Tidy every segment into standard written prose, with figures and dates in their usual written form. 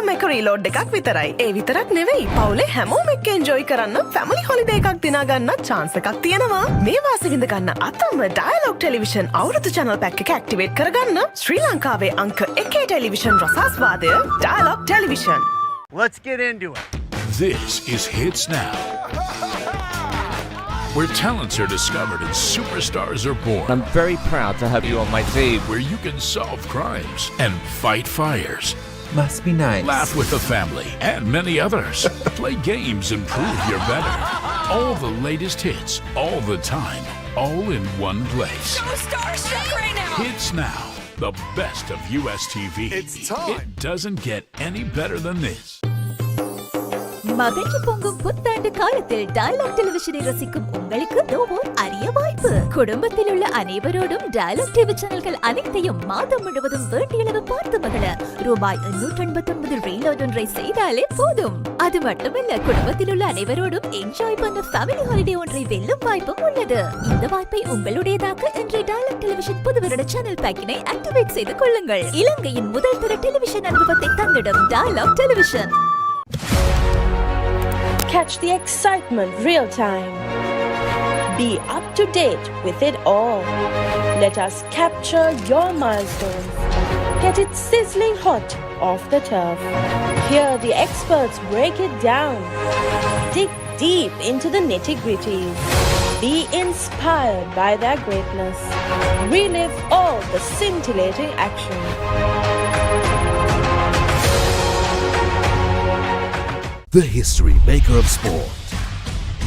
එකම එක රීලෝඩ් එකක් විතරයි. ඒ විතරක් නෙවෙයි. පවුලේ හැමෝම එක්ක එන්ජොයි කරන්න ෆැමිලි හොලිඩේ එකක් දිනා ගන්න chance එකක් තියෙනවා. මේ වාසි විඳ ගන්න අතම ඩයලොග් ටෙලිවිෂන් අවුරුදු channel pack එක activate කරගන්න ශ්‍රී ලංකාවේ අංක 1 ටෙලිවිෂන් රසාස්වාදය Dialog television. Let's get into it. This is Hits Now, where talents are discovered and superstars are born. I'm very proud to have you on my team. Where you can solve crimes and fight fires. Must be nice. Laugh with the family and many others. Play games and prove you're better. All the latest hits, all the time, all in one place. So starstruck right now. Hits Now, the best of US TV. It's time. It doesn't get any better than this. மகிழ்ச்சி பொங்கும் புத்தாண்டு காலத்தில் dialogue டெலிவிஷனை ரசிக்கும் உங்களுக்கு ஓர் அரிய வாய்ப்பு. குடும்பத்தில் உள்ள அனைவரோடும் டயலாக் டிவி சேனல்கள் அனைத்தையும் மாதம் முழுவதும் வேண்டியளவு பார்த்து மகிழ ரூபாய் 889 ரீலோட் ஒன்றை செய்தாலே போதும். அது மட்டுமல்ல, குடும்பத்தில் உள்ள அனைவரோடும் என்ஜாய் பண்ண ஃபேமிலி ஹாலிடே ஒன்றை வெல்லும் வாய்ப்பும் உள்ளது. இந்த வாய்ப்பை உங்களுடையதாக்க இன்றைய டயலாக் டெலிவிஷன் புது வருட சேனல் பேக்கினை ஆக்டிவேட் செய்து கொள்ளுங்கள். இலங்கையின் முதல் தர டெலிவிஷன் அனுபவத்தை தந்திடும் Dialog television. Catch the excitement real time. Be up to date with it all. Let us capture your milestones. Get it sizzling hot off the turf. Hear the experts break it down. Dig deep into the nitty-gritties. Be inspired by their greatness. Relive all the scintillating action. The history maker of sport.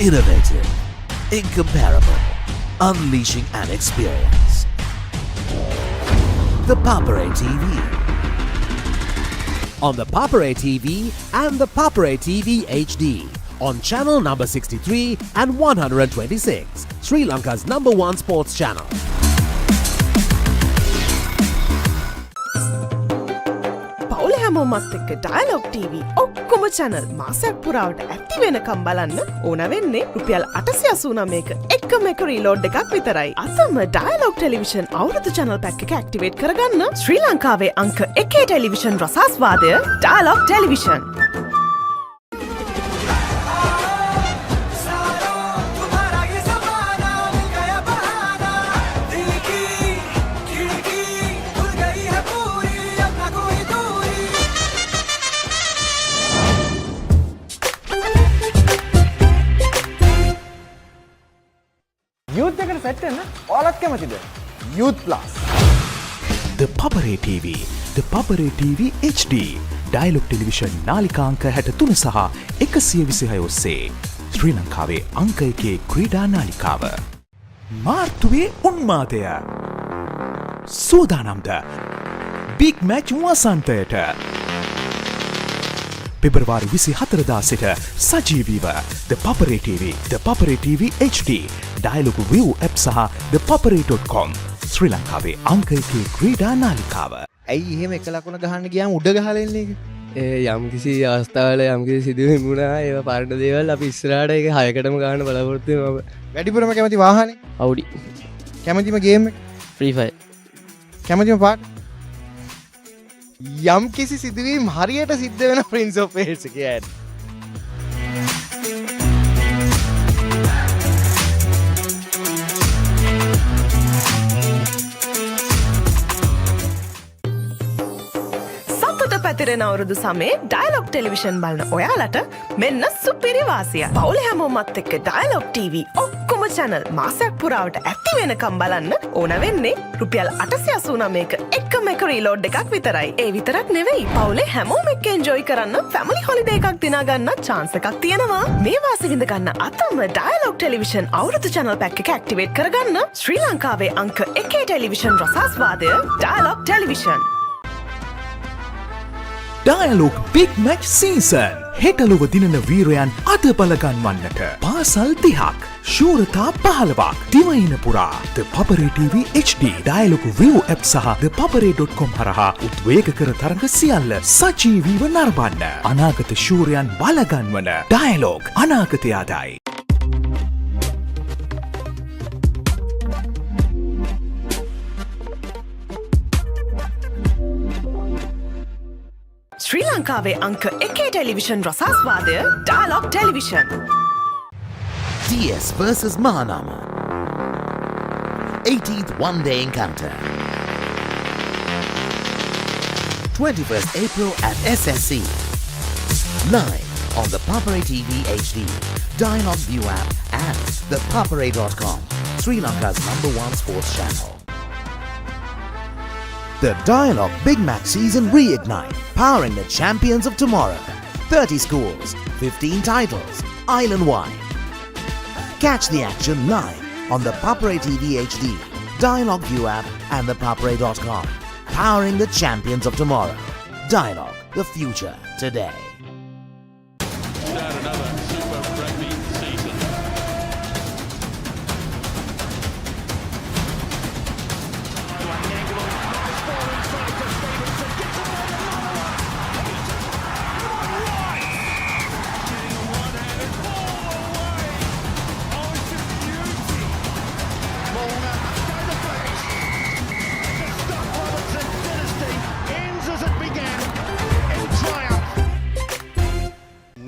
Innovative, incomparable, unleashing an experience. ThePapare TV. On ThePapare TV and ThePapare TV HD. On channel number 63 and 126. Sri Lanka's #1 sports channel. හැමෝමත් එක්ක dialogue TV ඔක්කොම channel මාසයක් පුරාවට active වෙනකම් බලන්න ඕන වෙන්නේ රුපියල් 889ක එකම එක රීලෝඩ් එකක් විතරයි. අසම ඩයලොග් ටෙලිවිෂන් අවුරුදු channel pack එක ඇක්ටිවේට් කරගන්න ශ්‍රී ලංකාවේ අංක 1 ටෙලිවිෂන් රසාස්වාදය ඩයලොග් ටෙලිවිෂන්. Youth එකට සෙට් වෙන්න ඔයාලත් කැමතිද? Youth Plus. ThePapare TV, ThePapare TV HD. Dialog television නාලිකා අංක 63 සහ 126 ඔස්සේ ශ්‍රී ලංකාවේ අංක 1 ක්‍රීඩා නාලිකාව. මාර්තුවේ උන්මාදය. සූදානම්ද බිග් මැච් වසන්තයට. පෙබරවාරි 24 දා සිට සජීවීව ThePapare TV, ThePapare TV HD, Dialog view app සහ thepapare.com. ශ්‍රී ලංකාවේ අංක 1 ක්‍රීඩා නාලිකාව. ඇයි එහෙම එක ලකුණ ගහන්න ගියාම උඩ ගහලා එන්නේ ඒක? යම් කිසි අවස්ථාවල යම් කිසි සිදුවීම් වුණා ඒවා පරණ දේවල් අපි ඉස්සරහට ඒක 6කටම ගන්න බලාපොරොත්තු වෙනවා. වැඩිපුරම කැමති වාහනේ? Audi. කැමතිම ගේම් එක? Free Fire. කැමතිම පාට? යම් කිසි සිදුවීම් හරියට සිද්ධ වෙන Prince of Wales එක ඇඩ්. පැතිරෙන අවුරුදු සමේ ඩයලොග් ටෙලිවිෂන් බලන ඔයාලට මෙන්න සුපිරි වාසිය. පවුලේ හැමෝමත් එක්ක ඩයලොග් TV ඔක්කොම channel මාසයක් පුරාවට ඇක්ටිව් වෙනකම් බලන්න ඕන වෙන්නේ රුපියල් 889ක එකම එක රීලෝඩ් එකක් විතරයි. ඒ විතරක් නෙවෙයි. පවුලේ හැමෝම එක්ක එන්ජොයි කරන්න ෆැමිලි හොලිඩේ එකක් දිනා ගන්න chance එකක් තියෙනවා. මේ වාසි විඳ ගන්න අතම ඩයලොග් ටෙලිවිෂන් අවුරුදු channel pack එක ඇක්ටිවේට් කරගන්න ශ්‍රී ලංකාවේ අංක 1 ටෙලිවිෂන් රසාස්වාදය Dialog television. Dialog big match season. හෙටලොව දිනන වීරයන් අද බලගන්වන්නට. පාසල් 30ක්, ශූරතා 15ක්, දිවයින පුරා ThePapare TV HD, Dialog view app සහ thepapare.com හරහා උද්වේගකර තරඟ සියල්ල සජීවීව නරඹන්න. අනාගත ශූරයන් බලගන්වන ඩයලොග් අනාගතය ආදායි. ශ්‍රී ලංකාවේ අංක එකේ ටෙලිවිෂන් රසාස්වාදය Dialog television. DS versus Mahanama. 18th one-day encounter. 21st April at SSC. Live on the ThePapare TV HD, Dialogue View app and ThePapare.com, Sri Lanka's #1 sports channel. The Dialogue Big Match season reignite, powering the champions of tomorrow. 30 schools, 15 titles, island-wide. Catch the action live on the ThePapare TV HD, Dialogue View app and ThePapare.com. Powering the champions of tomorrow. Dialogue, the future today.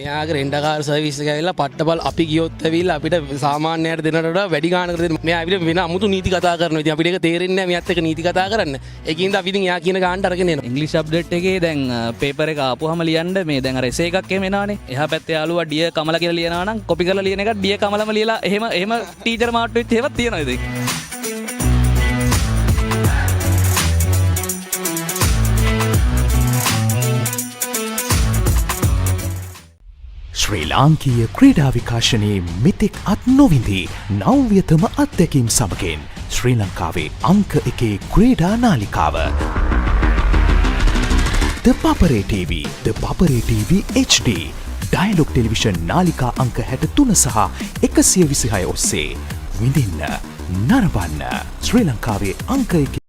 මෙයාගේ රෙන්ඩකාර් service එක ඇවිල්ලා පට්ටබල් අපි ගියොත් ඇවිල්ලා අපිට සාමාන්‍යයට දෙනට වඩා වැඩි ගාණකට දෙන මෙයා අපිට වෙන අමුතු නීති කතා කරනවා. ඉතින් අපිට ඒක තේරෙන්නේ නැහැ මෙයාත් එක්ක නීති කතා කරන්න. ඒකින්ද අපි ඉතින් එයා කියන ගාණට අරගෙන එනවා. ඉංග්‍රීසි අප්ඩේට් එකේ දැන් පේපර් එක ආපුවාම ලියන්න මේ දැන් අර එසේ එකක් එහෙම එනවනේ. එහා පැත්තේ යාළුවා ඩිය කමලා කියලා ලියනවා නම් කොපි කරලා ලියන එක ඩිය කමලම ලියලා එහෙම ටීචර් මාට්ටුවෙත් එහෙමත් තියෙනවා ඉතින්. ශ්‍රී ලාංකීය ක්‍රීඩා විකාශනයේ මෙතෙක් අත් නොවිඳී නව්‍යතම අත්දැකීම් සමගින් ශ්‍රී ලංකාවේ අංක එකේ ක්‍රීඩා නාලිකාව ThePapare TV, ThePapare TV HD Dialog television නාලිකා අංක 63 සහ 126 ඔස්සේ විඳින්න නරඹන්න ශ්‍රී ලංකාවේ අංක එකේ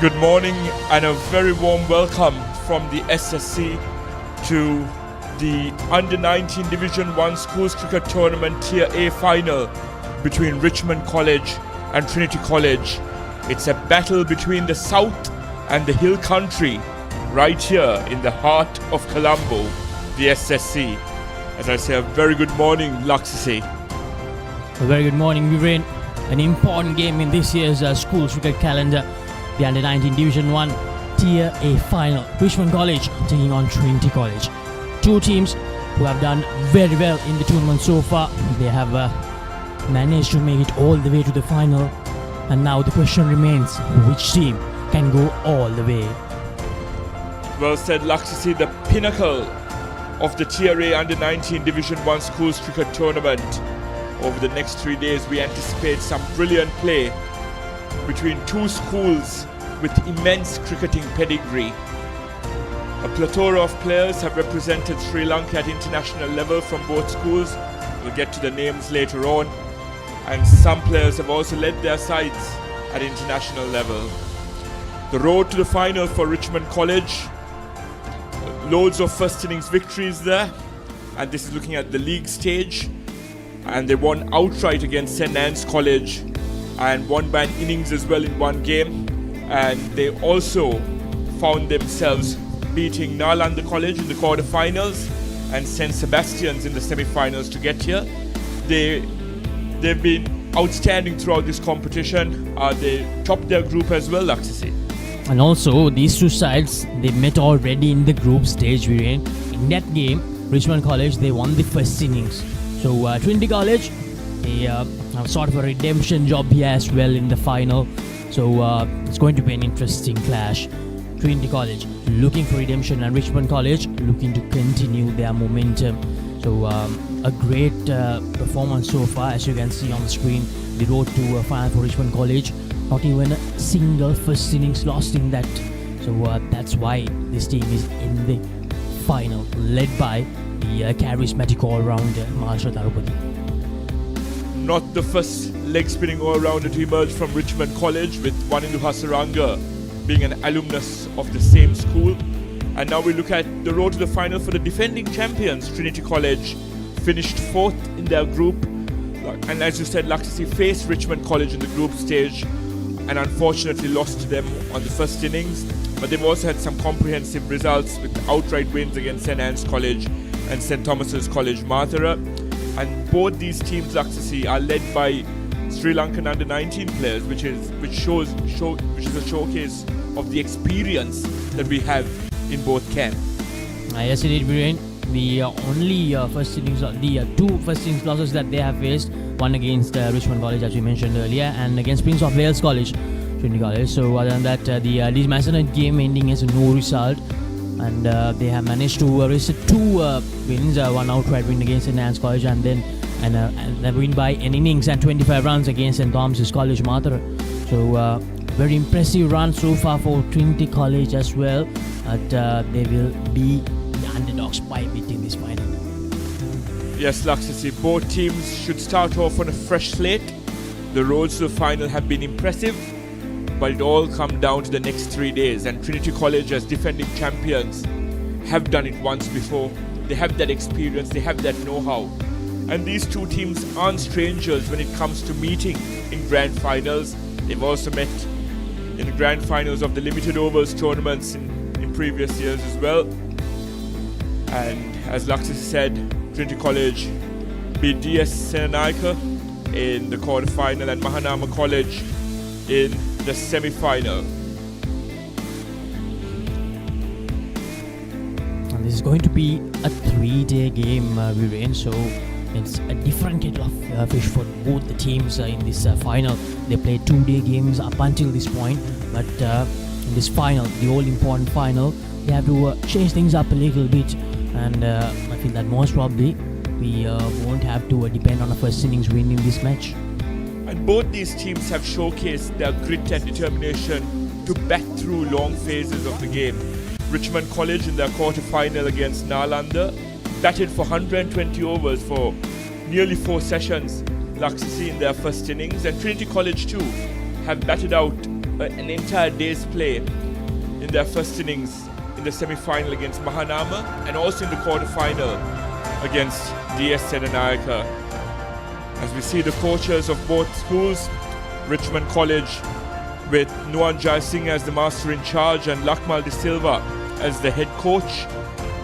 Good morning and a very warm welcome from the SSC to the Under-19 Division 1 Schools Cricket Tournament Tier A final between Richmond College and Trinity College. It's a battle between the South and the Hill Country right here in the heart of Colombo, the SSC. As I say, a very good morning, Laksasi. A very good morning, Viren. An important game in this year's schools cricket calendar. The Under-19 Division 1 Tier A final. Richmond College taking on Trinity College. Two teams who have done very well in the tournament so far. They have managed to make it all the way to the final. And now the question remains, which team can go all the way? Well said, Laksasi. The pinnacle of the Tier A Under-19 Division 1 Schools Cricket Tournament. Over the next 3 days, we anticipate some brilliant play between two schools with immense cricketing pedigree. A plethora of players have represented Sri Lanka at international level from both schools. We'll get to the names later on. And some players have also led their sides at international level. The road to the final for Richmond College. Loads of first innings victories there. And this is looking at the league stage. And they won outright against St. Anne's College and won by an innings as well in one game. And they also found themselves beating Nalanda College in the quarterfinals and St. Sebastian's in the semi-finals to get here. They've been outstanding throughout this competition. They topped their group as well, Laksasi. And also, these two sides, they met already in the group stage, Viren. In that game, Richmond College, they won the first innings. So Trinity College, they have sort of a redemption job here as well in the final. So it's going to be an interesting clash. Trinity College looking for redemption and Richmond College looking to continue their momentum. So a great performance so far, as you can see on the screen. The road to a final for Richmond College. Not even a single first innings lost in that. So that's why this team is in the final, led by the charismatic all-rounder Marsha Tarupati. Not the first leg-spinning all-rounder to emerge from Richmond College, with Wanindu Hasaranga being an alumnus of the same school. And now we look at the road to the final for the defending champions. Trinity College finished 4th in their group. And as you said, Laksasi faced Richmond College in the group stage and unfortunately lost to them on the first innings. But they've also had some comprehensive results with outright wins against St. Anne's College and St. Thomas's College, Mathura. And both these teams, Laksasi, are led by Sri Lankan under-19 players, which is a showcase of the experience that we have in both camps. Yes, indeed, Viren. The only two first innings losses that they have faced, one against Richmond College, as we mentioned earlier, and against Prince of Wales College, Trinity College. So other than that, the Leeds Masonite game ending as a no result, and they have managed to register two wins, one outright win against St. Anne's College, and then a win by an innings and 25 runs against St. Thomas's College, Mathura. So very impressive run so far for Trinity College as well, but they will be the underdogs by a bit in this final. Yes, Laksasi, both teams should start off on a fresh slate. The roads to the final have been impressive, but it all comes down to the next 3 days. And Trinity College, as defending champions, have done it once before. They have that experience, they have that know-how. And these two teams aren't strangers when it comes to meeting in grand finals. They've also met in the grand finals of the limited overs tournaments in previous years as well. And as Laksasi said, Trinity College beat DS Senanaika in the quarterfinal and Mahanama College in the semi-final. And this is going to be a 3-day game, Viren, so it's a different kettle of fish for both the teams in this final. They played 2-day games up until this point, but in this final, the all-important final, they have to change things up a little bit. And I feel that most probably we won't have to depend on a first innings win in this match. And both these teams have showcased their grit and determination to bat through long phases of the game. Richmond College in their quarter-final against Nalanda batted for 120 overs for nearly 4 sessions, Laksasi in their first innings, and Trinity College too have batted out an entire day's play in their first innings in the semi-final against Mahanama and also in the quarter-final against DS Senanayaka. As we see the coaches of both schools, Richmond College with Nuan Jai Singh as the master in charge and Lakmal De Silva as the head coach,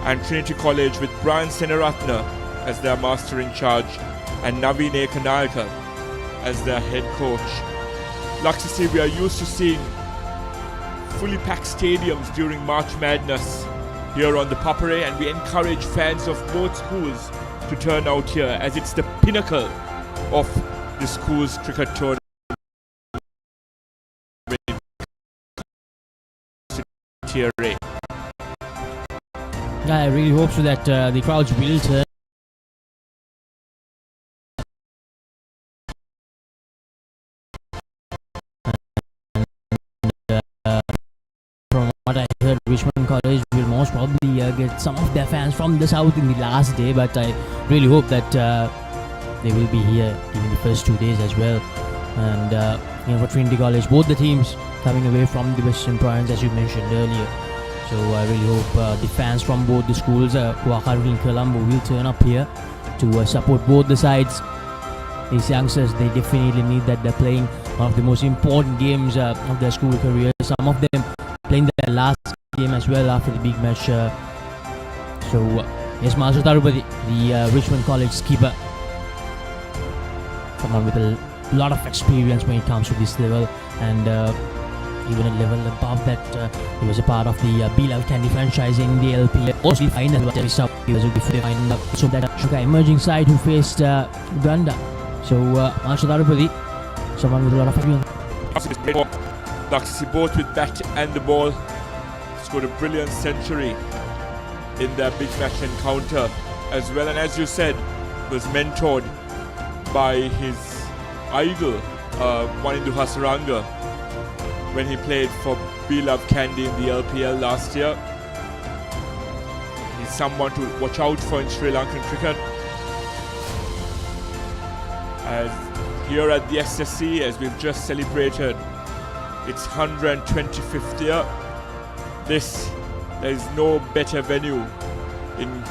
and Trinity College with Brian Senaratna as their master in charge and Naveen Ekanayaka as their head coach. Laksasi, we are used to seeing fully packed stadiums during March Madness here on the ThePapare, and we encourage fans of both schools to turn out here as it's the pinnacle of the school's cricket tournament. I really hope so that the crowds will turn. From what I heard, Richmond College will most probably get some of their fans from the south in the last day, but I really hope that they will be here in the first 2 days as well. And for Trinity College, both the teams coming away from the Western Province, as you mentioned earlier. So I really hope the fans from both the schools who are currently in Colombo will turn up here to support both the sides. These youngsters, they definitely need that. They're playing one of the most important games of their school career. Some of them playing their last game as well after the big match. Yes, Master Tarupati, the Richmond College skipper, someone with a lot of experience when it comes to this level, and even a level above that, he was a part of the beloved Kandy franchise in the LPL. Also, final he was before the final. So that Shuka emerging side who faced Uganda. So, Master Tarupati, someone with a lot of experience. Laksasi both with bat and the ball scored a brilliant century in their big match encounter as well, and as you said, was mentored by his idol, Wanindu Hasaranga, when he played for beloved Kandy in the LPL last year. He's someone to watch out for in Sri Lankan cricket. As here at the SSC, as we've just celebrated its 125th year, there is no better venue in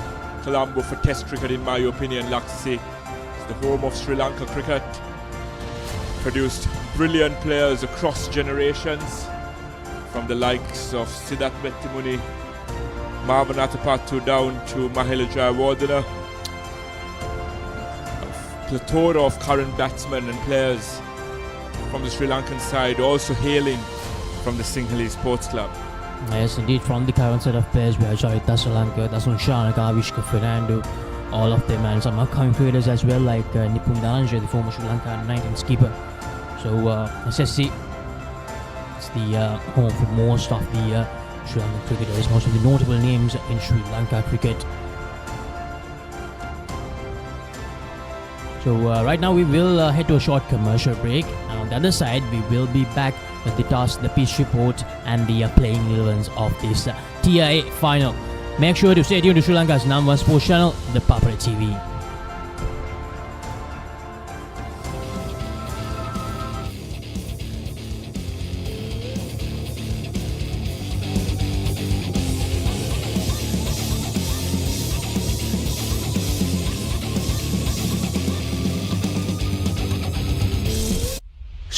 Colombo for Test cricket, in my opinion. Laksasi is the home of Sri Lanka cricket. Produced brilliant players across generations, from the likes of Siddharth Bettimuni, Marvanatapattu down to Mahela Jayawardena. A plethora of current batsmen and players from the Sri Lankan side, also hailing from the Sinhalese Sports Club. Yes, indeed, from the current set of players, we have Charita Salanka, Dasun Shanaka, Avishka Fernando, all of them, and some upcoming players as well, like Nipun Dhananjay, the former Sri Lanka U19 skipper. So SSC is the home for most of the Sri Lankan cricketers, most of the notable names in Sri Lanka cricket. So right now we will head to a short commercial break, and on the other side we will be back with the toss, the pitch report, and the playing 11s of this TIA final. Make sure to stay tuned to Sri Lanka's #1 sports channel, ThePapare TV.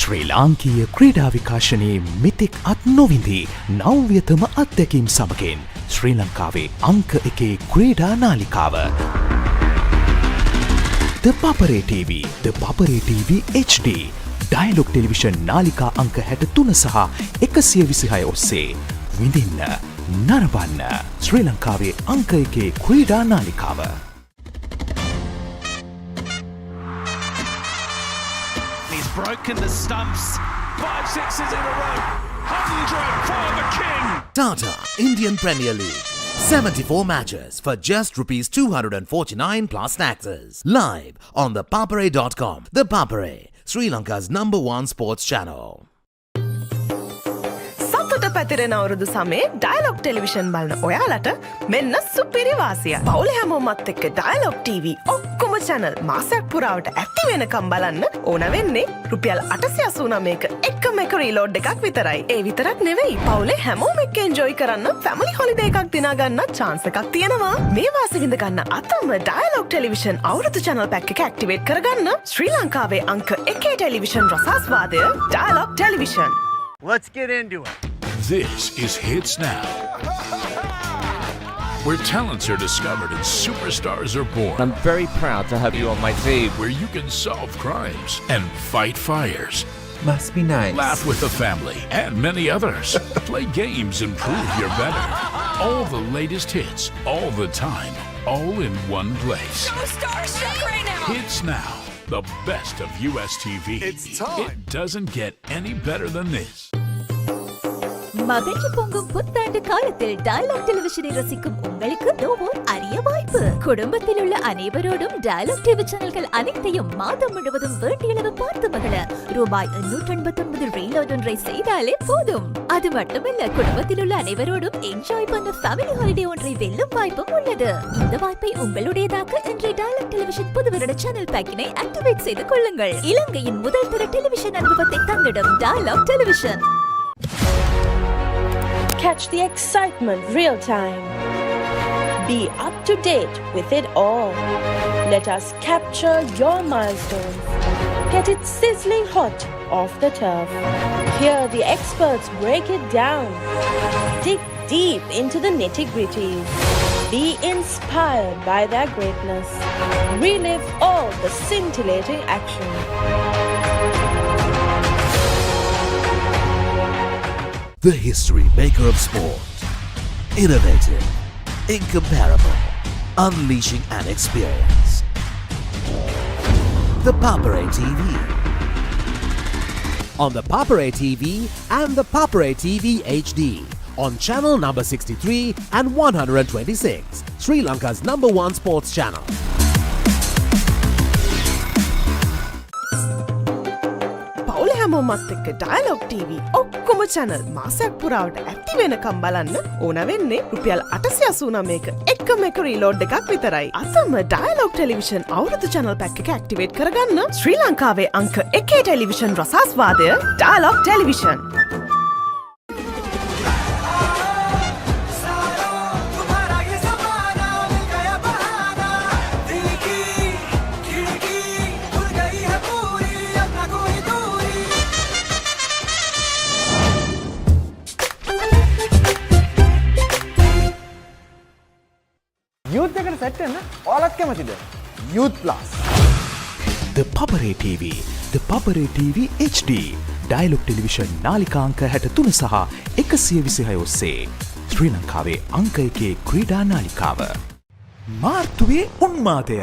ශ්‍රී ලාංකීය ක්‍රීඩා විකාශනයේ මෙතෙක් අත් නොවිඳී නව්‍යතම අත්දැකීම් සමගින් ශ්‍රී ලංකාවේ අංක 1 ක්‍රීඩා නාලිකාව ThePapare TV, ThePapare TV HD Dialog television නාලිකා අංක 63 සහ 126 ඔස්සේ විඳින්න නරඹන්න ශ්‍රී ලංකාවේ අංක 1 ක්‍රීඩා නාලිකාව. Broken the stumps, 5 sixes in a row, 100 for the king. Tata Indian Premier League, 74 matches for just ₹249 plus taxes. Live on ThePapare.com. ThePapare, Sri Lanka's #1 sports channel. සතුට පැතිරෙන අවුරුදු සමේ ඩයලොග් ටෙලිවිෂන් බලන ඔයාලට මෙන්න සුපිරි වාසිය. පවුලේ හැමෝමත් එක්ක ඩයලොග් TV ඔක්කොම ඔක්කොම channel මාසයක් පුරාවට ඇති වෙනකම් බලන්න ඕන වෙන්නේ රුපියල් 889ක එකම එක රීලෝඩ් එකක් විතරයි. ඒ විතරක් නෙවෙයි පවුලේ හැමෝම එක්ක එන්ජොයි කරන්න ෆැමිලි හොලිඩේ එකක් දිනා ගන්න chance එකක් තියෙනවා. මේ වාසි විඳ ගන්න අතම ඩයලොග් ටෙලිවිෂන් අවුරුදු channel pack එක ඇක්ටිවේට් කරගන්න ශ්‍රී ලංකාවේ අංක 1 ටෙලිවිෂන් රසාස්වාදය Dialog television. Let's get into it. This is Hits Now, where talents are discovered and superstars are born. I'm very proud to have you on my team. Where you can solve crimes and fight fires. Must be nice. Laugh with the family and many others. Play games and prove you're better. All the latest hits, all the time, all in one place. So starstruck right now. Hits Now, the best of US TV. It's time. It doesn't get any better than this. மகிழ்ச்சி பொங்கும் புத்தாண்டு காலத்தில் dialogue டெலிவிஷனை ரசிக்கும் உங்களுக்கு ஓர் அரிய வாய்ப்பு. குடும்பத்தில் உள்ள அனைவரோடும் டயலாக் டிவி சேனல்கள் அனைத்தையும் மாதம் முழுவதும் வேண்டியளவு பார்த்து மகிழ ரூபாய் 889 ரீலோட் ஒன்றை செய்தாலே போதும். அது மட்டுமல்ல, குடும்பத்தில் உள்ள அனைவரோடும் என்ஜாய் பண்ண ஃபேமிலி ஹாலிடே ஒன்றை வெல்லும் வாய்ப்பும் உள்ளது. இந்த வாய்ப்பை உங்களுடையதாக்க இன்றைய டயலாக் டெலிவிஷன் புது வருட சேனல் பேக்கினை ஆக்டிவேட் செய்து கொள்ளுங்கள். இலங்கையின் முதல் தர டெலிவிஷன் அனுபவத்தை தந்திடும் Dialog television. Catch the excitement real time. Be up to date with it all. Let us capture your milestones. Get it sizzling hot off the turf. Hear the experts break it down. Dig deep into the nitty-gritties. Be inspired by their greatness. Relive all the scintillating action. The history maker of sport. Innovative, incomparable, unleashing an experience. ThePapare TV. On ThePapare TV and ThePapare TV HD. On channel number 63 and 126. Sri Lanka's #1 sports channel. පවුලේ හැමෝමත් එක්ක dialogue TV ඔක්කොම channel මාසයක් පුරාවට ඇති වෙනකම් බලන්න ඕන වෙන්නේ රුපියල් 889ක එකම එක රීලෝඩ් එකක් විතරයි. අතම ඩයලොග් ටෙලිවිෂන් අවුරුදු channel pack එක ඇක්ටිවේට් කරගන්න ශ්‍රී ලංකාවේ අංක 1 ටෙලිවිෂන් රසාස්වාදය ඩයලොග් ටෙලිවිෂන්. යූත් එකට සෙට් වෙන්න ඔයාලත් කැමතිද? Youth Plus. ThePapare TV, ThePapare TV HD, Dialog television නාලිකාංක 63 සහ 126 ඔස්සේ ශ්‍රී ලංකාවේ අංක 1 ක්‍රීඩා නාලිකාව. මාර්තුවේ උන්මාදය.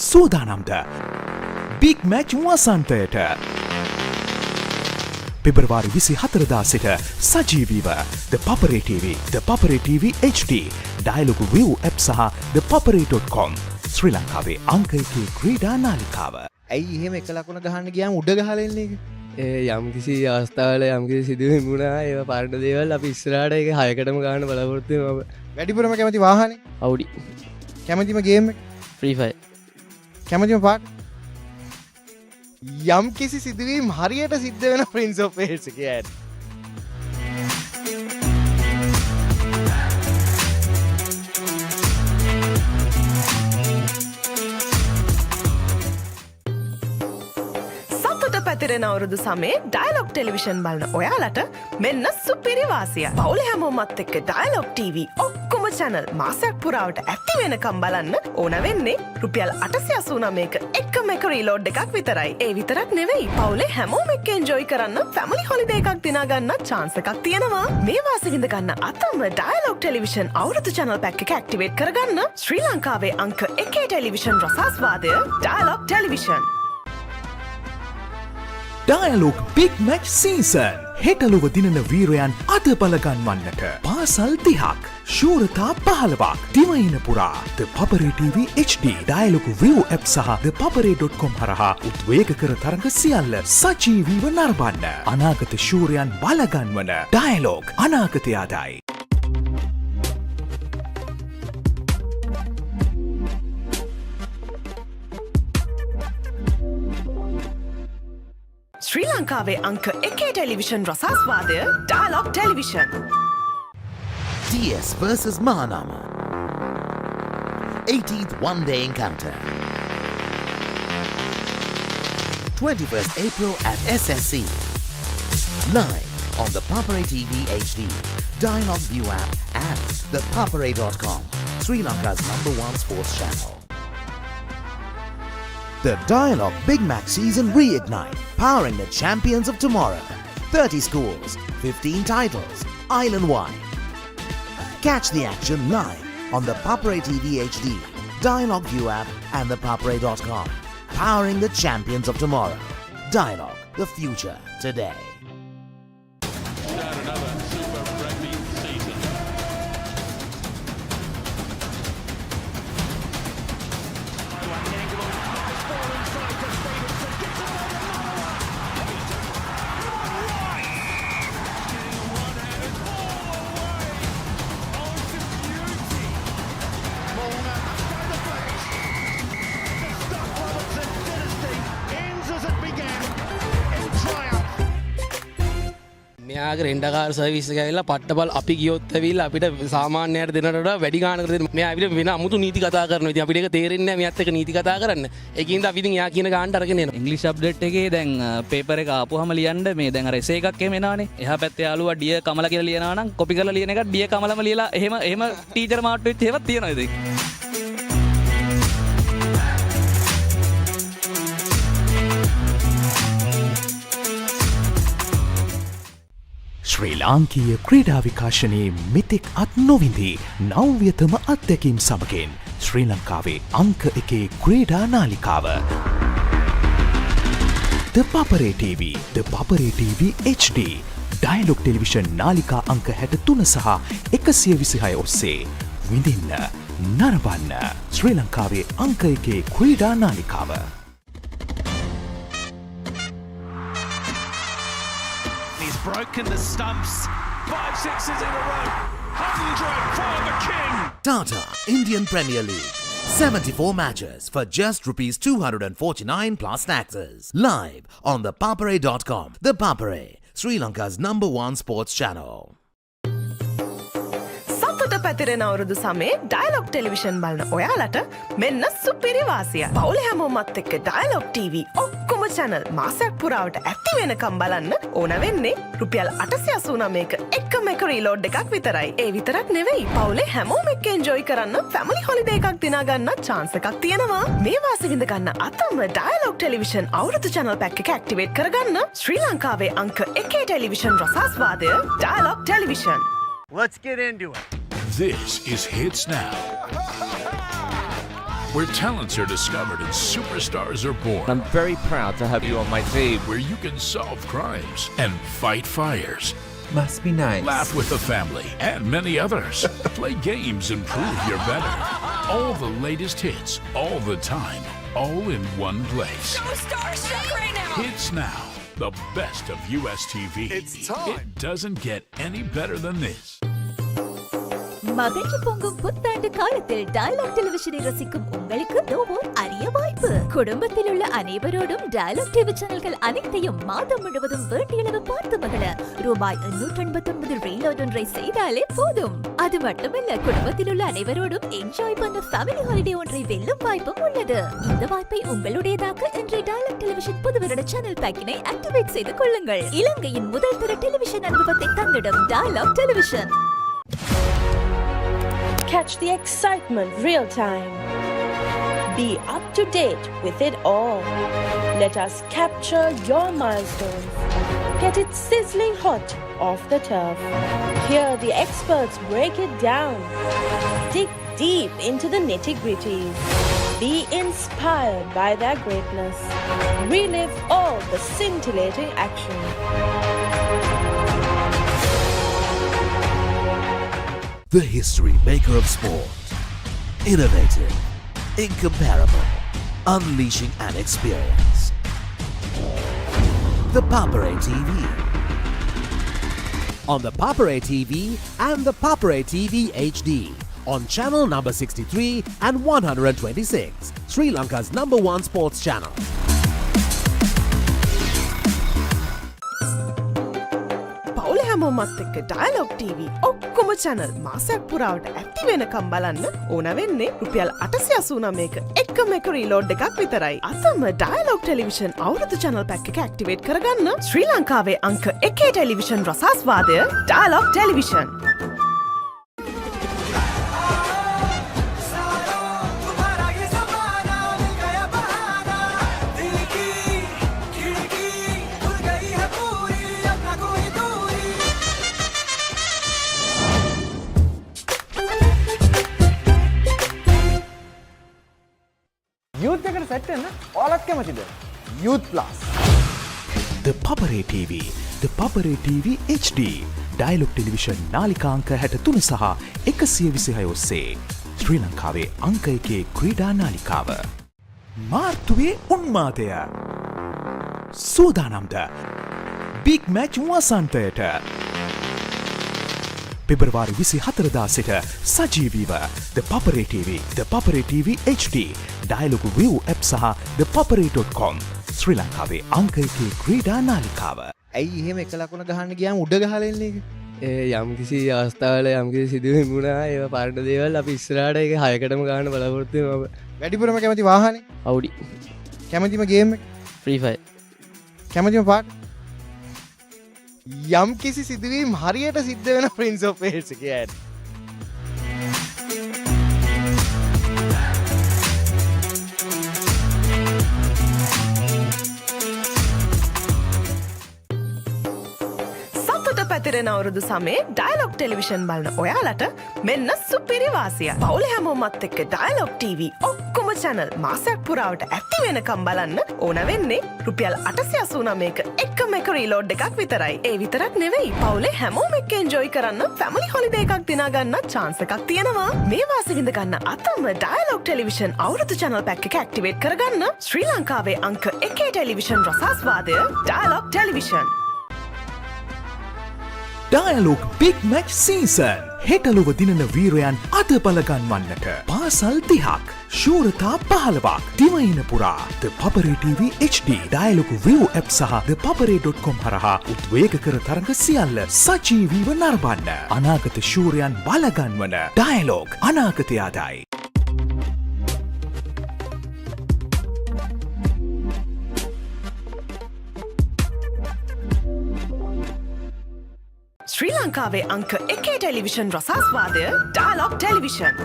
සූදානම්ද බිග් මැච් වසන්තයට. පෙබරවාරි 24 දා සිට සජීවීව ThePapare TV, ThePapare TV HD, Dialog view app සහ thepapare.com ශ්‍රී ලංකාවේ අංක 1 ක්‍රීඩා නාලිකාව. ඇයි එහෙම එක ලකුණ ගහන්න ගියාම උඩ ගහලා එන්නේ ඒක? යම් කිසි අවස්ථාවල යම් කිසි සිදුවීම් වුණා ඒවා පරණ දේවල් අපි ඉස්සරහට ඒක 6කටම ගන්න බලාපොරොත්තු වෙනවා. වැඩිපුරම කැමති වාහනේ? Audi. කැමතිම ගේම් එක? Free Fire. කැමතිම පාට? යම් කිසි සිදුවීම් හරියට සිද්ධ වෙන Prince of Wales එකේ ඇඩ්. පැතිරෙන අවුරුදු සමේ ඩයලොග් ටෙලිවිෂන් බලන ඔයාලට මෙන්න සුපිරි වාසිය. පවුලේ හැමෝමත් එක්ක ඩයලොග් TV ඔක්කොම channel මාසයක් පුරාවට ඇති වෙනකම් බලන්න ඕන වෙන්නේ රුපියල් 889ක එකම එක රීලෝඩ් එකක් විතරයි. ඒ විතරක් නෙවෙයි පවුලේ හැමෝම එක්ක එන්ජොයි කරන්න ෆැමිලි හොලිඩේ එකක් දිනා ගන්න chance එකක් තියෙනවා. මේ වාසි විඳ ගන්න අතම ඩයලොග් ටෙලිවිෂන් අවුරුදු channel pack එක ඇක්ටිවේට් කරගන්න ශ්‍රී ලංකාවේ අංක 1 ටෙලිවිෂන් රසාස්වාදය Dialog television. Dialog big match season හෙටලොව දිනන වීරයන් අද බලගන්වන්නට පාසල් 30ක් ශූරතා 15ක් දිවයින පුරා ThePapare TV HD Dialog view app සහ thepapare.com හරහා උද්වේගකර තරඟ සියල්ල සජීවීව නරඹන්න. අනාගත ශූරයන් බලගන්වන ඩයලොග් අනාගතය ආදායි. ශ්‍රී ලංකාවේ අංක 1 ටෙලිවිෂන් රසාස්වාදය Dialog television. DS versus Mahanama. 18th one-day encounter. 21st April at SSC. Live on the ThePapare TV HD, Dialogue View app and ThePapare.com, Sri Lanka's #1 sports channel. The Dialogue Big Match season reignite, powering the champions of tomorrow. 30 schools, 15 titles, island-wide. Catch the action live on the ThePapare TV HD, Dialogue View app and ThePapare.com. Powering the champions of tomorrow. Dialogue, the future today. මෙයාගේ රෙන්ඩකාර service එක ඇවිල්ලා පට්ටබල් අපි ගියොත් ඇවිල්ලා අපිට සාමාන්‍යයට දෙනට වඩා වැඩි ගාණකට දෙන මෙයා අපිට වෙන අමුතු නීති කතා කරනවා. ඉතින් අපිට ඒක තේරෙන්නේ නැහැ මෙයාත් එක්ක නීති කතා කරන්න. ඒකින්ද අපි ඉතින් එයා කියන ගාණට අරගෙන එනවා. ඉංග්‍රීසි අප්ඩේට් එකේ දැන් පේපර් එක ආපුවාම ලියන්න මේ දැන් අර එසේ එකක් එහෙම එනවනේ. එහා පැත්තේ යාළුවා ඩිය කමල කියලා ලියනවා නම් කොපි කරලා ලියන එක ඩිය කමලම ලියලා එහෙම ටීචර් මාට්ටුවෙත් එහෙමත් තියෙනවා ඉතින්. ශ්‍රී ලාංකීය ක්‍රීඩා විකාශනයේ මෙතෙක් අත් නොවිඳී නව්‍යතම අත්දැකීම් සමගින් ශ්‍රී ලංකාවේ අංක 1 ක්‍රීඩා නාලිකාව ThePapare TV, ThePapare TV HD, Dialog television නාලිකා අංක 63 සහ 126 ඔස්සේ විඳින්න නරඹන්න ශ්‍රී ලංකාවේ අංක 1 ක්‍රීඩා නාලිකාව. Broken the stumps, 5 sixes in a row, 100 for the king. Tata Indian Premier League. 74 matches for just ₹249 plus taxes. Live on ThePapare.com. ThePapare, Sri Lanka's #1 sports channel. සතුට පැතිරෙන අවුරුදු සමයේ ඩයලොග් ටෙලිවිෂන් බලන ඔයාලට මෙන්න සුපිරි වාසිය. පවුලේ හැමෝමත් එක්ක ඩයලොග් TV ඔක්කොම channel මාසයක් පුරාවට ඇක්ටිව් වෙනකම් බලන්න ඕන වෙන්නේ රුපියල් 889ක එකම එක රීලෝඩ් එකක් විතරයි. ඒ විතරක් නෙවෙයි පවුලේ හැමෝම එක්ක එන්ජොයි කරන්න ෆැමිලි හොලිඩේ එකක් දිනා ගන්න chance එකක් තියෙනවා. මේ වාසිය විඳ ගන්න අතම ඩයලොග් ටෙලිවිෂන් අවුරුදු channel pack එක ඇක්ටිවේට් කරගන්න ශ්‍රී ලංකාවේ අංක 1 ටෙලිවිෂන් රසාස්වාදය Dialog television. Let's get into it. This is Hits Now, where talents are discovered and superstars are born. I'm very proud to have you on my team. Where you can solve crimes and fight fires. Must be nice. Laugh with the family and many others. Play games and prove you're better. All the latest hits, all the time, all in one place. So starstruck right now. Hits Now, the best of US TV. It's time. It doesn't get any better than this. மகிழ்ச்சி பொங்கும் புத்தாண்டு காலத்தில் dialogue டெலிவிஷனை ரசிக்கும் உங்களுக்கு ஓர் அரிய வாய்ப்பு. குடும்பத்தில் உள்ள அனைவரோடும் டயலாக் டிவி சேனல்கள் அனைத்தையும் மாதம் முழுவதும் வேண்டியளவு பார்த்து மகிழ ₹889 ரீலோட் ஒன்றை செய்தாலே போதும். அது மட்டுமல்ல, குடும்பத்தில் உள்ள அனைவரோடும் என்ஜாய் பண்ண ஃபேமிலி ஹாலிடே ஒன்றை வெல்லும் வாய்ப்பும் உள்ளது. இந்த வாய்ப்பை உங்களுடையதாக்க இன்றைய டயலாக் டெலிவிஷன் புதுவருட சேனல் பேக்கினை ஆக்டிவேட் செய்து கொள்ளுங்கள். இலங்கையின் முதல் தர டெலிவிஷன் அனுபவத்தை தந்திடும் Dialog television. Catch the excitement real time. Be up to date with it all. Let us capture your milestones. Get it sizzling hot off the turf. Hear the experts break it down. Dig deep into the nitty-gritties. Be inspired by their greatness. Relive all the scintillating action. The history maker of sport. Innovative, incomparable, unleashing an experience. ThePapare TV. On ThePapare TV and ThePapare TV HD. On channel number 63 and 126, Sri Lanka's #1 sports channel. හැමෝමත් එක්ක dialogue TV ඔක්කොම channel මාසයක් පුරාවට ඇති වෙනකම් බලන්න ඕන වෙන්නේ රුපියල් 889ක එකම එක රීලෝඩ් එකක් විතරයි. අතම ඩයලොග් ටෙලිවිෂන් අවුරුදු channel pack එක ඇක්ටිවේට් කරගන්න ශ්‍රී ලංකාවේ අංක 1 ටෙලිවිෂන් රසාස්වාදය ඩයලොග් ටෙලිවිෂන්. යූත් එකට සෙට් වෙන්න ඔයාලත් කැමතිද? Youth plus. ThePapare TV, ThePapare TV HD. Dialog television නාලිකා අංක 63 සහ 126 ඔස්සේ ශ්‍රී ලංකාවේ අංක 1 ක්‍රීඩා නාලිකාව. මාර්තුවේ උන්මාදය. සූදානම්ද? බිග් මැච් වසන්තයට. පෙබරවාරි 24 දා සිට සජීවීව ThePapare TV, ThePapare TV HD, Dialog view app සහ thepapare.com ශ්‍රී ලංකාවේ අංක 1 ක්‍රීඩා නාලිකාව. ඇයි එහෙම එක ලකුණ ගහන්න ගියාම උඩ ගහලා එන්නේ ඒක? යම් කිසි අවස්ථාවල යම් කිසි සිදුවීම් වුණා ඒවා පාරට දේවල් අපි ඉස්සරහට ඒක 6කටම ගන්න බලාපොරොත්තු වෙනවා. වැඩිපුරම කැමති වාහනේ? Audi. කැමතිම ගේම් එක? Free Fire. කැමතිම පාට? යම් කිසි සිදුවීම් හරියට සිද්ධ වෙන Prince of Wales එකේ ඇඩ්. පැතිරෙන අවුරුදු සමේ ඩයලොග් ටෙලිවිෂන් බලන ඔයාලට මෙන්න සුපිරි වාසිය. පවුල හැමෝමත් එක්ක ඩයලොග් TV ඔක්කොම channel මාසයක් පුරාවට ඇති වෙනකම් බලන්න ඕන වෙන්නේ රුපියල් 889ක එකම එක රීලෝඩ් එකක් විතරයි. ඒ විතරක් නෙවෙයි පවුලේ හැමෝම එක්ක එන්ජොයි කරන්න ෆැමිලි හොලිඩේ එකක් දිනා ගන්න chance එකක් තියෙනවා. මේ වාසිය විඳ ගන්න අතම ඩයලොග් ටෙලිවිෂන් අවුරුදු channel pack එක ඇක්ටිවේට් කරගන්න ශ්‍රී ලංකාවේ අංක 1 ටෙලිවිෂන් රසාස්වාදය Dialog television. Dialog big match season හෙටලොව දිනන වීරයන් අද බලගන්වන්නට පාසල් 30ක් ශූරතා 15ක් දිවයින පුරා ThePapare TV HD Dialog view app සහ thepapare.com හරහා උද්වේගකර තරඟ සියල්ල සජීවීව නරඹන්න අනාගත ශූරයන් බලගන්වන ඩයලොග් අනාගතය ආදායි. ශ්‍රී ලංකාවේ අංක 1 ටෙලිවිෂන් රසාස්වාදය Dialog television.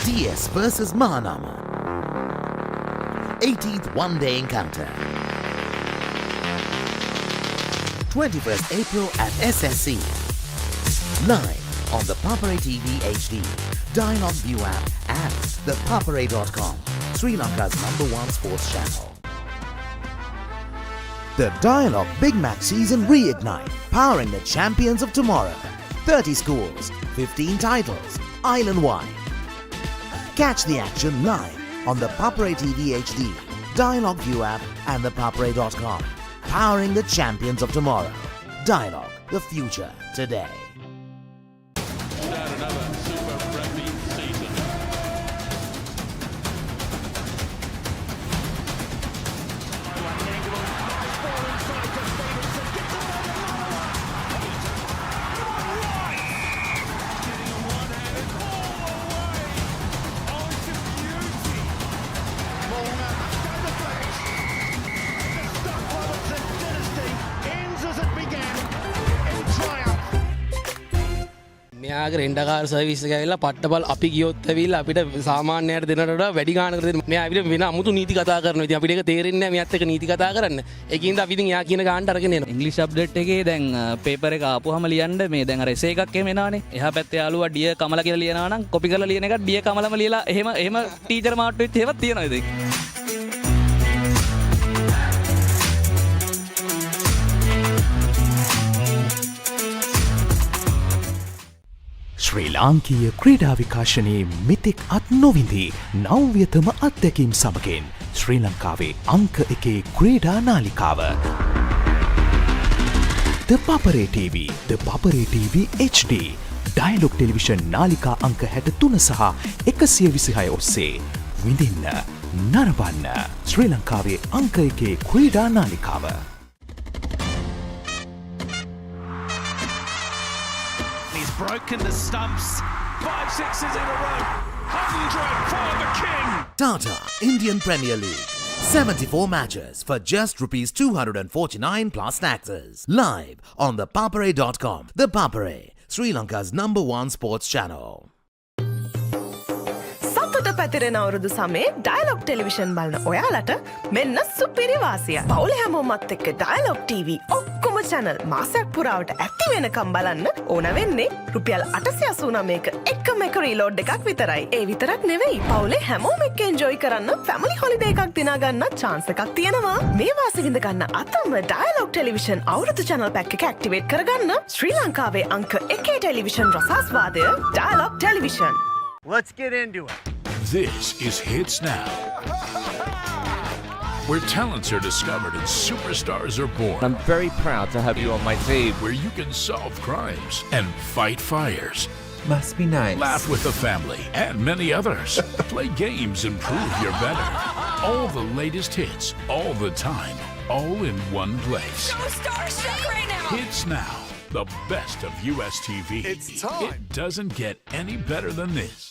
DS versus Mahanama. 18th one-day encounter. 21st April at SSC. Live on the ThePapare TV HD, Dialogue View app and thepapare.com, Sri Lanka's #1 sports channel. The Dialogue Big Match season reignite, powering the champions of tomorrow. 30 schools, 15 titles, island-wide. Catch the action live on the ThePapare TV HD, Dialogue View app and thepapare.com. Powering the champions of tomorrow. Dialogue, the future today. මෙයාගේ රෙන්ඩකාර් service එක ඇවිල්ලා පට්ටබල් අපි ගියොත් ඇවිල්ලා අපිට සාමාන්‍යයට දෙනට වඩා වැඩි ගාණකට දෙන මෙයා අපිට වෙන අමුතු නීති කතා කරනවා. ඉතින් අපිට ඒක තේරෙන්නේ නැහැ මෙයාත් එක්ක නීති කතා කරන්න. ඒකින්ද අපි ඉතින් එයා කියන ගාණට අරගෙන එනවා. ඉංග්‍රීසි අප්ඩේට් එකේ දැන් පේපර් එක ආපුවාම ලියන්න මේ දැන් අර එසේ එකක් එහෙම එනවනේ. එහා පැත්තේ යාළුවා ඩිය කමලා කියලා ලියනවා නම් කොපි කරලා ලියන එක ඩිය කමලම ලියලා එහෙම ටීචර් මාට්ටුවෙත් එහෙමත් තියෙනවා ඉතින්. ශ්‍රී ලාංකීය ක්‍රීඩා විකාශනයේ මෙතෙක් අත් නොවිඳී නව්‍යතම අත්දැකීම් සමගින් ශ්‍රී ලංකාවේ අංක 1 ක්‍රීඩා නාලිකාව ThePapare TV, ThePapare TV HD, Dialog television නාලිකා අංක 63 සහ 126 ඔස්සේ විඳින්න නරඹන්න ශ්‍රී ලංකාවේ අංක 1 ක්‍රීඩා නාලිකාව. broken the stumps. 5 sixes in a row. 100 for the king. Tata Indian Premier League. 74 matches for just rupees 249 plus taxes. Live on ThePapare.com. ThePapare, Sri Lanka's #1 sports channel. සතුට පැතිරෙන අවුරුදු සමේ ඩයලොග් ටෙලිවිෂන් බලන ඔයාලට මෙන්න සුපිරි වාසිය. පවුල හැමෝමත් එක්ක ඩයලොග් TV ඔක්කොම channel මාසයක් පුරාවට ඇක්ටිව් වෙනකම් බලන්න ඕන වෙන්නේ රුපියල් 889ක එකම එක රීලෝඩ් එකක් විතරයි. ඒ විතරක් නෙවෙයි පවුලේ හැමෝම එක්ක එන්ජොයි කරන්න ෆැමිලි හොලිඩේ එකක් දිනා ගන්න chance එකක් තියෙනවා. මේ වාසිය විඳ ගන්න අතම ඩයලොග් ටෙලිවිෂන් අවුරුදු channel pack එක ඇක්ටිවේට් කරගන්න ශ්‍රී ලංකාවේ අංක 1 ටෙලිවිෂන් රසාස්වාදය Dialog television. Let's get into it. This is Hits Now, where talents are discovered and superstars are born. I'm very proud to have you on my team. Where you can solve crimes and fight fires. Must be nice. Laugh with the family and many others. Play games and prove you're better. All the latest hits, all the time, all in one place. So starstruck right now. Hits Now, the best of US TV. It's time. It doesn't get any better than this.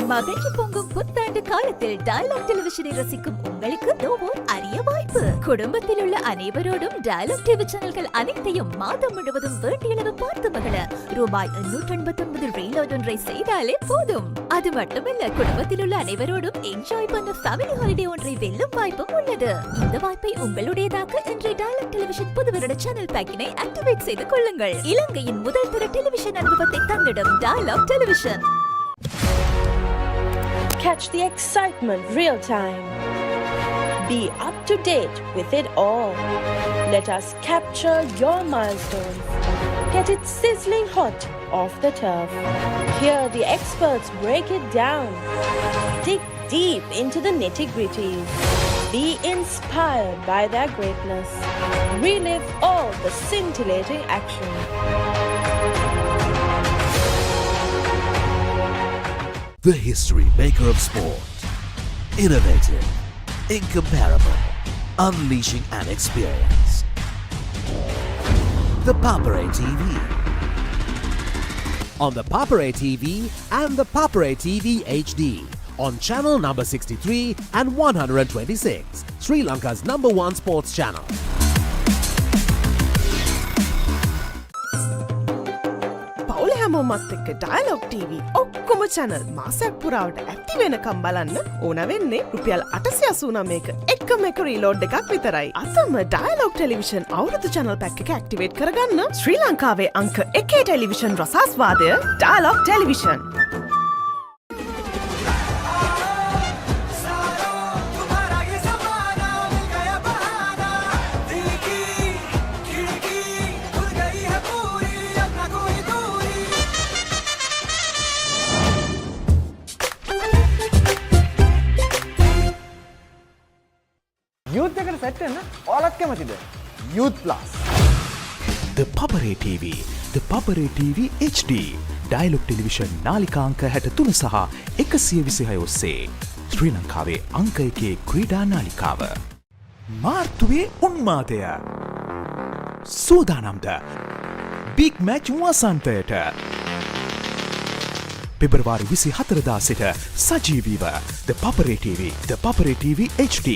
மகிழ்ச்சி பொங்கும் புத்தாண்டு காலத்தில் dialogue டெலிவிஷனை ரசிக்கும் உங்களுக்கு ஓர் அரிய வாய்ப்பு. குடும்பத்தில் உள்ள அனைவரோடும் டயலாக் டிவி சேனல்கள் அனைத்தையும் மாதம் முழுவதும் வேண்டியளவு பார்த்து மகிழ ரூபாய் 889 ரீலோட் ஒன்றை செய்தாலே போதும். அது மட்டுமல்ல, குடும்பத்தில் உள்ள அனைவரோடும் என்ஜாய் பண்ண ஃபேமிலி ஹாலிடே ஒன்றை வெல்லும் வாய்ப்பும் உள்ளது. இந்த வாய்ப்பை உங்களுடையதாக்க இன்றைய டயலாக் டெலிவிஷன் புது வருட சேனல் பேக்கினை ஆக்டிவேட் செய்து கொள்ளுங்கள். இலங்கையின் முதல் தர டெலிவிஷன் அனுபவத்தை தந்திடும் Dialog television. Catch the excitement real time. Be up to date with it all. Let us capture your milestones. Get it sizzling hot off the turf. Hear the experts break it down. Dig deep into the nitty-gritties. Be inspired by their greatness. Relive all the scintillating action. The history maker of sport. Innovative, incomparable, unleashing an experience. ThePapare TV. On ThePapare TV and ThePapare TV HD. On channel number 63 and 126. Sri Lanka's #1 sports channel. පවුල හැමෝමත් එක්ක dialogue TV ඔක්කොම channel මාසයක් පුරාවට active වෙනකම් බලන්න ඕන වෙන්නේ රුපියල් 889ක එකම එක රීලෝඩ් එකක් විතරයි. අතම ඩයලොග් ටෙලිවිෂන් අවුරුදු channel pack එක ඇක්ටිවේට් කරගන්න ශ්‍රී ලංකාවේ අංක 1 ටෙලිවිෂන් රසාස්වාදය ඩයලොග් ටෙලිවිෂන්. යූත් එකට සෙට් වෙන්න ඔයාලත් කැමතිද? Youth Plus. ThePapare TV, ThePapare TV HD. Dialog television නාලිකාංක 63 සහ 126 ඔස්සේ ශ්‍රී ලංකාවේ අංක 1 ක්‍රීඩා නාලිකාව. මාර්තුවේ උන්මාදය. සූදානම්ද බිග් මැච් වසන්තයට. පෙබරවාරි 24 දා සිට සජීවීව ThePapare TV, ThePapare TV HD,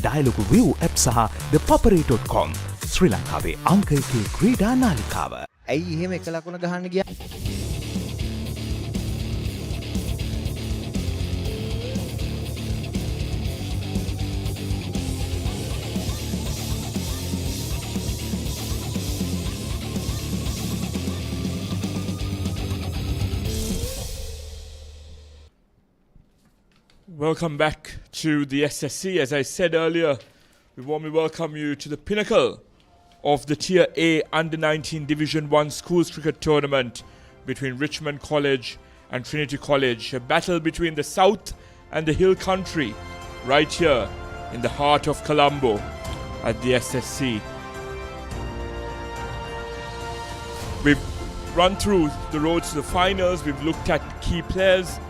Dialog view app සහ thepapare.com. ශ්‍රී ලංකාවේ අංක 1 ක්‍රීඩා නාලිකාව. ඇයි එහෙම එක ලකුණ ගහන්න ගියා? Welcome back to the SSC. As I said earlier, we warmly welcome you to the pinnacle of the Tier A Under-19 Division 1 Schools Cricket Tournament between Richmond College and Trinity College. A battle between the South and the Hill Country right here in the heart of Colombo at the SSC. We've run through the roads to the finals. We've looked at key players.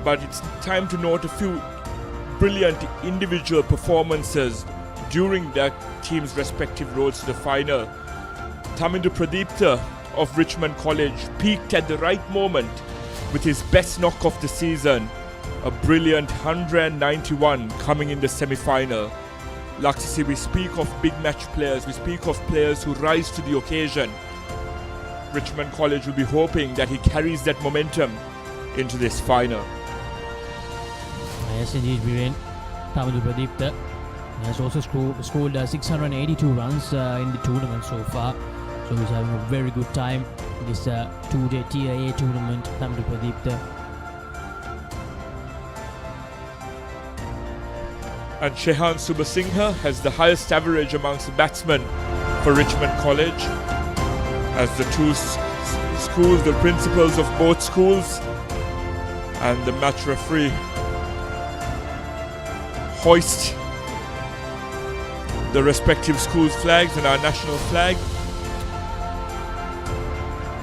But it's time to note a few brilliant individual performances during their team's respective roads to the final. Tamindu Pradipta of Richmond College peaked at the right moment with his best knock of the season, a brilliant 191 coming in the semi-final. Laksisi, we speak of big match players, we speak of players who rise to the occasion. Richmond College will be hoping that he carries that momentum into this final. Yes, indeed, Viren. Thamadu Pradipta has also scored 682 runs in the tournament so far. So he's having a very good time in this two-day TIA tournament. Thamadu Pradipta. And Shehan Subasinghe has the highest average amongst the batsmen for Richmond College, as the two schools, the principals of both schools and the match referee hoist the respective schools' flags and our national flag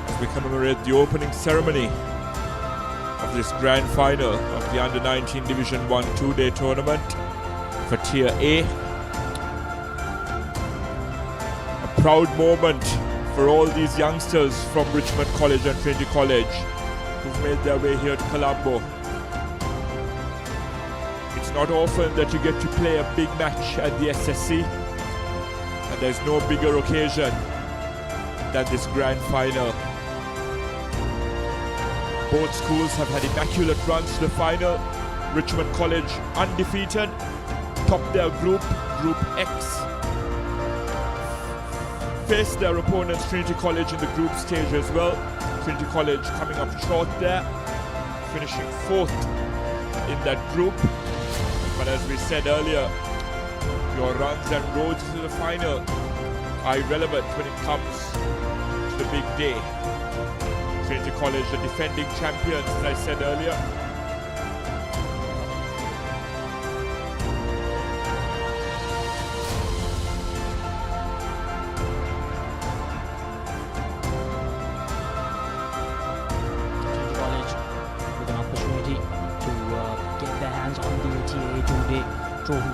as we commemorate the opening ceremony of this grand final of the Under-19 Division 1 two-day tournament for Tier A. A proud moment for all these youngsters from Richmond College and Trinity College who've made their way here to Colombo. It's not often that you get to play a big match at the SSC, and there's no bigger occasion than this grand final. Both schools have had immaculate runs to the final. Richmond College undefeated, topped their group, Group X. Faced their opponents, Trinity College, in the group stage as well. Trinity College coming up short there, finishing 4th in that group. But as we said earlier, your runs and roads to the final are irrelevant when it comes to the big day. Trinity College, the defending champions, as I said earlier.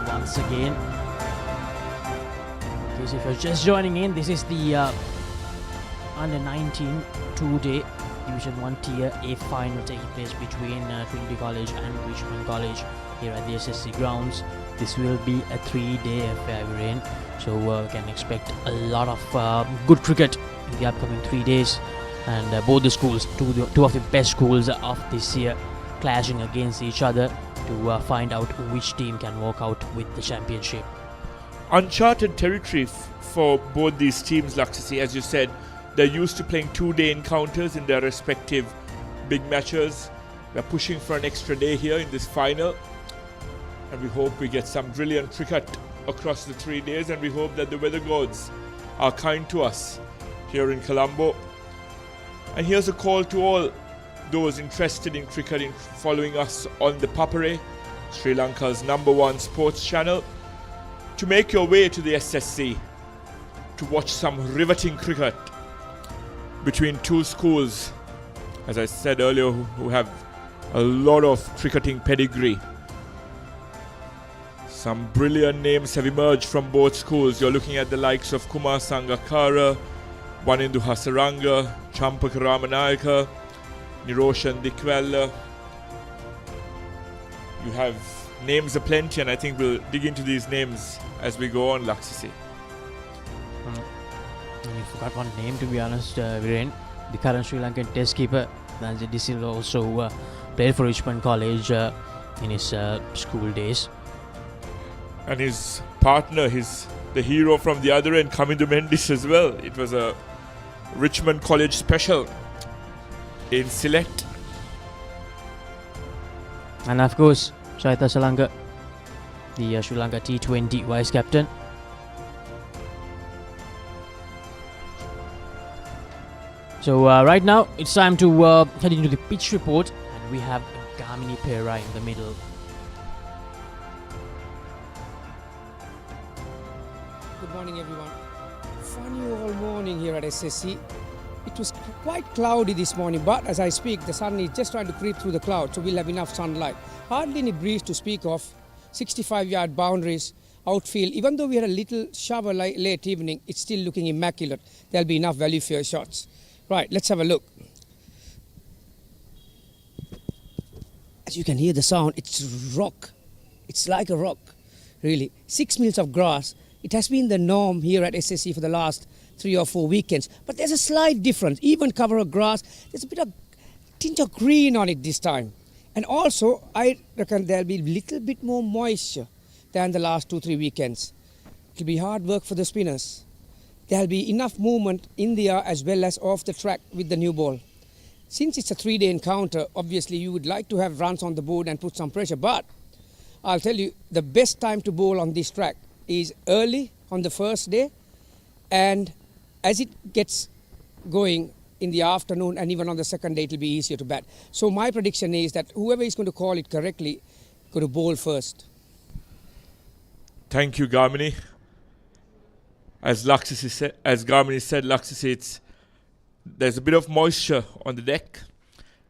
Once again, in case if you're just joining in, this is the Under-19 two-day Division 1 Tier A final taking place between Trinity College and Richmond College here at the SSC Grounds. This will be a 3-day affair, Viren. So we can expect a lot of good cricket in the upcoming 3 days, and both the schools, two of the best schools of this year, clashing against each other to find out which team can walk out with the championship. Uncharted territory for both these teams, Laksisi. As you said, they're used to playing 2-day encounters in their respective big matches. We're pushing for an extra day here in this final, and we hope we get some brilliant cricket across the 3 days, and we hope that the weather gods are kind to us here in Colombo. And here's a call to all those interested in cricket in following us on ThePapare, Sri Lanka's #1 sports channel, to make your way to the SSC to watch some riveting cricket between two schools, as I said earlier, who have a lot of cricketing pedigree. Some brilliant names have emerged from both schools. You're looking at the likes of Kumar Sangakkara, Wanindu Hasaranga, Champaka Ramanayaka, Niroshan Dikwella. You have names aplenty, and I think we'll dig into these names as we go on, Laksisi. You forgot one name, to be honest, Viren. The current Sri Lankan test keeper, Nanji De Silva, also played for Richmond College in his school days. And his partner, the hero from the other end, Kamindu Mendis as well. It was a Richmond College special in Sylhet. And of course, Shahita Salanga, the Sri Lanka T20 vice captain. So right now it's time to head into the pitch report, and we have Gamini Pera in the middle. Good morning, everyone. Funny all morning here at SSC. It was quite cloudy this morning, but as I speak, the sun is just trying to creep through the clouds, so we'll have enough sunlight. Hardly any breeze to speak of. 65-yard boundaries, outfield. Even though we had a little shower late evening, it's still looking immaculate. There'll be enough value for your shots. Right, let's have a look. As you can hear the sound, it's rock. It's like a rock, really. 6 meals of grass. It has been the norm here at SSC for the last 3 or 4 weekends. But there's a slight difference. Even cover of grass, there's a bit of tinge of green on it this time. And also, I reckon there'll be a little bit more moisture than the last 2-3 weekends. It'll be hard work for the spinners. There'll be enough movement in the air as well as off the track with the new ball. Since it's a 3-day encounter, obviously you would like to have runs on the board and put some pressure. But I'll tell you, the best time to bowl on this track is early on the first day, and as it gets going in the afternoon and even on the second day, it'll be easier to bat. So my prediction is that whoever is going to call it correctly, going to bowl first. Thank you, Garmini. As Garmini said, Laksisi, there's a bit of moisture on the deck.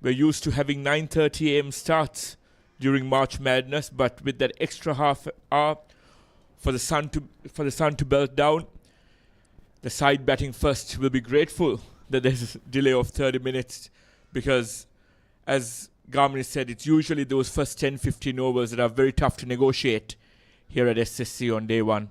We're used to having 9:30 a.m. starts during March Madness, but with that extra half hour for the sun to belt down, the side batting first will be grateful that there's a delay of 30 minutes, because as Garmini said, it's usually those first 10-15 overs that are very tough to negotiate here at SSC on day one.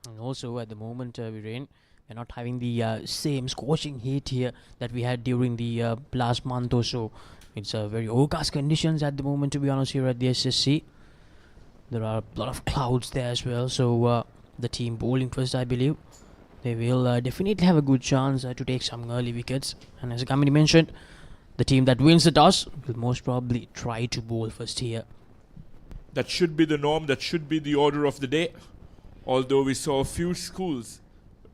And also at the moment, Viren, we're not having the same scorching heat here that we had during the last month or so. It's very overcast conditions at the moment, to be honest, here at the SSC. There are a lot of clouds there as well, so the team bowling first, I believe, they will definitely have a good chance to take some early wickets. And as Kamini mentioned, the team that wins the toss will most probably try to bowl first here. That should be the norm, that should be the order of the day. Although we saw a few schools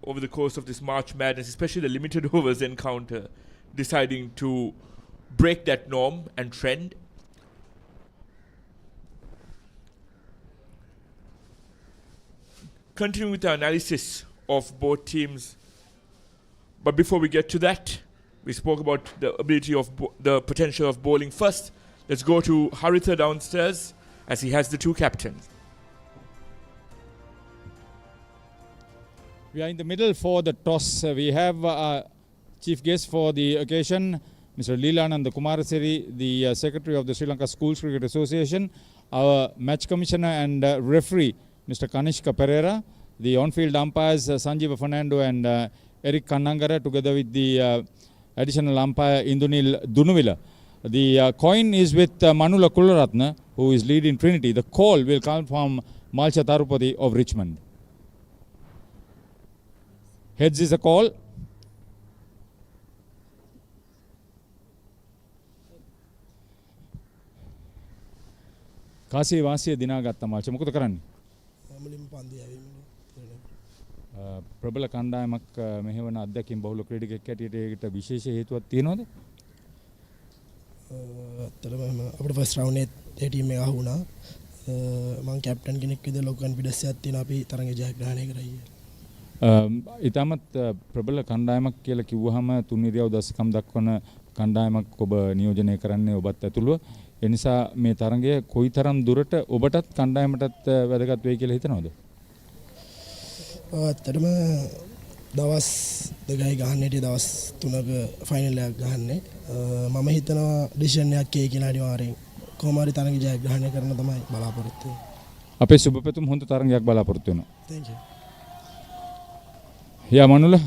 over the course of this March Madness, especially the limited overs encounter, deciding to break that norm and trend. Continuing with the analysis of both teams, but before we get to that, we spoke about the ability of the potential of bowling first. Let's go to Haritha downstairs as he has the two captains. We are in the middle for the toss. We have chief guest for the occasion, Mr. Leelananda Kumarasiri, the Secretary of the Sri Lanka Schools Cricket Association, our match commissioner and referee, Mr. Kanishka Pereira, the on-field umpires, Sanjeeva Fernando and Eric Kannangara, together with the additional umpire, Indunil Dunuvila. The coin is with Manula Kularatna, who is lead in Trinity. The call will come from Malcha Tarupati of Richmond. Heads is a call. කාසිය වාසිය දිනාගත්ත මාච මොකද කරන්නේ? මුලින්ම පන්දු යැවීම. ප්‍රබල කණ්ඩායමක් මෙහෙවන අධ්‍යක්ෂින් බහුල ක්‍රීඩකෙක් හැටියට ඒකට විශේෂ හේතුවක් තියෙනවද? ඇත්තටම අපිට ෆස්ට් රවුන්ඩ් එකේ ටීම් එක අහුණා. මම කැප්ටන් කෙනෙක් විදිහට ලොකු කන්ෆිඩන්ස් එකක් තියෙනවා අපි තරඟ ජයග්‍රහණය කරයි. ඉතාමත් ප්‍රබල කණ්ඩායමක් කියලා කිව්වහම තුන්විරියව දශකම් දක්වන කණ්ඩායමක් ඔබ නියෝජනය කරන්නේ ඔබත් ඇතුළුව. ඒ නිසා මේ තරඟය කොයිතරම් දුරට ඔබටත් කණ්ඩායමටත් වැදගත් වෙයි කියලා හිතනවද? ඇත්තටම දවස් දෙකයි ගහන්නේ දවස් 3ක ෆයිනල් එකක් ගහන්නේ. මම හිතනවා ඩිසිෂන් එකක් එයි කියලා අනිවාර්යෙන්. කොහොම හරි තරඟ ජයග්‍රහණය කරන්න තමයි බලාපොරොත්තු වෙන්නේ. අපේ සුබපැතුම් හොඳ තරඟයක් බලාපොරොත්තු වෙනවා. Thank you. Yeah, Manula,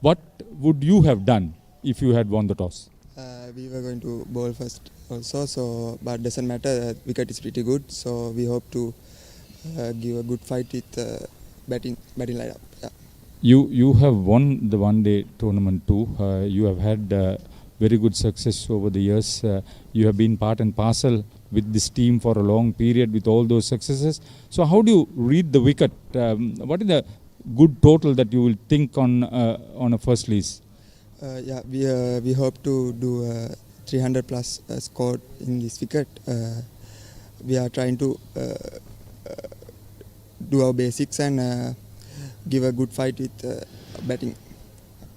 what would you have done if you had won the toss? We were going to bowl first also, so but doesn't matter. Wicket is pretty good, so we hope to give a good fight with batting lineup. Yeah. You have won the one-day tournament too. You have had very good success over the years. You have been part and parcel with this team for a long period with all those successes. So how do you read the wicket? What is the good total that you will think on a first lease? Yeah, we hope to do 300 plus score in this wicket. We are trying to do our basics and give a good fight with batting.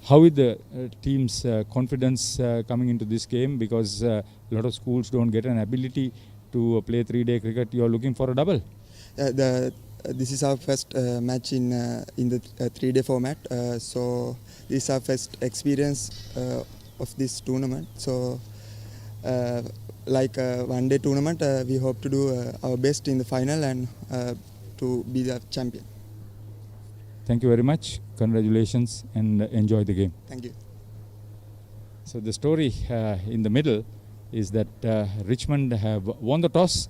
How is the team's confidence coming into this game? Because a lot of schools don't get an ability to play 3-day cricket. You are looking for a double. The this is our first match in the 3-day format. So this is our first experience of this tournament. So like a one-day tournament, we hope to do our best in the final and to be the champion. Thank you very much. Congratulations and enjoy the game. Thank you. So the story in the middle is that Richmond have won the toss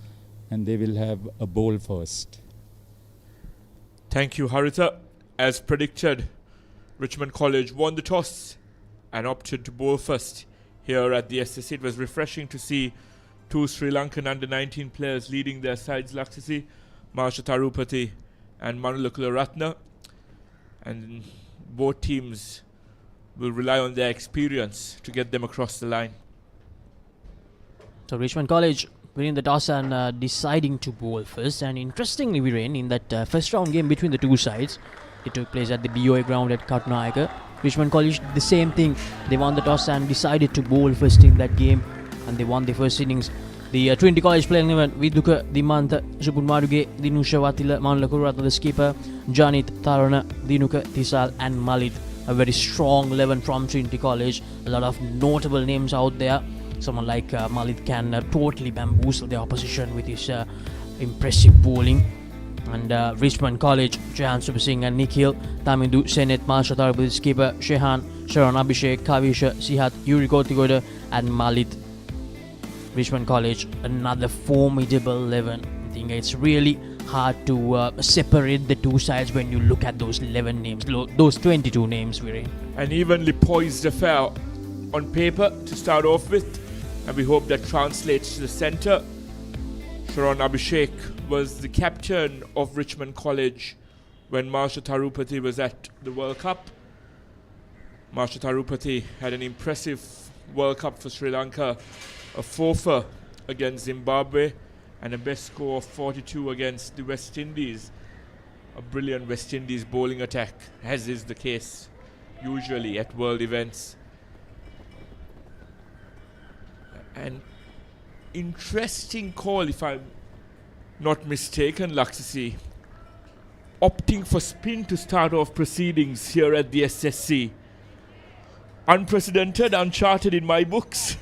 and they will have a bowl first. Thank you, Haritha. As predicted, Richmond College won the toss and opted to bowl first here at the SSC. It was refreshing to see two Sri Lankan under-19 players leading their sides, Laksisi, Marsha Tarupati and Manulakula Ratna. And both teams will rely on their experience to get them across the line. So Richmond College winning the toss and deciding to bowl first. And interestingly, we ran in that first round game between the two sides. It took place at the BOA ground at Katnayaka. Richmond College did the same thing. They won the toss and decided to bowl first in that game, and they won the first innings. The Trinity College playing 11, Viduka, Dimanta, Supunmaruge, Dinusha Watila, Manlakuratna, the skipper, Janit, Tarana, Dinuka, Tisal and Malid. A very strong 11 from Trinity College. A lot of notable names out there. Someone like Malid can totally bamboozle the opposition with his impressive bowling. And Richmond College, Jehan Subasingh and Nikhil, Tamindu, Senet, Marsha Tarupati, skipper, Shehan, Sharon Abhishek, Kavisha, Sihat, Yuri Kotigoda and Malid. Richmond College, another formidable 11. I think it's really hard to separate the two sides when you look at those 11 names, those 22 names we're in. An evenly poised affair on paper to start off with, and we hope that translates to the centre. Sharon Abhishek was the captain of Richmond College when Marsha Tarupati was at the World Cup. Marsha Tarupati had an impressive World Cup for Sri Lanka, a forfeit against Zimbabwe and a best score of 42 against the West Indies. A brilliant West Indies bowling attack, as is the case usually at world events. An interesting call, if I'm not mistaken, Laksisi, opting for spin to start off proceedings here at the SSC. Unprecedented, uncharted in my books.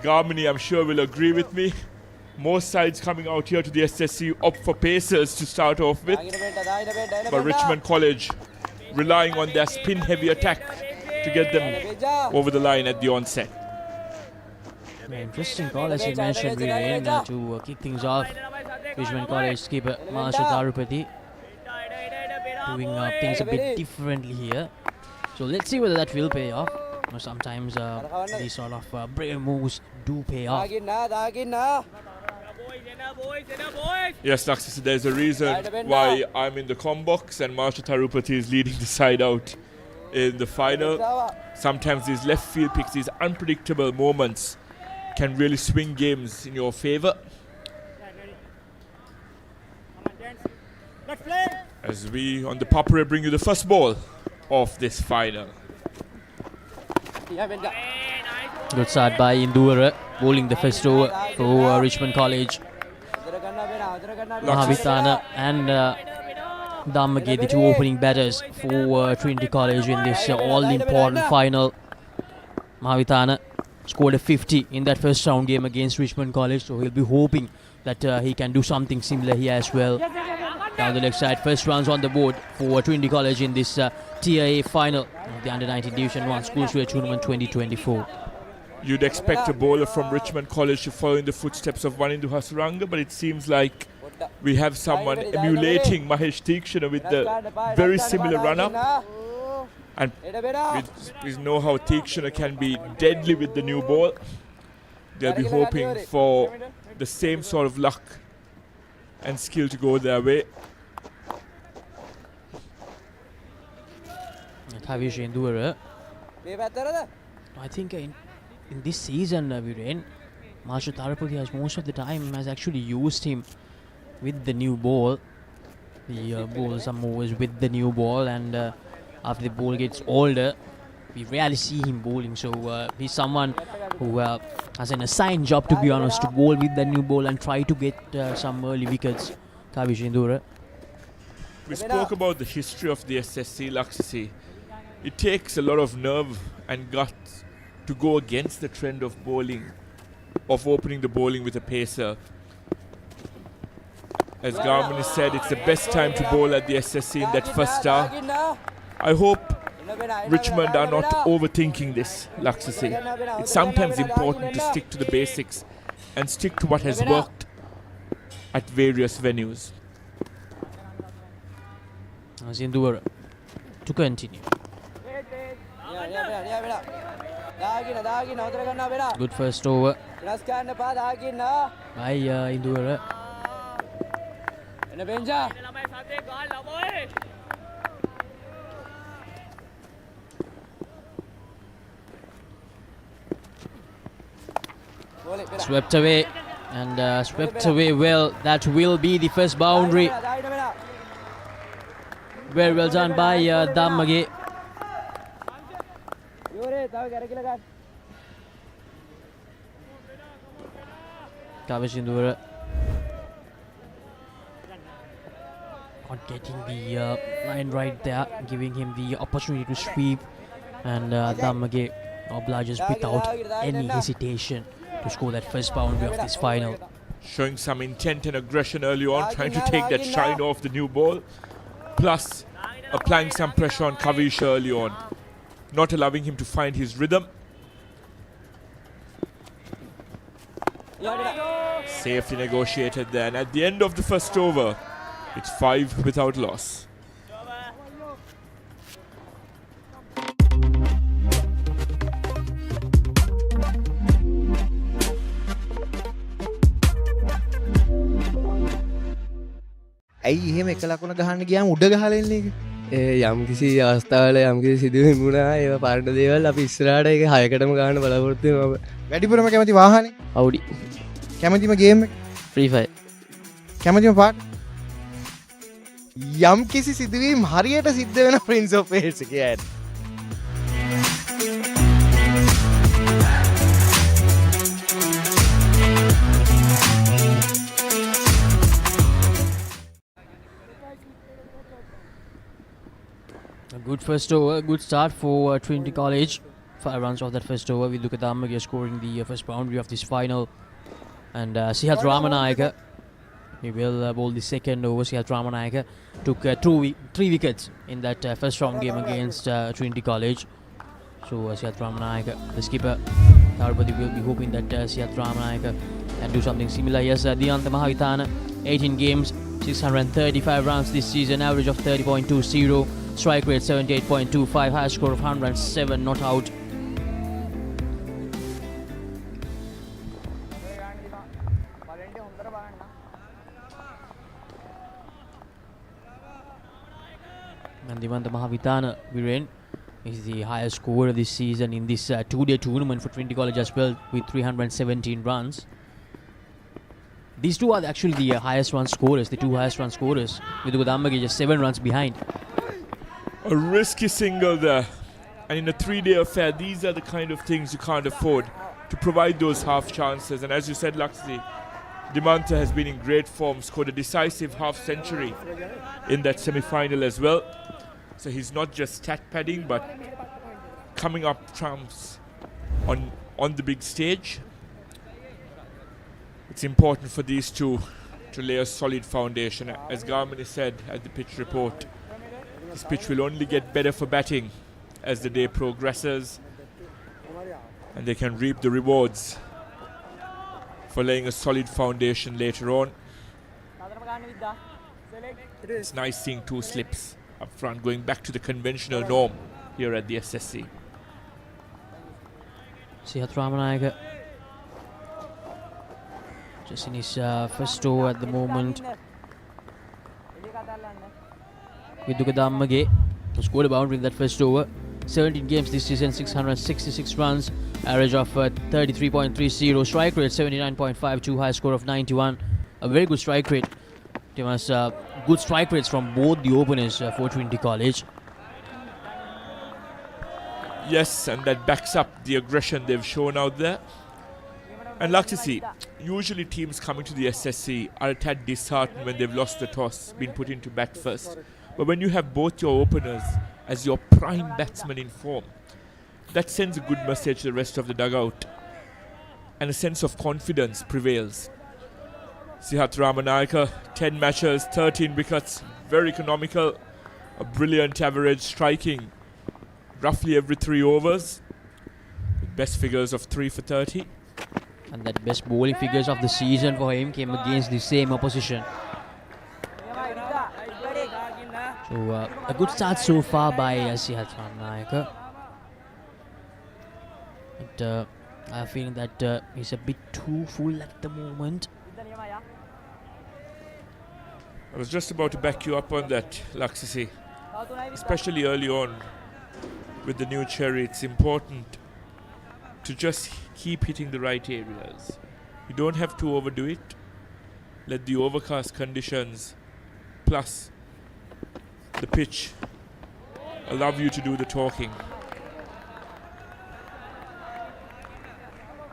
Garmini, I'm sure, will agree with me. Most sides coming out here to the SSC opt for pacers to start off with. But Richmond College relying on their spin-heavy attack to get them over the line at the onset. Interesting call, as you mentioned, Viren, to kick things off. Richmond College skipper Marsha Tarupati doing things a bit differently here. So let's see whether that will pay off. Sometimes these sort of brave moves do pay off. Yes, Laksisi, there's a reason why I'm in the com box and Marsha Tarupati is leading the side out in the final. Sometimes these left field picks, these unpredictable moments, can really swing games in your favour. As we on the ThePapare bring you the first ball of this final. Good start by Indura, bowling the first over for Richmond College. Mahavithana and Dhammage, the two opening batters for Trinity College in this all-important final. Mahavithana scored a 50 in that first round game against Richmond College, so he'll be hoping that he can do something similar here as well. Down the left side, first runs on the board for Trinity College in this TIA final of the Under-19 Division 1 Schools Career Tournament 2024. You'd expect a bowler from Richmond College to follow in the footsteps of Wanindu Hasaranga, but it seems like we have someone emulating Mahesh Theekshana with the very similar run-up. And we know how Theekshana can be deadly with the new ball. They'll be hoping for the same sort of luck and skill to go their way. Kavish Indura. I think in this season, Viren, Marsha Tarupati has most of the time has actually used him with the new ball. He bowls some overs with the new ball, and after the ball gets older, we rarely see him bowling. So he's someone who has an assigned job, to be honest, to bowl with the new ball and try to get some early wickets. Kavish Indura. We spoke about the history of the SSC Laksasi. It takes a lot of nerve and guts to go against the trend of bowling, of opening the bowling with a pacer. As Garmin has said, it's the best time to bowl at the SSC in that first hour. I hope Richmond are not overthinking this, Laksasi. It's sometimes important to stick to the basics and stick to what has worked at various venues. Zindura to continue. Good first over by Indura. Swept away and swept away well. That will be the first boundary. Very well done by Dammage. Kavishindura not getting the line right there, giving him the opportunity to sweep, and Dammage obliges without any hesitation to score that first boundary of this final. Showing some intent and aggression early on, trying to take that shine off the new ball, plus applying some pressure on Kavish early on, not allowing him to find his rhythm. Safely negotiated there, and at the end of the first over, it's 5 without loss. ඇයි එහෙම එක ලකුණ ගහන්න ගියාම උඩ ගහලා එන්නේ ඒක? යම් කිසි අවස්ථාවල යම් කිසි සිදුවීම් වුණා ඒවා පාරට දේවල් අපි ඉස්සරහට ඒක 6කටම ගන්න බලාපොරොත්තු වෙනවා. වැඩිපුරම කැමති වාහනේ? Audi. කැමතිම ගේම් එක? Free Fire. කැමතිම පාට? යම් කිසි සිදුවීම් හරියට සිද්ධ වෙන Prince of Wales එකේ add. A good first over, good start for Trinity College. 5 runs off that first over with Lukadamage scoring the first boundary of this final. And Sihat Ramanayaka, he will bowl the second over. Sihat Ramanayaka took 3 wickets in that first round game against Trinity College. So Sihat Ramanayaka, the skipper, everybody will be hoping that Sihat Ramanayaka can do something similar. Yes, Diyanta Mahavithana, 18 games, 635 runs this season, average of 30.20. Strike rate 78.25, high score of 107, not out. And Divanta Mahavithana, Viren, is the highest scorer this season in this two-day tournament for Trinity College as well, with 317 runs. These two are actually the highest run scorers, the two highest run scorers, with Godambagi just 7 runs behind. A risky single there, and in a 3-day affair, these are the kind of things you can't afford, to provide those half chances. And as you said, Laxi, Dimanta has been in great form, scored a decisive half century in that semi-final as well. So he's not just stat padding, but coming up trumps on the big stage. It's important for these two to lay a solid foundation. As Garmin has said at the pitch report, this pitch will only get better for batting as the day progresses, and they can reap the rewards for laying a solid foundation later on. It's nice seeing 2 slips up front, going back to the conventional norm here at the SSC. Sihat Ramanayaka just in his first over at the moment. With Dukadammage, who scored a boundary in that first over. 17 games this season, 666 runs, average of 33.30, strike rate 79.52, high score of 91. A very good strike rate. There was good strike rates from both the openers for Trinity College. Yes, and that backs up the aggression they've shown out there. And like to see, usually teams coming to the SSC are a tad disheartened when they've lost the toss, been put into bat first. But when you have both your openers as your prime batsmen in form, that sends a good message to the rest of the dugout, and a sense of confidence prevails. Sihat Ramanayaka, 10 matches, 13 wickets, very economical, a brilliant average, striking roughly every 3 overs, with best figures of 3 for 30. And that best bowling figures of the season for him came against the same opposition. So a good start so far by Sihat Ramanayaka. But I feel that he's a bit too full at the moment. I was just about to back you up on that, Laksasi. Especially early on with the new cherry, it's important to just keep hitting the right areas. You don't have to overdo it. Let the overcast conditions plus the pitch allow you to do the talking.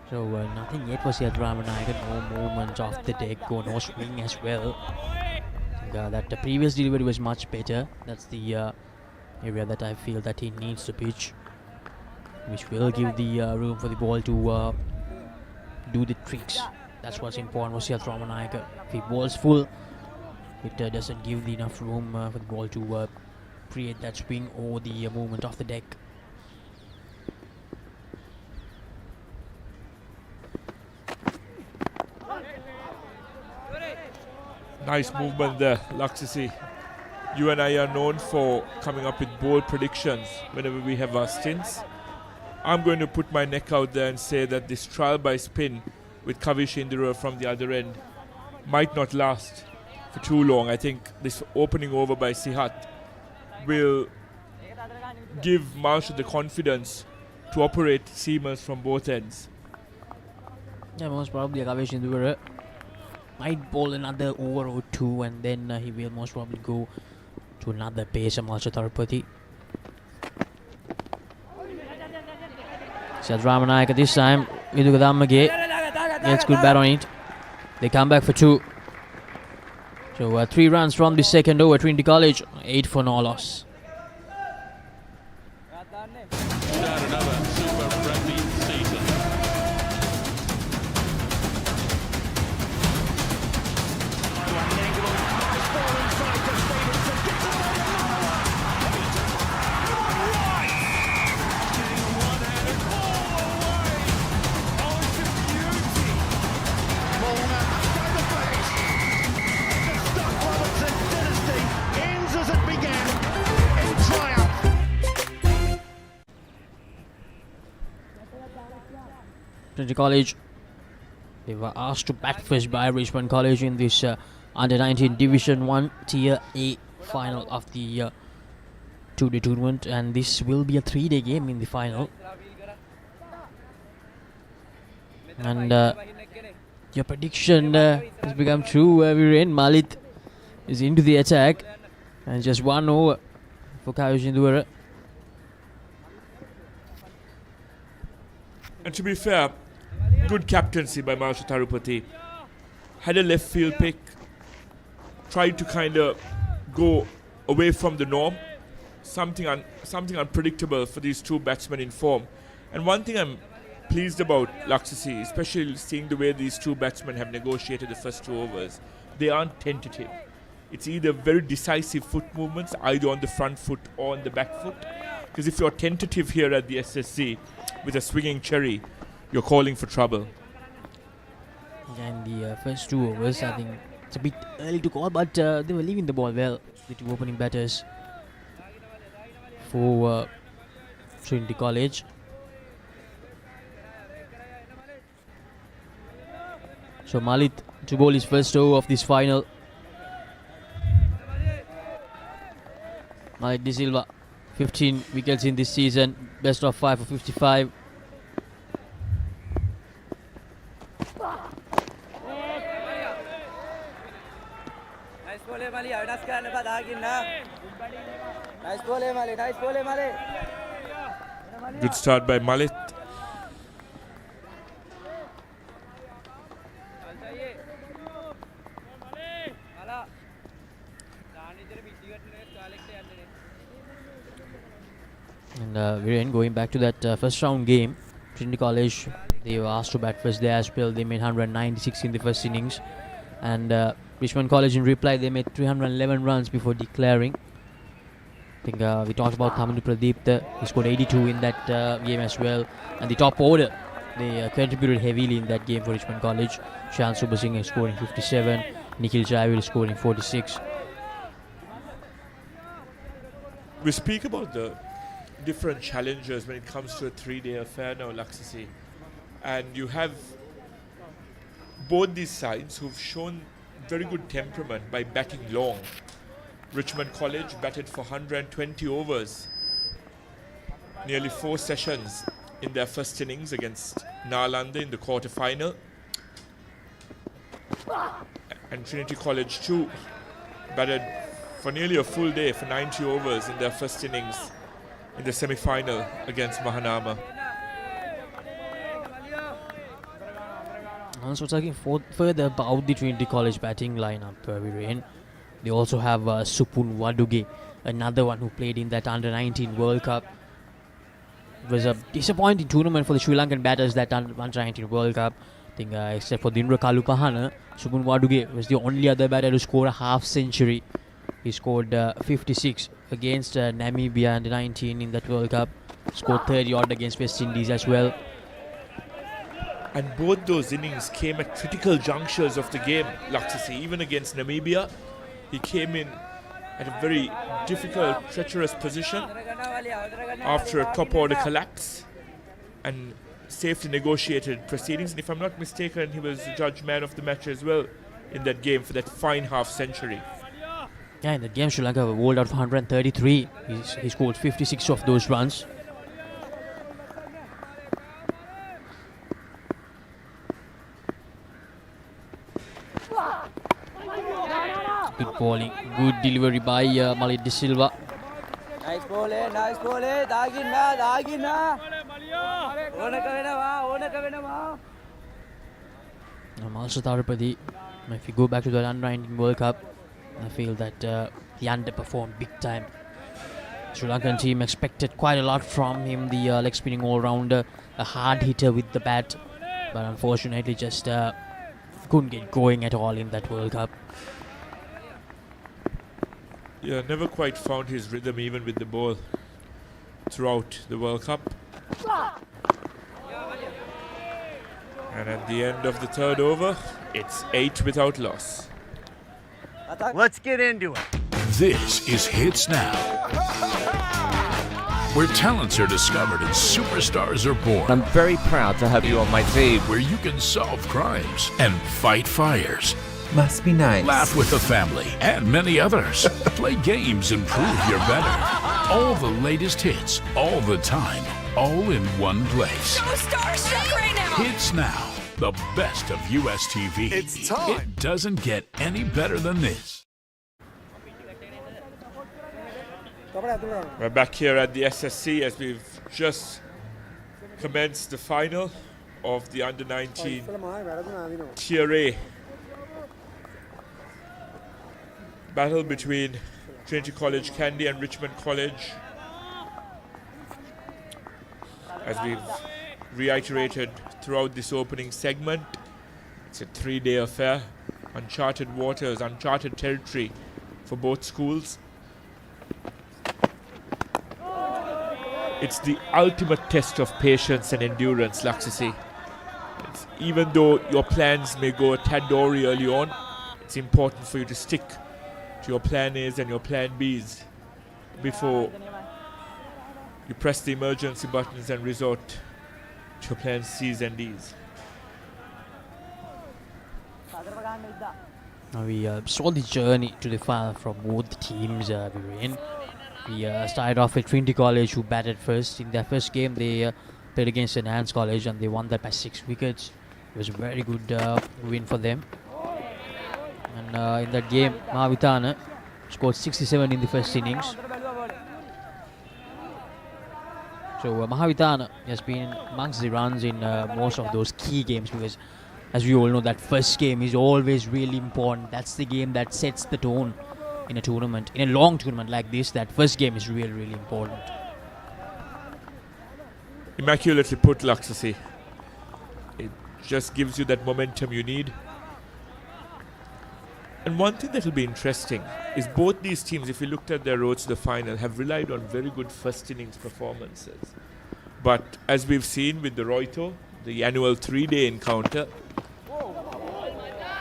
So nothing yet for Sihat Ramanayaka, no movement off the deck or no swing as well. That the previous delivery was much better. That's the area that I feel that he needs to pitch, which will give the room for the ball to do the tricks. That's what's important for Sihat Ramanayaka. If he bowls full, it doesn't give enough room for the ball to create that swing or the movement off the deck. Nice movement there, Laksasi. You and I are known for coming up with bold predictions whenever we have our stints. I'm going to put my neck out there and say that this trial by spin with Kavish Indira from the other end might not last for too long. I think this opening over by Sihat will give Marshall the confidence to operate seamers from both ends. Yeah, most probably Kavish Indira might bowl another over or two, and then he will most probably go to another pace of Marsha Tharupati. Sihat Ramanayaka this time, Vidukadammage gets good bat on it. They come back for 2. So 3 runs from the second over, Trinity College, 8 for no loss. Another super rugby season. Trinity College, they were asked to bat first by Richmond College in this Under-19 Division 1 Tier A final of the 2-day tournament, and this will be a 3-day game in the final. And your prediction has become true. Viren Malit is into the attack, and just 1 over for Kavish Indira. And to be fair, good captaincy by Marsha Tharupati. Had a left field pick, tried to kind of go away from the norm, something unpredictable for these 2 batsmen in form. And one thing I'm pleased about Laksasi, especially seeing the way these 2 batsmen have negotiated the first 2 overs, they aren't tentative. It's either very decisive foot movements, either on the front foot or on the back foot. Because if you're tentative here at the SSC with a swinging cherry, you're calling for trouble. And the first 2 overs, I think it's a bit early to call, but they were leaving the ball well, the 2 opening batters for Trinity College. So Malit to bowl his first over of this final. Malit De Silva, 15 wickets in this season, best of 5 for 55. Good start by Malit. And Viren, going back to that first round game, Trinity College, they were asked to bat first there as well. They made 196 in the first innings. And Richmond College in reply, they made 311 runs before declaring. I think we talked about Thamandu Pradeep. He scored 82 in that game as well. And the top order, they contributed heavily in that game for Richmond College. Shan Subasinghe scoring 57, Nikhil Jayavir scoring 46. We speak about the different challenges when it comes to a 3-day affair now, Laksasi. And you have both these sides who've shown very good temperament by batting long. Richmond College batted for 120 overs, nearly 4 sessions in their first innings against Nalanda in the quarter-final. And Trinity College too batted for nearly a full day for 90 overs in their first innings in the semi-final against Mahanama. Also talking further about the Trinity College batting lineup, Viren. They also have Supun Waduge, another one who played in that Under-19 World Cup. It was a disappointing tournament for the Sri Lankan batters, that Under-19 World Cup. I think except for Dinra Kalupahana, Supun Waduge was the only other batter to score a half century. He scored 56 against Namibia Under-19 in that World Cup. Scored 30 odd against West Indies as well. And both those innings came at critical junctures of the game, Laksasi. Even against Namibia, he came in at a very difficult, treacherous position after a top-order collapse and safely negotiated proceedings. And if I'm not mistaken, he was the judge man of the match as well in that game for that fine half-century. Yeah, in that game, Sri Lanka were bowled out for 133. He scored 56 of those runs. Good bowling, good delivery by Malit De Silva. Nice bowling, nice bowling. Dagina. Also Tharapati, if you go back to the Under-19 World Cup, I feel that he underperformed big time. Sri Lankan team expected quite a lot from him, the leg spinning all-rounder, a hard hitter with the bat, but unfortunately just couldn't get going at all in that World Cup. Yeah, never quite found his rhythm even with the ball throughout the World Cup. And at the end of the third over, it's 8 without loss. Let's get into it. This is Hits Now, where talents are discovered and superstars are born. I'm very proud to have you on my team. Where you can solve crimes and fight fires. Must be nice. Laugh with the family and many others. Play games and prove you're better. All the latest hits, all the time, all in one place. So starstruck right now. Hits Now, the best of US TV. It's time. It doesn't get any better than this. We're back here at the SSC as we've just commenced the final of the Under-19 Tier A battle between Trinity College Kandy and Richmond College. As we've reiterated throughout this opening segment, it's a 3-day affair, uncharted waters, uncharted territory for both schools. It's the ultimate test of patience and endurance, Laksasi. Even though your plans may go a tad dory early on, it's important for you to stick to your plan A's and your plan B's before you press the emergency buttons and resort to your plan C's and D's. We saw the journey to the final from both the teams we were in. We started off with Trinity College, who batted first. In their first game, they played against St. Anne's College and they won that by 6 wickets. It was a very good win for them. And in that game, Mahavithana scored 67 in the first innings. So Mahavithana has been amongst the runs in most of those key games, because as we all know, that first game is always really important. That's the game that sets the tone in a tournament. In a long tournament like this, that first game is really, really important. Immaculately put, Laksasi. It just gives you that momentum you need. And one thing that will be interesting is both these teams, if you looked at their roads to the final, have relied on very good first innings performances. But as we've seen with the Roito, the annual 3-day encounter,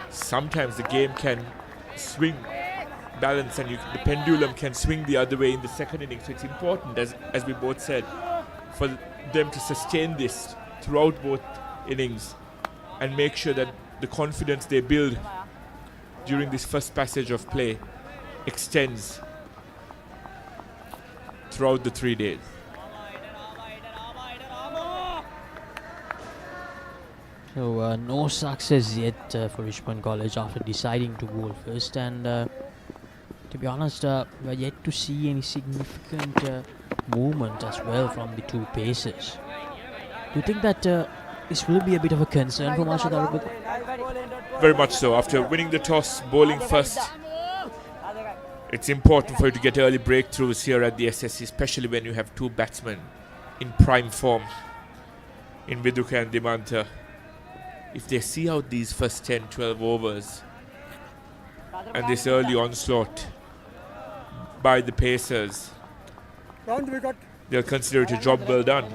sometimes the game can swing balance and the pendulum can swing the other way in the second inning. So it's important, as we both said, for them to sustain this throughout both innings and make sure that the confidence they build during this first passage of play extends throughout the 3 days. So no success yet for Richmond College after deciding to bowl first, and to be honest, we are yet to see any significant movement as well from the two pacers. Do you think that this will be a bit of a concern for Marshall Arabad? Very much so. After winning the toss, bowling first, it's important for you to get early breakthroughs here at the SSC, especially when you have two batsmen in prime form in Viduka and Dimanta. If they see out these first 10-12 overs and this early onslaught by the pacers, they'll consider it a job well done.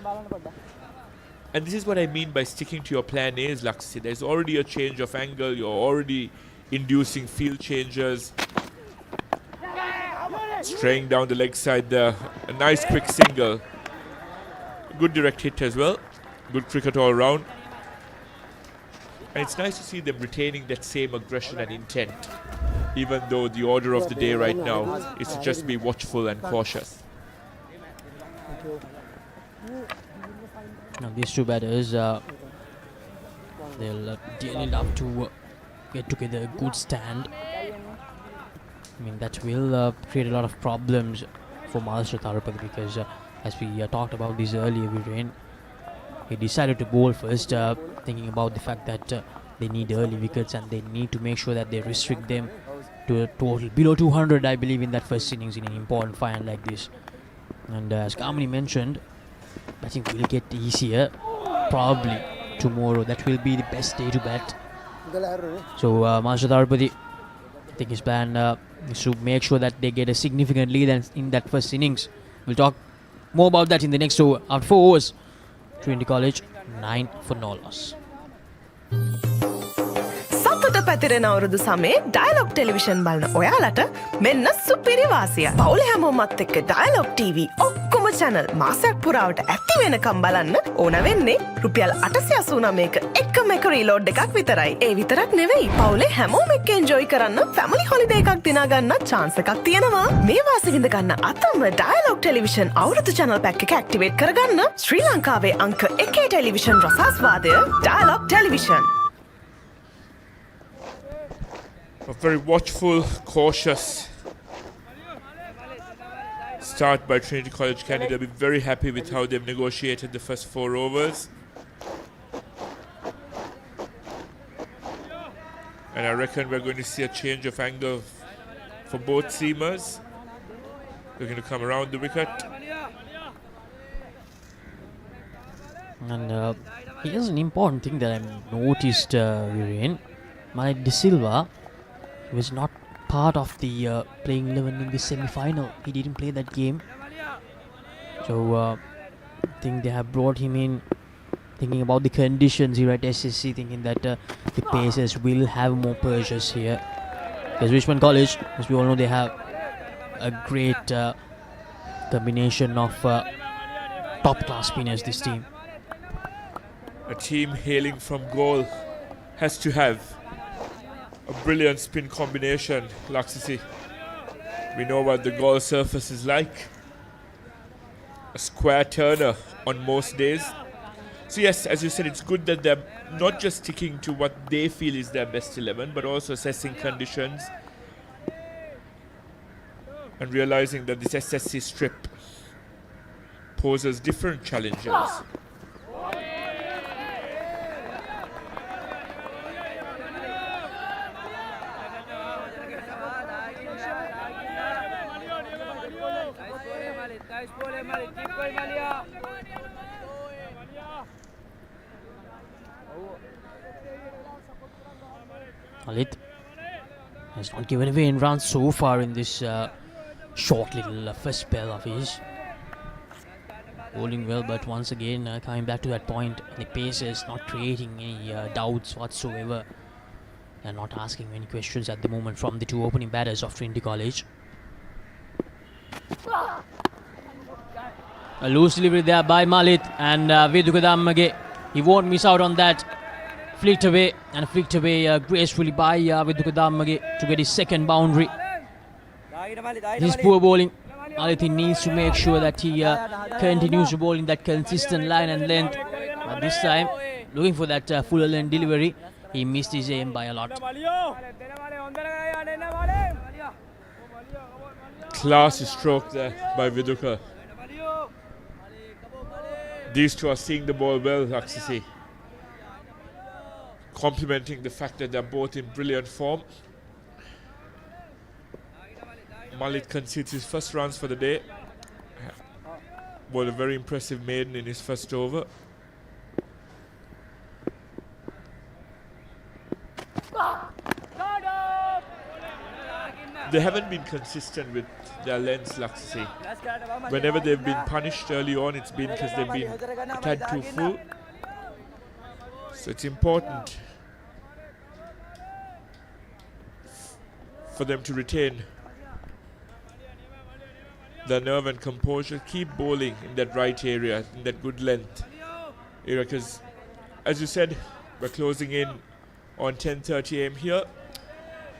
And this is what I mean by sticking to your plan A's, Laksasi. There's already a change of angle, you're already inducing field changes. Straying down the leg side there, a nice quick single. Good direct hit as well, good cricket all round. And it's nice to see them retaining that same aggression and intent, even though the order of the day right now is to just be watchful and cautious. Now these two batters, they'll dearly love to get together a good stand. I mean, that will create a lot of problems for Maharashtra Tharapathy because as we talked about this earlier, he decided to bowl first, thinking about the fact that they need early wickets and they need to make sure that they restrict them to a total below 200, I believe, in that first innings in an important final like this. And as Kamini mentioned, I think we'll get easier probably tomorrow. That will be the best day to bat. So Maharashtra Tharapathy, I think his plan is to make sure that they get a significant lead in that first innings. We'll talk more about that in the next over. After 4 overs, Trinity College 9 for no loss. සතුට පැතිරෙන අවුරුදු සමේ dialogue television බලන ඔයාලට මෙන්න සුපිරි වාසිය. පවුලේ හැමෝමත් එක්ක ඩයලොග් TV ඔක්කොම channel මාසයක් පුරාවට ඇති වෙනකම් බලන්න ඕන වෙන්නේ රුපියල් 889ක එකම එක රීලෝඩ් එකක් විතරයි. ඒ විතරක් නෙවෙයි, පවුලේ හැමෝම එක්ක එන්ජොයි කරන්න ෆැමිලි හොලිඩේ එකක් දිනා ගන්න chance එකක් තියෙනවා. මේ වාසිය විඳ ගන්න අතම ඩයලොග් ටෙලිවිෂන් අවුරුදු channel pack එක activate කරගන්න. ශ්‍රී ලංකාවේ අංක 1 ටෙලිවිෂන් රසාස්වාදය Dialog television. A very watchful, cautious start by Trinity College, Kandy. They'll be very happy with how they've negotiated the first 4 overs. And I reckon we're going to see a change of angle for both seamers. They're going to come around the wicket. And here's an important thing that I've noticed, Viren. Malik De Silva was not part of the playing 11 in the semi-final. He didn't play that game. So I think they have brought him in thinking about the conditions here at SSC, thinking that the Pacers will have more pressures here. Because Richmond College, as we all know, they have a great combination of top-class spinners, this team. A team hailing from Galle has to have a brilliant spin combination, Laksasi. We know what the Galle surface is like. A square turner on most days. So yes, as you said, it's good that they're not just sticking to what they feel is their best 11, but also assessing conditions and realizing that this SSC strip poses different challenges. Malit has not given away in runs so far in this short little first spell of his. Bowling well, but once again coming back to that point, the pace is not creating any doubts whatsoever. They're not asking any questions at the moment from the two opening batters of Trinity College. A loose delivery there by Malit, and Vidukadammage, he won't miss out on that. Flicked away gracefully by Vidukadammage to get his second boundary. This poor bowling. Malit needs to make sure that he continues to bowl in that consistent line and length. But this time, looking for that fuller length delivery, he missed his aim by a lot. Classy stroke there by Viduka. These two are seeing the ball well, Aksisi. Complimenting the fact that they're both in brilliant form. Malit concedes his first runs for the day. Bowled a very impressive maiden in his first over. They haven't been consistent with their lengths, Laksasi. Whenever they've been punished early on, it's been because they've been a tad too full. So it's important for them to retain the nerve and composure, keep bowling in that right area, in that good length area, because as you said, we're closing in on 10:30 AM here,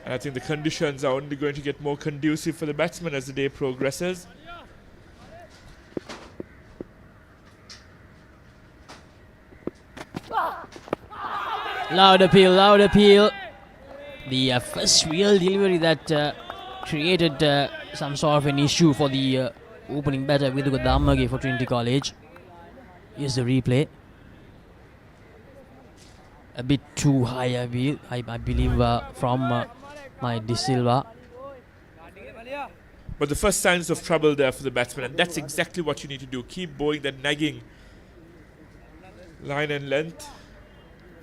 and I think the conditions are only going to get more conducive for the batsmen as the day progresses. Loud appeal. The first real delivery that created some sort of an issue for the opening batter Vidukadammage for Trinity College. Here's the replay. A bit too high, I believe, from my De Silva. But the first signs of trouble there for the batsman, and that's exactly what you need to do. Keep bowling that nagging line and length,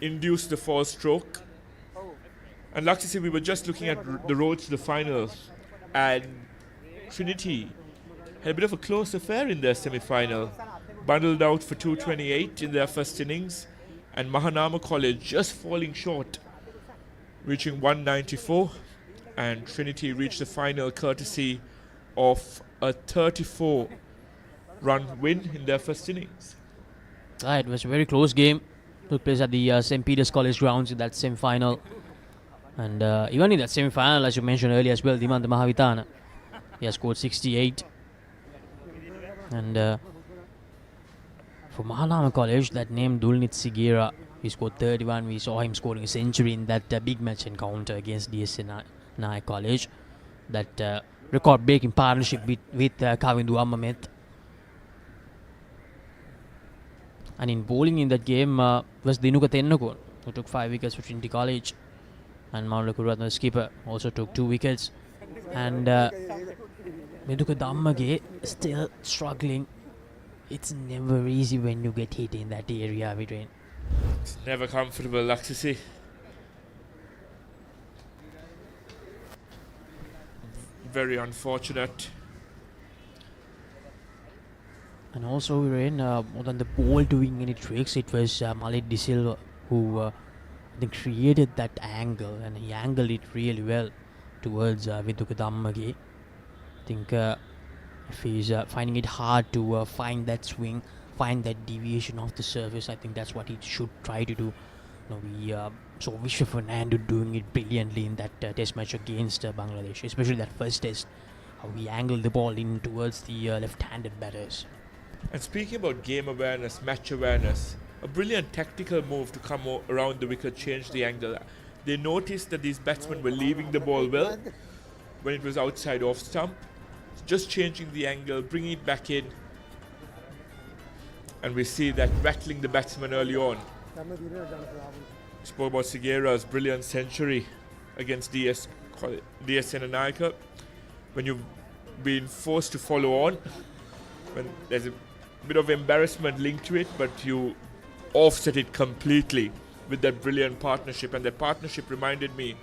induce the false stroke. And like to say, we were just looking at the road to the finals, and Trinity had a bit of a close affair in their semi-final. Bundled out for 228 in their first innings, and Mahanama College just falling short, reaching 194, and Trinity reached the final courtesy of a 34-run win in their first innings. It was a very close game. Took place at the St. Peter's College grounds in that semi-final. And even in that semi-final, as you mentioned earlier as well, Dimanta Mahavitana, he has scored 68. And for Mahanama College, that name Dulnit Sigera, he scored 31. We saw him scoring a century in that big match encounter against DSNI College. That record-breaking partnership with Kavindu Amamet. And in bowling in that game was Dinuka Tennakon, who took 5 wickets for Trinity College. And Maulakuratna, the skipper, also took 2 wickets. And Vidukadammage still struggling. It's never easy when you get hit in that area, Vidren. It's never comfortable, Laksisi. Very unfortunate. And also, Vidren, more than the ball doing any tricks, it was Malit De Silva who I think created that angle, and he angled it really well towards Vidukadammage. I think if he's finding it hard to find that swing, find that deviation off the surface, I think that's what he should try to do. We saw Vishwa Fernando doing it brilliantly in that test match against Bangladesh, especially that first test, how he angled the ball in towards the left-handed batters. And speaking about game awareness, match awareness, a brilliant tactical move to come around the wicket, change the angle. They noticed that these batsmen were leaving the ball well when it was outside off stump. Just changing the angle, bringing it back in. And we see that rattling the batsman early on. Spoke about Sigera's brilliant century against DS Senanayaka. When you've been forced to follow on, when there's a bit of embarrassment linked to it, but you offset it completely with that brilliant partnership, and that partnership reminded me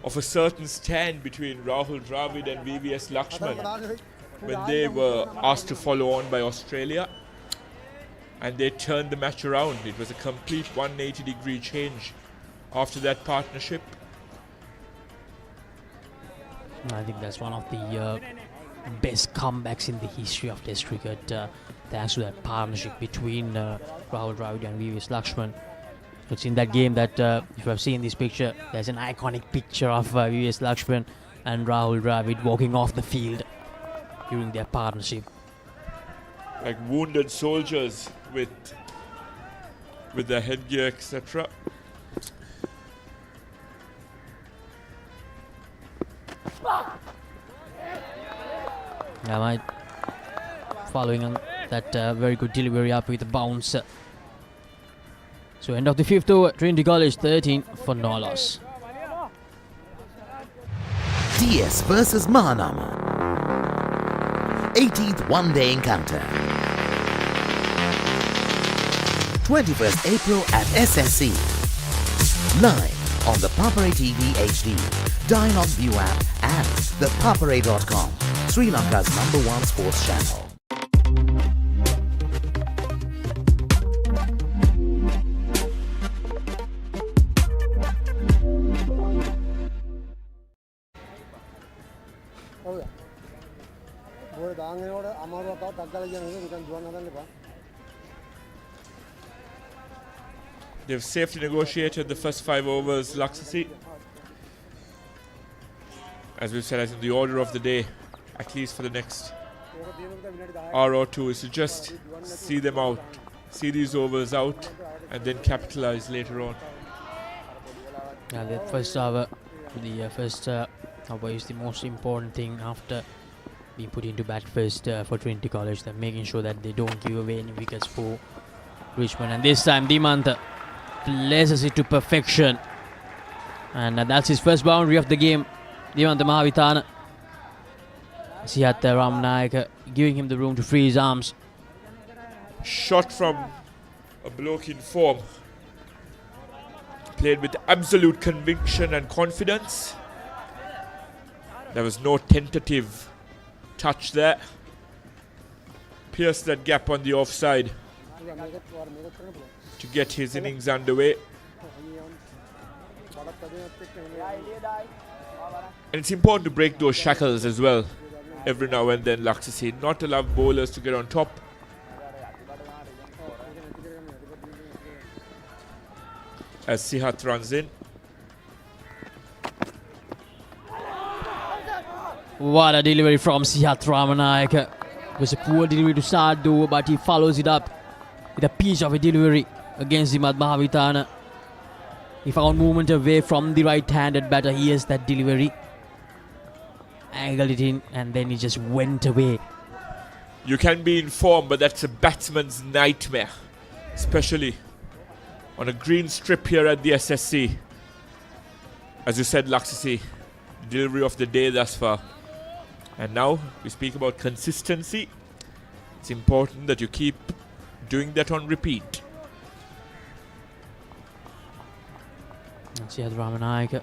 of a certain stand between Rahul Dravid and VVS Lakshman when they were asked to follow on by Australia, and they turned the match around. It was a complete 180-degree change after that partnership. I think that's one of the best comebacks in the history of Test cricket, thanks to that partnership between Rahul Dravid and VVS Lakshman. It's in that game that, if you have seen this picture, there's an iconic picture of VVS Lakshman and Rahul Dravid walking off the field during their partnership. Like wounded soldiers with their headgear, etc. Following on that very good delivery up with a bounce. So end of the 5th over, Trinity College 13 for no loss. DS versus Mahanama. 18th one-day encounter. 21st April at SSC. Live on the ThePapare TV HD, Dialogue View app and ThePapare.com, Sri Lanka's #1 sports channel. They've safely negotiated the first 5 overs, Laksasi. As we've said, I think the order of the day, at least for the next hour or two, is to just see them out, see these overs out, and then capitalize later on. Yeah, the first over is the most important thing after being put into bat first for Trinity College. They're making sure that they don't give away any wickets for Richmond. And this time, Dimantha places it to perfection. And that's his first boundary of the game. Dimantha Mahavithana. Sihat Ramanayaka giving him the room to free his arms. Shot from a bloke in form. Played with absolute conviction and confidence. There was no tentative touch there. Pierced that gap on the offside to get his innings underway. And it's important to break those shackles as well every now and then, Laksasi. Not allow bowlers to get on top. As Sihat runs in. What a delivery from Sihat Ramanayaka. It was a poor delivery to start though, but he follows it up with a piece of a delivery against Dimantha Mahavithana. He found movement away from the right-handed batter. Here's that delivery. Angled it in and then he just went away. You can be in form, but that's a batsman's nightmare. Especially on a green strip here at the SSC. As you said, Laksasi, delivery of the day thus far. And now we speak about consistency. It's important that you keep doing that on repeat. Sihat Ramanayaka.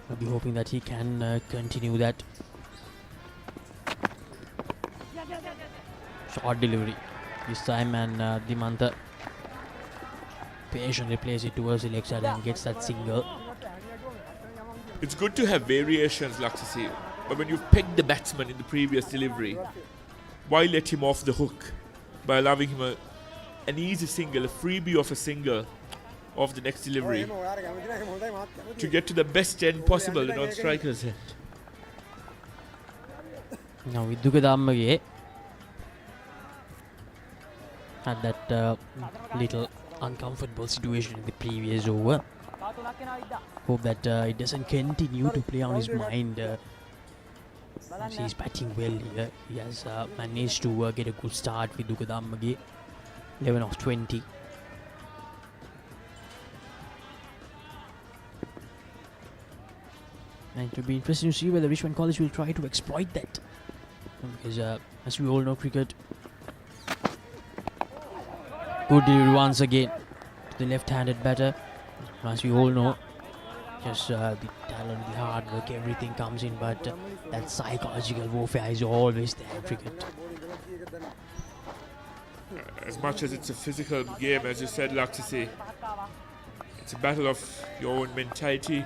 I'll be hoping that he can continue that. Short delivery this time, and Dimantha patiently plays it towards the leg side and gets that single. It's good to have variations, Laksasi, but when you've pegged the batsman in the previous delivery, why let him off the hook by allowing him an easy single, a freebie of a single of the next delivery to get to the best end possible, the non-striker's end. Now with Dukadammage had that little uncomfortable situation in the previous over. Hope that it doesn't continue to play on his mind. He's batting well here. He has managed to get a good start with Dukadammage. 11 of 20. And it will be interesting to see whether Richmond College will try to exploit that. Because as we all know, cricket. Good delivery once again. the left-handed batter. As we all know, just the talent, the hard work, everything comes in, but that psychological warfare is always there in cricket. As much as it's a physical game, as you said, Laksisi, it's a battle of your own mentality,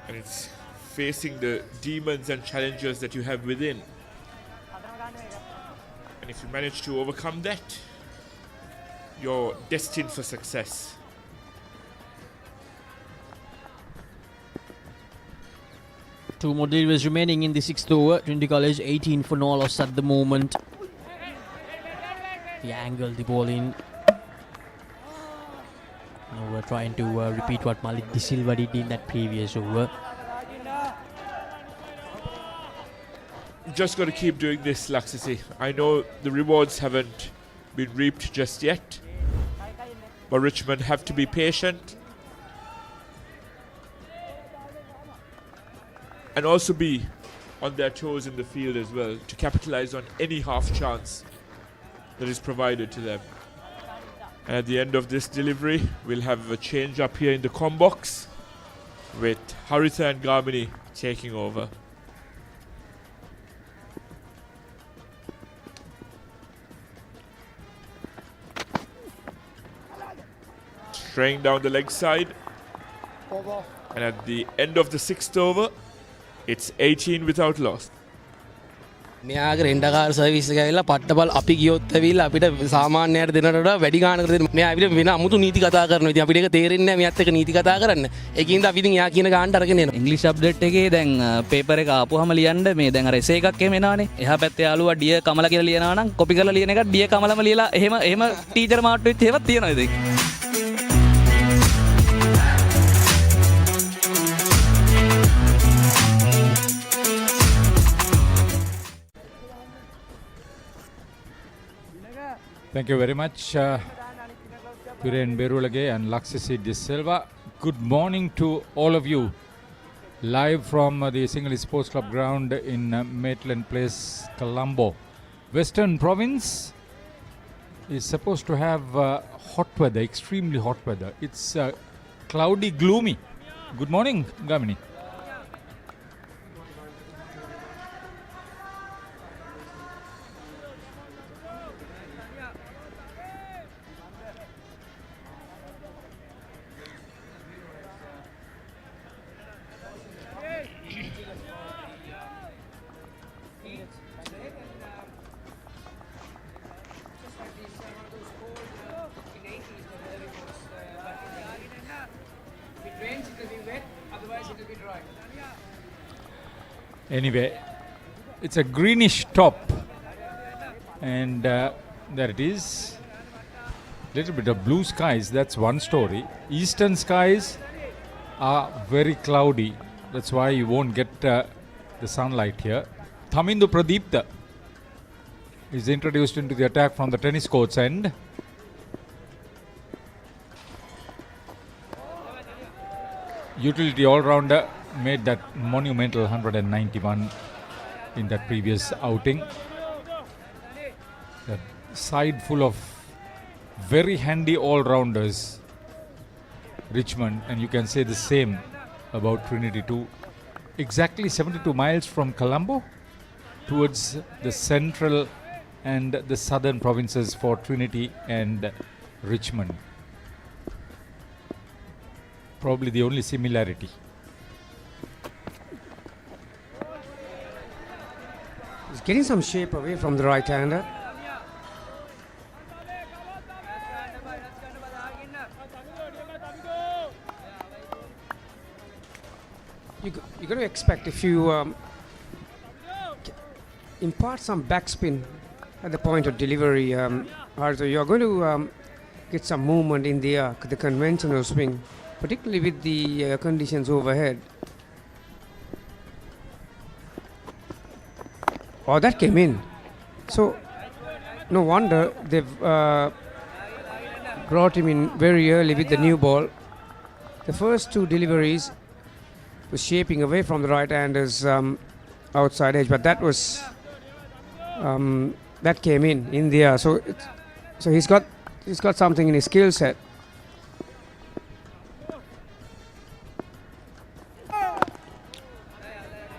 and it's facing the demons and challenges that you have within. And if you manage to overcome that, you're destined for success. Two more deliveries remaining in the 6th over. Trinity College 18 for no loss at the moment. He angled the ball in. Now we're trying to repeat what Malik De Silva did in that previous over. Just got to keep doing this, Laksisi. I know the rewards haven't been reaped just yet, but Richmond have to be patient and also be on their toes in the field as well to capitalize on any half chance that is provided to them. And at the end of this delivery, we'll have a change up here in the com box with Haritha and Gamini taking over. Straying down the leg side. And at the end of the 6th over, it's 18 without loss. මෙයාගේ රෙන්ටකාර් service එක ඇවිල්ලා පට්ටබල් අපි ගියොත් ඇවිල්ලා අපිට සාමාන්‍යයට දෙනට වඩා වැඩි ගාණකට දෙන්න. මෙයා අපිට වෙන අමුතු නීති කතා කරනවා. ඉතින් අපිට ඒක තේරෙන්නේ නැහැ මෙයාත් එක්ක නීති කතා කරන්න. ඒකින්ද අපි ඉතින් එයා කියන ගාණට අරගෙන එනවා. ඉංග්‍රීසි අප්ඩේට් එකේ දැන් පේපර් එක ආපුවාම ලියන්න මේ දැන් අර එසේ එකක් එහෙම එනවනේ. එහා පැත්තේ යාළුවා ඩිය කමලා කියලා ලියනවා නම් කොපි කරලා ලියන එක ඩිය කමලම ලියලා එහෙම ටීචර් මාට්ටු වෙච්ච ඒවත් තියෙනවා ඉතින්. Thank you very much, Piren Berulage and Laksisi De Silva. Good morning to all of you. Live from the Single Sports Club ground in Maitland Place, Colombo. Western Province is supposed to have hot weather, extremely hot weather. It's cloudy, gloomy. Good morning, Gamini. Anyway, it's a greenish top, and there it is. Little bit of blue skies, that's one story. Eastern skies are very cloudy, that's why you won't get the sunlight here. Thamindu Pradeepta is introduced into the attack from the tennis court's end. Utility all-rounder made that monumental 191 in that previous outing. A side full of very handy all-rounders, Richmond, and you can say the same about Trinity too. Exactly 72 miles from Colombo towards the central and the southern provinces for Trinity and Richmond. Probably the only similarity. He's getting some shape away from the right-hander. You're going to expect if you impart some backspin at the point of delivery, Arthur, you're going to get some movement in the conventional swing, particularly with the conditions overhead. Oh, that came in. So, no wonder they've brought him in very early with the new ball. The first two deliveries was shaping away from the right-hander's outside edge, but that was that came in the air. So he's got He's got something in his skill set.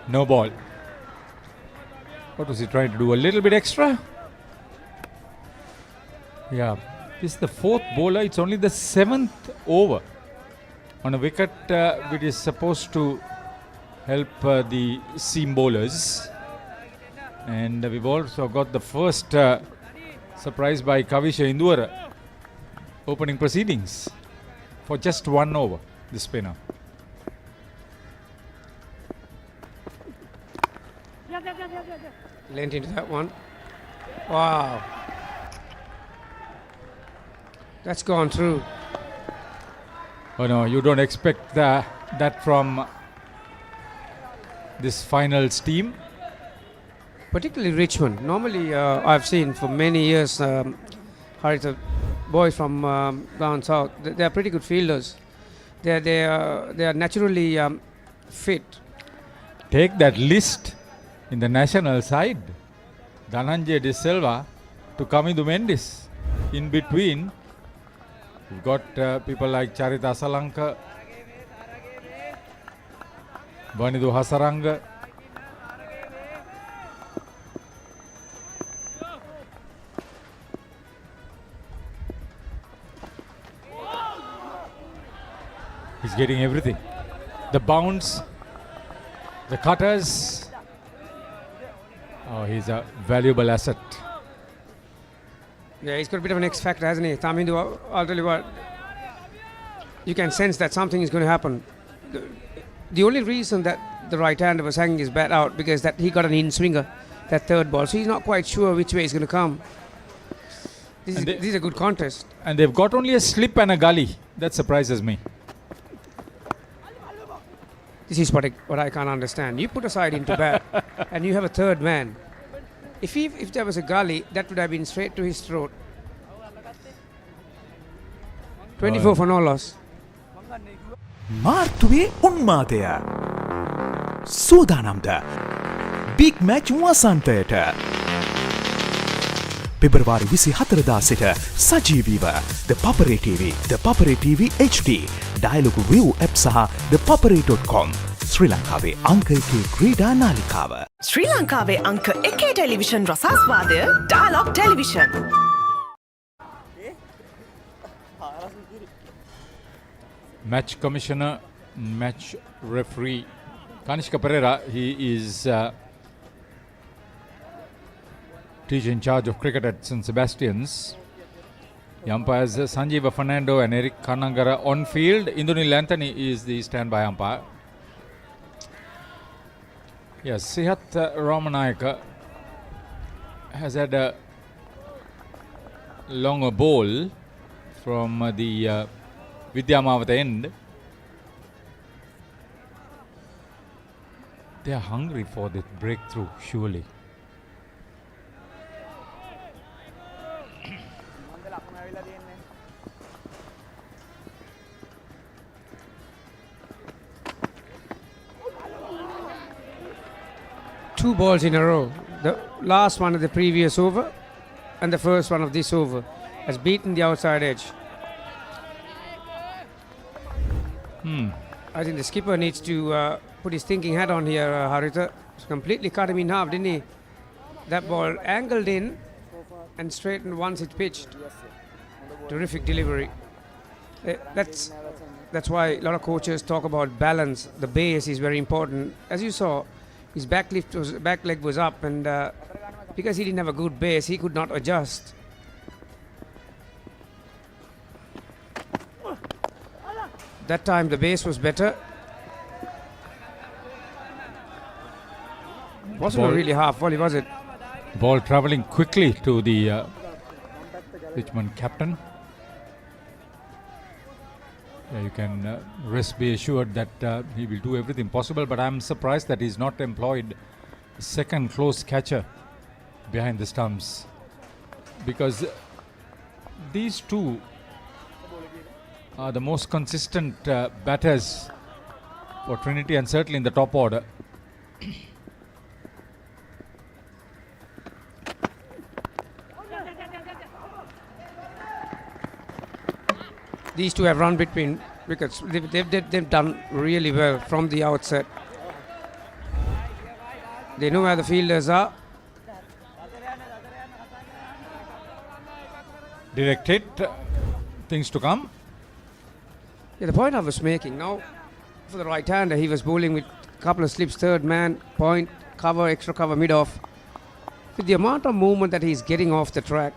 No ball. What was he trying to do? A little bit extra? Yeah. This is the fourth bowler. It's only the 7th over. On a wicket which is supposed to help the seam bowlers. And we've also got the first surprise by Kavisha Indura opening proceedings for just 1 over, the spinner. Lent into that one. Wow. That's gone through. Oh no, you don't expect that from this finals team. Particularly Richmond. Normally, I've seen for many years, Haritha boys from down south. They are pretty good fielders. They are naturally fit. Take that list in the national side. Dhananjay De Silva to Kamindu Mendis. In between, you've got people like Charita Asalanka, Vanidu Hasaranga. He's getting everything. The bounce, the cutters. Oh, he's a valuable asset. Yeah, he's got a bit of an X factor, hasn't he? Tamindu, I'll tell you what, you can sense that something is going to happen. The only reason that the right-hander was hanging his bat out because that he got an in-swinger, that third ball. So he's not quite sure which way he's going to come. This is a good contest. And they've got only a slip and a gully. That surprises me. This is what I can't understand. You put a side into bat and you have a third man. If there was a gully, that would have been straight to his throat. 24 for no loss. මාර්තුවේ උන්මාදය සූදානම්ද big match වසන්තයට පෙබරවාරි 24 සිට සජීවීව ThePapare TV, ThePapare TV HD, Dialogue View app සහ thepapare.com ශ්‍රී ලංකාවේ අංක 1 ක්‍රීඩා නාලිකාව ශ්‍රී ලංකාවේ අංක 1 television රසාස්වාදය Dialogue Television. Match commissioner, match referee Kanishka Pereira, he is teacher in charge of cricket at St. Sebastian's. The umpires Sanjeeva Fernando and Eric Kanangara on field. Indunil Anthony is the standby umpire. Yes, Sihat Ramanayaka has had a longer ball from the Vidyamavata end. They are hungry for the breakthrough, surely. Two balls in a row. The last one of the previous over and the first one of this over has beaten the outside edge. I think the skipper needs to put his thinking hat on here, Haritha. Completely cut him in half, didn't he? That ball angled in and straightened once it pitched. Terrific delivery. That's why a lot of coaches talk about balance. The base is very important. As you saw, his back leg was up, and because he didn't have a good base, he could not adjust. That time the base was better. Wasn't a really half volley, was it? Ball travelling quickly to the Richmond captain. Yeah, you can be assured that he will do everything possible, but I'm surprised that he's not employed a second close catcher behind the stumps, because these two are the most consistent batters for Trinity, and certainly in the top order. these two have run between wickets. They've done really well from the outset. They know where the fielders are. Direct hit, things to come. Yeah, the point I was making now, for the right-hander, he was bowling with a couple of slips, third man, point, cover, extra cover, mid-off. With the amount of movement that he's getting off the track,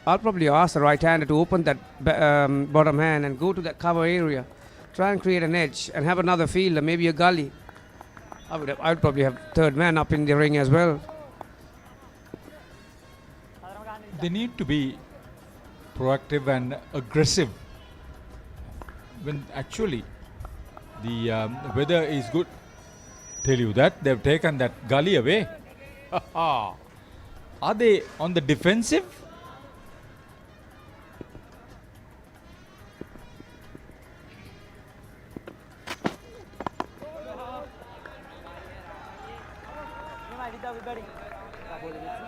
I'll probably ask the right-hander to open that bottom hand and go to that cover area, try and create an edge and have another fielder, maybe a Galle. I'd probably have third man up in the ring as well. They need to be proactive and aggressive when actually the weather is good. Tell you that they've taken that Galle away. Are they on the defensive?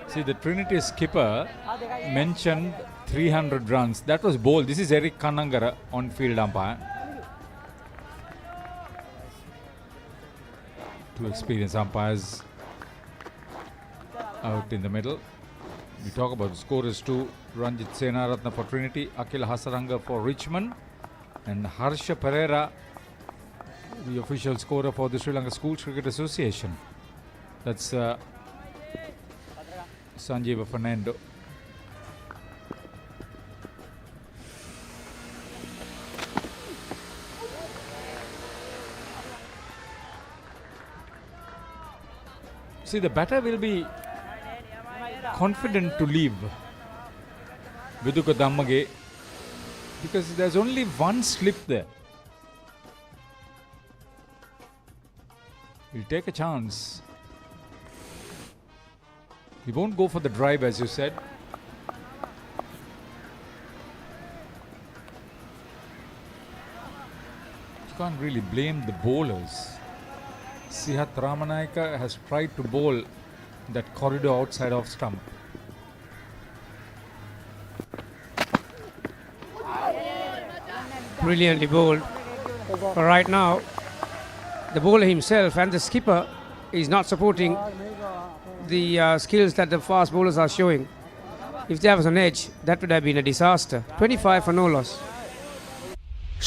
See, the Trinity skipper mentioned 300 runs. That was bowled. This is Eric Kannangara on field umpire. Two experienced umpires out in the middle. We talk about the scorers too. Ranjit Senaratna for Trinity, Akhil Hasaranga for Richmond, and Harsha Pereira, the official scorer for the Sri Lanka Schools Cricket Association. That's Sanjeeva Fernando. See, the batter will be confident to leave Viduka Dammage because there's only one slip there. He'll take a chance. He won't go for the drive, as you said. You can't really blame the bowlers. Sihat Ramanayaka has tried to bowl that corridor outside of stump. Brilliantly bowled. But right now, the bowler himself and the skipper is not supporting the skills that the fast bowlers are showing. If there was an edge, that would have been a disaster. 25 for no loss.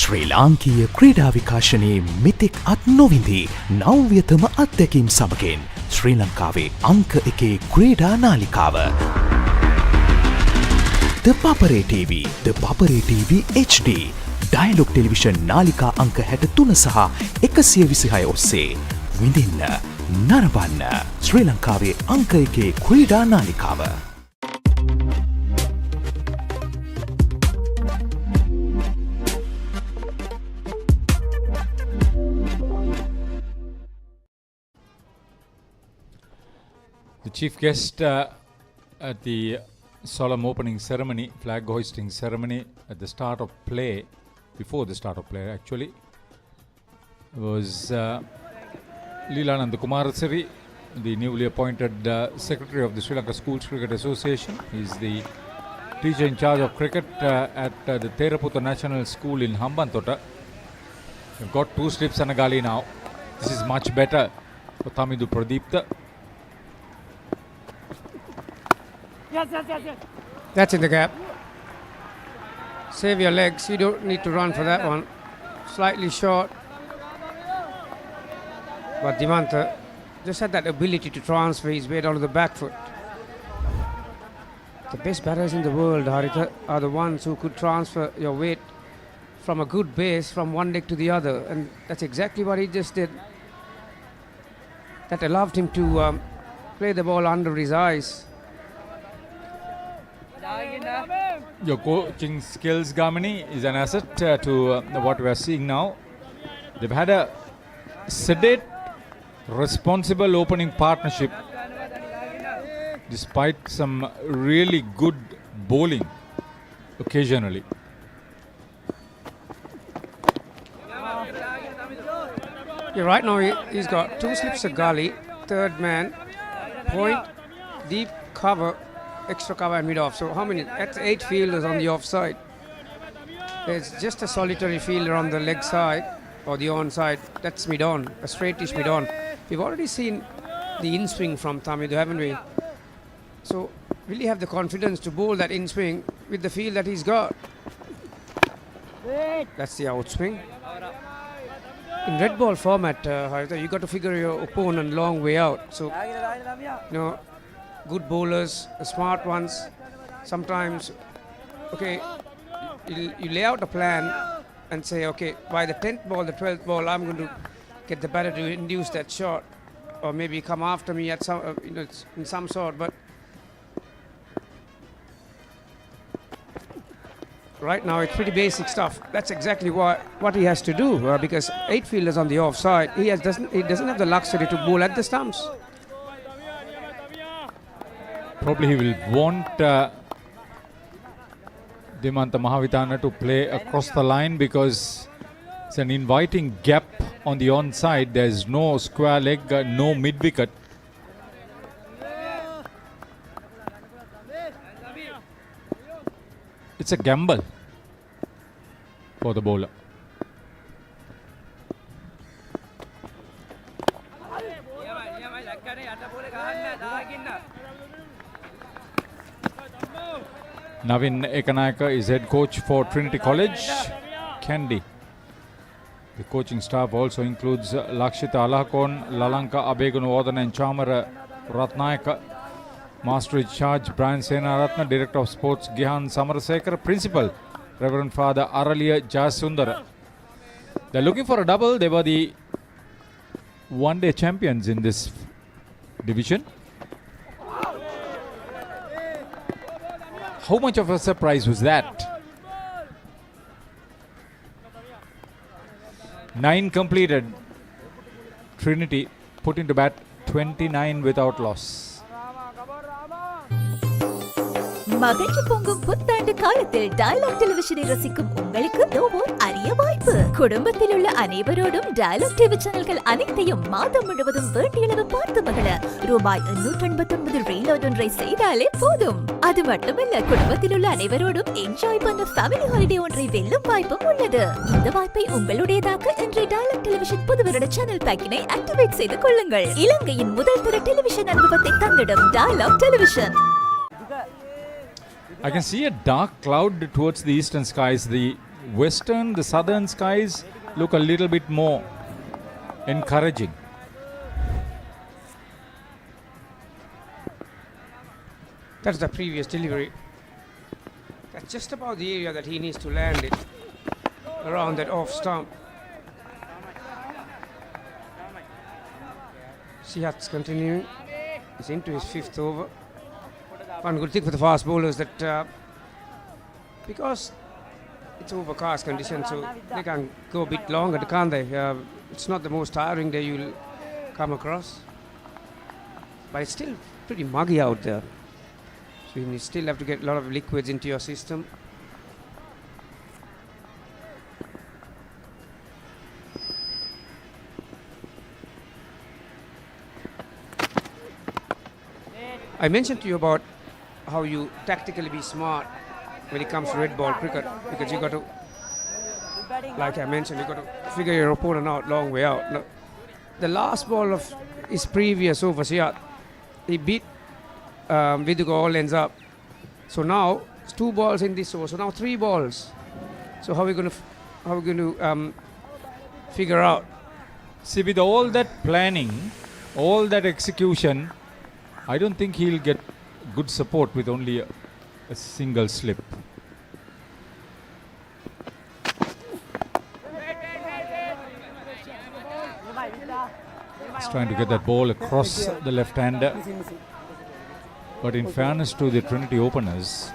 ශ්‍රී ලාංකීය ක්‍රීඩා විකාශනයේ මෙතෙක් අත් නොවිඳී නව්‍යතම අත්දැකීම් සමගින් ශ්‍රී ලංකාවේ අංක එකේ ක්‍රීඩා නාලිකාව ThePapare TV, ThePapare TV HD Dialog television නාලිකා අංක 63 සහ 126 ඔස්සේ විඳින්න නරඹන්න ශ්‍රී ලංකාවේ අංක එකේ ක්‍රීඩා නාලිකාව. The chief guest at the solemn opening ceremony, flag hoisting ceremony at the start of play, before the start of play actually, was Leelanand Kumarasiri, the newly appointed secretary of the Sri Lanka Schools Cricket Association. He is the teacher in charge of cricket at the Theraputha National School in Hambantota. We've got 2 slips and a Galle now. This is much better for Tamidu Pradeepta. That's in the gap. Save your legs. You don't need to run for that one. Slightly short. But Dimanta just had that ability to transfer his weight onto the back foot. The best batters in the world, Haritha, are the ones who could transfer your weight from a good base from one leg to the other. And that's exactly what he just did. That allowed him to play the ball under his eyes. Your coaching skills, Gamini, is an asset to what we are seeing now. They've had a sedate, responsible opening partnership despite some really good bowling occasionally. Yeah, right now he's got 2 slips of Galle, third man, point, deep cover, extra cover and mid-off. So how many? That's 8 fielders on the offside. There's just a solitary fielder on the leg side or the on side. That's mid-on, a straightish mid-on. We've already seen the in-swing from Tamidu, haven't we? So will he have the confidence to bowl that in-swing with the field that he's got? That's the outswing. In red ball format, however, you got to figure your opponent long way out. So, good bowlers, smart ones, sometimes, okay, you lay out a plan and say, okay, by the 10th ball, the 12th ball, I'm going to get the batter to induce that shot, or maybe come after me at some, in some sort. But right now, it's pretty basic stuff. That's exactly what he has to do, because 8 fielders on the offside, he doesn't have the luxury to bowl at the stumps. Probably he will want Dimanta Mahavitana to play across the line because it's an inviting gap on the onside. There's no square leg, no mid wicket. It's a gamble for the bowler. Navin Ekanayaka is head coach for Trinity College. Kandy. The coaching staff also includes Lakshita Alahakon, Lalanka Abegunawardhan and Chamara Ratnayaka. Master in charge Brian Senaratna, Director of Sports Gihan Samarasekara, Principal Reverend Father Aralia Jasundara. They're looking for a double. They were the one-day champions in this division. How much of a surprise was that? 9 completed. Trinity put into bat 29 without loss. மகிழ்ச்சி பொங்கும் புத்தாண்டு காலத்தில் dialogue டெலிவிஷனை ரசிக்கும் உங்களுக்கு ஓர் அரிய வாய்ப்பு. குடும்பத்தில் உள்ள அனைவரோடும் டயலாக் டிவி சேனல்கள் அனைத்தையும் மாதம் முழுவதும் வேண்டியளவு பார்த்து மகிழ ரூபாய் 889 ரீலோட் ஒன்றை செய்தாலே போதும். அது மட்டுமல்ல, குடும்பத்தில் உள்ள அனைவரோடும் என்ஜாய் பண்ண ஃபேமிலி ஹாலிடே ஒன்றை வெல்லும் வாய்ப்பும் உள்ளது. இந்த வாய்ப்பை உங்களுடையதாக்க இன்றைய டயலாக் டெலிவிஷன் புதுவருட சேனல் பேக்கினை ஆக்டிவேட் செய்து கொள்ளுங்கள். இலங்கையின் முதல் தர டெலிவிஷன் அனுபவத்தை தந்திடும் Dialog television. I can see a dark cloud towards the eastern skies. The western, the southern skies look a little bit more encouraging. That's the previous delivery. That's just about the area that he needs to land it, around that off stump. Sihat's continuing. He's into his 5th over. One good thing for the fast bowlers that because it's overcast conditions, so they can go a bit longer, can't they? It's not the most tiring day you'll come across, but it's still pretty muggy out there. So you still have to get a lot of liquids into your system. I mentioned to you about how you tactically be smart when it comes to red ball cricket, because you got to, like I mentioned, you got to figure your opponent out long way out. Now, the last ball of his previous over, Sihat, he beat Vidugo all ends up. So now it's 2 balls in this over, so now 3 balls. So how are we going to figure out? See, with all that planning, all that execution, I don't think he'll get good support with only a single slip. He's trying to get that ball across the left-hander. But in fairness to the Trinity openers,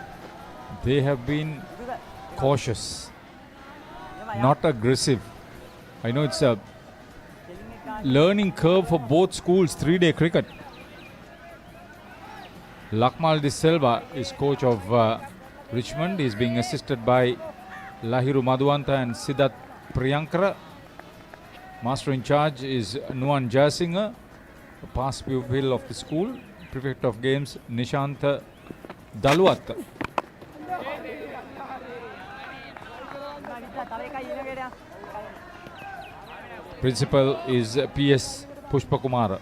they have been cautious, not aggressive. I know it's a learning curve for both schools, 3-day cricket. Lakmal De Silva is coach of Richmond. He is being assisted by Lahiru Madhuanta and Siddharth Priyankara. Master in charge is Nuan Jayasinghe, a past pupil of the school. Prefect of games Nishant Daluat. Principal is P.S. Pushpakumara.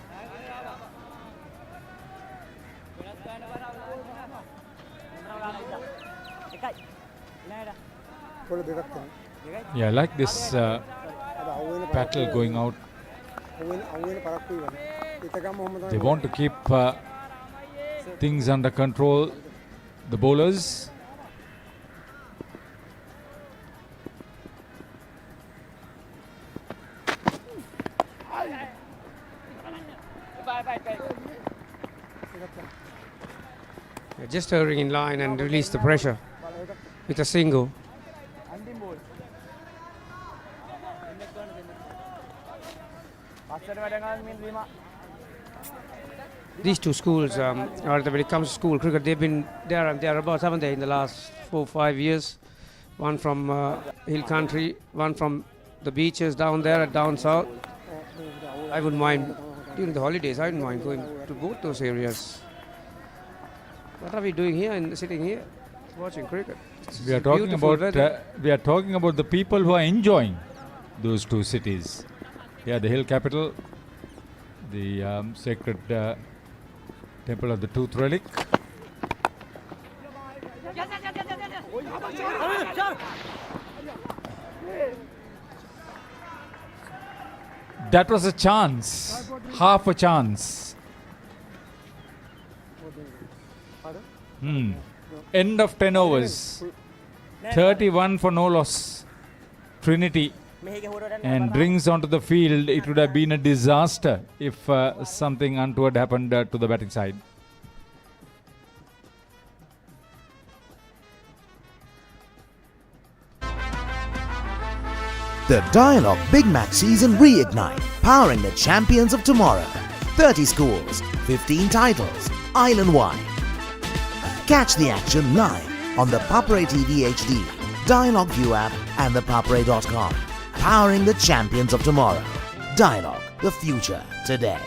Yeah, I like this battle going out. They want to keep things under control. The bowlers. Just hurrying in line and release the pressure with a single. These two schools are, when it comes to school cricket, they've been there and thereabouts, haven't they, in the last 4 or 5 years? One from hill country, one from the beaches down there and down south. I wouldn't mind, during the holidays, I wouldn't mind going to both those areas. What are we doing here and sitting here watching cricket? We are talking about the people who are enjoying those two cities. Yeah, the hill capital, the sacred temple of the tooth relic. That was a chance, half a chance. End of 10 overs, 31 for no loss. Trinity and brings onto the field. It would have been a disaster if something untoward happened to the batting side. The Dialogue Big Match Season Reignite, powering the champions of tomorrow. 30 schools, 15 titles, island-wide. Catch the action live on the ThePapare TV HD, Dialogue View app and ThePapare.com. Powering the champions of tomorrow. Dialogue, the future today.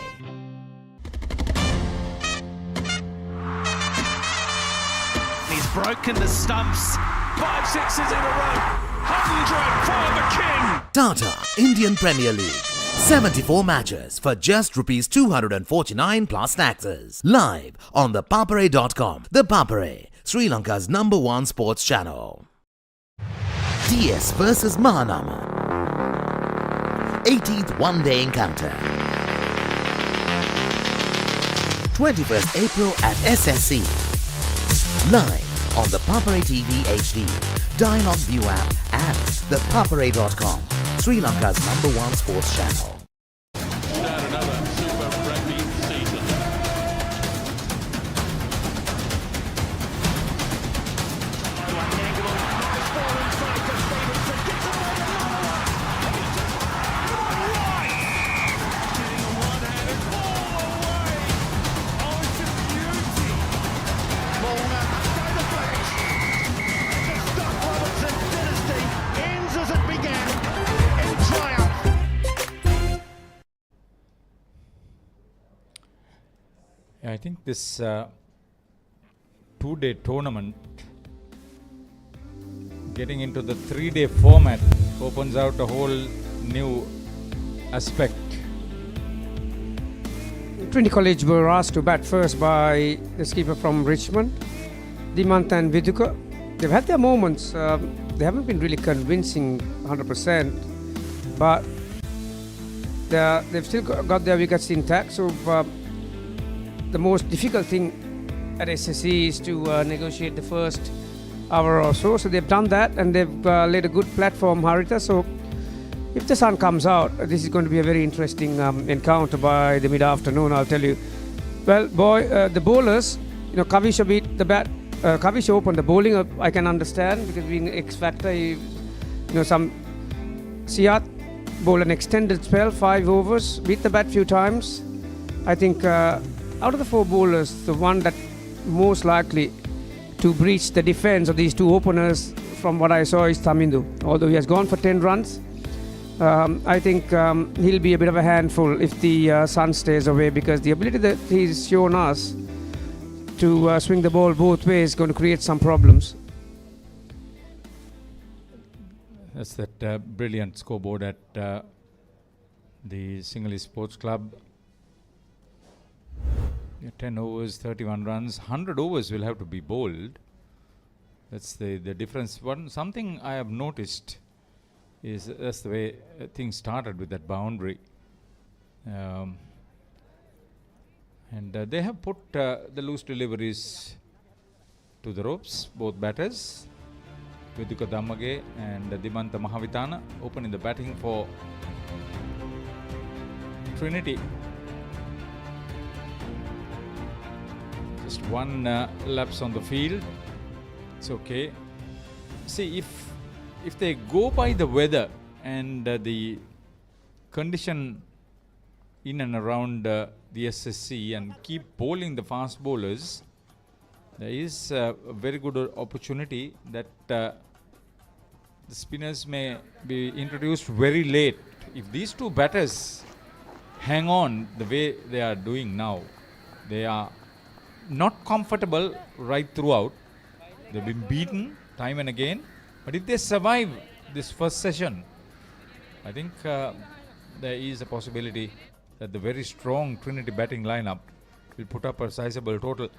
He's broken the stumps. 5 sixes in a row. 100 for the king. Tata Indian Premier League. 74 matches for just Rs 249 plus taxes. Live on ThePapare.com. ThePapare, Sri Lanka's #1 sports channel. DS versus Mahanama. 18th one-day encounter. 21st April at SSC. Live on ThePapare TV HD, Dialogue View app and ThePapare.com, Sri Lanka's #1 sports channel. Another super rugby season. I think this 2-day tournament getting into the 3-day format opens out a whole new aspect. Trinity College were asked to bat first by the skipper from Richmond, Dimant and Viduka. They've had their moments. They haven't been really convincing 100%, but they've still got their wickets intact. So the most difficult thing at SSC is to negotiate the first hour or so. So they've done that and they've laid a good platform, Harita. So if the sun comes out, this is going to be a very interesting encounter by the mid-afternoon, I'll tell you. Well, the bowlers, Kavisha beat the bat. Kavisha opened the bowling. I can understand because being X-factor, some Siat bowled an extended spell, 5 overs, beat the bat few times. I think out of the 4 bowlers, the one that most likely to breach the defense of these 2 openers, from what I saw, is Tamindu. Although he has gone for 10 runs, I think he'll be a bit of a handful if the sun stays away, because the ability that he's shown us to swing the ball both ways is going to create some problems. That's that brilliant scoreboard at the Sinhalese Sports Club. 10 overs, 31 runs, 100 overs will have to be bowled. That's the difference. Something I have noticed is that's the way things started with that boundary. And they have put the loose deliveries to the ropes, both batters. Viduka Dammage and Dimanta Mahavitana opening the batting for Trinity. Just one lapse on the field. It's okay. See, if they go by the weather and the condition in and around the SSC and keep bowling the fast bowlers, there is a very good opportunity that the spinners may be introduced very late. If these two batters hang on the way they are doing now, they are not comfortable right throughout. They've been beaten time and again. But if they survive this first session, I think there is a possibility that the very strong Trinity batting lineup will put up a sizable total.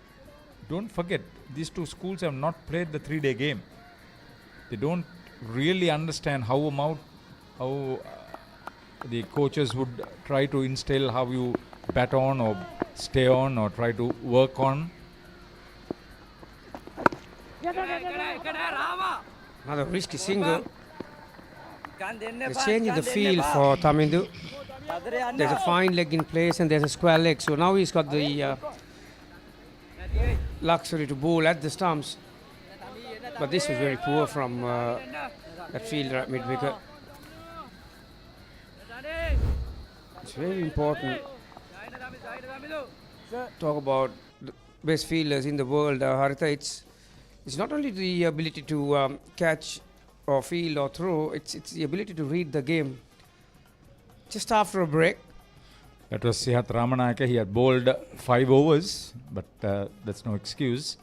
Don't forget, these two schools have not played the 3-day game. They don't really understand how the coaches would try to instill how you bat on or stay on or try to work on. Another risky single. They're changing the field for Tamidu. There's a fine leg in place and there's a square leg. So now he's got the luxury to bowl at the stumps. But this was very poor from that fielder at mid-wicket. It's very important. Talk about the best fielders in the world, Haritha. It's not only the ability to catch or field or throw, it's the ability to read the game. Just after a break. That was Sihat Ramanayake. He had bowled 5 overs, but that's no excuse.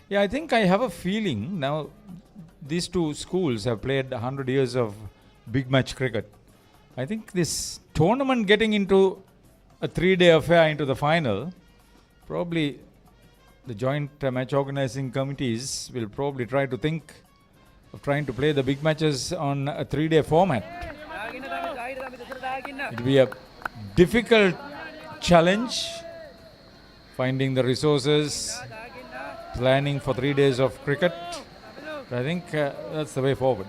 Yeah, I think I have a feeling now these two schools have played 100 years of big match cricket. I think this tournament getting into a 3-day affair into the final, probably the joint match organizing committees will probably try to think of trying to play the big matches on a 3-day format. It will be a difficult challenge, finding the resources, planning for 3 days of cricket. But I think that's the way forward.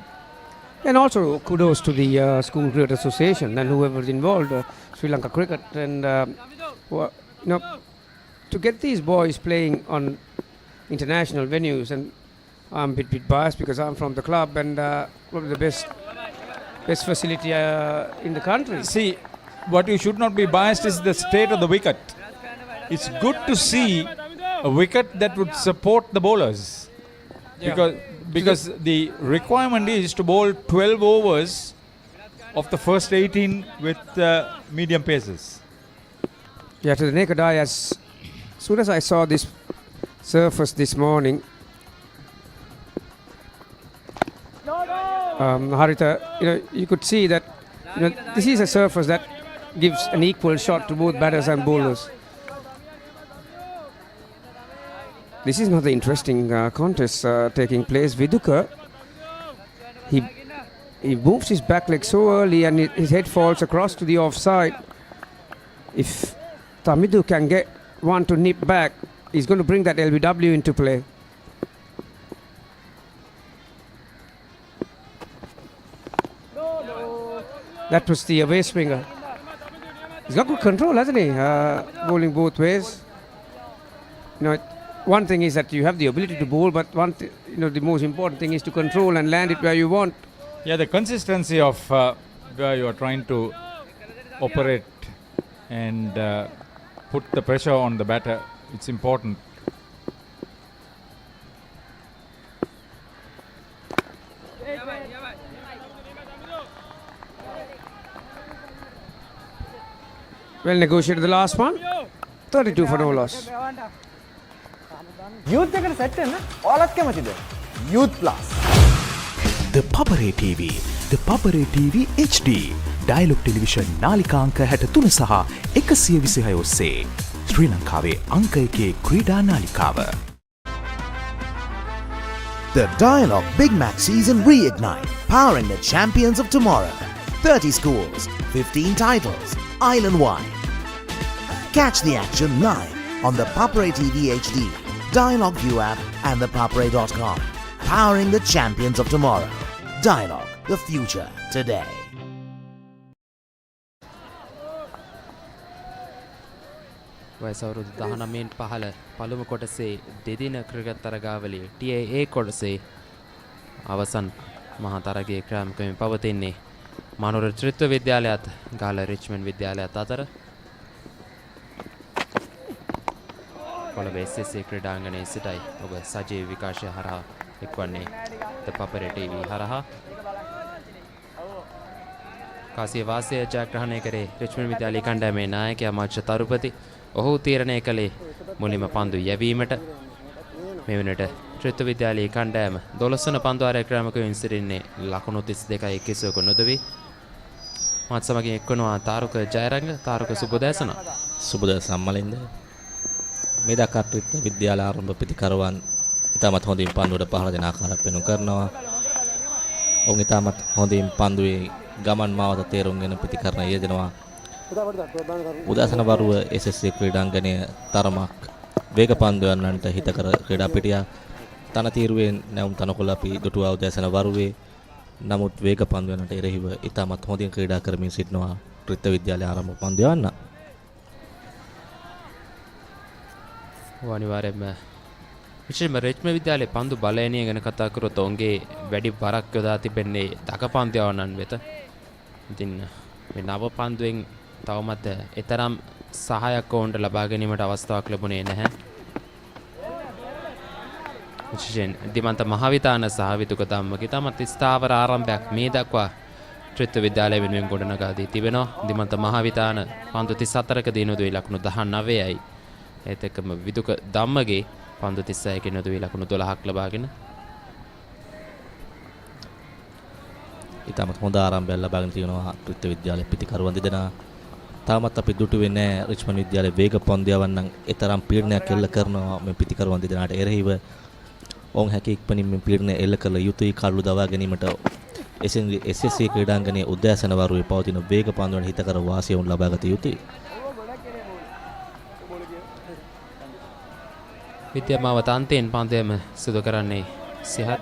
And also kudos to the School Cricket Association and whoever's involved, Sri Lanka Cricket, and to get these boys playing on international venues. And I'm a bit biased because I'm from the club and probably the best facility in the country. See, what you should not be biased is the state of the wicket. It's good to see a wicket that would support the bowlers. Yeah. Because the requirement is to bowl 12 overs of the first 18 with medium paces. Yeah, to the naked eye, as soon as I saw this surface this morning, Haritha, you could see that this is a surface that gives an equal shot to both batters and bowlers. This is another interesting contest taking place. Viduka, he moves his back leg so early and his head falls across to the offside. If Tamidu can get one to nip back, he's going to bring that LBW into play. That was the away swinger. He's got good control, hasn't he? Bowling both ways. One thing is that you have the ability to bowl, but the most important thing is to control and land it where you want. Yeah, the consistency of where you are trying to operate and put the pressure on the batter, it's important. Well negotiated the last one. 32 for no loss. Youth එකට set වෙන්න ඔයාලත් කැමතිද? Youth Plus. ThePapare TV HD Dialog television නාලිකාංක 63 සහ 126 ඔස්සේ ශ්‍රී ලංකාවේ අංක 1 ක්‍රීඩා නාලිකාව. The Dialogue Big Match Season Reignite, powering the champions of tomorrow. 30 schools, 15 titles, island-wide. Catch the action live on the ThePapare TV HD, Dialogue View app and ThePapare.com. Powering the champions of tomorrow. Dialogue, the future today. වයස අවුරුදු 19න් පහළ පළමු කොටසේ දෙදින cricket තරගාවලියේ TAA කොටසේ අවසන් මහා තරගයේ ක්‍රමයෙන් පවතින්නේ මනෝර ත්‍රිත්ව විද්‍යාලයත් ගාල රිච්මන්ඩ් විද්‍යාලයත් අතර. කොළඹ SSC ක්‍රීඩාංගණයේ සිටයි ඔබ සජීව විකාශය හරහා එක්වන්නේ ThePapare TV හරහා. කාසිය වාසය ජයග්‍රහණය කරේ රිච්මන්ඩ් විද්‍යාලයේ කණ්ඩායමේ නායකයා මාච් තරුපති. ඔහු තීරණය කළේ මුලින්ම පන්දු යැවීමට. මේ වෙනට ත්‍රිත්ව විද්‍යාලයේ කණ්ඩායම 12 වන පන්දු ආරය ක්‍රමකයෙන් සිටින්නේ ලකුණු 32යි කිසිවක නොදවි. මාත් සමගින් එක්වනවා තාරුක ජයරංග. තාරුක සුබදෑසන. සුබදෑසන මලින්ද. මේ දක්වා ත්‍රිත්ව විද්‍යාල ආරම්භ පිටිකරවන් ඉතාමත් හොඳින් පන්දුවට පහළ දෙන ආකාරයක් පෙන්වු කරනවා. ඔවුන් ඉතාමත් හොඳින් පන්දුවේ ගමන් මාවත තේරුම්ගෙන පිටිකරන යෙදෙනවා. උදාසන වරුව SSC ක්‍රීඩාංගණය තරමක් වේග පන්දුවන්නන්ට හිතකර ක්‍රීඩා පිටියා. තනතිරුවෙන් නැවුම් තනකොළ අපි දුටුවා උදාසන වරුවේ. නමුත් වේග පන්දුවන්නට එරෙහිව ඉතාමත් හොඳින් ක්‍රීඩා කරමින් සිටිනවා ත්‍රිත්ව විද්‍යාලය ආරම්භ පන්දුවන්න. අනිවාර්යයෙන්ම විශේෂයෙන්ම රිච්මන්ඩ් විද්‍යාලයේ පන්දු බලයනිය ගැන කතා කරොත් ඔවුන්ගේ වැඩි බරක් යොදා තිබෙන්නේ දක පන්දුවන්නන් වෙත. ඉතින් මේ නව පන්දුවෙන් තවමත් එතරම් සහායක් ඔවුන්ට ලබා ගැනීමට අවස්ථාවක් ලැබුණේ නැහැ. විශේෂයෙන් දිමන්ත මහවිතාන සහ විදුක ධම්මගේ තමත් ස්ථාවර ආරම්භයක් මේ දක්වා ත්‍රිත්ව විද්‍යාලය වෙනුවෙන් ගොඩනගා දී තිබෙනවා. දිමන්ත මහවිතාන පන්දු 34ක දිනුදුයි ලකුණු 19යි. ඒත් එක්කම විදුක ධම්මගේ පන්දු 36ක දිනුදුයි ලකුණු 12ක් ලබාගෙන ඉතාමත් හොඳ ආරම්භයක් ලබාගෙන තියෙනවා ත්‍රිත්ව විද්‍යාලයේ පිටිකරුවන් දෙදෙනා. තාමත් අපි දුටුවේ නැහැ රිච්මන්ඩ් විද්‍යාලයේ වේග පන්දුවවන් නම් එතරම් පීඩනයක් එල්ල කරනවා මේ පිටිකරුවන් දෙදෙනාට එරෙහිව. ඔවුන් හැකි ඉක්මනින් මේ පීඩනය එල්ල කළ යුතුයි කඩළු දවා ගැනීමට. SSC ක්‍රීඩාංගණයේ උදෑසන වරුවේ පවතින වේග පන්දුවන හිතකර වාසිය උන් ලබා ගත යුතුයි. විද්‍යාමාවත අන්තයෙන් පන්දුවම සිදු කරන්නේ සිහත්.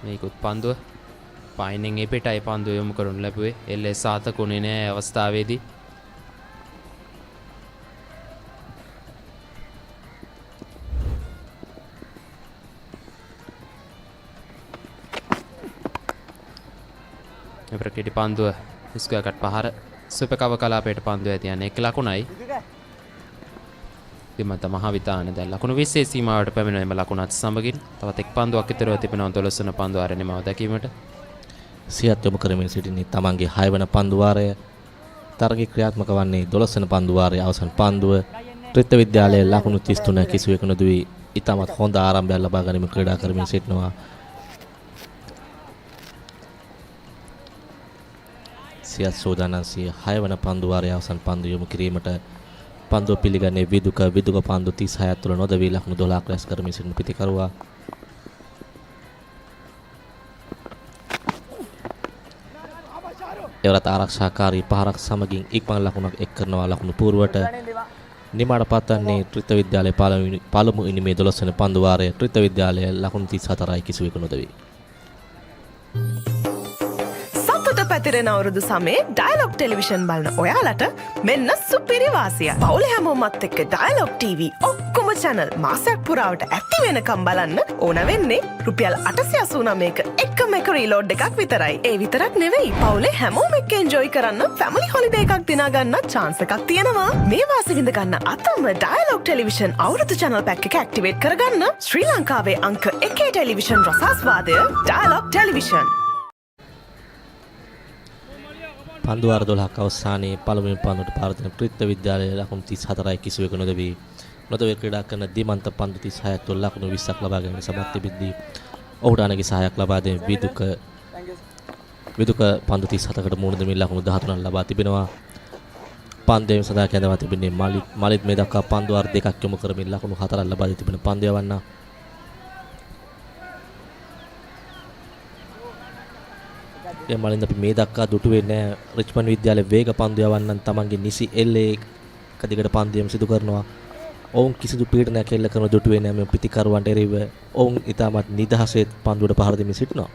මේකුත් පන්දුව පයින්ෙන් එපිටයි පන්දුව යොමු කරනු ලැබුවේ. එල්ලේ සාතකුණේ නෑ අවස්ථාවේදී. එපරකෙටි පන්දුව ඉස්කුවකට පහර සුපකව කලාපයට පන්දුව ඇති යන 1 ලකුණයි. දිමන්ත මහවිතාන දැන් ලකුණු 20 සීමාවට පැමිණ එම ලකුණත් සමගින් තවත් එක් පන්දුවක් ඉතරව තිබෙනවා 12 වන පන්දු වාරයේ නිමාව දැකීමට. සියත් යොමු කරමින් සිටින්නේ තමන්ගේ 6 වන පන්දු වාරය. තරගය ක්‍රියාත්මක වන්නේ 12 වන පන්දු වාරයේ අවසන් පන්දුව. ත්‍රිත්ව විද්‍යාලයේ ලකුණු 33 කිසිවෙකු නොදුවි ඉතාමත් හොඳ ආරම්භයක් ලබා ගැනීම ක්‍රීඩා කරමින් සිටිනවා. සියත් සෝදානම් 6 වන පන්දු වාරයේ අවසන් පන්දු යොමු කිරීමට. පන්දුව පිළිගන්නේ විදුක පන්දු 36 තුළ නොදවි ලකුණු 12ක් රැස් කරමින් සිටින පිටිකරුවා. එවරත් ආරක්ෂාකාරී පහරක් සමගින් ඉක්මන් ලකුණක් එක් කරනවා ලකුණු පූර්වට. නිමාඩ පත්වන්නේ ත්‍රිත්ව විද්‍යාලයේ පළමු ඉනිමේ 12 වන පන්දු වාරයේ ත්‍රිත්ව විද්‍යාලයේ ලකුණු 34යි කිසිවෙකු නොදවි. පැතිරෙන අවුරුදු සමේ ඩයලොග් ටෙලිවිෂන් බලන ඔයාලට මෙන්න සුපිරි වාසිය. පවුල හැමෝමත් එක්ක ඩයලොග් TV ඔක්කොම channel මාසයක් පුරාවට ඇති වෙනකම් බලන්න ඕන වෙන්නේ රුපියල් 889ක එකම එක රීලෝඩ් එකක් විතරයි. ඒ විතරක් නෙවෙයි පවුලේ හැමෝම එක්ක එන්ජොයි කරන්න ෆැමිලි හොලිඩේ එකක් දිනා ගන්න chance එකක් තියෙනවා. මේ වාසිය විඳ ගන්න අතම ඩයලොග් ටෙලිවිෂන් අවුරුදු channel pack එක ඇක්ටිවේට් කරගන්න ශ්‍රී ලංකාවේ අංක 1 ටෙලිවිෂන් රසාස්වාදය ඩයලොග් ටෙලිවිෂන්. පන්දු වාර 12ක් අවසානයේ පළමුවෙනි පන්දුවට පාර දෙන ත්‍රිත්ව විද්‍යාලයේ ලකුණු 34යි කිසිවෙකු නොදවී නොදවී ක්‍රීඩා කරන දීමන්ත පන්දු 36ක් තුළ ලකුණු 20ක් ලබා ගැනීම සමත් තිබෙද්දී ඔහුට අනගි සහායක් ලබා දෙන විදුක පන්දු 37කට මුහුණ දෙමින් ලකුණු 13ක් ලබා තිබෙනවා. පන්දුවෙන් සඳහා කැඳවා තිබෙන්නේ මලිත් මේ දක්වා පන්දු වාර දෙකක් යොමු කරමින් ලකුණු 4ක් ලබා දී තිබෙන පන්දු යවන්නා. මලින්ද අපි මේ දක්වා දුටුවේ නැහැ. රිච්මන්ඩ් විද්‍යාලයේ වේග පන්දු යවන්නන් තමන්ගේ නිසි එල්ලේ කදිකට පන්දුයම සිදු කරනවා. ඔවුන් කිසිදු පීඩනයක් එල්ල කරන දුටුවේ නැහැ. මේ පිටිකරුවන්ට එරෙහිව ඔවුන් ඉතාමත් නිදහසේ පන්දුවට පහර දෙමින් සිටිනවා.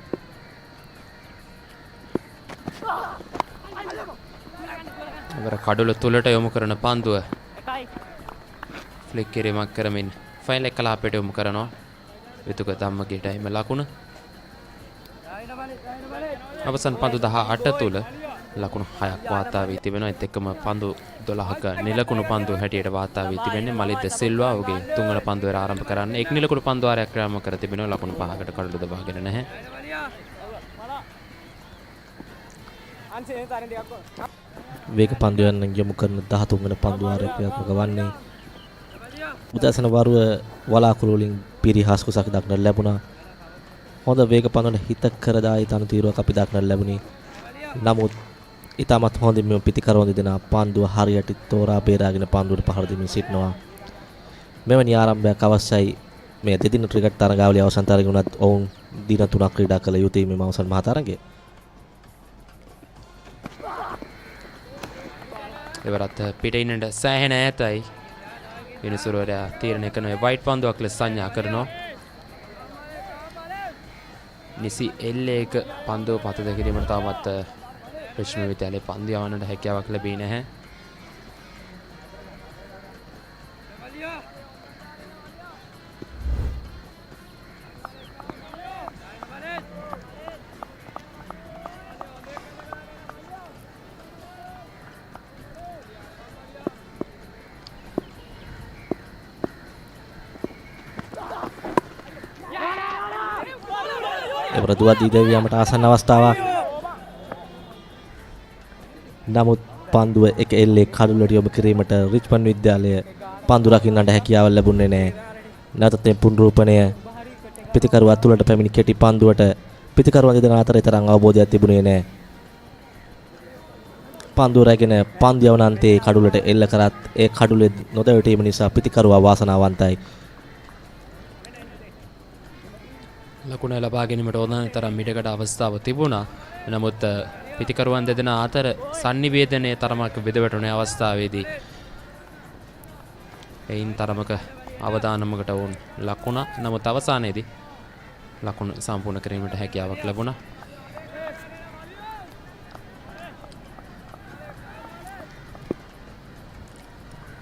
ඉවර කඩුල තුලට යොමු කරන පන්දුව ෆ්ලික් කිරීමක් කරමින් ෆයිනල් එක කලාපයට යොමු කරනවා. විතුක ධම්මගේ ටයිම ලකුණ අවසන් පන්දු 18 තුල ලකුණු 6ක් වාර්තා වී තිබෙනවා. ඒත් එක්කම පන්දු 12ක නිලකුණු පන්දු හැටියට වාර්තා වී තිබෙන්නේ මලිත් සිල්වා ඔහුගේ තුන්වන පන්දුවේ ආරම්භ කරන්න. එක් නිලකුණු පන්දු වාරයක් ක්‍රියාත්මක කර තිබෙනවා. ලකුණු 5කට කඩලු දබාගෙන නැහැ. වේග පන්දුවෙන් යොමු කරන 13 වෙනි පන්දු වාරය ක්‍රියාත්මක වන්නේ උදැසන වරුව වලාකුළු වලින් පිරිහස් කුසක් දක්නට ලැබුණා. හොඳ වේග පන්දුවන හිත කරදායි තනතිරුවක් අපි දක්නට ලැබුණේ. නමුත් ඉතාමත් හොඳින් මෙම පිටිකරවන දෙන පන්දුව හරියට තෝරා බේරාගෙන පන්දුවට පහර දෙමින් සිටිනවා. මෙවැනි ආරම්භයක් අවශ්‍යයි. මේ දෙදින ක්‍රිකට් තරගාවලිය අවසන් තරගය වුණත් ඔවුන් දින 3ක් ක්‍රීඩා කළ යුතුයි මේ අවසන් මහ තරගයේ. එවරත් පිටින්නට සෑහෙන ඈතයි. විනිසුරුවරයා තීරණය කරන වයිට් පන්දුවක් ලෙස සංඥා කරනවා. නිසි එල්ලේක පන්දුව පතද කිරීමට තාමත් රිච්මන්ඩ් විද්‍යාලයේ පන්දු යවන්නට හැකියාවක් ලැබී නැහැ. දුවදී දෙවියන්ට ආසන්න අවස්ථාවක්. නමුත් පන්දුව එක එල්ලේ කඩුලට යොමු කිරීමට රිච්මන්ඩ් විද්‍යාලය පන්දු රකින්නට හැකියාව ලැබුණේ නැහැ. නැවතත් මේ පුනරූපණය පිටිකරුවා තුලට පැමිණි කෙටි පන්දුවට පිටිකරුවා දෙදෙනා අතර තරම් අවබෝධයක් තිබුණේ නැහැ. පන්දුව රැගෙන පන්දු යවන අන්තයේ කඩුලට එල්ල කරත් ඒ කඩුලේ නොදැවටීම නිසා පිටිකරුවා වාසනාවන්තයි. ලකුණ ලබා ගැනීමට ඕන තරම් මිඩකට අවස්ථාව තිබුණා. නමුත් පිටිකරුවන් දෙදෙනා අතර sannivedanaya තරමක් බෙදවැටුනේ අවස්ථාවේදී එයින් තරමක අවදානමකට වුන් ලකුණ. නමුත් අවසානයේදී ලකුණ සම්පූර්ණ කිරීමට හැකියාවක් ලැබුණා.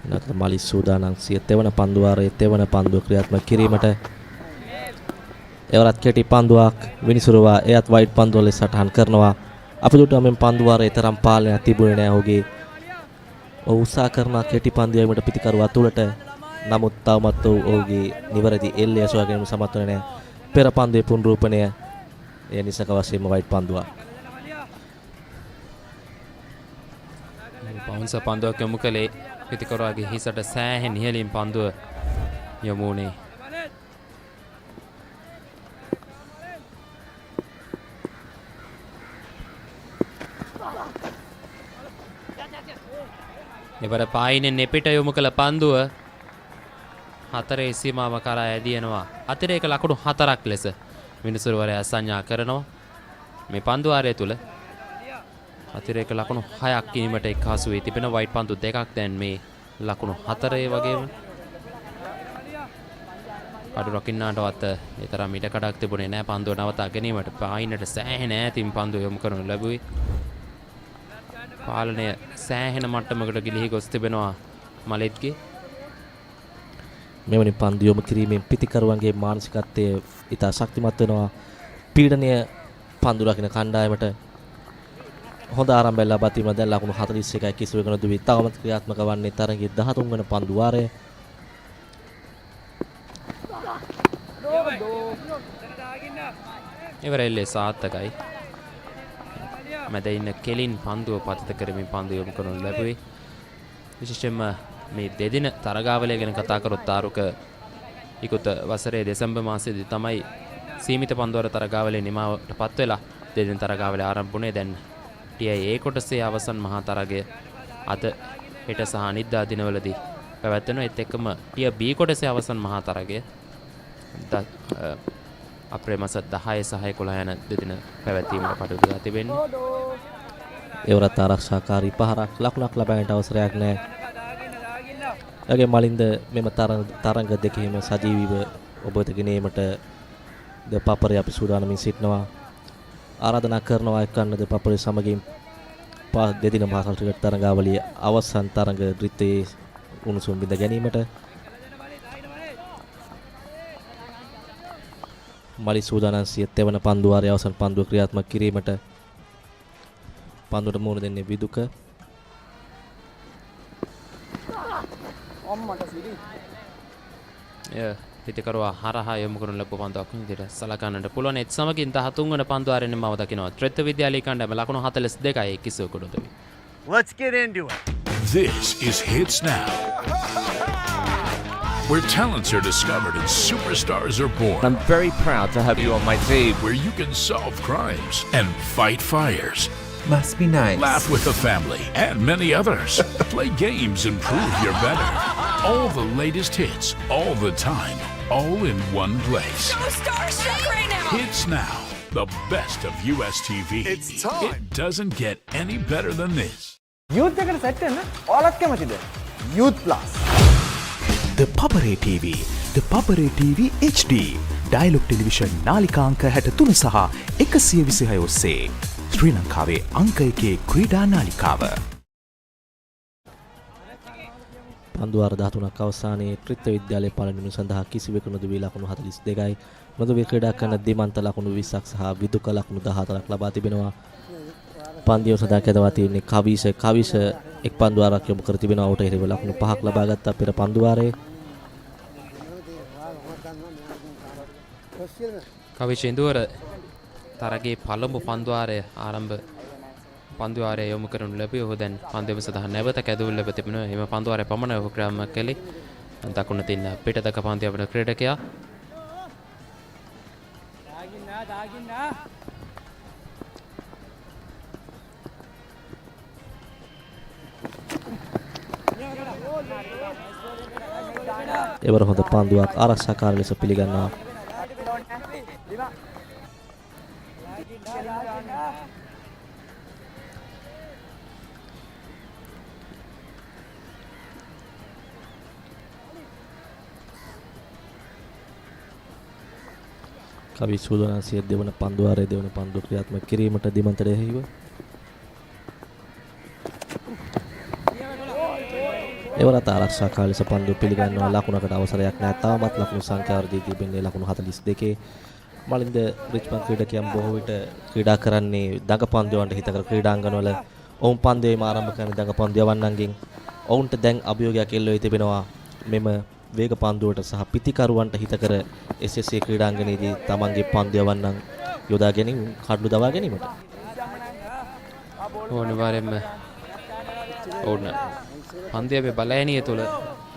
නැත්නම් මලි සූදානම් සිය තෙවන පන්දු වාරයේ තෙවන පන්දුව ක්‍රියාත්මක කිරීමට එවරත් කෙටි පන්දුවක් විනිසුරුවා එයත් වයිට් පන්දුව ලෙස සටහන් කරනවා. අපි දුටුවා මෙම පන්දු වාරයේ තරම් පාලනයක් තිබුණේ නැහැ ඔහුගේ. ඔහු උත්සාහ කරන කෙටි පන්දු යීමට පිටිකරුවා තුලට. නමුත් තවමත් ඔහුගේ නිවැරදි එල්ලේ සොයා ගැනීම සමත් වෙන්නේ නැහැ. පෙර පන්දුවේ පුනරූපණය එය නිසක වශයෙන්ම වයිට් පන්දුවක්. පවුන්ස පන්දුවක් යොමු කළේ පිටිකරුවාගේ හිසට සෑහෙන ඉහළින් පන්දුව යොමු වුණේ. එවර පායිනෙන් එපිට යොමු කළ පන්දුව හතරේ සීමාව කරා ඇදියනවා. අතිරේක ලකුණු 4ක් ලෙස විනිසුරුවරයා සංඥා කරනවා. මේ පන්දු වාරය තුල අතිරේක ලකුණු 6ක් කීමට එක්හසු වී තිබෙන වයිට් පන්දු දෙකක් දැන් මේ ලකුණු 4 වගේම අඩු රකින්නාටවත් ඒ තරම් ඊට කඩක් තිබුණේ නැහැ පන්දුව නවතා ගැනීමට. පායිනට සෑහෙන ඈතින් පන්දුව යොමු කරනු ලැබුවේ. පාලනය සෑහෙන මට්ටමකට ගිලිහි ගොස් තිබෙනවා මලිත්ගේ. මෙවැනි පන්දු යොමු කිරීමෙන් පිටිකරුවන්ගේ මානසිකත්වය ඉතා ශක්තිමත් වෙනවා. පීඩනය පන්දු රකින්න කණ්ඩායමට හොඳ ආරම්භයක් ලබා තිබෙනවා. දැන් ලකුණු 41යි කිසිවෙක නොදුවි තවමත් ක්‍රියාත්මක වන්නේ තරගයේ 13 වන පන්දු වාරය. ඉවරෙල්ලේ සාර්ථකයි. මැද ඉන්න කෙලින් පන්දුව පතිත කරමින් පන්දුව යොමු කරනු ලැබුවේ. විශේෂයෙන්ම මේ දෙදින තරගාවලිය ගැන කතා කරොත් තාරුක ඉකුත් වසරේ දෙසැම්බර් මාසයේදී තමයි සීමිත පන්දුවර තරගාවලිය නිමාවටපත් වෙලා දෙදින තරගාවලිය ආරම්භ වුණේ. දැන් TIA කොටසේ අවසන් මහා තරගය අද හෙට සහ අනිද්දා දිනවලදී පැවැත්වෙනවා. ඒත් එක්කම ටිය B කොටසේ අවසන් මහා තරගය අප්‍රේල් මාස 10 සහ 11 යන දෙදින පැවැත්වීමට කටයුතු තිබෙන්නේ. ඒවරත් ආරක්ෂාකාරී පහරක් ලකුණක් ලබන්නට අවසරයක් නැහැ. එගේ මලින්ද මෙම තරඟ දෙකේම සජීවීව ඔබට ගෙනීමට ThePapare අපි සූදානමින් සිටිනවා. ආරාධනා කරනවා එක්කන්න ThePapare සමගින් දෙදින මහා ක්‍රිකට් තරඟාවලිය අවසන් තරඟ ද්විතීයේ උණුසුම් බිඳ ගැනීමට. මලි සූදානම් සිය තෙවන පන්දුවාරයේ අවසන් පන්දුව ක්‍රියාත්මක කිරීමට. පන්දුවට මුහුණ දෙන්නේ විදුක. පිටිකරුවා හරහා යොමු කරන ලැබු පන්දුවක් විදිහට සලකන්නට පුළුවන්. ඒත් සමගින් 13 වන පන්දුවාරයෙන් මම දකිනවා ත්‍රිත්ව විද්‍යාලය කණ්ඩායම ලකුණු 42යි කිසුවකට උදවි. Let's get into it. This is Hits Now, where talents are discovered and superstars are born. I'm very proud to have you on my team. Where you can solve crimes and fight fires. Must be nice. Laugh with the family and many others. Play games and prove you're better. All the latest hits, all the time, all in one place. So starstruck right now. Hits Now, the best of US TV. It's time. It doesn't get any better than this. Youth එකට set වෙන්න ඔයාලත් කැමතිද? Youth Plus. ThePapare TV, ThePapare TV HD, Dialog television නාලිකාංක 63 සහ 126 ඔස්සේ ශ්‍රී ලංකාවේ අංක 1 ක්‍රීඩා නාලිකාව. පන්දුවාර 13ක් අවසානයේ ත්‍රිත්ව විද්‍යාලයේ පළමුව සඳහා කිසිවෙකු නොදවී ලකුණු 42යි. නොදවී ක්‍රීඩා කරන දෙමන්ත ලකුණු 20ක් සහ විදුක ලකුණු 14ක් ලබා තිබෙනවා. පන්දිය සඳහා කැදවා තියෙන්නේ කවිෂ එක් පන්දුවාරක් යොමු කර තිබෙනවා. ඔහුට එරෙහිව ලකුණු 5ක් ලබා ගත්තා පෙර පන්දුවාරයේ. කවිෂ ඉන්දුවර තරගයේ පළමු පන්දුවාරය යොමු කරනු ලැබුවේ. ඔහු දැන් පන්දුව සඳහා නැවත කැදවුම් ලැබ තිබෙනවා. එම පන්දුවාරය පමණයි ඔහු ක්‍රියාත්මක කළේ. දකුණ තින්න පිටදක පන්දුව වන ක්‍රීඩකයා. එවර හොඳ පන්දුවක් ආරක්ෂාකාර ලෙස පිළිගන්නවා. කවි සූදානම් සිය දෙවන පන්දුවාරයේ දෙවන පන්දුව ක්‍රියාත්මක කිරීමට දිමන්තරය හිව. එවරත් ආරක්ෂාකාර ලෙස පන්දුව පිළිගන්නවා. ලකුණකට අවසරයක් නැහැ. තාමත් ලකුණු සංඛ්‍යාව දී තිබෙන්නේ ලකුණු 42. මලින්ද රිච්මන්ඩ් ක්‍රීඩකයන් බොහෝ විට ක්‍රීඩා කරන්නේ දඟ පන්දුවන්ට හිත කර ක්‍රීඩාංගනවල. ඔවුන් පන්දුවේම ආරම්භ කරන දඟ පන්දුවන්නන්ගෙන් ඔවුන්ට දැන් අභියෝගයක් එල්ල වෙ තිබෙනවා. මෙම වේග පන්දුවට සහ පිතිකරුවන්ට හිත කර SSC ක්‍රීඩාංගණයේදී තමන්ගේ පන්දුවන්නන් යොදා ගැනීම කඩළු දවා ගැනීමට. අනිවාර්යයෙන්ම ඕන පන්දුවේ බලයනිය තුළ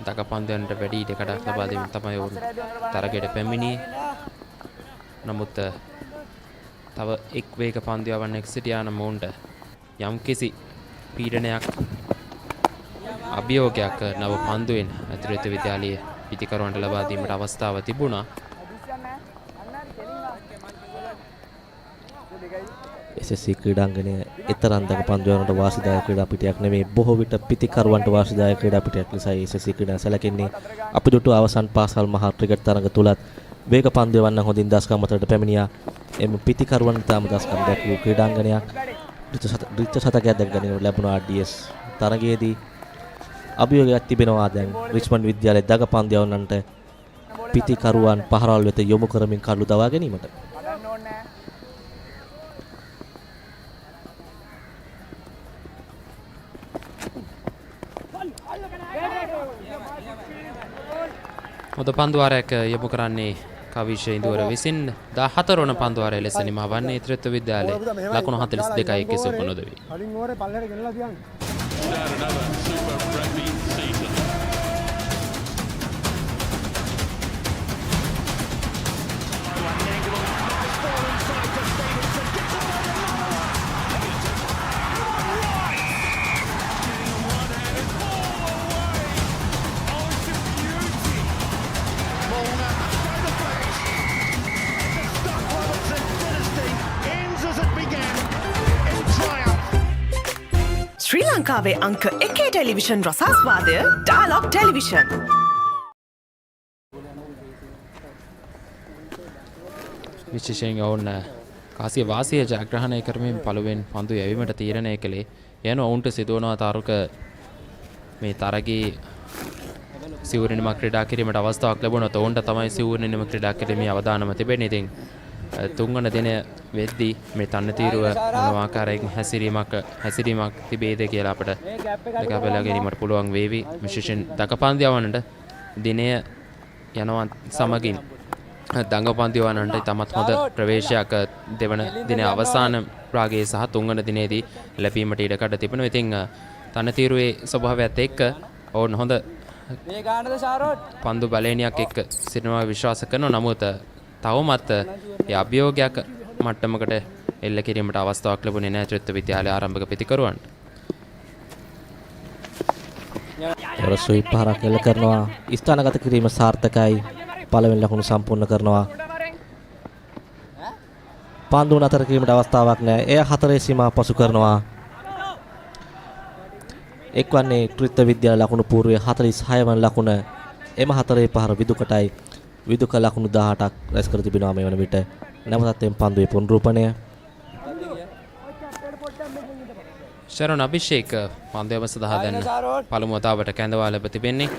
දඟ පන්දුවන්ට වැඩි ඉඩකඩක් ලබා දීම තමයි ඕන තරගයට පැමිණියේ. නමුත් තව එක් වේග පන්දුවන්නක් සිටියා නම් ඔවුන්ට යම්කිසි පීඩනයක් අභියෝගයක් නව පන්දුවෙන් ත්‍රිත්ව විද්‍යාලයේ පිටිකරුවන්ට ලබා දීමට අවස්ථාව තිබුණා. SSC ක්‍රීඩාංගණය එතරම් දඟ පන්දුවන්ට වාසිදායක ක්‍රීඩා පිටියක් නෙමෙයි. බොහෝ විට පිටිකරුවන්ට වාසිදායක ක්‍රීඩා පිටියක් ලෙසයි SSC ක්‍රීඩා සැලකෙන්නේ. අපි දුටු අවසන් පාසල් මහා ක්‍රිකට් තරඟ තුලත් වේග පන්දුවන්න හොඳින් දස්කම් අතරට පැමිණියා. එම පිටිකරුවන් තාම දස්කම් දැක්වූ ක්‍රීඩාංගණයක් ද්විත්ව ශතකයක් දැක ගැනීමට ලැබුණා. DS තරගයේදී අභියෝගයක් තිබෙනවා දැන් රිච්මන්ඩ් විද්‍යාලයේ දඟ පන්දුවන්නන්ට පිටිකරුවන් පහරවල් වෙත යොමු කරමින් කඩළු දවා ගැනීමට. හොඳ පන්දුවාරයක් යොමු කරන්නේ කවිෂ ඉඳුවර විසින් 14 වන පන්දුවාරය ලෙස නිමා වන්නේ ත්‍රිත්ව විද්‍යාලය ලකුණු 42යි කෙසු නොදවි. කලින් ඕරේ පල්ලෙහාට ගෙනලා තියන්න. ශ්‍රී ලංකාවේ අංක 1 ටෙලිවිෂන් රසාස්වාදය ඩයලොග් ටෙලිවිෂන්. විශේෂයෙන් ඔවුන් කාසිය වාසිය ජයග්‍රහණය කරමින් පළුවෙන් පන්දු යැවීමට තීරණය කළේ යන ඔවුන්ට සිදුවනවා තරුක මේ තරගී සිවුරනිම ක්‍රීඩා කිරීමට අවස්ථාවක් ලැබුණොත් ඔවුන්ට තමයි සිවුරනිම ක්‍රීඩා කිරීමේ අවදානම තිබෙන්නේ. ඉතින් තුන්වන දින වෙද්දී මේ තන්නතීරුව මොන ආකාරයකින් හැසිරීමක් තිබේද කියලා අපිට දෙක බලා ගැනීමට පුළුවන් වේවි. විශේෂයෙන් දකපන්දියවන්නට දිනය යනවා සමගින් දඟපන්දියවන්නට තමත් හොඳ ප්‍රවේශයක් දෙවන දින අවසාන රාගයේ සහ තුන්වන දිනේදී ලැබීමට ඉඩකඩ තිබෙනවා. ඉතින් තන්නතීරුවේ ස්වභාවයත් එක්ක ඔවුන් හොඳ පන්දු බලේනියක් එක්ක සිටිනවා විශ්වාස කරනවා. නමුත් තවමත් ඒ අභියෝගයක් මට්ටමකට එල්ල කිරීමට අවස්ථාවක් ලැබුණේ නැහැ ත්‍රිත්ව විද්‍යාලයේ ආරම්භක පිතිකරුවන්ට. රසුයි පහරක් එල්ල කරනවා. ස්ථානගත කිරීම සාර්ථකයි. පළවෙනි ලකුණු සම්පූර්ණ කරනවා. පන්දු නතර කිරීමට අවස්ථාවක් නැහැ. එය 4 සීමා පසු කරනවා. එක්වන්නේ ත්‍රිත්ව විද්‍යාල ලකුණු පූර්වයේ 46 වන ලකුණ. එම 4 පහර විදුකටයි. විදුක ලකුණු 18ක් රැස් කර තිබෙනවා මේ වන විට. නැවතත් එම් පන්දුවේ පුනරුපණය. ශරණ අභිෂේක පන්දුවම සඳහා දැන් පළමු වතාවට කැඳවා ලැබ තිබෙන්නේ.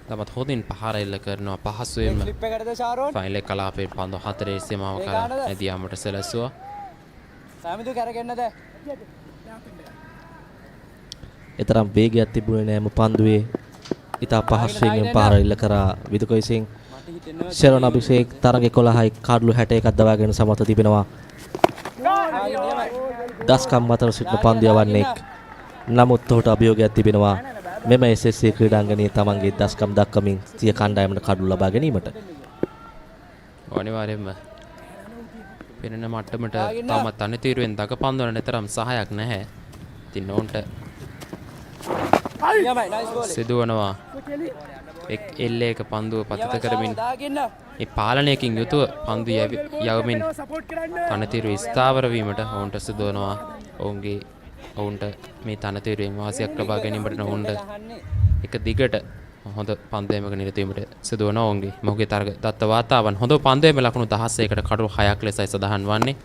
තමත් හොඳින් පහර එල්ල කරනවා පහසුවෙන්ම ෆයිනල් කලාපේ පන්දු 4 සීමාව කරා ඇදියාමට සැලසුවා. එතරම් වේගයක් තිබුණේ නැහැ පන්දුවේ. ඉතා පහසුවෙන් පහර එල්ල කරා විදුක විසින්. ශරණ අභිෂේක් තරග 11යි කාඩ්ලු 61ක් දවාගෙන සමත තිබෙනවා. දස්කම් අතර සිටින පන්දු යවන්නේ. නමුත් ඔහුට අභියෝගයක් තිබෙනවා මෙම SSC ක්‍රීඩාංගණයේ තමන්ගේ දස්කම් දක්වමින් සිය කණ්ඩායමට කඩලු ලබා ගැනීමට. අනිවාර්යයෙන්ම පෙනෙන මට්ටමට තාමත් අනතිරුවෙන් දකපන්දුවන තරම් සහයක් නැහැ. ඉතින් ඔවුන්ට සිදුවනවා එක් එල්ලේක පන්දුව පතිත කරමින් ඒ පාලනයකින් යුතුව පන්දු යවමින් තනතිරු ස්ථාවර වීමට ඔවුන්ට සිදුවනවා. ඔවුන්ට මේ තනතිරුවෙන් වාසියක් ලබා ගැනීමට ඔවුන්ට එක දිගට හොඳ පන්දුවේමක නිරත වීමට සිදුවනවා. ඔවුන්ගේ මොහුගේ තරග දත්ත වාතාවරණ හොඳ පන්දුවේම ලකුණු 16කට කඩු 6ක් ලෙසයි සඳහන් වන්නේ.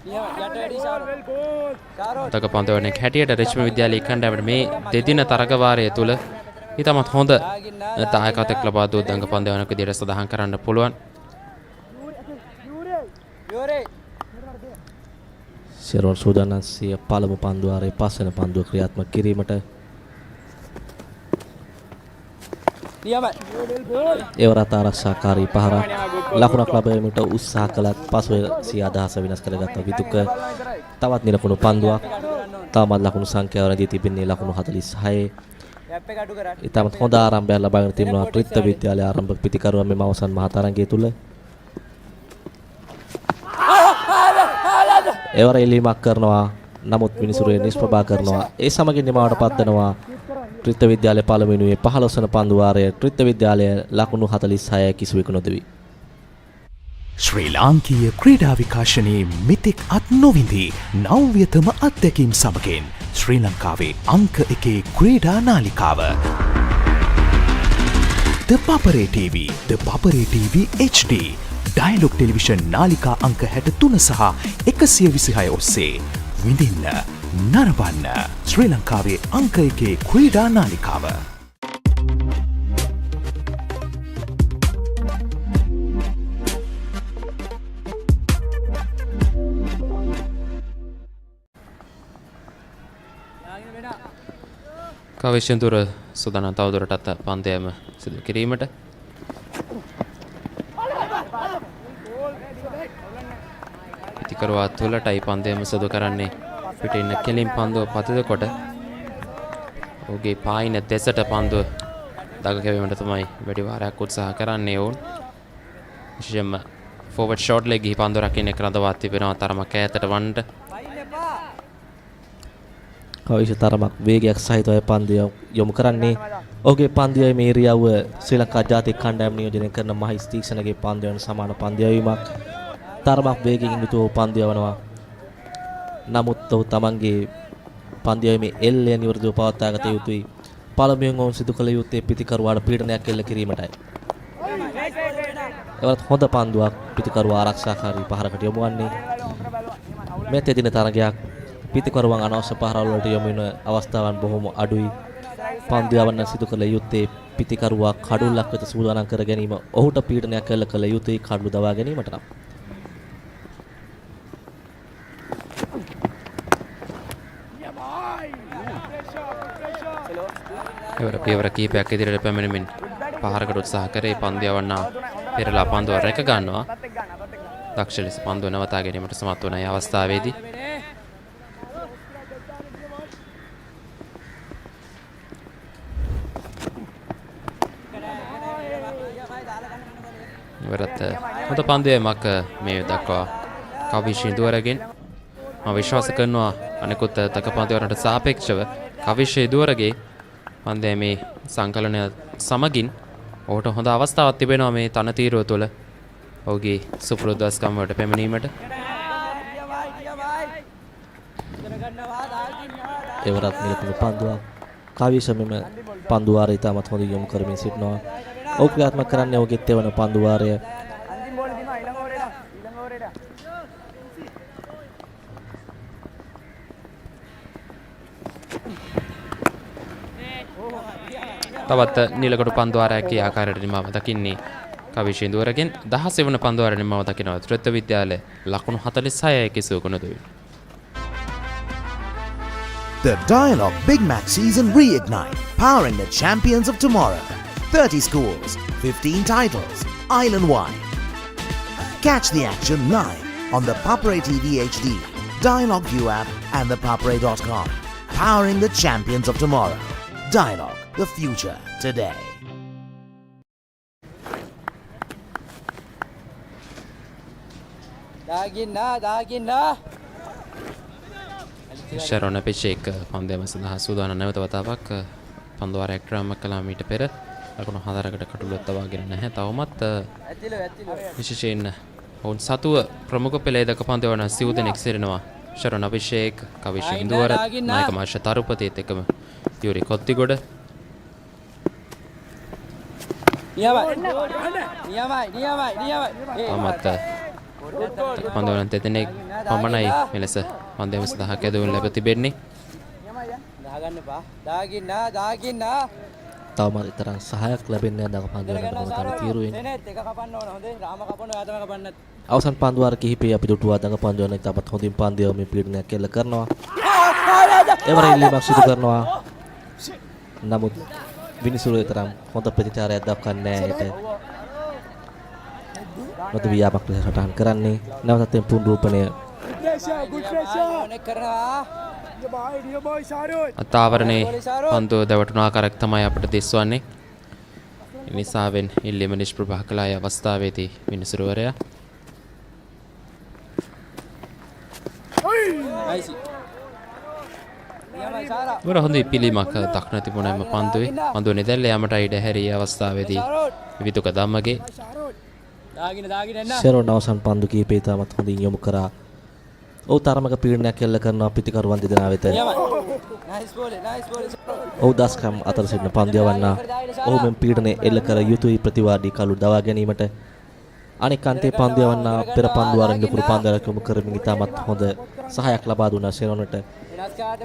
තක පන්දුවනේ හැටියට රිච්මන්ඩ් විද්‍යාලයේ කණ්ඩායමට මේ දෙදින තරග වාරය තුල ඊටමත් හොඳ දායකත්වයක් ලබා දුව දඟ පන්දුවනක විදියට සඳහන් කරන්න පුළුවන්. ශරණ සූදානම් සිය පළමු පන්දුවාරයේ පස්වන පන්දුව ක්‍රියාත්මක කිරීමට. ඒවරත් ආරක්ෂාකාරී පහර ලකුණක් ලැබීමට උත්සාහ කළත් පසුව සිය අදහස වෙනස් කරගත් විදුක තවත් නිලකුණු පන්දුවක්. තවමත් ලකුණු සංඛ්‍යාව රැඳී තිබෙන්නේ ලකුණු 46. ඉතාමත් හොඳ ආරම්භයක් ලබාගෙන තිබෙනවා ත්‍රිත්ව විද්‍යාලයේ ආරම්භක පිතිකරුවන් මෙම අවසන් මහ තරගය තුල. ඒවර එලීමක් කරනවා. නමුත් විනිසුරුවේ නිෂ්ප්‍රභා කරනවා. ඒ සමගින් නිමාවට පත්වනවා ත්‍රිත්ව විද්‍යාලයේ පළමුවෙනුවේ 15 වන පන්දු වාරයේ ත්‍රිත්ව විද්‍යාලය ලකුණු 46 කිසිවෙකු නොදෙවි. ශ්‍රී ලාංකීය ක්‍රීඩා විකාශනයේ මෙතෙක් අත් නොවිඳි නව්‍යතම අත්දැකීම් සමගින් ශ්‍රී ලංකාවේ අංක 1 ක්‍රීඩා නාලිකාව ThePapare TV, ThePapare TV HD Dialog television නාලිකා අංක 63 සහ 126 ඔස්සේ විඳින්න නරඹන්න ශ්‍රී ලංකාවේ අංක 1 ක්‍රීඩා නාලිකාව. කවිෂන්තුර සූදානම් තවදුරටත් පන්දයම සිදු කිරීමට. පිටිකරුවා තුලටයි පන්දයම සුදු කරන්නේ. පිටින් කෙලින් පන්දුව පතිත කොට ඔහුගේ පායින දෙසට පන්දුව දග කැවීමට තමයි වැඩි වාරයක් උත්සාහ කරන්නේ ඔවුන්. විශේෂයෙන්ම ෆෝවර්ඩ් ෂොට් ලෙග් ගිහි පන්දුව රකින්න කරදවා තිබෙනවා තරමක් ඈතට වන්නට. කවිෂ තරමක් වේගයක් සහිතව පන්දුව යොමු කරන්නේ. ඔහුගේ පන්දුවේ මේ ඉරියව්ව ශ්‍රී ලංකා ජාතික කණ්ඩායම නියෝජනය කරන මහිස් තීක්ෂණගේ පන්දුවෙන් සමාන පන්දුවීමක්. තරමක් වේගයෙන් යුතුව පන්දුව යවනවා. නමුත් ඔහු තමන්ගේ පන්දුවේ එල්ලය නිවර්දිව පවත්වා ගත යුතුයි. පළමුවෙන් ඔවුන් සිදු කළ යුත්තේ පිටිකරුවාට පීඩනයක් එල්ල කිරීමටයි. එවත් හොඳ පන්දුවක් පිටිකරුවා ආරක්ෂාකාරී පහරකට යොමු වන්නේ. මේ තෙදින තරගයක් පිටිකරුවන් අනවශ්‍ය පහරවල් වලට යොමු වෙන අවස්ථාවන් බොහොම අඩුයි. පන්දු යවන්න සිදු කළ යුත්තේ පිටිකරුවා කඩුල්ලක් වෙත සූදානම් කර ගැනීම. ඔහුට පීඩනයක් එල්ල කළ යුතුයි කඩු දවා ගැනීමට නම්. එවර පියවර කීපයක් ඉදිරියට පැමිණෙමින් පහරකට උත්සාහ කරේ පන්දු යවන්නා පෙරලා පන්දුව රැක ගන්නවා. දක්ෂ ලෙස පන්දුව නවතා ගැනීමට සමත් වන අවස්ථාවේදී ඉවරත් හොඳ පන්දුවීමක් මේ දක්වා කවිෂ ඉදුවරගෙන් මම විශ්වාස කරනවා අනෙකුත් තක පන්දුවරට සාපේක්ෂව කවිෂ ඉදුවරගේ පන්දීමේ සංකලනය සමගින් ඔහුට හොඳ අවස්ථාවක් තිබෙනවා මේ තනතිරුව තුළ ඔහුගේ සුපුරුද්දස්කම් වලට පැමිණීමට. එවරත් නිලපුණු පන්දුවක් කවිෂ මෙම පන්දු වාරය ඉතාමත් හොඳින් යොමු කරමින් සිටිනවා. ඔහු ක්‍රියාත්මක කරන්නේ ඔහුගේ තෙවන පන්දු වාරය. තවත් නිලකඩු පන්දුවාරයක් ඒ ආකාරයට නිමාව දකින්නේ කවිෂ ඉදුවරගෙන් 16 වන පන්දුවාර නිමාව දකිනවා ත්‍රිත්ව විද්‍යාලය ලකුණු 46 කිසුකුණුදුයි. The Dialogue Big Mac Season Reignite, powering the champions of tomorrow. 30 schools, 15 titles, island-wide. Catch the action live on the ThePapare TV HD, Dialogue View app and thepapare.com. Powering the champions of tomorrow. Dialogue, the future today. ශරණ පිෂේක් පන්දයම සඳහා සූදානම් නැවත වතාවක් පන්දුවාරයක් ක්‍රම කළා මීට පෙර ලකුණු 4කට කටුලුවත් තවාගෙන නැහැ. තවමත් විශේෂයෙන් ඔවුන් සතුව ප්‍රමුඛ පෙළේ දක පන්දවන සිව් දෙනෙක් සිටිනවා. ශරණ අභිෂේක්, කවිෂ ඉන්දුවර, නායක මාර්ෂ තරුපතිත් එක්කම යුරි කොත්තිගොඩ. තවමත් පන්දවන දෙදෙනෙක් පමණයි මෙලෙස පන්දයම සඳහා කැදවුම් ලැබ තිබෙන්නේ. තවමත් තරම් සහයක් ලැබෙන්නේ නැහැ දක පන්දුවන මොකද තීරුවෙන්. අවසන් පන්දුවාර කිහිපේ අපි දුටුවා දක පන්දුවන ඉතාමත් හොඳින් පන්දුව මේ පීඩනයක් එල්ල කරනවා. එවරින් ඉල්ලීමක් සිදු කරනවා. නමුත් විනිසුරුවේ තරම් හොඳ ප්‍රතිචාරයක් දක්වන්නේ නැහැ. නොද වියාමක් ලෙස සටහන් කරන්නේ. නැවතත් පුනරූපණය අතාවරණේ පන්දුව දැවටුණු ආකාරයක් තමයි අපිට දිස්වන්නේ. නිසාවෙන් ඉල්ලීම නිෂ්ප්‍රභා කළ අවස්ථාවේදී විනිසුරුවරයා වර හොඳ පිළිමක් දක්න තිබුණම පන්දුවේ පන්දුව නිදැල්ල යාමට ඉඩ හැරිය අවස්ථාවේදී විදුක ධම්මගේ ෂෙරොන් අවසන් පන්දු කීපේ ඉතාමත් හොඳින් යොමු කරා. ඔහු තරමක පීඩනයක් එල්ල කරනවා පිටිකරුවන් දෙදෙනා වෙත. ඔහු දස්කම් අතර සිටින පන්දු යවන්නා. ඔහු මෙම පීඩනය එල්ල කර යුතුයි ප්‍රතිවාදී කළු දවා ගැනීමට. අනෙක් අන්තයේ පන්දු යවන්නා පෙර පන්දුවාරෙන් ලකුණු පන්දුවක් යොමු කරමින් ඉතාමත් හොඳ සහායක් ලබා දුන්නා ෂෙරොන්ට.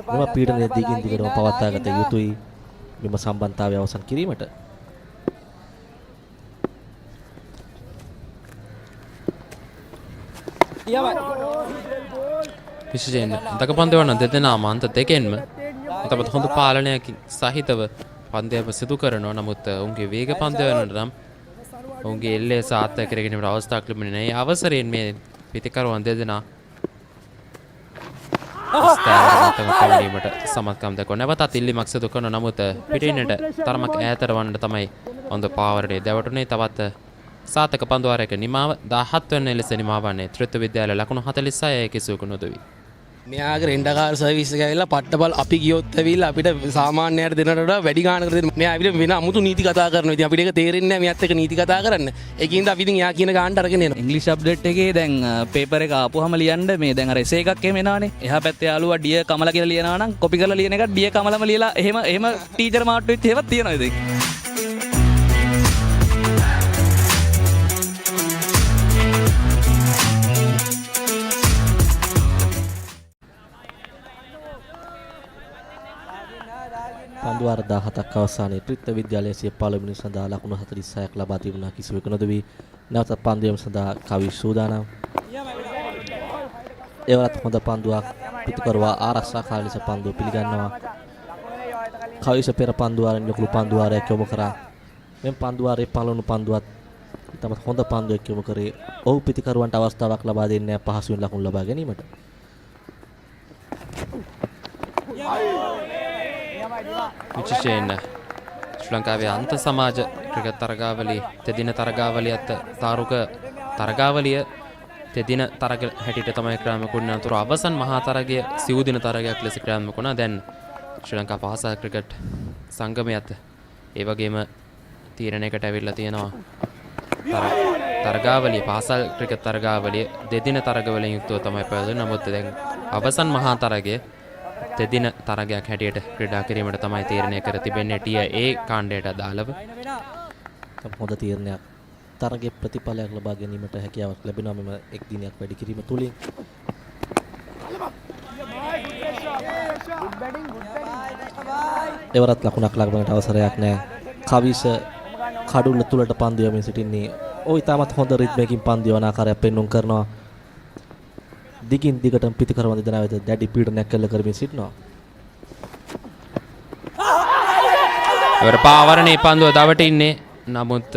මෙම පීඩනය දිගින් දිගටම පවත්වා ගත යුතුයි මෙම සම්බන්ධතාවය අවසන් කිරීමට. විශේෂයෙන් දක පන්දවන දෙදෙනා මාන්ත දෙකෙන්ම තවත් හොඳ පාලනයකින් සහිතව පන්දයම සිදු කරනවා. නමුත් උන්ගේ වේග පන්දවනට නම් ඔවුන්ගේ එල්ලේ සාර්ථක කරගෙනීමට අවස්ථාවක් ලැබුණේ නැහැ. ඒ අවසරයෙන් මේ පිතිකරුවන් දෙදෙනා ස්ථාවරවට සමත්කම් දක්වන නැවතත් ඉල්ලීමක් සිදු කරන නමුත් පිටින්නට තරමක් ඈතට වන්නට තමයි ඔන්ද පාවරේ දැවටුනේ. තවත් සාර්ථක පන්දුවාරයක නිමාව 17 වෙනි ලෙස නිමා වන්නේ ත්‍රිත්ව විද්‍යාලය ලකුණු 46 කිසිවකු නොදවි. මෙයාගේ රෙන්ඩකාර සර්විස් එක ඇවිල්ලා පට්ටබල් අපි ගියොත් ඇවිල්ලා අපිට සාමාන්‍යයට දෙනට වඩා වැඩි ගාණකට දෙන්න. මෙයා ඇවිල්ලා වෙන අමුතු නීති කතා කරනවා. ඉතින් අපිට ඒක තේරෙන්නේ නැහැ මෙයාත් එක්ක නීති කතා කරන්න. ඒකින්ද අපි ඉතින් එයා කියන ගාණට අරගෙන එනවා. ඉංග්‍රීසි අප්ඩේට් එකේ දැන් පේපර් එක ආපුවාම ලියන්න මේ දැන් අර එසේ එකක් එහෙම එනවනේ. එහා පැත්තේ යාළුවා ඩිය කමලා කියලා ලියනවා නම් කොපි කරලා ලියන එක ඩිය කමලම ලියලා එහෙම ටීචර් මාට්ටුවෙත් එහෙමත් තියෙනවා ඉතින්. පන්දුවාර 17ක් අවසානයේ ත්‍රිත්ව විද්‍යාලයේ සිය පළමුවෙනි සඳහා ලකුණු 46ක් ලබා තිබුණා කිසිවෙකු නොදවි. නැවතත් පන්දුවීම සඳහා කවි සූදානම්. ඒවලත් හොඳ පන්දුවක් පිටකරුවා ආරක්ෂාකාර ලෙස පන්දුව පිළිගන්නවා. කවිස පෙර පන්දුවාරෙන් ලකුණු පන්දුවාරයක් යොමු කරා. මෙම් පන්දුවාරයේ පළමුණු පන්දුවත් තමත් හොඳ පන්දුවක් යොමු කරේ. ඔහු පිටකරුවන්ට අවස්ථාවක් ලබා දෙන්නේ පහසුවෙන් ලකුණු ලබා ගැනීමට. විශේෂයෙන් ශ්‍රී ලංකාවේ අන්ත සමාජ ක්‍රිකට් තරගාවලිය තෙදින තරගාවලියත් තාරුක තරගාවලිය තෙදින තරග හැටියට තමයි ක්‍රියාත්මක වුණේ. අතුරු අවසන් මහා තරගය සිව් දින තරගයක් ලෙස ක්‍රියාත්මක වුණා. දැන් ශ්‍රී ලංකා පාසල් ක්‍රිකට් සංගමයත් ඒ වගේම තීරණයකට ඇවිල්ලා තියෙනවා. තරගාවලිය පාසල් ක්‍රිකට් තරගාවලිය දෙදින තරගවලින් යුක්තව තමයි පැවැත්වෙන්නේ. නමුත් දැන් අවසන් මහා තරගය තෙදින තරගයක් හැටියට ක්‍රීඩා කිරීමට තමයි තීරණය කර තිබෙන්නේ ටිය ඒ කාණ්ඩයට අදාළව. හොඳ තීරණයක්. තරගයේ ප්‍රතිඵලයක් ලබා ගැනීමට හැකියාවක් ලැබෙනවා මෙම එක් දිනයක් වැඩි කිරීම තුලින්. එවරත් ලකුණක් ලබන්නට අවසරයක් නැහැ. කවිස කඩුල්ල තුලට පන්දු යමින් සිටින්නේ. ඔය තාමත් හොඳ රිද්මයකින් පන්දු යවන ආකාරයක් පෙන්වුම් කරනවා. දිගින් දිගටම පිටිකරවන දෙනා වෙත දැඩි පීඩනයක් කළ කරමින් සිටිනවා. ඉවර පාවරණේ පන්දුව දවටින්නේ. නමුත්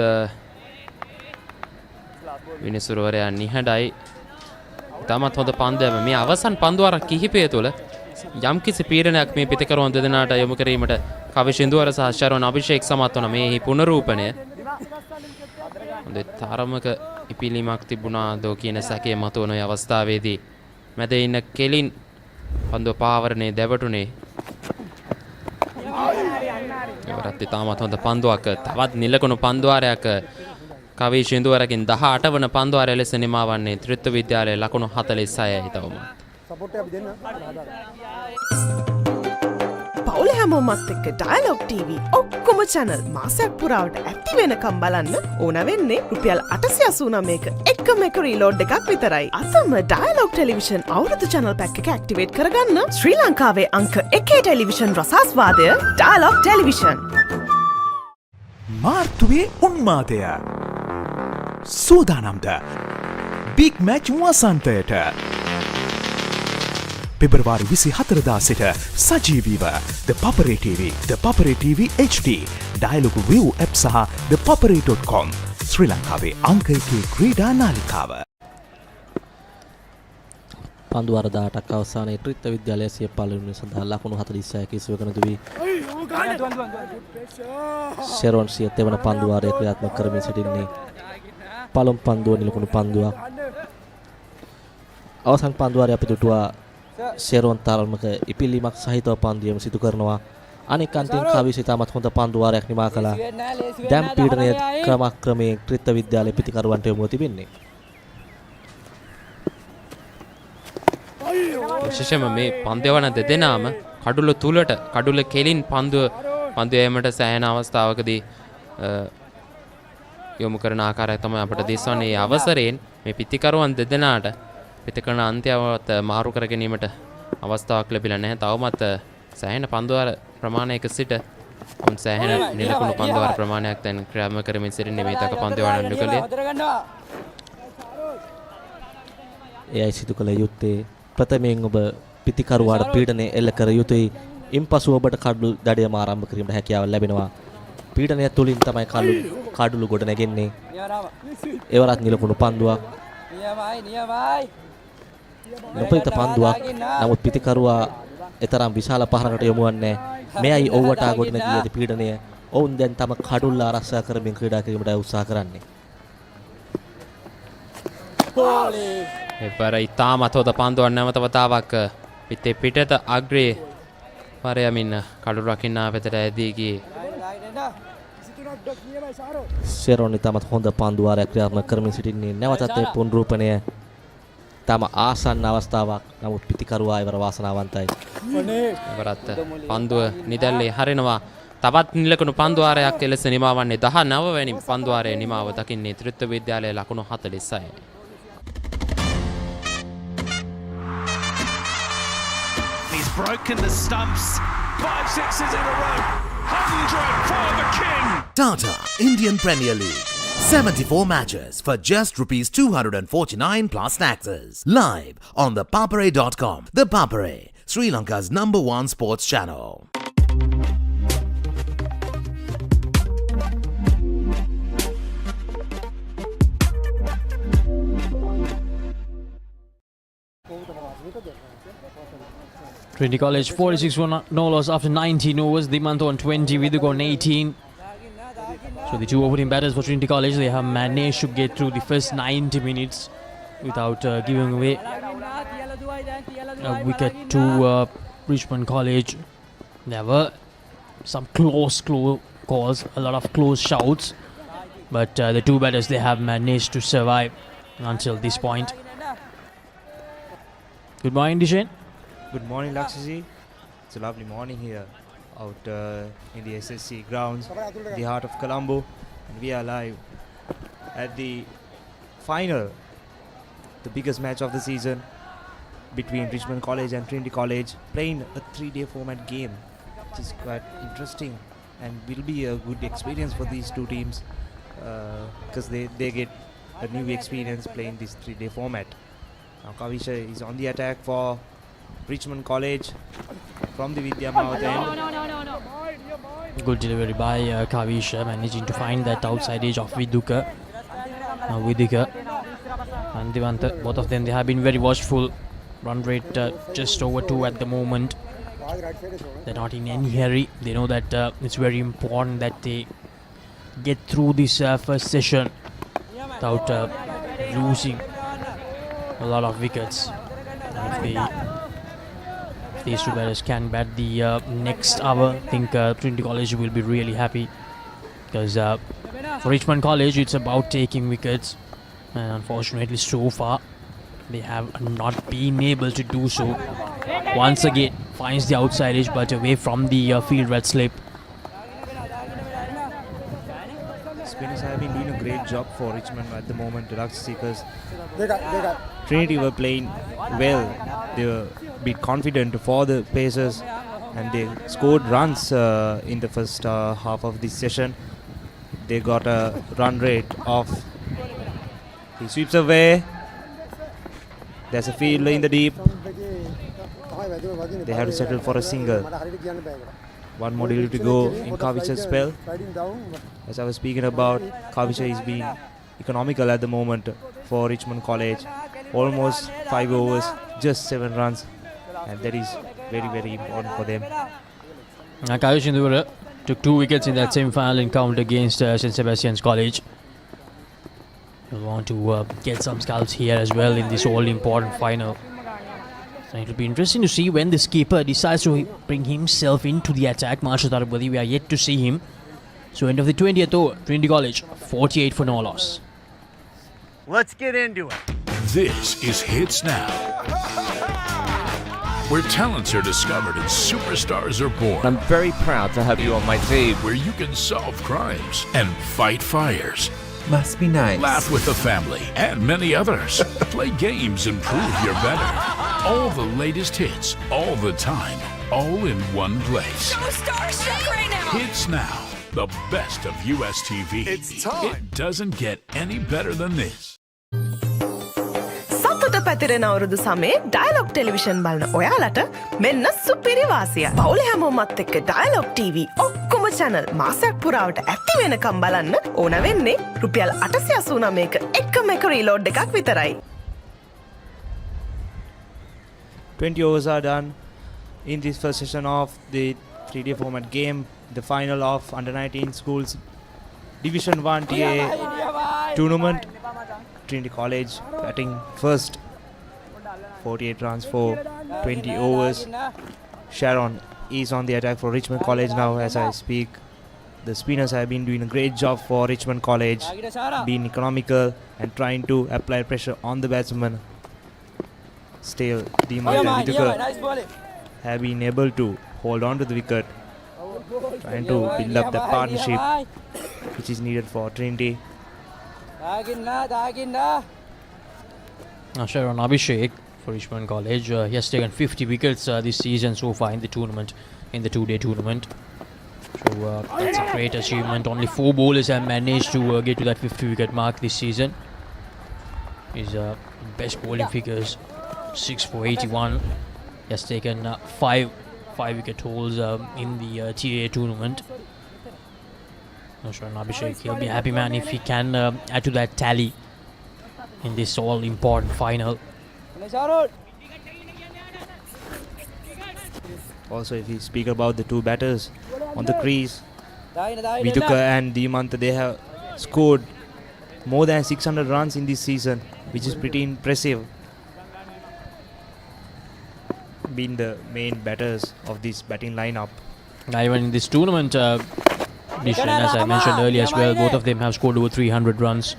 විනිසුරුවරයා නිහඬයි. තාමත් හොඳ පන්දුව මේ අවසන් පන්දුවර කිහිපය තුළ යම්කිසි පීඩනයක් මේ පිටිකරවන දෙදෙනාට යොමු කිරීමට කවිසින්දුවර සහ ශරවණ අභිෂේක් සමත් වන මේ පුනරූපණය හොඳ තරමක ඉපිලීමක් තිබුණා දෝ කියන සැකය මතුවන අවස්ථාවේදී මැද ඉන්න කෙලින් පන්දුව පාවරණේ දැවටුනේ. ඉවරත් ඉතාමත් හොඳ පන්දුවක්. තවත් නිලකුණු පන්දුවාරයක් කවි සින්දුවරකින් 18 වන පන්දුවාරය ලෙස නිමා වන්නේ ත්‍රිත්ව විද්‍යාලයේ ලකුණු 46යි තවම. පවුල හැමෝමත් එක්ක ඩයලොග් TV ඔක්කොම channel මාසයක් පුරාවට ඇති වෙනකම් බලන්න ඕන වෙන්නේ රුපියල් 889ක එකම එක රීලෝඩ් එකක් විතරයි. අතම ඩයලොග් ටෙලිවිෂන් අවුරුදු channel pack එක ඇක්ටිවේට් කරගන්න ශ්‍රී ලංකාවේ අංක 1 ටෙලිවිෂන් රසාස්වාදය ඩයලොග් ටෙලිවිෂන්. මාර්තුවේ උන්මාදය සූදානම්ද බිග් මැච් වසන්තයට පෙබරවාරි 24 සිට සජීවීව ThePapare TV, ThePapare TV HD, Dialog view app සහ thepapare.com ශ්‍රී ලංකාවේ අංක 1 ක්‍රීඩා නාලිකාව. පන්දුවාර 18ක් අවසානයේ ත්‍රිත්ව විද්‍යාලයේ සිය පළවෙනි සඳහා ලකුණු 46 කිසිවක නොදවි. ෂෙරොන් සිය තෙවන පන්දුවාරයේ ක්‍රියාත්මක කරමින් සිටින්නේ. පළමු පන්දුව නිලකුණු පන්දුවක්. අවසන් පන්දුවාරය අපි දුටුවා ෂෙරොන් තරමක ඉපිලීමක් සහිතව පන්දුවම සිදු කරනවා. අනෙක් අන්තිම කවිස ඉතාමත් හොඳ පන්දුවාරයක් නිමා කළා. දැන් පීඩනය ක්‍රමක්‍රමයෙන් ත්‍රිත්ව විද්‍යාලයේ පිටිකරුවන්ට යොමුව තිබෙන්නේ. විශේෂයෙන්ම මේ පන්දු යවන දෙදෙනාම කඩුල තුලට කඩුල කෙලින් පන්දු යෑමට සෑහෙන අවස්ථාවකදී යොමු කරන ආකාරය තමයි අපට දිස්වන්නේ. ඒ අවසරයෙන් මේ පිටිකරුවන් දෙදෙනාට පිටිකරන අන්තිමවත් මාරු කර ගැනීමට අවස්ථාවක් ලැබිලා නැහැ. තවමත් සෑහෙන පන්දුවාර ප්‍රමාණයක සිට සෑහෙන නිලකුණු පන්දුවාර ප්‍රමාණයක් දැන් ක්‍රියාත්මක කරමින් සිටින්නේ මේ තක පන්දු යවන නුකලේ. එයයි සිදු කළ යුත්තේ ප්‍රථමයෙන් ඔබ පිටිකරුවාට පීඩනය එල්ල කර යුතුයි. ඉන්පසු ඔබට කඩු දඩයම ආරම්භ කිරීමට හැකියාව ලැබෙනවා. පීඩනය තුලින් තමයි කඩුළු ගොඩ නැගෙන්නේ. ඒවරත් නිලකුණු පන්දුවක්. නොපිට පන්දුවක්. නමුත් පිටිකරුවා එතරම් විශාල පහරකට යොමු වන්නේ නැහැ. මෙයයි ඔව්වට ගොඩ නැගී පීඩනය. ඔවුන් දැන් තම කඩුල්ල ආරක්ෂා කරමින් ක්‍රීඩා කිරීමට උත්සාහ කරන්නේ. එපර ඉතාමත් හොඳ පන්දුවක් නැවත වතාවක් පිටේ පිටත අග්‍රේ පරයමින් කඩුළු රකින්නා වෙතට ඇදී ගියේ. ෂෙරොන් ඉතාමත් හොඳ පන්දුවාරයක් ක්‍රියාත්මක කරමින් සිටින්නේ. නැවතත් ඒ පුනරුපණය තම ආසන්න අවස්ථාවක්. නමුත් පිටිකරුවා ඉවර වාසනාවන්තයි. ඉවරත් පන්දුව නිදැල්ලේ හරිනවා. තවත් නිලකුණු පන්දුවාරයක් එලෙස නිමාවන්නේ 19 වැනි පන්දුවාරයේ නිමාව දකින්නේ ත්‍රිත්ව විද්‍යාලයේ ලකුණු 46යි. He's broken the stumps. 5 sixes in a row. 100 for the king. Tata Indian Premier League. 74 matches for just ₹249 plus taxes. Live on ThePapare.com. ThePapare, Sri Lanka's #1 sports channel. Trinity College 46 no loss after 19 overs. Dimant on 20, Viduk on 18. So the two opening batters for Trinity College, they have managed to get through the first 90 minutes without giving away a wicket to Richmond College. There were some close calls, a lot of close shouts, but the two batters, they have managed to survive until this point. Good morning, Dishen. Good morning, Lakshiji. It's a lovely morning here out in the SSC Grounds, the heart of Colombo, and we are live at the final, the biggest match of the season between Richmond College and Trinity College, playing a 3-day format game, which is quite interesting and will be a good experience for these two teams because they get a new experience playing this 3-day format. Now Kavisha is on the attack for Richmond College from the Vidya Mouth end. Good delivery by Kavisha, managing to find that outside edge of Vidika. Vidika and Devanta, both of them, they have been very watchful. Run rate just over 2 at the moment. They're not in any hurry. They know that it's very important that they get through this first session without losing a lot of wickets. And if these two batters can bat the next hour, I think Trinity College will be really happy, because for Richmond College it's about taking wickets, and unfortunately so far they have not been able to do so. Once again finds the outside edge but away from the field red slip. Spinners have been doing a great job for Richmond at the moment, because Trinity were playing well. They were a bit confident for the Pacers, and they scored runs in the first half of this session. They got a run rate of, he sweeps away, there's a fielder in the deep, they have to settle for a single. One more deal to go in Kavisha's spell. As I was speaking about, Kavisha is being economical at the moment for Richmond College. Almost 5 overs, just 7 runs, and that is very, very important for them. Kavisha took 2 wickets in that semi-final encounter against St. Sebastian's College. We'll want to get some scalps here as well in this all-important final. So it will be interesting to see when the skipper decides to bring himself into the attack. Marshall Tarabadi, we are yet to see him. So end of the 20th over, Trinity College 48 for no loss. Let's get into it. This is Hits Now, where talents are discovered and superstars are born. I'm very proud to have you on my team. Where you can solve crimes and fight fires. Must be nice. Laugh with the family and many others. Play games and prove you're better. All the latest hits, all the time, all in one place. So starstruck right now. Hits Now, the best of US TV. It's time. It doesn't get any better than this. සතුට පැතිරෙන අවුරුදු සමේ dialogue television බලන ඔයාලට මෙන්න සුපිරි වාසිය. පවුලේ හැමෝමත් එක්ක ඩයලොග් TV ඔක්කොම channel මාසයක් පුරාවට ඇති වෙනකම් බලන්න ඕන වෙන්නේ රුපියල් 889ක එකම එක රීලෝඩ් එකක් විතරයි. 20 overs are done in this first session of the 3-day format game, the final of under-19 schools Division 1 TA tournament. Trinity College batting first, 48 runs for 20 overs. Sharon is on the attack for Richmond College now as I speak. The spinners have been doing a great job for Richmond College, being economical and trying to apply pressure on the batsman. Still, the Vidukar have been able to hold on to the wicket, trying to build up the partnership which is needed for Trinity. Sharon Abhishek for Richmond College. He has taken 50 wickets this season so far in the tournament, in the 2-day tournament. So that's a great achievement. Only 4 bowlers have managed to get to that 50 wicket mark this season. His best bowling figures, 6 for 81. He has taken 5 wicket hauls in the TA tournament. Sharon Abhishek, he'll be a happy man if he can add to that tally in this all important final. Also, if we speak about the two batters on the crease, Vidukar and Dimanta, they have scored more than 600 runs in this season, which is pretty impressive, being the main batters of this batting lineup. Even in this tournament, edition, as I mentioned earlier as well, both of them have scored over 300 runs.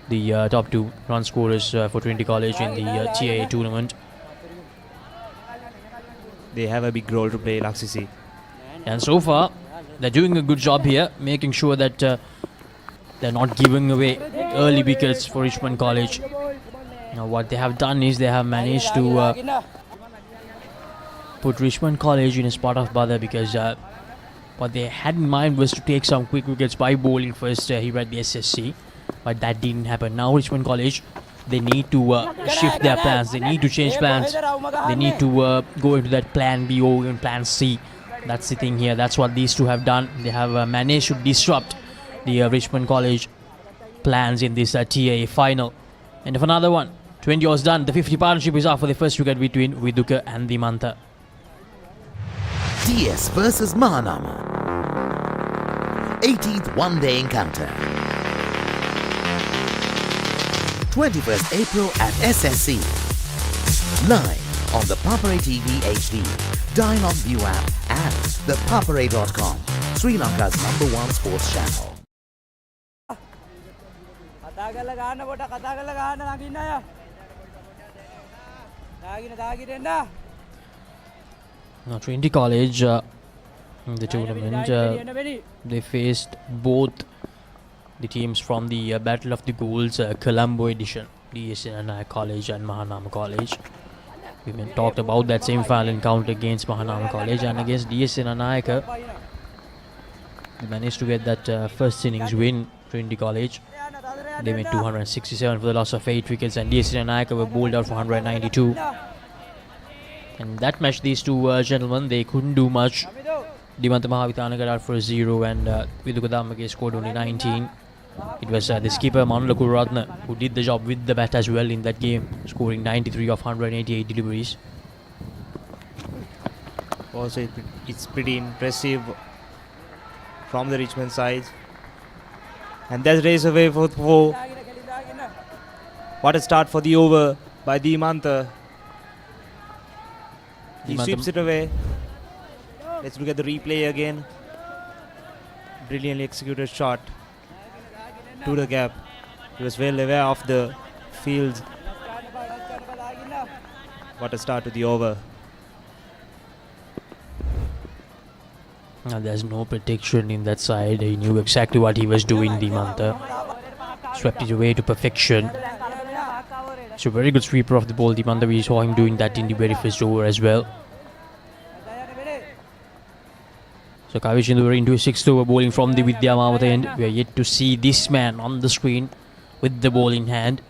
The top 2 run scorers for Trinity College in the TAA tournament. They have a big role to play, Laksisi. And so far, they're doing a good job here, making sure that they're not giving away early wickets for Richmond College. Now, what they have done is they have managed to put Richmond College in a spot of bother, because what they had in mind was to take some quick wickets by bowling first here at the SSC, but that didn't happen. Now Richmond College, they need to shift their plans, they need to change plans, they need to go into that plan B or even plan C. That's the thing here, that's what these two have done. They have managed to disrupt the Richmond College plans in this TA final. And if another one, 20 overs done, the 50 partnership is off for the first wicket between Vidukar and Dimanta. DS versus Mahanama. 18th one-day encounter. 21st April at SSC. Live on ThePapare TV HD, Dialogue View app and ThePapare.com, Sri Lanka's #1 sports channel. Now Trinity College in the tournament, they faced both the teams from the Battle of the Goals Colombo edition, DSN College and Mahanama College. We talked about that semi-final encounter against Mahanama College, and against DSN Anayaka, they managed to get that first innings win. Trinity College, they made 267 for the loss of 8 wickets, and DSN Anayaka were bowled out for 192. And that match, these two gentlemen, they couldn't do much. Dimanta Mahavitana got out for a 0, and Vidukar Damage scored only 19. It was the skipper Manula Kuratna who did the job with the bat as well in that game, scoring 93 of 188 deliveries. Also, it's pretty impressive from the Richmond side. And that's race away for 4. What a start for the over by Dimanta. He sweeps it away. Let's look at the replay again. Brilliantly executed shot to the gap. He was well aware of the field. What a start to the over. Now there's no protection in that side. He knew exactly what he was doing, Dimanta. Swept it away to perfection. It's a very good sweeper of the ball, Dimanta. We saw him doing that in the very first over as well. So Kavishindur into his 6th over, bowling from the Vidya Mawata end. We are yet to see this man on the screen with the ball in hand.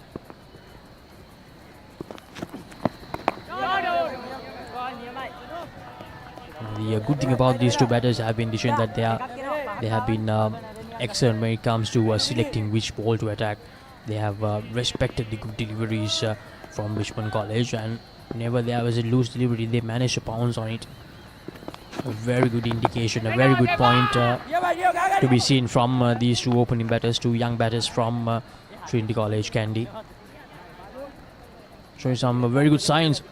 good thing about these two batters have been that they have been excellent when it comes to selecting which ball to attack. They have respected the good deliveries from Richmond College, and whenever there was a loose delivery, they managed to pounce on it. A very good indication, a very good point to be seen from these two opening batters, two young batters from Trinity College, Kandy. Showing some very good signs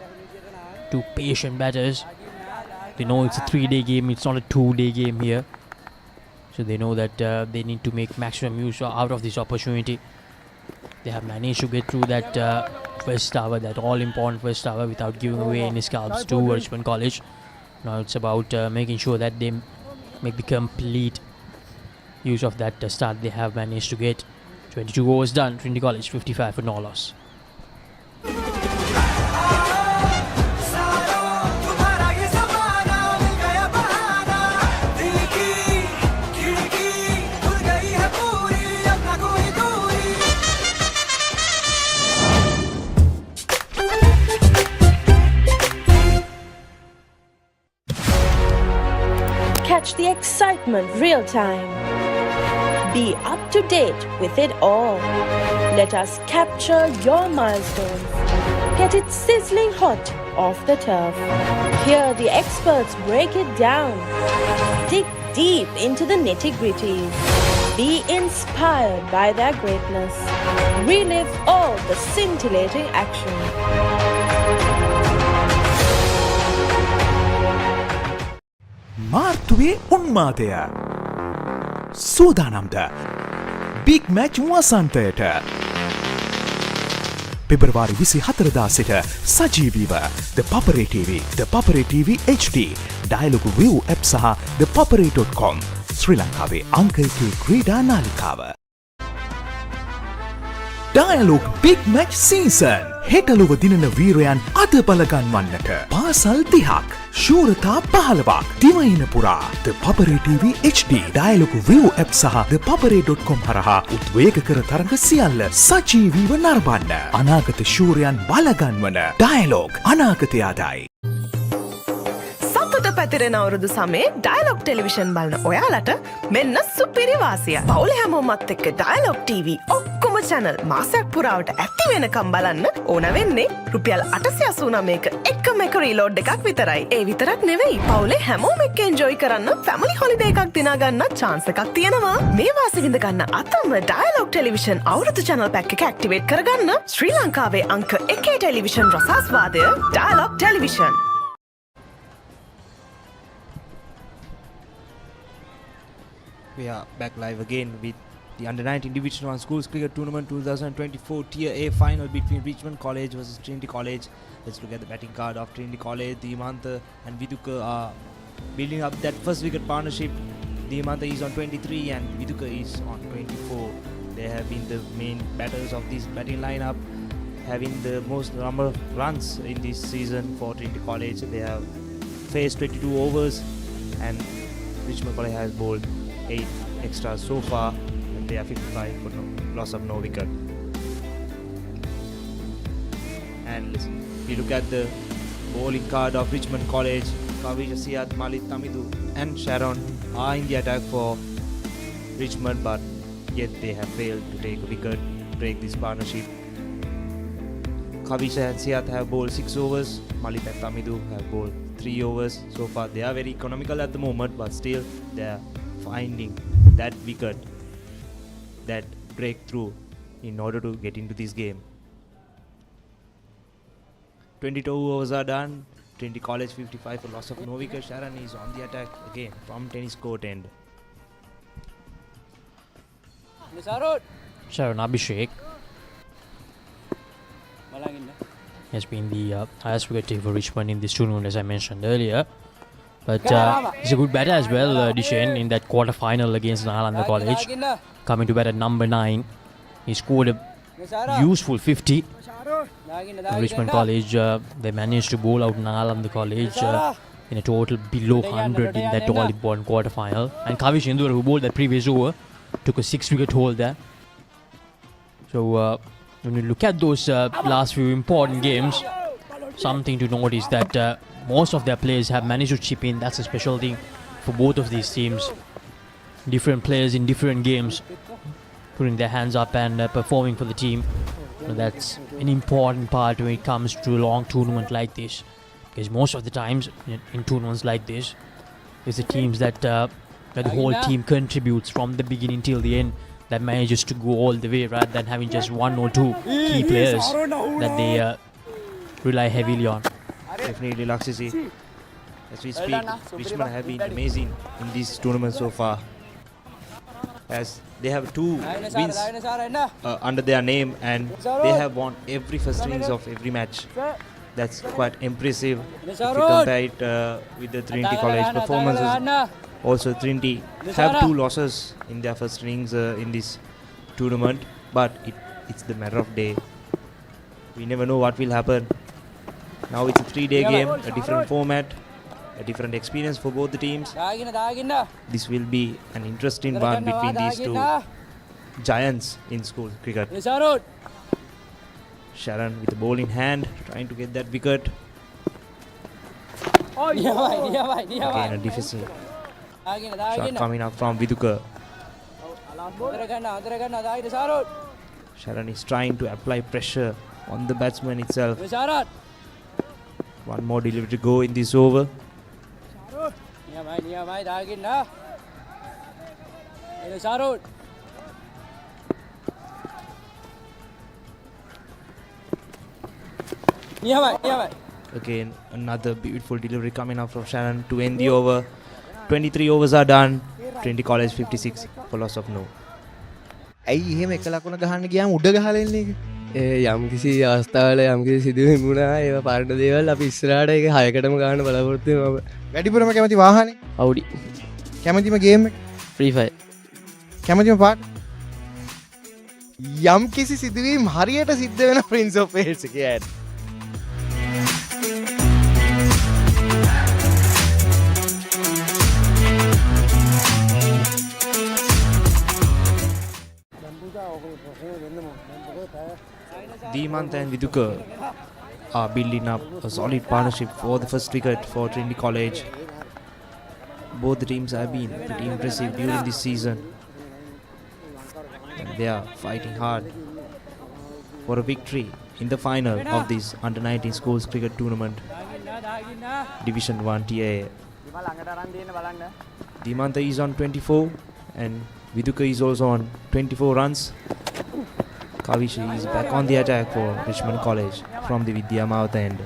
to patient batters. They know it's a 3-day game, it's not a 2-day game here. So they know that they need to make maximum use out of this opportunity. They have managed to get through that first tower, that all-important first tower, without giving away any scalps to Richmond College. Now it's about making sure that they make the complete use of that start they have managed to get. 22 overs done, Trinity College 55 for no loss. Catch the excitement real time. Be up to date with it all. Let us capture your milestones. Get it sizzling hot off the turf. Hear the experts break it down. Dig deep into the nitty-gritties. Be inspired by their greatness. Relive all the scintillating action. මාර්තුවේ උන්මාදය සූදානම්ද big match වසන්තයට පෙබරවාරි 24 සිට සජීවීව ThePapare TV, ThePapare TV HD, Dialogue View app සහ ThePapare.com ශ්‍රී ලංකාවේ අංක 1 ක්‍රීඩා නාලිකාව. Dialogue Big Match Season හෙටලොව දිනන වීරයන් අද බලගන්වන්නට පාසල් 30ක් ශූරතා 15ක් දිවයින පුරා ThePapare TV HD, Dialogue View app සහ ThePapare.com හරහා උද්වේගකර තරඟ සියල්ල සජීවීව නරඹන්න. අනාගත ශූරයන් බලගන්වන Dialogue අනාගතය ආදායි. සතුට පැතිරෙන අවුරුදු සමයේ ඩයලොග් ටෙලිවිෂන් බලන ඔයාලට මෙන්න සුපිරි වාසිය. පවුලේ හැමෝමත් එක්ක ඩයලොග් TV ඔක්කොම channel මාසයක් පුරාවට ඇති වෙනකම් බලන්න ඕන වෙන්නේ රුපියල් 889ක එකම එක රීලෝඩ් එකක් විතරයි. ඒ විතරක් නෙවෙයි, පවුලේ හැමෝම එක්ක එන්ජොයි කරන්න ෆැමිලි හොලිඩේ එකක් දිනා ගන්න chance එකක් තියෙනවා. මේ වාසිය විඳ ගන්න අතම ඩයලොග් ටෙලිවිෂන් අවුරුදු channel pack එක ඇක්ටිවේට් කරගන්න. ශ්‍රී ලංකාවේ අංක 1 ටෙලිවිෂන් රසාස්වාදය Dialog television. We are back live again with the Under-19 Division 1 Schools Cricket Tournament 2024 Tier A final between Richmond College versus Trinity College. Let's look at the batting card of Trinity College. Dimantha and Viduka are building up that first wicket partnership. Dimantha is on 23 and Viduka is on 24. They have been the main batters of this batting lineup, having the most number of runs in this season for Trinity College. They have faced 22 overs and Richmond College has bowled 8 extras so far, and they are 55 for loss of no wicket. And listen, we look at the bowling card of Richmond College. Kavija Siat, Malik Tamidu and Sharon are in the attack for Richmond, but yet they have failed to take a wicket, break this partnership. Kavija and Siat have bowled 6 overs, Malik and Tamidu have bowled 3 overs. So far they are very economical at the moment, but still they are finding that wicket, that breakthrough in order to get into this game. 22 overs are done. Trinity College 55 for loss of no wicket. Sharon is on the attack again from tennis court end. Sharon Abhishek has been the highest wicket taker for Richmond in this tournament, as I mentioned earlier. But he's a good batter as well, Dishen, in that quarter-final against Nalanda College. Coming to bat at number 9. He scored a useful 50. Richmond College, they managed to bowl out Nalanda College in a total below 100 in that all-important quarter-final. And Kavish Indur, who bowled that previous over, took a 6-wicket haul there. So when we look at those last few important games, something to note is that most of their players have managed to chip in. That's a special thing for both of these teams. Different players in different games putting their hands up and performing for the team. That's an important part when it comes to a long tournament like this, because most of the times in tournaments like this, it's the teams that where the whole team contributes from the beginning till the end that manages to go all the way, rather than having just one or two key players that they rely heavily on. Definitely, Laksisi. As we speak, Richmond have been amazing in this tournament so far, as they have 2 wins under their name, and they have won every first innings of every match. That's quite impressive if you compare it with the Trinity College performances. Also, Trinity have 2 losses in their first innings in this tournament, but it's the matter of day. We never know what will happen. Now it's a 3-day game, a different format, a different experience for both the teams. This will be an interesting one between these 2 giants in school cricket. Sharon with the ball in hand, trying to get that wicket. Again a defensive shot coming up from Viduka. Sharon is trying to apply pressure on the batsman itself. One more delivery to go in this over. Again, another beautiful delivery coming up from Shannon to end the over. 23 overs are done. Trinity College 56 for loss of no. ඇයි එහෙම එක ලකුණ ගහන්න ගියාම උඩ ගහලා එන්නේ ඒක? යම් කිසි අවස්ථාවල යම් කිසි සිදුවීම් වුණා ඒවා පරණ දේවල් අපි ඉස්සරහට ඒක 6කටම ගන්න බලාපොරොත්තු වෙනවා. වැඩිපුරම කැමති වාහනේ? Audi. කැමතිම ගේම් එක? Free Fire. කැමතිම පාට? යම් කිසි සිදුවීම් හරියට සිද්ධ වෙන Prince of Wales එකේ add. Dimant and Viduka are building up a solid partnership for the first wicket for Trinity College. Both the teams have been pretty impressive during this season, and they are fighting hard for a victory in the final of this under-19 schools cricket tournament, Division 1 TAA. Dimanta is on 24 and Viduka is also on 24 runs. Kavish is back on the attack for Richmond College from the Vidya Mouth end.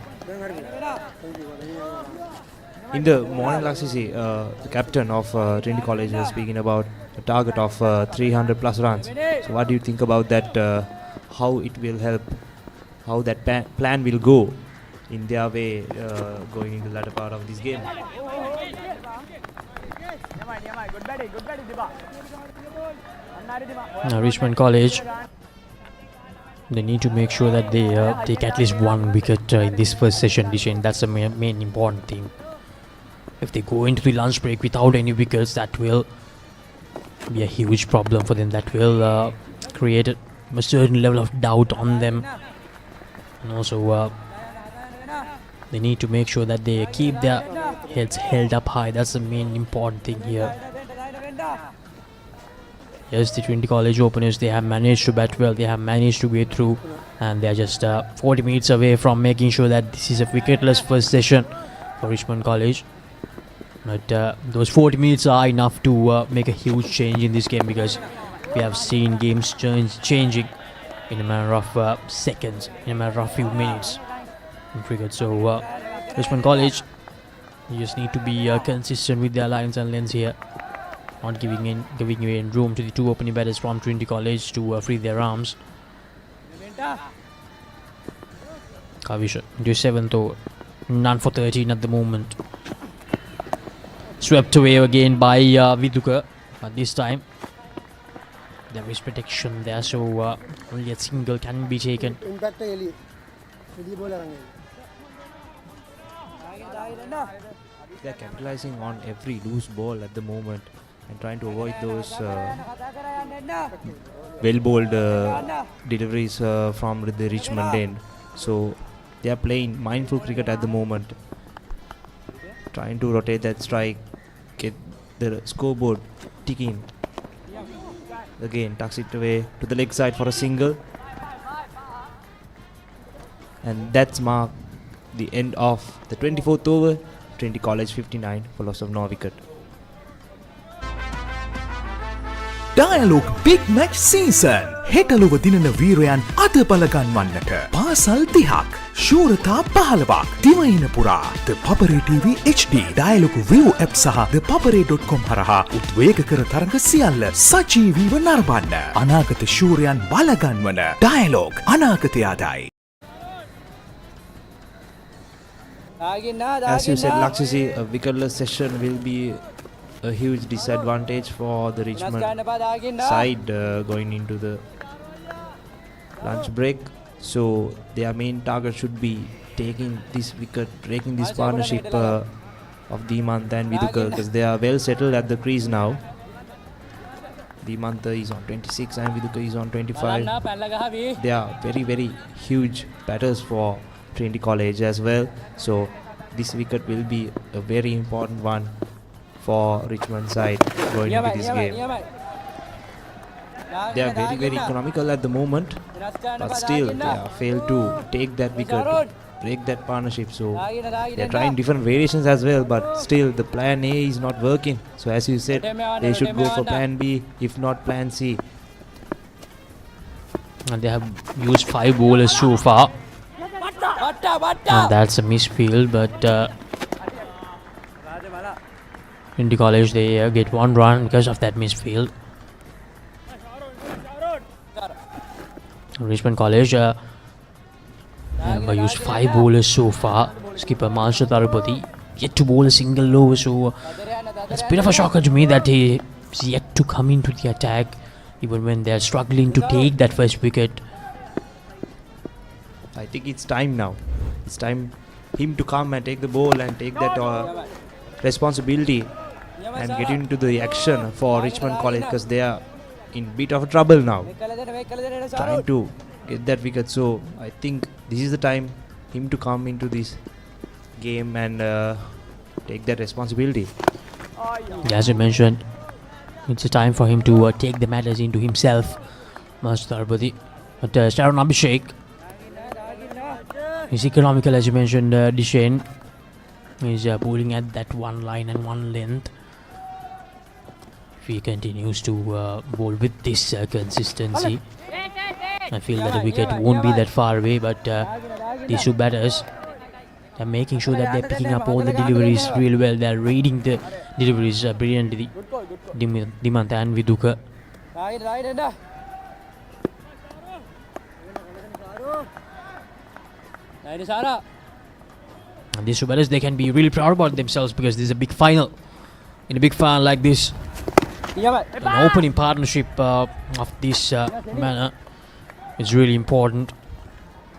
In the morning, Laksisi, the captain of Trinity College was speaking about a target of 300 plus runs. So what do you think about that? How it will help? How that plan will go in their way going into the latter part of this game? Now, Richmond College, they need to make sure that they take at least one wicket in this first session. That's the main important thing. If they go into the lunch break without any wickets, that will be a huge problem for them. That will create a certain level of doubt on them. And also, they need to make sure that they keep their heads held up high. That's the main important thing here. Yes, the Trinity College openers, they have managed to bat well, they have managed to get through, and they are just 40 minutes away from making sure that this is a wicketless first session for Richmond College. But those 40 minutes are enough to make a huge change in this game, because we have seen games changing in a matter of seconds, in a matter of few minutes in cricket. So Richmond College, you just need to be consistent with their lines and lengths here. Not giving away room to the 2 opening batters from Trinity College to free their arms. Kavish into 7th over. None for 13 at the moment. Swept away again by Viduka. But this time there is protection there, so only a single can be taken. They are capitalizing on every loose ball at the moment and trying to avoid those well-bowled deliveries from the Richmond end. So they are playing mindful cricket at the moment. Trying to rotate that strike, get the scoreboard ticking. Again, tucks it away to the leg side for a single. And that's marked the end of the 24th over. Trinity College 59 for loss of no wicket. Dialog big match season හෙටලොව දිනන වීරයන් අද බලගන්වන්නට පාසල් 30ක් ශූරතා 15ක් දිවයින පුරා ThePapare TV HD Dialog view app සහ ThePapare.com හරහා උද්වේගකර තරඟ සියල්ල සජීවීව නරඹන්න අනාගත ශූරයන් බලගන්වන ඩයලොග් අනාගතය ආදායි. As you said, Lakshisi, a wicketless session will be a huge disadvantage for the Richmond side going into the lunch break. So their main target should be taking this wicket, breaking this partnership of Dimantha and Viduka, because they are well settled at the crease now. Dimantha is on 26 and Viduka is on 25. They are very, very huge batters for Trinity College as well. So this wicket will be a very important one for Richmond side going into this game. They are very, very economical at the moment, but still they have failed to take that wicket, break that partnership. So they are trying different variations as well, but still the plan A is not working. So as you said, they should go for plan B, if not plan C. And they have used 5 bowlers so far. And that's a misfield, but Trinity College, they get 1 run because of that misfield. Richmond College have used 5 bowlers so far. Skipper Mansha Tarupati yet to bowl a single low, so it's a bit of a shocker to me that he is yet to come into the attack even when they are struggling to take that first wicket. I think it's time now. It's time him to come and take the ball and take that responsibility and get into the action for Richmond College, because they are in bit of trouble now, trying to get that wicket. So I think this is the time him to come into this game and take that responsibility. As you mentioned, it's a time for him to take the matters into himself, Master Tarbati. But Sharon Abhishek is economical, as you mentioned. Dishane is bowling at that 1 line and 1 length. If he continues to bowl with this consistency, I feel that the wicket won't be that far away. But these 2 batters are making sure that they're picking up all the deliveries really well. They're reading the deliveries brilliantly. Dimantha and Viduka. And these 2 batters, they can be really proud about themselves, because this is a big final. In a big final like this, an opening partnership of this manner is really important.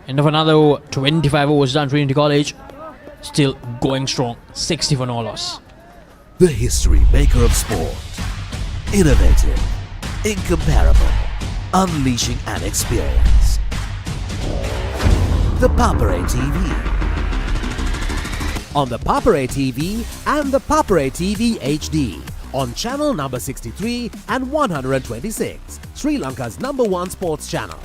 End of another 25 overs done. Trinity College still going strong, 60 for no loss. The history maker of sport. Innovative, incomparable, unleashing an experience. ThePapare TV. On ThePapare TV and ThePapare TV HD. On channel number 63 and 126. Sri Lanka's #1 sports channel.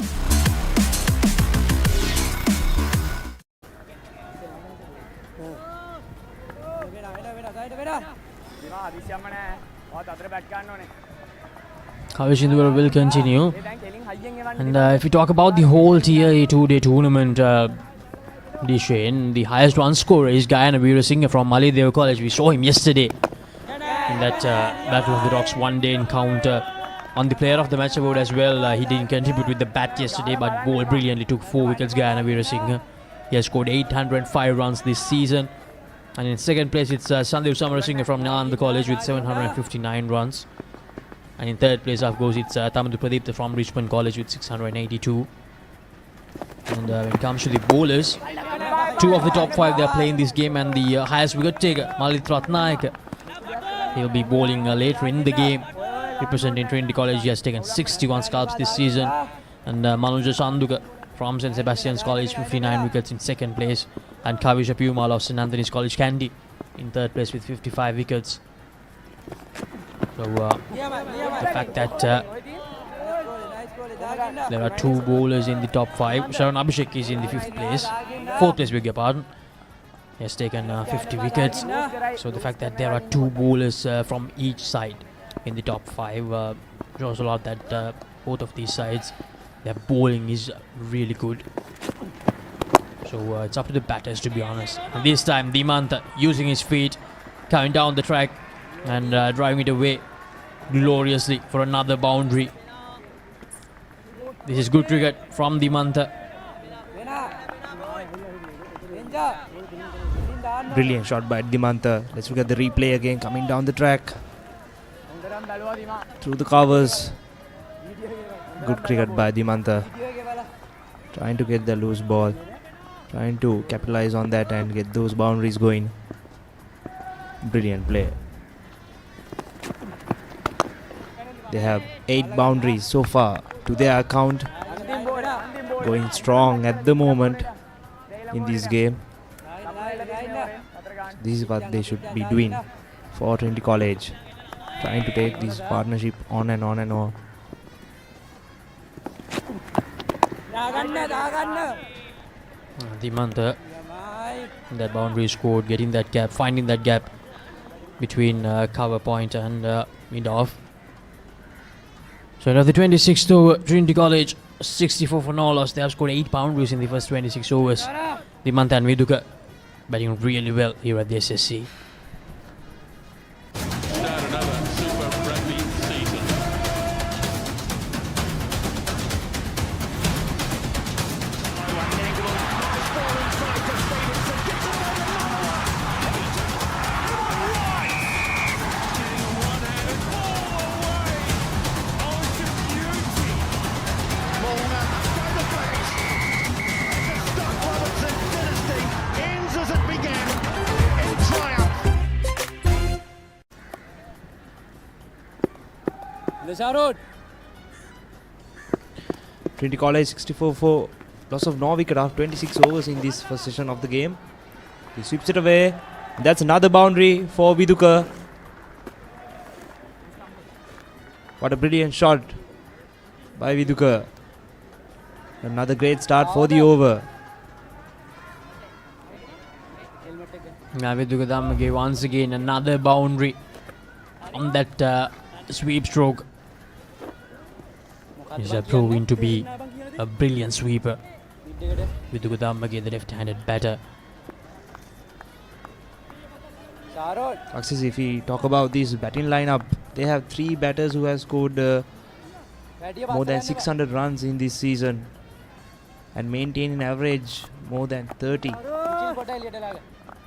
Coverage in the world will continue. And if we talk about the whole Tier A 2-day tournament, Dishane, the highest run scorer is Gayana Veerasinghe from Malidev College. We saw him yesterday in that Battle of the Rocks 1-day encounter. On the player of the match award as well, he didn't contribute with the bat yesterday, but bowled brilliantly, took 4 wickets. Gayana Veerasinghe, he has scored 805 runs this season. And in second place, it's Sandeep Samarasinghe from Nalanda College with 759 runs. And in third place, of course, it's Tamandu Pradeep from Richmond College with 682. And when it comes to the bowlers, 2 of the top 5 they are playing this game, and the highest wicket taker, Malit Ratnayaka, he'll be bowling later in the game, representing Trinity College. He has taken 61 scalps this season. And Manuja Sanduka from St. Sebastian's College, 59 wickets in second place. And Kavisha Pumal of St. Anthony's College, Kandy, in third place with 55 wickets. So the fact that there are two bowlers in the top 5. Sharon Abhishek is in the 5th place. 4th place, beg your pardon. He has taken 50 wickets. So the fact that there are two bowlers from each side in the top 5 shows a lot that both of these sides, their bowling is really good. So it's up to the batters, to be honest. And this time Dimantha using his feet, coming down the track and driving it away gloriously for another boundary. This is good cricket from Dimantha. Brilliant shot by Dimantha. Let's look at the replay again, coming down the track through the covers. Good cricket by Dimantha, trying to get the loose ball, trying to capitalize on that and get those boundaries going. Brilliant play. They have 8 boundaries so far to their account, going strong at the moment in this game. This is what they should be doing for Trinity College, trying to take this partnership on and on and on. Dimantha, that boundary scored, getting that gap, finding that gap between cover point and mid-off. So now the 26th over, Trinity College 64 for no loss. They have scored 8 boundaries in the first 26 overs. Dimantha and Viduka batting really well here at the SSC. Trinity College 64 for loss of no wicket after 26 overs in this first session of the game. He sweeps it away. That's another boundary for Viduka. What a brilliant shot by Viduka. Another great start for the over. Now Viduka Damage once again another boundary on that sweep stroke. He's proving to be a brilliant sweeper. Viduka Damage, the left-handed batter. If we talk about this batting lineup, they have 3 batters who have scored more than 600 runs in this season and maintain an average more than 30,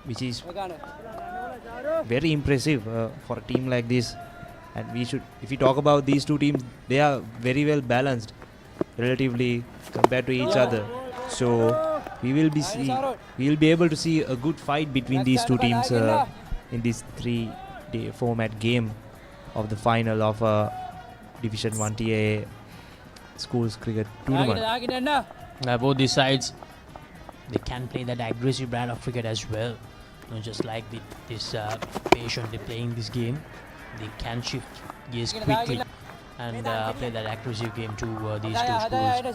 which is very impressive for a team like this. And we should, if we talk about these two teams, they are very well balanced relatively compared to each other. So we will be able to see a good fight between these two teams in this 3-day format game of the final of Division 1 TAA schools cricket tournament. Both these sides, they can play that aggressive brand of cricket as well. Just like this patiently playing this game, they can shift gears quickly and play that aggressive game to these two schools.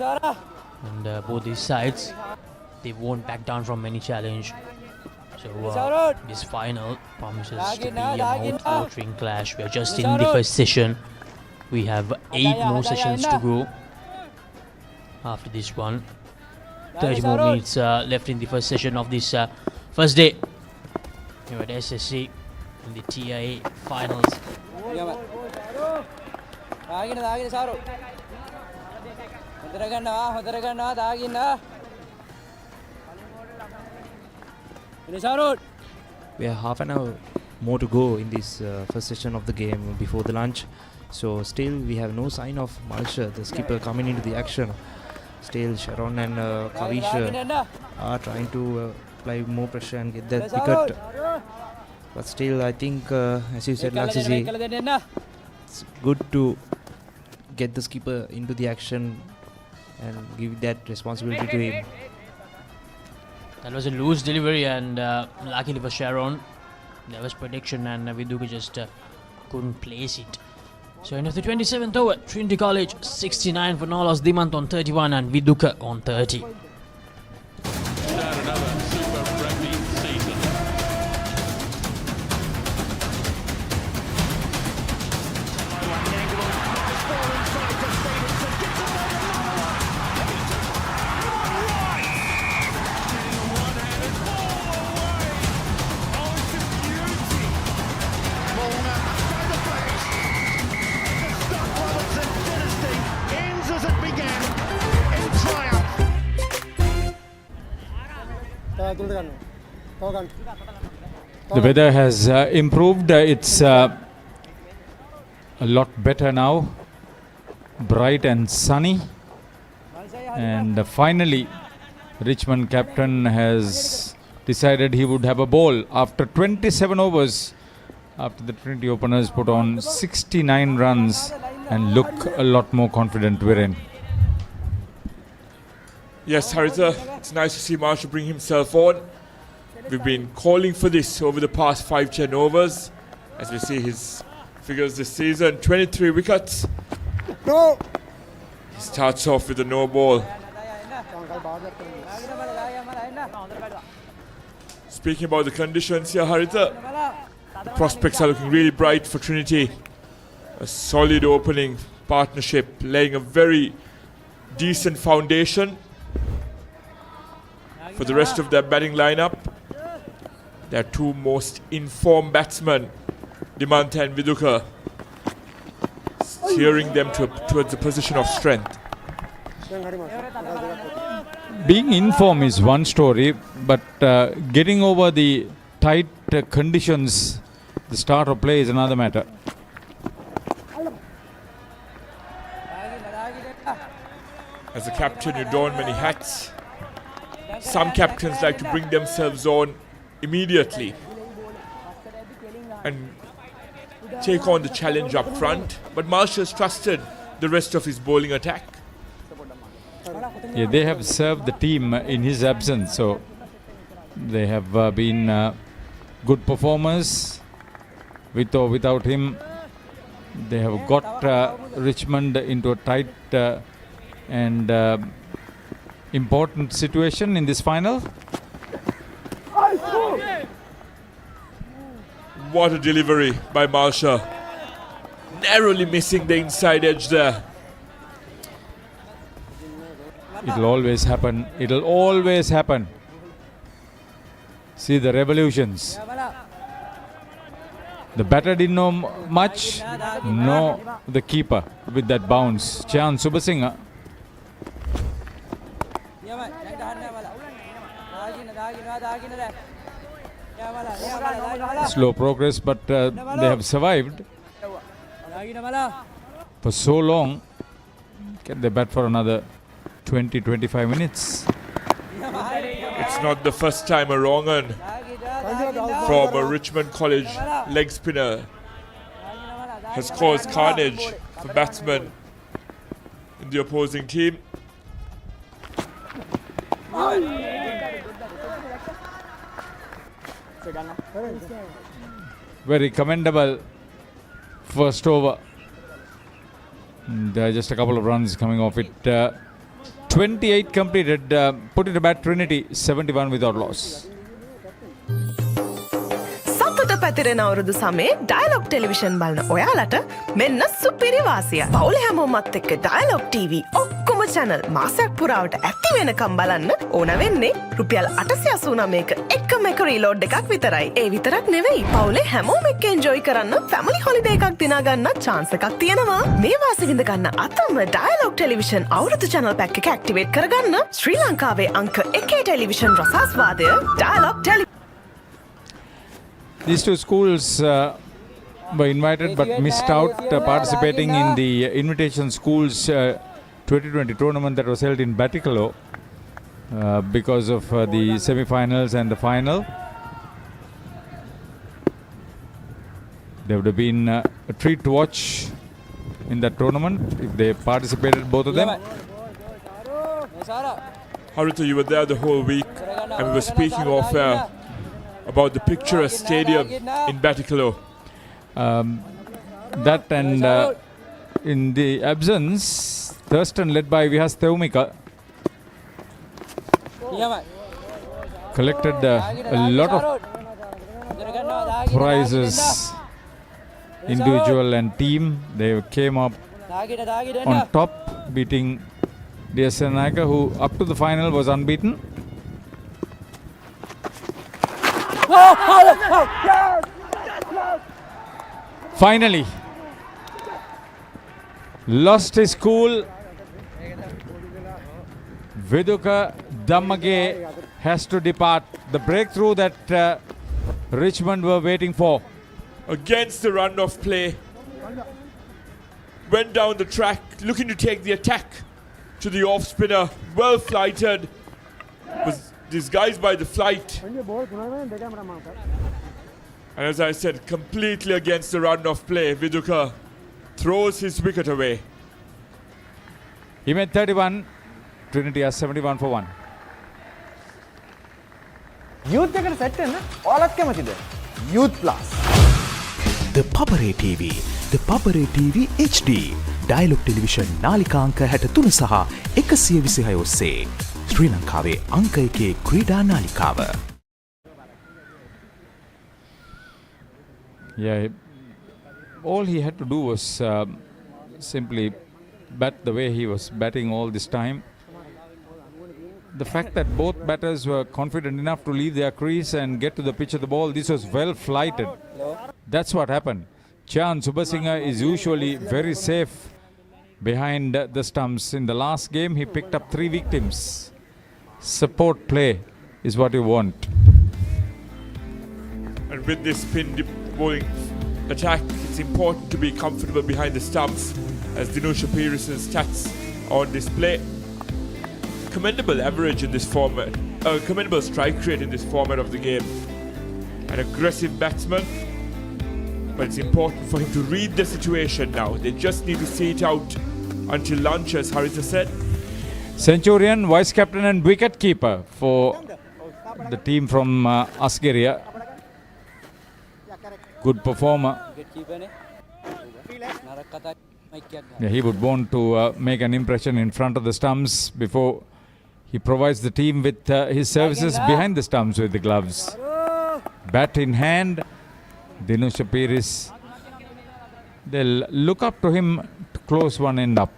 And both these sides, they won't back down from any challenge. So this final promises to be a mouth-watering clash. We are just in the first session. We have 8 more sessions to go after this one. 30 more minutes left in the first session of this first day here at SSC in the TIA finals. We have half an hour more to go in this first session of the game before the lunch. So still we have no sign of Malsha, the skipper, coming into the action. Still Sharon and Kavisha are trying to apply more pressure and get that wicket. But still I think, as you said, Laksisi, it's good to get the skipper into the action and give that responsibility to him. That was a loose delivery, and luckily for Sharon, there was prediction, and Viduka just couldn't place it. So end of the 27th over, Trinity College 69 for Nolos Dimant on 31 and Viduka on 30. The weather has improved. It's a lot better now. Bright and sunny. And finally, Richmond captain has decided he would have a ball after 27 overs. After the Trinity openers put on 69 runs and look a lot more confident, Viren. Yes, Haritha, it's nice to see Marshall bring himself on. We've been calling for this over the past 5-10 overs. As we see his figures this season, 23 wickets. No. He starts off with a no ball. Speaking about the conditions here, Haritha, the prospects are looking really bright for Trinity. A solid opening partnership, laying a very decent foundation for the rest of their batting lineup. Their two most informed batsmen, Dimanta and Viduka, steering them towards a position of strength. Being in form is one story, but getting over the tight conditions, the start of play is another matter. As a captain, you don many hats. Some captains like to bring themselves on immediately and take on the challenge up front, but Marshall's trusted the rest of his bowling attack. Yeah, they have served the team in his absence, so they have been good performers. With or without him, they have got Richmond into a tight and important situation in this final. What a delivery by Marshall. Narrowly missing the inside edge there. It'll always happen. It'll always happen. See the revolutions. The batter didn't know much. No, the keeper with that bounce. Chan Subasinghe. Slow progress, but they have survived for so long. Can they bat for another 20-25 minutes? It's not the first time a wrong un from a Richmond College leg spinner has caused carnage for batsmen in the opposing team. Very commendable first over. And, just a couple of runs coming off it. 28 completed. Put it about Trinity 71 without loss. සතුට පැතිරෙන අවුරුදු සමේ dialogue television බලන ඔයාලට මෙන්න සුපිරි වාසිය. පවුලේ හැමෝමත් එක්ක ඩයලොග් TV ඔක්කොම channel මාසයක් පුරාවට ඇති වෙනකම් බලන්න ඕන වෙන්නේ රුපියල් 889ක එකම එක රීලෝඩ් එකක් විතරයි. ඒ විතරක් නෙවෙයි පවුලේ හැමෝම එක්ක එන්ජොයි කරන්න ෆැමිලි හොලිඩේ එකක් දිනා ගන්න chance එකක් තියෙනවා. මේ වාසිය විඳ ගන්න අතම ඩයලොග් ටෙලිවිෂන් අවුරුදු channel pack එක activate කරගන්න ශ්‍රී ලංකාවේ අංක 1 ටෙලිවිෂන් රසාස්වාදය Dialog tele. These two schools were invited but missed out participating in the Invitation Schools 2020 tournament that was held in Batticalow because of the semi-finals and the final. There would have been a treat to watch in that tournament if they participated, both of them. Haruto, you were there the whole week, and we were speaking off air about the picturesque stadium in Batticaloa. That and in the absence, Thurston led by Vihas Theumika collected a lot of prizes, individual and team. They came up on top, beating Diasanaka, who up to the final was unbeaten. Finally, lost his cool. Viduka Damage has to depart. The breakthrough that Richmond were waiting for. Against the run-off play. Went down the track, looking to take the attack to the off-spinner. Well flighted. Was disguised by the flight. And as I said, completely against the run-off play. Viduka throws his wicket away. He made 31. Trinity has 71 for 1. Youth එකට set වෙන්න ඔයාලත් කැමතිද? Youth Plus. ThePapare TV, ThePapare TV HD. Dialogue television නාලිකාංක 63 සහ 126 ඔස්සේ ශ්‍රී ලංකාවේ අංක 1 ක්‍රීඩා නාලිකාව. Yeah, all he had to do was simply bat the way he was batting all this time. The fact that both batters were confident enough to leave their crease and get to the pitch of the ball, this was well flighted. That's what happened. Chan Subasinghe is usually very safe behind the stumps. In the last game, he picked up 3 victims. Support play is what you want. And with this spin bowling attack, it's important to be comfortable behind the stumps, as Dinusha Pearson's stats are on display. Commendable average in this format, commendable strike rate in this format of the game. An aggressive batsman, but it's important for him to read the situation now. They just need to see it out until lunch, as Harita said. Centurion, vice captain and wicket keeper for the team from Asgeria. Good performer. Yeah, he would want to make an impression in front of the stumps before he provides the team with his services behind the stumps with the gloves. Bat in hand, Dinusha Pearis. They'll look up to him to close one end up.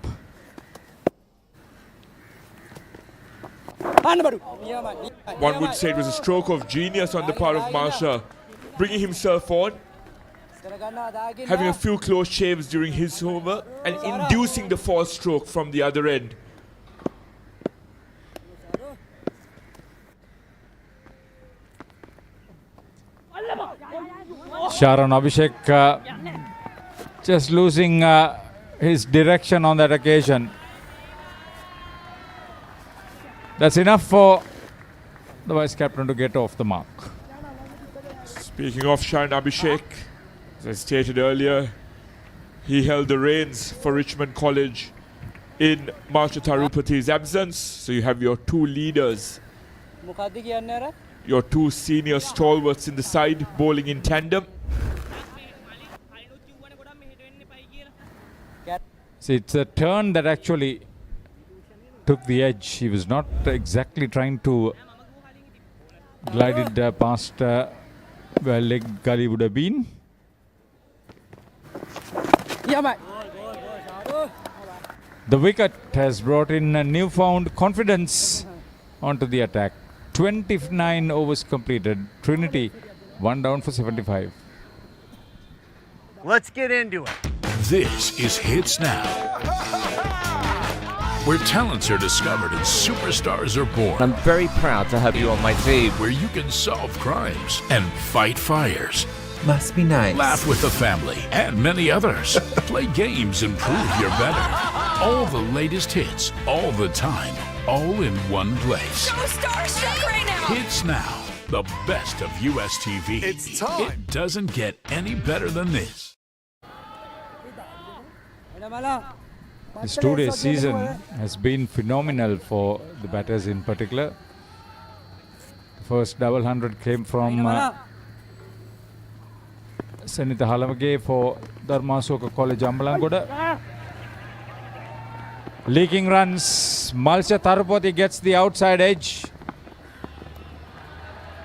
One would say it was a stroke of genius on the part of Marsha, bringing himself on, having a few close shaves during his over, and inducing the false stroke from the other end. Sharan Abhishek just losing his direction on that occasion. That's enough for the vice captain to get off the mark. Speaking of Sharan Abhishek, as I stated earlier, he held the reins for Richmond College in Marsha Tarupathi's absence. So you have your 2 leaders, your 2 senior stalwarts in the side, bowling in tandem. See, it's a turn that actually took the edge. He was not exactly trying to glide it past where leg Galle would have been. The wicket has brought in a newfound confidence onto the attack. 29 overs completed. Trinity 1 down for 75. Let's get into it. This is Hits Now, where talents are discovered and superstars are born. I'm very proud to have you on my team. Where you can solve crimes and fight fires. Must be nice. Laugh with the family and many others. Play games and prove you're better. All the latest hits, all the time, all in one place. So starstruck right now. Hits Now, the best of US TV. It's time. It doesn't get any better than this. This two-day season has been phenomenal for the batters in particular. The first double hundred came from Senitha Halamage for Dharmasoka College Ambalangoda. Leaking runs. Malcha Tharupati gets the outside edge.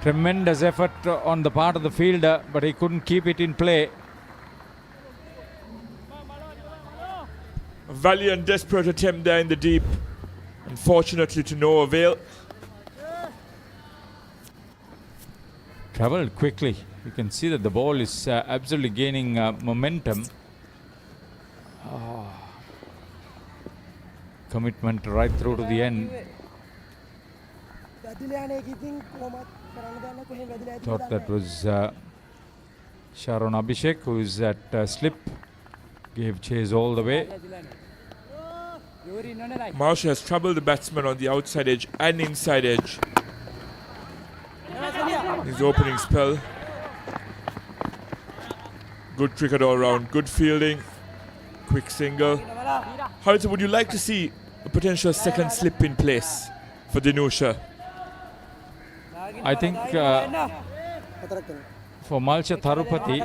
Tremendous effort on the part of the fielder, but he couldn't keep it in play. A valiant, desperate attempt there in the deep. Unfortunately to no avail. Travelled quickly. You can see that the ball is absolutely gaining momentum. Commitment right through to the end. Thought that was Sharon Abhishek, who is at slip. Gave chase all the way. Marsha has troubled the batsman on the outside edge and inside edge. His opening spell. Good cricket all round, good fielding, quick single. Harita, would you like to see a potential second slip in place for Dinusha? I think for Malcha Tharupati,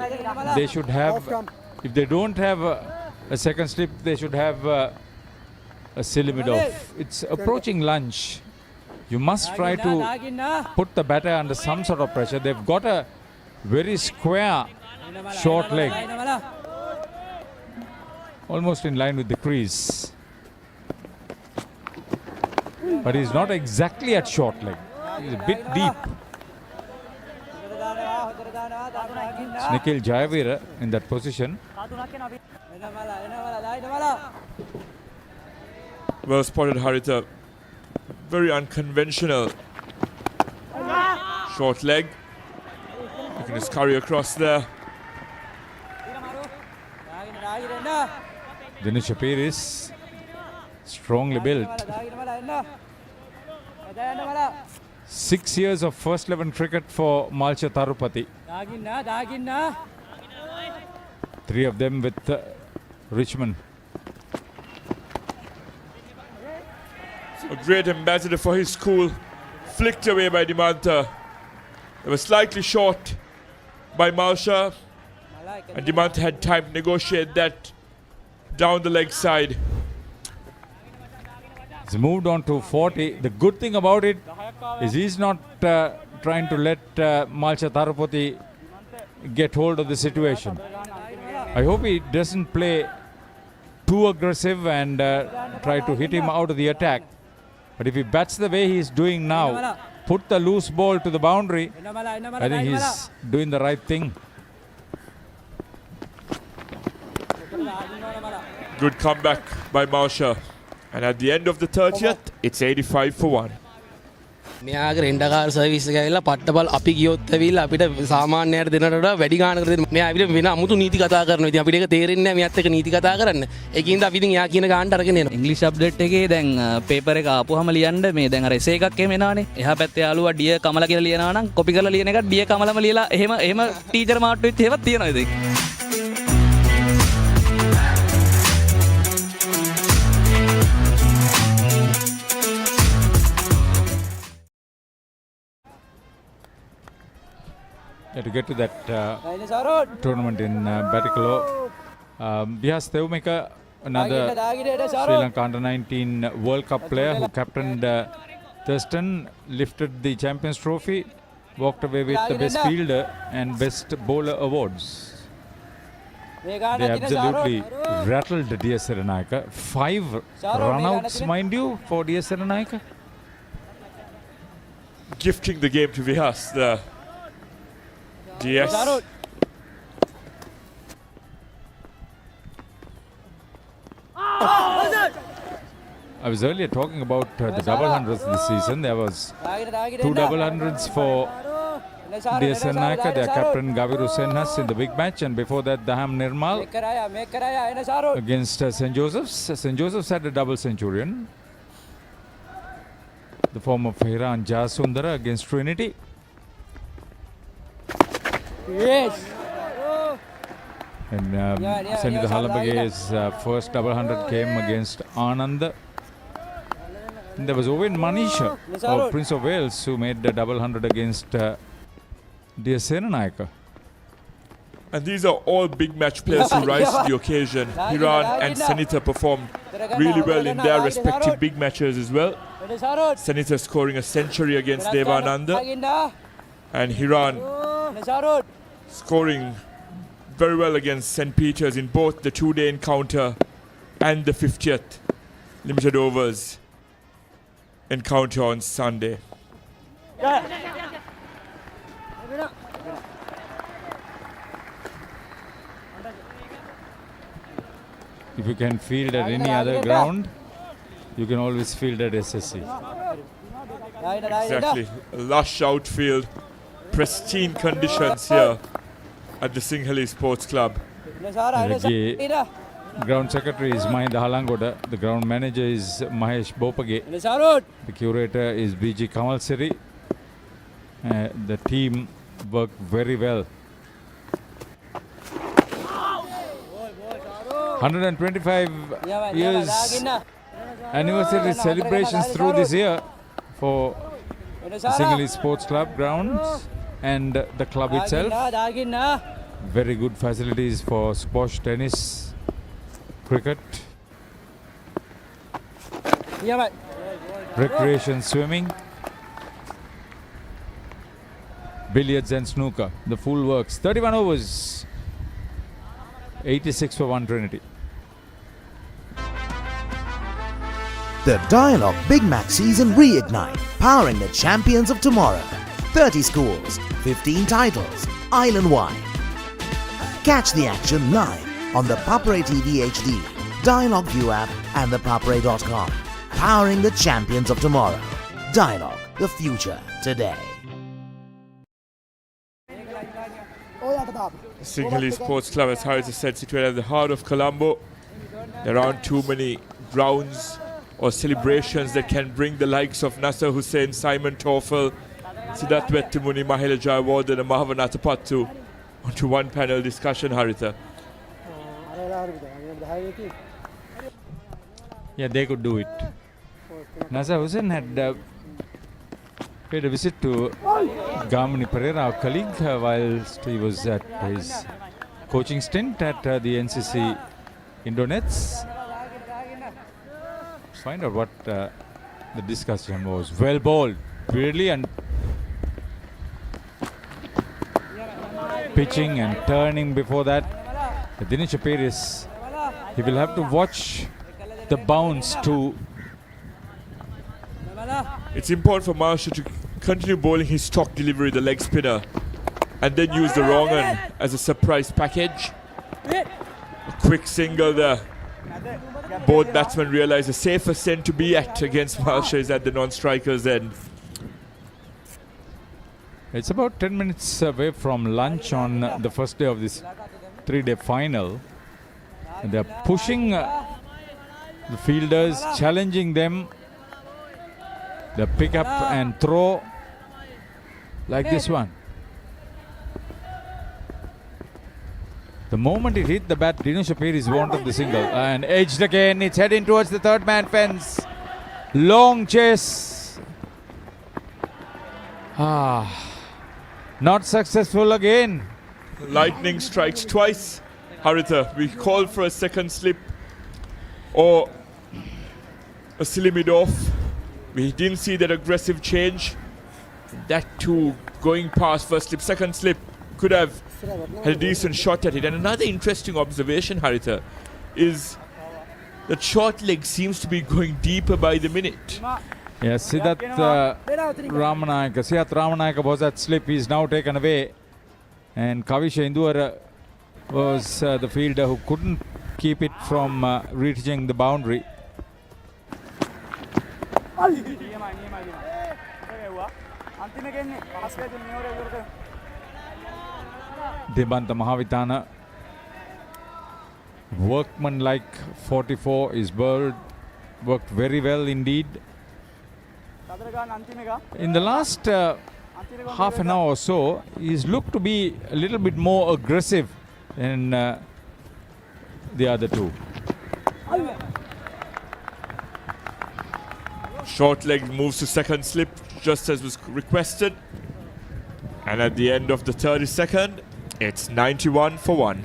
they should have, if they don't have a second slip, they should have a silly mid off. It's approaching lunch. You must try to put the batter under some sort of pressure. They've got a very square short leg, almost in line with the crease. But he's not exactly at short leg. He's a bit deep. It's Nikhil Jayavira in that position. Well spotted, Harita. Very unconventional short leg. You can just carry across there. Dinesh Shapir is strongly built. 6 years of first 11 cricket for Malcha Tharupati. 3 of them with Richmond. A great ambassador for his school. Flicked away by Dimanta. It was slightly short by Malcha. And Dimanta had time to negotiate that down the leg side. He's moved on to 40. The good thing about it is he's not trying to let Malcha Tharupati get hold of the situation. I hope he doesn't play too aggressive and try to hit him out of the attack. But if he bats the way he's doing now, put the loose ball to the boundary, I think he's doing the right thing. Good comeback by Malcha. And at the end of the 30th, it's 85 for 1. මෙයාගේ රෙන්ඩකාර් service එක ඇවිල්ලා පට්ටබල් අපි ගියොත් ඇවිල්ලා අපිට සාමාන්‍යයට දෙනට වඩා වැඩි ගාණකට දෙන්න. මෙයා අපිට වෙන අමුතු නීති කතා කරනවා. ඉතින් අපිට ඒක තේරෙන්නේ නැහැ මෙයාත් එක්ක නීති කතා කරන්න. ඒකින්ද අපි ඉතින් එයා කියන ගාණට අරගෙන එනවා. ඉංග්‍රීසි අප්ඩේට් එකේ දැන් පේපර් එක ආපුවාම ලියන්න මේ දැන් අර එසේ එකක් එහෙම එනවනේ. එහා පැත්තේ යාළුවා ඩිය කමලා කියලා ලියනවා නම් කොපි කරලා ලියන එක ඩිය කමලම ලියලා එහෙම ටීචර් මාට්ටුවෙත් එහෙමත් තියෙනවා ඉතින්. To get to that tournament in Batticaloa, Bihas Theumeka, another Sri Lanka Under-19 World Cup player who captained Thurston, lifted the Champions Trophy, walked away with the Best Fielder and Best Bowler awards. They absolutely rattled DS Serenayaka. 5 run-outs, mind you, for DS Serenayaka. Gifting the game to Vihas there. DS. I was earlier talking about the double hundreds this season. There was 2 double hundreds for DS Serenayaka, their captain Gaviru Senhas in the big match, and before that Daham Nirmal against St. Joseph's. St. Joseph's had a double centurion. The form of Hiran Jasundara against Trinity. Yes. And Senator Halabage's first double hundred came against Anand. And there was Owen Manisha of Prince of Wales who made the double hundred against Dear Senanayaka. And these are all big match players who rise to the occasion. Hiran and Senator performed really well in their respective big matches as well. Senator scoring a century against Devananda. And Hiran scoring very well against St. Peter's in both the two-day encounter and the 50th limited overs encounter on Sunday. If you can field at any other ground, you can always field at SSC. Exactly. A lush outfield, pristine conditions here at the Singhali Sports Club. The ground secretary is Mahinda Halangoda. The ground manager is Mahesh Bopage. The curator is BG Kamalsiri. The team worked very well. 125 years anniversary celebrations through this year for Singhali Sports Club grounds and the club itself. Very good facilities for squash, tennis, cricket, recreation, swimming, billiards and snooker. The full works. 31 overs. 86 for 1 Trinity. The Dialogue Big Match Season Reignite, powering the champions of tomorrow. 30 schools, 15 titles, island-wide. Catch the action live on the ThePapare TV HD, Dialogue View app and ThePapare.com. Powering the champions of tomorrow. Dialogue, the future today. Singhali Sports Club, as Harris has said, situated at the heart of Colombo. There aren't too many grounds or celebrations that can bring the likes of Nasser Hussain, Simon Toffel, Siddharth Vettimuni, Mahela Jayawardene and Mahavan Atapattu onto one panel discussion, Haritha. Yeah, they could do it. Nasser Hussain had paid a visit to Gamini Pereira, our colleague, whilst he was at his coaching stint at the NCC Indonets. Find out what the discussion was. Well bowled, brilliant pitching and turning before that. Dinesh Paris, he will have to watch the bounce too. It's important for Marshall to continue bowling his stock delivery, the leg spinner, and then use the wrong one as a surprise package. A quick single there. Both batsmen realize the safest end to be at against Marshall is at the non-striker's end. It's about 10 minutes away from lunch on the first day of this 3-day final. And they're pushing the fielders, challenging them. The pick up and throw like this one. The moment it hit the bat, Dinesh Paris wanted the single and edged again. It's heading towards the third man fence. Long chase. Not successful again. Lightning strikes twice. Haritha, we called for a second slip or a silly mid-off. We didn't see that aggressive change. That too, going past first slip, second slip, could have had a decent shot at it. And another interesting observation, Haritha, is that short leg seems to be going deeper by the minute. Yes, Siddharth Ramanayaka was at slip. He's now taken away. And Kavisha Induara was the fielder who couldn't keep it from reaching the boundary. Debanta Mahavitana, workman-like 44 is bowled, worked very well indeed. In the last half an hour or so, he's looked to be a little bit more aggressive in the other two. Short leg moves to second slip just as was requested. And at the end of the 32nd, it's 91 for 1.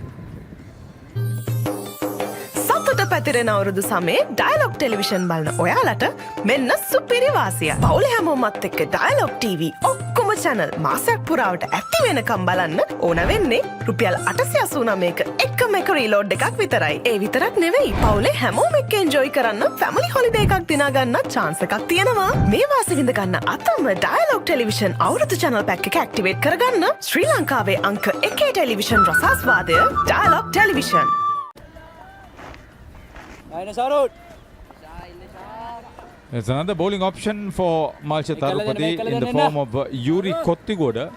සතුට පැතිරෙන අවුරුදු සමේ dialogue television බලන ඔයාලට මෙන්න සුපිරි වාසිය. පවුලේ හැමෝමත් එක්ක ඩයලොග් TV ඔක්කොම channel මාසයක් පුරාවට ඇති වෙනකම් බලන්න ඕන වෙන්නේ රුපියල් 889ක එකම එක රීලෝඩ් එකක් විතරයි. ඒ විතරක් නෙවෙයි පවුලේ හැමෝම එක්ක එන්ජොයි කරන්න ෆැමිලි හොලිඩේ එකක් දිනා ගන්න chance එකක් තියෙනවා. මේ වාසිය විඳ ගන්න අතම ඩයලොග් ටෙලිවිෂන් අවුරුදු channel pack එක ඇක්ටිවේට් කරගන්න ශ්‍රී ලංකාවේ අංක 1 ටෙලිවිෂන් රසාස්වාදය Dialog television. There's another bowling option for Malcha Tarupati in the form of Yuri Kottigoda.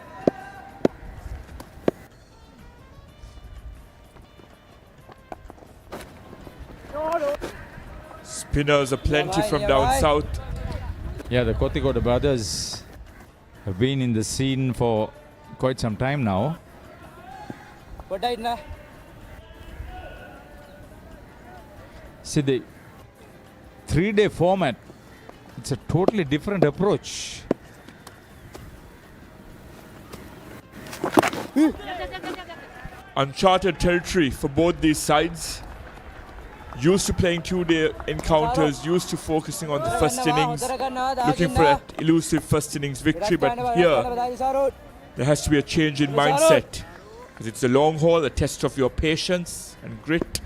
Spinners are plenty from down south. Yeah, the Kottigoda brothers have been in the scene for quite some time now. See, the 3-day format, it's a totally different approach. Uncharted territory for both these sides. Used to playing 2-day encounters, used to focusing on the first innings, looking for that elusive first innings victory. But here, there has to be a change in mindset. Because it's a long haul, a test of your patience and grit.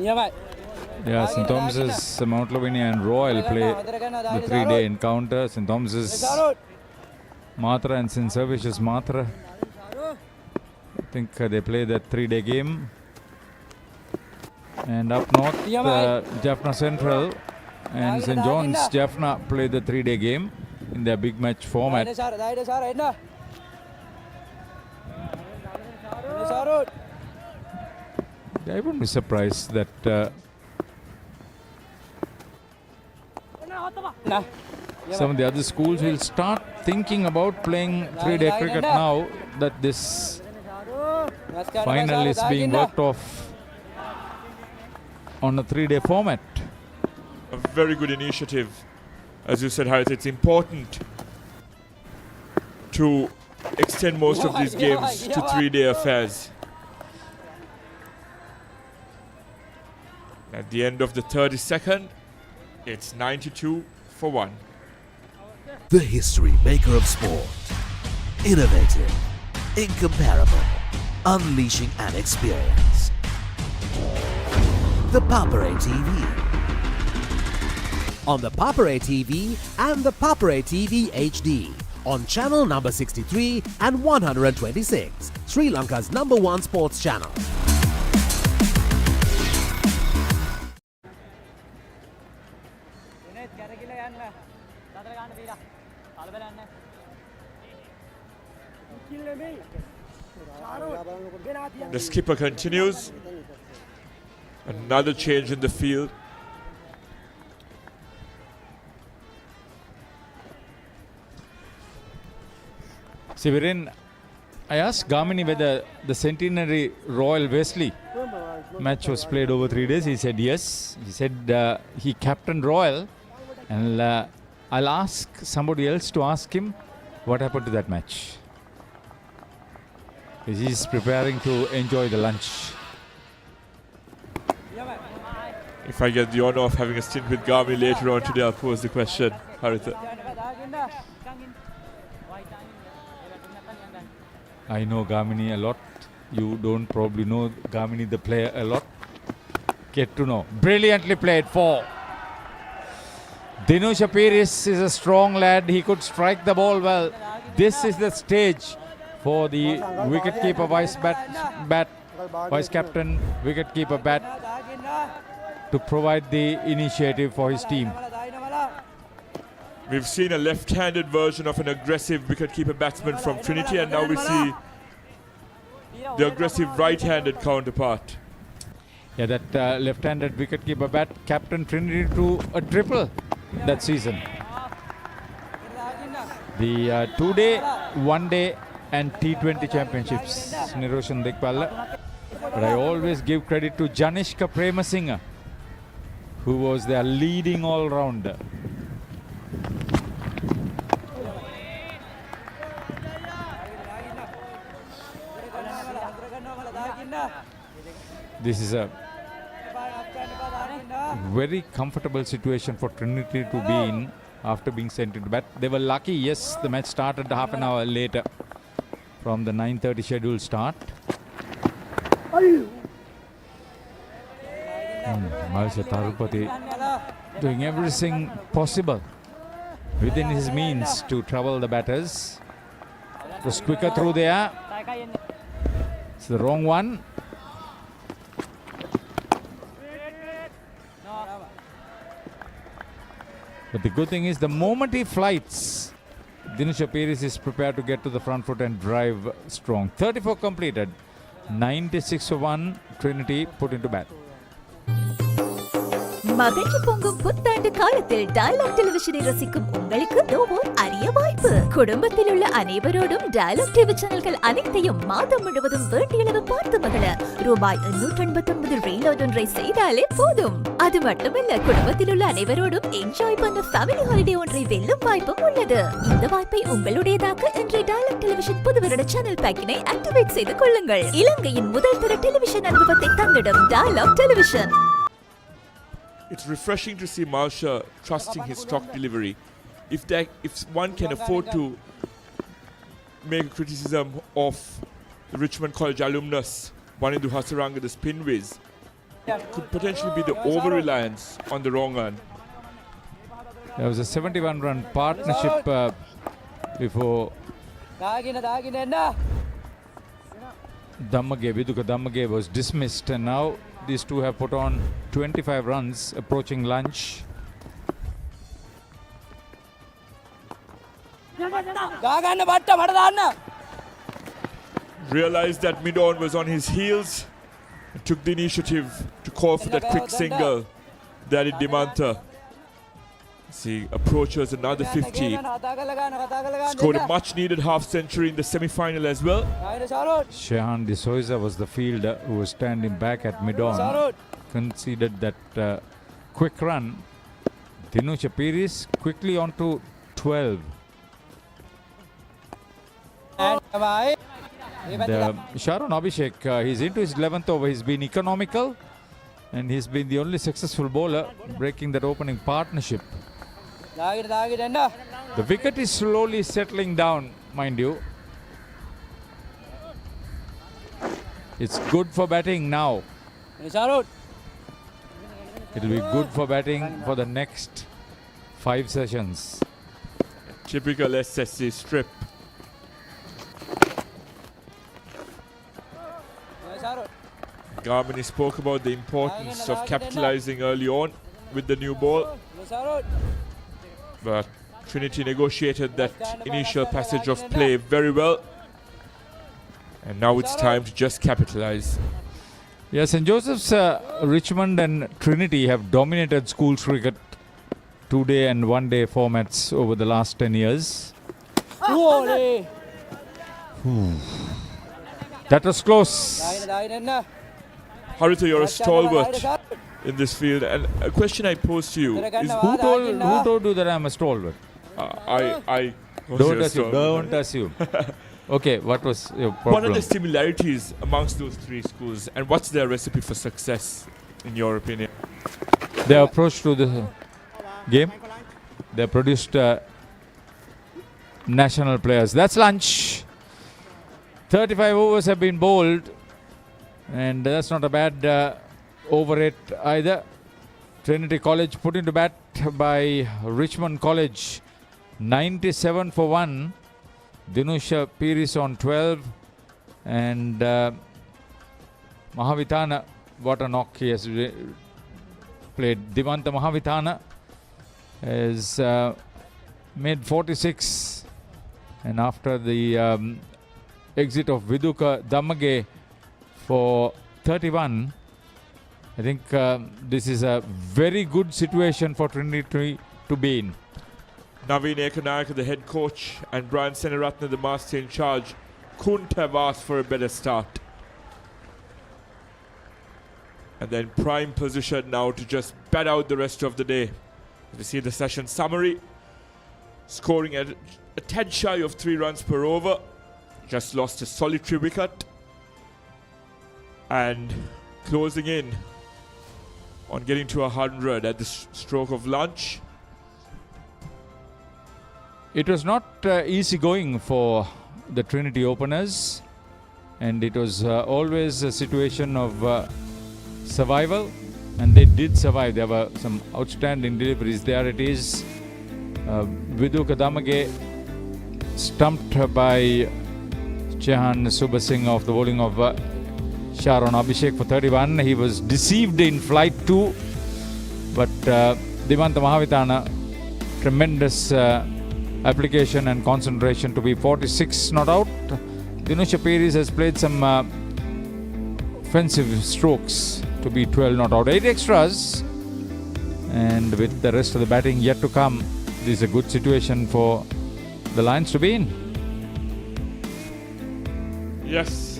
Yeah, St. Thomas's, Mount Lavinia and Royal play the 3-day encounter. St. Thomas's Matra and St. Servicius Matra. I think they play that 3-day game. And up north, Jaffna Central and St. John's Jaffna play the 3-day game in their big match format. I wouldn't be surprised that some of the other schools will start thinking about playing 3-day cricket now that this final is being worked off on a 3-day format. A very good initiative. As you said, Harith, it's important to extend most of these games to 3-day affairs. At the end of the 32nd, it's 92 for 1. The history maker of sport. Innovative, incomparable, unleashing an experience. ThePapare TV. On ThePapare TV and ThePapare TV HD. On channel number 63 and 126. Sri Lanka's #1 sports channel. The skipper continues. Another change in the field. Siviren, I asked Gamini whether the centenary Royal Wesley match was played over 3 days. He said yes. He said he captained Royal, and I'll ask somebody else to ask him what happened to that match. He's preparing to enjoy the lunch. If I get the honor of having a stint with Gami later on today, I'll pose the question, Haritha. I know Gamini a lot. You don't probably know Gamini the player a lot. Get to know. Brilliantly played for. Dinu Shapiris is a strong lad. He could strike the ball well. This is the stage for the wicketkeeper vice captain, wicketkeeper bat to provide the initiative for his team. We've seen a left-handed version of an aggressive wicketkeeper batsman from Trinity, and now we see the aggressive right-handed counterpart. Yeah, that left-handed wicketkeeper bat captained Trinity to a triple that season. The 2-day, 1-day and T20 championships, Niroshan Dekpalla. But I always give credit to Janishka Premasinghe, who was their leading all-rounder. This is a very comfortable situation for Trinity to be in after being sent into bat. They were lucky, yes, the match started half an hour later from the 9:30 scheduled start. Malsha Tarupati doing everything possible within his means to trouble the batters. It was quicker through there. It's the wrong one. But the good thing is, the moment he flights, Dinusha Piris is prepared to get to the front foot and drive strong. 34 completed. 96 for 1. Trinity put into bat. மகிழ்ச்சி பொங்கும் புத்தாண்டு காலத்தில் dialogue டெலிவிஷனை ரசிக்கும் உங்களுக்கு ஓர் அரிய வாய்ப்பு. குடும்பத்தில் உள்ள அனைவரோடும் டயலாக் டிவி சேனல்கள் அனைத்தையும் மாதம் முழுவதும் வேண்டியளவு பார்த்து மகிழ ரூபாய் 889 ரீலோட் ஒன்றை செய்தாலே போதும். அது மட்டுமல்ல, குடும்பத்தில் உள்ள அனைவரோடும் என்ஜாய் பண்ண ஃபேமிலி ஹாலிடே ஒன்றை வெல்லும் வாய்ப்பும் உள்ளது. இந்த வாய்ப்பை உங்களுடையதாக்க இன்றைய டயலாக் டெலிவிஷன் புதுவருட சேனல் பேக்கினை ஆக்டிவேட் செய்து கொள்ளுங்கள். இலங்கையின் முதல் தர டெலிவிஷன் அனுபவத்தை தந்திடும் Dialog television. It's refreshing to see Malsha trusting his stock delivery. If one can afford to make a criticism of the Richmond College alumnus, Wanindu Hasaranga, the spin whiz, it could potentially be the over-reliance on the wrong run. There was a 71-run partnership before Viduka Dammage was dismissed, and now these two have put on 25 runs approaching lunch. Realized that mid-on was on his heels and took the initiative to call for that quick single. Daddy Dimanta. He approaches another 50. Scored a much-needed half-century in the semi-final as well. Shehan De Souza was the fielder who was standing back at mid-on. Conceded that quick run. Dinusha Piris quickly on to 12. And Sharon Abhishek, he's into his 11th over. He's been economical, and he's been the only successful bowler breaking that opening partnership. The wicket is slowly settling down, mind you. It's good for batting now. It'll be good for batting for the next 5 sessions. Typical SSC strip. Garmini spoke about the importance of capitalizing early on with the new ball. But Trinity negotiated that initial passage of play very well. And now it's time to just capitalize. Yes, St. Joseph's, Richmond and Trinity have dominated schools cricket 2-day and 1-day formats over the last 10 years. That was close. Haritha, you're a stalwart in this field, and a question I pose to you is who told you that I'm a stalwart? I Don't assume. Okay, what was your problem? What are the similarities amongst those three schools, and what's their recipe for success, in your opinion? Their approach to the game. They produced national players. That's lunch. 35 overs have been bowled, and that's not a bad over it either. Trinity College put into bat by Richmond College. 97 for 1. Dinusha Piris on 12. And Mahavithana, what a knock he has played. Dimanta Mahavithana has made 46. And after the exit of Viduka Dammage for 31, I think this is a very good situation for Trinity to be in. Naveen Ekanayaka, the head coach, and Brian Senaratne, the master in charge, couldn't have asked for a better start. And then prime position now to just bat out the rest of the day. We see the session summary. Scoring at a tad shy of 3 runs per over. Just lost a solitary wicket. And closing in on getting to 100 at the stroke of lunch. It was not easy going for the Trinity openers, and it was always a situation of survival, and they did survive. There were some outstanding deliveries. There it is. Vidhu Kadamage stumped by Chehan Subasingh of the bowling of Sharon Abhishek for 31. He was deceived in flight too, but Dimanta Mahavitana, tremendous application and concentration to be 46 not out. Dinusha Peris has played some offensive strokes to be 12 not out. 8 extras, and with the rest of the batting yet to come, this is a good situation for the Lions to be in. Yes,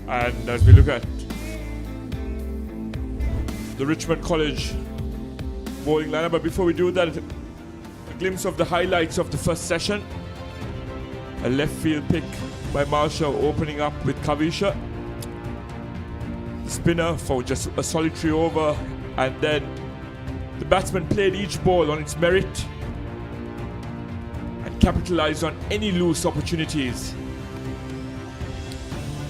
and as we look at the Richmond College bowling lineup, but before we do that, a glimpse of the highlights of the first session. A left field pick by Marsha opening up with Kavisha. The spinner for just a solitary over, and then the batsman played each ball on its merit and capitalized on any loose opportunities.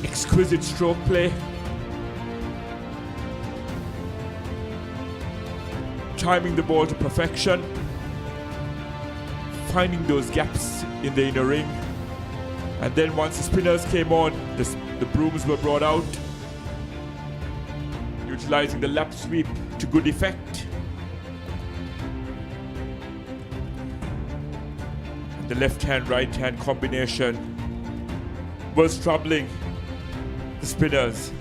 Exquisite stroke play. Timing the ball to perfection. Finding those gaps in the inner ring. And then once the spinners came on, the brooms were brought out. Utilizing the lap sweep to good effect. And the left-hand, right-hand combination was troubling the spinners.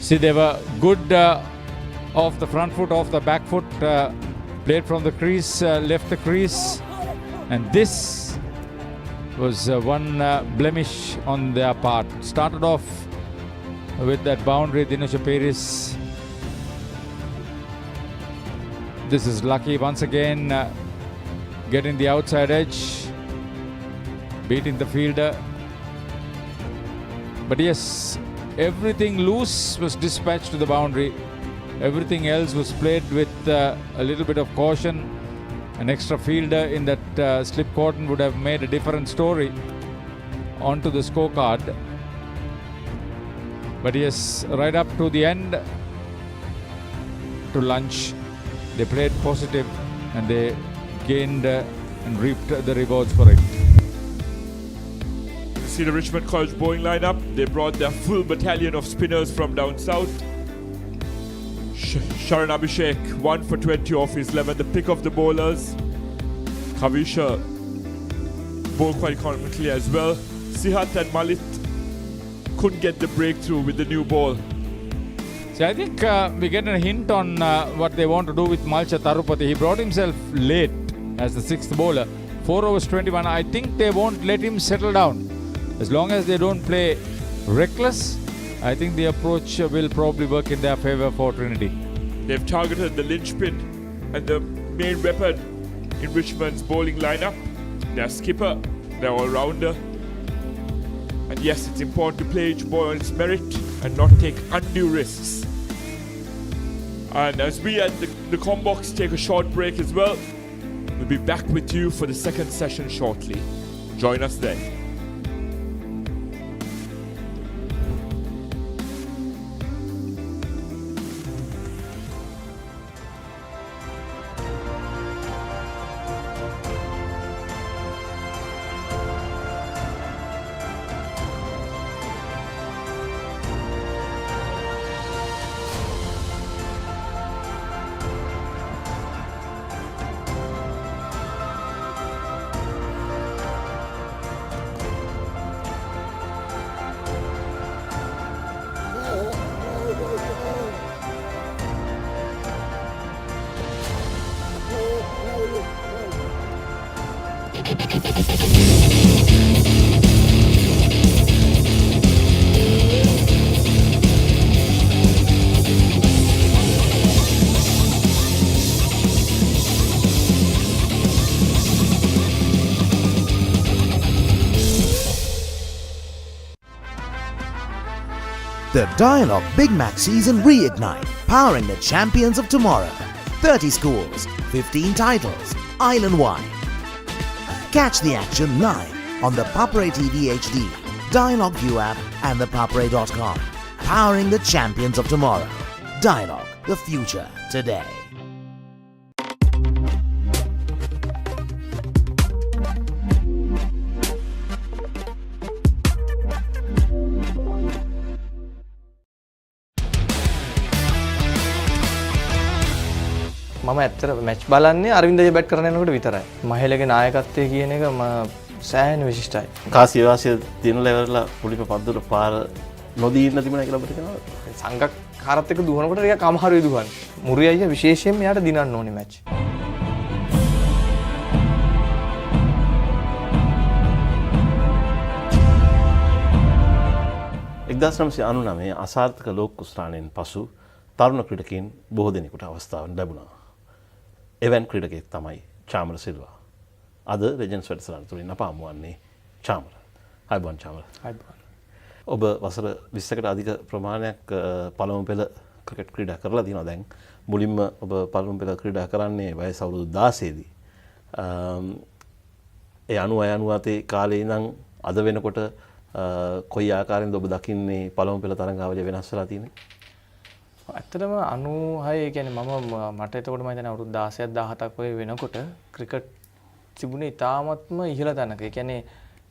See, they were good off the front foot, off the back foot, played from the crease, left the crease, and this was one blemish on their part. Started off with that boundary, Dinusha Peris. This is lucky once again, getting the outside edge, beating the fielder. But yes, everything loose was dispatched to the boundary. Everything else was played with a little bit of caution. An extra fielder in that slip cordon would have made a different story onto the scorecard. But yes, right up to the end, to lunch, they played positive and they gained and reaped the rewards for it. You see the Richmond College bowling lineup. They brought their full battalion of spinners from down south. Sharan Abhishek, 1 for 20 off his 11, the pick of the bowlers. Kavisha bowled quite confidently as well. Sihat and Malit couldn't get the breakthrough with the new ball. See, I think we get a hint on what they want to do with Malcha Tarupati. He brought himself late as the 6th bowler. 4 overs 21. I think they won't let him settle down. As long as they don't play reckless, I think the approach will probably work in their favour for Trinity. They've targeted the linchpin and the main weapon in Richmond's bowling lineup. Their skipper, their all-rounder. And yes, it's important to play each ball on its merit and not take undue risks. And as we at the Combox take a short break as well, we'll be back with you for the second session shortly. Join us then. The Dialogue Big Match Season Reignite, powering the champions of tomorrow. 30 schools, 15 titles, island-wide. Catch the action live on the ThePapare TV HD, Dialogue View app and thepapare.com. Powering the champions of tomorrow. Dialogue, the future today. මම ඇත්තට match බලන්නේ අරවින්දගේ bat කරන යනකොට විතරයි. මහේලගේ නායකත්වය කියන එක සෑහෙන විශිෂ්ටයි. කාසිය වාසිය දින ලෙවල්ලා පුලිප පද්දුර පාර නොදී ඉන්න තිබුණා කියලා අපිට කියනවා. සංගක්කාරත් එක්ක දුවනකොට ටිකක් අමාරුයි දුවන්න. මුරි අයියා විශේෂයෙන්ම යාට දිනන්න ඕනේ මැච්. .1999 අසාර්ථක ලෝක කුස්ලාණයෙන් පසු තරුණ ක්‍රීඩකයන් බොහෝ දෙනෙකුට අවස්ථාවක් ලැබුණා. එවන් ක්‍රීඩකයෙක් තමයි චාමර සිල්වා. අද රෙජන්ස් වැඩසටහන තුලින් අප හමුවන්නේ චාමර. හයිබෝන් චාමර. හයිබෝන්. ඔබ වසර 20කට අධික ප්‍රමාණයක් පළමු පෙළ ක්‍රිකට් ක්‍රීඩා කරලා තියෙනවා. දැන් මුලින්ම ඔබ පළමු පෙළ ක්‍රීඩා කරන්නේ වයස අවුරුදු 16 දී. ඒ 96 කාලේ ඉඳන් අද වෙනකොට කොයි ආකාරයෙන්ද ඔබ දකින්නේ පළමු පෙළ තරඟාවලිය වෙනස් වෙලා තියෙන්නේ? ඇත්තටම 96 කියන්නේ මට එතකොට මම හිතන්නේ අවුරුදු 16ක් 17ක් වගේ වෙනකොට ක්‍රිකට් තිබුණේ ඉතාමත්ම ඉහළ තැනක. ඒ කියන්නේ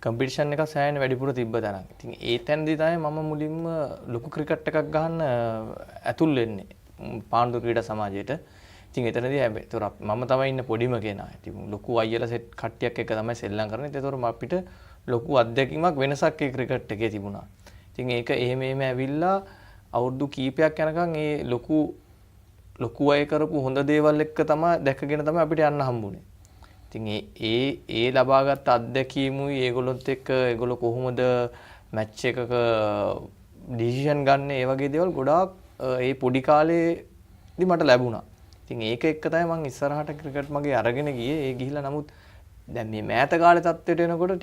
කම්පිටිෂන් එක සෑහෙන වැඩිපුර තිබ්බ තැනක්. ඉතින් ඒ තැනදී තමයි මම මුලින්ම ලොකු ක්‍රිකට් එකක් ගහන්න ඇතුල් වෙන්නේ පාණ්ඩු ක්‍රීඩා සමාජයට. ඉතින් එතනදී ඒතර මම තමයි ඉන්න පොඩිම කෙනා. ඉතින් ලොකු අයියලා සෙට් කට්ටියක් එක්ක තමයි සෙල්ලම් කරන්නේ. ඒතර අපිට ලොකු අත්දැකීමක් වෙනසක් ඒ ක්‍රිකට් එකේ තිබුණා. ඉතින් ඒක එහෙම ඇවිල්ලා අවුරුදු කීපයක් යනකම් ඒ ලොකු අය කරපු හොඳ දේවල් එක්ක තමයි දැකගෙන තමයි අපිට යන්න හම්බුනේ. ඉතින් ඒ ලබාගත් අත්දැකීමුයි ඒගොල්ලොත් එක්ක ඒගොල්ලෝ කොහොමද මැච් එකක ඩිසිෂන් ගන්න ඒ වගේ දේවල් ගොඩාක් ඒ පොඩි කාලේදී මට ලැබුණා. ඉතින් ඒක එක්ක තමයි මම ඉස්සරහට ක්‍රිකට් මගේ අරගෙන ගියේ. ඒ ගිහිල්ලා නමුත් දැන් මේ මෑත කාලේ තත්ත්වයට එනකොට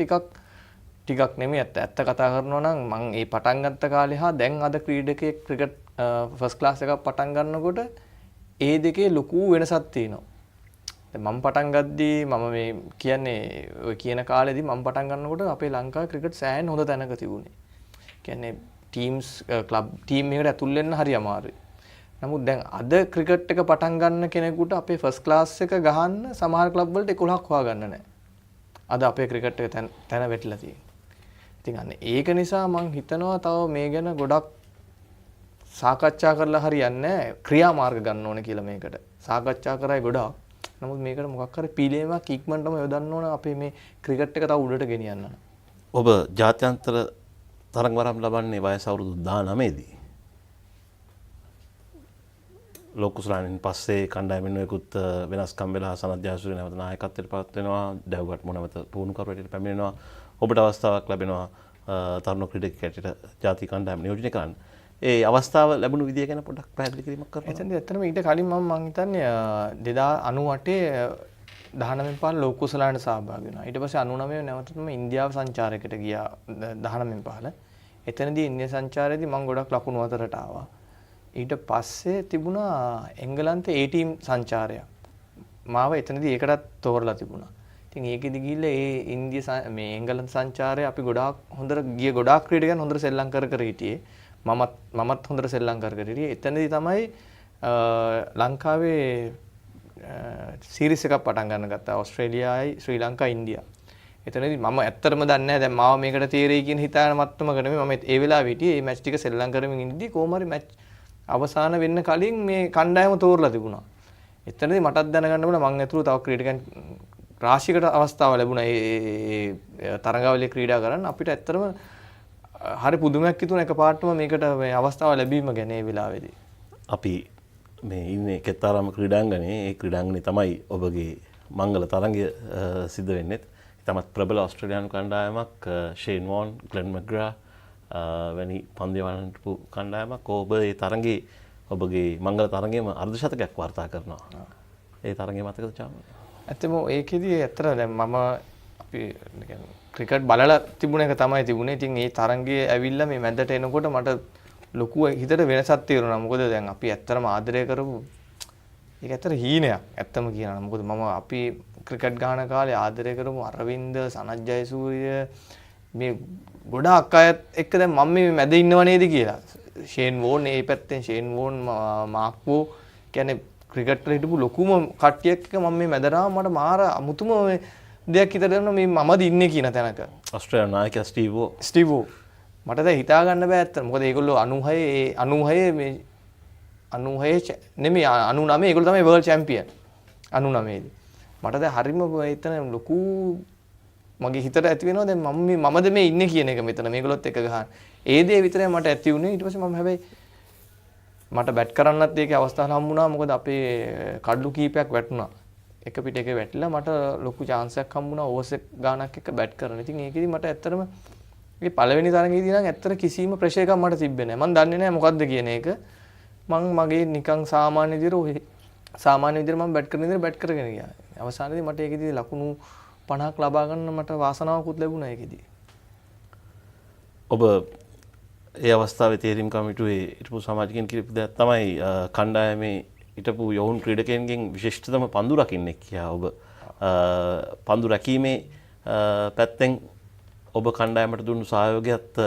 ටිකක් නෙමෙයි ඇත්ත කතා කරනවා නම් මම ඒ පටන් ගත්ත කාලේ හා දැන් අද ක්‍රීඩකයෙක් ක්‍රිකට් ෆස්ට් ක්ලාස් එකක් පටන් ගන්නකොට ඒ දෙකේ ලොකු වෙනසක් තියෙනවා. දැන් මම පටන් ගද්දී මම මේ කියන්නේ ඔය කියන කාලෙදී මම පටන් ගන්නකොට අපේ ලංකාවේ ක්‍රිකට් සෑහෙන හොඳ තැනක තිබුණේ. කියන්නේ ටීම්ස් ක්ලබ් ටීම් එකකට ඇතුල් වෙන්න හරි අමාරුයි. නමුත් දැන් අද ක්‍රිකට් එක පටන් ගන්න කෙනෙකුට අපේ ෆස්ට් ක්ලාස් එක ගහන්න සමහර ක්ලබ් වලට 11ක් හොයාගන්න නැහැ. අද අපේ ක්‍රිකට් එක තැන වැටිලා තියෙනවා. ඉතින් අන්න ඒක නිසා මම හිතනවා තව මේ ගැන ගොඩක් සාකච්ඡා කරලා හරියන්නේ නැහැ. ක්‍රියාමාර්ග ගන්න ඕනේ කියලා මේකට. සාකච්ඡා කරයි ගොඩක්. නමුත් මේකට මොකක් හරි පිළියමක් ඉක්මනටම යොදන්න ඕන අපේ මේ ක්‍රිකට් එක තව උඩට ගෙනියන්න. ඔබ ජාත්‍යන්තර තරඟ වරම් ලබන්නේ වයස අවුරුදු 19 දී. ලෝක කුසලාණෙන් පස්සේ කණ්ඩායමෙන් නොයෙකුත් වෙනස්කම් වෙලා සනත් ජයසූරිය නැවත නායකත්වයට පත් වෙනවා. දැව්ගත් මොනවත පුහුණු කරුවෙට පැමිණෙනවා. ඔබට අවස්ථාවක් ලැබෙනවා තරුණ ක්‍රීඩකයෙකුට ජාතික කණ්ඩායම නියෝජනය කරන්න. ඒ අවස්ථාව ලැබුණු විදිය ගැන පොඩ්ඩක් පැහැදිලි කිරීමක් කරන්න. එතනදී ඇත්තටම ඊට කලින් මම හිතන්නේ 2098 19 පාල ලෝක කුසලාණට සහභාගී වුණා. ඊට පස්සේ 99 නැවතම ඉන්දියාව සංචාරයකට ගියා 19 පාල. එතනදී ඉන්දියා සංචාරයේදී මම ගොඩක් ලකුණු අතරට ආවා. ඊට පස්සේ තිබුණා එංගලන්තේ A ටීම් සංචාරයක්. මාව එතනදී ඒකටත් තෝරලා තිබුණා. ඉතින් ඒකෙදි ගිහිල්ලා ඒ මේ එංගලන්ත සංචාරය අපි ගොඩාක් හොඳට ගිය ගොඩාක් ක්‍රීඩකයන් හොඳට සෙල්ලම් කර හිටියේ. මමත් හොඳට සෙල්ලම් කර හිටියේ. එතනදී තමයි ලංකාවේ සීරීස් එකක් පටන් ගන්න ගත්තා. ඕස්ට්‍රේලියාවයි ශ්‍රී ලංකා ඉන්දියා. එතනදී මම ඇත්තටම දන්නේ නැහැ දැන් මාව මේකට තීරෙයි කියන හිතාන මත්තමක නෙමෙයි මම ඒ වෙලාවෙ හිටියේ. මේ මැච් ටික සෙල්ලම් කරමින් ඉඳිද්දි කොහොම හරි මැච් අවසාන වෙන්න කලින් මේ කණ්ඩායම තෝරලා තිබුණා. එතනදී මටත් දැනගන්න ඕන මම ඇතුළු තව ක්‍රීඩකයන් රාශියකට අවස්ථාව ලැබුණා ඒ තරඟාවලිය ක්‍රීඩා කරන්න. අපිට ඇත්තටම හරි පුදුමයක් හිතුණා එකපාරටම මේකට මේ අවස්ථාව ලැබීම ගැන ඒ වෙලාවේදී. අපි මේ ඉන්නේ කෙත්තාරාම ක්‍රීඩාංගණයේ. ඒ ක්‍රීඩාංගණේ තමයි ඔබගේ මංගල තරඟය සිද්ධ වෙන්නේ. තමත් ප්‍රබල ඕස්ට්‍රේලියානු කණ්ඩායමක් ෂේන් වෝන්, ග්ලෙන් මැග්‍රා වැනි පන්දිවන්නපු කණ්ඩායමක්. ඔබ ඒ තරඟේ ඔබගේ මංගල තරඟයේම අර්ධශතකයක් වාර්තා කරනවා. ඒ තරඟේ මතකද චාමර? ඇත්තම ඒකෙදී ඇත්තට දැන් මම අපි ක්‍රිකට් බලලා තිබුණ එක තමයි තිබුණේ. ඉතින් ඒ තරඟයේ ඇවිල්ලා මේ මැදට එනකොට මට ලොකු හිතට වෙනසක් තේරුණා. මොකද දැන් අපි ඇත්තටම ආදරය කරපු ඒක ඇත්තට හීනයක්. ඇත්තම කියනවා. මොකද මම අපි ක්‍රිකට් ගහන කාලේ ආදරය කරමු අරවින්ද, සනත් ජයසූරිය මේ ගොඩාක් අයත් එක්ක දැන් මම මේ මැද ඉන්නව නේද කියලා. ෂේන් වෝන් මේ පැත්තෙන් ෂේන් වෝන් මාක්වෝ කියන්නේ ක්‍රිකට් වල හිටපු ලොකුම කට්ටියක් එක්ක මම මේ මැදරාම මට මාර අමුතුම දෙයක් හිතට දෙනවා මේ මමද ඉන්නේ කියන තැනක. ඔස්ට්‍රේලියානු නායකයා ස්ටීවෝ මට දැන් හිතා ගන්න බෑ ඇත්තට. මොකද ඒගොල්ලෝ 96 මේ 96 නෙමෙයි 99 ඒගොල්ලෝ තමයි වර්ල්ඩ් චැම්පියන් 99 දී. මට දැන් හරිම එතන ලොකු මගේ හිතට ඇති වෙනවා දැන් මමද මේ ඉන්නේ කියන එක මෙතන මේගොල්ලොත් එක ගහන. ඒ දේ විතරයි මට ඇති වුණේ. ඊට පස්සේ මම හැබැයි මට බැට් කරන්නත් ඒකේ අවස්ථාවක් හම්බුණා. මොකද අපේ කඩලු කීපයක් වැටුණා. එක පිට එක වැටිලා මට ලොකු chance එකක් හම්බුණා ඕවර්ස් එක ගානක් එක්ක බැට් කරන්න. ඉතින් ඒකෙදි මට ඇත්තටම මේ පළවෙනි තරඟයේදී නම් ඇත්තට කිසිම ප්‍රෙෂර් එකක් මට තිබ්බේ නැහැ. මම දන්නේ නැහැ මොකද්ද කියන එක. මම මගේ නිකන් සාමාන්‍ය විදිහට මම බැට් කරන විදිහට බැට් කරගෙන ගියා. අවසානයේදී මට ඒකෙදි ලකුණු 50ක් ලබා ගන්න මට වාසනාවකුත් ලැබුණා ඒකෙදි. ඔබ ඒ අවස්ථාවේ තේරීම් කමිටුවේ හිටපු සමාජිකයන් කිව්ව දෙයක් තමයි කණ්ඩායමේ හිටපු යොවුන් ක්‍රීඩකයන්ගෙන් විශිෂ්ටතම පන්දු රකින්නෙක් කියලා. ඔබ පන්දු රැකීමේ පැත්තෙන් ඔබ කණ්ඩායමට දුන්නු සහයෝගයත්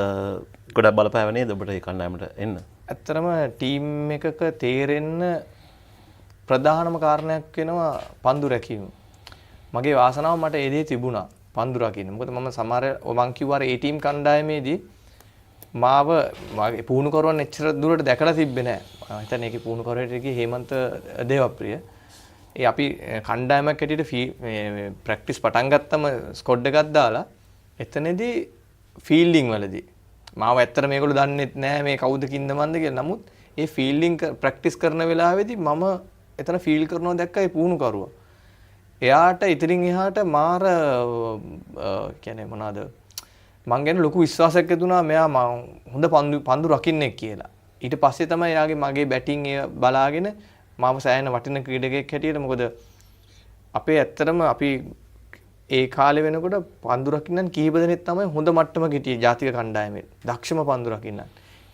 ගොඩක් බලපෑව නේද ඔබට ඒ කණ්ඩායමට එන්න? ඇත්තටම ටීම් එකක තේරෙන්න ප්‍රධානම කාරණයක් වෙනවා පන්දු රැකීම. මගේ වාසනාව මට ඒ දේ තිබුණා පන්දු රකින්න. මොකද මම සමහර මං කිව්වා ඒ ටීම් කණ්ඩායමේදී මාව මගේ පුහුණුකරුවන් එච්චර දුරට දැකලා තිබ්බේ නැහැ. මම හිතන්නේ ඒකේ පුහුණුකරුවෙක් කියේ හේමන්ත දේවප්‍රිය. ඒ අපි කණ්ඩායමක් හැටියට මේ ප්‍රැක්ටිස් පටන් ගත්තම ස්කොඩ් එකක් දාලා එතනදී ෆීල්ඩින් වලදී මාව ඇත්තට මේගොල්ලෝ දන්නෙත් නැහැ මේ කවුද කින්ද මන්ද කියලා. නමුත් ඒ ෆීල්ඩින් ප්‍රැක්ටිස් කරන වෙලාවේදී මම එතන ෆීල් කරනවා දැක්කා ඒ පුහුණුකරුවා. එයාට ඉතින් එහාට මාර කියන්නේ මොනවාද මං ගැන ලොකු විශ්වාසයක් ඇති වුණා මෙයා හොඳ පන්දු රකින්නෙක් කියලා. ඊට පස්සේ තමයි එයාගේ මගේ බැටිං බලාගෙන මාව සෑහෙන වටින ක්‍රීඩකයෙක් හැටියට මොකද අපේ ඇත්තටම අපි ඒ කාලේ වෙනකොට පන්දු රකින්නන් කීප දෙනෙක් තමයි හොඳ මට්ටමක හිටියේ ජාතික කණ්ඩායමේ. දක්ෂම පන්දු රකින්නන්.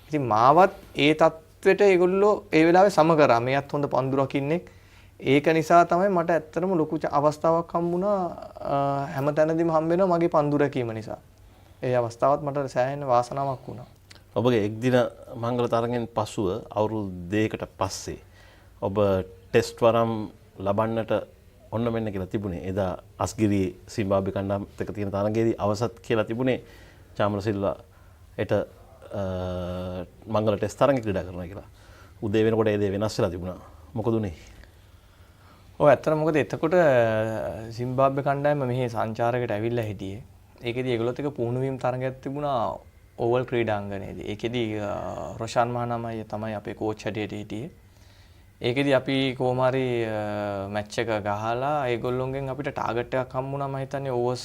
ඉතින් මාවත් ඒ තත්වෙට ඒගොල්ලෝ ඒ වෙලාවේ සම කරා. මෙයාත් හොඳ පන්දු රකින්නෙක්. ඒක නිසා තමයි මට ඇත්තටම ලොකු අවස්ථාවක් හම්බුණා හැමතැනදීම හම්බ වෙනවා මගේ පන්දු රැකීම නිසා. ඒ අවස්ථාවත් මට සෑහෙන වාසනාවක් වුණා. ඔබගේ එක්දින මංගල තරගෙන් පසුව අවුරුදු 2කට පස්සේ ඔබ ටෙස්ට් වරම් ලබන්නට ඔන්න මෙන්න කියලා තිබුණේ. එදා අස්ගිරි සිම්බාබ්වෙ කණ්ඩායමත් එක්ක තියෙන තරගයේදී අවසත් කියලා තිබුණේ චාමර සිල්වා එට මංගල ටෙස්ට් තරගෙ ක්‍රීඩා කරනවා කියලා. උදේ වෙනකොට ඒ දේ වෙනස් වෙලා තිබුණා. මොකද උනේ? ඔව් ඇත්තට මොකද එතකොට සිම්බාබ්වෙ කණ්ඩායම මෙහි සංචාරයකට ඇවිල්ලා හිටියේ. ඒකෙදි ඒගොල්ලොත් එක පුහුණු වීම තරගයක් තිබුණා ඕවල් ක්‍රීඩාංගණයේදී. ඒකෙදි රොෂාන් මහනමයි තමයි අපේ කෝච් හැටියට හිටියේ. ඒකෙදි අපි කොහොම හරි මැච් එක ගහලා ඒගොල්ලොන්ගෙන් අපිට ටාගට් එකක් හම්බුණා මම හිතන්නේ ඕවර්ස්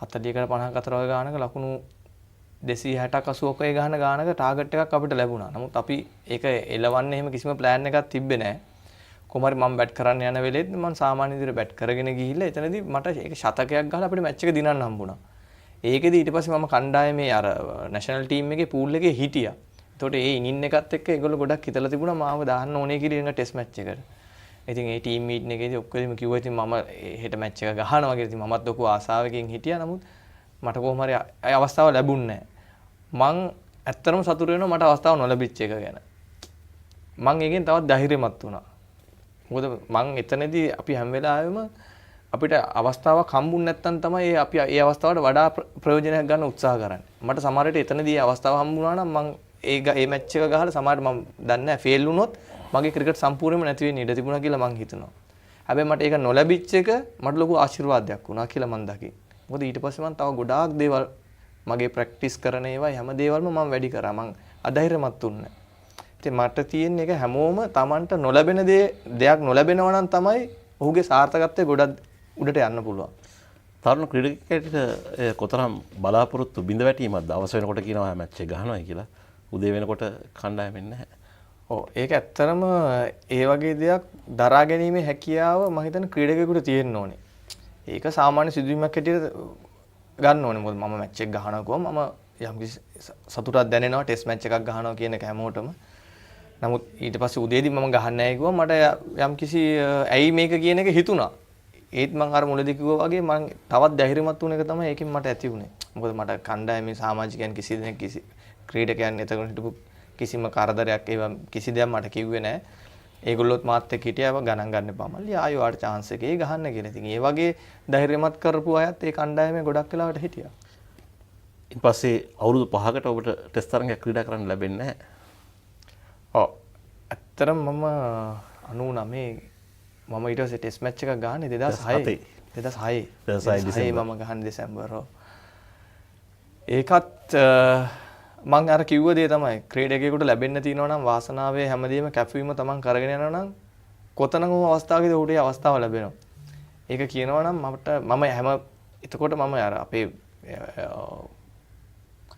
40කට 54 වගේ ගානක ලකුණු 260ක් 80ක ඒ ගහන ගානක ටාගට් එකක් අපිට ලැබුණා. නමුත් අපි ඒක එලවන්න එහෙම කිසිම ප්ලෑන් එකක් තිබ්බේ නැහැ. කොහොම හරි මම බැට් කරන්න යන වෙලෙත් මම සාමාන්‍ය විදිහට බැට් කරගෙන ගිහිල්ලා එතනදී මට ඒක ශතකයක් ගහලා අපිට මැච් එක දිනන්න හම්බුණා. ඒකෙදි ඊට පස්සේ මම කණ්ඩායමේ අර නැෂනල් ටීම් එකේ පූල් එකේ හිටියා. එතකොට ඒ ඉනින් එකත් එක්ක ඒගොල්ලෝ ගොඩක් හිතලා තිබුණා මාව දාන්න ඕනේ කියලා ඊළඟ ටෙස්ට් මැච් එකට. ඉතින් ඒ ටීම් මීටින් එකේදී ඔක්කොම කිව්වා ඉතින් මම හෙට මැච් එක ගහනවා කියලා. ඉතින් මමත් ලොකු ආසාවකින් හිටියා. නමුත් මට කොහොම හරි අවස්ථාව ලැබුණේ නැහැ. මං ඇත්තටම සතුටු වෙනවා මට අවස්ථාව නොලැබිච්ච එක ගැන. මං ඒකෙන් තවත් ධෛර්යමත් වුණා. මොකද මං එතනදී අපි හැම වෙලාවෙම අපිට අවස්ථාවක් හම්බුනේ නැත්නම් තමයි අපි ඒ අවස්ථාවට වඩා ප්‍රයෝජනයක් ගන්න උත්සාහ කරන්නේ. මට සමහර විට එතනදී අවස්ථාව හම්බුණා නම් මං ඒ මැච් එක ගහලා සමහරට මම දන්නේ නැහැ ෆේල් වුණොත් මගේ ක්‍රිකට් සම්පූර්ණයෙන්ම නැති වෙන්න ඉඩ තිබුණා කියලා මං හිතනවා. හැබැයි මට ඒක නොලැබිච්ච එක මට ලොකු ආශිර්වාදයක් වුණා කියලා මං දකිනවා. මොකද ඊට පස්සේ මං තව ගොඩාක් දේවල් මගේ ප්‍රැක්ටිස් කරන ඒවා හැම දේවල්ම මම වැඩි කරා. මං අධෛර්යමත් වුණේ. ඉතින් මට තියෙන එක හැමෝම Tamanට නොලැබෙන දෙයක් නොලැබෙනවා නම් තමයි ඔහුගේ සාර්ථකත්වය ගොඩක් උඩට යන්න පුළුවන්. තරුණ ක්‍රීඩකයෙකුට කොතරම් බලාපොරොත්තු බිඳ වැටීමක්ද අවශ්‍ය වෙනකොට කියනවා මැච් එක ගහනවා කියලා. උදේ වෙනකොට කණ්ඩායමෙන් නැහැ. ඔව් ඒක ඇත්තටම ඒ වගේ දෙයක් දරා ගැනීමේ හැකියාව මම හිතන්නේ ක්‍රීඩකයෙකුට තියෙන්න ඕනේ. ඒක සාමාන්‍ය සිදුවීමක් හැටියට ගන්න ඕනේ. මොකද මම මැච් එක ගහනවා මම යම් සතුටක් දැනෙනවා ටෙස්ට් මැච් එකක් ගහනවා කියන එක හැමෝටම. නමුත් ඊට පස්සේ උදේදී මම ගහන්නේ නැහැ කිව්වා මට යම් කිසි ඇයි මේක කියන එක හිතුණා. ඒත් මම අර මුලදී කිව්වා වගේ මම තවත් ධෛර්යමත් වුණ එක තමයි ඒකෙන් මට ඇති වුණේ. මොකද මට කණ්ඩායමේ සමාජිකයන් කිසි දෙනෙක් කිසි ක්‍රීඩකයන් එතකොට හිටපු කිසිම කරදරයක් ඒවා කිසි දෙයක් මට කිව්වේ නැහැ. ඒගොල්ලොත් මාත් එක්ක හිටියව ගණන් ගන්න එපා මල්ලි ආයෙ වාට chance එකේ ගහන්න කියලා. ඉතින් ඒ වගේ ධෛර්යමත් කරපු අයත් ඒ කණ්ඩායමේ ගොඩක් වෙලාවට හිටියා. ඊට පස්සේ අවුරුදු 5කට ඔබට ටෙස්ට් තරඟයක් ක්‍රීඩා කරන්න ලැබෙන්නේ නැහැ. ඔව්. ඇත්තටම මම 99 මම ඊට පස්සේ ටෙස්ට් මැච් එකක් ගහන්නේ 2006 2006 මම ගහන්නේ දෙසැම්බර්. ඒකත් මම අර කිව්ව දේ තමයි ක්‍රීඩකයෙකුට ලැබෙන්න තියෙනවා නම් වාසනාවේ හැමදේම කැපවීම තමන් කරගෙන යනවා නම් කොතනක අවස්ථාවකදී උඩේ අවස්ථාව ලැබෙනවා. ඒක කියනවා නම් මම හැම එතකොට මම අර අපේ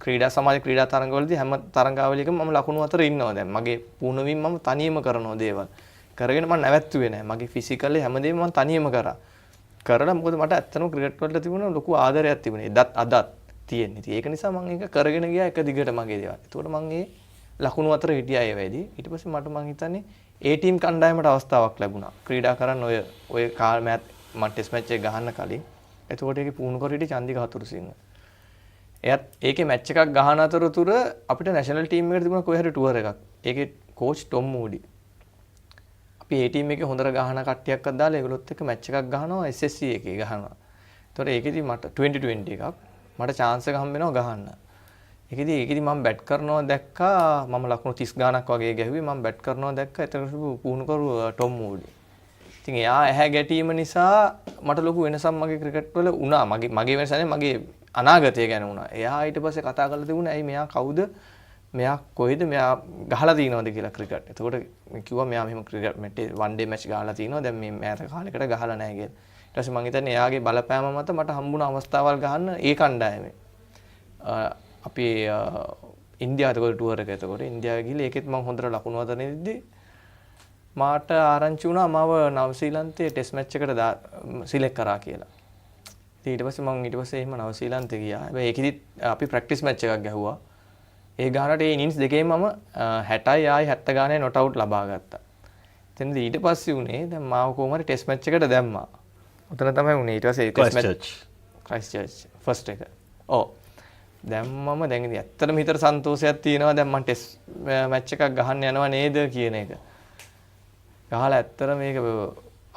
ක්‍රීඩා සමාජ ක්‍රීඩා තරඟවලදී හැම තරඟාවලියකම මම ලකුණු අතර ඉන්නවා. දැන් මගේ පුහුණුවීම් මම තනියම කරනවා දේවල්. කරගෙන මම නැවැත්තුවේ නැහැ. මගේ ෆිසිකලි හැමදේම මම තනියම කරා. කරලා මොකද මට ඇත්තටම ක්‍රිකට් වලට තිබුණ ලොකු ආදරයක් තිබුණේ. එදත් අදත් තියෙන්නේ. ඒක නිසා මම ඒක කරගෙන ගියා එක දිගට මගේ දේවල්. ඒකට මම ඒ ලකුණු අතර හිටියා ඒ වෙයිදී. ඊට පස්සේ මට මං හිතන්නේ ඒ ටීම් කණ්ඩායමට අවස්ථාවක් ලැබුණා. ක්‍රීඩා කරන්න ඔය කාලෙත් මම ටෙස්ට් මැච් එක ගහන්න කලින්. එතකොට ඒකේ පුහුණු කර හිටිය චන්දික හතුරුසිංහ. එයත් ඒකේ මැච් එකක් ගහන අතරතුර අපිට නැෂනල් ටීම් එකට තිබුණා කොහේ හරි ටුවර් එකක්. ඒකේ කෝච් ටොම් මූඩි. අපි ඒ ටීම් එකේ හොඳට ගහන කට්ටියක්වත් දාලා ඒගොල්ලොත් එක්ක මැච් එකක් ගහනවා SSC එකේ ගහනවා. ඒතකොට ඒකෙදි මට 2020 එකක් මට chance එක හම්බ වෙනවා ගහන්න. ඒකෙදි මම බැට් කරනවා දැක්කා මම ලකුණු 30 ගාණක් වගේ ගැහුවේ මම බැට් කරනවා දැක්කා එතකොට පුහුණු කරු ටොම් මූඩි. ඉතින් එයා ඇහැ ගැටීම නිසා මට ලොකු වෙනසක් මගේ ක්‍රිකට් වල වුණා. මගේ වෙනස නෙමෙයි මගේ අනාගතය ගැන වුණා. එයා ඊට පස්සේ කතා කරලා තිබුණා ඇයි මෙයා කවුද? මෙයා කොහෙද? මෙයා ගහලා තියනවද කියලා ක්‍රිකට්. එතකොට කිව්වා මෙයා මෙහෙම ක්‍රිකට් one day match ගහලා තියනවා. දැන් මේ මෑත කාලෙකට ගහලා නැහැ කියලා. ඊට පස්සේ මම හිතන්නේ එයාගේ බලපෑම මත මට හම්බුණ අවස්ථාවල් ගහන්න ඒ කණ්ඩායමේ. අපි ඉන්දියාවට ටුවර් එක එතකොට ඉන්දියාවේ ගිහලා ඒකෙත් මම හොඳට ලකුණු අතරින්දී මාට ආරංචි වුණා මාව නවසීලන්තයේ ටෙස්ට් මැච් එකට සිලෙක්ට් කරා කියලා. ඊට පස්සේ මම එහෙම නවසීලන්තේ ගියා. හැබැයි ඒකෙදිත් අපි ප්‍රැක්ටිස් මැච් එකක් ගැහුවා. ඒ ගානට ඒ ඉනින්ස් දෙකේම මම 60යි ආයි 70 ගානේ නොට් අවුට් ලබා ගත්තා. එතනදී ඊට පස්සේ උනේ දැන් මාව කොහොම හරි ටෙස්ට් මැච් එකට දැම්මා. උතන තමයි උනේ ඊට පස්සේ ටෙස්ට් මැච් ක්‍රයිස්ට්චර්ච් ෆස්ට් එක. ඔව්. දැම්මම දැන් ඉතින් ඇත්තටම හිතට සන්තෝෂයක් තියෙනවා දැන් මම ටෙස්ට් මැච් එකක් ගහන්න යනවා නේද කියන එක. ගහලා ඇත්තට මේක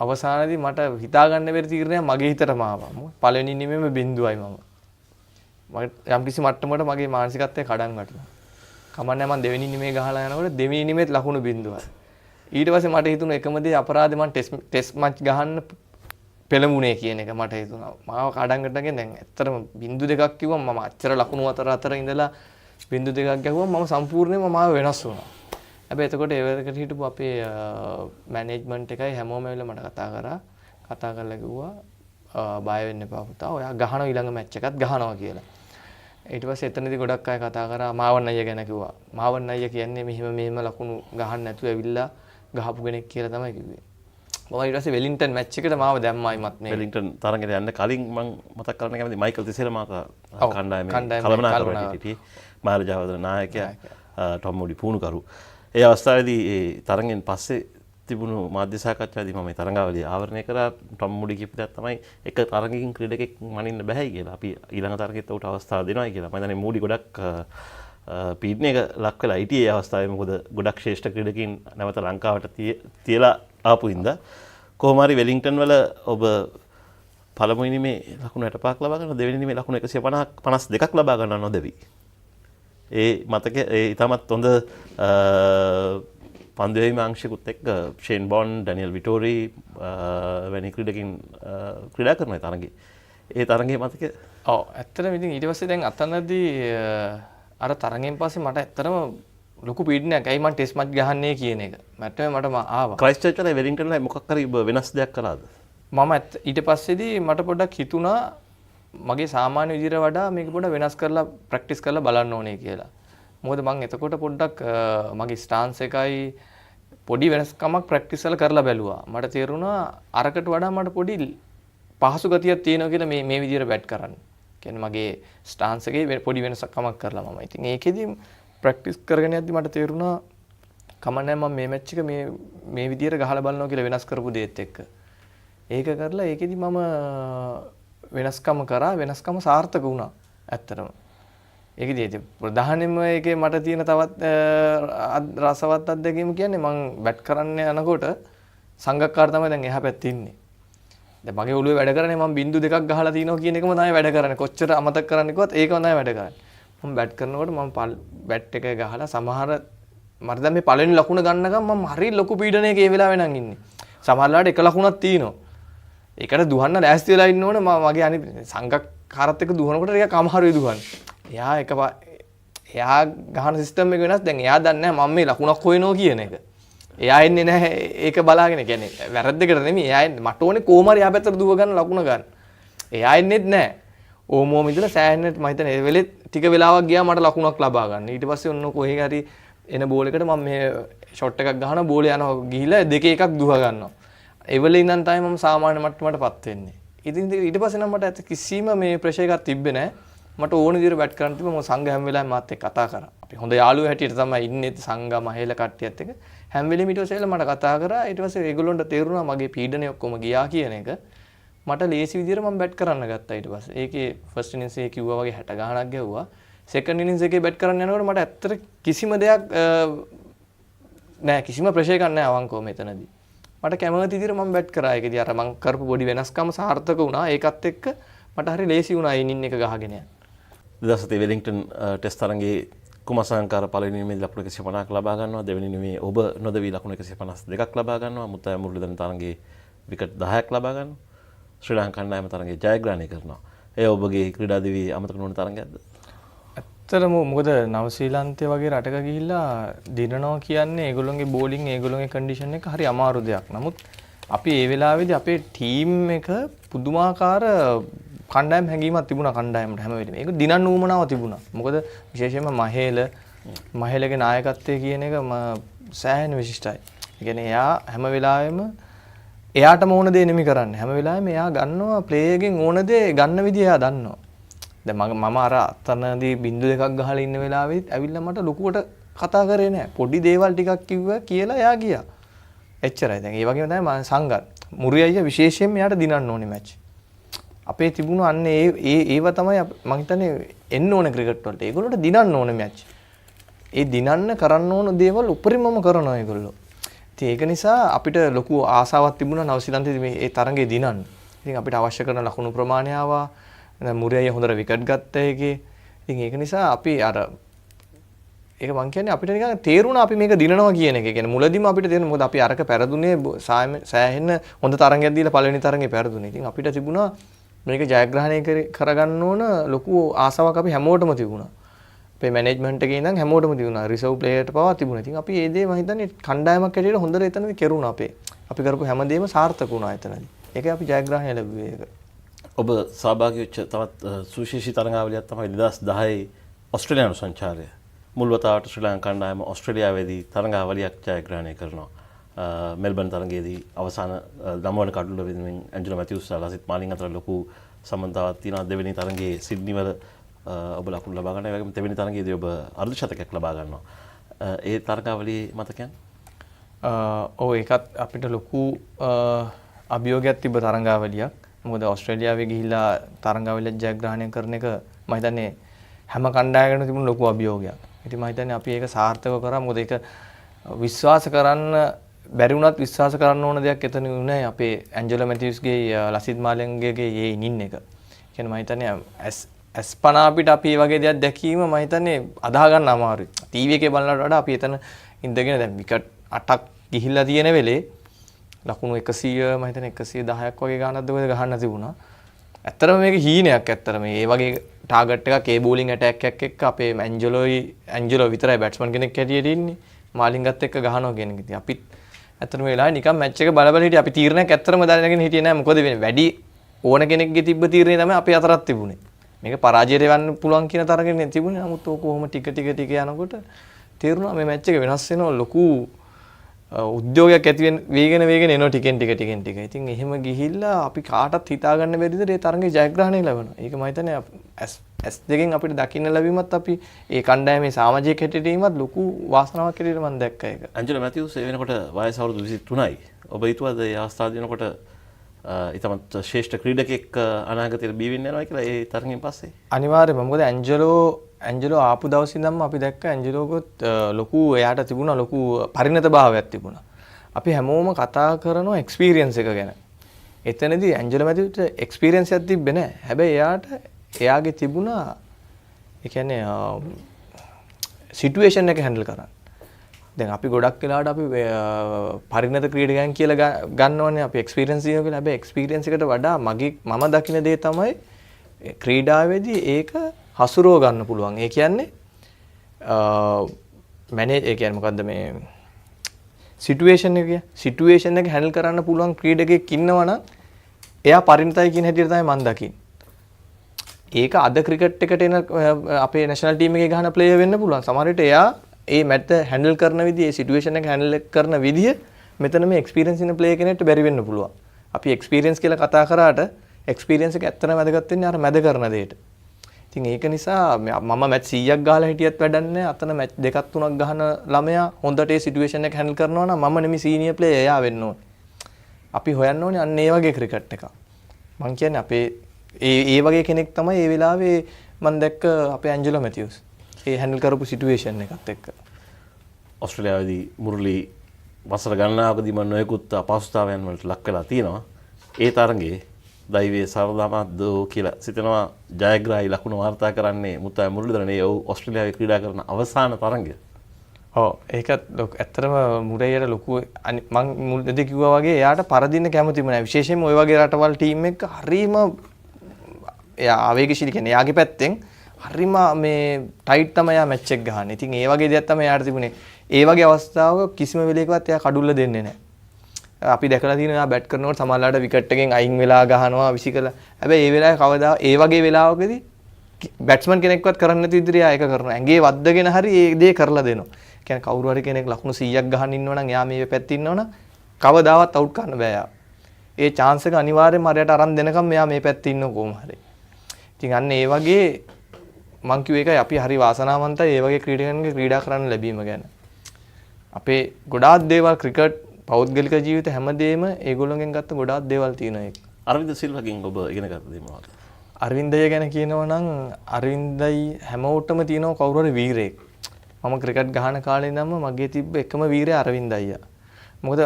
අවසානයේදී මට හිතා ගන්න බැරි තීරණයක් මගේ හිතටම ආවා. පළවෙනි ඉනිමේම බිඳුවයි මම. යම්කිසි මට්ටමකට මගේ මානසිකත්වය කඩන් වැටුණා. කමන්නේ මම දෙවෙනි ඉනිමේ ගහලා යනකොට දෙවෙනි ඉනිමේත් ලකුණු බිඳුවයි. ඊට පස්සේ මට හිතුණා එකම දේ අපරාධේ මම ටෙස්ට් මැච් ගහන්න පෙළඹුණේ කියන එක මට හිතුණා. මාව කඩන් වැටගෙන දැන් ඇත්තටම බිඳු දෙකක් කිව්වම මම අච්චර ලකුණු අතර ඉඳලා බිඳු දෙකක් ගැහුවම මම සම්පූර්ණයෙන්ම මාව වෙනස් වුණා. හැබැයි එතකොට ඒවකට හිටපු අපේ මැනේජ්මන්ට් එකයි හැමෝම ඇවිල්ලා මට කතා කරලා කිව්වා බය වෙන්න එපා පුතා. ඔයා ගහනවා ඊළඟ මැච් එකත් ගහනවා කියලා. ඊට පස්සේ එතනදී ගොඩක් අය කතා කරා මාවන් අයියා ගැන කිව්වා. මාවන් අයියා කියන්නේ මෙහෙම ලකුණු ගහන්න නැතුව ඇවිල්ලා ගහපු කෙනෙක් කියලා තමයි කිව්වේ. මම ඊට පස්සේ වෙලින්ටන් මැච් එකට මාව දැම්මායිමත් මේ වෙලින්ටන් තරඟයට යන්න කලින් මම මතක් කරන්න කැමතියි මයිකල් තිසෙලමාක කණ්ඩායමේ කළමනාකරණයට හිටියේ මාරජාවදන නායකයා ටොම් මූඩි පුහුණුකරු. ඒ අවස්ථාවේදී ඒ තරගෙන් පස්සේ තිබුණු මාධ්‍ය සාකච්ඡාවේදී මම මේ තරඟාවලිය ආවරණය කරා ටොම් මූඩි කියපු දෙයක් තමයි එක තරඟකින් ක්‍රීඩකෙක් මනින්න බෑයි කියලා. අපි ඊළඟ තරගෙත් උට අවස්ථාව දෙනවායි කියලා. මම හිතන්නේ මූඩි ගොඩක් පීඩනයක ලක් වෙලා හිටියේ ඒ අවස්ථාවේ. මොකද ගොඩක් ශ්‍රේෂ්ඨ ක්‍රීඩකයින් නැවත ලංකාවට තියලා ආපු හින්දා කොහොම හරි වෙලින්ටන් වල ඔබ පළමු ඉනිමේ ලකුණු 65ක් ලබා ගන්න දෙවෙනි ඉනිමේ ලකුණු 152ක් ලබා ගන්න නොදෙවි. ඒ මතක ඒ ඉතාමත් හොඳ පන්දුවීම අංශිකුත් එක්ක ෂේන් බොන් ඩැනියල් විටෝරි වැනි ක්‍රීඩකින් ක්‍රීඩා කරන තරඟේ. ඒ තරඟේ මතක ඔව් ඇත්තටම ඉතින් ඊට පස්සේ දැන් අතනදී අර තරගෙන් පස්සේ මට ඇත්තටම ලොකු පීඩනයක් ඇයි මම ටෙස්ට් මැච් ගහන්නේ කියන එක. මට ආවා. ක්‍රයිස්ට්චර්ච් වල වෙලින්ටන් වල මොකක් හරි වෙනස් දෙයක් කළාද? මම ඊට පස්සේදී මට පොඩ්ඩක් හිතුණා මගේ සාමාන්‍ය විදිහට වඩා මේක පොඩ්ඩක් වෙනස් කරලා ප්‍රැක්ටිස් කරලා බලන්න ඕනේ කියලා. මොකද මම එතකොට පොඩ්ඩක් මගේ ස්ටාන්ස් එකයි පොඩි වෙනස්කමක් ප්‍රැක්ටිස් කරලා බැලුවා. මට තේරුණා අරකට වඩා මට පොඩි පහසු ගතියක් තියෙනවා කියලා මේ විදිහට බැට් කරන්න කියන්නේ මගේ ස්ටාන්ස් එකේ පොඩි වෙනසක්මක් කරලා මම. ඉතින් ඒකෙදි ප්‍රැක්ටිස් කරගෙන යද්දි මට තේරුණා කමන්නේ මම මේ මැච් එක මේ විදියට ගහලා බලනවා කියලා වෙනස් කරපු දේත් එක්ක. ඒක කරලා ඒකෙදි මම වෙනස්කම කරා වෙනස්කම සාර්ථක වුණා ඇත්තටම. ඒකෙදි ප්‍රධානම එකේ මට තියෙන තවත් රසවත් අත්දැකීම කියන්නේ මම බැට් කරන්න යනකොට සංගක්කාර තමයි දැන් එහා පැත්තේ ඉන්නේ. දැන් මගේ ඔළුවේ වැඩ කරන්නේ මම බින්දු දෙකක් ගහලා තිනවා කියන එකම තමයි වැඩ කරන්නේ. කොච්චර අමතක කරන්න කිව්වත් ඒකම තමයි වැඩ කරන්නේ. මම බැට් කරනකොට මම බැට් එක ගහලා සමහර මට දැන් මේ පළවෙනි ලකුණ ගන්නකම් මම හරි ලොකු පීඩනයක ඒ වෙලාවේ නම් ඉන්නේ. සමහර වෙලාවට එක ලකුණක් තියෙනවා. ඒකට දුවන්න ලෑස්ති වෙලා ඉන්න ඕනේ මගේ අනිත් සංගක්කාරත් එක්ක දුවනකොට ටිකක් අමාරුයි දුවන්න. එයා ගහන සිස්ටම් එක වෙනස්. දැන් එයා දන්නේ නැහැ මම මේ ලකුණක් හොයනවා කියන එක. එයා එන්නේ නැහැ ඒක බලාගෙන. කියන්නේ වැරද්දකට නෙමෙයි. එයා එන්නේ මට ඕනේ කොහොම හරි එයා පැත්තට දුව ගන්න ලකුණ ගන්න. එයා එන්නේත් නැහැ. ඕමෝම ඉඳලා සෑහෙන්න මම හිතන්නේ ඒ වෙලෙත් ටික වෙලාවක් ගියා මට ලකුණක් ලබා ගන්න. ඊට පස්සේ ඔන්න කොහේ හරි එන බෝල් එකට මම මේ ෂොට් එකක් ගහන බෝලේ යනවා ගිහිලා දෙකේ එකක් දුව ගන්නවා. ඒ වෙලේ ඉඳන් තමයි මම සාමාන්‍ය මට්ටමටපත් වෙන්නේ. ඉතින් ඊට පස්සේ නම් මට කිසිම මේ ප්‍රෙෂර් එකක් තිබ්බේ නැහැ. මට ඕන විදිහට බැට් කරන්න තිබ්බා. මම සංඝ හැම වෙලාවෙම මාත් එක්ක කතා කරා. අපි හොඳ යාළුවෝ හැටියට තමයි ඉන්නේ සංඝ මහේල කට්ටියත් එක්ක. හැම වෙලෙම ඊට පස්සේ මට කතා කරා. ඊට පස්සේ ඒගොල්ලන්ට තේරුණා මගේ පීඩනය ඔක්කොම ගියා කියන එක. මට ලේසි විදිහට මම බැට් කරන්න ගත්තා ඊට පස්සේ. ඒකේ ෆස්ට් ඉනින්ස් එකේ කිව්වා වගේ 60 ගාණක් ගැහුවා. සෙකන්ඩ් ඉනින්ස් එකේ බැට් කරන්න යනකොට මට ඇත්තට කිසිම දෙයක් නෑ කිසිම ප්‍රෙෂර් එකක් නෑ අවංකව මෙතනදී. මට කැමති විදිහට මම බැට් කරා. ඒකදී අර මම කරපු පොඩි වෙනස්කම සාර්ථක වුණා. ඒකත් එක්ක මට හරි ලේසි වුණා ඉනින් එක ගහගෙන යන්න. 2007 වෙලින්ටන් ටෙස්ට් තරඟේ කුමසංකාර පළවෙනි ඉනිමේ ලකුණු 150ක් ලබා ගන්නවා. දෙවෙනි ඉනිමේ ඔබ නොදවි ලකුණු 152ක් ලබා ගන්නවා. මුත්තයි මුරලිදරන් තරඟේ විකට් 10ක් ලබා ගන්නවා. ශ්‍රී ලංකා කණ්ඩායම තරඟේ ජයග්‍රහණය කරනවා. ඒ ඔබගේ ක්‍රීඩා දිවි අමතක නොවන තරඟයක්ද? ඇත්තටම මොකද නවසීලන්තය වගේ රටක ගිහිල්ලා දිනනවා කියන්නේ ඒගොල්ලොන්ගේ බෝලිං ඒගොල්ලොන්ගේ කන්ඩිෂන් එක හරි අමාරු දෙයක්. නමුත් අපි ඒ වෙලාවේදී අපේ ටීම් එක පුදුමාකාර කණ්ඩායම් හැඟීමක් තිබුණා කණ්ඩායමට හැම වෙලෙම. ඒක දිනන්න උවමනාව තිබුණා. මොකද විශේෂයෙන්ම මහේලගේ නායකත්වය කියන එක සෑහෙන විශිෂ්ටයි. ඒ කියන්නේ එයා හැම වෙලාවෙම එයාටම ඕන දේ නෙමෙයි කරන්නේ. හැම වෙලාවෙම එයා ගන්නවා ප්ලේයර් ගෙන් ඕන දේ ගන්න විදිය එයා දන්නවා. දැන් මම අර අතනදී බින්දු දෙකක් ගහලා ඉන්න වෙලාවෙත් ඇවිල්ලා මට ලොකුවට කතා කරේ නෑ. පොඩි දේවල් ටිකක් කිව්වා කියලා එයා ගියා. එච්චරයි. දැන් ඒ වගේම තමයි මම සංගත්. මුරි අයියා විශේෂයෙන්ම එයාට දිනන්න ඕනේ මැච්. අපේ තිබුණ අන්න ඒව තමයි මම හිතන්නේ එන්න ඕනේ ක්‍රිකට් වලට. ඒගොල්ලෝට දිනන්න ඕනේ මැච්. ඒ දිනන්න කරන්න ඕන දේවල් උපරිමම කරනවා ඒගොල්ලෝ. ඉතින් ඒක නිසා අපිට ලොකු ආසාවක් තිබුණා නවසීලන්තයේ මේ තරඟේ දිනන්න. ඉතින් අපිට අවශ්‍ය කරන ලකුණු ප්‍රමාණය ආවා. මුරේ හොඳට විකට් ගත්ත එකේ. ඉතින් ඒක නිසා අපි අර ඒක මං කියන්නේ අපිට නිකන් තේරුණා අපි මේක දිනනවා කියන එක. ඒ කියන්නේ මුලදීම අපිට තේරුණා මොකද අපි අරක පෙරදුනේ සෑහෙන හොඳ තරඟයක් දීලා පළවෙනි තරඟේ පෙරදුනේ. ඉතින් අපිට තිබුණා මේක ජයග්‍රහණය කරගන්න ඕන ලොකු ආසාවක් අපි හැමෝටම තිබුණා. අපේ මැනේජ්මන්ට් එකේ ඉඳන් හැමෝටම තිබුණා. රිසර්ව් ප්ලේයර්ට පවා තිබුණා. ඉතින් අපි ඒ දේ මම හිතන්නේ කණ්ඩායමක් හැටියට හොඳට එතනදී කෙරුණා අපේ. අපි කරපු හැමදේම සාර්ථක වුණා එතනදී. ඒකයි අපි ජයග්‍රහණය ලැබුවේ ඒක. ඔබ සහභාගී වෙච්ච තවත් සුවිශේෂී තරඟාවලියක් තමයි 2010 ඔස්ට්‍රේලියානු සංචාරය. මුල් වතාවට ශ්‍රී ලංකා කණ්ඩායම ඔස්ට්‍රේලියාවේදී තරඟාවලියක් ජයග්‍රහණය කරනවා. මෙල්බන් තරඟයේදී අවසාන 9 වන කඩුල්ල වෙනුවෙන් ඇන්ජලෝ මැතිව්ස් සහ ලසිත් මාලිංග අතර ලොකු සම්බන්ධතාවක් තියෙනවා. දෙවෙනි තරඟයේ සිඩ්නි වල ඔබ ලකුණු ලබා ගන්නවා. ඒ වගේම දෙවෙනි තරඟයේදී ඔබ අර්ධ ශතකයක් ලබා ගන්නවා. ඒ තරඟාවලියේ මතකයන්? ඔව් ඒකත් අපිට ලොකු අභියෝගයක් තිබ්බ තරඟාවලියක්. මොකද ඕස්ට්‍රේලියාවේ ගිහිල්ලා තරඟාවලිය ජයග්‍රහණය කරන එක මම හිතන්නේ හැම කණ්ඩායමකටම තිබුණු ලොකු අභියෝගයක්. ඉතින් මම හිතන්නේ අපි ඒක සාර්ථකව කරා. මොකද ඒක විශ්වාස කරන්න බැරි වුණත් විශ්වාස කරන්න ඕන දෙයක් එතන උනේ අපේ ඇන්ජලෝ මැතිව්ස්ගේ ලසිත් මාලිංගගේ ඒ ඉනින් එක. කියන්නේ මම හිතන්නේ අස්පනා අපිට අපි මේ වගේ දෙයක් දැකීම මම හිතන්නේ අදා ගන්න අමාරුයි. ටීවී එකේ බලනට වඩා අපි එතන ඉඳගෙන දැන් විකට් 8ක් ගිහිල්ලා තියෙන වෙලේ ලකුණු 100 මම හිතන්නේ 110ක් වගේ ගානක්ද ඔය ගහන්න තිබුණා. ඇත්තටම මේක හීනයක් ඇත්තටම. මේ වගේ ටාගට් එකක් ඒ බෝලිං ඇටැක් එකක් එක්ක අපේ ඇන්ජලෝ විතරයි බැට්ස්මන් කෙනෙක් හැටියට ඉන්නේ. මාලිංගත් එක්ක ගහනවා කියන එක. ඉතින් අපිත් ඇත්තටම වෙලාවේ නිකන් මැච් එක බල බල හිටියේ. අපි තීරණයක් ඇත්තටම දාගෙන හිටියේ නෑ. මොකද වෙන්නේ? වැඩි ඕන කෙනෙක්ගේ තිබ්බ තීරණය තමයි අපේ අතරත් තිබුණේ. මේක පරාජයට යන්න පුළුවන් කියන තරගෙන් තිබුණේ. නමුත් ඕක කොහොම ටික ටික යනකොට තේරුණා මේ මැච් එක වෙනස් වෙනවා ලොකු උද්‍යෝගයක් ඇති වෙන වේගෙන එනවා ටිකෙන් ටික. ඉතින් එහෙම ගිහිල්ලා අපි කාටවත් හිතා ගන්න බැරිද මේ තරඟේ ජයග්‍රහණය ලැබෙනවා. ඒක මම හිතන්නේ S දෙකෙන් අපිට දකින්න ලැබීමත් අපි ඒ කණ්ඩායමේ සමාජික හැටියටීමත් ලොකු වාසනාවක් හැටියට මම දැක්කා ඒක. ඇන්ජලෝ මැතිව්ස් ඒ වෙනකොට වයස අවුරුදු 23යි. ඔබ හිතුවද ඒ අවස්ථාවේ වෙනකොට ඊටමත් ශ්‍රේෂ්ඨ ක්‍රීඩකෙක් අනාගතයට බිහි වෙන්න යනවා කියලා ඒ තරඟෙන් පස්සේ? අනිවාර්යයෙන්ම. මොකද ඇන්ජලෝ ආපු දවස් ඉඳන්ම අපි දැක්ක ඇන්ජලෝගොත් ලොකු එයාට තිබුණා ලොකු පරිණත භාවයක් තිබුණා. අපි හැමෝම කතා කරනවා එක්ස්පීරියන්ස් එක ගැන. එතනදී ඇන්ජලෝ මැතිව්ට එක්ස්පීරියන්ස් එකක් තිබ්බේ නැහැ. හැබැයි එයාගේ තිබුණා ඒ කියන්නේ සිටුේෂන් එක හැන්ඩල් කරන්න. දැන් අපි ගොඩක් වෙලාවට අපි පරිණත ක්‍රීඩකයන් කියලා ගන්නවනේ අපි එක්ස්පීරියන්ස් දිනන කියලා. හැබැයි එක්ස්පීරියන්ස් එකට වඩා මම දකින දේ තමයි ක්‍රීඩාවේදී ඒක හසුරව ගන්න පුළුවන්. ඒ කියන්නේ ඒ කියන්නේ මොකද්ද මේ සිටුේෂන් එක හැන්ඩල් කරන්න පුළුවන් ක්‍රීඩකයෙක් ඉන්නවනම් එයා පරිණතයි කියන හැටියට තමයි මම දකින්නේ. ඒක අද ක්‍රිකට් එකට එන අපේ නැෂනල් ටීම් එකේ ගහන ප්ලේයර් වෙන්න පුළුවන්. සමහර විට එයා ඒ මැච් හැන්ඩල් කරන විදිය, ඒ සිටුේෂන් එක හැන්ඩල් කරන විදිය මෙතන මේ එක්ස්පීරියන්ස් ඉන්න ප්ලේයර් කෙනෙක්ට බැරි වෙන්න පුළුවන්. අපි එක්ස්පීරියන්ස් කියලා කතා කරාට එක්ස්පීරියන්ස් එක ඇත්තටම වැදගත් වෙන්නේ අර මැද කරන දෙයට. ඉතින් ඒක නිසා මම මැච් 100ක් ගහලා හිටියත් වැඩක් නැහැ. අතන මැච් 2ක් 3ක් ගහන ළමයා හොඳට ඒ සිටුේෂන් එක හැන්ඩල් කරනවා නම් මම නෙමෙයි සීනියර් ප්ලේයර් එයා වෙන්න ඕනේ. අපි හොයන්න ඕනේ අන්න ඒ වගේ ක්‍රිකට් එකක්. මම කියන්නේ අපේ ඒ වගේ කෙනෙක් තමයි ඒ වෙලාවේ මම දැක්ක අපේ ඇන්ජලෝ මැතිව්ස්. ඒ හැන්ඩල් කරපු සිටුේෂන් එකත් එක්ක. ඕස්ට්‍රේලියාවේදී මුරලි වසර ගණනාවකදී මම නොයෙකුත් අපහසුතාවයන් වලට ලක් වෙලා තියෙනවා. ඒ තරඟේ දෛවයේ සරදමද්ද කියලා සිතනවා ජයග්‍රාහී ලකුණු වාර්තා කරන්නේ මුත්තයි මුරලිදරනේ ඒ ඕස්ට්‍රේලියාවේ ක්‍රීඩා කරන අවසාන තරඟය. ඔව් ඒකත් ඇත්තටම මුරේයට ලොකු මම මුලදී කිව්වා වගේ එයාට පරදින්න කැමතිම නැහැ. විශේෂයෙන්ම ওই වගේ රටවල් ටීම් එක හරීම එයා ආවේගශීලී කියන්නේ එයාගේ පැත්තෙන් හරිම මේ ටයිට් තමයි එයා මැච් එක ගහන්නේ. ඉතින් ඒ වගේ දෙයක් තමයි එයාට තිබුණේ. ඒ වගේ අවස්ථාවක කිසිම වෙලේකවත් එයා කඩුල්ල දෙන්නේ නැහැ. අපි දැකලා තියෙනවා එයා බැට් කරනකොට සමහරවිට විකට් එකෙන් අයින් වෙලා ගහනවා විසිකලා. හැබැයි ඒ වෙලාවේ කවදා ඒ වගේ වෙලාවකදී බැට්ස්මන් කෙනෙක්වත් කරන්නේ නැති විදිහට එයා ඒක කරනවා. ඇඟේ වද්දගෙන හරි ඒ දේ කරලා දෙනවා. කියන්නේ කවුරු හරි කෙනෙක් ලකුණු 100ක් ගහන්න ඉන්නවනම් එයා මේ පැත්තේ ඉන්නවනම් කවදාවත් අවුට් කරන්න බෑ එයා. ඒ chance එක අනිවාර්යෙන්ම හරියට අරන් දෙනකම් මෙයා මේ පැත්තේ ඉන්නව කොහොම හරි. ඉතින් අන්න ඒ වගේ මං කිව්ව එකයි අපි හරි වාසනාවන්තයි ඒ වගේ ක්‍රීඩකයන්ගේ ක්‍රීඩා කරන්න ලැබීම ගැන. අපේ ගොඩාක් දේවල් ක්‍රිකට් පෞද්ගලික ජීවිත හැමදේම ඒගොල්ලෝගෙන් ගත්ත ගොඩාක් දේවල් තියෙනවා ඒක. අරවින්ද සිල්වාගෙන් ඔබ ඉගෙන ගත්ත දේ මොකක්ද? අරවින්දය ගැන කියනවා නම් අරවින්දයි හැමෝටම තියෙනවා කවුරු හරි වීරයෙක්. මම ක්‍රිකට් ගහන කාලේ ඉඳන්ම මගේ තිබ්බ එකම වීරයා අරවින්ද අයියා. මොකද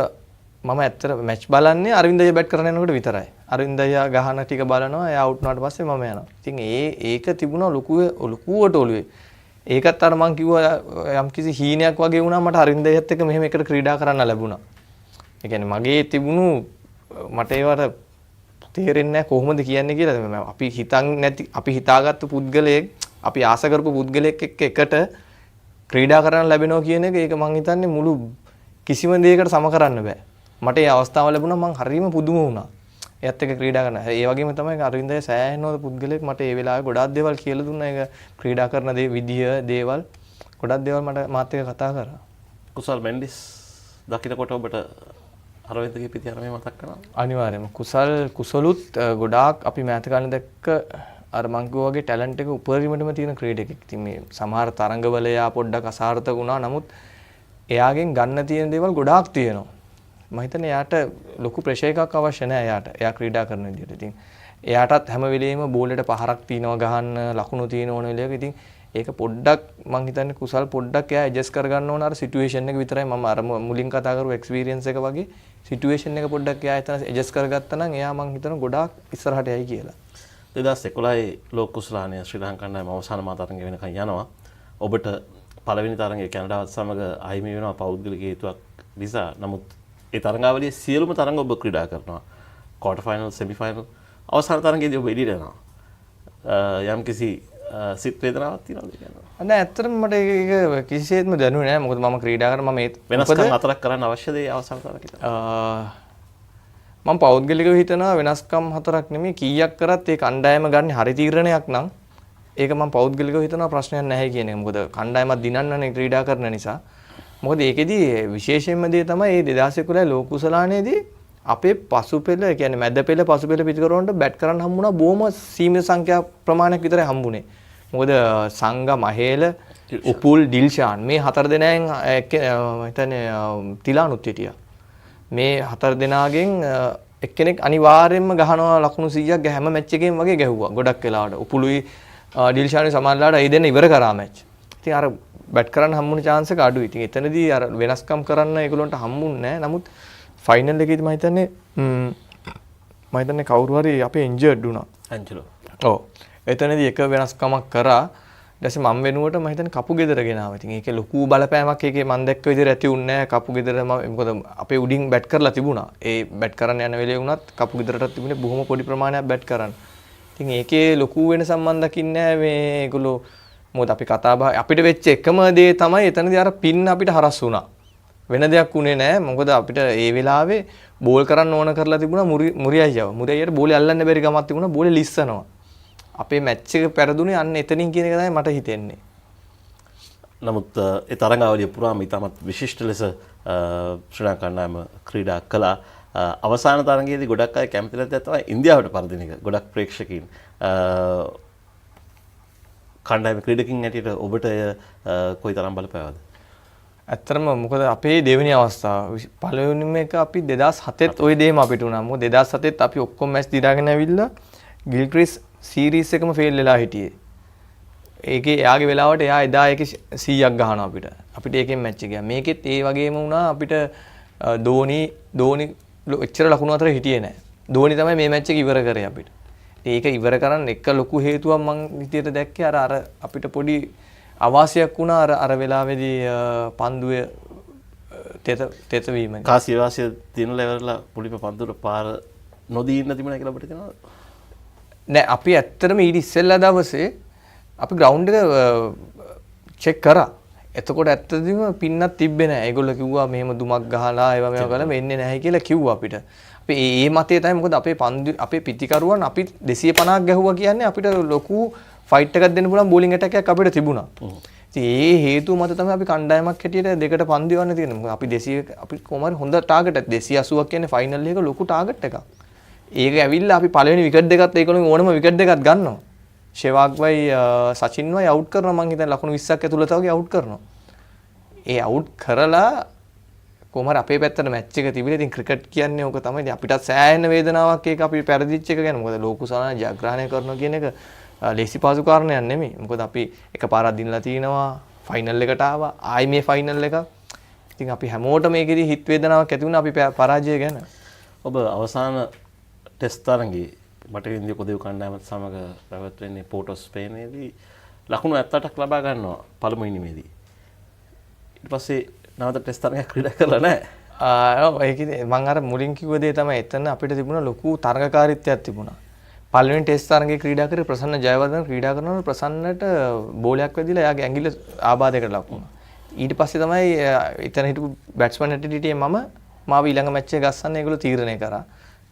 මම ඇත්තට මැච් බලන්නේ අරවින්ද අයියා බැට් කරන යනකොට විතරයි. අරවින්ද අයියා ගහන ටික බලනවා එයා අවුට් වුණාට පස්සේ මම යනවා. ඉතින් ඒක තිබුණා ලොකුවට ඔළුවේ. ඒකත් අර මං කිව්වා යම්කිසි හීනයක් වගේ වුණා මට අරවින්ද අයියත් එක්ක මෙහෙම එකට ක්‍රීඩා කරන්න ලැබුණා. ඒ කියන්නේ මගේ තිබුණු මට ඒවට තේරෙන්නේ නැහැ කොහොමද කියන්නේ කියලා. අපි හිතාගත්තු පුද්ගලයෙක් අපි ආස කරපු පුද්ගලයෙක් එක්ක එකට ක්‍රීඩා කරන්න ලැබෙනවා කියන එක ඒක මං හිතන්නේ මුළු කිසිම දෙයකට සම කරන්න බෑ. මට ඒ අවස්ථාව ලැබුණා මං හරිම පුදුම වුණා. එයත් එක්ක ක්‍රීඩා කරන. ඒ වගේම තමයි අරවින්දය සෑහෙනවද පුද්ගලයෙක් මට ඒ වෙලාවේ ගොඩාක් දේවල් කියලා දුන්නා. ඒක ක්‍රීඩා කරන විදිය දේවල් ගොඩාක් දේවල් මට මාත් එක්ක කතා කරා. කුසල් මෙන්ඩිස් දකින්නකොට ඔබට අරවින්දගේ පිටියරමේ මතක් කරනවා. අනිවාර්යයෙන්ම කුසලුත් ගොඩාක් අපි මෑත කාලේ දැක්ක අර මං කිව්වා වගේ ටැලන්ට් එක උපරිමටම තියෙන ක්‍රීඩකෙක්. ඉතින් මේ සමහර තරඟවල එයා පොඩ්ඩක් අසාර්ථක වුණා. නමුත් එයාගෙන් ගන්න තියෙන දේවල් ගොඩාක් තියෙනවා. මම හිතන්නේ එයාට ලොකු ප්‍රෙෂර් එකක් අවශ්‍ය නැහැ එයාට. එයා ක්‍රීඩා කරන විදිහට. ඉතින් එයාටත් හැම වෙලෙම බෝලෙට පහරක් තියනවා ගහන්න, ලකුණු තියෙන ඕන වෙලෙක. ඉතින් ඒක පොඩ්ඩක් මම හිතන්නේ කුසල් පොඩ්ඩක් එයා ඇඩ්ජස්ට් කරගන්න ඕන අර සිටුේෂන් එක විතරයි. මම අර මුලින් කතා කරපු එක්ස්පීරියන්ස් එක වගේ සිටුේෂන් එක පොඩ්ඩක් එයා එතන ඇඩ්ජස්ට් කරගත්තා නම් එයා මම හිතනවා ගොඩාක් ඉස්සරහට යයි කියලා. 2011 ලෝක කුසලානය ශ්‍රී ලංකාවේ අවසාන මාතරංගය වෙනකන් යනවා. ඔබට පළවෙනි තරඟය කැනඩාවත් සමග අහිමි වෙනවා පෞද්ගලික හේතුවක් නිසා. නමුත් ඒ තරඟාවලියේ සියලුම තරඟ ඔබ ක්‍රීඩා කරනවා. ක්වාටර් ෆයිනල්, සෙමි ෆයිනල්, අවසාන තරඟයේදී ඔබ එළියට යනවා. යම්කිසි සිත් වේදනාවක් තියෙනවද කියනවා? නෑ ඇත්තටම මට ඒක කිසිසේත්ම දැනුනේ නෑ. මොකද මම ක්‍රීඩා කරන මම වෙනස්කම් හතරක් කරන්න අවශ්‍යද ඒ අවසාන තරඟයට? මම පෞද්ගලිකව හිතනවා වෙනස්කම් හතරක් නෙමෙයි කීයක් කරත් ඒ කණ්ඩායම ගන්න හරි තීරණයක් නම් ඒක මම පෞද්ගලිකව හිතනවා ප්‍රශ්නයක් නැහැ කියන එක. මොකද කණ්ඩායමක් දිනන්නනේ ක්‍රීඩා කරන නිසා. මොකද ඒකෙදි විශේෂයෙන්ම දේ තමයි මේ 2011 ලෝක කුසලානේදී අපේ පසුපෙළ කියන්නේ මැද පෙළ පසුපෙළ පිටිකරවන්ට බැට් කරන්න හම්බුණා බොහොම සීමිත සංඛ්‍යා ප්‍රමාණයක් විතරයි හම්බුනේ. මොකද සංග මහේල උපුල් ඩිල්ෂාන් මේ 4 දෙනාෙන් මම හිතන්නේ තිලානුත් හිටියා. මේ 4 දෙනාගෙන් එක්කෙනෙක් අනිවාර්යයෙන්ම ගහනවා ලකුණු 100ක් හැම මැච් එකේම වගේ ගැහුවා. ගොඩක් වෙලාවට උපුලුයි ඩිල්ෂානුයි සමානලාට ඒ දෙන්න ඉවර කරා මැච්. ඉතින් අර බැට් කරන්න හම්බුන chance එක අඩුයි. ඉතින් එතනදී අර වෙනස්කම් කරන්න ඒගොල්ලන්ට හම්බුන්නේ නැහැ. නමුත් ෆයිනල් එකේදී මම හිතන්නේ කවුරු හරි අපේ ඉන්ජර්ඩ් වුණා. ඇන්ජලෝ. ඔව්. එතනදී එක වෙනස්කමක් කරා. ඊට පස්සේ මම වෙනුවට මම හිතන්නේ කපු ගෙදර ගෙනාවා. ඉතින් ඒකේ ලොකු බලපෑමක් ඒකේ මම දැක්ක විදිහට ඇති වුණේ නැහැ. කපු ගෙදර මොකද අපේ උඩින් බැට් කරලා තිබුණා. ඒ බැට් කරන්න යන වෙලේ වුණත් කපු ගෙදරටත් තිබුණේ බොහොම පොඩි ප්‍රමාණයක් බැට් කරන්න. ඉතින් ඒකේ ලොකු වෙනසක් මම දකින්නේ නැහැ මේ ඒගොල්ලෝ මොකද අපි කතා බහ අපිට වෙච්ච එකම දේ තමයි එතනදී අර පින් අපිට හරස් වුණා. වෙන දෙයක් උනේ නැහැ. මොකද අපිට ඒ වෙලාවේ බෝල් කරන්න ඕන කරලා තිබුණා මුරියයියව. මුරියයියට බෝලේ අල්ලන්න බැරි ගමක් තිබුණා. බෝලේ ලිස්සනවා. අපේ මැච් එක පෙරදුනේ අන්න එතනින් කියන එක තමයි මට හිතෙන්නේ. නමුත් ඒ තරඟාවලිය පුරාම ඉතාමත් විශිෂ්ට ලෙස ශ්‍රී ලංකා නාම ක්‍රීඩා කළා. අවසාන තරඟයේදී ගොඩක් අය කැමති නැති තමයි ඉන්දියාවට පරදින එක. ගොඩක් ප්‍රේක්ෂකයින් කණ්ඩායම ක්‍රීඩකින් හැටියට ඔබට කොයිතරම් බලපෑවද? ඇත්තටම මොකද අපේ දෙවෙනි අවස්ථාව පළවෙනිම එක අපි 2007ත් ওই දෙයම අපිට වුණා. මොකද 2007ත් අපි ඔක්කොම මැච් දිනාගෙන ඇවිල්ලා ගිල්ක්‍රිස් සීරීස් එකම ෆේල් වෙලා හිටියේ. ඒකේ එයාගේ වෙලාවට එයා එදා ඒකේ 100ක් ගහනවා අපිට. අපිට ඒකෙන් මැච් එක ගියා. මේකෙත් ඒ වගේම වුණා අපිට ධෝනි එච්චර ලකුණු අතර හිටියේ නැහැ. ධෝනි තමයි මේ මැච් එක ඉවර කරේ අපිට. ඒක ඉවර කරන්න එක ලොකු හේතුවක් මම විදියට දැක්කේ අර අපිට පොඩි අවාසියක් වුණා අර වෙලාවේදී පන්දුවේ තෙත වීම. කාසිය වාසිය තියෙන ලෙවල්ලා පුලිප පන්දුවට පාර නොදී ඉන්න තිබුණා කියලා අපිට තේරෙනවද? නෑ අපි ඇත්තටම ඊට ඉස්සෙල්ලා දවසේ අපි ග්‍රවුන්ඩ් එක චෙක් කරා. එතකොට ඇත්තටම පින්නක් තිබ්බේ නෑ. ඒගොල්ලෝ කිව්වා මෙහෙම දුමක් ගහලා ඒවා මේවා කරලා මෙන්නේ නැහැ කියලා කිව්වා අපිට. අපි ඒ මතේ තමයි මොකද අපේ පිටිකරුවන් අපි 250ක් ගැහුවා කියන්නේ අපිට ලොකු ෆයිට් එකක් දෙන්න පුළුවන් බෝලිං ඇටැක් එකක් අපිට තිබුණා. ඉතින් ඒ හේතුව මත තමයි අපි කණ්ඩායමක් හැටියට දෙකට පන්දු යවන්න තියෙන්නේ. මොකද අපි 200 අපි කොහොම හරි හොඳ ටාගට් එකක් 280ක් කියන්නේ ෆයිනල් එක ලොකු ටාගට් එකක්. ඒක ඇවිල්ලා අපි පළවෙනි විකට් දෙකත් ඒකලුන් ඕනම විකට් දෙකක් ගන්නවා. ෂෙවාග්වයි සචින්වයි අවුට් කරනවා මං හිතන්නේ ලකුණු 20ක් ඇතුළත වගේ අවුට් කරනවා. ඒ අවුට් කරලා කොහොම හරි අපේ පැත්තට මැච් එක තිබිලා ඉතින් ක්‍රිකට් කියන්නේ ඕක තමයි. ඉතින් අපිටත් සෑහෙන වේදනාවක් ඒක අපි පෙරදිච්ච එක ගැන. මොකද ලෝකුසලාන ජයග්‍රහණය කරනවා කියන එක ලේසි පාසු කාරණයක් නෙමෙයි. මොකද අපි එකපාරක් දිනලා තිනවා ෆයිනල් එකට ආවා. ආයි මේ ෆයිනල් එක. ඉතින් අපි හැමෝටම මේකෙදි හිත වේදනාවක් ඇති වුණා අපි පරාජය ගැන. ඔබ අවසාන ටෙස්ට් තරඟේ බටහිර ඉන්දිය පොදු කණ්ඩායමත් සමග පැවැත්වෙන්නේ පෝර්ට් ඔෆ් ස්පේනේදී ලකුණු 78ක් ලබා ගන්නවා පළමු ඉනිමේදී. ඊට පස්සේ නැවත ටෙස්ට් තරඟයක් ක්‍රීඩා කරලා නැහැ. ඒකේ මම අර මුලින් කිව්ව දේ තමයි එතන අපිට තිබුණ ලොකු තරඟකාරීත්වයක් තිබුණා. පළවෙනි ටෙස්ට් තරඟේ ක්‍රීඩා කරේ ප්‍රසන්න ජයවර්ධන ක්‍රීඩා කරනකොට ප්‍රසන්නට බෝලයක් වැදිලා එයාගේ ඇඟිල්ල ආබාධයකට ලක් වුණා. ඊට පස්සේ තමයි එතන හිටපු බැට්ස්මන් හැටියට මාව ඊළඟ මැච් එක ගස්සන්න ඒගොල්ලෝ තීරණය කරා.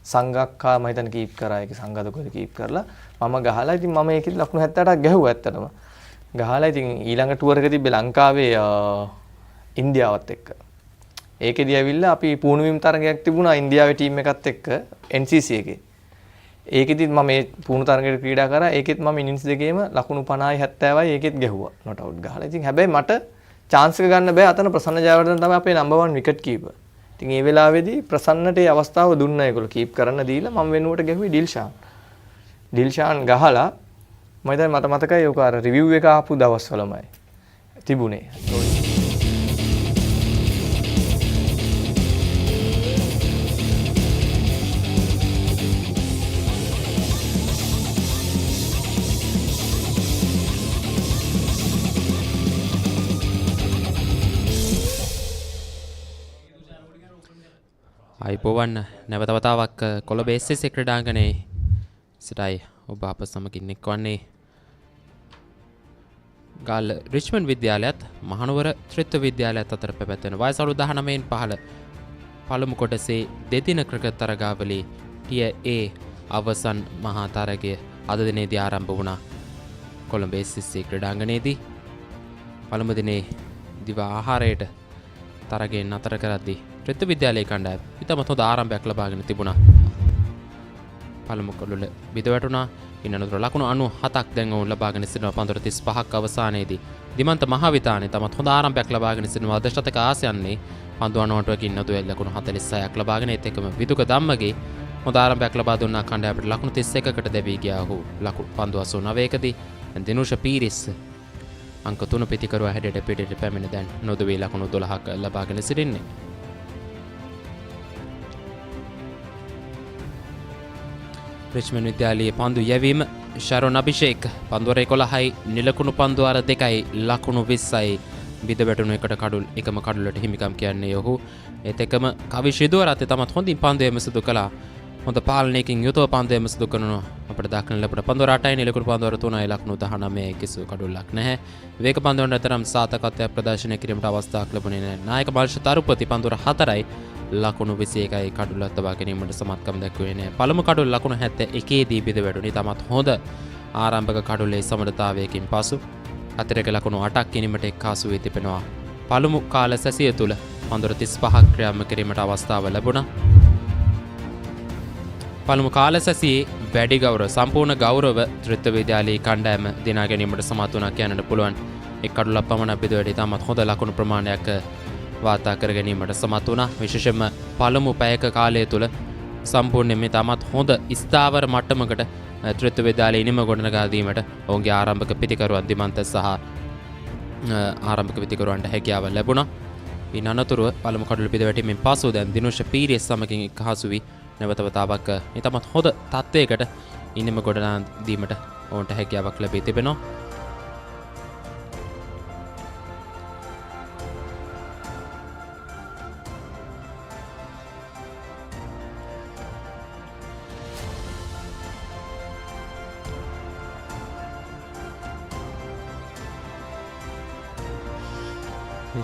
සංගක්කා මම හිතන්නේ කීප් කරා ඒක සංගතකෝද කීප් කරලා මම ගහලා ඉතින් මම ඒකේ ලකුණු 78ක් ගැහුවා ඇත්තටම. ගහලා ඉතින් ඊළඟ ටුවර් එක තිබ්බේ ලංකාවේ ඉන්දියාවත් එක්ක. ඒකෙදී ඇවිල්ලා අපි පුහුණුවීම් තරගයක් තිබුණා ඉන්දියාවේ ටීම් එකත් එක්ක NCC එකේ. ඒකෙදිත් මම මේ පුහුණු තරගයකට ක්‍රීඩා කරා. ඒකෙත් මම ඉනින්ස් දෙකේම ලකුණු 50යි 70යි ඒකෙත් ගැහුවා නොට් අවුට් ගහලා. ඉතින් හැබැයි මට chance එක ගන්න බෑ. අතන ප්‍රසන්න ජයවර්ධන තමයි අපේ නම්බර් 1 විකට් කීපර්. ඉතින් ඒ වෙලාවේදී ප්‍රසන්නට ඒ අවස්ථාව දුන්නා ඒගොල්ලෝ කීප් කරන්න දීලා මම වෙනුවට ගැහුවේ ඩිල්ෂාන් ගහලා මම හිතන්නේ මට මතකයි ඔක අර රිවිව් එක ආපු දවස්වලමයි තිබුණේ. අයිපෝවන් නැවතවතාවක් කොළඹ SSC ක්‍රීඩාංගණයේ සිටයි ඔබ අප සමගින් එක්වන්නේ ගාල්ල රිච්මන්ඩ් විද්‍යාලයත් මහනුවර ත්‍රිත්ව විද්‍යාලයත් අතර පැවැත්වෙන වයස අවුරුදු 19න් පහළ පළමු කොටසේ දෙදින ක්‍රිකට් තරගාවලියේ ටියර් A අවසන් මහා තරගය අද දිනේදී ආරම්භ වුණා. කොළඹ SSC ක්‍රීඩාංගණයේදී පළමු දිනේ දිවා ආහාරයට තරගෙන් නතර කරද්දී ත්‍රිත්ව විද්‍යාලයේ කණ්ඩායම ඉතාමත් හොඳ ආරම්භයක් ලබාගෙන තිබුණා. පළමු කඩුල බිඳ වැටුණා. ඉන්නතුරු ලකුණු 97ක් දැන් ඔවුන් ලබාගෙන සිටිනවා පන්දුර 35ක් අවසානයේදී. දිමන්ත මහවිතානේ තමත් හොඳ ආරම්භයක් ලබාගෙන සිටිනවා. අදශතක ආසයන්නේ පන්දු 99කින් නදුවේ ලකුණු 46ක් ලබාගෙන ඒත් එක්කම විදුක ධම්මගේ හොඳ ආරම්භයක් ලබා දුන්නා කණ්ඩායමට ලකුණු 31කට දැවී ගියා. ඔහු ලකුණු පන්දු 89කදී දිනුෂ පීරිස් අංක 3 පිටිකරුවා හැඩයට පිටට පැමිණ දැන් නොදවේ ලකුණු 12ක් ලබාගෙන සිටින්නේ. රිච්මන්ඩ් විද්‍යාලයේ පන්දු යැවීම ශරොන් අභිෂේක් පන්දුවර 11යි නිලකුණු පන්දුවර 2යි ලකුණු 20යි බිඳ වැටුණු එකට කඩුල් එකම කඩුලට හිමිකම් කියන්නේ ඔහු. ඒත් එකම කවි ශිදුවරත් තමත් හොඳින් පන්දුවේම සිදු කළා. හොඳ පාලනයකින් යුතුව පන්දුවේම සිදු කරනවා. අපිට දක්වන ලැබුණ පන්දුවර 8යි නිලකුණු පන්දුවර 3යි ලකුණු 19යි කිසි කඩුල්ලක් නැහැ. වේග පන්දුවන්ට තරම් සාර්ථකත්වයක් ප්‍රදර්ශනය කිරීමට අවස්ථාවක් ලැබුණේ නැහැ. නායක මල්ෂ තරුපති පන්දුවර 4යි ලකුණු 21යි කඩුල්ලක් තබා ගැනීමට සමත්කම් දැක්ුවේ නැහැ. පළමු කඩුල්ල ලකුණු 71දී බිඳ වැටුණි. තමත් හොඳ ආරම්භක කඩුල්ලේ සමනතාවයකින් පසු අතිරේක ලකුණු 8ක් කිනීමට එක්කාසු වී තිබෙනවා. පළමු කාල සැසිය තුල පන්දුර 35ක් ක්‍රියාත්මක කිරීමට අවස්ථාව ලැබුණා. පළමු කාල සැසියේ වැඩි ගෞරව සම්පූර්ණ ගෞරව ත්‍රිත්ව විද්‍යාලයේ කණ්ඩායම දිනා ගැනීමට සමත් වුණා කියන්නට පුළුවන්. එක් කඩුල්ලක් පමණ බිඳ වැටි තමත් හොඳ ලකුණු ප්‍රමාණයක් වාර්තා කර ගැනීමට සමත් වුණා. විශේෂයෙන්ම පළමු පැයක කාලය තුල සම්පූර්ණයෙන් මේ තමත් හොඳ ස්ථාවර මට්ටමකට ත්‍රිත්ව විද්‍යාලයේ ඉනිම ගොඩනගා දීමට ඔවුන්ගේ ආරම්භක පිටිකරුවන් දිමන්ත සහ ආරම්භක පිටිකරුවන්ට හැකියාව ලැබුණා. ඉන් අනතුරුව පළමු කඩුල බිඳ වැටීමෙන් පසු දැන් දිනුෂ පීරිස් සමගින් එක්හසු වී නැවත වතාවක් මේ තමත් හොඳ තත්ත්වයකට ඉනිම ගොඩනගා දීමට ඔවුන්ට හැකියාවක් ලැබී තිබෙනවා.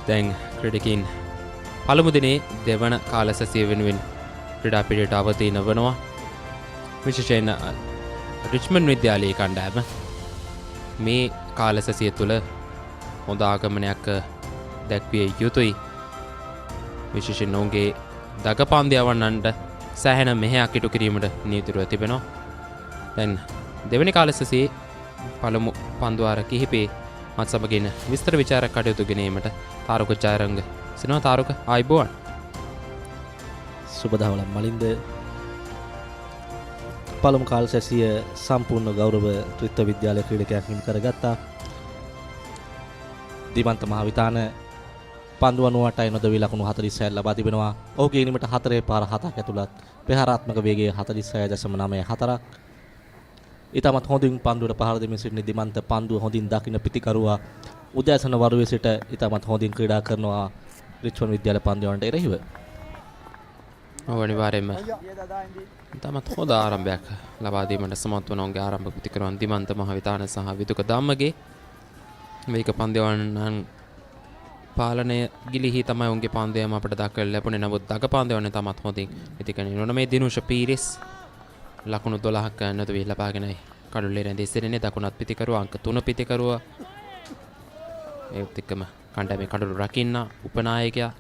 දැන් ක්‍රීඩකින් පළමු දිනේ දෙවන කාල සැසිය වෙනුවෙන් ක්‍රීඩා පිළිවෙලට අවතීන වනවා. විශේෂයෙන් රිච්මන්ඩ් විද්‍යාලයේ කණ්ඩායම මේ කාල සැසිය තුළ හොඳ ආගමනයක් දැක්විය යුතුයි. විශේෂයෙන් ඔවුන්ගේ දගපන්දයවන්නන්ට සෑහෙන මෙහෙයක් ඉටු කිරීමට නීතිරුව තිබෙනවා. දැන් දෙවැනි කාල සැසියේ පළමු පන්දුවාර කිහිපේ මත් සමගින් විස්තර විචාරක කටයුතු ගෙනීමට තාරුක ජයරංග සිනවා. තාරුක ආයිබෝවන්. සුබදහවල මලින්ද පළමු කාල සැසිය සම්පූර්ණ ගෞරව ත්‍රිත්ව විද්‍යාලය ක්‍රීඩකයන් හිමි කරගත්තා. දිමන්ත මහවිතාන පන්දු 98යි නොදවී ලකුණු 46 ලබා තිබෙනවා. ඔහුගේ ඉනිමට 4 පාර 7ක් ඇතුළත් ප්‍රහාරාත්මක වේගය 46.94ක්. ඉතාමත් හොඳින් පන්දුවට පහර දෙමින් සිටින දිමන්ත පන්දුව හොඳින් දකින්න පිටිකරුවා උදෑසන වරුවේ සිට ඉතාමත් හොඳින් ක්‍රීඩා කරනවා රිච්මන්ඩ් විද්‍යාල පන්දුවන්ට එරෙහිව. අනිවාර්යයෙන්ම ඉතාමත් හොඳ ආරම්භයක් ලබා දීමට සමත් වන ඔවුන්ගේ ආරම්භක පිටිකරුවන් දිමන්ත මහවිතාන සහ විදුක ධම්මගේ. මේක පන්දුවන්න් පාලනය ගිලිහි තමයි ඔවුන්ගේ පන්දුවම අපිට දක්වලා ලැබුණේ. නමුත් දග පන්දුවන්නේ තමත් හොඳින් ඉතිකන්නේ නොන මේ දිනුෂ පීරිස් ලකුණු 12ක් නැතුවී ලබාගෙනයි කඩුල්ලේ රැඳී සිටින්නේ. දකුණත් පිටිකරුවා අංක 3 පිටිකරුවා ඒත් එක්කම කණ්ඩායමේ කඩුළු රකින්න උපනායකයා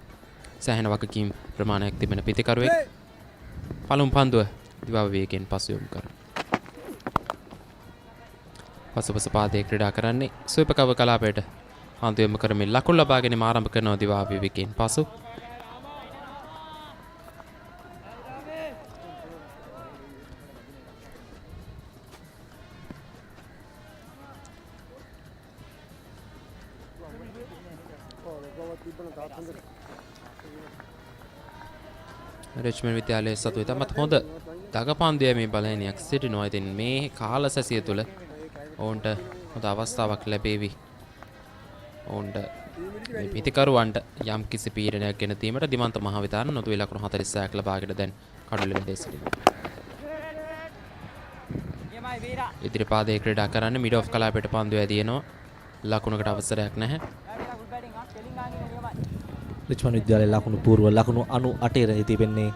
සෑහෙන වගකීම් ප්‍රමාණයක් තිබෙන පිටිකරුවෙක්. පළමු පන්දුව දිවව වේගයෙන් පසු යොමු කරනවා. පසුපස පාදයේ ක්‍රීඩා කරන්නේ සුවපකව කලාපයට පන්දු යොමු කරමින් ලකුණු ලබා ගැනීම ආරම්භ කරනවා දිවව වේගයෙන් පසු. රිච්මන්ඩ් විද්‍යාලයේ සතු ඉතාමත් හොඳ දගපන්දුවේ බලයනයක් සිටිනවා. ඉතින් මේ කාල සැසිය තුළ ඔවුන්ට හොඳ අවස්ථාවක් ලැබේවි. ඔවුන්ට මේ පිටිකරුවන්ට යම් කිසි පීඩනයක් ගෙන දීමට දිමන්ත මහවිතාන නොදුවේ ලකුණු 46ක් ලබාගෙන දැන් කඩුල්ලේ ඉඳී සිටිනවා. ඉදිරි පාදයේ ක්‍රීඩා කරන්න මිඩ් ඔෆ් කලාපයට පන්දුව ඇදිනවා. ලකුණකට අවසරයක් නැහැ. රිච්මන්ඩ් විද්‍යාලයේ ලකුණු පූර්ව ලකුණු 98 රැඳී තිබෙන්නේ.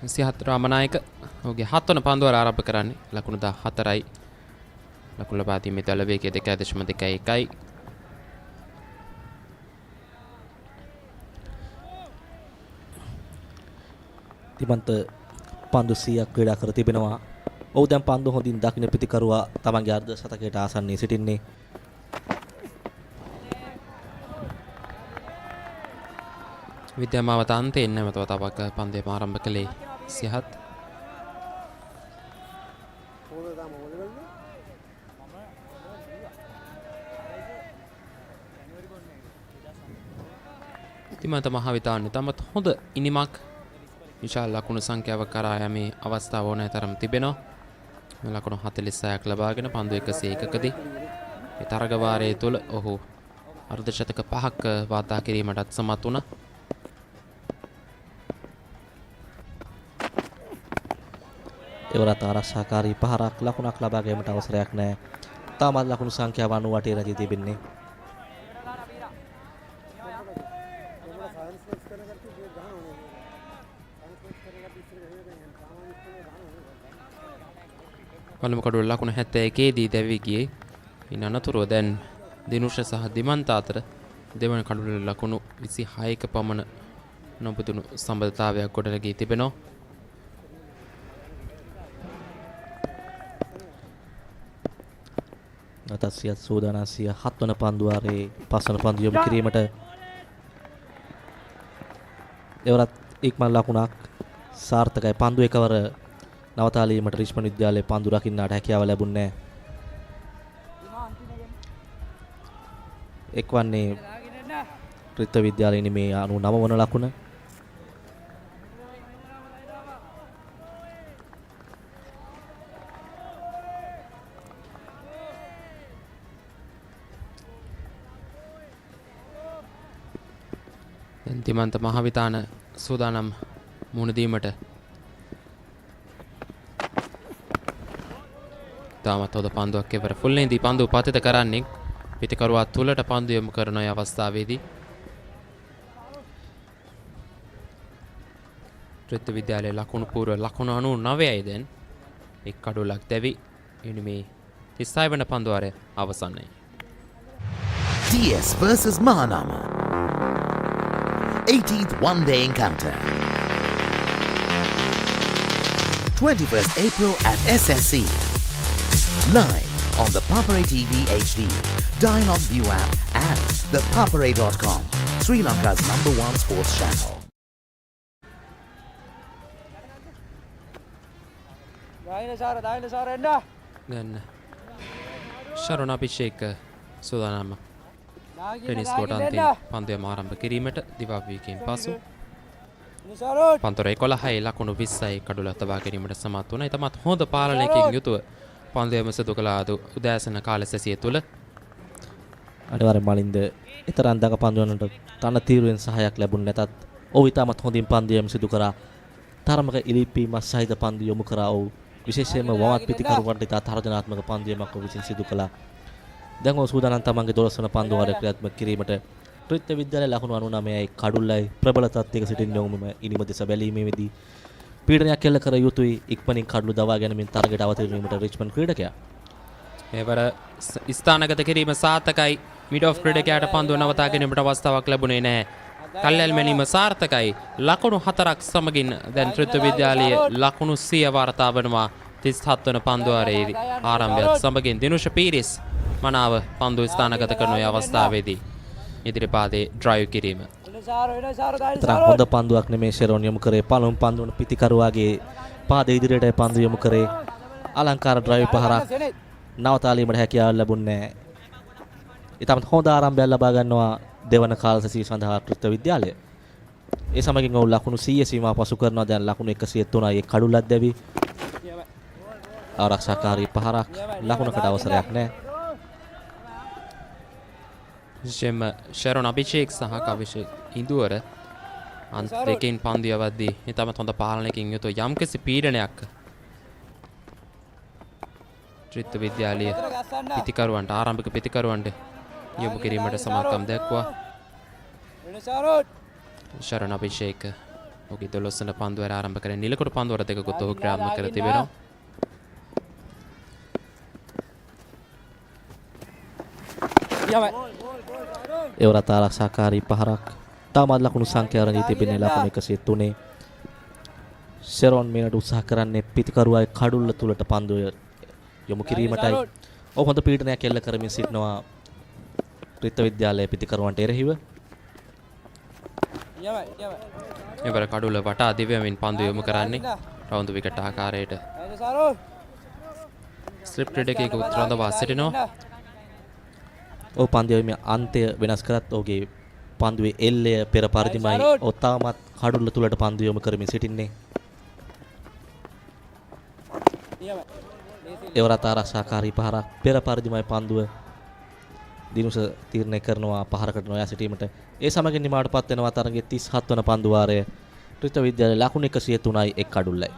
සිහත් රාමනායක ඔහුගේ 7 වන පන්දුවර ආරම්භ කරන්නේ ලකුණු 14යි. ලකුණු ලබා දීමේ දල වේගය 2.21යි. තිමන්ත පන්දු 100ක් ක්‍රීඩා කර තිබෙනවා. ඔහු දැන් පන්දු හොඳින් දකුණ පිටිකරුවා තමන්ගේ අර්ධ ශතකයට ආසන්නයේ සිටින්නේ. විද්‍යාමාවත අන්තයෙන් නැමතව තවක පන්දයම ආරම්භ කළේ සිහත්. තිමන්ත මහවිතාන්නේ තමත් හොඳ ඉනිමක් විශාල ලකුණු සංඛ්‍යාවක් කරා යමේ අවස්ථාව ඕනෑ තරම් තිබෙනවා. ලකුණු 46ක් ලබාගෙන පන්දු 101කදී ඒ තරග වාරයේ තුල ඔහු අර්ධ ශතක 5ක් වාර්තා කිරීමටත් සමත් වුණා. එවරත් ආරක්ෂාකාරී පහරක් ලකුණක් ලබා ගැනීමට අවසරයක් නැහැ. තාමත් ලකුණු සංඛ්‍යාව 98 රැඳී තිබෙන්නේ. පළමු කඩුව ලකුණු 71 දී දැවි ගියේ. ඉන් අනතුරුව දැන් දිනුෂ සහ දිමන්ත අතර දෙවන කඩුවේ ලකුණු 26ක පමණ නොබුදුණු සම්බන්ධතාවයක් ගොඩනගී තිබෙනවා. අතසියත් සූදානම් 7 වන පන්දු වාරයේ 5 වන පන්දු යොමු කිරීමට එවරත් ඉක්මන් ලකුණක් සාර්ථකයි. පන්දු එකවර නවතාලීමට රිච්මන්ඩ් විද්‍යාලයේ පන්දු රකින්නාට හැකියාව ලැබුණේ නැහැ. එක්වන්නේ ත්‍රිත්ව විද්‍යාලයේ නිමේ 99 වන ලකුණ. තිමන්ත මහවිතාන සූදානම් මුණ දීමට තාමත් හොඳ පන්දුවක් එවර ෆුල්ලෙන්දී පන්දුව පතිත කරන්නේ පිටිකරුවා තුලට පන්දු යොමු කරන අවස්ථාවේදී ත්‍රිත්ව විද්‍යාලයේ ලකුණු පූර්ව ලකුණු 99යි දැන් එක් කඩුලක් දැවි ඉනිමේ 36 වන පන්දු වාරය අවසන්යි. TS versus Mahanama 18th one-day encounter. 21st April at SSC. Live on the ThePapare TV HD, Dialogue View app and ThePapare.com, Sri Lanka's #1 sports channel. දැන් ශරණ අභිෂේක සූදානම් ටෙනිස් කෝට් අන්තිම පන්දුවම ආරම්භ කිරීමට දිවාවියකින් පසු පන්තර 11යි ලකුණු 20යි කඩුල තබා ගැනීමට සමත් වුණා. ඊටමත් හොඳ පාලනයකින් යුතුව පන්දුවම සිදු කළ උදෑසන කාල සැසිය තුල අනිවාර්යෙන් මලින්ද ඊතරම් දඟ පන්දුවනට තන තීරුවෙන් සහායක් ලැබුණ නැතත් ඔහු ඊටමත් හොඳින් පන්දුවම සිදු කරා. තරමක ඉලිපීමක් සහිත පන්දු යොමු කරා. ඔහු විශේෂයෙන්ම වමත් පිටිකරුවන්ට ඉතා තර්ජනාත්මක පන්දුවමක් ඔහු විසින් සිදු කළා. දැන් ඔහු සූදානම් තමන්ගේ 12 වන පන්දු වාරය ක්‍රියාත්මක කිරීමට. ත්‍රිත්ව විද්‍යාලයේ ලකුණු 99යි කඩුල්ලයි ප්‍රබල තත්ත්වයක සිටින යොමුම ඉනිම දෙස බැලීමේදී පීඩනයක් එල්ල කර යුතුයි. ඉක්මනින් කඩළු දවා ගැනීමෙන් තරගයට අවතීර්ණ වීමට රිච්මන්ඩ් ක්‍රීඩකයා. මෙවර ස්ථානගත කිරීම සාර්ථකයි. මිඩ් ඔෆ් ක්‍රීඩකයාට පන්දුව නවතා ගැනීමට අවස්ථාවක් ලැබුණේ නැහැ. කල්යල් මැනීම සාර්ථකයි. ලකුණු 4ක් සමගින් දැන් ත්‍රිත්ව විද්‍යාලයේ ලකුණු 100 වාර්තා වෙනවා. 37 වන පන්දු වාරයේදී ආරම්භයත් සමගින් දිනුෂ පීරිස් මනාව පන්දු ස්ථානගත කරන අවස්ථාවේදී ඉදිරිපාදේ ඩ්‍රයිව් කිරීම. තරම් හොඳ පන්දුවක් නෙමේ ෂෙරෝන් යොමු කරේ. පළමු පන්දුවන පිටිකරුවාගේ පාදයේ ඉදිරියට පන්දු යොමු කරේ. අලංකාර ඩ්‍රයිව් පහරක් නවතාලීමට හැකියාව ලැබුණේ නැහැ. ඊටමත් හොඳ ආරම්භයක් ලබා ගන්නවා දෙවන කාලසැසිය සඳහා ත්‍රිත්ව විද්‍යාලය. ඒ සමගින් ඔවුන් ලකුණු 100 සීමාව පසු කරනවා. දැන් ලකුණු 103යි ඒ කඩුල්ලක් දැවි. ආරක්ෂාකාරී පහරක් ලකුණකට අවසරයක් නැහැ. විශේෂයෙන්ම ශරණ අභිෂේක් සහ කවිෂේක් ඉන්දුවර අන්ත දෙකෙන් පන්දු යවද්දී ඊටමත් හොඳ පාලනයකින් යුතුව යම්කිසි පීඩනයක් ත්‍රිත්ව විද්‍යාලයේ පිටිකරුවන්ට ආරම්භක පිටිකරුවන්ට යොමු කිරීමට සමත්කම් දැක්වුවා. ශරණ අභිෂේක ඔහුගේ 12 වන පන්දුවර ආරම්භ කරන නිලකොඩ පන්දුවර දෙකකුත් ඔහු ක්‍රියාත්මක කර තිබෙනවා. එවරත් ආරක්ෂාකාරී පහරක්. තාමත් ලකුණු සංඛ්‍යාව රැඳී තිබෙන්නේ ලකුණු 103. ෂෙරොන් මේනට උත්සාහ කරන්නේ පිතිකරුවාගේ කඩුල්ල තුලට පන්දුව යොමු කිරීමටයි. ඔහු හොඳ පීඩනයක් එල්ල කරමින් සිටිනවා ත්‍රිත්ව විද්‍යාලයේ පිතිකරුවන්ට එරෙහිව. එවර කඩුල්ල වටා දිව්‍යමින් පන්දු යොමු කරන්නේ රවුන්දු විකට් ආකාරයට. ස්ලිප් ක්‍රීඩකයෙකු රඳවා සිටිනවා. ඔහු පන්දුවේ අන්තය වෙනස් කරත් ඔහුගේ පන්දුවේ එල්ලය පෙර පරිදිමයි. ඔහු තාමත් කඩුල්ල තුලට පන්දු යොමු කරමින් සිටින්නේ. එවරත් ආරක්ෂාකාරී පහරක් පෙර පරිදිමයි පන්දුව දිනුස තීරණය කරනවා පහරකට නොයා සිටීමට. ඒ සමගින් නිමාවටපත් වෙනවා තරගයේ 37 වන පන්දු වාරය. ත්‍රිත්ව විද්‍යාලයේ ලකුණු 103යි එක් කඩුල්ලයි.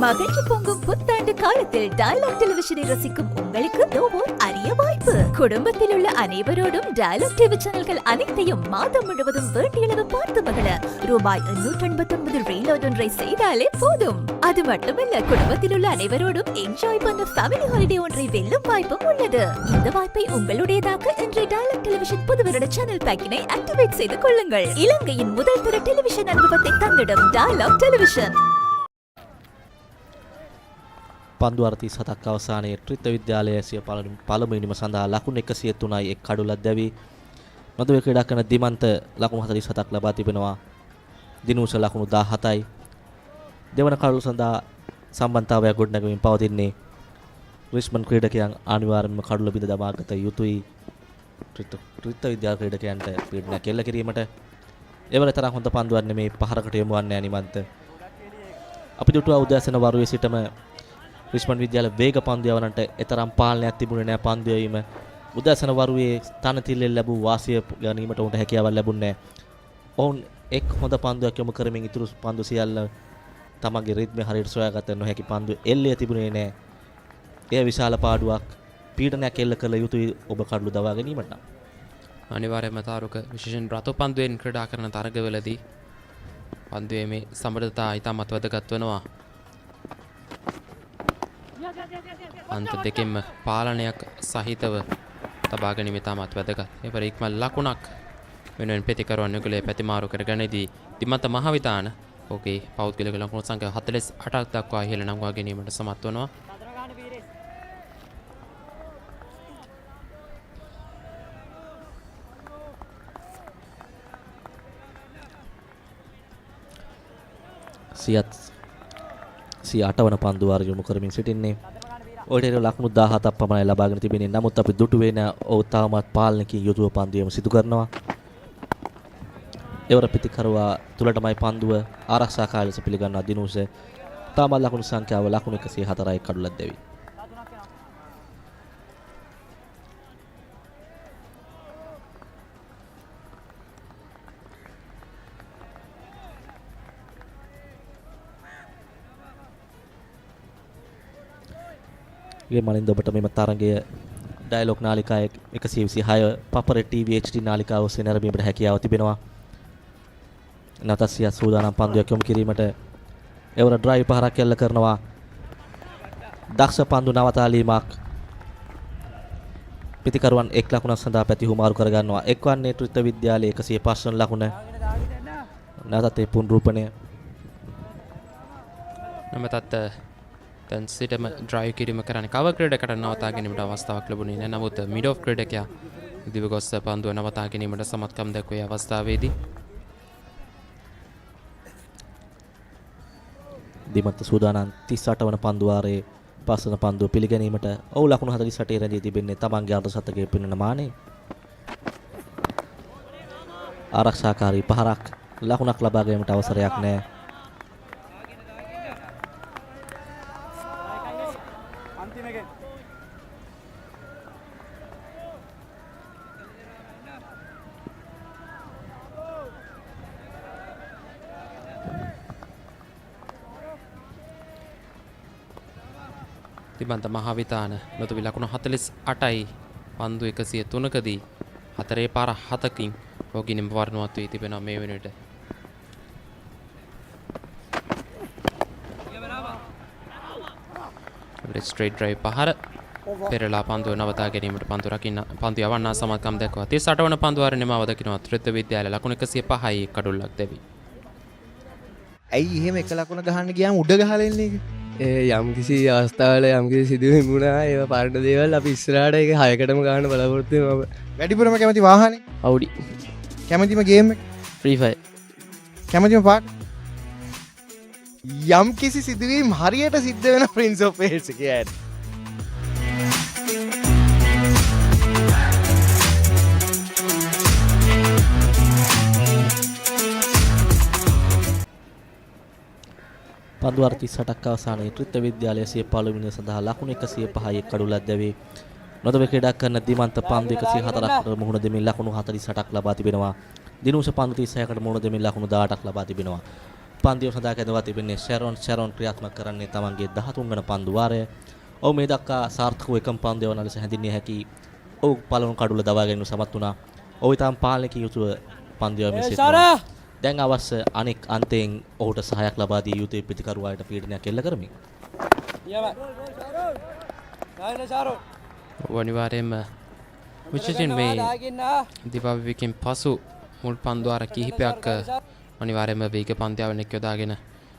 மகிழ்ச்சி பொங்கும் புத்தாண்டு காலத்தில் டயலாக் டெலிவிஷனை ரசிக்கும் உங்களுக்கு ஓர் அரிய வாய்ப்பு. குடும்பத்தில் உள்ள அனைவரோடும் டயலாக் டிவி சேனல்கள் அனைத்தையும் மாதம் முழுவதும் வேண்டியளவு பார்த்து மகிழ ரூபாய் 889 ரீலோட் ஒன்றை செய்தாலே போதும். அது மட்டுமல்ல, குடும்பத்தில் உள்ள அனைவரோடும் என்ஜாய் பண்ண ஃபேமிலி ஹாலிடே ஒன்றை வெல்லும் வாய்ப்பும் உள்ளது. இந்த வாய்ப்பை உங்களுடையதாக்க இன்றைய டயலாக் டெலிவிஷன் புது வருட சேனல் பேக்கினை ஆக்டிவேட் செய்து கொள்ளுங்கள். இலங்கையின் முதல் தர டெலிவிஷன் அனுபவத்தை தந்திடும் டயலாக் டெலிவிஷன். පන්දු අර 37ක් අවසානයේ ත්‍රිත්ව විද්‍යාලයේ සිය පළමු ඉනිම සඳහා ලකුණු 103යි එක් කඩුල්ලක් දැවි මදුවේ ක්‍රීඩා කරන දිමන්ත ලකුණු 47ක් ලබා තිබෙනවා. දිනුස ලකුණු 17යි. දෙවන කඩුල්ල සඳහා සම්බන්ධතාවයක් ගොඩනගමින් පවතින්නේ රිච්මන්ඩ් ක්‍රීඩකයන් අනිවාර්යයෙන්ම කඩුල්ල බිඳ දමා ගත යුතුයි. ත්‍රිත්ව විද්‍යාල ක්‍රීඩකයන්ට පීඩනයක් එල්ල කිරීමට එවර තරම් හොඳ පන්දුවක් නෙමේ පහරකට යොමු වන්නේ නිමන්ත. අපි දුටුවා උදෑසන වරුවේ සිටම රිච්මන්ඩ් විද්‍යාල වේග පන්දු යවන්නට එතරම් පාලනයක් තිබුණේ නැහැ පන්දු යවීම. උදෑසන වරුවේ තනතිල්ලෙන් ලැබූ වාසිය ගැනීමට උන්ට හැකියාවක් ලැබුණේ නැහැ. ඔවුන් එක් හොඳ පන්දුවක් යොමු කරමින් ඉතුරු පන්දු සියල්ල තමන්ගේ රිද්මේ හරියට සොයාගත නොහැකි පන්දු එල්ලේ තිබුණේ නැහැ. එය විශාල පාඩුවක්. පීඩනයක් එල්ල කළ යුතුයි ඔබ කඩළු දවා ගැනීමට. අනිවාර්යයෙන්ම තාරුක විශේෂයෙන් රතු පන්දුවෙන් ක්‍රීඩා කරන තරගවලදී පන්දුවේ මේ සමබරතා ඉතාමත් වැදගත් වෙනවා. අන්ත දෙකෙන්ම පාලනයක් සහිතව තබා ගැනීම ඉතාමත් වැදගත්. එපර ඉක්මන් ලකුණක් වෙනුවෙන් ප්‍රතිකරුවන් යුගලයේ ප්‍රතිමාරු කරගෙනදී දිමන්ත මහවිතාන ඔහුගේ පෞද්ගලික ලකුණු සංඛ්‍යාව 48ක් දක්වා ඉහළ නංවා ගැනීමට සමත් වෙනවා. සිය 8 වන පන්දු වාරය යොමු කරමින් සිටින්නේ. ඔයිට ලකුණු 17ක් පමණයි ලබාගෙන තිබෙන්නේ. නමුත් අපි දුටුවේ නැ ඔහු තාමත් පාලනකින් යුතුව පන්දුවම සිදු කරනවා. එවර පිටිකරුවා තුලටමයි පන්දුව ආරක්ෂාකාරී ලෙස පිළිගන්නා දිනුස තාමත් ලකුණු සංඛ්‍යාව ලකුණු 104යි කඩුලක් දෙවි. ගේ මලින්ද ඔබට මෙම තරගය ඩයලොග් නාලිකාවේ 126 පපර TV HD නාලිකාව ඔස්සේ නැරඹීමට හැකියාව තිබෙනවා. නතසිය සූදානම් පන්දුවක් යොමු කිරීමට එවර ඩ්‍රයිව් පහරක් එල්ල කරනවා. දක්ෂ පන්දු නවතාලීමක්. පිටිකරුවන් එක් ලකුණක් සඳහා පැතිහුමාරු කර ගන්නවා. එක්වන්නේ ත්‍රිත්ව විද්‍යාලයේ 105 වන ලකුණ. නැවතත් ඒ පුනරුපණය. නමතත් දැන් සිටම ඩ්‍රයිව් කිරීම කරන්නේ කවර් ක්‍රීඩකයට නවතා ගැනීමට අවස්ථාවක් ලැබුණේ නැහැ. නමුත් මිඩ් ඔෆ් ක්‍රීඩකයා දිවගොස්ස පන්දුව නවතා ගැනීමට සමත්කම් දක්වන අවස්ථාවේදී දිමන්ත සූදානම් 38 වන පන්දු වාරයේ පස්වන පන්දුව පිළිගැනීමට ඔහු ලකුණු 48 රැඳී තිබෙන්නේ තමන්ගේ අර්ධ ශතකයේ පින්නන මානේ. ආරක්ෂාකාරී පහරක් ලකුණක් ලබා ගැනීමට අවසරයක් නැහැ. තිබන්ත මහවිතාන නොතුවි ලකුණු 48යි පන්දු 103කදී 4 පාර 7කින් ඔහුගින් වර්ණවත් වී තිබෙනවා මේ වෙනට. ස්ට්‍රේට් ඩ්‍රයිව් පහර පෙරලා පන්දුව නවතා ගැනීමට පන්දු රකින්න පන්දු යවන්නා සමත්කම් දක්වා 38 වන පන්දු වාරේ නිමාව දකිනවා ත්‍රිත්ව විද්‍යාලය ලකුණු 105යි කඩුල්ලක් දෙවි. ඇයි එහෙම එක ලකුණ ගහන්න ගියාම උඩ ගහලා එන්නේ ඒක? යම් කිසි අවස්ථාවල යම් කිසි සිදුවීම් වුණා ඒව පරණ දේවල් අපි ඉස්සරහට ඒක 6කටම ගන්න බලාපොරොත්තු වෙනවා. වැඩිපුරම කැමති වාහනේ? Audi. කැමතිම ගේම් එක? Free Fire. කැමතිම පාට? යම් කිසි සිදුවීම් හරියට සිද්ධ වෙන Prince of Wales එකේ ඇඩ්. පන්දු වර්ග 38ක් අවසානයේ ත්‍රිත්ව විද්‍යාලය සිය පළවෙනි සඳහා ලකුණු 105යි කඩුලක් දැවේ. නොදව ක්‍රීඩා කරන දිමන්ත පන්දු 104කට මුහුණ දෙමින් ලකුණු 48ක් ලබා තිබෙනවා. දිනුෂ පන්දු 36කට මුහුණ දෙමින් ලකුණු 18ක් ලබා තිබෙනවා. පන්දිය සඳහා කැඳවා තිබෙන්නේ ෂැරොන් ක්‍රියාත්මක කරන්නේ තමන්ගේ 13 වන පන්දු වාරය. ඔහු මේ දක්වා සාර්ථකව එකම පන්දු යවන ලෙස හැඳින්විය හැකි. ඔහු පළමු කඩුල දවා ගැනීම සමත් වුණා. ඔහු ඊටම පාලනයකින් යුතුව පන්දු යවමින් සිටිනවා. දැන් අවශ්‍ය අනෙක් අන්තයෙන් ඔහුට සහායක් ලබා දී යුතුයි පිටිකරුවාට පීඩනයක් එල්ල කරමින්. අනිවාර්යයෙන්ම විශේෂයෙන් මේ දිවාවිකෙන් පසු මුල් පන්දු වාර කිහිපයක් අනිවාර්යයෙන්ම වේග පන්තියාවනෙක් යොදාගෙන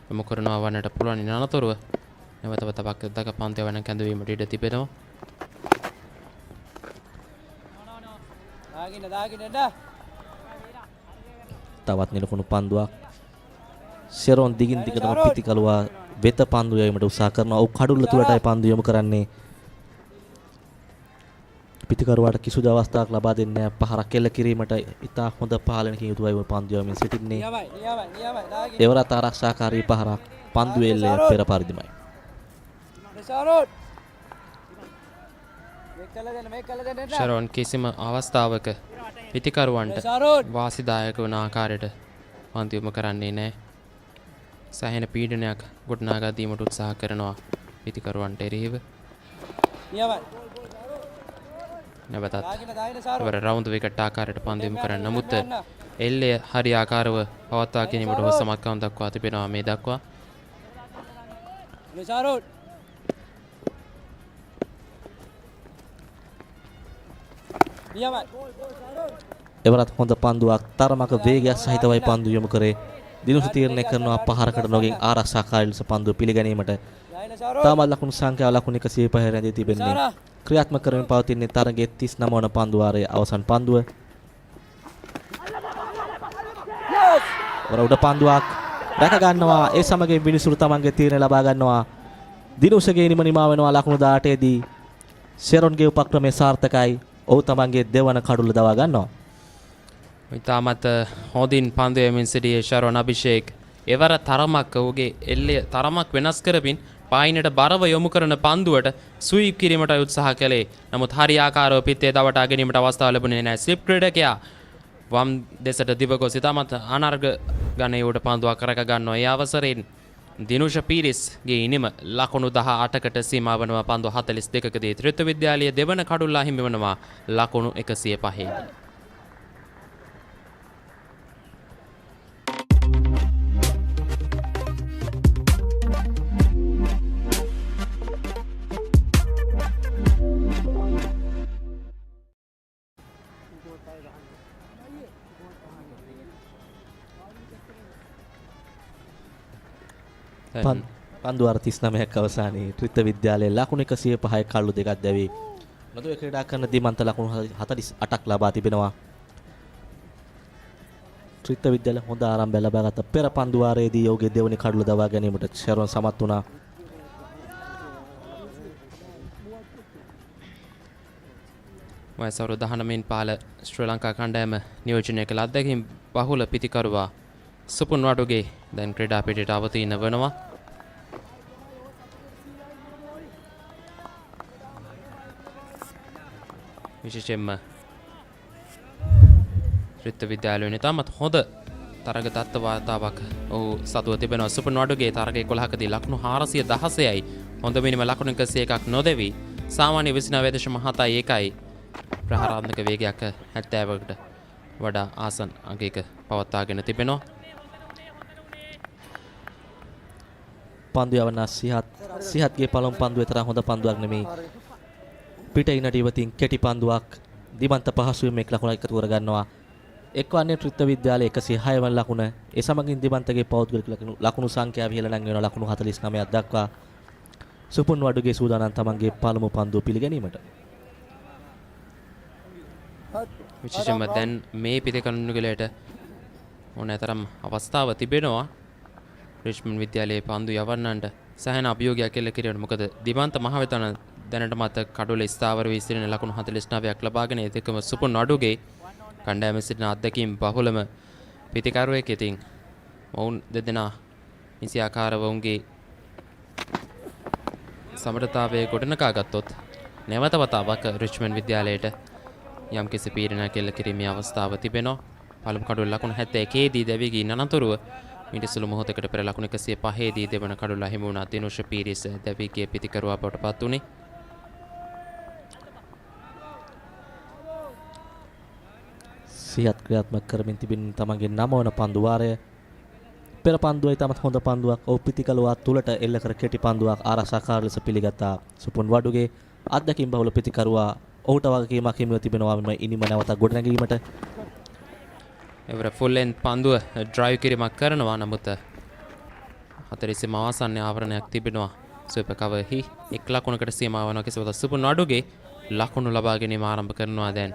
යොමු කරනවා වන්නට පුළුවන් නනතුරුව නැවත වතාවක් දක පන්තියාවන කැඳවීමට ඉඩ තිබෙනවා. තවත් නිලකුණු පන්දුවක් ෂෙරොන් දිගින් දිගටම පිටිකලුවා වෙත පන්දු යැවීමට උත්සාහ කරනවා. ඔහු කඩුල්ල තුලටයි පන්දු යොමු කරන්නේ. පිටිකරුවාට කිසිදු අවස්ථාවක් ලබා දෙන්නේ නැහැ. පහරක් එල්ල කිරීමට ඉතා හොඳ පාලනයකින් යුතුවයි ඔහු පන්දු යැවීමෙන් සිටින්නේ. එවරත් ආරක්ෂාකාරී පහරක් පන්දු එල්ලේ පෙර පරිදිමයි. ෂරොන් කිසිම අවස්ථාවක පිටිකරුවන්ට වාසිදායක වන ආකාරයට පන්දු යොමු කරන්නේ නැහැ. සෑහෙන පීඩනයක් ගොඩනගා දීමට උත්සාහ කරනවා පිටිකරුවන්ට එරෙහිව. නැවතත් ඉවර රවුන්ඩ් විකට් ආකාරයට පන්දු යොමු කරන්න. නමුත් එල්ලේ හරි ආකාරව පවත්වා ගැනීමට ඔහු සමත්කම් දක්වා තිබෙනවා මේ දක්වා. එවරත් හොඳ පන්දුවක් තරමක වේගයක් සහිතවයි පන්දු යොමු කරේ. දිනුෂ තීරණය කරනවා පහරකට නොගෙන් ආරක්ෂාකාරී ලෙස පන්දුව පිළිගැනීමට. තාමත් ලකුණු සංඛ්‍යාව ලකුණු 105 රැඳී තිබෙන්නේ. ක්‍රියාත්මක කරමින් පවතින්නේ තරගයේ 39 වන පන්දු වාරයේ අවසන් පන්දුව. වර උඩ පන්දුවක් රැක ගන්නවා. ඒ සමගින් විනිසුරු තමන්ගේ තීරණය ලබා ගන්නවා. දිනුෂගේ නිමා වෙනවා ලකුණු 18 දී. ෂෙරොන්ගේ උපක්‍රමය සාර්ථකයි. ඔහු තමන්ගේ දෙවන කඩුල දවා ගන්නවා. ඉතාමත් හොඳින් පන්දු යමින් සිටියේ ෂරොන් අභිෂේක්. එවර තරමක් ඔහුගේ එල්ලේ තරමක් වෙනස් කරමින් පායිනට බරව යොමු කරන පන්දුවට ස්වීප් කිරීමට උත්සාහ කළේ. නමුත් හරි ආකාරව පිත්තේ තවටා ගැනීමට අවස්ථාව ලැබුණේ නැහැ. ස්ලිප් ක්‍රීඩකයා වම් දෙසට දිව ගොස් ඉතාමත් අනර්ග ගණයේ පන්දුවක් කරක ගන්නවා. ඒ අවසරයෙන් දිනුෂ පීරිස්ගේ ඉනිම ලකුණු 18කට සීමා වනවා. පන්දු 42කදී ත්‍රිත්ව විද්‍යාලයේ දෙවන කඩුල්ලා හිමි වෙනවා ලකුණු 105යි. පන්දු වාර 39ක් අවසානයේ ත්‍රිත්ව විද්‍යාලයේ ලකුණු 105යි කළු දෙකක් දැවේ. නොදව ක්‍රීඩා කරන දිමන්ත ලකුණු 48ක් ලබා තිබෙනවා. ත්‍රිත්ව විද්‍යාලය හොඳ ආරම්භය ලබාගත් පෙර පන්දු වාරයේදී ඔහුගේ දෙවනි කඩුල දවා ගැනීමට ෂෙරොන් සමත් වුණා. වයස අවුරුදු 19 පාල ශ්‍රී ලංකා කණ්ඩායම නියෝජනය කළ අත්දැකීම් බහුල පිටිකරුවා සුපුන් වඩුගේ දැන් ක්‍රීඩා පිටියට අවතීන වෙනවා. විශේෂයෙන්ම ත්‍රිත්ව විද්‍යාලයේ තාමත් හොඳ තරග තත්ත්ව වාතාවක් ඔහු සතුව තිබෙනවා. සුපුන් වඩුගේ තරග 11කදී ලකුණු 416යි. හොඳ මිනිම ලකුණු 101ක් නොදෙවි සාමාන්‍ය 29.71යි. ප්‍රහාරාත්මක වේගයක් 70කට වඩා ආසන් අගයක පවත්වාගෙන තිබෙනවා. පන්දු යවන සිහත්ගේ පළමු පන්දුවේ තරම් හොඳ පන්දුවක් නෙමෙයි. පිට ඉනට ඉවතින් කෙටි පන්දුවක් දිමන්ත පහසුවෙන් මේක ලකුණ එකතු කර ගන්නවා. එක්වන්නේ ත්‍රිත්ව විද්‍යාලයේ 106 වන ලකුණ. ඒ සමගින් දිමන්තගේ පෞද්ගලික ලකුණු සංඛ්‍යාව ඉහළ නැංවෙන ලකුණු 49ක් දක්වා සුපුන් වඩුගේ සූදානම් තමන්ගේ පළමු පන්දුව පිළිගැනීමට. විශේෂයෙන්ම දැන් මේ පිටිකණුගලයට ඕනෑතරම් අවස්ථාව තිබෙනවා රිච්මන්ඩ් විද්‍යාලයේ පන්දු යවන්නන්ට සෑහෙන අභියෝගයක් එල්ල කිරීමට. මොකද දිමන්ත මහවැතන දැනටමත් කඩුල ස්ථාවර වී සිටින ලකුණු 49ක් ලබාගෙන ඒකම සුපුන් වඩුගේ කණ්ඩායම සිටින අත්දැකීම් බහුලම පිටිකරුවෙක්. ඉතින් ඔවුන් දෙදෙනා නිසි ආකාරව ඔවුන්ගේ සමරතාවයේ ගොඩනගා ගත්තොත් නැවත වතාවක් රිච්මන්ඩ් විද්‍යාලයට යම්කිසි පීඩනයක් එල්ල කිරීමේ අවස්ථාව තිබෙනවා. පළමු කඩුල ලකුණු 71 දී දැවී ගින් අනතුරුව මීට සුළු මොහොතකට පෙර ලකුණු 105 දී දෙවන කඩුල හිමි වුණා. දිනුෂ පීරිස් දැවී ගිය පිටිකරුවා බවට පත් වුණේ. සියත් ක්‍රියාත්මක කරමින් තිබෙන තමන්ගේ 9 වන පන්දු වාරය පෙර පන්දුවයි තමත් හොඳ පන්දුවක් ඔව් පිටිකලුවා තුලට එල්ල කර කෙටි පන්දුවක් ආරක්ෂාකාර ලෙස පිළිගත්තා සුපුන් වඩුගේ අත්දැකීම් බහුල පිටිකරුවා ඔහුට වගකීමක් හිමිව තිබෙනවා මෙම ඉනිම නැවත ගොඩනැගීමට. එවර ෆුල් ලෙන්ත් පන්දුව ඩ්‍රයිව් කිරීමක් කරනවා. නමුත් 40 මාසන්නේ ආවරණයක් තිබෙනවා ස්වීපර් කවර්හි. එක් ලකුණකට සීමා වෙනවා. කෙසේවත් සුපුන් වඩුගේ ලකුණු ලබා ගැනීම ආරම්භ කරනවා. දැන්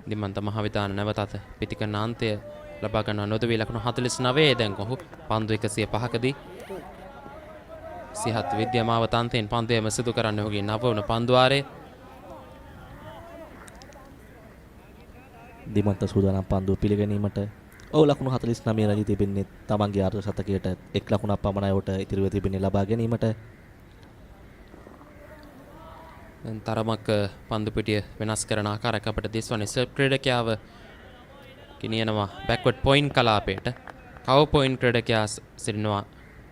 දිමන්ත මහවිතාන නැවතත් පිටිකරණ අන්තය ලබා ගන්නවා. නොදවී ලකුණු 49 දැන් ඔහු පන්දු 105කදී සිහත් විද්‍යාමාවත අන්තයෙන් පන්දුවම සිදු කරන්න ඔහුගේ 9 වන පන්දු වාරයේ දිමන්ත සූදානම් පන්දුව පිළිගැනීමට. ඔව් ලකුණු 49 රැඳී තිබෙන්නේ තමන්ගේ අර්ධ ශතකයට එක් ලකුණක් පමණයි ඔහුට ඉතිරිව තිබෙන්නේ ලබා ගැනීමට. දැන් තරමක් පන්දු පිටිය වෙනස් කරන ආකාරයක් අපිට දිස්වන්නේ. සර්ව් ක්‍රීඩකයාව ගෙනියනවා බෑක්වර්ඩ් පොයින්ට් කලාපයට. කවර් පොයින්ට් ක්‍රීඩකයා සිටිනවා.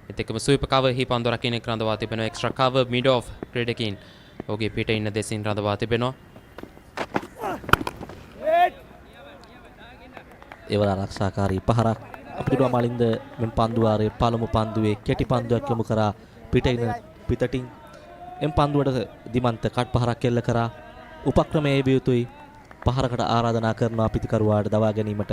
ඒත් එක්කම ස්වීපර් කවර්හි පන්දු රකින්න රඳවා තිබෙනවා. එක්ස්ට්‍රා කවර් මිඩ් ඔෆ් ක්‍රීඩකයින් ඔහුගේ පිටේ ඉන්න දෙසින් රඳවා තිබෙනවා. එවර ආරක්ෂාකාරී පහරක් අපිට මලින්ද මෙම් පන්දු වාරයේ පළමු පන්දුවේ කෙටි පන්දුවක් යොමු කරා පිටින් එම් පන්දුවට දිමන්ත කට් පහරක් එල්ල කරා. උපක්‍රමයේ යෙවිය යුතුයි. පහරකට ආරාධනා කරනවා පිටිකරුවාට දවා ගැනීමට.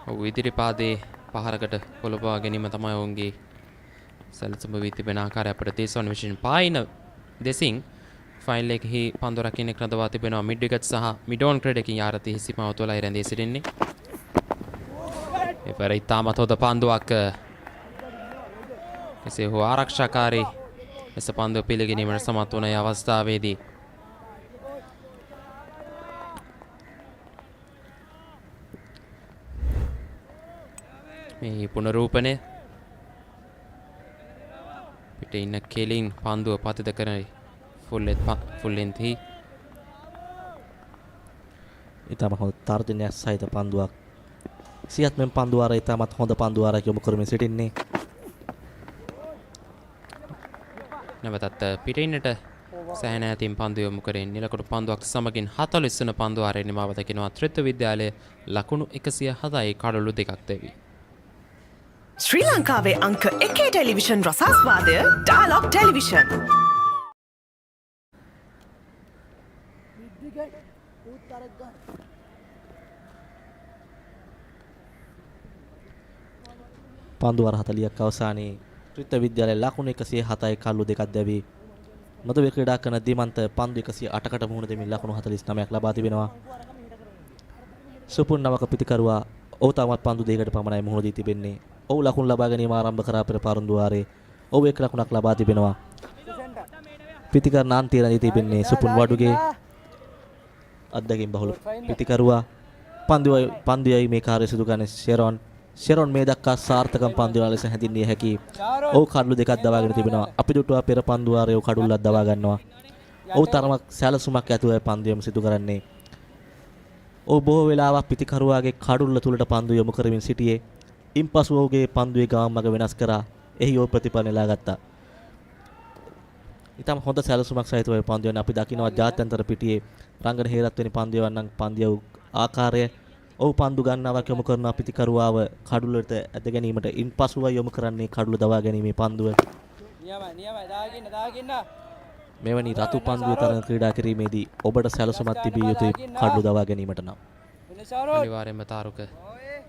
ඔව් ඉදිරි පාදයේ පහරකට පොළඹවා ගැනීම තමයි ඔවුන්ගේ සැලසුම වී තිබෙන ආකාරය අපිට දේශවන විශේෂයෙන් පායින දෙසින් ෆයිනල් එකෙහි පන්දු රකින්න රඳවා තිබෙනවා. මිඩ් විකට් සහ මිඩ් ඔන් ක්‍රීඩකයින් ආරති හිසිමාව තුලයි රැඳී සිටින්නේ. එපර ඉතාමත් හොඳ පන්දුවක්. එසේ හෝ ආරක්ෂාකාරී ලෙස පන්දුව පිළිගැනීමට සමත් වන අවස්ථාවේදී මේ පුනරූපණය පිටේ ඉන්න කෙලින් පන්දුව පතිත කරයි ෆුල් ලෙන්ත්හි. ඉතාම හොඳ තර්ජනයක් සහිත පන්දුවක්. සියත් මෙම් පන්දු වාරය ඉතාමත් හොඳ පන්දු වාරයක් යොමු කරමින් සිටින්නේ. නැවතත් පිටින්නට සෑහෙන ඈතින් පන්දු යොමු කරමින් නිලකොටු පන්දුවක් සමගින් 40 වන පන්දු වාරයේ නිමාව දකිනවා ත්‍රිත්ව විද්‍යාලය ලකුණු 107යි කඩලු 2ක් දෙවි. ශ්‍රී ලංකාවේ අංක 1 ටෙලිවිෂන් රසාස්වාදය ඩයලොග් ටෙලිවිෂන්. පන්දු වාර 40ක් අවසානයේ ත්‍රිත්ව විද්‍යාලයේ ලකුණු 107යි කළු 2ක් දැවි. නොදව ක්‍රීඩා කරන දිමන්ත පන්දු 108කට මුහුණ දෙමින් ලකුණු 49ක් ලබා තිබෙනවා. සුපුන් නවක පිටිකරුවා ඔහු තාමත් පන්දු දෙකකට පමණයි මුහුණ දී තිබෙන්නේ. ඔහු ලකුණු ලබා ගැනීම ආරම්භ කරා පෙර පන්දු වාරයේ ඔහු එක් ලකුණක් ලබා තිබෙනවා. පිටිකරණ අන්තිය රැඳී තිබෙන්නේ සුපුන් වඩුගේ අත්දැකීම් බහුල පිටිකරුවා. පන්දුවයි මේ කාර්යය සිදු කරන්නේ ෂෙරොන් මේ දක්වා සාර්ථකම් පන්දුවල ලෙස හැඳින්විය හැකි. ඔහු කඩලු දෙකක් දවාගෙන තිබෙනවා. අපි දුටුවා පෙර පන්දු වාරයේ ඔහු කඩුල්ලක් දවා ගන්නවා. ඔහු තරමක් සැලසුමක් ඇතුව පන්දුවම සිදු කරන්නේ. ඔහු බොහෝ වෙලාවක් පිටිකරුවාගේ කඩුල්ල තුලට පන්දු යොමු කරමින් සිටියේ. ඉන්පසු ඔහුගේ පන්දුවේ ගමන් මඟ වෙනස් කරා. එහි ඔහු ප්‍රතිඵල නෙලා ගත්තා. ඊටම හොඳ සැලසුමක් සහිතව පන්දුවෙන් අපි දකිනවා ජාත්‍යන්තර පිටියේ රංගන හේරත් වෙන පන්දුව වන්නම් පන්දියව ආකාරය. ඔහු පන්දු ගන්නාවක් යොමු කරන පිටිකරුවාව කඩුල්ලට ඇද ගැනීමට ඉන්පසුව යොමු කරන්නේ කඩුල්ල දවා ගැනීමේ පන්දුව. නියමයි දාගින්න මෙවැනි රතු පන්දුව තරඟ ක්‍රීඩා කිරීමේදී ඔබට සැලසුමක් තිබිය යුතුයි කඩළු දවා ගැනීමට නම්. අනිවාර්යයෙන්ම තාරුක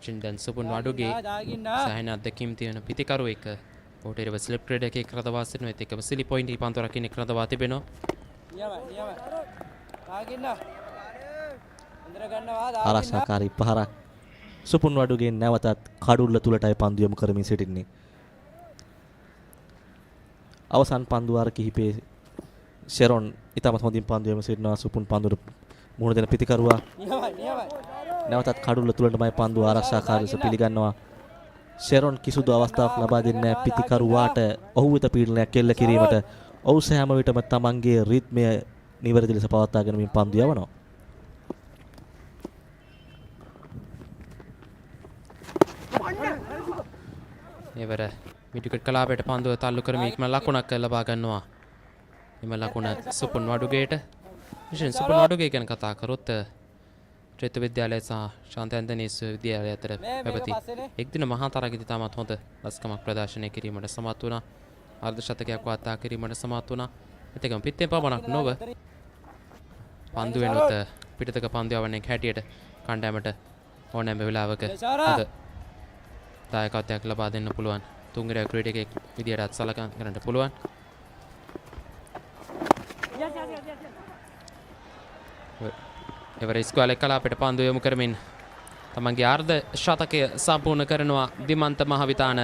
චින්දන් සුපුන් වඩුගේ සෑහෙන අත්දැකීම් තියෙන පිතිකරුවෙක් ඕටේරව ස්ලිප් ක්‍රීඩ එකේ රඳවා සිටින ඒත් එකම සිලි පොයින්ට් පන්දුවක් කෙනෙක් රඳවා තිබෙනවා. ආරක්ෂාකාරී පහරක් සුපුන් වඩුගේ නැවතත් කඩුල්ල තුලටයි පන්දු යොමු කරමින් සිටින්නේ. අවසන් පන්දු වාර කිහිපේ ෂෙරොන් ඉතාමත් හොඳින් පන්දු යොමු සිටිනවා. සුපුන් පන්දුවට මුහුණ දෙන පිතිකරුවා නැවතත් කඩුල්ල තුලටමයි පන්දු ආරක්ෂාකාරී ලෙස පිළිගන්නවා. ෂෙරොන් කිසිදු අවස්ථාවක් ලබා දෙන්නේ නැහැ පිතිකරුවාට ඔහු වෙත පීඩනයක් කෙල්ල කිරීමට. ඔහු සෑම විටම තමන්ගේ රිද්මය නිවැරදි ලෙස පවත්වාගෙන මින් පන්දු යවනවා. එවර මිටිකට් කලාපයට පන්දුව තල්ලු කරමින් ඉක්ම ලකුණක් ලබා ගන්නවා. එම ලකුණ සුපුන් වඩුගේට විශේෂයෙන් සුපුන් වඩුගේ ගැන කතා කරොත් ත්‍රිත්ව විද්‍යාලය සහ ශාන්තන්දනීස් විද්‍යාලය අතර පැවති එක්දින මහා තරගයේදී තාමත් හොඳ ලස්කමක් ප්‍රදර්ශනය කිරීමට සමත් වුණා. අර්ධ ශතකයක් වාර්තා කිරීමට සමත් වුණා. එතකම පිටේ පමණක් නොව පන්දු වෙනුත් පිටතක පන්දු යවන්නේ හැටියට කණ්ඩායමට ඕනෑම වෙලාවක හොඳ දායකත්වයක් ලබා දෙන්න පුළුවන්. තුන්ගිරය ක්‍රීඩකයෙක් විදියටත් සලකා ගන්නට පුළුවන්. එවර ඉස්කෝලේ කලාපයට පන්දු යොමු කරමින් තමන්ගේ අර්ධ ශතකය සම්පූර්ණ කරනවා දිමන්ත මහවිතාන.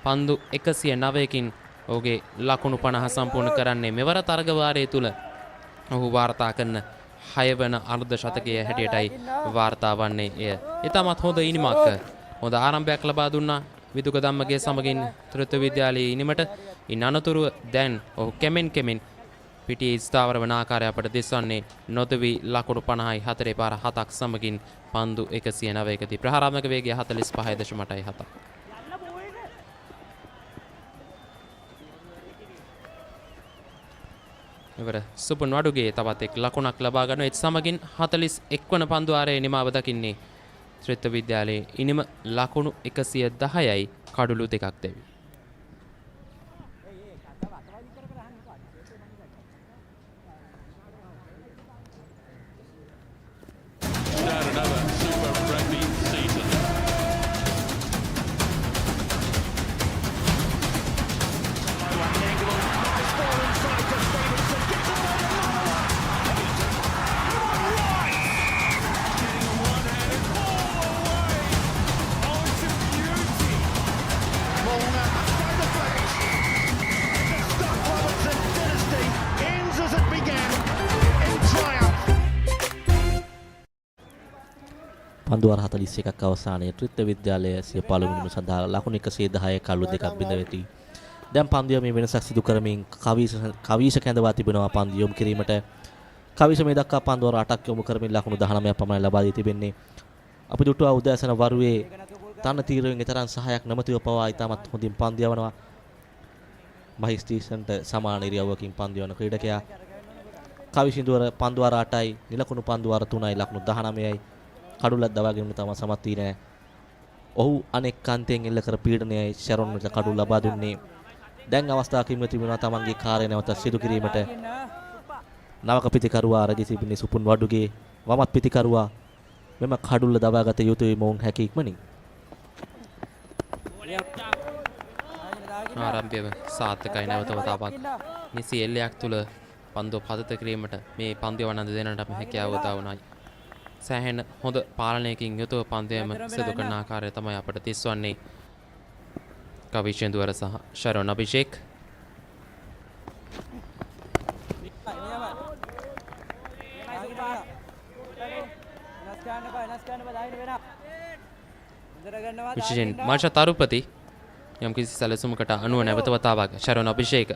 පන්දු 109කින් ඔහුගේ ලකුණු 50 සම්පූර්ණ කරන්නේ මෙවර තරග වාරයේ තුල ඔහු වාර්තා කරන 6 වන අර්ධ ශතකයේ හැටියටයි වාර්තා වන්නේ. එය ඉතාමත් හොඳ ඉනිමක්. හොඳ ආරම්භයක් ලබා දුන්නා විදුක ධම්මගේ සමගින් ත්‍රිත්ව විද්‍යාලයේ ඉනිමට. ඉන් අනතුරුව දැන් ඔහු කෙමෙන් පිටියේ ස්ථාවර වන ආකාරය අපට දිස්වන්නේ නොදවි ලකුණු 50යි 4 පාර 7ක් සමගින් පන්දු 109කදී ප්‍රහාරාත්මක වේගය 45.8. එවර සුපුන් වඩුගේ තවත් එක් ලකුණක් ලබා ගන්න ඒත් සමගින් 41 වන පන්දු ආරයේ නිමාව දකින්නේ ත්‍රිත්ව විද්‍යාලයේ ඉනිම ලකුණු 110යි කඩුළු 2ක් දෙවි. පන්දුවාර 41ක් අවසානයේ ත්‍රිත්ව විද්‍යාලය සිය පළමුවෙනි සඳහා ලකුණු 110 කළු දෙකක් බිඳ වෙති. දැන් පන්දුව මේ වෙනසක් සිදු කරමින් කවීස කැඳවා තිබෙනවා පන්දු යොමු කිරීමට. කවීස මේ දක්වා පන්දුවාර 8ක් යොමු කරමින් ලකුණු 19ක් පමණ ලබා දී තිබෙන්නේ. අපි දුටුවා උදෑසන වරුවේ තන තීරුවෙන් තරම් සහායක් නැමැතිව පවා ඉතාමත් හොඳින් පන්දු යවනවා. මහිස්ටීසන්ට සමාන ඉරියව්වකින් පන්දු යවන ක්‍රීඩකයා. කවිසින්දුවර පන්දුවාර 8යි නිලකුණු පන්දුවාර 3යි ලකුණු 19යි. කඩුල්ලක් දවා ගැනීම තමයි සමත් වී නැහැ. ඔහු අනෙක් කාන්තයෙන් එල්ල කර පීඩනයයි ෂෙරොන් වෙත කඩුල්ල ලබා දුන්නේ. දැන් අවස්ථාවක ඉන්න තිබෙනවා තමන්ගේ කාර්යය නැවත සිදු කිරීමට. නවක පිතිකරුවා රජ තිබෙන්නේ සුපුන් වඩුගේ වමත් පිතිකරුවා මෙම කඩුල්ල දවාගත යුතුයි මොවුන් හැකි ඉක්මනින්. ආරම්භයම සාර්ථකයි. නැවත වතාවක් නිසි එල්ලයක් තුල පන්දුව පදත කිරීමට මේ පන්දුව වනන්ද දෙන්නට අපි හැකියාව උදා වුණායි. සෑහෙන හොඳ පාලනයකින් යුතුව පන්දුවම සිදු කරන ආකාරය තමයි අපට දිස්වන්නේ. කවිෂෙන්දුවර සහ ශරණ අභිෂේක්. විශේෂයෙන් මාෂා තරුපති යම් කිසි සැලසුමකට අනුව නැවත වතාවක් ශරණ අභිෂේක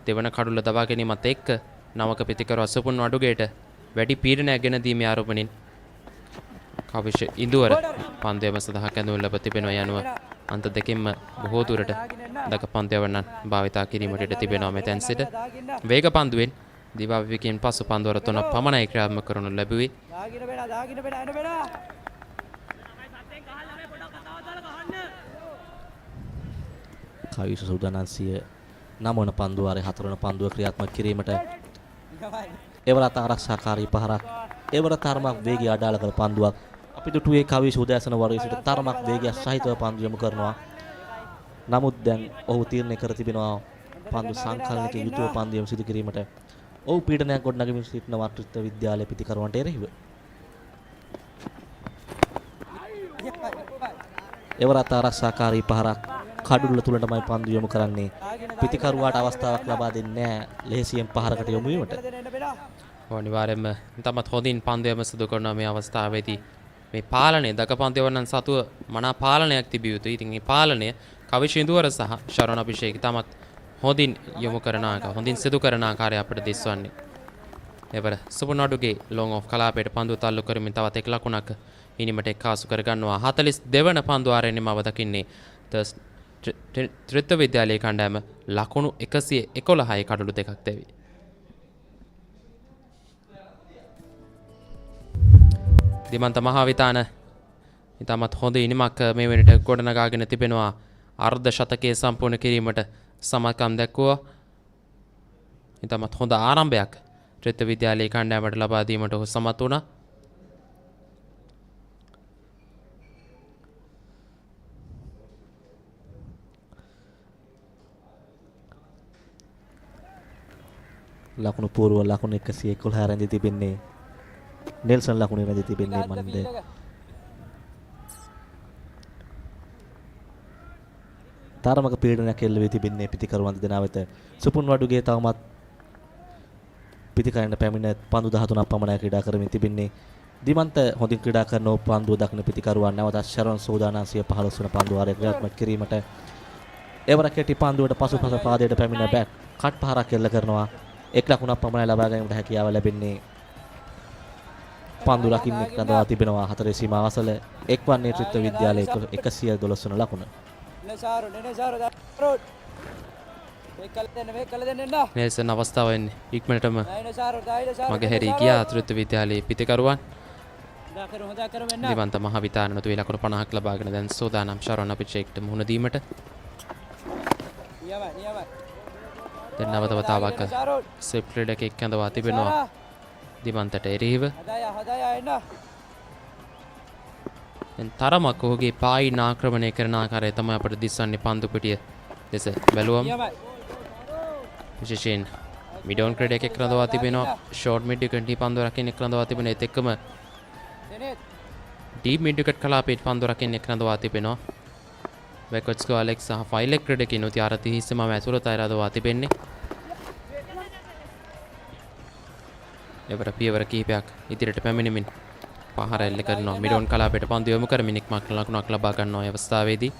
දෙවන කඩුල්ල දවා ගැනීමත් එක්ක නවක පිතිකරුවා සුපුන් වඩුගේට වැඩි පීඩනයක් ගෙන දීමේ ආරෝපණයෙන් කවිෂ ඉඳුවර පන්දුවම සඳහා කැඳවුම් ලබ තිබෙනවා යනුව අන්ත දෙකෙන්ම බොහෝ දුරට දක පන්දුවවන්නන් භාවිතා කිරීමට ඉඩ තිබෙනවා. මෙතැන් සිට වේග පන්දුවෙන් දිවා විවිකෙන් පසු පන්දුවර 3 පමණයි ක්‍රියාත්මක කරනු ලැබුවේ. කවිෂ සූදානම් සිය 9 වන පන්දුවාරේ 4 වන පන්දුව ක්‍රියාත්මක කිරීමට එවරත් ආරක්ෂාකාරී පහරක් එවර තරමක් වේගය අඩාල කර පන්දුවක් අපි දුටුවේ කවිශ උදෑසන වරුවේ සිට තරමක් වේගය සහිතව පන්දු යොමු කරනවා. නමුත් දැන් ඔහු තීරණය කර තිබෙනවා පන්දු සංකලනයක යුතුව පන්දු යොමු සිදු කිරීමට. ඔහු පීඩනයක් ගොඩනගමින් සිටිනවා ත්‍රිත්ව විද්‍යාලයේ පිතිකරුවන්ට එරෙහිව. එවරත් ආරක්ෂාකාරී පහරක් කඩුල්ල තුලටමයි පන්දු යොමු කරන්නේ. පිතිකරුවාට අවස්ථාවක් ලබා දෙන්නේ නැහැ ලෙහෙසියෙන් පහරකට යොමු වීමට. අනිවාර්යයෙන්ම තමත් හොඳින් පන්දු යොමු සිදු කරන මේ අවස්ථාවේදී මේ පාලනය දක පන්දු යවන්නන් සතුව මනා පාලනයක් තිබිය යුතුයි. ඉතින් මේ පාලනය කවිශ ඉන්දුවර සහ ශරණ අභිෂේක තමත් හොඳින් යොමු කරන ආකාරය හොඳින් සිදු කරන ආකාරය අපිට දිස්වන්නේ. එවර සුපුනඩුගේ ලොං ඔෆ් කලාපයට පන්දු තල්ලු කරමින් තවත් එක් ලකුණක් ඉනිමට එක්කාසු කර ගන්නවා. 42 වන පන්දු ආරෙන්නම අව දකින්නේ ත්‍රිත්ව විද්‍යාලයේ කණ්ඩායම ලකුණු 111යි කඩලු දෙකක් දෙවි. දිමන්ත මහාවිතාන ඉතාමත් හොඳ ඉනිමක් මේ වෙනට ගොඩනගාගෙන තිබෙනවා. අර්ධ ශතකයේ සම්පූර්ණ කිරීමට සමත්කම් දැක්වුවා. ඉතාමත් හොඳ ආරම්භයක් ත්‍රිත්ව විද්‍යාලයේ කණ්ඩායමට ලබා දීමට ඔහු සමත් වුණා. ලකුණු පූර්ව ලකුණු 111 රැඳී තිබෙන්නේ නෙල්සන් ලකුණේ රැඳී තිබෙන්නේ මන්ද තරමක පීඩනයක් එල්ල වී තිබෙන්නේ පිතිකරුවන් දෙදෙනා වෙත. සුපුන් වඩුගේ තවමත් පිතිකරන්න පැමිණ පන්දු 13ක් පමණ ක්‍රීඩා කරමින් තිබෙන්නේ. දිමන්ත හොඳින් ක්‍රීඩා කරන පන්දුව දක්න පිතිකරුවන් නැවත ශරණ සෝදානම් 15 වන පන්දු ආරය ක්‍රියාත්මක කිරීමට එවර කෙටි පන්දුවට පසුපස පාදයට පැමිණ බැට් කට් පහරක් එල්ල කරනවා. 1 ලකුණක් පමණ ලබා ගැනීමට හැකියාව ලැබෙන්නේ පන්දු රකින්න රඳවා තිබෙනවා 4 සීමාව අසල එක්වන්නේ ත්‍රිත්ව විද්‍යාලයේ 112 වන ලකුණ. නෙල්සන් අවස්ථාවෙන් ඉක්මනටම මගහැරී ගියා ත්‍රිත්ව විද්‍යාලයේ පිතිකරුවන්. දිවන්ත මහවිතාන නතු ලකුණු 50ක් ලබාගෙන දැන් සෝදානම් ශරණ අභිෂේක්ට මුහුණ දීමට. දැන් නවත වතාවක් සෙප් ක්‍රීඩකෙක් කැඳවා තිබෙනවා දිමන්තට එරෙහිව. දැන් තරමක් ඔහුගේ පායින් ආක්‍රමණය කරන ආකාරය තමයි අපට දිස්සන්නේ පන්දු පිටිය දෙස බැලුවම. විශේෂයෙන් මිඩෝන් ක්‍රීඩකෙක් රඳවා තිබෙනවා. ෂෝට් මිඩ් විකට් පන්දු රකින්නෙක් රඳවා තිබෙන ඒත් එක්කම ඩීප් මිඩ් විකට් කලාපයේ පන්දු රකින්නෙක් රඳවා තිබෙනවා. බැක්වර්ඩ්ස් ගෝ ඇලෙක්ස් සහ ෆයිලෙක් ක්‍රීඩකෙක් නොති ආරති හිස්සම ඇතුළත අය රඳවා තිබෙන්නේ. එවර පියවර කිහිපයක් ඉදිරියට පැමිණෙමින් පහර එල්ල කරනවා. මිඩෝන් කලාපයට පන්දු යොමු කරමින් ඉක්මනට ලකුණක් ලබා ගන්නවා මේ අවස්ථාවේදී.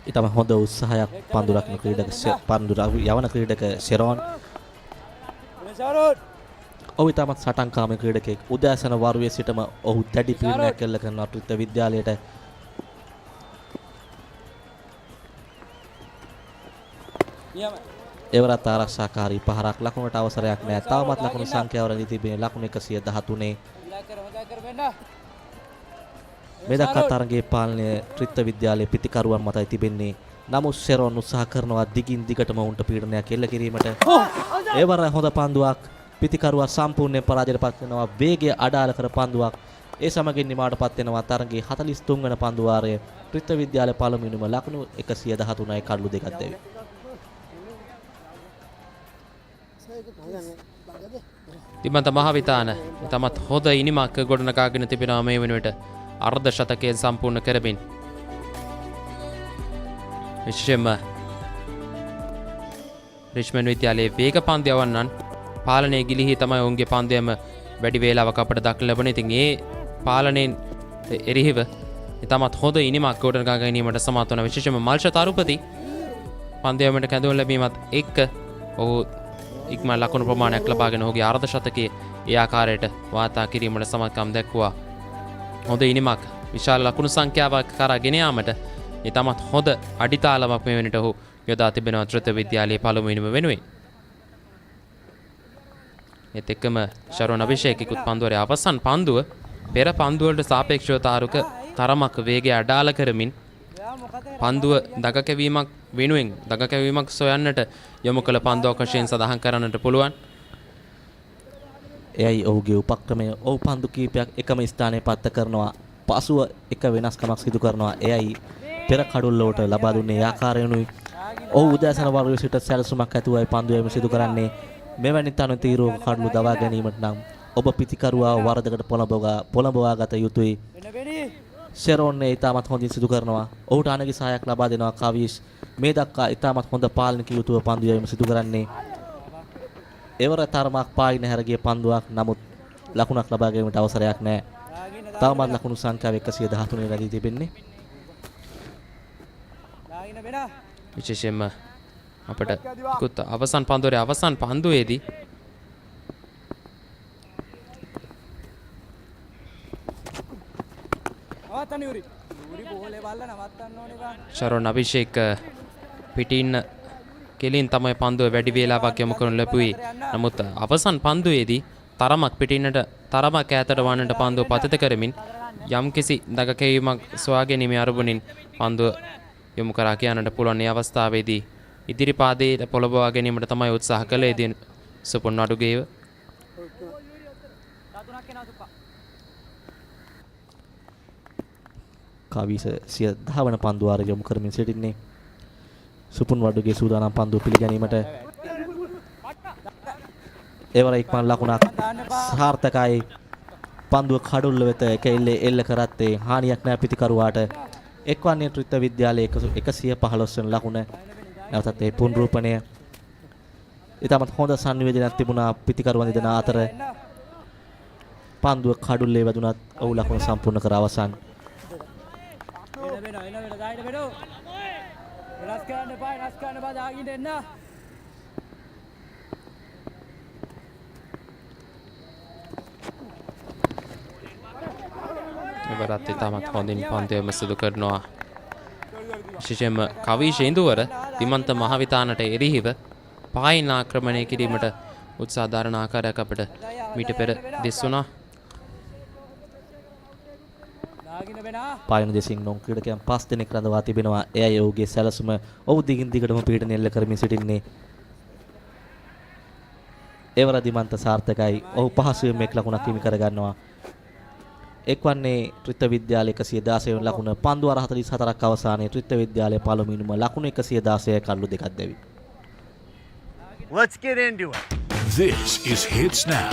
ඊටම හොඳ උත්සාහයක් පන්දු රකින්න ක්‍රීඩක පන්දු යවන ක්‍රීඩක ෂෙරෝන්. ඔහු ඊටමත් සටන්කාමී ක්‍රීඩකෙක්. උදෑසන වරුවේ සිටම ඔහු දැඩි පීඩනයක් එල්ල කරනවා ත්‍රිත්ව විද්‍යාලයට. එවරත් ආරක්ෂාකාරී පහරක් ලකුණට අවසරයක් නැහැ. තවමත් ලකුණු සංඛ්‍යාව රැඳී තිබෙන ලකුණු 113. මේ දක්වා තරගයේ පාලනය ත්‍රිත්ව විද්‍යාලයේ පිතිකරුවන් මතයි තිබෙන්නේ. නමුත් ෂෙරෝන් උත්සාහ කරනවා දිගින් දිගටම උන්ට පීඩනයක් එල්ල කිරීමට. එවර හොඳ පන්දුවක් පිතිකරුවා සම්පූර්ණයෙන් පරාජයට පත් වෙනවා. වේගය අඩාල කර පන්දුවක්. ඒ සමගින් නිමාවට පත් වෙනවා තරගයේ 43 වන පන්දු වාරය. ත්‍රිත්ව විද්‍යාලයේ පළමුවෙනිම ලකුණු 113යි කඩලු දෙකක් දෙවි. දිමන්ත මහවිතාන තමත් හොඳ ඉනිමක් ගොඩනගාගෙන තිබෙනවා මේ වෙනුවට අර්ධ ශතකයෙන් සම්පූර්ණ කරමින්. විශේෂයෙන්ම රිච්මන්ඩ් විද්‍යාලයේ වේග පන්දු යවන්නන් පාලනයේ ගිලිහි තමයි ඔවුන්ගේ පන්දුයම වැඩි වේලාවක් අපට දක්න ලැබෙන. ඉතින් ඒ පාලනයෙන් එරෙහිව තමත් හොඳ ඉනිමක් ගොඩනගා ගැනීමට සමත් වන විශේෂයෙන්ම මල්ෂ තරුපති පන්දුයමට කැඳවුම් ලැබීමත් එක්ක ඔහු ඉක්ම ලකුණු ප්‍රමාණයක් ලබාගෙන ඔහුගේ අර්ධ ශතකයේ ඒ ආකාරයට වාර්තා කිරීමට සමත්කම් දැක්වුවා. හොඳ ඉනිමක් විශාල ලකුණු සංඛ්‍යාවක් කරා ගෙන යාමට ඉතාමත් හොඳ අඩිතාලමක් මේ වෙනට ඔහු යොදා තිබෙනවා ත්‍රිත්ව විද්‍යාලයේ පළමුවෙනිම වෙනුවෙන්. ඒත් එක්කම ශරණ අභිෂේකිකුත් පන්දුවරේ අවසන් පන්දුව පෙර පන්දුවලට සාපේක්ෂව තරමක වේගය අඩාල කරමින් පන්දුව දගකැවීමක් වෙනුවෙන් දගකැවීමක් සොයන්නට යොමු කළ පන්දුවක් වශයෙන් සඳහන් කරන්නට පුළුවන්. එයයි ඔහුගේ උපක්‍රමය. ඔහු පන්දු කීපයක් එකම ස්ථානයේ පත්ත කරනවා. පසුව එක වෙනස්කමක් සිදු කරනවා. එයයි පෙර කඩුල්ලෝට ලබා දුන්නේ ආකාරයෙන්ුයි. ඔහු උදෑසන වරුවේ සිට සැලසුමක් ඇතුවයි පන්දු යැවීම සිදු කරන්නේ. මෙවැනි තන තීරුවක කඩලු දවා ගැනීමට නම් ඔබ පිතිකරුවා වරදකට පොළඹවා ගත යුතුයි. ෂෙරෝන්නේ ඉතාමත් හොඳින් සිදු කරනවා. ඔහුට අනගි සහායක් ලබා දෙනවා කවිස්. මේ දක්වා ඉතාමත් හොඳ පාලනික යුතුව පන්දු යැවීම සිදු කරන්නේ. එවර තරමක් පායින හැර ගිය පන්දුවක්. නමුත් ලකුණක් ලබා ගැනීමට අවසරයක් නැහැ. තවමත් ලකුණු සංඛ්‍යාව 113 රැඳී තිබෙන්නේ. විශේෂයෙන්ම අපට ඉක්ුත් අවසන් පන්දුවේ අවසන් පන්දුවේදී ශරෝන් අභිෂේක් පිටින් කෙලින් තමයි පන්දුව වැඩි වේලාවක් යොමු කරන ලැබුවේ. නමුත් අවසන් පන්දුවේදී තරමක් පිටින්නට තරමක් ඈතට වන්නට පන්දුව පතිත කරමින් යම්කිසි දගකැවීමක් සොයා ගැනීමේ අරමුණින් පන්දුව යොමු කරා කියන්නට පුළුවන්. මේ අවස්ථාවේදී ඉදිරි පාදයේ පොළඹවා ගැනීමට තමයි උත්සාහ කළේ දී සුපුන් අඩුගේව. කවිස සිය දහවන පන්දු වාරය යොමු කරමින් සිටින්නේ. සුපුන් වඩුගේ සූදානම් පන්දුව පිළිගැනීමට. එවර ඉක්මන් ලකුණක් සාර්ථකයි. පන්දුව කඩුල්ල වෙත කෙල්ලේ එල්ල කරත්තේ හානියක් නැහැ පිතිකරුවාට. එක්වන්නේ ත්‍රිත්ව විද්‍යාලයේ 115 වන ලකුණ. නැවතත් ඒ පුනරූපණය. ඊටමත් හොඳ සංනිවේදනයක් තිබුණා පිතිකරුවන් දෙදෙනා අතර. පන්දුව කඩුල්ලේ වැදුනත් ඔහු ලකුණ සම්පූර්ණ කර අවසන්. එවරත් ඉතාමත් හොඳින් පන්දුවම සිදු කරනවා. විශේෂයෙන්ම කවිෂ ඉඳුවර දිමන්ත මහවිතානට එරෙහිව පායින් ආක්‍රමණය කිරීමට උත්සාහ දරන ආකාරයක් අපිට මීට පෙර දිස්වුණා. පායන දෙසින් නොන් ක්‍රීඩකයන් 5 දෙනෙක් රඳවා තිබෙනවා. එයයි ඔහුගේ සැලසුම. ඔහු දිගින් දිගටම පීඩනය එල්ල කරමින් සිටින්නේ. එවර දිමන්ත සාර්ථකයි. ඔහු පහසුවෙන් මේක ලකුණක් හිමි කර ගන්නවා. එක්වන්නේ ත්‍රිත්ව විද්‍යාලයේ 116 වන ලකුණ. පන්දු 44ක් අවසානයේ ත්‍රිත්ව විද්‍යාලයේ පළමුවෙනිම ලකුණ 116යි කඩලු දෙකක් දෙවි. Let's get into it. This is Hits Now,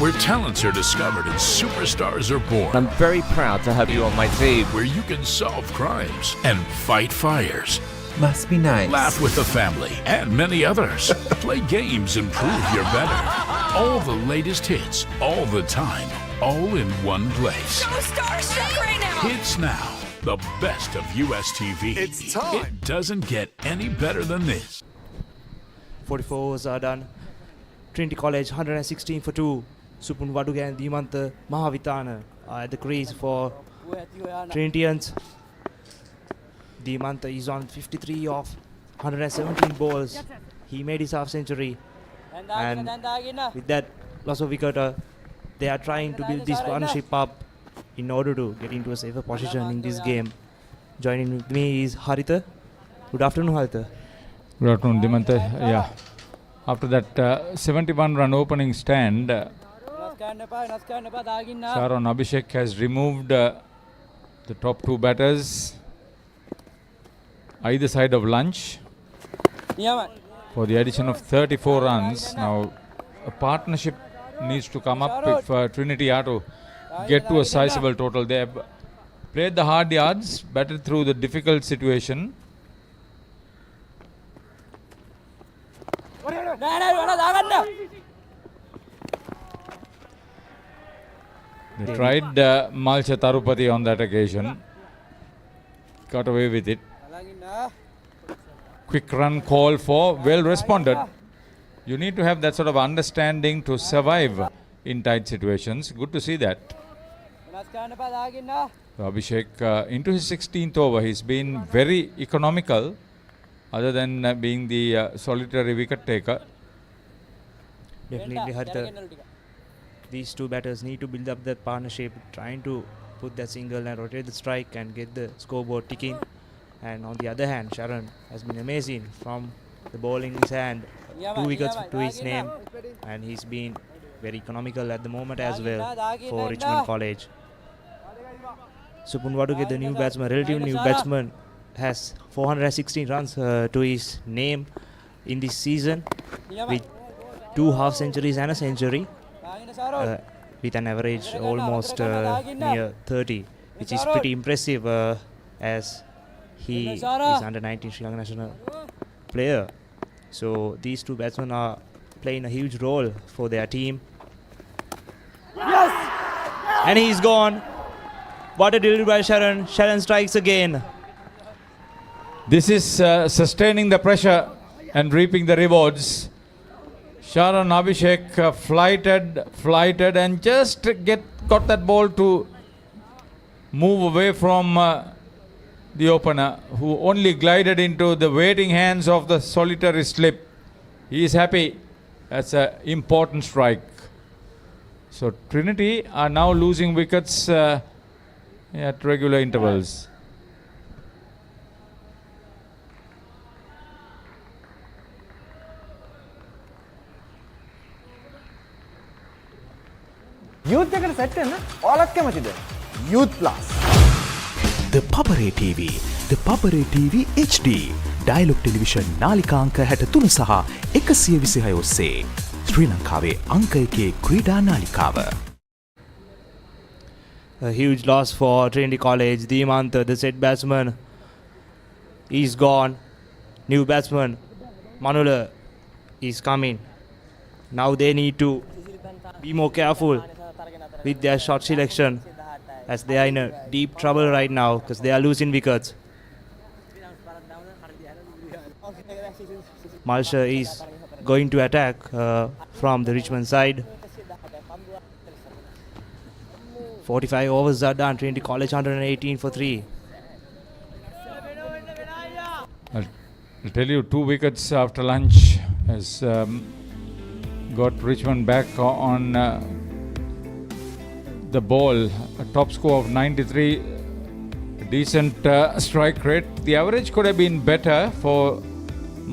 where talents are discovered and superstars are born. I'm very proud to have you on my team. Where you can solve crimes and fight fires. Must be nice. Laugh with the family and many others. Play games and prove you're better. All the latest hits, all the time, all in one place. So starstruck right now. Hits Now, the best of US TV. It's time. It doesn't get any better than this. 44s are done. Trinity College 116 for 2. Supun Vaduga and Dimanta Mahavitana are at the crease for Trinitians. Dimanta is on 53 off 117 balls. He made his half century. And with that loss of wicket, they are trying to build this partnership up in order to get into a safer position in this game. Joining with me is Haritha. Good afternoon, Haritha. Good afternoon, Dimanta. Yeah. After that 71 run opening stand, Sharon Abhishek has removed the top two batters either side of lunch for the addition of 34 runs. Now a partnership needs to come up if Trinity are to get to a sizable total. They have played the hard yards, batted through the difficult situation. They tried Malcha Tarupati on that occasion. Got away with it. Quick run call for, well responded. You need to have that sort of understanding to survive in tight situations. Good to see that. So Abhishek into his 16th over, he's been very economical other than being the solitary wicket taker. Definitely, Haritha. These two batters need to build up that partnership, trying to put that single and rotate the strike and get the scoreboard ticking. And on the other hand, Sharan has been amazing from the ball in his hand. 2 wickets to his name, and he's been very economical at the moment as well for Richmond College. Supun Waduge, the new batsman, relative new batsman, has 416 runs to his name in this season with 2 half centuries and a century, with an average almost near 30, which is pretty impressive as he is under 19 Sri Lanka national player. So these 2 batsmen are playing a huge role for their team. Yes! And he's gone. What a delivery by Sharan. Sharan strikes again. This is sustaining the pressure and reaping the rewards. Sharan Abhishek flighted and just got that ball to move away from the opener, who only glided into the waiting hands of the solitary slip. He is happy. That's an important strike. So Trinity are now losing wickets at regular intervals. Youth එකට set වෙන්න ඔයාලත් කැමතිද? Youth Plus. ThePapare TV, ThePapare TV HD, Dialog television නාලිකාංක 63 සහ 126 ඔස්සේ ශ්‍රී ලංකාවේ අංක 1 ක්‍රීඩා නාලිකාව. A huge loss for Trinity College. Dimantha, the set batsman, is gone. New batsman Manula is coming. Now they need to be more careful with their shot selection, as they are in a deep trouble right now because they are losing wickets. Malsha is going to attack from the Richmond side. 45 overs are done. Trinity College 118 for 3. I'll tell you, 2 wickets after lunch has got Richmond back on the ball. A top score of 93, a decent strike rate. The average could have been better for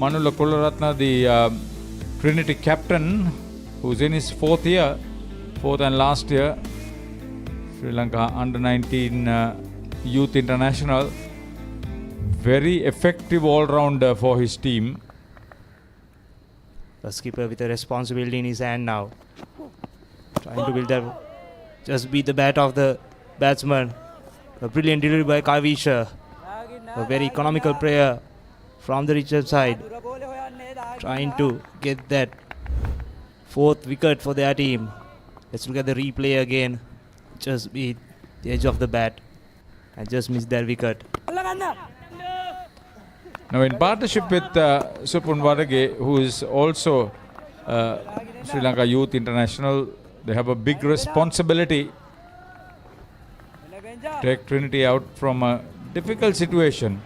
Manula Kularatna, the Trinity captain, who's in his 4th year, 4th and last year. Sri Lanka under 19 youth international. Very effective all-rounder for his team. The skipper with a responsibility in his hand now, trying to build that. Just beat the bat of the batsman. A brilliant delivery by Kavisha. A very economical player from the Richard side, trying to get that 4th wicket for their team. Let's look at the replay again. Just beat the edge of the bat and just missed that wicket. Now in partnership with Supun Wadage, who is also Sri Lanka Youth International, they have a big responsibility to take Trinity out from a difficult situation.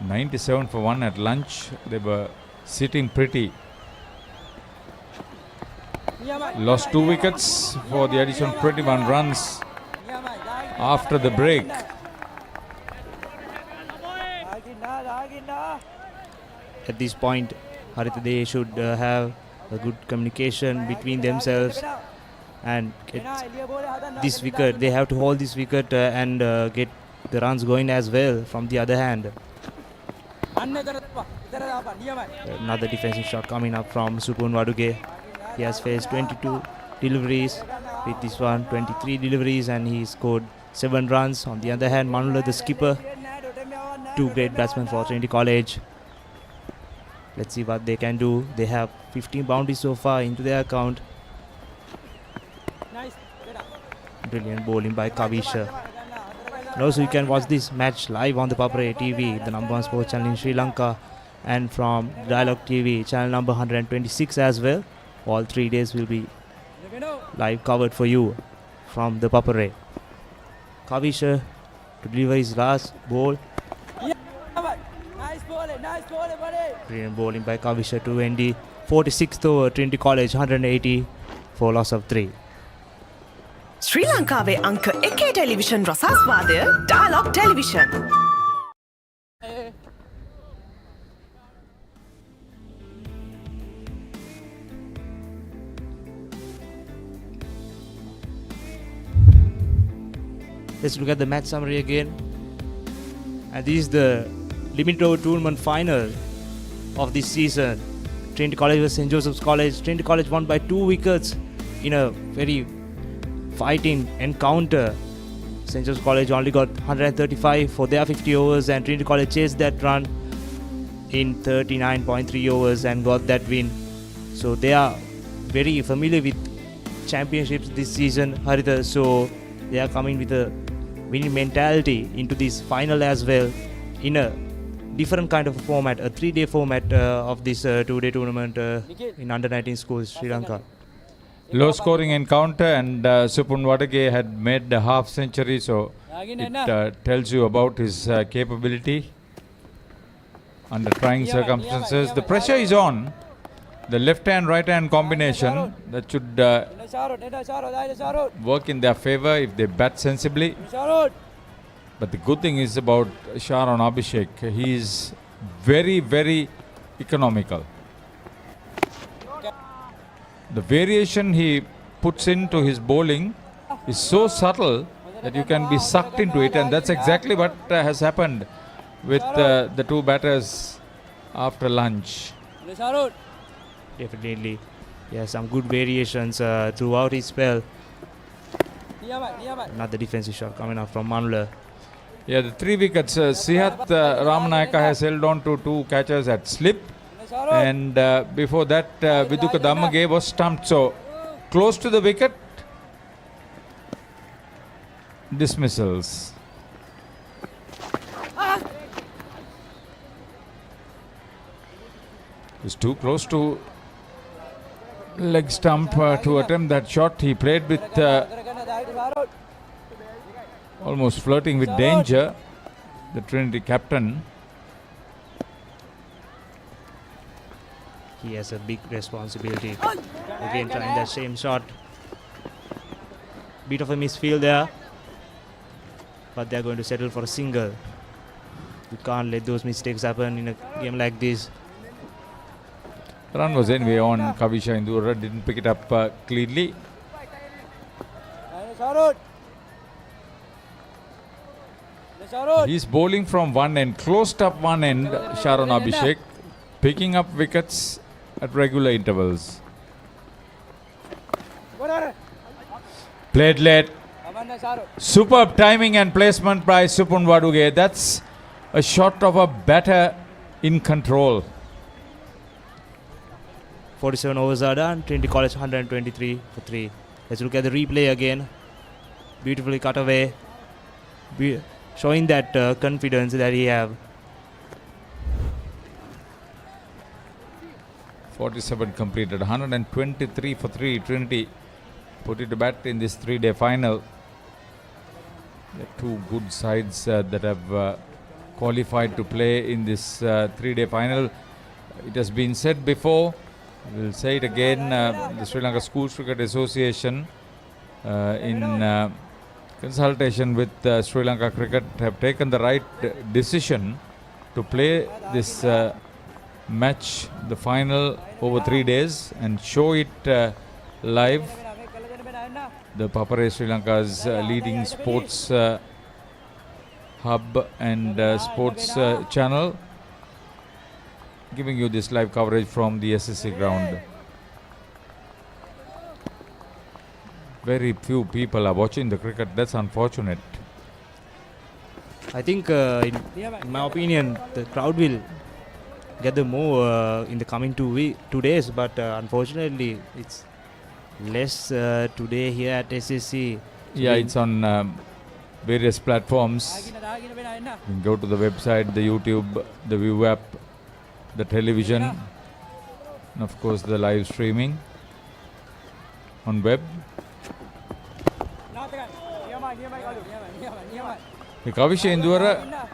97 for 1 at lunch. They were sitting pretty. Lost 2 wickets for the addition of 21 runs after the break. At this point, Harita, they should have a good communication between themselves and get this wicket. They have to hold this wicket and get the runs going as well from the other hand. Another defensive shot coming up from Supun Waduge. He has faced 22 deliveries. With this one, 23 deliveries, and he scored 7 runs. On the other hand, Manula, the skipper, 2 great batsmen for Trinity College. Let's see what they can do. They have 15 boundaries so far into their account. Brilliant bowling by Kavisha. And also you can watch this match live on the ThePapare TV, the #1 sports channel in Sri Lanka, and from Dialogue TV, channel number 126 as well. All 3 days will be live covered for you from the ThePapare. Kavisha to deliver his last ball. Brilliant bowling by Kavisha to end the 46th over. Trinity College 180, for loss of 3. ශ්‍රී ලංකාවේ අංක 1 television රසාස්වාදය Dialog television. Let's look at the match summary again. And this is the limited over tournament final of this season. Trinity College vs St. Joseph's College. Trinity College won by 2 wickets in a very fighting encounter. St. Joseph's College only got 135 for their 50 overs, and Trinity College chased that run in 39.3 overs and got that win. So they are very familiar with championships this season, Haritha. So they are coming with a winning mentality into this final as well, in a different kind of a format, a 3-day format of this 2-day tournament in under-19 schools, Sri Lanka. Low scoring encounter, and Supun Wadage had made a half century, so it tells you about his capability under trying circumstances. The pressure is on. The left hand right hand combination that should work in their favor if they bat sensibly. But the good thing is about Sharon Abhishek, he is very, very economical. The variation he puts into his bowling is so subtle that you can be sucked into it, and that's exactly what has happened with the two batters after lunch. Definitely, yeah, some good variations throughout his spell. Another defensive shot coming out from Manula. Yeah, the 3 wickets. Sihat Ramanayaka has held on to 2 catchers at slip, and before that Viduka Dammage was stumped. So close to the wicket, dismissals. He's too close to leg stump to attempt that shot. He played with almost flirting with danger, the Trinity captain. He has a big responsibility. Again trying that same shot. Bit of a misfield there, but they're going to settle for a single. You can't let those mistakes happen in a game like this. The run was anyway on. Kavisha Indura didn't pick it up cleanly. He's bowling from one end, closed up one end, Sharon Abhishek, picking up wickets at regular intervals. Played late. Superb timing and placement by Supun Waduge. That's a shot of a batter in control. 47 overs are done. Trinity College 123 for 3. Let's look at the replay again. Beautifully cut away. Showing that confidence that he have. 47 completed, 123 for 3. Trinity put it to bat in this 3-day final. There are 2 good sides that have qualified to play in this 3-day final. It has been said before, we'll say it again, the Sri Lanka Schools Cricket Association in consultation with Sri Lanka Cricket have taken the right decision to play this match, the final, over 3 days and show it live. The ThePapare, Sri Lanka's leading sports hub and sports channel, giving you this live coverage from the SSC ground. Very few people are watching the cricket. That's unfortunate. I think, in my opinion, the crowd will gather more in the coming 2 days, but unfortunately, it's less today here at SSC. Yeah, it's on various platforms. You can go to the website, the YouTube, the View app, the television, and of course the live streaming on web. Kavisha Indura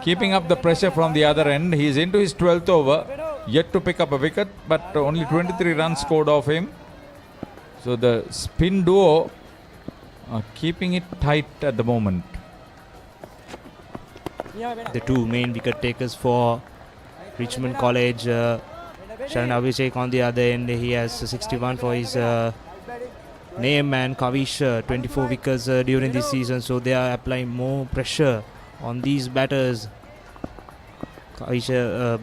keeping up the pressure from the other end. He is into his 12th over, yet to pick up a wicket, but only 23 runs scored off him. So the spin duo are keeping it tight at the moment. The two main wicket takers for Richmond College, Sharan Abhishek on the other end, he has 61 for his name, and Kavish 24 wickets during this season, so they are applying more pressure on these batters. Kavish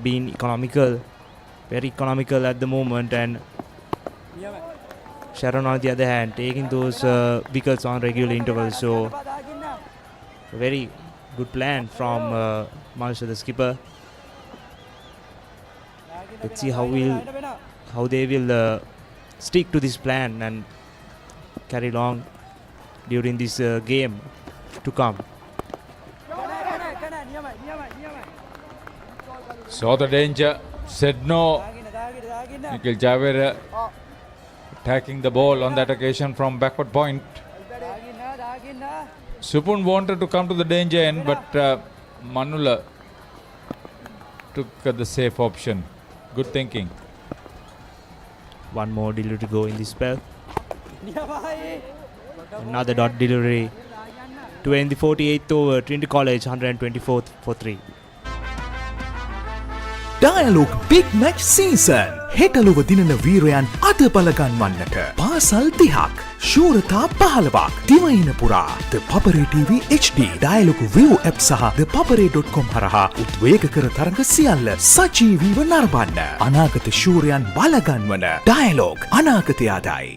being economical, very economical at the moment, and Sharon on the other hand taking those wickets on regular intervals, so a very good plan from Malaysia, the skipper. Let's see how they will stick to this plan and carry along during this game to come. Saw the danger, said no. Nikhil Javed attacking the ball on that occasion from backward point. Supun wanted to come to the danger end, but Manula took the safe option. Good thinking. One more delivery to go in this spell. Another dot delivery to end the 48th over. Trinity College 124 for 3. Dialog big match season හෙටලොව දිනන වීරයන් අද බලගන්වන්නට පාසල් 30ක් ශූරතා 15ක් දිවයින පුරා ThePapare TV HD Dialog view app සහ ThePapare.com හරහා උද්වේගකර තරඟ සියල්ල සජීවීව නරඹන්න අනාගත ශූරයන් බලගන්වන dialogue අනාගතයටයි.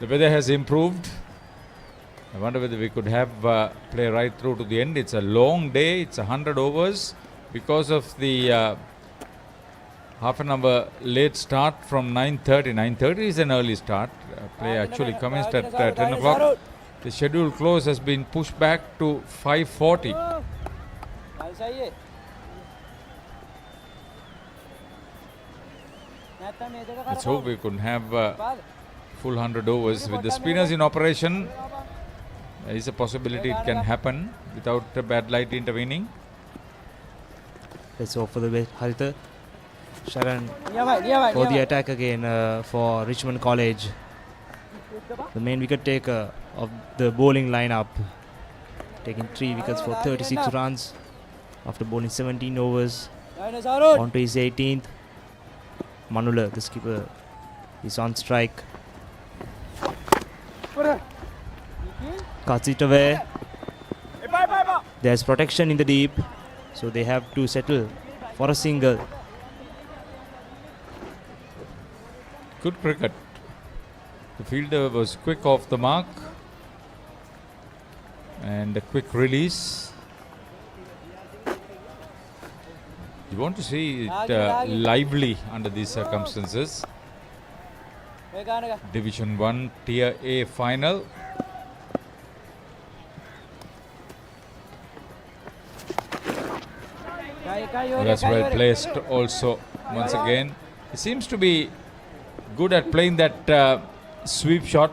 The weather has improved. I wonder whether we could have play right through to the end. It's a long day. It's 100 overs because of the half an hour late start from 9:30. 9:30 is an early start. Play actually commenced at 10 o'clock. The scheduled close has been pushed back to 5:40. Let's hope we could have full 100 overs. With the spinners in operation, there is a possibility it can happen without a bad light intervening. Let's hope for the best. Haritha Sharan for the attack again for Richmond College. The main wicket taker of the bowling lineup, taking 3 wickets for 36 runs after bowling 17 overs. On to his 18th. Manula, the skipper, is on strike. Cuts it away. There's protection in the deep, so they have to settle for a single. Good cricket. The fielder was quick off the mark and a quick release. You want to see it lively under these circumstances. Division 1 Tier A final. That's well placed also once again. He seems to be good at playing that sweep shot.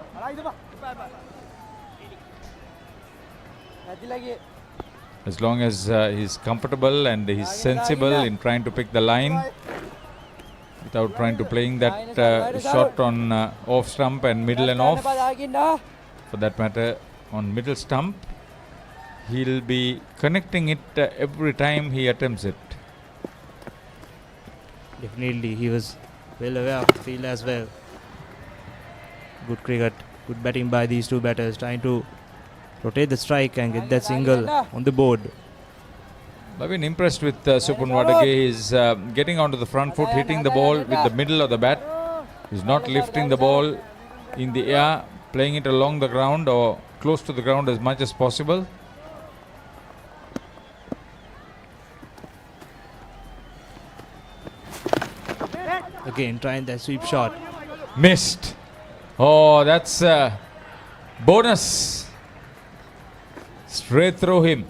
As long as he's comfortable and he's sensible in trying to pick the line without trying to playing that shot on off stump and middle and off. For that matter, on middle stump, he'll be connecting it every time he attempts it. Definitely, he was well aware of the field as well. Good cricket, good batting by these two batters, trying to rotate the strike and get that single on the board. I've been impressed with Supun Wadage. He's getting onto the front foot, hitting the ball with the middle of the bat. He's not lifting the ball in the air, playing it along the ground or close to the ground as much as possible. Again, trying that sweep shot. Missed. Oh, that's a bonus. Straight through him.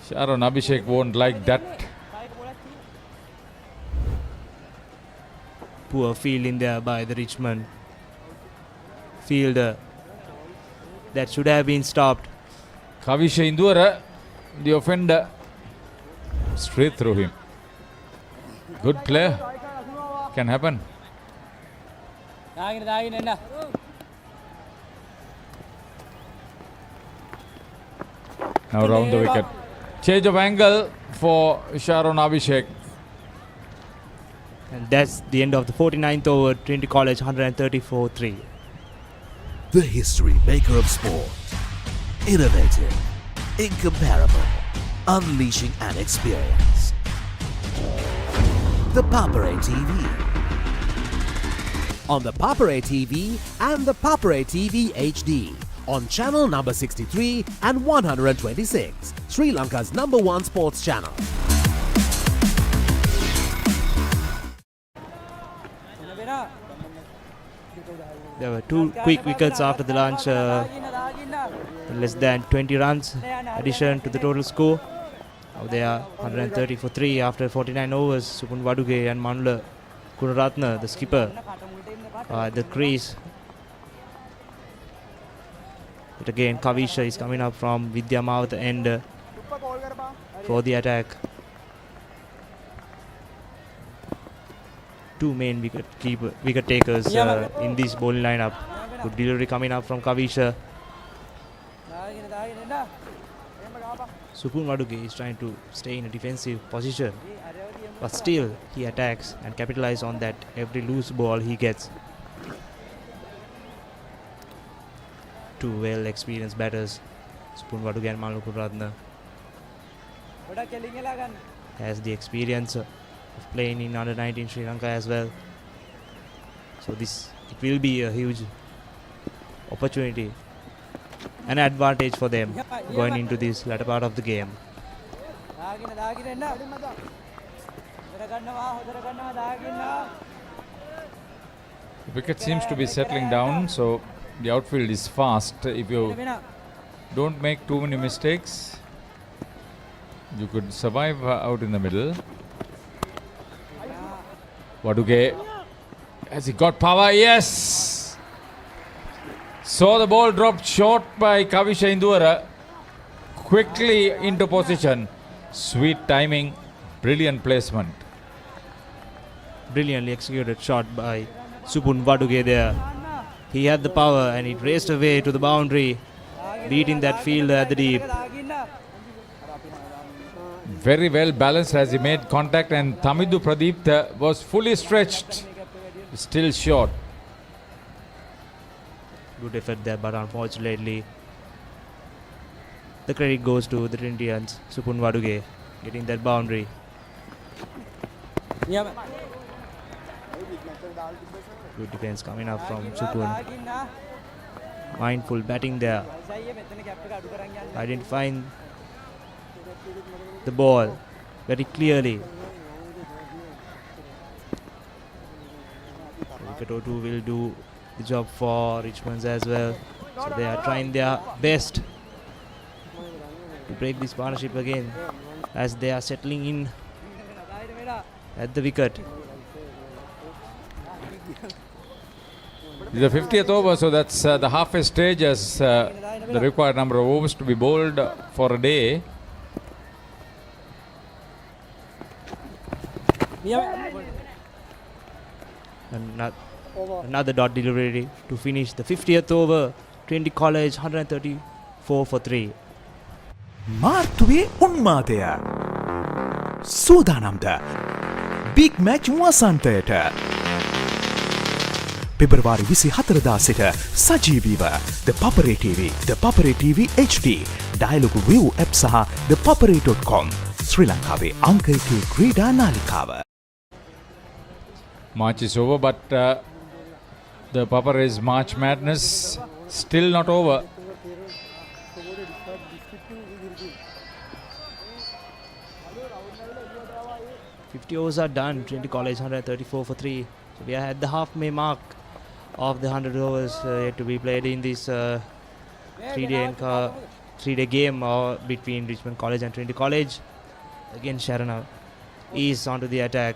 Sharan Abhishek won't like that. Poor fielding there by the Richmond fielder. That should have been stopped. Kavisha Indura, the offender, straight through him. Good player. can happen. Now round the wicket. Change of angle for Sharon Abhishek. And that's the end of the 49th over. Trinity College 134-3. The history maker of sport. Innovative, incomparable, unleashing an experience. ThePapare TV. On ThePapare TV and ThePapare TV HD. On channel number 63 and 126. Sri Lanka's #1 sports channel. There were 2 quick wickets after the lunch. Less than 20 runs addition to the total score. Now they are 130-3 after 49 overs. Supun Waduge and Manula Kunaratna, the skipper, at the crease. But again, Kavisha is coming up from Vidyama at the end for the attack. 2 main wicket takers in this bowling lineup. Good delivery coming up from Kavisha. Supun Waduge is trying to stay in a defensive position, but still he attacks and capitalizes on that every loose ball he gets. 2 well experienced batters, Supun Waduge and Malu Kuratna, has the experience of playing in under 19 Sri Lanka as well. So it will be a huge opportunity, an advantage for them going into this latter part of the game. The wicket seems to be settling down, so the outfield is fast. If you don't make too many mistakes, you could survive out in the middle. Waduge, has he got power? Yes! So the ball dropped short by Kavisha Indura. Quickly into position. Sweet timing, brilliant placement. Brilliantly executed shot by Supun Waduge there. He had the power and it raced away to the boundary, beating that fielder at the deep. Very well balanced as he made contact, and Tamidu Pradeep was fully stretched. Still short. Good effort there, but unfortunately the credit goes to the Trinitians. Supun Waduge getting that boundary. Good defense coming up from Supun. Mindful batting there. Identifying the ball very clearly. Wicket or 2 will do the job for Richmond as well. So they are trying their best to break this partnership again as they are settling in at the wicket. This is the 50th over, so that's the halfway stage as the required number of overs to be bowled for a day. Another dot delivery to finish the 50th over. Trinity College 134-3. මාර්තුවේ උන්මාදය සූදානම්ද big match වසන්තයට පෙබරවාරි 24 සිට සජීවීව ThePapare TV, ThePapare TV HD, Dialogue View app සහ thepapare.com ශ්‍රී ලංකාවේ අංක 1 ක්‍රීඩා නාලිකාව. March is over, but the ThePapare's March Madness still not over. Overs are done. Trinity College 134-3. So we are at the halfway mark of the 100 overs yet to be played in this three-day game between Richmond College and Trinity College. Again, Sharana is onto the attack.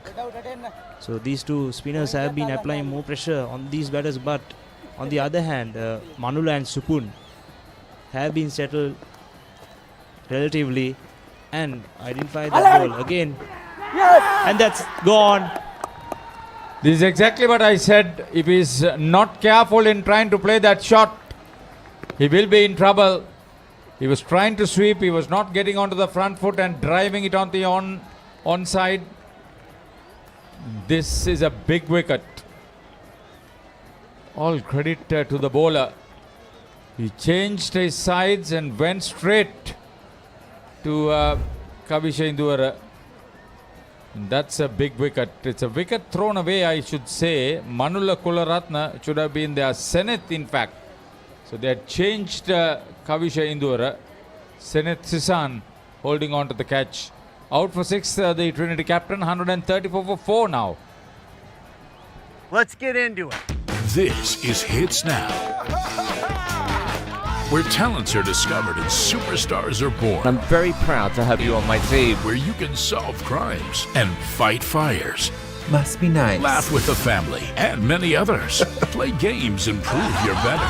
So these two spinners have been applying more pressure on these batters, but on the other hand, Manula and Supun have been settled relatively and identified that ball again. Yes! And that's gone. This is exactly what I said. If he's not careful in trying to play that shot, he will be in trouble. He was trying to sweep. He was not getting onto the front foot and driving it on the onside. This is a big wicket. All credit to the bowler. He changed his sides and went straight to Kavisha Induvara. And that's a big wicket. It's a wicket thrown away, I should say. Manula Kularatna should have been their Seneth, in fact. So they had changed Kavisha Induvara. Seneth Sisan holding on to the catch. Out for 6, the Trinity captain, 134 for 4 now. Let's get into it. This is Hits Now, where talents are discovered and superstars are born. I'm very proud to have you on my team. Where you can solve crimes and fight fires. Must be nice. Laugh with the family and many others. Play games and prove you're better.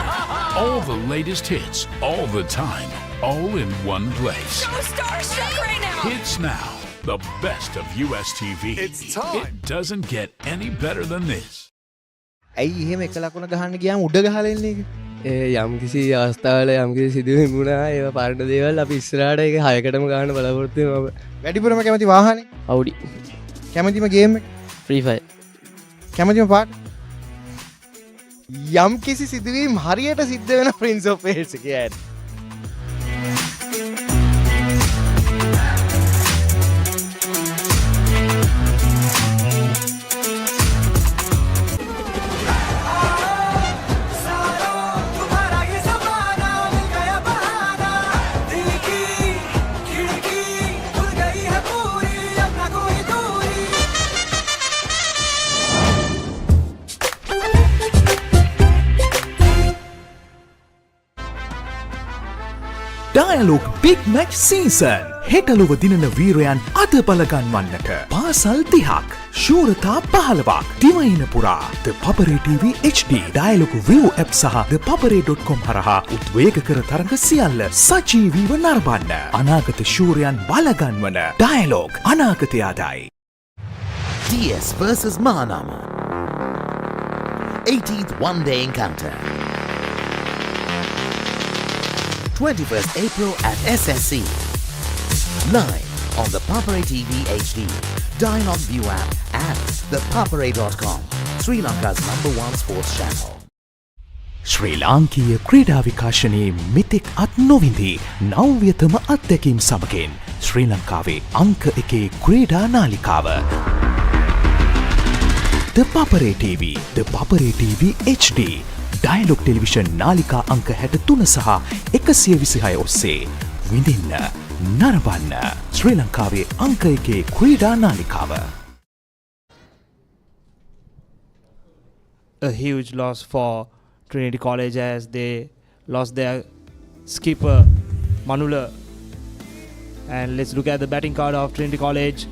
All the latest hits, all the time, all in one place. So starstruck right now. Hits Now, the best of US TV. It's time. It doesn't get any better than this. ඇයි එහෙම එක ලකුණ ගහන්න ගියාම උඩ ගහලා එන්නේ එක? යම් කිසි අවස්ථාවල යම් කිසි සිදුවීම් වුණා ඒවා පාරට දේවල් අපි ඉස්සරහට ඒක 6කටම ගන්න බලාපොරොත්තු වෙනවා. වැඩිපුරම කැමති වාහනේ? Audi. කැමතිම ගේම් එක? Free Fire. කැමතිම පාට? යම් කිසි සිදුවීම් හරියට සිද්ධ වෙන Prince of Wales එකේ ad. Dialog big match season හෙටලොව දිනන වීරයන් අද බලගන්වන්නට පාසල් 30ක් ශූරතා 15ක් දිවයින පුරා ThePapare TV HD Dialog view app සහ ThePapare.com හරහා උද්වේගකර තරඟ සියල්ල සජීවීව නරඹන්න අනාගත ශූරයන් බලගන්වන dialogue අනාගතයාදයි. DS versus Mahanama. 18th one-day encounter. 21st April at SSC. Live on the ThePapare TV HD, Dialogue View app and ThePapare.com, Sri Lanka's #1 sports channel. ශ්‍රී ලාංකීය ක්‍රීඩා විකාශනයේ මෙතෙක් අත් නොවිඳී නව්‍යතම අත්දැකීම් සමගින් ශ්‍රී ලංකාවේ අංක 1 ක්‍රීඩා නාලිකාව ThePapare TV, ThePapare TV HD, Dialog television නාලිකා අංක 63 සහ 126 ඔස්සේ විඳින්න නරඹන්න ශ්‍රී ලංකාවේ අංක 1 ක්‍රීඩා නාලිකාව. A huge loss for Trinity College as they lost their skipper Manula. And let's look at the batting card of Trinity College.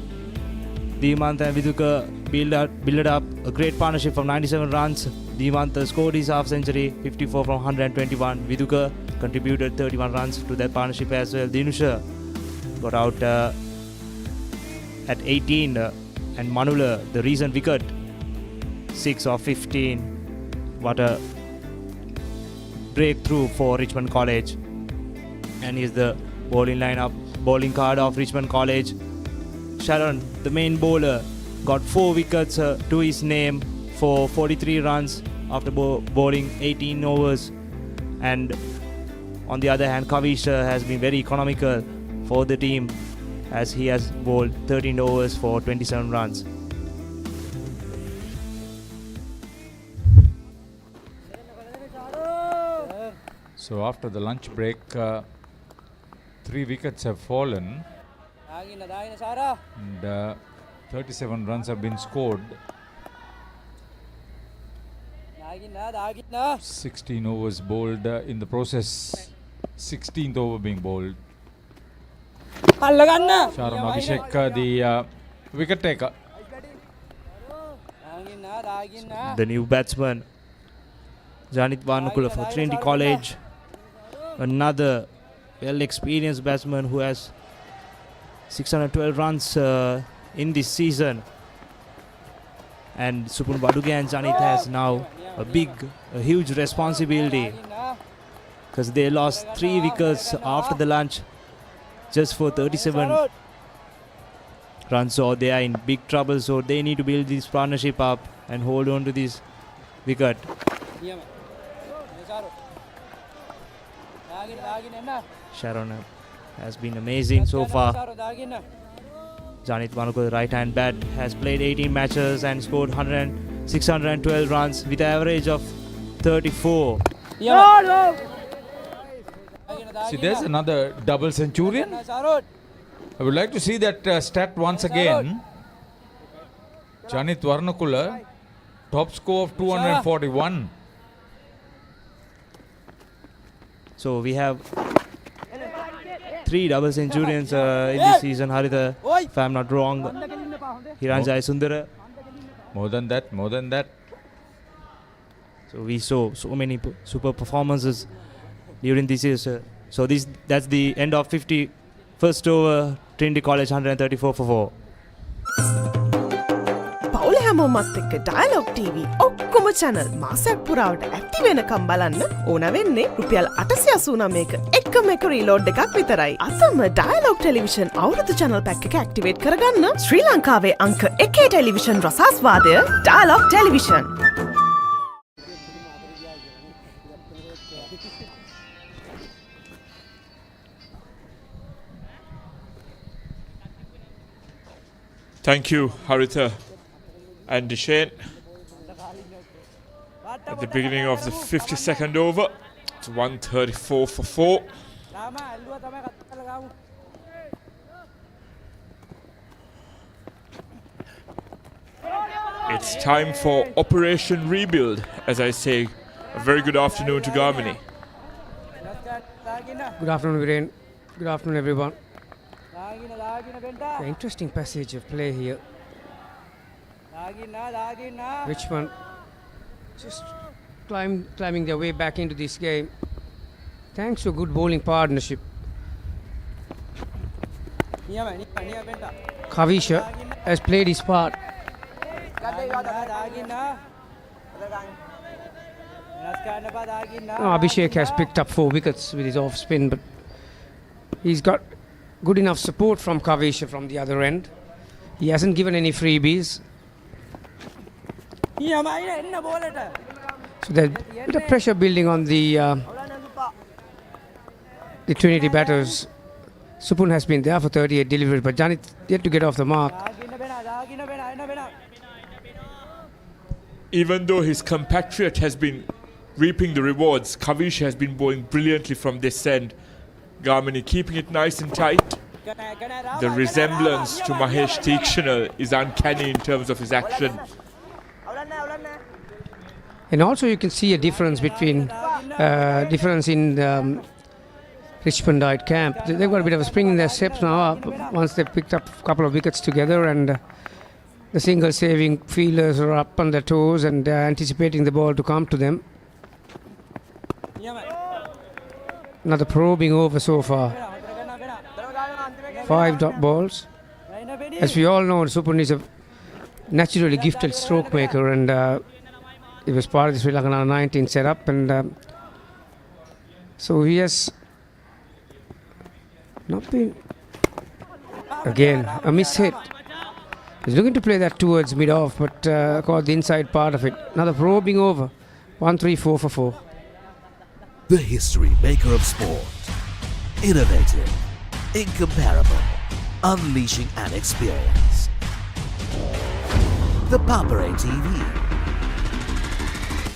Dimantha and Viduka built up a great partnership from 97 runs. Dimantha scored his half century, 54 from 121. Viduka contributed 31 runs to that partnership as well. Dinusha got out at 18 and Manula the recent wicket, 6 of 15. What a breakthrough for Richmond College. And here's the bowling card of Richmond College. Sharon, the main bowler, got 4 wickets to his name for 43 runs after bowling 18 overs. And on the other hand, Kavisha has been very economical for the team as he has bowled 13 overs for 27 runs. So after the lunch break, 3 wickets have fallen and 37 runs have been scored. 16 overs bowled in the process. 16th over being bowled. Sharon Abhishek, the wicket taker. The new batsman, Janit Vanukula for Trinity College. Another well-experienced batsman who has 612 runs in this season. And Supun Baduge and Janit has now a huge responsibility because they lost 3 wickets after the lunch just for 37 runs. So they are in big trouble. So they need to build this partnership up and hold on to this wicket. Sharon has been amazing so far. Janit Manuko's right-hand bat has played 18 matches and scored 612 runs with an average of 34. See, there's another double centurion. I would like to see that stat once again. Janit Varnakula, top score of 241. So we have 3 double centurions in this season, Haritha, if I'm not wrong. Hiranjaya Sundara. More than that. So we saw so many super performances during this year. So that's the end of 51st over, Trinity College 134 for 4. පවුල හැමෝමත් එක්ක dialogue TV ඔක්කොම channel මාසයක් පුරාවට active වෙනකම් බලන්න ඕන වෙන්නේ රුපියල් 889ක එකම එක රීලෝඩ් එකක් විතරයි. අතම ඩයලොග් ටෙලිවිෂන් අවුරුදු channel pack එක ඇක්ටිවේට් කරගන්න ශ්‍රී ලංකාවේ අංක 1 ටෙලිවිෂන් රසාස්වාදය Dialog television. Thank you, Haritha and Deshane. At the beginning of the 52nd over, it's 134 for 4. It's time for Operation Rebuild, as I say. A very good afternoon to Garmini. Good afternoon, Viren. Good afternoon, everyone. An interesting passage of play here. Richmond just climbing their way back into this game thanks to a good bowling partnership. Kavisha has played his part. Abhishek has picked up 4 wickets with his off spin, but he's got good enough support from Kavisha from the other end. He hasn't given any freebies. So there's a bit of pressure building on the Trinity batters. Supun has been there for 38 deliveries, but Janit yet to get off the mark. Even though his compatriot has been reaping the rewards, Kavish has been bowling brilliantly from this end. Garmini keeping it nice and tight. The resemblance to Mahesh Teekshana is uncanny in terms of his action. And also you can see a difference between in the Richmond camp. They've got a bit of a spring in their steps now once they've picked up a couple of wickets together, and the single saving fielders are up on their toes and anticipating the ball to come to them. Another probing over so far. 5 dot balls. As we all know, Supun is a naturally gifted stroke maker, and it was part of the Sri Lankan U19 setup, and so he has not been. Again, a miss hit. He's looking to play that towards mid-off, but caught the inside part of it. Another probing over. 134 for 4. The history maker of sport. Innovative, incomparable, unleashing an experience. ThePapare TV.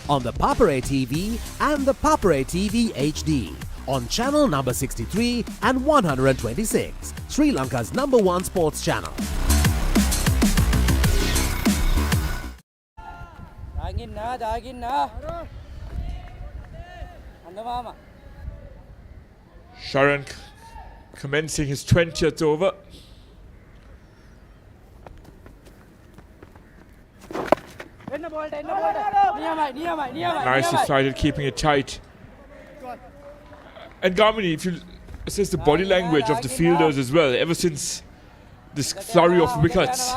On ThePapare TV and ThePapare TV HD. On channel number 63 and 126. Sri Lanka's #1 sports channel. Sharon commencing his 20th over. Nicely flighted, keeping it tight. And Garmini, if you assess the body language of the fielders as well, ever since this flurry of wickets.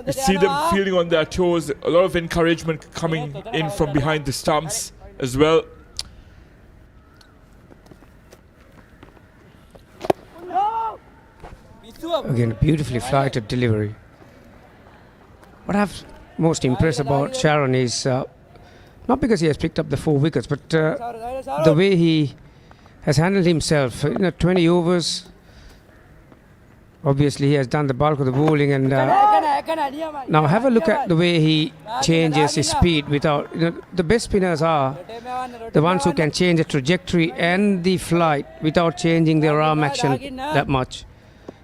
We see them feeling on their toes, a lot of encouragement coming in from behind the stumps as well. Again, beautifully flighted delivery. What I'm most impressed about Sharon is not because he has picked up the 4 wickets, but the way he has handled himself. 20 overs. Obviously, he has done the bulk of the bowling, and now have a look at the way he changes his speed without. The best spinners are the ones who can change the trajectory and the flight without changing their arm action that much.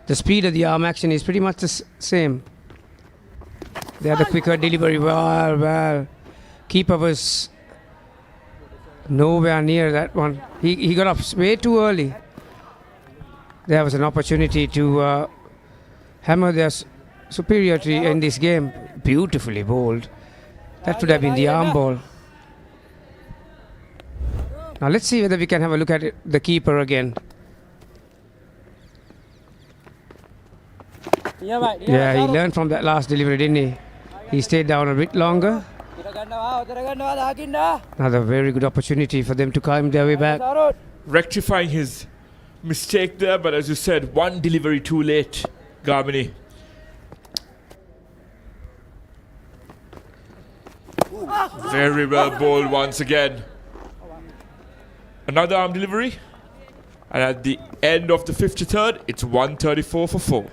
The speed of the arm action is pretty much the same. They had a quicker delivery. Well, keeper was nowhere near that one. He got up way too early. There was an opportunity to hammer their superiority in this game. Beautifully bowled. That would have been the arm ball. Now let's see whether we can have a look at it, the keeper again. Yeah, he learned from that last delivery, didn't he? He stayed down a bit longer. Another very good opportunity for them to climb their way back. Rectifying his mistake there, but as you said, one delivery too late, Garmini. Very well bowled once again. Another arm delivery. And at the end of the 53rd, it's 134 for 4.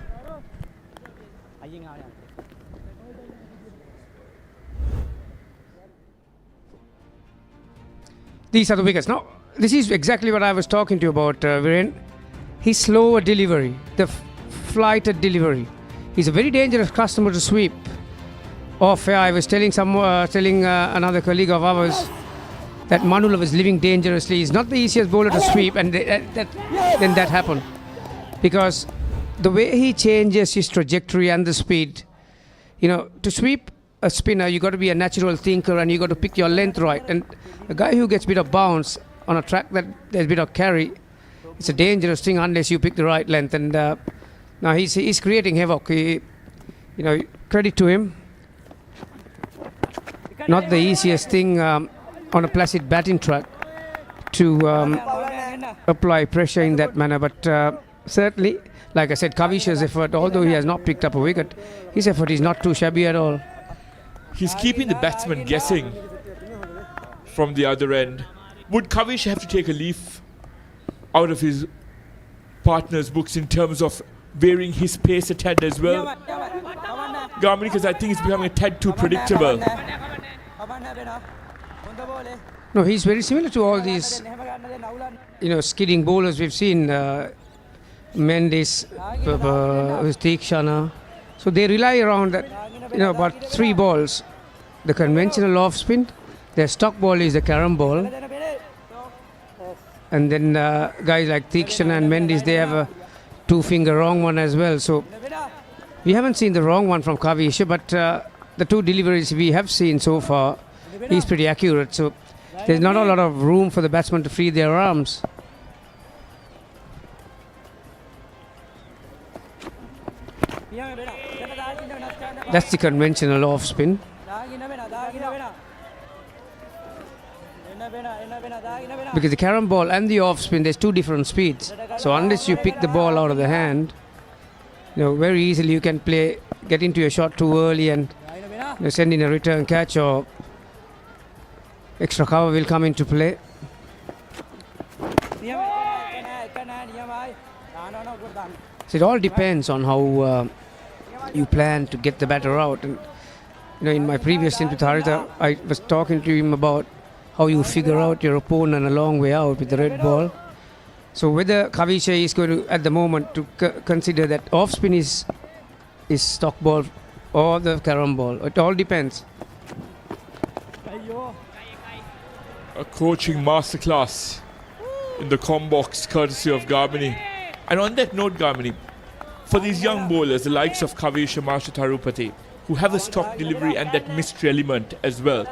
These are the wickets. Now, this is exactly what I was talking to you about, Viren. His slower delivery, the flighted delivery. He's a very dangerous customer to sweep off. I was telling another colleague of ours that Manula was living dangerously. He's not the easiest bowler to sweep, and then that happened. Because the way he changes his trajectory and the speed, to sweep a spinner, you got to be a natural thinker and you got to pick your length right. And a guy who gets a bit of bounce on a track that there's a bit of carry, it's a dangerous thing unless you pick the right length. And now he's creating havoc. Credit to him. Not the easiest thing on a placid batting track to apply pressure in that manner, but certainly, like I said, Kavisha's effort, although he has not picked up a wicket, his effort is not too shabby at all. He's keeping the batsman guessing from the other end. Would Kavish have to take a leaf out of his partner's books in terms of varying his pace a tad as well? Garmini, because I think it's becoming a tad too predictable. No, he's very similar to all these, skidding bowlers we've seen. Mendes, Tikshana. So they rely around that, about 3 balls. The conventional off spin, their stock ball is the carom ball. And then guys like Tikshana and Mendes, they have a 2-finger wrong one as well. So we haven't seen the wrong one from Kavisha, but the 2 deliveries we have seen so far, he's pretty accurate. So there's not a lot of room for the batsman to free their arms. That's the conventional off spin. Because the carom ball and the off spin, there's 2 different speeds. So unless you pick the ball out of the hand, very easily you can get into your shot too early and send in a return catch, or extra cover will come into play. So it all depends on how you plan to get the batter out. And in my previous stint with Haritha, I was talking to him about how you figure out your opponent a long way out with the red ball. So whether Kavisha is going to, at the moment, to consider that off spin is stock ball or the carom ball, it all depends. A coaching masterclass in the combox courtesy of Garmini. And on that note, Garmini, for these young bowlers, the likes of Kavisha, Marsha Tharupati, who have a stock delivery and that mystery element as well,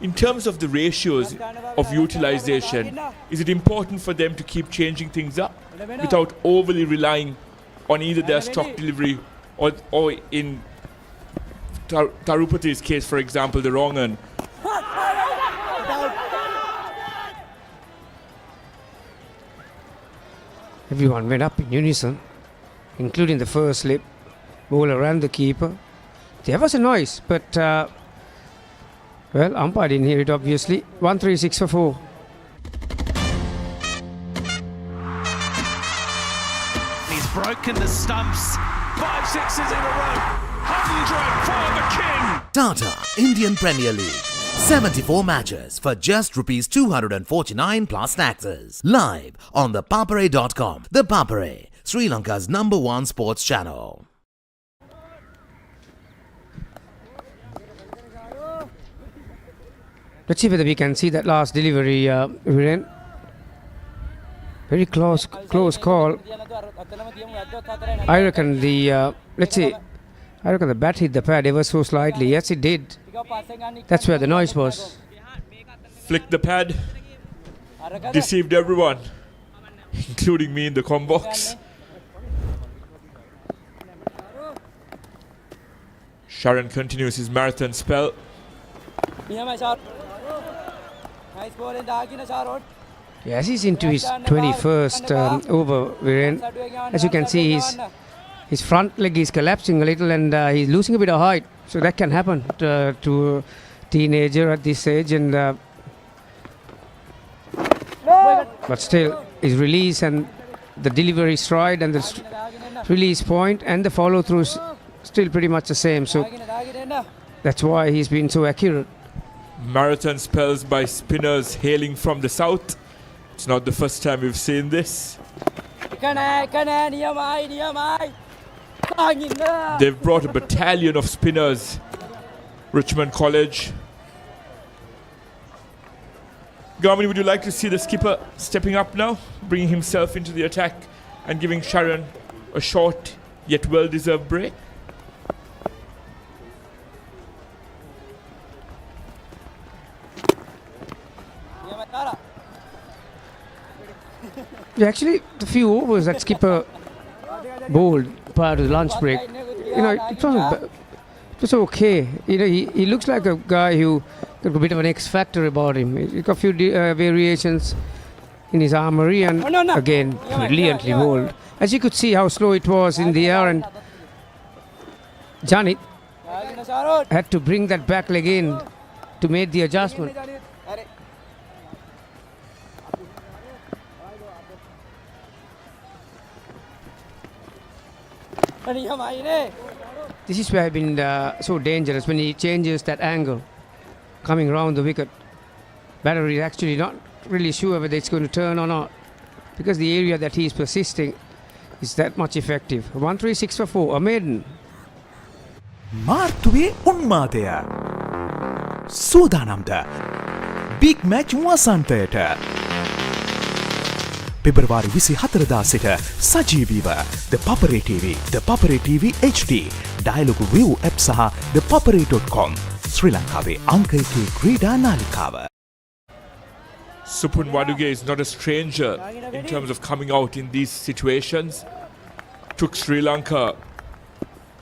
in terms of the ratios of utilization, is it important for them to keep changing things up without overly relying on either their stock delivery or in Tarupati's case, for example, the wrong end. Everyone went up in unison, including the first slip. Bowler ran the keeper. There was a noise, but well, umpire didn't hear it obviously. 1-3-6 for 4. He's broken the stumps. 5 sixes in a row. 100 for the king. Tata Indian Premier League. 74 matches for just ₹249 plus taxes. Live on ThePapare.com. ThePapare, Sri Lanka's #1 sports channel. Let's see whether we can see that last delivery, Viren. Very close call. I reckon let's see. I reckon the bat hit the pad ever so slightly. Yes, it did. That's where the noise was. Flicked the pad. Deceived everyone, including me in the comm box. Sharon continues his marathon spell. Yes, he's into his 21st over, Viren. As you can see, his front leg is collapsing a little and he's losing a bit of height. So that can happen to a teenager at this age. And but still, his release and the delivery stride and the release point and the follow through still pretty much the same. So that's why he's been so accurate. Marathon spells by spinners hailing from the south. It's not the first time we've seen this. They've brought a battalion of spinners. Richmond College. Garmini, would you like to see the skipper stepping up now, bringing himself into the attack and giving Sharon a short yet well-deserved break? Yeah, actually, the few overs that skipper bowled prior to the lunch break, it was okay. He looks like a guy who got a bit of an X factor about him. He got a few variations in his armory and again, brilliantly bowled. As you could see how slow it was in the air, and Janit had to bring that back leg in to make the adjustment. This is where I've been so dangerous when he changes that angle coming round the wicket. Batter is actually not really sure whether it's going to turn or not because the area that he is persisting is that much effective. 1-3-6 for 4, a maiden. මාර්තුවේ උන්මාදය සූදානම්ද big match වසන්තයට පෙබරවාරි 24 සිට සජීවීව ThePapare TV, ThePapare TV HD, Dialog view app සහ ThePapare.com ශ්‍රී ලංකාවේ අංක 1 ක්‍රීඩා නාලිකාව. Supun Waduge is not a stranger in terms of coming out in these situations. Took Sri Lanka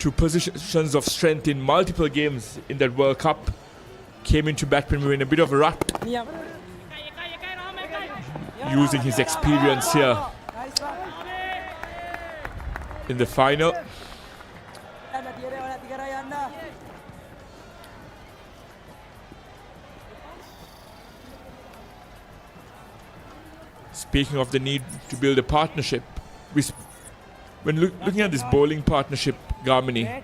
to positions of strength in multiple games in that World Cup. Came into bat when we were in a bit of a rut. Using his experience here in the final. Speaking of the need to build a partnership, when looking at this bowling partnership, Garmini,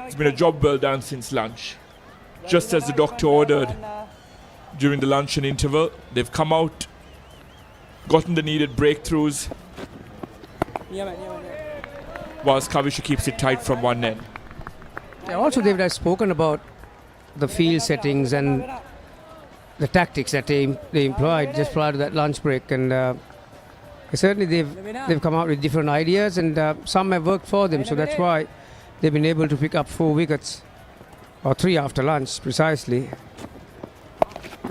it's been a job well done since lunch. Just as the doctor ordered during the luncheon interval, they've come out, gotten the needed breakthroughs, whilst Kavisha keeps it tight from one end. Yeah, also, they've spoken about the field settings and the tactics that they employed just prior to that lunch break, and certainly they've come out with different ideas, and some have worked for them. So that's why they've been able to pick up 4 wickets, or 3 after lunch precisely.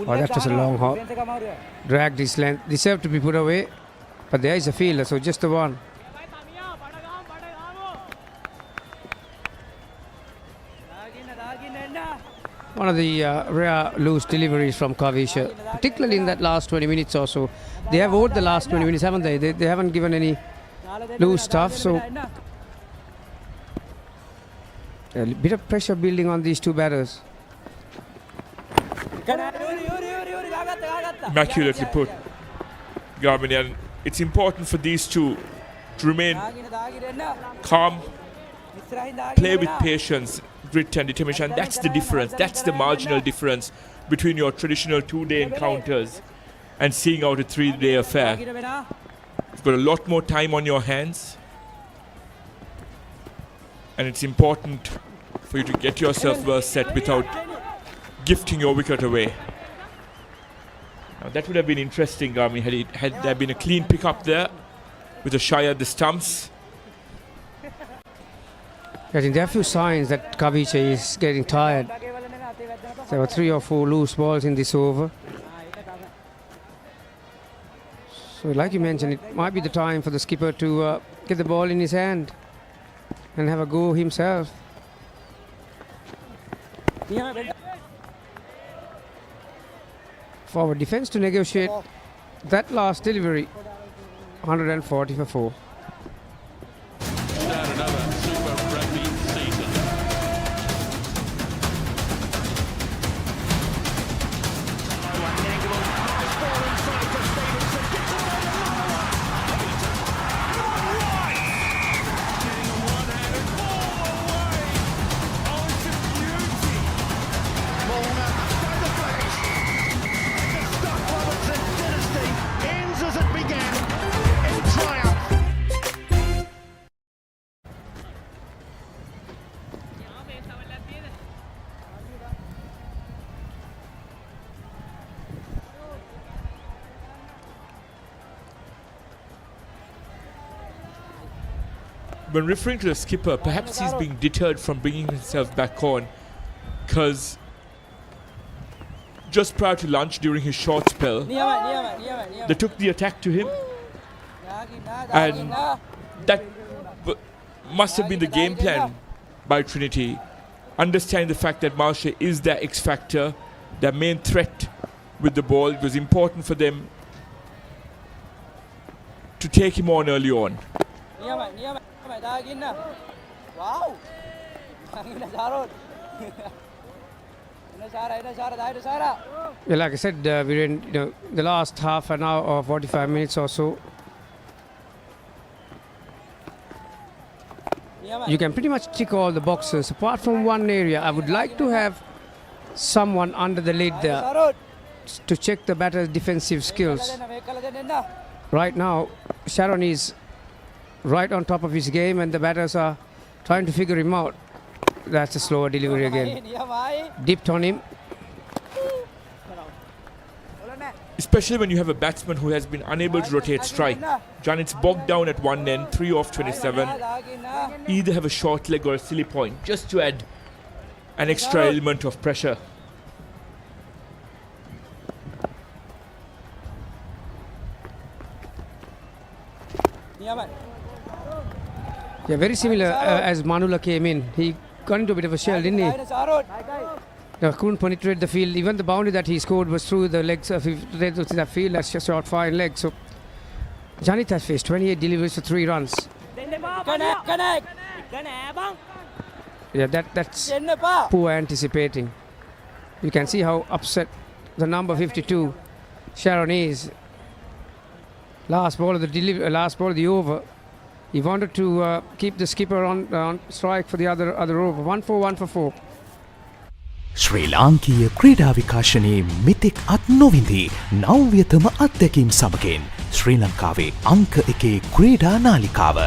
Oh, that was a long hop. Dragged his length, deserved to be put away, but there is a fielder, so just the one. one of the rare loose deliveries from Kavisha, particularly in that last 20 minutes or so. They have owed the last 20 minutes, haven't they? They haven't given any loose stuff, so a bit of pressure building on these two batters. Immaculately put, Garmini, and it's important for these two to remain calm, play with patience, grit and determination. That's the difference. That's the marginal difference between your traditional 2-day encounters and seeing out a 3-day affair. You've got a lot more time on your hands, and it's important for you to get yourself well set without gifting your wicket away. Now that would have been interesting, Garmi, had there been a clean pick up there with a shy at the stumps. I think there are a few signs that Kavisha is getting tired. There were 3 or 4 loose balls in this over. So like you mentioned, it might be the time for the skipper to get the ball in his hand and have a go himself. Forward defense to negotiate that last delivery. 140 for 4. When referring to the skipper, perhaps he's being deterred from bringing himself back on because just prior to lunch during his short spell, they took the attack to him, and that must have been the game plan by Trinity, understanding the fact that Marshall is their X factor, their main threat with the ball. It was important for them to take him on early on. Yeah, like I said, we're in the last half an hour or 45 minutes or so. You can pretty much tick all the boxes apart from one area. I would like to have someone under the lid there to check the batter's defensive skills. Right now, Sharon is right on top of his game and the batters are trying to figure him out. That's a slower delivery again. Dipped on him. Especially when you have a batsman who has been unable to rotate strike. Janet's bogged down at one end, 3 off 27. Either have a short leg or a silly point, just to add an extra element of pressure. Yeah, very similar as Manula came in. He got into a bit of a shell, didn't he? Couldn't penetrate the field. Even the boundary that he scored was through the legs of that field. That's just short fine leg. So Janit has faced 28 deliveries for 3 runs. Yeah, that's poor anticipating. You can see how upset the number 52 Sharon is. Last ball of the over. He wanted to keep the skipper on strike for the other over. 1 for 1 for 4. ශ්‍රී ලාංකීය ක්‍රීඩා විකාශනයේ මෙතෙක් අත් නොවිඳී නව්‍යතම අත්දැකීම් සමගින් ශ්‍රී ලංකාවේ අංක 1 ක්‍රීඩා නාලිකාව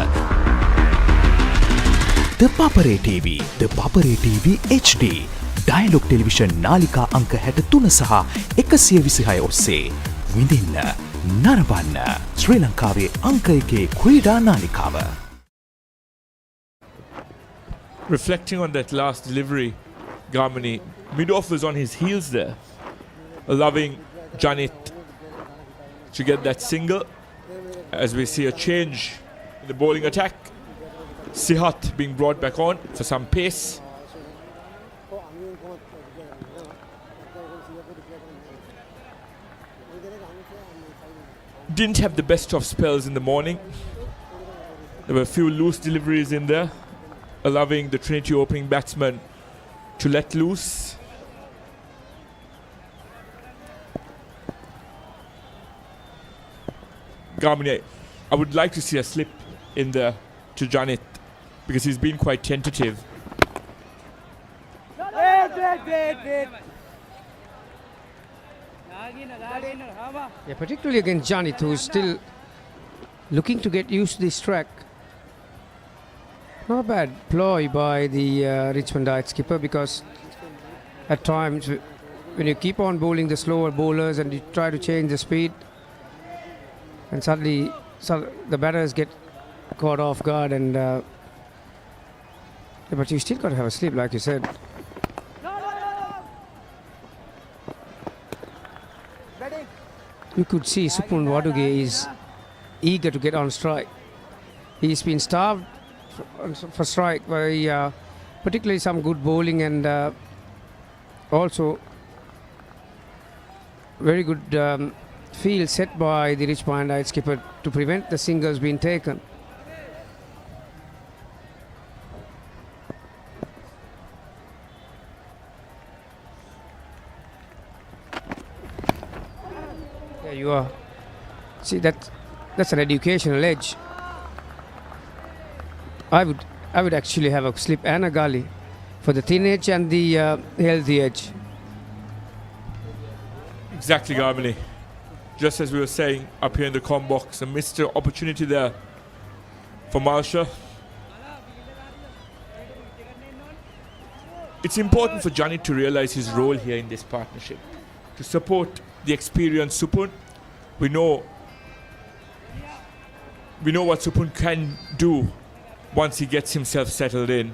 ThePapare TV, ThePapare TV HD Dialog television නාලිකා අංක 63 සහ 126 ඔස්සේ විඳින්න නරඹන්න ශ්‍රී ලංකාවේ අංක 1 ක්‍රීඩා නාලිකාව. Reflecting on that last delivery, Garmini, mid-off was on his heels there, allowing Janit to get that single. As we see a change in the bowling attack, Sihat being brought back on for some pace. didn't have the best of spells in the morning. There were a few loose deliveries in there, allowing the Trinity opening batsman to let loose. Gamini, I would like to see a slip in there to Janit because he's been quite tentative. Yeah, particularly against Janit, who's still looking to get used to this track. Not a bad ploy by the Richmond Diet skipper, because at times when you keep on bowling the slower bowlers and you try to change the speed, and suddenly the batters get caught off guard, and but you still got to have a slip, like you said. You could see Supun Waduge is eager to get on strike. He's been starved for strike by particularly some good bowling, and also very good field set by the Richmond Diet skipper to prevent the singles being taken. There you are. See, that's an educational edge. I would actually have a slip and a Galle for the thin edge and the healthy edge. Exactly, Gamini. Just as we were saying up here in the comm box, a missed opportunity there for Marsha. It's important for Janit to realize his role here in this partnership, to support the experienced Supun. We know what Supun can do once he gets himself settled in.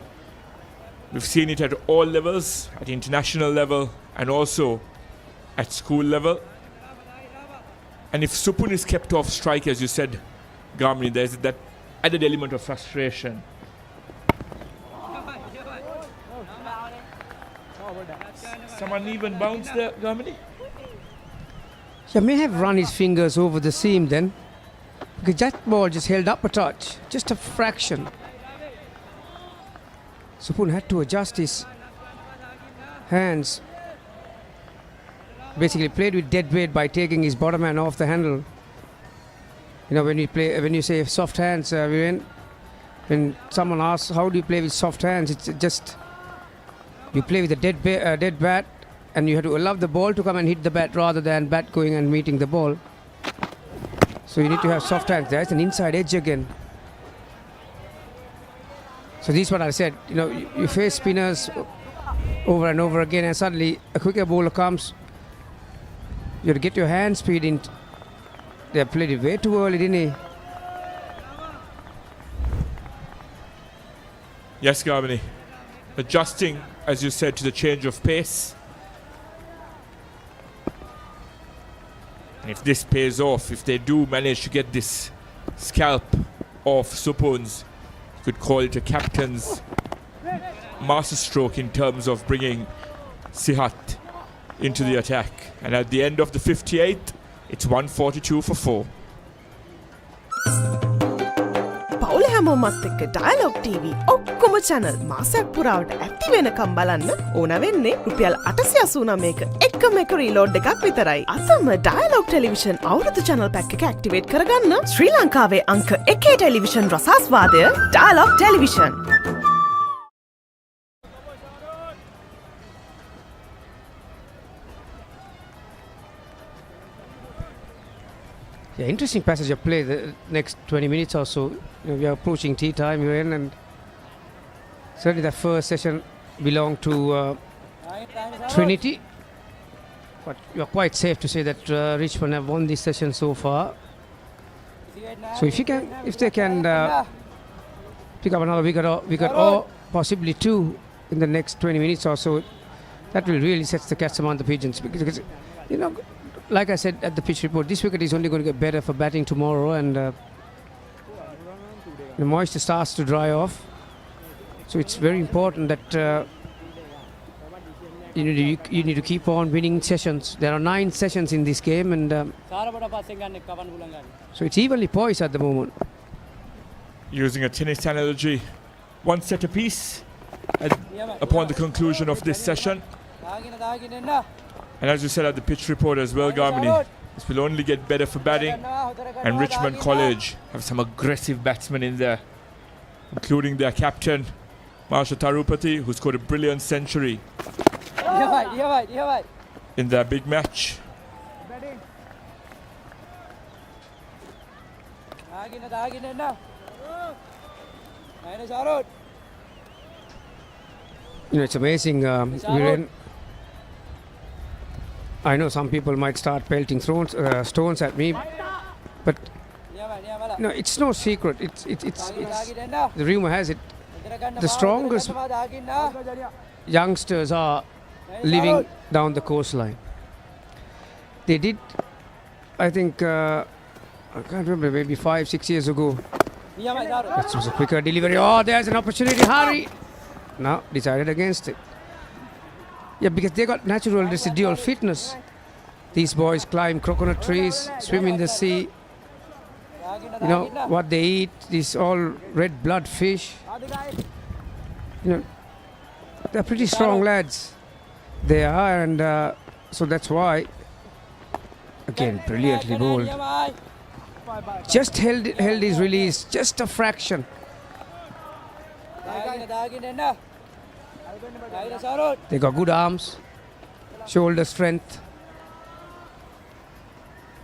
We've seen it at all levels, at international level and also at school level. And if Supun is kept off strike, as you said, Gamini, there's that added element of frustration. Some uneven bounce there, Gamini? He may have run his fingers over the seam then, because that ball just held up a touch, just a fraction. Supun had to adjust his hands. Basically played with dead weight by taking his bottom hand off the handle. You know, when you say soft hands, when someone asks how do you play with soft hands, it's just you play with a dead bat, and you have to allow the ball to come and hit the bat rather than bat going and meeting the ball. So you need to have soft hands. There's an inside edge again. So this is what I said. You know, you face spinners over and over again, and suddenly a quicker bowler comes. You have to get your hand speed in. They played it way too early, didn't he? Yes, Gamini. Adjusting, as you said, to the change of pace. And if this pays off, if they do manage to get this scalp off Supun's, you could call it a captain's masterstroke in terms of bringing Sihat into the attack. And at the end of the 58th, it's 142 for 4. පවුල හැමෝමත් එක්ක dialogue TV ඔක්කොම channel මාසයක් පුරාවට ඇති වෙනකම් බලන්න ඕන වෙන්නේ රුපියල් 889ක එකම එක රීලෝඩ් එකක් විතරයි. අසම ඩයලොග් ටෙලිවිෂන් අවුරුදු channel pack එක ඇක්ටිවේට් කරගන්න ශ්‍රී ලංකාවේ අංක 1 ටෙලිවිෂන් රසාස්වාදය Dialog television. Yeah, interesting passage of play the next 20 minutes or so. You know, we are approaching tea time here, and certainly the first session belonged to Trinity. But you're quite safe to say that Richmond have won this session so far. So if they can pick up another wicket or possibly two in the next 20 minutes or so, that will really set the cats among the pigeons. Because you know, like I said at the pitch report, this wicket is only going to get better for batting tomorrow, and the moisture starts to dry off. So it's very important that you need to keep on winning sessions. There are 9 sessions in this game, and so it's evenly poised at the moment. Using a tennis analogy, one set apiece upon the conclusion of this session. And as you said at the pitch report as well, Garmini, this will only get better for batting. And Richmond College have some aggressive batsmen in there, including their captain, Marsha Tarupati, who scored a brilliant century in their big match. It's amazing. I know some people might start pelting stones at me, but no, it's no secret. It's the rumor has it the strongest youngsters are living down the coastline. They did, I think, I can't remember, maybe 5-6 years ago. That was a quicker delivery. Oh, there's an opportunity. Hurry! No, decided against it. Yeah, because they got natural residual fitness. These boys climb coconut trees, swim in the sea. You know what they eat, these all red blood fish. You know, they're pretty strong lads. They are, and so that's why, again, brilliantly bowled. Just held his release, just a fraction. They got good arms, shoulder strength.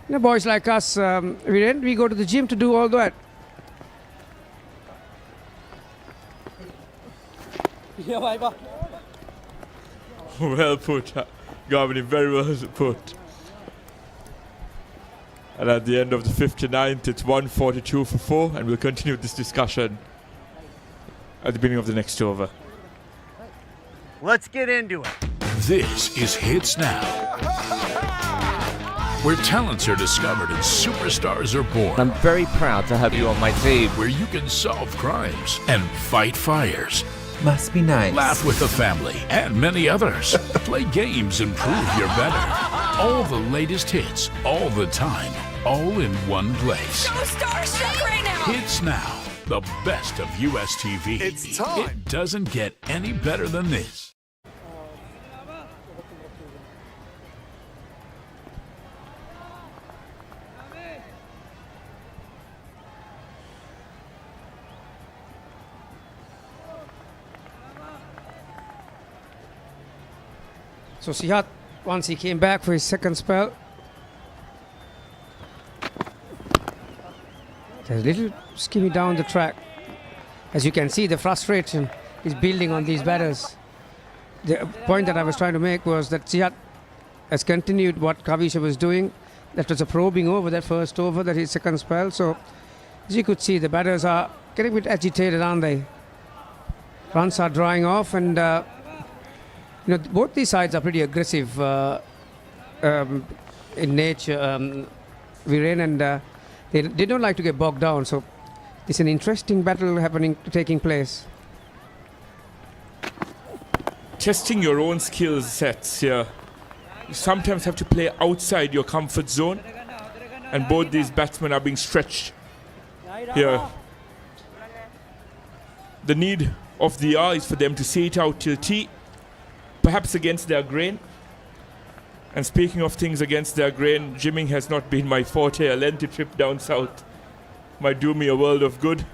You know, boys like us, we go to the gym to do all that. Well put, Garmini, very well put. And at the end of the 59th, it's 142 for 4, and we'll continue this discussion at the beginning of the next over. Let's get into it. This is Hits Now, where talents are discovered and superstars are born. I'm very proud to have you on my team. Where you can solve crimes and fight fires. Must be nice. Laugh with the family and many others. Play games and prove you're better. All the latest hits, all the time, all in one place. Go starstruck right now. Hits Now, the best of US TV. It's time. It doesn't get any better than this. So Sihat, once he came back for his second spell, there's a little skimmy down the track. As you can see, the frustration is building on these batters. The point that I was trying to make was that Sihat has continued what Kavisha was doing. That was a probing over, that first over, that his second spell. So as you could see, the batters are getting a bit agitated, aren't they? Runs are drying off, and you know, both these sides are pretty aggressive in nature, Viren, and they don't like to get bogged down. So it's an interesting battle taking place. Testing your own skill sets here. You sometimes have to play outside your comfort zone, and both these batsmen are being stretched here. The need of the hour is for them to see it out till tea, perhaps against their grain. And speaking of things against their grain, gymming has not been my forte. A lengthy trip down south might do me a world of good.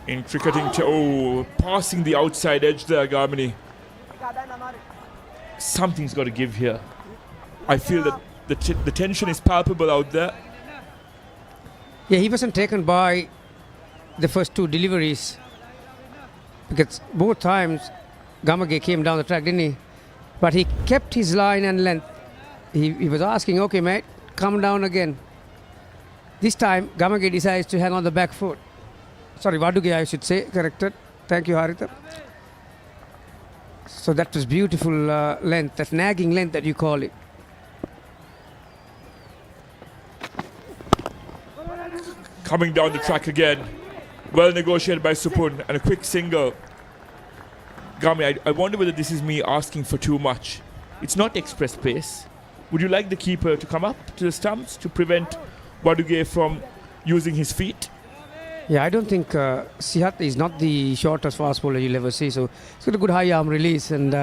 In cricketing, passing the outside edge there, Garmini. Something's got to give here. I feel that the tension is palpable out there. Yeah, he wasn't taken by the first two deliveries, because both times Gamage came down the track, didn't he? But he kept his line and length. He was asking, okay, mate, come down again. This time, Gamage decides to hang on the back foot. Sorry, Vaduge, I should say, corrected. Thank you, Haritha. So that was beautiful length, that nagging length that you call it. coming down the track again. Well negotiated by Supun, and a quick single. Gami, I wonder whether this is me asking for too much. It's not express pace. Would you like the keeper to come up to the stumps to prevent Baduge from using his feet? Yeah, I don't think Sihat is not the shortest fast bowler you'll ever see. So it's got a good high arm release, and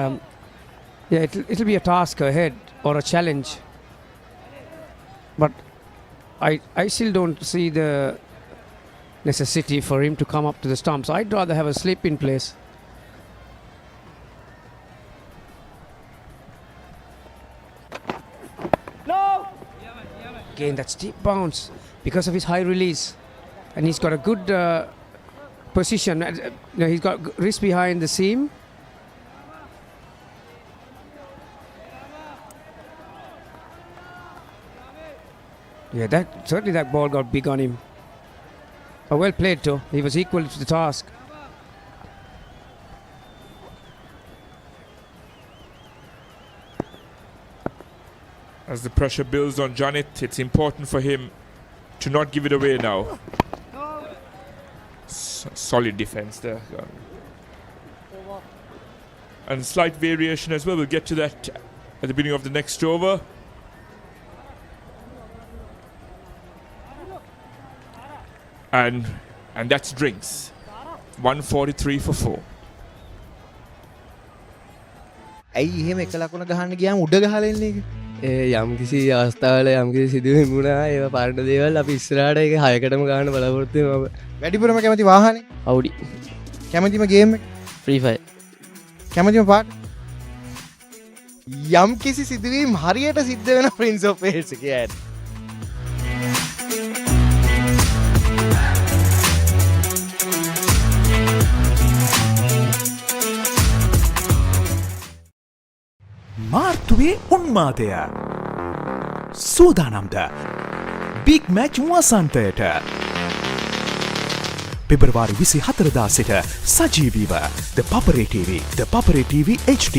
yeah, it'll be a task ahead or a challenge. But I still don't see the necessity for him to come up to the stumps. I'd rather have a slip in place. No! Again, that steep bounce because of his high release. And he's got a good position. He's got wrist behind the seam. Yeah, certainly that ball got big on him. But well played too. He was equal to the task. As the pressure builds on Janit, it's important for him to not give it away now. Solid defense there. And slight variation as well. We'll get to that at the beginning of the next over. And that's drinks. 143 for 4. ඇයි එහෙම එක ලකුණ ගහන්න ගියාම උඩ ගහලා එන්නේ ඒක? යම් කිසි අවස්ථාවල යම් කිසි සිදුවීම් වුණා ඒවා පාරට දේවල් අපි ඉස්සරහට ඒක 6කටම ගන්න බලාපොරොත්තු වෙනවා. වැඩිපුරම කැමති වාහනේ? Audi. කැමතිම ගේම් එක? Free Fire. කැමතිම පාට? යම් කිසි සිදුවීම් හරියට සිද්ධ වෙන Prince of Wales එකේ ඇඩ්. මාර්තුවේ උන්මාදය සූදානම්ද බිග් මැච් වසන්තයට පෙබරවාරි 24 සිට සජීවීව ThePapare TV, ThePapare TV HD,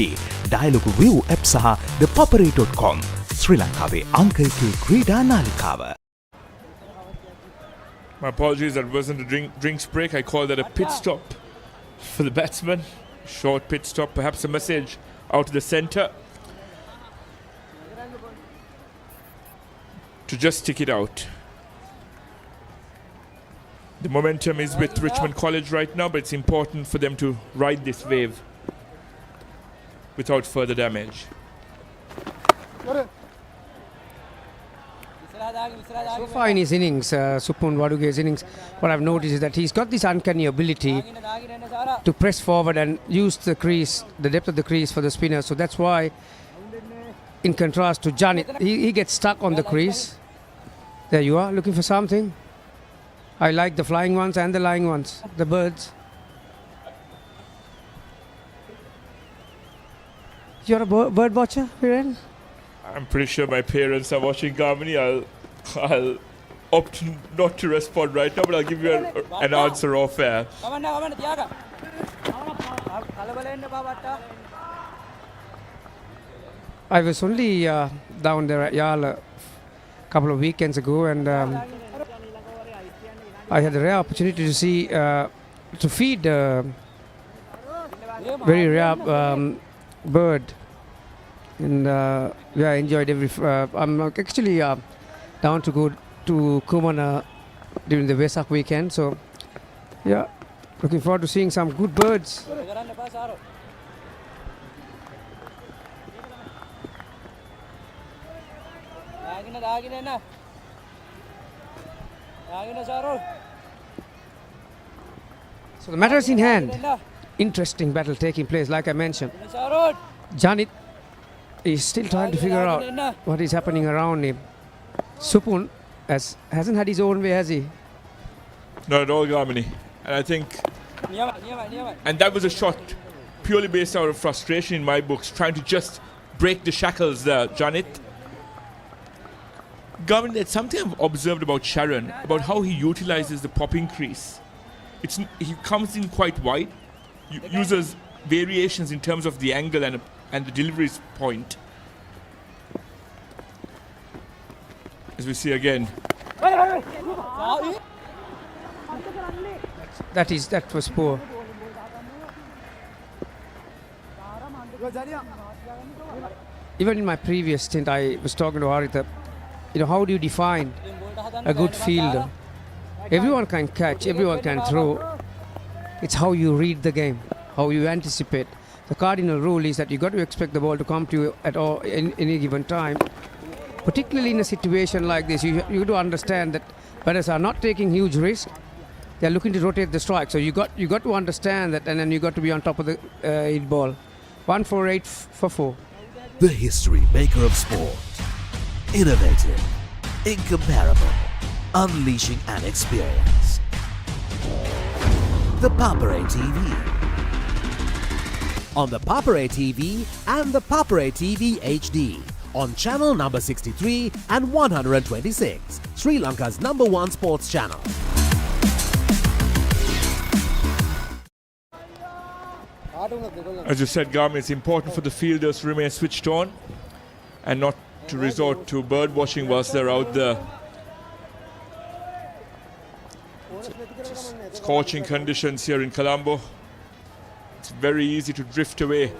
Dialog View app සහ thepapare.com ශ්‍රී ලංකාවේ අංක 1 ක්‍රීඩා නාලිකාව. My apologies, that wasn't a drinks break. I call that a pit stop for the batsman. Short pit stop, perhaps a message out to the centre to just stick it out. The momentum is with Richmond College right now, but it's important for them to ride this wave without further damage. So far in his innings, Supun Waduge's innings, what I've noticed is that he's got this uncanny ability to press forward and use the crease, the depth of the crease for the spinner. So that's why, in contrast to Janit, he gets stuck on the crease. There you are, looking for something. I like the flying ones and the lying ones, the birds. You're a bird watcher, Viren? I'm pretty sure my parents are watching Garmini. I'll opt not to respond right now, but I'll give you an answer off air. I was only down there at Galle a couple of weekends ago, and I had the rare opportunity to see, to feed a very rare bird. And yeah, I enjoyed every. I'm actually down to go to Kumana during the Vesak weekend, so yeah, looking forward to seeing some good birds. So the matter is in hand. Interesting battle taking place, like I mentioned. Janit is still trying to figure out what is happening around him. Supun hasn't had his own way, has he? Not at all, Garmini. And I think, and that was a shot purely based out of frustration in my books, trying to just break the shackles there, Janit. Garmini, that's something I've observed about Sharon, about how he utilizes the popping crease. He comes in quite wide, uses variations in terms of the angle and the delivery point. As we see again, That was poor. Even in my previous stint, I was talking to Haritha. How do you define a good fielder? Everyone can catch, everyone can throw. It's how you read the game, how you anticipate. The cardinal rule is that you got to expect the ball to come to you at all in any given time. Particularly in a situation like this, you got to understand that batters are not taking huge risks. They are looking to rotate the strike. So you got to understand that, and then you got to be on top of the hit ball. 1 for 8 for 4. The history maker of sport. Innovative, incomparable, unleashing an experience. ThePapare TV. On ThePapare TV and ThePapare TV HD. On channel number 63 and 126. Sri Lanka's #1 sports channel. As you said, Garmin, it's important for the fielders to remain switched on and not to resort to bird watching whilst they're out there. Scorching conditions here in Colombo. It's very easy to drift away.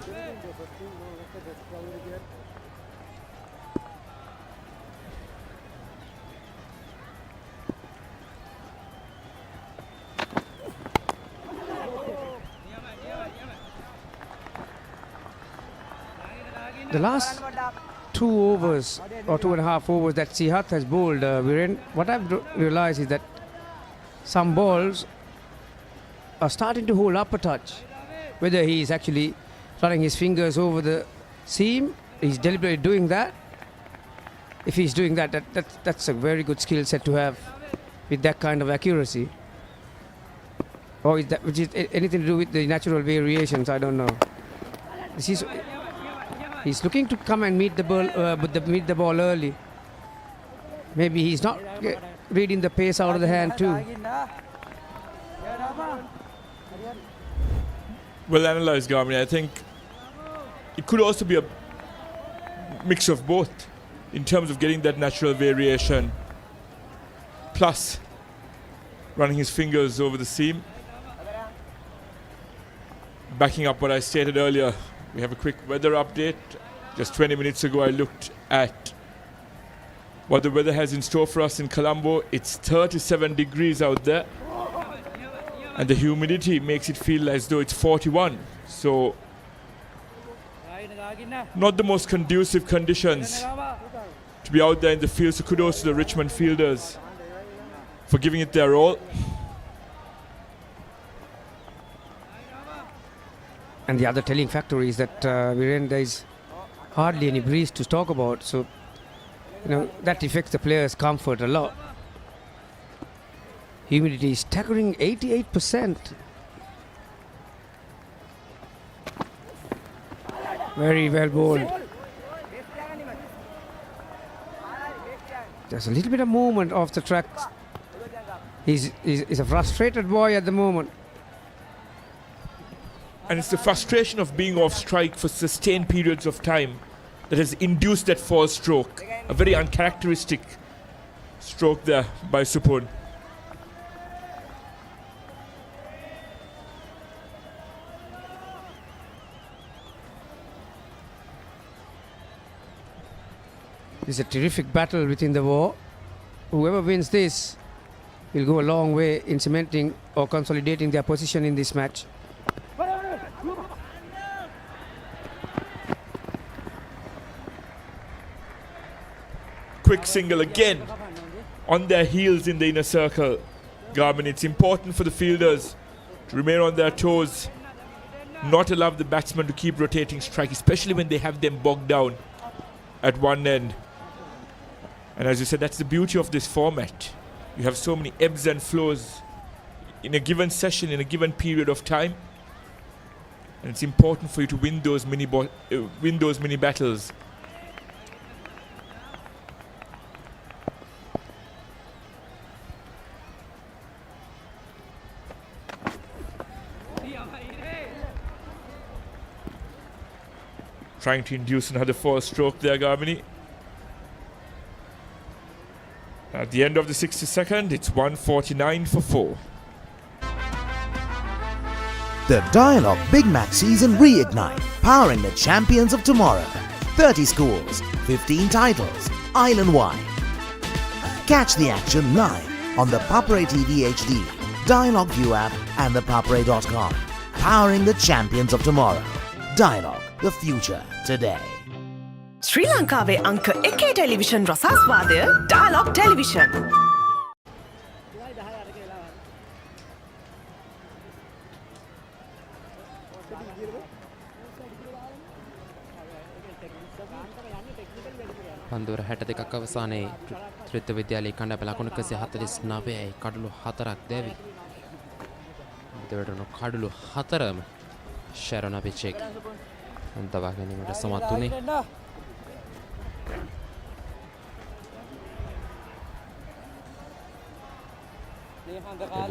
The last 2 overs or 2.5 overs that Sihat has bowled, what I've realized is that some balls are starting to hold up a touch. Whether he is actually running his fingers over the seam, he's deliberately doing that. If he's doing that's a very good skill set to have with that kind of accuracy. Or is that which is anything to do with the natural variations? I don't know. He's looking to come and meet the ball early. Maybe he's not reading the pace out of the hand too. Well analysed, Garmin. I think it could also be a mix of both in terms of getting that natural variation, plus running his fingers over the seam. Backing up what I stated earlier, we have a quick weather update. Just 20 minutes ago, I looked at what the weather has in store for us in Colombo. It's 37 degrees out there, and the humidity makes it feel as though it's 41. So, not the most conducive conditions to be out there in the field. So kudos to the Richmond fielders for giving it their all. And the other telling factor is that there is hardly any breeze to talk about, so that affects the players' comfort a lot. Humidity is staggering 88%. Very well bowled. There's a little bit of movement off the track. He's a frustrated boy at the moment. And it's the frustration of being off strike for sustained periods of time that has induced that false stroke. A very uncharacteristic stroke there by Supun. It's a terrific battle within the war. Whoever wins this will go a long way in cementing or consolidating their position in this match. Quick single again on their heels in the inner circle. Garmin, it's important for the fielders to remain on their toes, not allow the batsmen to keep rotating strike, especially when they have them bogged down at one end. And as you said, that's the beauty of this format. You have so many ebbs and flows in a given session, in a given period of time, and it's important for you to win those mini battles. Trying to induce another false stroke there, Garmini. At the end of the 62nd, it's 149 for 4. The Dialogue Big Match Season Reignite, powering the champions of tomorrow. 30 schools, 15 titles, island-wide. Catch the action live on the ThePapare TV HD, Dialogue View app and ThePapare.com. Powering the champions of tomorrow. Dialogue, the future today. ශ්‍රී ලංකාවේ අංක එකේ television රසාස්වාදය Dialog television. පන්දුවර 62ක් අවසානයේ ත්‍රිත්ව විද්‍යාලයේ කණ්ඩායම ලකුණු 149යි කඩලු 4ක් දැවි. දෙවටන කඩලු 4ම ශරණ අභිෂේක් අන්තවා ගැනීමට සමත් වුණේ.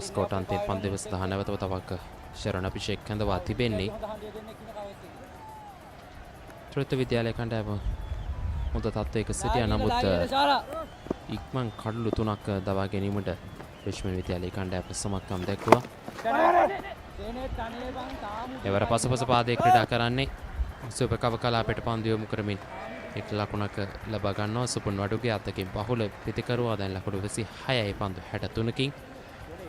ස්කෝට් අන්තිම පන්දුව සඳහා නැවත වතාවක් ශරණ අභිෂේක් කැඳවා තිබෙන්නේ. ත්‍රිත්ව විද්‍යාලයේ කණ්ඩායම හොඳ තත්ත්වයක සිටියා. නමුත් ඉක්මන් කඩලු 3ක් දවා ගැනීමට රිච්මන්ඩ් විද්‍යාලයේ කණ්ඩායම සමත්කම් දැක්වුවා. එවර පසුපස පාදයේ ක්‍රීඩා කරන්නේ සුපර් කව කලාපයට පන්දු යොමු කරමින් එක් ලකුණක් ලබා ගන්නවා. සුපුන් වඩුගේ අතකින් බහුල පිතිකරුවා දැන් ලකුණු 26යි පන්දු 63කින්.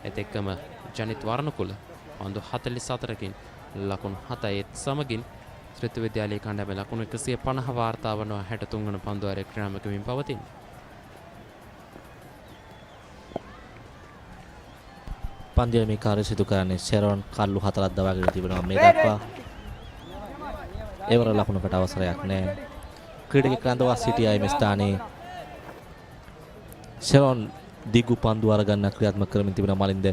ඒත් එක්කම ජනිත් වර්ණකුල පන්දු 44කින් ලකුණු 7යි සමගින් ත්‍රිත්ව විද්‍යාලයේ කණ්ඩායම ලකුණු 150 වාර්තා වනවා. 63 වන පන්දු ආරේ ක්‍රීඩාමකමින් පවතින. පන්දුවේ මේ කාර්ය සිදු කරන්නේ ෂෙරොන් කල්ලු 4ක් දවාගෙන තිබෙනවා මේ දක්වා. ඒවර ලකුණකට අවසරයක් නැහැ. ක්‍රීඩකෙක් රඳවා සිටියයි මේ ස්ථානයේ. ෂෙරොන් දිගු පන්දු අරගන්න ක්‍රියාත්මක කරමින් තිබෙන මලින්ද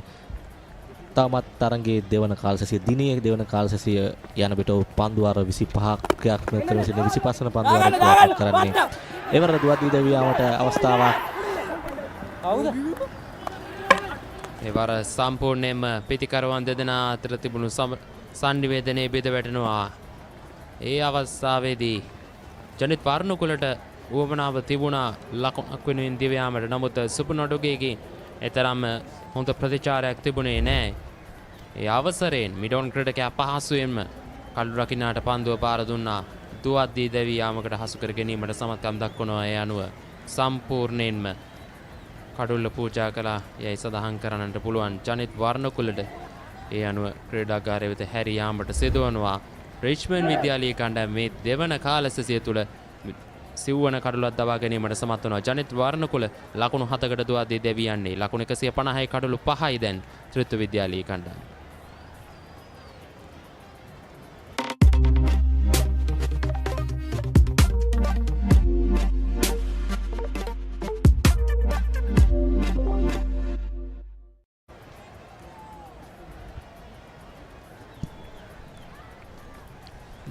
තාමත් තරඟයේ දෙවන කාලසසිය දිනේ දෙවන කාලසසිය යන විට පන්දු අර 25ක් ක්‍රියාත්මක කරමින් සිටින 25 වන පන්දු අර ක්‍රියාත්මක කරන්නේ. ඒවර දුවද්දී දෙවියාමට අවස්ථාවක්. එවර සම්පූර්ණයෙන්ම පිතිකරුවන් දෙදෙනා අතර තිබුණු සංනිවේදනයේ බෙද වැටෙනවා. ඒ අවස්ථාවේදී ජනිත් වර්ණකුලට උවමනාව තිබුණා ලකුණක් වෙනුවෙන් දිව යාමට. නමුත් සුපුනොඩුගේගේ එතරම් හොඳ ප්‍රතිචාරයක් තිබුණේ නැහැ. ඒ අවසරයෙන් මිඩෝන් ක්‍රීඩකයා පහසුවෙන්ම කළු රකින්නාට පන්දුව පාර දුන්නා. දුවද්දී දෙවි යාමකට හසු කර ගැනීමට සමත්කම් දක්වනවා. ඒ අනුව සම්පූර්ණයෙන්ම කඩුල්ල පූජා කළා යයි සඳහන් කරන්නට පුළුවන් ජනිත් වර්ණකුලට. ඒ අනුව ක්‍රීඩාගාරය වෙත හැරී යාමට සිදුවනවා. රිච්මන්ඩ් විද්‍යාලයේ කණ්ඩායම මේ දෙවන කාලසසිය තුළ සිව්වන කඩුලක් දවා ගැනීමට සමත් වනවා. ජනිත් වර්ණකුල ලකුණු 7කට දුවද්දී දෙවියන්නේ ලකුණු 150යි කඩුළු 5යි දැන් ත්‍රිත්ව විද්‍යාලයේ කණ්ඩායම.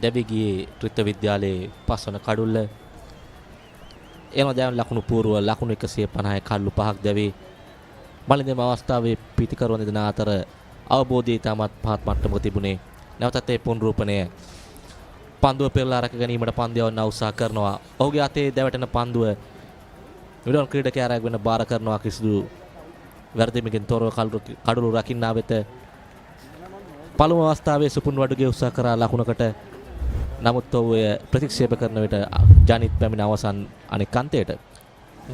දැවිගියේ ත්‍රිත්ව විද්‍යාලයේ පස්වන කඩුල්ල එනවා දැන් ලකුණු පූර්ව ලකුණු 150යි කල්ලු 5ක් දැවි. මලින්දම අවස්ථාවේ පිටිකරුවන් දෙදෙනා අතර අවබෝධය ඉතාමත් පහත් මට්ටමක තිබුණේ. නැවතත් ඒ පුනරූපණය පන්දුව පෙරලා රැක ගැනීමට පන්දියවන්න උත්සාහ කරනවා. ඔහුගේ අතේ දැවටෙන පන්දුව විඩෝන් ක්‍රීඩකයා රැගෙන බාර කරනවා. කිසිදු වැරදීමකින් තොරව කඩුළු රකින්නා වෙත පළමු අවස්ථාවේ සුපුන් වඩුගේ උත්සාහ කරා ලකුණකට. නමුත් ඔහු ප්‍රතික්ෂේප කරන විට ජනිත් පැමිණ අවසන් අනෙක් අන්තයට.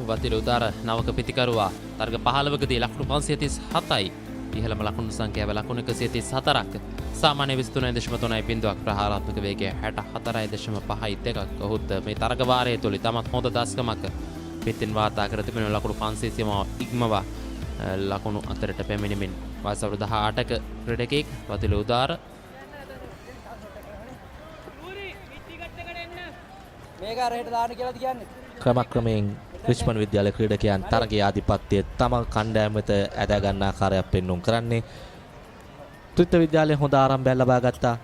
වතිර උදාර නවක පිතිකරුවා තරග 15කදී ලකුණු 537යි. ඉහළම ලකුණු සංඛ්‍යාව ලකුණු 134ක්. සාමාන්‍ය 23.3යි බිඳුවක්. ප්‍රහාරාත්මක වේගය 64.5යි දෙකක්. ඔහුත් මේ තරග වාරයේ තුල තමත් හොඳ දස්කමක් පිටින් වාර්තා කර තිබෙන ලකුණු 500 ඉක්මවා ලකුණු අතරට පැමිණෙමින් වයස අවුරුදු 18ක ක්‍රීඩකෙක් වතිර උදාර ක්‍රමක්‍රමයෙන් රිච්මන්ඩ් විද්‍යාලය ක්‍රීඩකයන් තරගයේ ආධිපත්‍යය තම කණ්ඩායම වෙත ඇදා ගන්න ආකාරයක් පෙන්වුම් කරන්නේ. ත්‍රිත්ව විද්‍යාලයේ හොඳ ආරම්භයක් ලබා ගත්තා.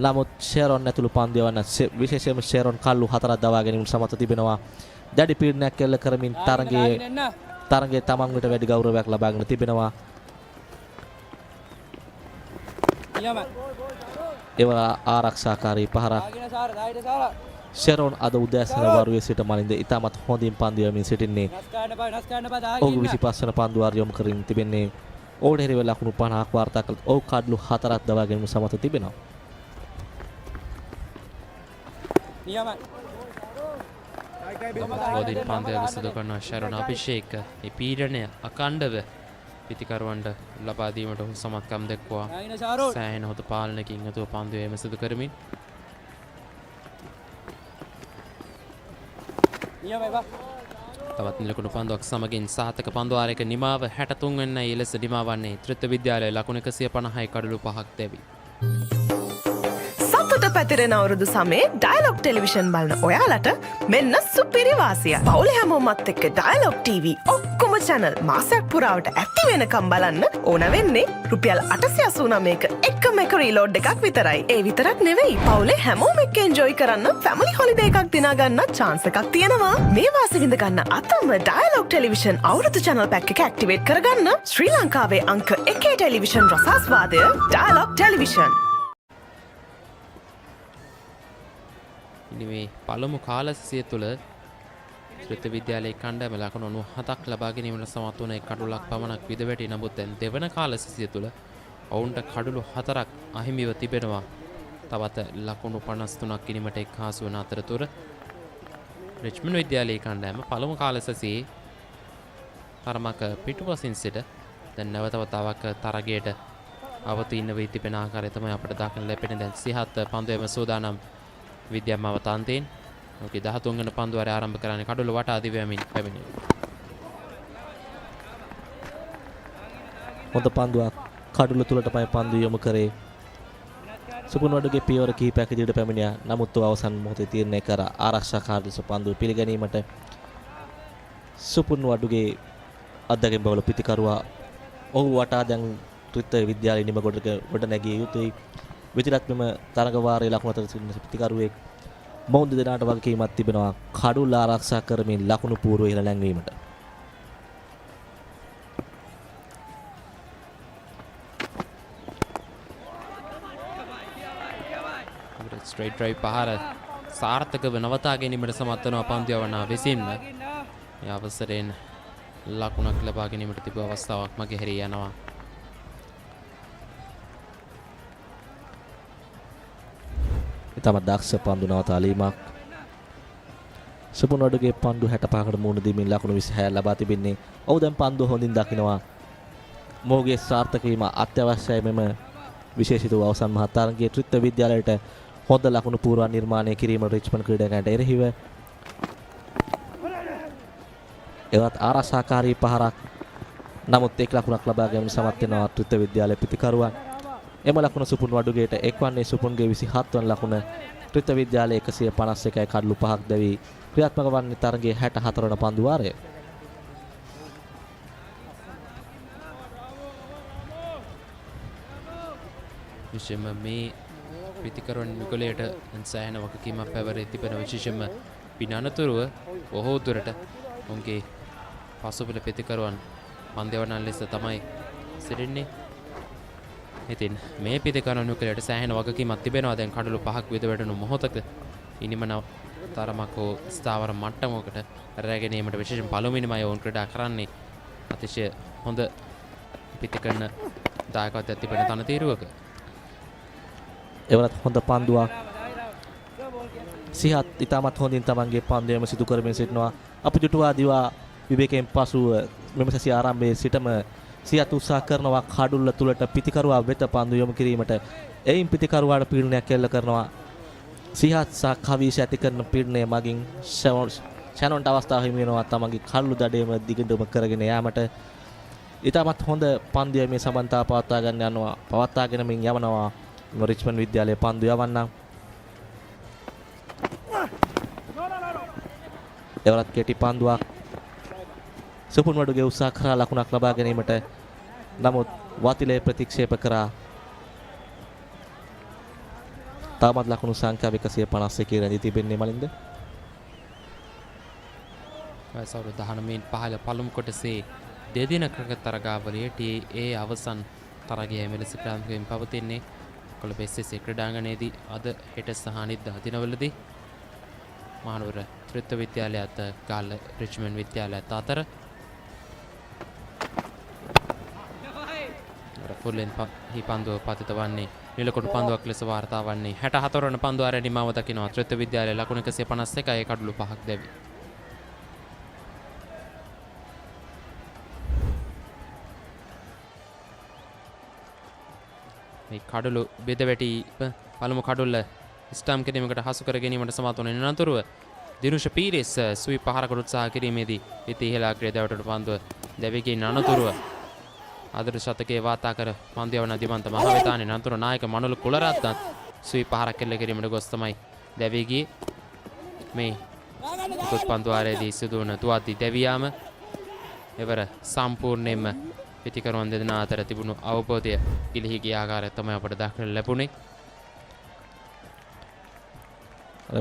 නමුත් ෂෙරොන් ඇතුළු පන්දුවන විශේෂයෙන්ම ෂෙරොන් කල්ලු 4ක් දවා ගැනීමට සමත් තිබෙනවා. දැඩි පීඩනයක් එල්ල කරමින් තරගයේ තමන් වෙත වැඩි ගෞරවයක් ලබාගෙන තිබෙනවා. ඒවා ආරක්ෂාකාරී පහරක් ෂෙරොන් අද උදෑසන වරුවේ සිට මලින්ද ඉතාමත් හොඳින් පන්දු යමින් සිටින්නේ. ඔහු 25 වන පන්දු වාර යොමු කරමින් තිබෙන්නේ ඕඩෙරිව ලකුණු 50ක් වාර්තා කළ ඔහු කඩලු 4ක් දවා ගැනීම සමත තිබෙනවා. ගෝදින් පන්දය විසඳ කරන ශරණ අභිෂේක ඒ පීඩනය අකණ්ඩව පිතිකරුවන්ට ලබා දීමට ඔහු සමත්කම් දැක්වුවා. සෑහෙන හොඳ පාලනයකින් යුතුව පන්දු යෑම සිදු කරමින් තවත් නිලකුණු පන්දුවක් සමගින් සාර්ථක පන්දු වාරයක නිමාව 63 වෙනියි ලෙස නිමාවන්නේ ත්‍රිත්ව විද්‍යාලය ලකුණු 150යි කඩලු 5ක් දැවි. සතුට පැතිරෙන අවුරුදු සමයේ ඩයලොග් ටෙලිවිෂන් බලන ඔයාලට මෙන්න සුපිරි වාසිය. පවුලේ හැමෝමත් එක්ක ඩයලොග් TV ඔක්කොම channel මාසයක් පුරාවට ඇති වෙනකම් බලන්න ඕන වෙන්නේ රුපියල් 889ක එකම එක රීලෝඩ් එකක් විතරයි. ඒ විතරක් නෙවෙයි පවුලේ හැමෝම එක්ක එන්ජොයි කරන්න ෆැමිලි හොලිඩේ එකක් දිනා ගන්න chance එකක් තියෙනවා. මේ වාසිය විඳ ගන්න අතම ඩයලොග් ටෙලිවිෂන් අවුරුදු channel pack එක ඇක්ටිවේට් කරගන්න ශ්‍රී ලංකාවේ අංක 1 ටෙලිවිෂන් රසාස්වාදය ඩයලොග් ටෙලිවිෂන්. මේ පළමු කාලසිය තුළ ත්‍රිත්ව විද්‍යාලයේ කණ්ඩායම ලකුණු 97ක් ලබා ගැනීමට සමත් වුණ කඩුලක් පමණක් විදවැටි. නමුත් දැන් දෙවන කාලසිය තුළ ඔවුන්ට කඩුළු 4ක් අහිමිව තිබෙනවා. තවත් ලකුණු 53ක් කිනීමට එක්හාසු වන අතරතුර රිච්මන්ඩ් විද්‍යාලයේ කණ්ඩායම පළමු කාලසියේ තරමක පිටුපසින් සිට දැන් නැවත වතාවක් තරගයට අවතීර්ණ වී තිබෙන ආකාරය තමයි අපට දක්නට ලැබෙන්නේ. දැන් සිහත් පන්දුවේම සූදානම් විද්‍යාමාව තාන්තයෙන් ඔකේ 13 වෙනි පන්දු වාරය ආරම්භ කරන්නේ කඩුල වටා දිවයමින් පැමිණෙන. හොඳ පන්දුවක් කඩුල තුලටමයි පන්දු යොමු කරේ. සුපුන්වඩුගේ පියවර කිහිපයක් ඉදිරියට පැමිණියා. නමුත් අවසන් මොහොතේ තීරණය කර ආරක්ෂාකාරී ලෙස පන්දුව පිළිගැනීමට සුපුන්වඩුගේ අධ්‍යක්ෂක බවල පිතිකරුවා ඔහු වටා දැන් ත්‍රිත්ව විද්‍යාලයේ නිම ගොඩ නැගිය යුතුයි. විතරක් මෙම තරග වාරයේ ලකුණු අතර සිටින පිතිකරුවෙක් මොවුන් දෙදෙනාට වගකීමක් තිබෙනවා කඩුල ආරක්ෂා කරමින් ලකුණු පූර්ව ඉහළ නැංවීමට. ස්ට්‍රේට් ඩ්‍රයිව් පහර සාර්ථකව නවතා ගැනීමට සමත් වන පන්දු යවනා විසින්ම මේ අවසරයෙන් ලකුණක් ලබා ගැනීමට තිබූ අවස්ථාවක් මගේ හැරී යනවා. ඉතාමත් දක්ෂ පන්දු නවතාලීමක්. සුපුන්වඩුගේ පන්දු 65කට මුහුණ දීමින් ලකුණු 26 ලබා තිබෙන්නේ. ඔහු දැන් පන්දුව හොඳින් දකිනවා. මොහුගේ සාර්ථක වීම අත්‍යවශ්‍යයි මෙම විශේෂිත වූ අවසන් මහා තරගයේ ත්‍රිත්ව විද්‍යාලයට හොඳ ලකුණු පූර්ව නිර්මාණය කිරීමට රිච්මන්ඩ් ක්‍රීඩකයන්ට එරෙහිව එවත් ආරක්ෂාකාරී පහරක්. නමුත් එක් ලකුණක් ලබා ගැනීම සමත් වෙනවා ත්‍රිත්ව විද්‍යාලයේ පිතිකරුවන්. එම ලකුණ සුපුන්වඩුගේට එක්වන්නේ සුපුන්ගේ 27 වන ලකුණ. ත්‍රිත්ව විද්‍යාලයේ 151යි කඩලු 5ක් දැවි ක්‍රියාත්මක වන්නේ තරගයේ 64 වන පන්දු වාරය. විශේෂයෙන්ම මේ පිතිකරුවන් යුගලයට සෑහෙන වගකීමක් පැවරී තිබෙන විශේෂයෙන්ම පිනනතුරුව බොහෝ දුරට උන්ගේ පසුපිට පිතිකරුවන් පන්දවනන් ලෙස තමයි සිටින්නේ. ඉතින් මේ පිතිකරුවන් යුගලයට සෑහෙන වගකීමක් තිබෙනවා. දැන් කඩලු 5ක් විද වැටුණු මොහොතක ඉනිමන තරමක ස්ථාවර මට්ටමකට රැගෙනීමට විශේෂයෙන් පළමුවෙනිමයි ඔවුන් ක්‍රීඩා කරන්නේ. අතිශය හොඳ පිතිකරන දායකත්වයක් තිබෙන තනතිරුවක. එවලත් හොඳ පන්දුවක්. සිහත් ඉතාමත් හොඳින් තමන්ගේ පන්දුවම සිදු කරමින් සිටිනවා. අපි දුටුවා දිවා විවේකයෙන් පසුව මෙම සැසිය ආරම්භයේ සිටම සියත් උත්සාහ කරනවා කඩුල්ල තුලට පිතිකරුවා වෙත පන්දු යොමු කිරීමට. එයින් පිතිකරුවාට පීඩනයක් එල්ල කරනවා. සිහත් සහ කවිෂ ඇති කරන පීඩනය මගින් ෂැනොන්ට අවස්ථාව හිමි වෙනවා තමන්ගේ කඩුළු දඩේම දිගටම කරගෙන යාමට. ඉතාමත් හොඳ පන්දු යමේ සම්බන්ධතාව පවත්වාගෙන යවනවා රිච්මන්ඩ් විද්‍යාලයේ පන්දු යවන්නම්. එවලත් කෙටි පන්දුවක්. සුපුන්වඩුගේ උත්සාහ කරා ලකුණක් ලබා ගැනීමට. නමුත් වතිලේ ප්‍රතික්ෂේප කරා. තාමත් ලකුණු සංඛ්‍යාව 151 රැඳී තිබෙන්නේ මලින්ද. වයස අවුරුදු 19 පහළ පළමු කොටසේ දෙදින ක්‍රිකට් තරගාවලියේ ඒ අවසන් තරගයේ මෙලෙස ක්‍රියාත්මකව පවතින්නේ. කොළඹ SSC ක්‍රීඩාංගණයේදී අද හෙට සහ අනිද්දා දිනවලදී මහනුවර ත්‍රිත්ව විද්‍යාලයත් ගාල්ල රිච්මන්ඩ් විද්‍යාලයත් අතර ෆුල්ලෙන් පන්දුව පතිත වන්නේ නිලකොටු පන්දුවක් ලෙස වාර්තා වන්නේ 64 වන පන්දුව ආරෙන් නිමාව දකිනවා ත්‍රිත්ව විද්‍යාලය ලකුණු 151 කඩලු 5ක් දැවි. මේ කඩලු බෙද වැටි පළමු කඩුල්ල ස්ටම් කිරීමකට හසු කර ගැනීමට සමත් වන අනතුරුව දිනුෂ පීරිස් ස්වීප් පහරකට උත්සාහ කිරීමේදී ඉති ඉහළ ක්‍රීඩාවට පන්දුව දැවිගෙන අනතුරුව ආදර ශතකයේ වාතා කර පන්දු යවන දිවන්ත මහවේතානේ අනතුරු නායක මනුල කුලරත්නත් ස්වීප් පහරක් කෙල්ල කිරීමට ගොස් තමයි දැවී ගියේ. මේ කුත් පන්දු ආරයේදී සිදු වන තුවාද්දි දැවියාම එවර සම්පූර්ණයෙන්ම පිටිකරුවන් දෙදෙනා අතර තිබුණු අවබෝධය ගිලිහි ගිය ආකාරය තමයි අපට දක්නට ලැබුණේ.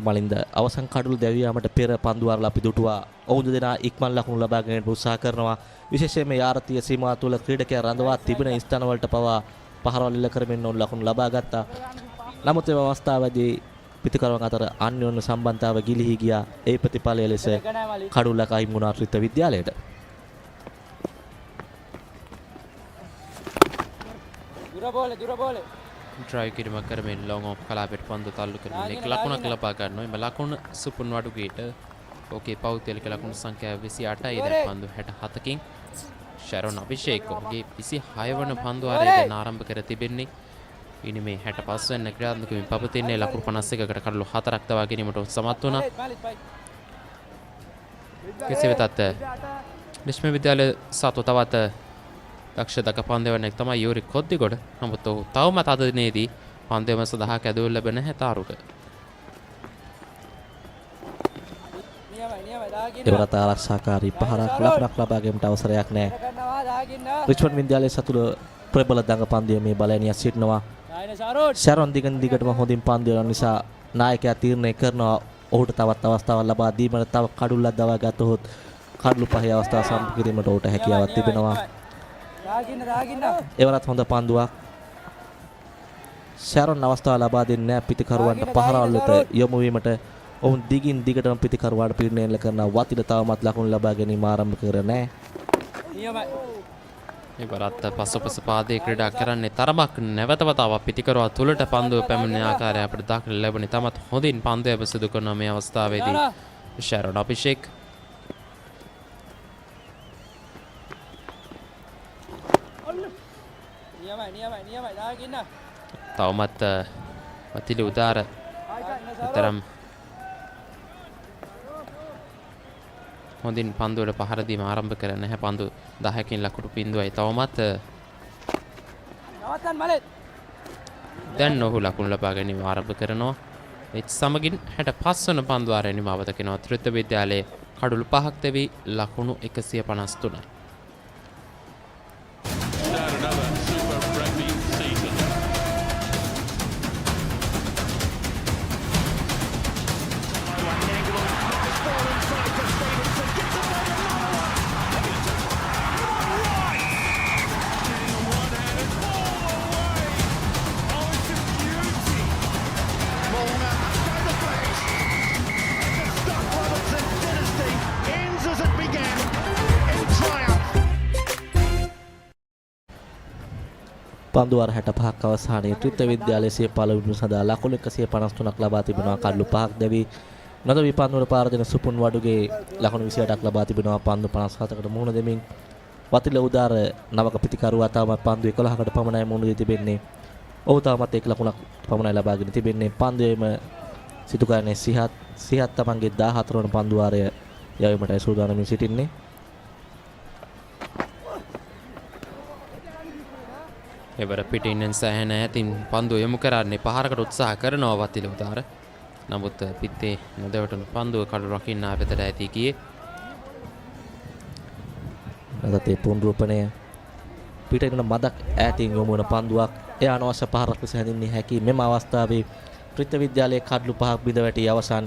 මලින්ද අවසන් කඩුළු දැවියාමට පෙර පන්දු අරලා අපි දුටුවා. ඔවුන් දෙදෙනා ඉක්මන් ලකුණු ලබා ගැනීමට උත්සාහ කරනවා. විශේෂයෙන්ම යාරතීය සීමාව තුළ ක්‍රීඩකයන් රඳවා තිබෙන ස්ථාන වලට පවා පහරවල් ඉල්ල කරමින් ඔවුන් ලකුණු ලබා ගත්තා. නමුත් මේ අවස්ථාවේදී පිටිකරුවන් අතර අන්‍යෝන්‍ය සම්බන්ධතාව ගිලිහි ගියා. ඒ ප්‍රතිඵලය ලෙස කඩුල්ලක අහිමි වුණා ත්‍රිත්ව විද්‍යාලයට. ඩ්‍රයිව් කිරීමක් කරමින් ලොං ඔෆ් කලාපයට පන්දු තල්ලු කරමින් එක් ලකුණක් ලබා ගන්නවා. එම ලකුණ සුපුන් වඩුගේට ඕකේ පෞද්ගලික ලකුණු සංඛ්‍යාව 28යි. දැන් පන්දු 67කින් ශරොන් අභිෂේක් ඔහුගේ 26 වන පන්දු ආරයෙන් ආරම්භ කර තිබෙන්නේ. ඉනි මේ 65 වෙනි ක්‍රියාත්මකවමින් පවතින්නේ ලකුණු 51කට කඩලු 4ක් තවා ගැනීමට සමත් වුණා. කෙසේ වෙතත් රිච්මන්ඩ් විද්‍යාලය සතු තවත් දක්ෂ දක පන්දවන්නෙක් තමයි යූරි කොද්දිගොඩ. නමුත් ඔහු තවමත් අද දිනේදී පන්දවම සඳහා කැදවුම් ලැබෙන හැතාරුක. දෙවරත ආරක්ෂාකාරී පහරක් ලකුණක් ලබා ගැනීමට අවසරයක් නැහැ. රිච්මන්ඩ් විද්‍යාලයේ සතුට ප්‍රබල දඟ පන්දුවේ මේ බලයනිය සිටිනවා. ශරොන් දිගින් දිගටම හොඳින් පන්දු යන නිසා නායකයා තීරණය කරනවා ඔහුට තවත් අවස්ථාවක් ලබා දීමට. තව කඩුල්ලක් දවා ගතහොත් කඩලු පහේ අවස්ථාව සම්පූර්ණ කිරීමට ඔහුට හැකියාවක් තිබෙනවා. එවරත් හොඳ පන්දුවක්. ශරොන් අවස්ථාව ලබා දෙන්නේ නැහැ පිටිකරුවන්ට පහරවල් වෙත යොමු වීමට. ඔවුන් දිගින් දිගටම පිටිකරුවාට පීඩනය කරන වතිල තවමත් ලකුණු ලබා ගැනීම ආරම්භ කර නැහැ. එවරත් පසුපස පාදයේ ක්‍රීඩා කරන්නේ තරමක් නැවත වතාවක් පිටිකරුවා තුලට පන්දුව පැමිණෙන ආකාරය අපිට දක්නට ලැබුණේ. තමත් හොඳින් පන්දුව සිදු කරන මේ අවස්ථාවේදී ශරොන් අභිෂේක් තවමත් වතිලි උදාර තරම් හොඳින් පන්දුවට පහර දීම ආරම්භ කර නැහැ. පන්දු 10කින් ලකුණු බිඳුවයි තවමත්. දැන් ඔහු ලකුණු ලබා ගැනීම ආරම්භ කරනවා. ඒත් සමගින් 65 වන පන්දු ආරයෙන් නිමාව දකිනවා ත්‍රිත්ව විද්‍යාලයේ කඩුළු 5ක් දෙවි ලකුණු 153යි. පන්දු වාර 65ක් අවසානයේ ත්‍රිත්ව විද්‍යාලයේ සිය පළවෙනි සඳහා ලකුණු 153ක් ලබා තිබෙනවා. කඩලු 5ක් දැවි නොදවි පන්දුවල පාර දෙන සුපුන් වඩුගේ ලකුණු 28ක් ලබා තිබෙනවා. පන්දු 57කට මුහුණ දෙමින් වතිල උදාර නවක පිටිකරුවා තවමත් පන්දු 11කට පමණයි මුහුණ දී තිබෙන්නේ. ඔහු තවමත් 1 ලකුණක් පමණයි ලබාගෙන තිබෙන්නේ. පන්දුවේම සිදු කරන්නේ සිහත් තමන්ගේ 14 වන පන්දු වාරය යවීමටයි සූදානම්ව සිටින්නේ. එවර පිටින් සෑහෙන ඈතින් පන්දුව යොමු කරන්නේ පහරකට උත්සාහ කරනවා වතිල උදාර. නමුත් පිත්තේ නොදැවටුණු පන්දුව කඩු රකින්නා වෙතට ඇති ගියේ. නැගතේ පුන්රූපණය පිටින් මදක් ඈතින් යොමු වන පන්දුවක්. එය අනවශ්‍ය පහරක් ලෙස හැඳින්විය හැකි. මෙම අවස්ථාවේ ත්‍රිත්ව විද්‍යාලයේ කඩලු 5ක් බිඳ වැටි අවසන්.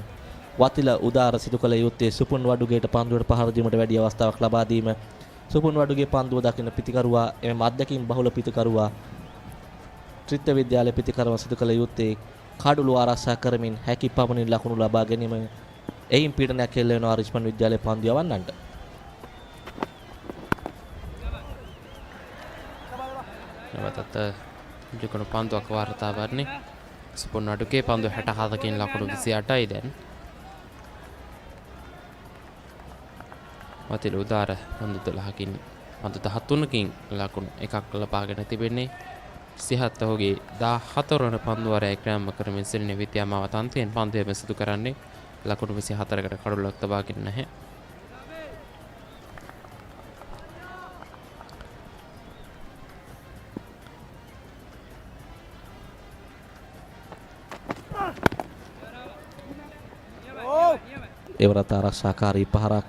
වතිල උදාර සිදු කළ යුත්තේ සුපුන් වඩුගේට පන්දුවට පහර දීමට වැඩි අවස්ථාවක් ලබා දීම. සුපුන් වඩුගේ පන්දුව දකින පිටිකරුවා එම අධ්‍යක්ෂින් බහුල පිටිකරුවා ත්‍රිත්ව විද්‍යාලයේ පිටිකරුවා සිදු කළ යුත්තේ කඩලු ආරක්ෂා කරමින් හැකි පමණින් ලකුණු ලබා ගැනීම. එයින් පීඩනයක් කෙල්ල වෙනවා රිච්මන්ඩ් විද්‍යාලයේ පන්දු යවන්නන්ට. නැවතත් ජිකුණු පන්දුවක් වාර්තා වන්නේ. ස්පොන් අඩුකේ පන්දු 67කින් ලකුණු 28යි දැන්. වතිල උදාර පන්දු 12කින් පන්දු 13කින් ලකුණු එකක් ලබාගෙන තිබෙන්නේ. සිහත් ඔහුගේ 14 වන පන්දු වරය ක්‍රම කරමින් සිටින විද්‍යාමාව තන්තියෙන් පන්දු එම සිදු කරන්නේ ලකුණු 24කට කඩුලක් තබාගෙන නැහැ. එවරත් ආරක්ෂාකාරී පහරක්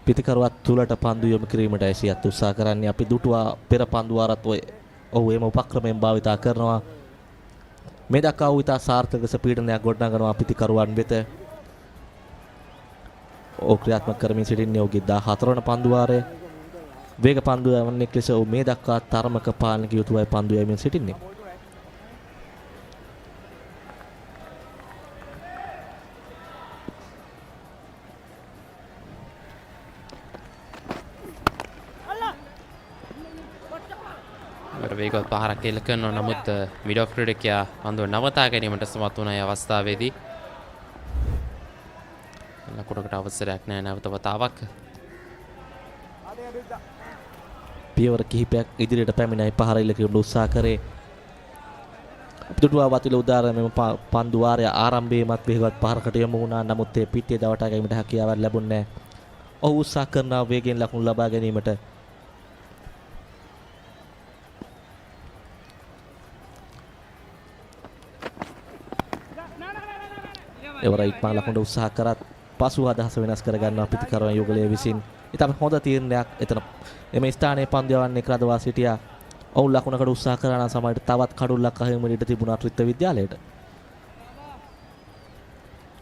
පිතිකරුවත් තුලට පන්දු යොමු කිරීමට ඇසියත් උත්සාහ කරන්නේ. අපි දුටුවා පෙර පන්දු වාරත් ඔහු එම උපක්‍රමයෙන් භාවිතා කරනවා. මේ දක්වා වූ ඉතා සාර්ථක ලෙස පීඩනයක් ගොඩනගනවා පිතිකරුවන් වෙත. ඔහු ක්‍රියාත්මක කරමින් සිටින්නේ ඔහුගේ 14 වන පන්දු වාරය. වේග පන්දු යවන්නේ ලෙස ඔහු මේ දක්වා තරමක පාලනක යුතුවයි පන්දු යවමින් සිටින්නේ. වේගවත් පහරක් එල්ල කරනවා. නමුත් මිඩ් ඔෆ් ක්‍රීඩකයා පන්දුව නවතා ගැනීමට සමත් වුණා ඒ අවස්ථාවේදී. ලකුණකට අවසරයක් නැහැ නැවත වතාවක්. පියවර කිහිපයක් ඉදිරියට පැමිණයි පහර එල්ල කිරීමට උත්සාහ කරේ. දුටුවා වතිල උදාර මෙම පන්දු වාරය ආරම්භයේමත් වේගවත් පහරකට යොමු වුණා. නමුත් ඒ පිටියේ දවටා ගැනීමට හැකියාවක් ලැබුණේ නැහැ. ඔහු උත්සාහ කරනවා වේගයෙන් ලකුණු ලබා ගැනීමට. එවර ඉක්මන් ලකුණට උත්සාහ කරත් පසු අදහස වෙනස් කර ගන්නවා පිතිකරුවන් යුගලයේ විසින්. ඉතින් හොඳ තීරණයක් එතන එම ස්ථානයේ පන්දු යවන්නේ ක්‍රදවා සිටියා. ඔවුන් ලකුණකට උත්සාහ කරන සමයට තවත් කඩුල්ලක් අහිමි ඉඳ තිබුණා ත්‍රිත්ව විද්‍යාලයට.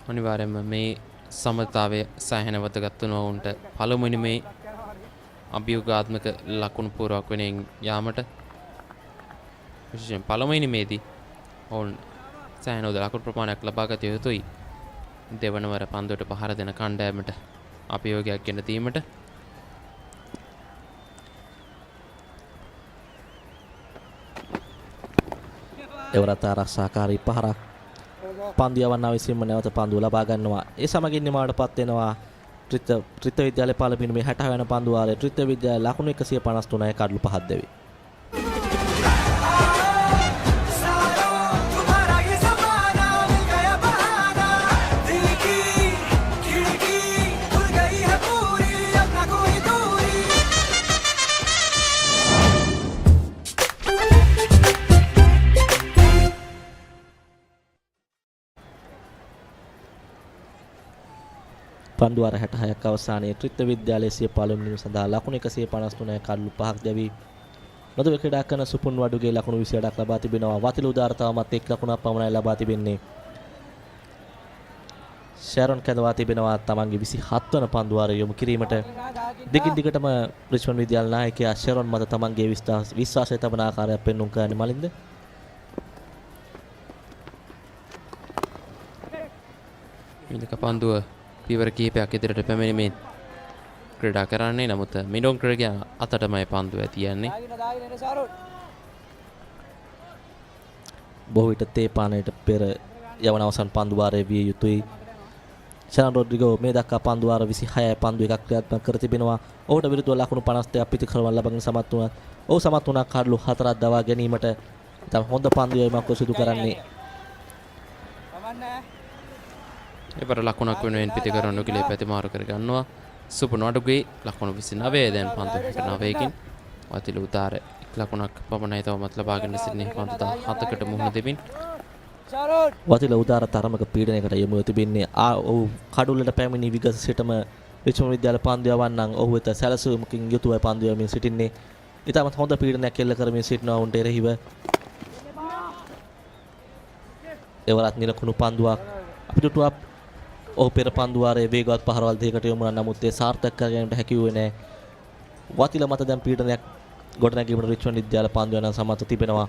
අනිවාර්යයෙන්ම මේ සමතාවය සෑහෙනවත ගත්තුන ඔවුන්ට පළමුවෙනි මේ අභියෝගාත්මක ලකුණු පුරවක් වෙනින් යාමට විශේෂයෙන් පළමුවෙනි මේදී ඔවුන් සෑහෙන උද ලකුණු ප්‍රමාණයක් ලබා ගත යුතුයි. දෙවනවර පන්දුවට පහර දෙන කණ්ඩායමට අභියෝගයක් ගෙන දීමට. එවරත් ආරක්ෂාකාරී පහරක් පන්දු යවන්නා විසින්ම නැවත පන්දුව ලබා ගන්නවා. ඒ සමගින් නිමාවටපත් වෙනවා ත්‍රිත්ව විද්‍යාලයේ පළමුවෙනි මේ 60 වෙනි පන්දු වාරයේ ත්‍රිත්ව විද්‍යාලය ලකුණු 153 කඩලු 5ක් දෙවි. පන්දු වාර 66ක් අවසානයේ ත්‍රිත්ව විද්‍යාලයේ සිය පළමුවෙනි සඳහා ලකුණු 153 කඩලු 5ක් දැවි නොදව ක්‍රීඩා කරන සුපුන් වඩුගේ ලකුණු 28ක් ලබා තිබෙනවා. වතිල උදාරතාවමත් එක් ලකුණක් පමණයි ලබා තිබෙන්නේ. ෂැරොන් කැඳවා තිබෙනවා තමන්ගේ 27 වන පන්දු වාරය යොමු කිරීමට. දිගින් දිගටම රිච්මන්ඩ් විද්‍යාල නායකයා ෂැරොන් මත තමන්ගේ විශ්වාසය තබන ආකාරයක් පෙන්වුම් කරන්නේ මලින්ද. මිලක පන්දුව පියවර කිහිපයක් ඉදිරියට පැමිණීමෙන් ක්‍රීඩා කරන්නේ. නමුත් මිඩොන් ක්‍රීඩකයා අතටමයි පන්දුව තියන්නේ. බොහෝ විට තේපානයට පෙර යවන අවසන් පන්දු වාරයේ විය යුතුයි. ෂාන් රොඩ්රිගෝ මේ දක්වා පන්දු වාර 26 පන්දු එකක් ක්‍රියාත්මක කර තිබෙනවා. ඔහුට විරුද්ධව ලකුණු 52ක් පිටිකරවල් ලබාගෙන සමත් වුණා. ඔහු සමත් වුණා කඩලු 4ක් දවා ගැනීමට. තම හොඳ පන්දු යීමක් සිදු කරන්නේ. එවර ලකුණක් වෙනුවෙන් පිටිකරන නුගිලේ ප්‍රතිමාරු කර ගන්නවා. සුපුනඩුගේ ලකුණු 29 දැන් පන්දු 69කින් වතිල උදාර ලකුණක් පමණයි තවමත් ලබාගෙන සිටින්නේ. පන්දු 17කට මුහුණ දෙමින් වතිල උදාර තරමක පීඩනයකට යොමු තිබෙන්නේ. ඔහු කඩුල්ලට පැමිණි විගස සිටම රිච්මන්ඩ් විද්‍යාල පන්දු යවන්නම් ඔහු වෙත සැලසුමකින් යුතුවයි පන්දු යවමින් සිටින්නේ. ඉතාමත් හොඳ පීඩනයක් එල්ල කරමින් සිටිනවා උන්ට එරෙහිව. එවරත් නිලකුණු පන්දුවක් අපිට ඔහු පෙර පන්දු වාරයේ වේගවත් පහරවල් දෙකකට යොමු වුණා. නමුත් ඒ සාර්ථක කර ගැනීමට හැකි වුණේ නැහැ. වතිල මත දැන් පීඩනයක් ගොඩනැගීමට රිච්මන්ඩ් විද්‍යාල පන්දු යන සමත් තිබෙනවා.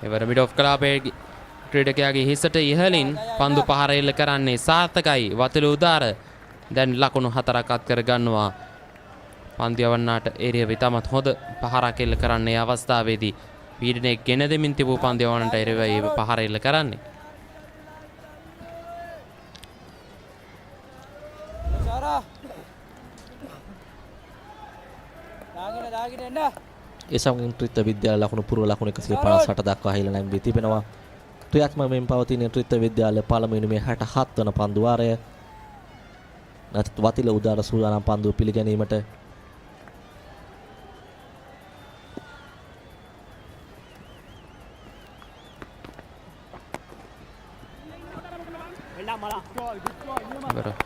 එවර මිඩ් ඔෆ් කලාපේ ක්‍රීඩකයාගේ හිසට ඉහලින් පන්දු පහර එල්ල කරන්නේ සාර්ථකයි. වතුල උදාර දැන් ලකුණු 4ක් අත් කර ගන්නවා. පන්දු යවන්නාට ඒරිය ඉතාමත් හොඳ පහරක් එල්ල කරන්නේ අවස්ථාවේදී පීඩනය ගෙන දෙමින් තිබූ පන්දු යවන්නට ඒරිය පහර එල්ල කරන්නේ. ඒ සමගින් ත්‍රිත්ව විද්‍යාල ලකුණු පුරව ලකුණු 158 දක්වා හිල නැංවී තිබෙනවා. ක්‍රියාත්මකව පවතින ත්‍රිත්ව විද්‍යාල පළමුවෙනි මේ 67 වන පන්දු වාරය. වතිල උදාර සූදානම් පන්දුව පිළිගැනීමට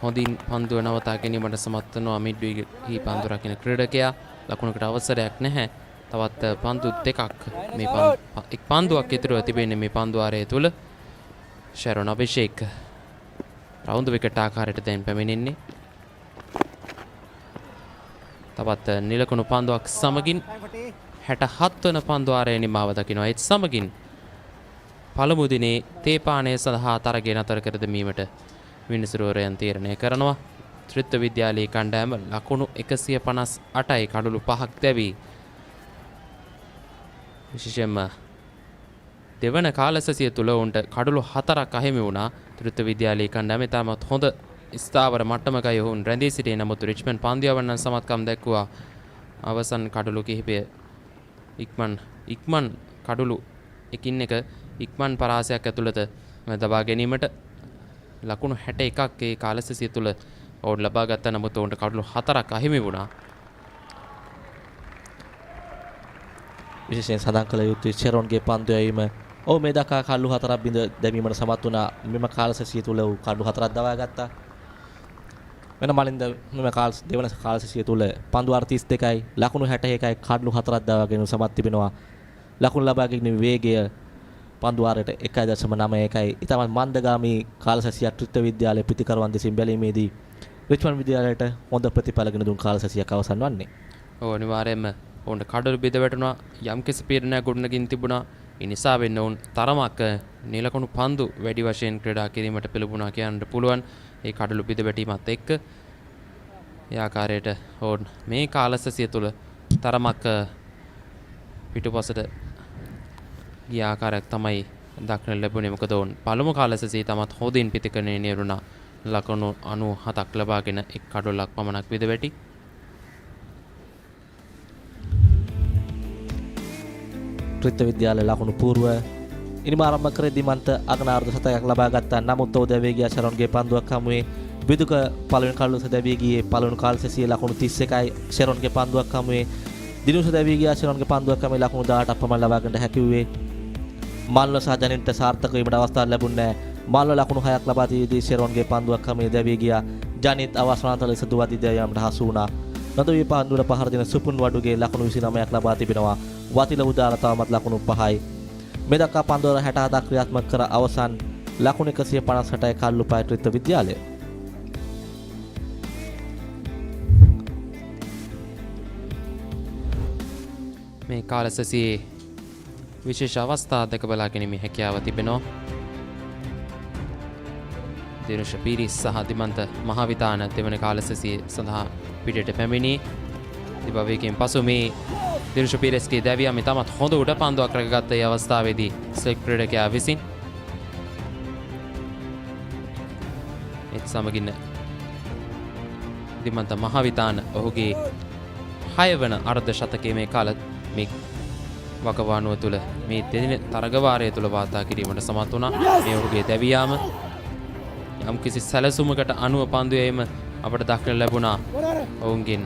හොඳින් පන්දුව නවතා ගැනීමට සමත් වෙනවා මිඩ්විගී පන්දු රකින ක්‍රීඩකයා. ලකුණකට අවසරයක් නැහැ. තවත් පන්දු දෙකක් මේ එක් පන්දුවක් ඉතුරුව තිබෙන්නේ මේ පන්දු වාරය තුල. ශරණ අභිෂේක් රවුන්ඩ් විකට් ආකාරයට දැන් පැමිණෙන්නේ. තවත් නිලකුණු පන්දුවක් සමගින් 67 වන පන්දු වාරයේ නිමාව දකිනවා. ඒත් සමගින් පළමු දිනේ තේපානය සඳහා තරගය නතර කර දැමීමට විනිසුරුවරයන් තීරණය කරනවා. ත්‍රිත්ව විද්‍යාලයේ කණ්ඩායම ලකුණු 158යි කඩලු 5ක් දැවී විශේෂයෙන්ම දෙවන කාලසසිය තුල උන්ට කඩලු 4ක් අහිමි වුණා. ත්‍රිත්ව විද්‍යාලයේ කණ්ඩායම ඉතාමත් හොඳ ස්ථාවර මට්ටමකයි ඔවුන් රැඳී සිටියේ. නමුත් රිච්මන්ඩ් පන්දු යවන්නන් සමත්කම් දැක්වුවා. අවසන් කඩලු කිහිපය ඉක්මන් කඩලු එකින් එක ඉක්මන් පරාසයක් ඇතුළත දබා ගැනීමට ලකුණු 61ක් ඒ කාලසසිය තුල ඔවුන් ලබා ගත්තා. නමුත් ඔවුන්ට කඩලු 4ක් අහිමි වුණා. විශේෂයෙන් සඳහන් කළ යුත්තේ ෂෙරොන්ගේ පන්දු යැවීම. ඔව් මේ දක්වා කඩලු 4ක් බිඳ දැමීමට සමත් වුණා. මෙම කාලසසිය තුල ඔහු කඩලු 4ක් දවා ගත්තා. වෙන මලින්ද මෙම දෙවන කාලසසිය තුල පන්දු 32යි ලකුණු 61යි කඩලු 4ක් දවා ගැනීම සමත් තිබෙනවා. ලකුණු ලබා ගැනීම වේගය පන්දු වාරයට 1.91යි. ඉතාමත් මන්දගාමී කාලසසියක් ත්‍රිත්ව විද්‍යාලයේ පිටිකරුවන් දෙසින් බැලීමේදී රිච්මන්ඩ් විද්‍යාලයට හොඳ ප්‍රතිඵලගෙන දුන් කාලසසියක් අවසන් වන්නේ. ඔව් අනිවාර්යයෙන්ම ඔවුන්ට කඩලු බිඳ වැටුණා. යම්කිසි පීඩනයක් ගොඩනගින් තිබුණා. ඒ නිසා වෙන්න ඔවුන් තරමක් නිලකුණු පන්දු වැඩි වශයෙන් ක්‍රීඩා කිරීමට පෙළඹුණා කියන්න පුළුවන්. ඒ කඩලු බිඳ වැටීමත් එක්ක ඒ ආකාරයට ඔවුන් මේ කාලසසිය තුළ තරමක් පිටුපසට ගිය ආකාරයක් තමයි දක්නට ලැබුණේ. මොකද ඔවුන් පළමු කාලසසියේ තමත් හොඳින් පිටිකරණය නිරුණා. ලකුණු 97ක් ලබාගෙන එක් කඩොල්ලක් පමණක් බිඳ වැටි. ත්‍රිත්ව විද්‍යාල ලකුණු పూర్ව ඉනිම ආරම්භ කරේදී මන්ත අගනාර්ධ සතයක් ලබා ගත්තා. නමුත් ඔහු දැවී ගියා ෂරොන්ගේ පන්දුවක් හමුවේ. විදුක පළවෙනි කඩලුව දැවී ගියේ පළවෙනි කාලසසියේ ලකුණු 31යි ෂරොන්ගේ පන්දුවක් හමුවේ. දිනුස දැවී ගියා ෂරොන්ගේ පන්දුවක් හමුවේ ලකුණු 18ක් පමණ ලබා ගන්නට හැකි වූයේ. මල්ල සහ ජනින්ට සාර්ථක වීමට අවස්ථාවක් ලැබුණේ නැහැ. මල්ල ලකුණු 6ක් ලබා දීදී ෂරොන්ගේ පන්දුවක් හමුවේ දැවී ගියා. ජනිත් අවසනාන්ත ලෙස දුවදී දැවීමට හසු වුණා. නදුවී පන්දුවට පහර දෙන සුපුන් වඩුගේ ලකුණු 29ක් ලබා තිබෙනවා. වතිල උදාර තවමත් ලකුණු 5යි. මේ දක්වා පන්දුවර 67ක් ක්‍රියාත්මක කර අවසන් ලකුණු 158යි කල්ලු පය ත්‍රිත්ව විද්‍යාලය. මේ කාලසසියේ විශේෂ අවස්ථා දෙක බලා ගැනීමේ හැකියාව තිබෙනවා. දිනුෂ පීරිස් සහ දිමන්ත මහවිතාන දෙවන කාලසසියේ සඳහා පිටට පැමිණි. දිබවේකෙන් පසු මේ දිනුෂ පීරිස්ගේ දැවියම ඉතාමත් හොඳ උඩ පන්දුවක් රැකගත්ත ඒ අවස්ථාවේදී ස්ලෙක් ක්‍රීඩකයා විසින් ඒත් සමගින් දිමන්ත මහවිතාන ඔහුගේ 6 වන අර්ධ ශතකයේ මේ කාල මේ වකවානුව තුළ මේ දෙදින තරගවාරය තුළ වාර්තා කිරීමට සමත් වුණා. මේ ඔහුගේ දැවියාම යම්කිසි සැලසුමකට අනුව පන්දු යැවීම අපට දක්නට ලැබුණා ඔවුන්ගෙන්.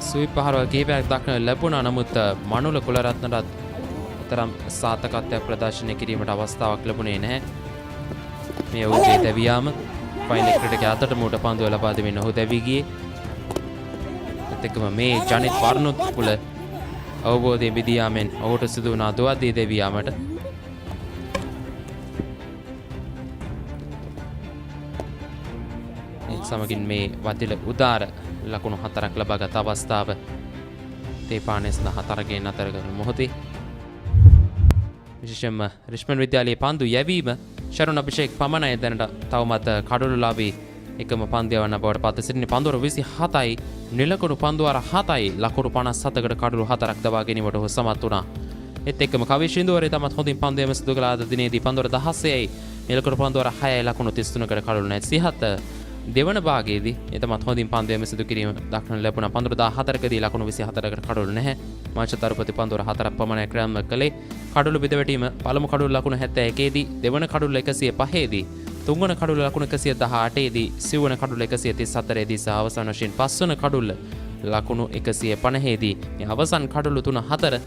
සුවි පහරවල් කිහිපයක් දක්නට ලැබුණා. නමුත් මනුල කුලරත්නටත් තරම් සාර්ථකත්වයක් ප්‍රදර්ශනය කිරීමට අවස්ථාවක් ලැබුණේ නැහැ. මේ ඔහුගේ දැවියාම ෆයිනල් ක්‍රීඩකයා අතට මූට පන්දුව ලබා දෙමින් ඔහු දැවී ගියේ. ඒත් එක්කම මේ ජනිත් වර්ණුත් කුල අවබෝධයේ බිදී යාමෙන් ඔහුට සිදු වුණා දුවද්දී දැවී යාමට. ඒත් සමගින් මේ වතිල උදාර ලකුණු 4ක් ලබාගත් අවස්ථාව තේපානේ සඳහා තරගයෙන් අතර කරන මොහොතේ විශේෂයෙන්ම රිච්මන්ඩ් විද්‍යාලයේ පන්දු යැවීම ශරුණ අභිෂේක් පමණයි දැනට තවමත් කඩුළුලාභී එකම පන්දු යවන්න බවට පත් සිටින පන්දුවර 27යි නිලකඩු පන්දුවර 7යි ලකුණු 57කට කඩුළු 4ක් දබා ගැනීමට ඔහු සමත් වුණා. ඒත් එක්කම කවිශින්දුවරේ තමත් හොඳින් පන්දු යැවීම සිදු කළ අද දිනේදී පන්දුවර 16යි නිලකඩු පන්දුවර 6යි ලකුණු 33කට කඩුළු 97 දෙවන භාගයේදී එතමත් හොඳින් පන්දු යැවීම සිදු කිරීම දක්වන ලැබුණා. පන්දුවර 14කදී ලකුණු 24කට කඩුළු නැහැ. මාංශතරපති පන්දුවර 4ක් පමණයි ක්‍රියාත්මක කළේ. කඩුළු බෙදවැටීම පළමු කඩුළු ලකුණු 71දී දෙවන කඩුළු 105දී තුන්වන කඩුළු ලකුණු 118දී සිව්වන කඩුළු 134දී සහ අවසාන වශයෙන් පස්වන කඩුල්ල ලකුණු 150දී මේ අවසන් කඩුළු 3-4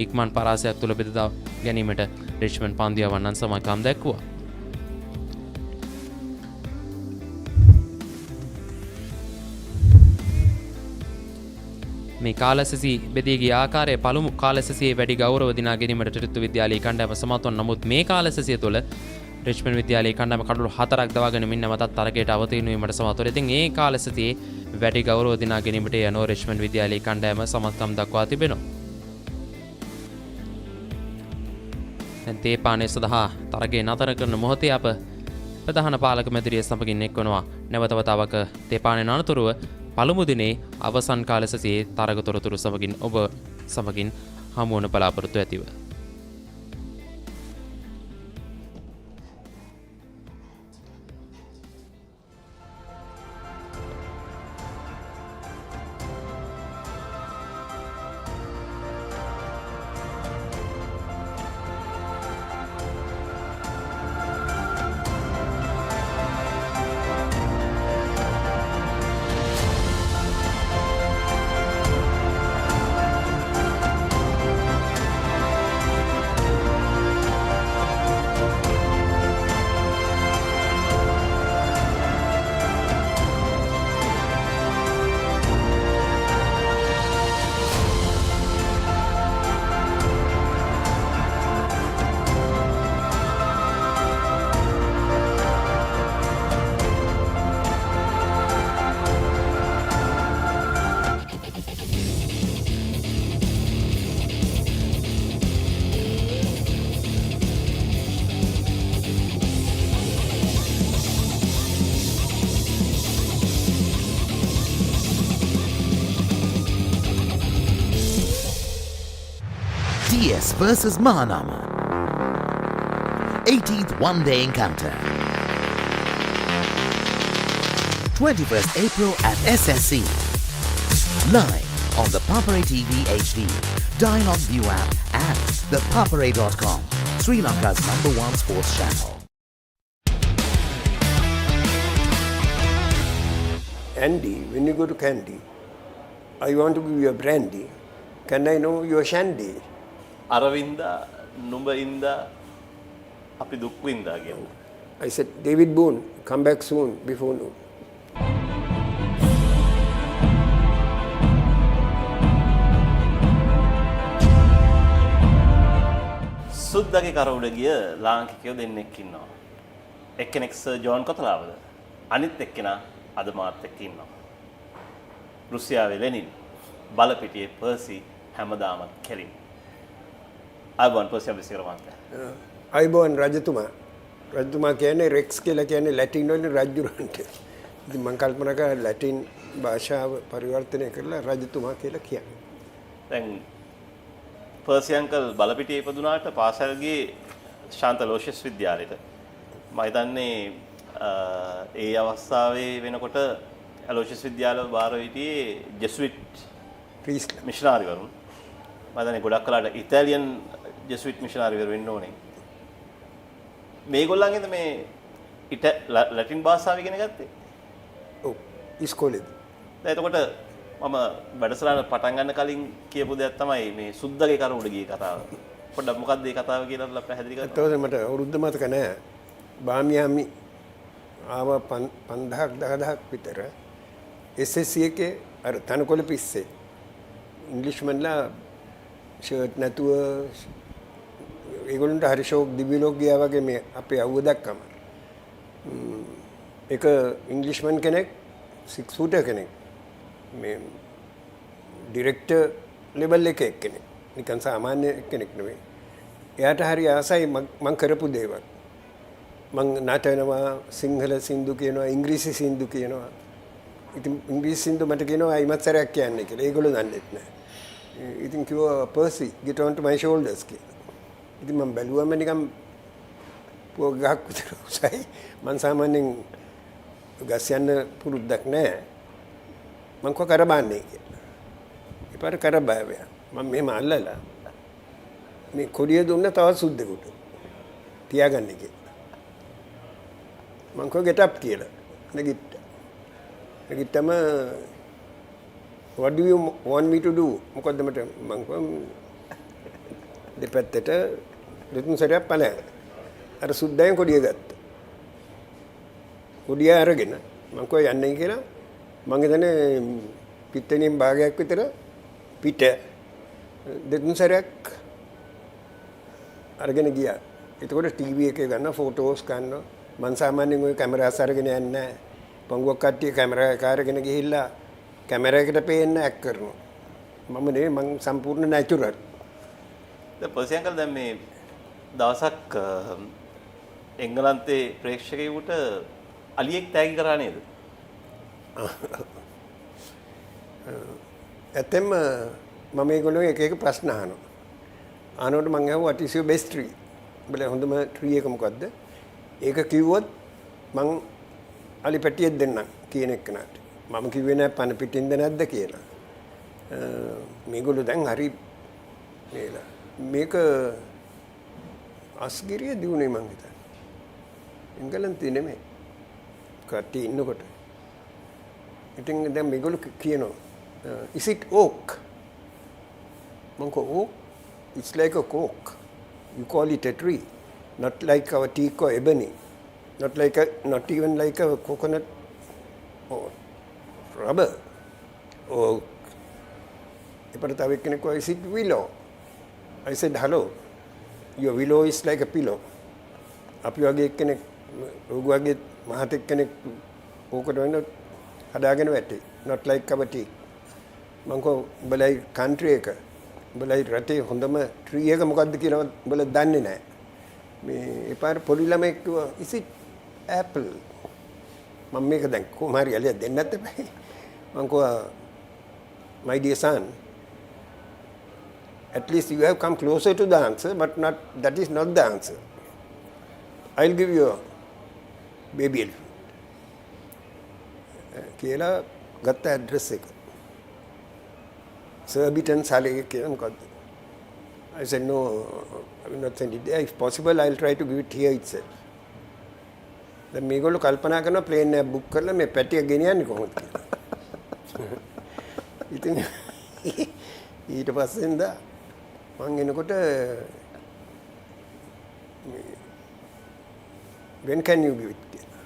ඉක්මන් පරාසයක් තුල බෙදා ගැනීමට රිච්මන්ඩ් පන්දු යවන්නන් සමකම් දැක්වුවා. මේ කාලසසි බෙදී ගිය ආකාරයේ පළමු කාලසසියේ වැඩි ගෞරව දිනා ගැනීමට ත්‍රිත්ව විද්‍යාලයේ කණ්ඩායම සමත් වන නමුත් මේ කාලසසිය තුළ රිච්මන්ඩ් විද්‍යාලයේ කණ්ඩායම කඩුළු 4ක් දවාගෙන මින් නැවතත් තරගයට අවතීර්ණ වීමට සමත් වුණා. ඉතින් මේ කාලසසියේ වැඩි ගෞරව දිනා ගැනීමට යනෝ රිච්මන්ඩ් විද්‍යාලයේ කණ්ඩායම සමත්කම් දක්වා තිබෙනවා. දැන් තේපානේ සඳහා තරගය නතර කරන මොහොතේ අප ප්‍රධාන පාලක මැදිරිය සමගින් එක්වනවා. නැවත වතාවක තේපානේ අනතුරුව පළමු දිනේ අවසන් කාලසසියේ තරග තොරතුරු සමගින් ඔබ සමගින් හමු වන බලාපොරොත්තු ඇතිව. DS versus Mahanama. 18th one-day encounter. 21st April at SSC. Live on ThePapare TV HD, Dialogue View app and ThePapare.com, Sri Lanka's #1 sports channel. Andy, when you go to Kandy, I want to give you a brandy. Can I know your shandy? Aravinda, Numbainda, Api Dukwinda again. I said, David Boone, come back soon, before noon. සුද්දගේ කරවුඩ ගිය ලාංකිකයෝ දෙන්නෙක් ඉන්නවා. එක්කෙනෙක් sir John කොතලාවද? අනිත් එක්කෙනා අද මාත් එක්ක ඉන්නවා. රුසියාවේ ලෙනින්, බලපිටියේ පර්සි හැමදාමත් කෙලින්. අයිබෝන් පර්සි අබිසිකර මහත්තයා. අයිබෝන් රජතුමා. රජතුමා කියන්නේ රෙක්ස් කියලා කියන්නේ ලැටින් වලින් රජුරන්ට. ඉතින් මම කල්පනා කරා ලැටින් භාෂාව පරිවර්තනය කරලා රජතුමා කියලා කියන්නේ. දැන් පර්සි අංකල් බලපිටියේ ඉපදුනාට පාසල් ගියේ ශාන්ත ලෝෂස් විද්‍යාලයට. මම හිතන්නේ ඒ අවස්ථාවේ වෙනකොට ලෝෂස් විද්‍යාලය බාර හිටියේ ජෙසුයිට් මිෂනාරිවරුන්. මම හිතන්නේ ගොඩක් කලකට ඉතාලියන් ජෙසුයිට් මිෂනාරිවරු වෙන්න ඕනේ. මේගොල්ලන්ගෙන්ද මේ ලැටින් භාෂාව ඉගෙන ගත්තේ? ඔව් ඉස්කෝලේද. දැන් එතකොට මම වැඩසටහන පටන් ගන්න කලින් කියපු දෙයක් තමයි මේ සුද්දගේ කරුණ ගියේ කතාව. පොඩ්ඩක් මොකක්ද මේ කතාව කියලා පැහැදිලි කරන්න. ඒතකොට මට අවුරුද්ද මතක නැහැ. බාමියාමි ආව 5000ක් 10000ක් විතර SSC එකේ අර තනකොළ පිස්සේ ඉංග්‍රීසිමන්ලා ෂර්ට් නැතුව ඒගොල්ලන්ට හරි ෂෝක් දිවිලෝක ගියා වගේ මේ අපේ අවුව දැක්කම එක ඉංග්‍රීසිමන් කෙනෙක් 6 ෆූටර් කෙනෙක් මේ ඩිරෙක්ටර් ලෙවල් එකේ එක්කෙනෙක්. නිකන් සාමාන්‍ය කෙනෙක් නෙවෙයි. එයාට හරි ආසයි මං කරපු දේවල්. මං නටනවා, සිංහල සින්දු කියනවා, ඉංග්‍රීසි සින්දු කියනවා. ඉතින් ඉංග්‍රීසි සින්දු මට කියනවා අයිමත් සැරයක් කියන්නේ කියලා. ඒගොල්ලෝ දන්නේ නැහැ. ඉතින් කිව්වා Percy get on to my shoulders කියලා. ඉතින් මම බැලුවම නිකන් පොග ගහක් විතර උසයි. මං සාමාන්‍යයෙන් ගස් යන්න පුරුද්දක් නැහැ. මං කො කරබන්නේ කියලා. ඊපර කරබාවය. මම මෙහෙම අල්ලලා මේ කොඩිය දුන්න තවත් සුද්දෙකුට තියාගන්න කියලා. මං කො get up කියලා. නැගිට්ටම what do you want me to do? මොකද්ද මට මං කො දෙපැත්තට දෙතුන් සැරයක් පලයන්. අර සුද්දායන් කොඩිය ගත්තා. කොඩිය අරගෙන මං කො යන්නේ කියලා මං හිතන්නේ පිටතනින් භාගයක් විතර පිට දෙතුන් සැරයක් අරගෙන ගියා. එතකොට ටීවී එකේ ගන්න ෆොටෝස් ගන්නවා. මං සාමාන්‍යයෙන් ওই කැමරාස් අරගෙන යන්නේ නැහැ. පංගුවක් කට්ටිය කැමරා එක අරගෙන ගිහිල්ලා කැමරා එකට පේන්න ඇක් කරනවා. මම නේ මං සම්පූර්ණ නැචරල්. දැන් පර්සියන්කල් දැන් මේ දවසක් එංගලන්තේ ප්‍රේක්ෂකයෙකුට අලියෙක් තෑගි කරා නේද? ඇත්තෙන්ම මම ඒගොල්ලෝ එක එක ප්‍රශ්න අහනවා. අහනකොට මං අහුවා what is your best tree? බල හොඳම tree එක මොකද්ද? ඒක කිව්වොත් මං අලි පැටියෙක් දෙන්නම් කියන එකනට. මම කිව්වේ නෑ පන පිටින්ද නැද්ද කියලා. මේගොල්ලෝ දැන් හරි මේක අස්ගිරිය දිනුනේ මං හිතන්නේ. එංගලන්තේ නෙමෙයි. කට්ටිය ඉන්නකොට. ඉතින් දැන් මේගොල්ලෝ කියනවා is it oak? මං කෝ oak? It's like a oak. You call it a tree. Not like our teak or ebony. Not even like a coconut or rubber. Or is it willow? I said, hello. Your willow is like a pillow. අපි වගේ කෙනෙක් ඔයගොල්ලෝගේ මහතෙක් කෙනෙක් ඕකට වෙන හදාගෙන වැටේ. Not like our teak. මං කෝ බලයි country එක බලයි රටේ හොඳම tree එක මොකද්ද කියලා බල දන්නේ නැහැ. මේ එපාර පොඩි ළමෙක් කිව්වා is it apple? මම මේක දැන් කොහොම හරි එළිය දෙන්නත් එපා. මං කිව්වා my dear son, at least you have come closer to the answer, but that is not the answer. I'll give you a baby elephant. කියලා ගත්ත ඇඩ්‍රස් එක. Surbiton Saleh කියලා මොකද්ද? I said no, I will not send it there. If possible, I'll try to give it here itself. දැන් මේගොල්ලෝ කල්පනා කරනවා plane එක බුක් කරලා මේ පැටිය ගෙනියන්නේ කොහොමද කියලා. ඉතින් ඊට පස්සෙන්ද මං එනකොට when can you give it කියලා.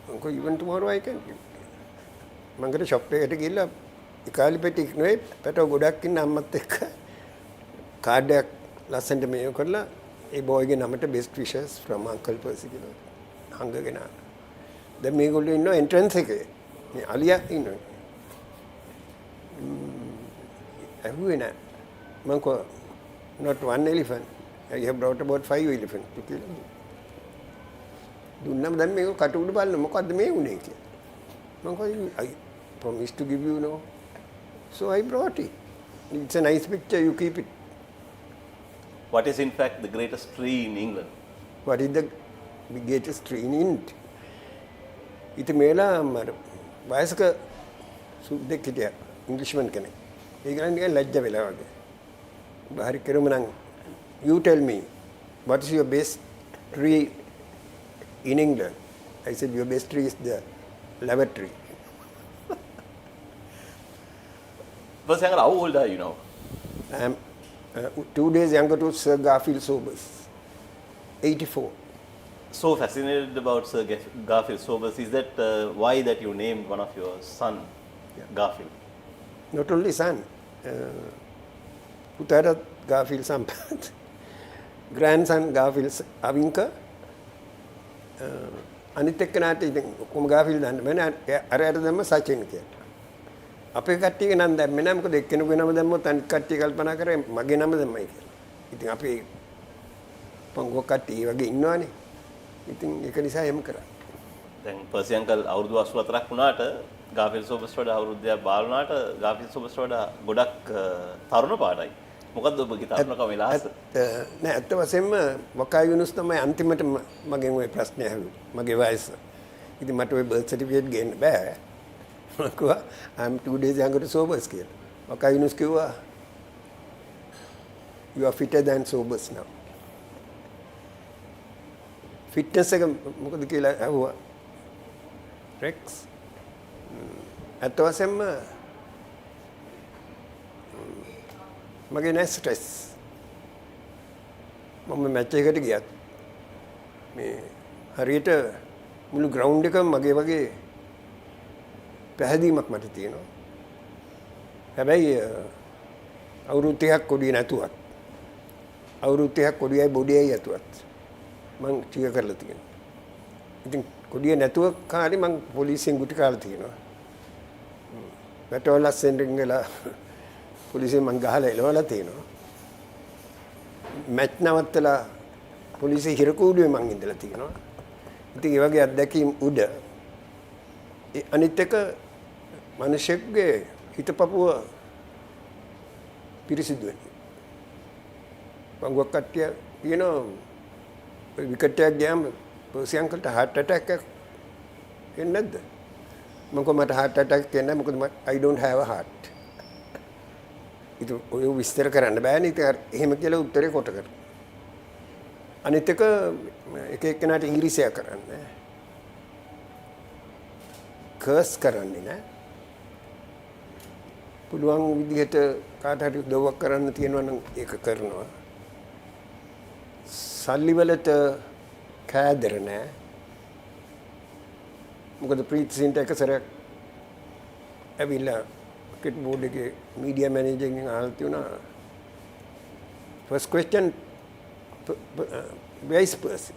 මං කිව්වා even tomorrow I can give it. මං ගිහ ෂොප් එකට ගිහිල්ලා ඉකාලි පෙට්ටියක් නෙවෙයි පැටව ගොඩක් ඉන්න අම්මත් එක්ක කාඩ් එකක් ලස්සනට මේව කරලා ඒ බෝයිගේ නමට best wishes from Uncle Percy කියලා හංගගෙන ආවා. දැන් මේගොල්ලෝ ඉන්නවා එන්ට්‍රන්ස් එකේ. මේ අලියා ඉන්නවා. ඇහුවේ නෑ. මං කෝ not one elephant. I have brought about 5 elephants කියලා. දුන්නම දැන් මේක කටුඩු බලන්න මොකද්ද මේ උනේ කියලා. මං කෝ I promised to give you no. So I brought it. It's a nice picture, you keep it. What is in fact the greatest tree in England? What is the greatest tree in England? ඉතින් මේලා මර වයසක සුද්දෙක් හිටියා ඉංග්‍රීසිමන් කෙනෙක්. ඒක නිකන් ලැජ්ජ වෙලා වගේ. බහරි කෙරුම නම් you tell me what is your best tree in England? I said your best tree is the lavatory. But how old are you now? I am 2 days younger to Sir Garfield Sobers, 84. So fascinated about Sir Garfield Sobers. Is that why that you named one of your son Garfield? Not only son, Putara Garfield Sampath, grandson Garfield Avinka, අනිත් එක්කනට ඉතින් කොහොම Garfield දන්න මම අර අර දැම්ම සචින් කියලා. අපේ කට්ටියගේ නම් දැම්මේ නැහැ. මොකද එක්කෙනෙකුගේ නම දැම්මොත් අනිත් කට්ටිය කල්පනා කරේ මගේ නම දැම්මයි කියලා. ඉතින් අපේ පංගුව කට්ටිය වගේ ඉන්නවනේ. ඉතින් ඒක නිසා එහෙම කරා. දැන් පර්සි අංකල් අවුරුදු 84ක් වුණාට ගාෆිල් සෝබස්ට වඩා අවුරුද්දක් බාල වුණාට ගාෆිල් සෝබස්ට වඩා ගොඩක් තරුණ පාටයි. මොකද්ද ඔබගේ තරුණකම වෙලාස? නෑ ඇත්ත වශයෙන්ම වකා යුනුස් තමයි අන්තිමට මගෙන් ওই ප්‍රශ්නේ අහුවේ. මගේ වයස. ඉතින් මට ওই බර්ත් සර්ටිෆිකේට් ගේන්න බෑ. මම කිව්වා I'm 2 days younger to sobers කියලා. වකා යුනුස් කිව්වා you are fitter than sobers now. Fitness එක මොකද කියලා අහුවා. රෙක්ස් ඇත්ත වශයෙන්ම මගේ නෑ ස්ට්‍රෙස්. මම මැච් එකකට ගියත් මේ හරියට මුළු ග්‍රවුන්ඩ් එකම මගේ වගේ පැහැදීමක් මට තියෙනවා. හැබැයි අවුරුදු 30ක් කොඩිය නැතුවත් අවුරුදු 30ක් කොඩියයි බොඩියයි ඇතුවත් මං ටික කරලා තියෙනවා. ඉතින් කොඩිය නැතුව කාලේ මං පොලිසියෙන් ගුටි කාලා තියෙනවා. වැටවල සෙන්ඩින් ගලා පොලිසියෙන් මං ගහලා එලවලා තියෙනවා. මැච් නවත්තලා පොලිසිය හිරකූඩුවේ මං ඉඳලා තියෙනවා. ඉතින් ඒ වගේ අත්දැකීම් උඩ අනිත් එක මිනිහෙක්ගේ හිතපපුව පිරිසිදු වෙන්නේ. පංගුවක් කට්ටිය කියනවා විකට් එකක් ගියාම පර්සි අංකල්ට heart attack එකක් එන්නේ නැද්ද? මම කොහොමද මට heart attack එන්නේ මොකද I don't have a heart. ඒක ඔය විස්තර කරන්න බෑනේ. ඉතින් එහෙම කියලා උත්තරේ කොට කර. අනිත් එක එක්කෙනාට ඉංග්‍රීසිය කරන්නේ. කර්ස් කරන්නේ නැහැ. පුළුවන් විදිහට කාට හරි උදව්වක් කරන්න තියෙනවා නම් ඒක කරනවා. සල්ලි වලට කෑදර නැහැ. මොකද ප්‍රීතිසින්ට එක සැරයක් ඇවිල්ලා ක්‍රිකට් බෝඩ් එකේ මීඩියා මැනේජර් එකෙන් අහලා තියුණා ෆස්ට් ක්වෙස්චන් වයිස් පර්සන්.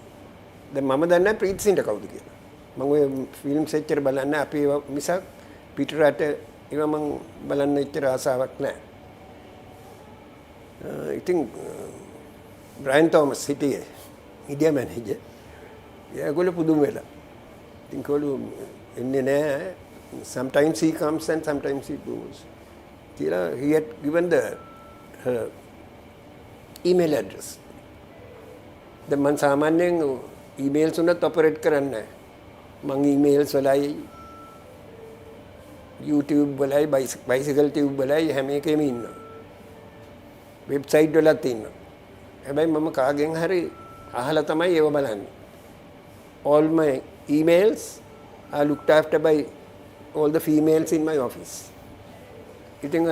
දැන් මම දන්නේ නැහැ ප්‍රීතිසින්ට කවුද කියලා. මම ඔය ෆිල්ම්ස් එච්චර බලන්නේ අපි මිසක් පිටරට ඒවා මම බලන්න එච්චර ආසාවක් නැහැ. ඉතින් බ්‍රයන් තෝමස් හිටියේ මීඩියා මැනේජර්. ඒගොල්ලෝ පුදුම වෙලා. ඉතින් කොළු එන්නේ නැහැ. Sometimes he comes and sometimes he goes. He had given her email address. දැන් මම සාමාන්‍යයෙන් emails උනත් ඔපරේට් කරන්නේ නැහැ. මම emails වලයි YouTube වලයි bicycle tube වලයි හැම එකෙම ඉන්නවා. වෙබ්සයිට් වලත් ඉන්නවා. හැබැයි මම කාගෙන් හරි අහලා තමයි ඒව බලන්නේ. All my emails are looked after by all the females in my office. ඉතින්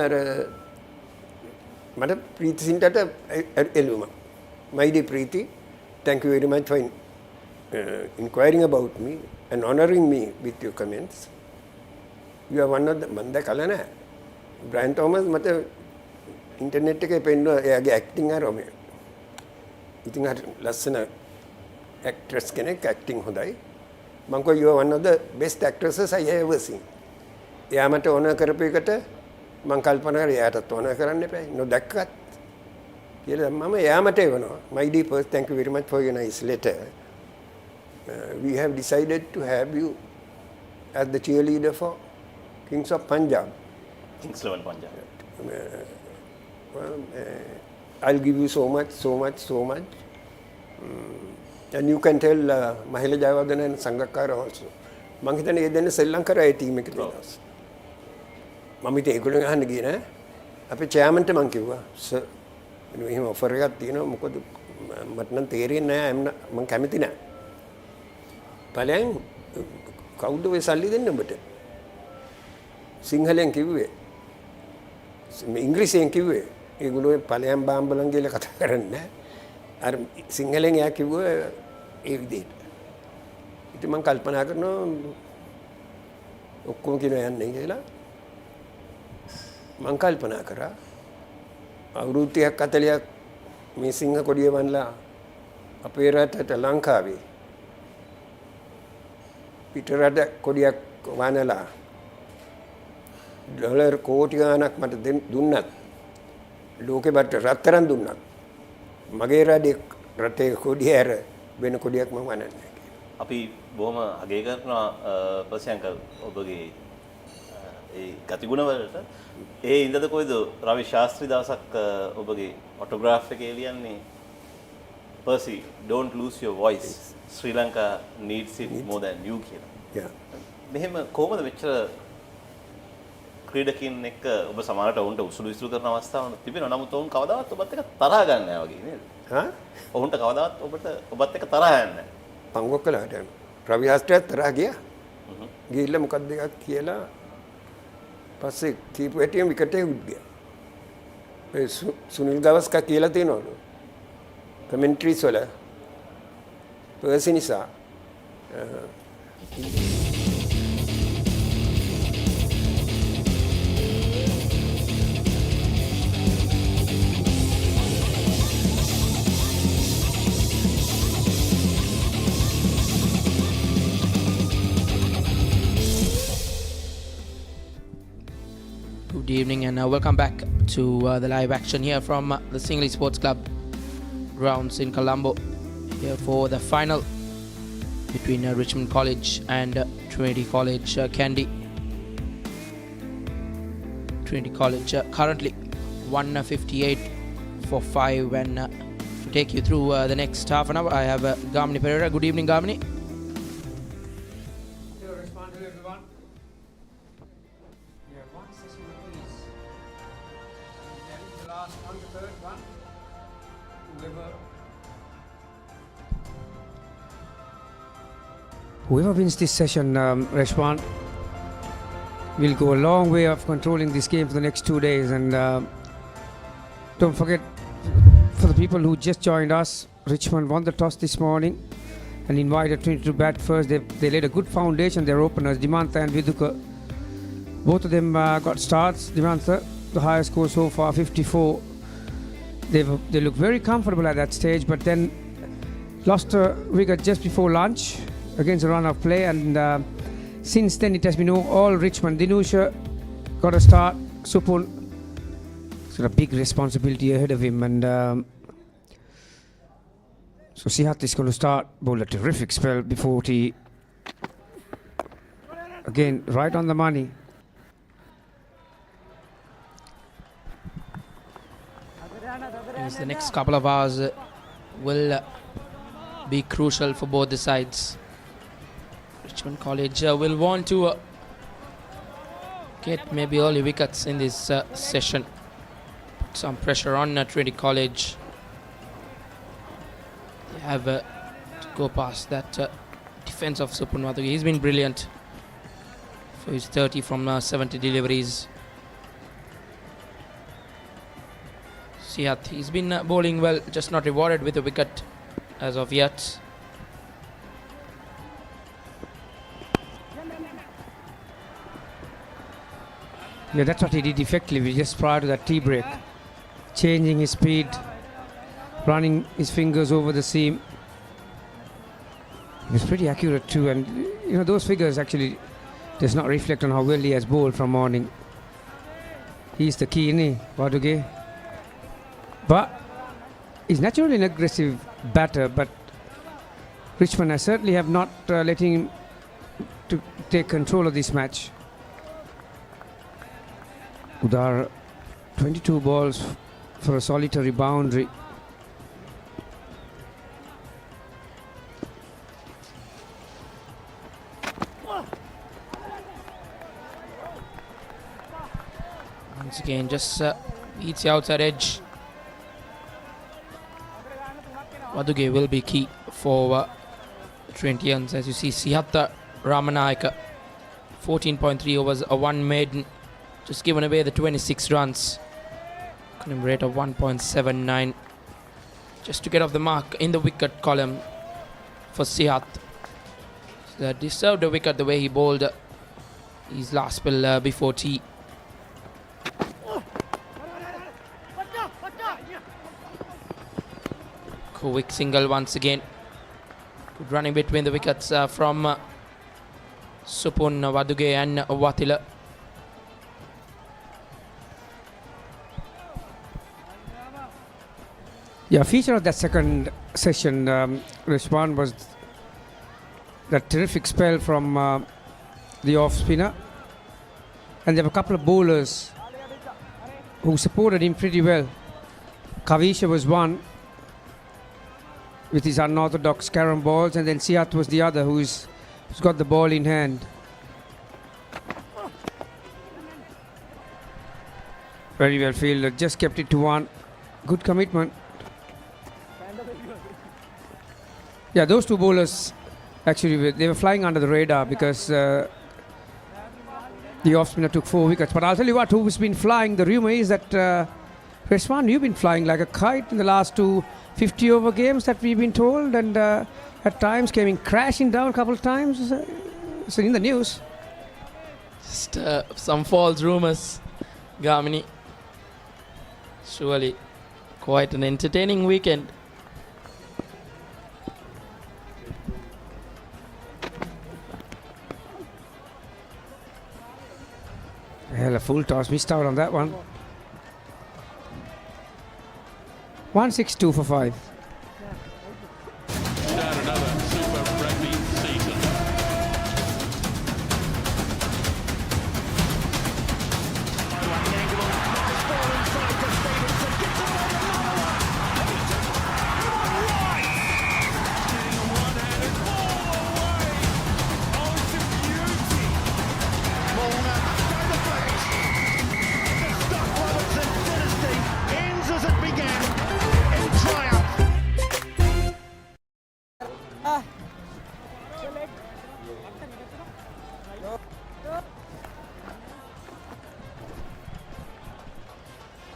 මට ප්‍රීතිසින්ටට එළුම. My dear Preeti, thank you very much for inquiring about me and honoring me with your comments. You are one of the මන්ද කල නැහැ. Brian Thomas මට internet එකේ පෙන්නුවා එයාගේ acting අරම. ඉතින් අර ලස්සන ඇක්ට්‍රස් කෙනෙක් ඇක්ටිං හොඳයි. මම කිව්වා you are one of the best actresses I have ever seen. එයා මට ඕන කරපු එකට මම කල්පනා කරා එයාටත් ඕන කරන්න එපා. නොදැක්කත් කියලා මම එයා මට එවනවා. My dear person, thank you very much for your nice letter. We have decided to have you as the cheerleader for Kings of Punjab. Kings 11 Punjab. I'll give you so much. And you can tell Mahila Jayawardene and Sangakkara also. මං හිතන්නේ ඒ දෙන්න ශ්‍රී ලංකාවේ team එකේ තියෙනවා. මම ඉතින් ඒගොල්ලෝ අහන්න ගියේ නෑ. අපේ චෙයාමන්ට මං කිව්වා සර් මෙහෙම ඔෆර් එකක් තියෙනවා මොකද මට නම් තේරෙන්නේ නෑ මං කැමති නෑ. බලයන් කවුද ඔය සල්ලි දෙන්නේ ඔබට? සිංහලෙන් කිව්වේ. ඉංග්‍රීසියෙන් කිව්වේ. ඒගොල්ලෝ පළයන් බාම්බලන් කියලා කතා කරන්නේ නෑ. අර සිංහලෙන් එයා කිව්වා ඒ විදිහට. ඉතින් මම කල්පනා කරනවා ඔක්කොම කියන යන්නේ කියලා. මම කල්පනා කරා අවුරුදු 30ක් 40ක් මේ සිංහ කොඩිය වන්ලා අපේ රටට ලංකාවේ පිටරට කොඩියක් වනලා ඩොලර් කෝටි ගාණක් මට දුන්නත් ලෝකෙ බට රත්තරන් දුන්නත් මගේ රටේ කොඩිය ඇර වෙන කොඩියක් මම වනන්නේ නැහැ. අපි බොහොම අගය කරනවා ප්‍රසයන්කල් ඔබගේ ඒ ගතිගුණ වලට. ඒ ඉඳද කොයිද රවි ශාස්ත්‍රී දවසක් ඔබගේ ඔටෝග්‍රාෆ් එකේ ලියන්නේ Percy, don't lose your voice. Sri Lanka needs it more than you කියලා. Yeah. මෙහෙම කොහොමද මෙච්චර ක්‍රීඩකින් එක්ක ඔබ සමහරට ඔවුන්ට උසුළු විසුළු කරන අවස්ථාවක් තිබෙනවා. නමුත් ඔවුන් කවදාවත් ඔබත් එක්ක තරහ ගන්න නැහැ වගේ නේද? හා? ඔවුන්ට කවදාවත් ඔබත් එක්ක තරහ යන්නේ නැහැ. පංගුවක් කළාට රවි හාස්ත්‍රයත් තරහ ගියා. ගිහිල්ලා මොකක්ද එකක් කියලා පස්සේ කීපු හැටියෙන් විකටේ උඩ ගියා. ඒ සුනිල් ගවස්කා කියලා තියෙනවලු. කමෙන්ටරිස් වල පර්සි නිසා Good evening and welcome back to the live action here from the Singley Sports Club grounds in Colombo, here for the final between Richmond College and Trinity College Kandy. Trinity College currently 158 for 5, and to take you through the next half an hour I have Gamini Pereira. Good evening, Gamini. Whoever wins this session, Reshwan, will go a long way of controlling this game for the next 2 days. And don't forget, for the people who just joined us, Richmond won the toss this morning and invited Trinity to bat first. They laid a good foundation. Their openers, Dimantha and Viduka, both of them got starts. Dimantha, the highest score so far, 54. They look very comfortable at that stage, but then lost a wicket just before lunch against a run of play, and since then it has been all Richmond. Dinusha got a start. Supun has got a big responsibility ahead of him, and so Sihat is going to start. Bowl a terrific spell before he again right on the money. Yes, the next couple of hours will be crucial for both the sides. Richmond College will want to get maybe early wickets in this session. Put some pressure on Trinity College. They have to go past that defense of Supunwadu. He's been brilliant for his 30 from 70 deliveries. Sihat, he's been bowling well, just not rewarded with a wicket as of yet. Yeah, that's what he did effectively just prior to that tea break. Changing his speed, running his fingers over the seam. He was pretty accurate too, and you know those figures actually does not reflect on how well he has bowled from morning. He's the key, isn't he, Waduge? But he's naturally an aggressive batter, but Richmond I certainly have not letting him to take control of this match. Udar, 22 balls for a solitary boundary. Once again, just beats the outside edge. Waduge will be key for Trentians. As you see, Sihatta Ramanayaka, 14.3 overs, a one maiden, just given away the 26 runs. Column rate of 1.79. Just to get off the mark in the wicket column for Sihat. So deserved a wicket the way he bowled his last spell before tea. Quick single once again. Good running between the wickets from Supun, Waduge and Watila. Yeah, feature of that second session, Richmond, was that terrific spell from the off spinner. And there were a couple of bowlers who supported him pretty well. Kavisha was one with his unorthodox carom balls, and then Siat was the other who's got the ball in hand. Very well fielded, just kept it to one. Good commitment. Yeah, those two bowlers actually they were flying under the radar because the off spinner took 4 wickets. But I'll tell you what, who's been flying, the rumour is that Reshwan, you've been flying like a kite in the last 2 50-over games that we've been told, and at times came in crashing down a couple of times. So in the news. Just some false rumours, Gamini. Surely quite an entertaining weekend. Hell, a full toss, missed out on that one. 162 for 5.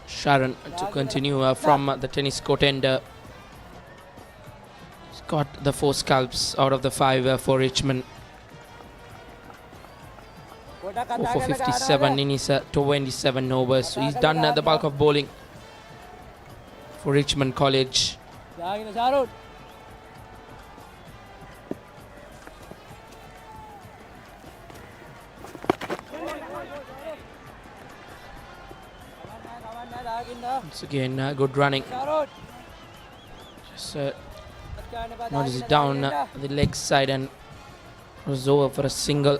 Sharon to continue from the tennis court end. He's got the 4 scalps out of the 5 for Richmond. 4 for 57 in his 27 overs. So he's done the bulk of bowling for Richmond College. Once again, good running. Just notice it down the leg side and was over for a single.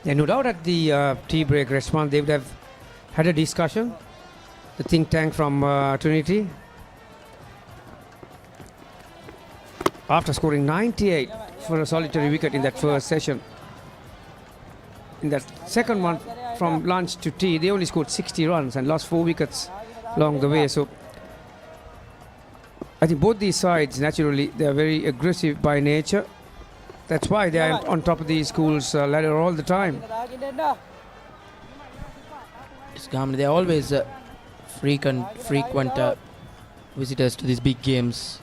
Yeah, no doubt at the tea break restaurant they would have had a discussion. The think tank from Trinity. After scoring 98 for a solitary wicket in that first session. In that second one, from lunch to tea, they only scored 60 runs and lost 4 wickets along the way. So I think both these sides, naturally, they are very aggressive by nature. That's why they are on top of the school's ladder all the time. They are always frequent visitors to these big games.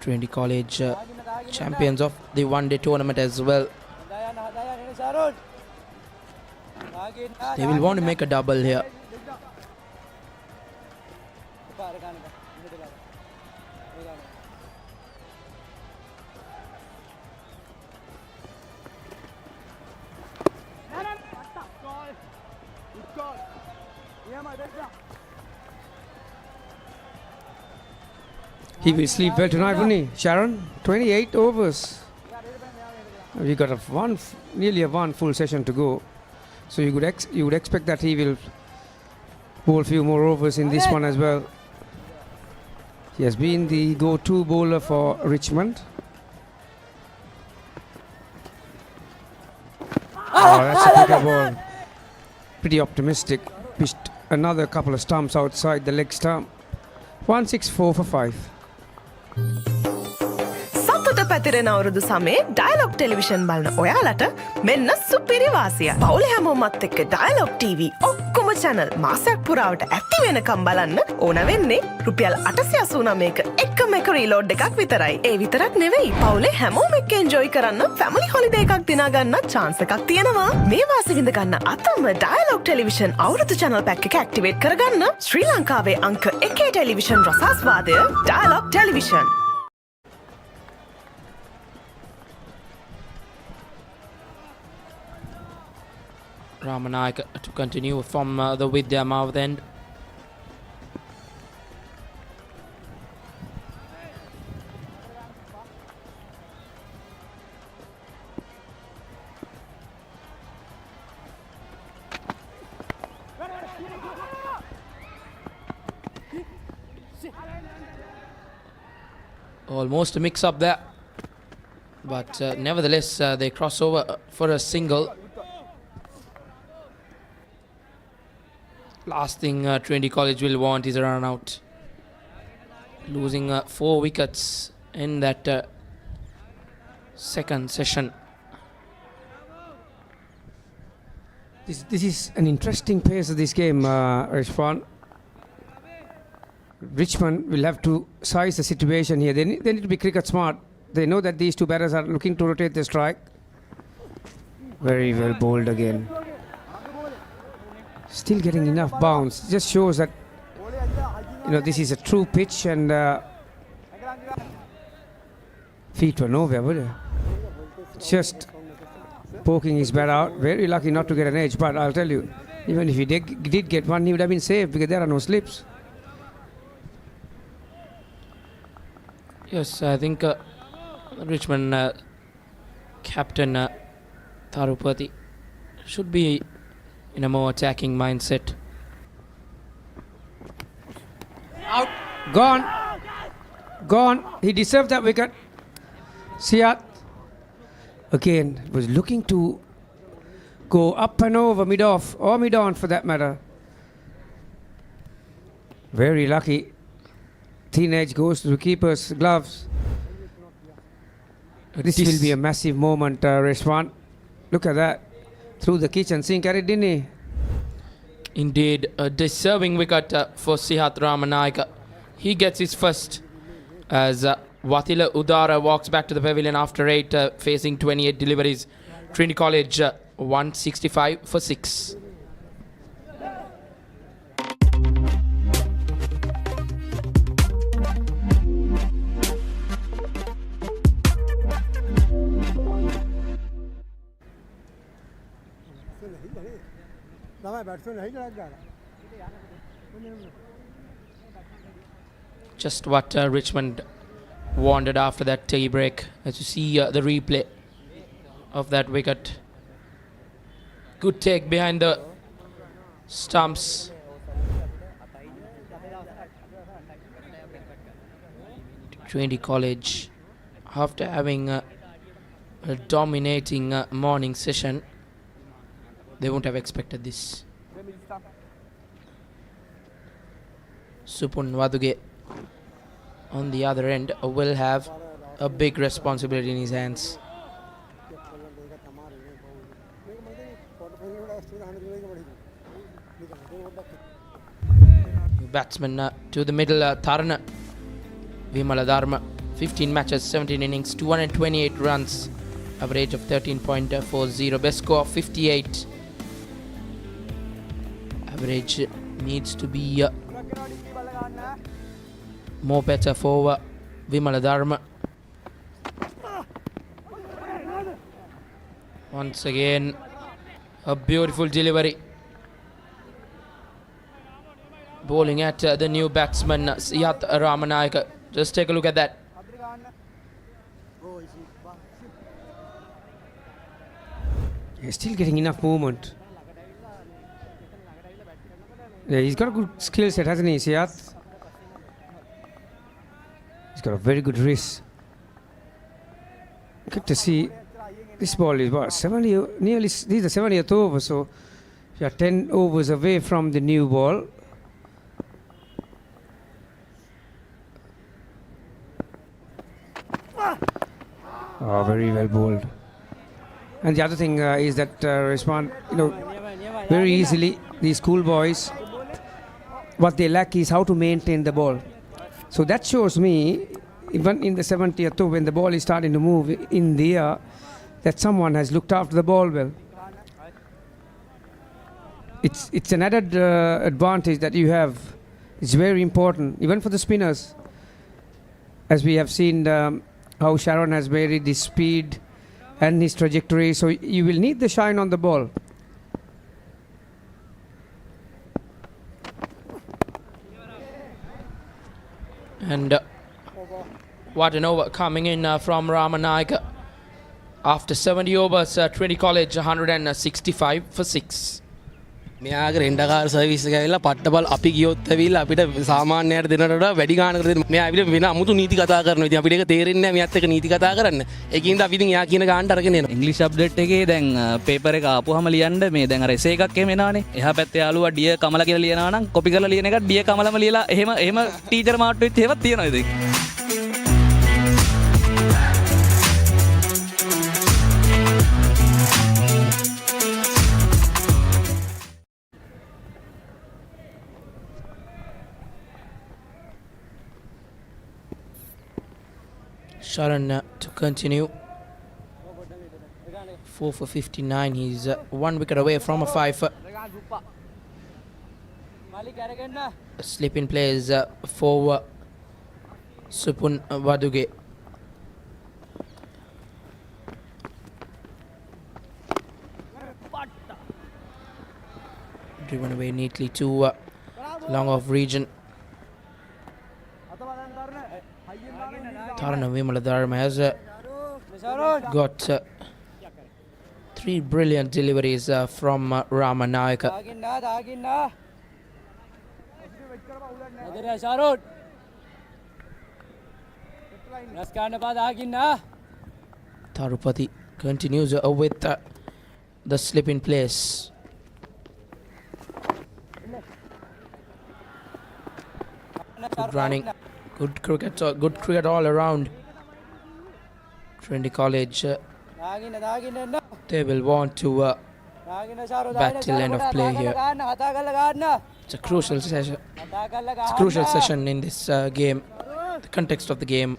Trinity College champions of the one-day tournament as well. They will want to make a double here. He will sleep well tonight, won't he, Sharon? 28 overs. We got nearly a one full session to go. So you would expect that he will bowl a few more overs in this one as well. He has been the go-to bowler for Richmond. Oh, that's a bigger ball. Pretty optimistic. Pitched another couple of stumps outside the leg stump. 164 for 5. සතුට පැතිරෙන අවුරුදු සමේ dialogue television බලන ඔයාලට මෙන්න සුපිරි වාසිය. පවුලේ හැමෝමත් එක්ක ඩයලොග් TV ඔක්කොම channel මාසයක් පුරාවට ඇක්ටිව් වෙනකම් බලන්න ඕන වෙන්නේ රුපියල් 889ක එකම එක රීලෝඩ් එකක් විතරයි. ඒ විතරක් නෙවෙයි පවුලේ හැමෝම එක්ක එන්ජොයි කරන්න ෆැමිලි හොලිඩේ එකක් දිනා ගන්න chance එකක් තියෙනවා. මේ වාසිය විඳ ගන්න අතම ඩයලොග් ටෙලිවිෂන් අවුරුදු channel pack එක ඇක්ටිවේට් කරගන්න ශ්‍රී ලංකාවේ අංක 1 ටෙලිවිෂන් රසාස්වාදය Dialog television. Ramanayaka to continue from the Vidya mouth end. Almost a mix up there, but nevertheless they cross over for a single. Last thing Trinity College will want is a run out. Losing 4 wickets in that second session. This is an interesting pace of this game, Richmond. Richmond will have to size the situation here. They need to be cricket smart. They know that these two batters are looking to rotate the strike. Very well bowled again. Still getting enough bounce. Just shows that this is a true pitch and feet were nowhere, were they? Just poking his bat out. Very lucky not to get an edge, but I'll tell you, even if he did get one, he would have been safe because there are no slips. Yes, I think Richmond captain Tharupati should be in a more attacking mindset. Out. Gone. He deserved that wicket. Siat again was looking to go up and over mid-off or mid-on for that matter. Very lucky. Thin edge goes to the keeper's gloves. This will be a massive moment, Reshwan. Look at that. Through the kitchen sink at it, didn't he? Indeed, a deserving wicket for Sihat Ramanayaka. He gets his first as Watila Udara walks back to the pavilion after 8, facing 28 deliveries. Trinity College 165 for 6. Just what Richmond wanted after that tea break. As you see the replay of that wicket. Good take behind the stumps. Trinity College, after having a dominating morning session, they won't have expected this. Supun Waduge on the other end will have a big responsibility in his hands. Batsman to the middle, Tharana Vimala Dharma, 15 matches, 17 innings, 228 runs, average of 13.40, best score of 58. Average needs to be more better for Vimala Dharma. Once again, a beautiful delivery. Bowling at the new batsman Sihat Ramanayaka. Just take a look at that. He's still getting enough movement. Yeah, he's got a good skill set, hasn't he, Siat? He's got a very good wrist. Good to see. This ball is what, 70, nearly, these are 70th over, so you are 10 overs away from the new ball. Oh, very well bowled. And the other thing is that respond, very easily, these schoolboys, what they lack is how to maintain the ball. So that shows me, even in the 70th over, when the ball is starting to move in the air, that someone has looked after the ball well. It's an added advantage that you have. It's very important, even for the spinners. As we have seen how Sharon has varied his speed and his trajectory, so you will need the shine on the ball. And what an over coming in from Ramanayaka. After 70 overs, Trinity College 165 for 6. මෙයාගේ රෙන්ඩකාර service එක ඇවිල්ලා පට්ටබල් අපි ගියොත් ඇවිල්ලා අපිට සාමාන්‍යයට දෙනට වඩා වැඩි ගානකට දෙන්න. මෙයා ඇවිල්ලා වෙන අමුතු නීති කතා කරනවා. ඉතින් අපිට ඒක තේරෙන්නේ නැහැ මෙයාත් එක්ක නීති කතා කරන්න. ඒකින්ද අපි ඉතින් එයා කියන ගානට අරගෙන එනවා. ඉංග්‍රීසි අප්ඩේට් එකේ දැන් පේපර් එක ආපුවාම ලියන්න මේ දැන් අර එසේ එකක් එහෙම එනවනේ. එහා පැත්තේ යාළුවා ඩිය කමල කියලා ලියනවා නම් කොපි කරලා ලියන එක ඩිය කමලම ලියලා එහෙම ටීචර් මාට්ටුවෙත් එහෙමත් තියෙනවා ඉතින්. Sharan to continue. 4 for 59. He's 1 wicket away from a 5. Slip in plays for Supun Waduge. Driven away neatly to long off region. Tarana Vimaladharma has got 3 brilliant deliveries from Ramanayaka. Tarupati continues with the slip in place. Good running. Good cricket all around. Trinity College, they will want to bat till end of play here. It's a crucial session. It's a crucial session in this game, the context of the game.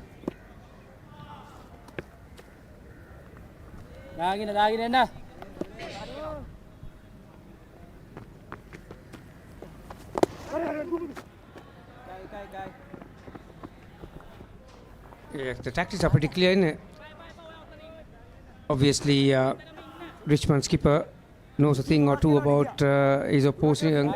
Yeah, the tactics are pretty clear. Obviously, Richmond skipper knows a thing or two about his opponent.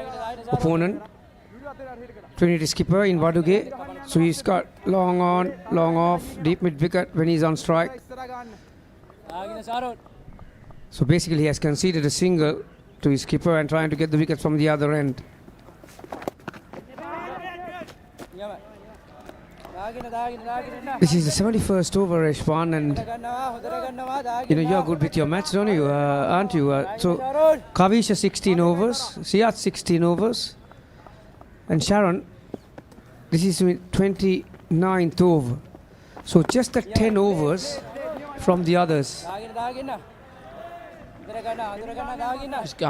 Trinity skipper in Waduge, so he's got long on, long off, deep mid wicket when he's on strike. So basically, he has conceded a single to his skipper and trying to get the wicket from the other end. This is the 71st over, Reshwan, and you're good with your match, don't you? Aren't you? So Kavisha 16 overs, Siyat 16 overs, and Sharon, this is 29th over. So just the 10 overs from the others.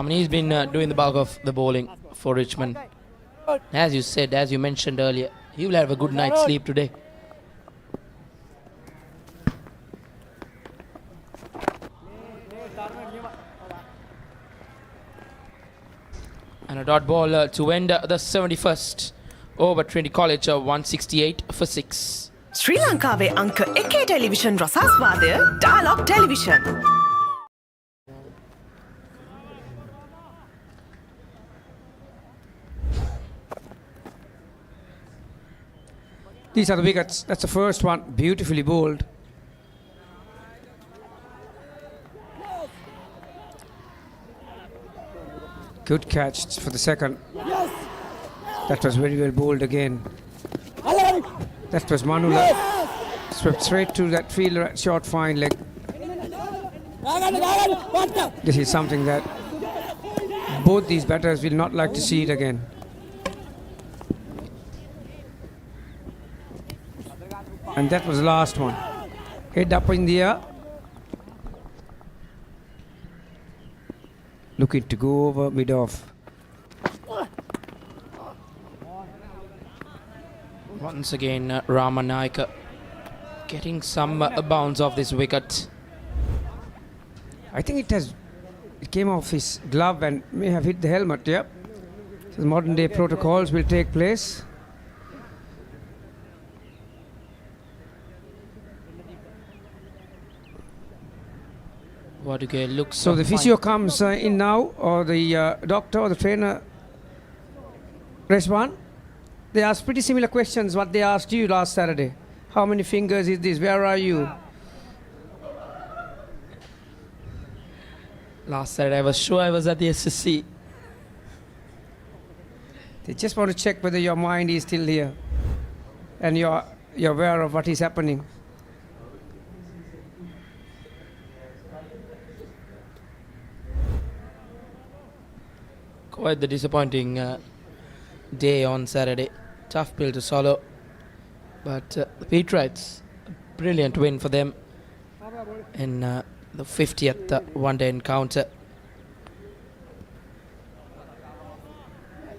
He's been doing the bulk of the bowling for Richmond. As you said, as you mentioned earlier, he will have a good night's sleep today. And a dot ball to end the 71st over Trinity College 168 for 6. Sri Lankaවේ අංක 1 television රසාස්වාදය Dialogue Television. These are the wickets. That's the first one, beautifully bowled. Good catch for the second. That was very well bowled again. That was Manula. Swept straight to that fielder at short fine leg. This is something that both these batters will not like to see it again. And that was the last one. Head up in the air. Looking to go over mid-off. Once again, Ramanayaka getting some bounce off this wicket. I think it came off his glove and may have hit the helmet, yeah. So modern day protocols will take place. Looks so the physio comes in now, or the doctor or the trainer. Reshwan, They asked pretty similar questions what they asked you last Saturday. How many fingers is this? Where are you? Last Saturday, I was sure I was at the SSC. They just want to check whether your mind is still here and you're aware of what is happening. Quite the disappointing day on Saturday. Tough pill to swallow. But the Patriots, a brilliant win for them in the 50th one-day encounter.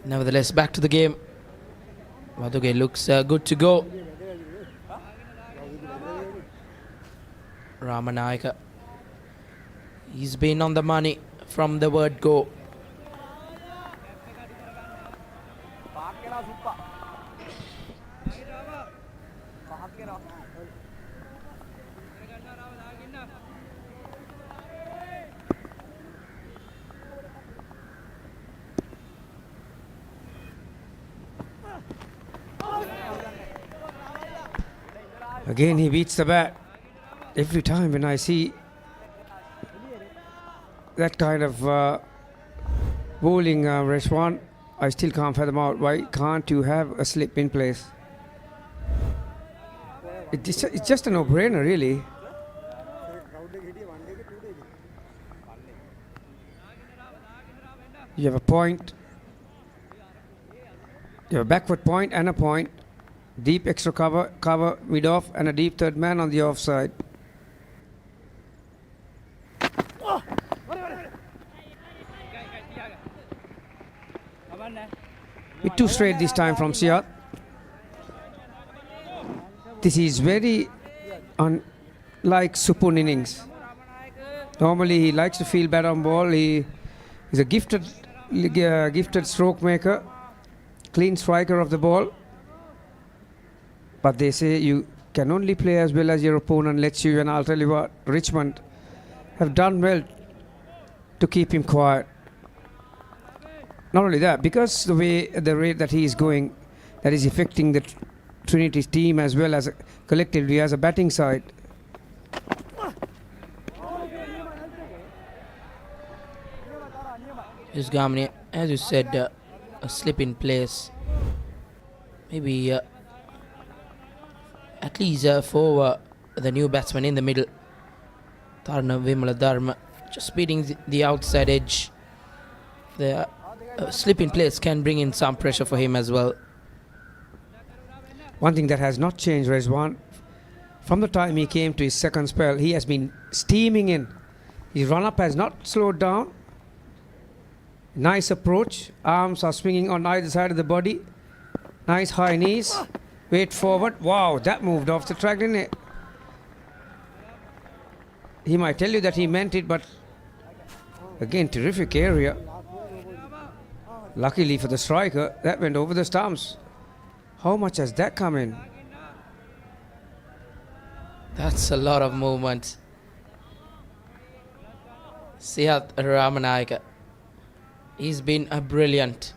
Nevertheless, back to the game. Maduge looks good to go. Ramanayaka, he's been on the money from the word go. Again, he beats the bat. Every time when I see that kind of bowling, Reshwan, I still can't fathom out why can't you have a slip in place? It's just a no-brainer, really. You have a point, you have a backward point and a point. Deep extra cover mid-off and a deep third man on the offside. With two straight this time from Siat. This is very unlike Supun innings. Normally he likes to feel bad on ball. He is a gifted stroke maker, clean striker of the ball. But they say you can only play as well as your opponent lets you, and I'll tell you what, Richmond have done well to keep him quiet. Not only that, because the rate that he is going, that is affecting the Trinity team as well as collectively as a batting side. Yes, Gamni, as you said, a slip in place. Maybe at least for the new batsman in the middle, Tarna Vimala Dharma, just beating the outside edge. The slip in place can bring in some pressure for him as well. One thing that has not changed, Rezwan, from the time he came to his second spell, he has been steaming in. His run-up has not slowed down. Nice approach. Arms are swinging on either side of the body. Nice high knees. Weight forward. Wow, that moved off the track, didn't it? He might tell you that he meant it, but again, terrific area. Luckily for the striker, that went over the stumps. How much has that come in? That's a lot of movement. Sihat Ramanayaka, he's been a brilliant.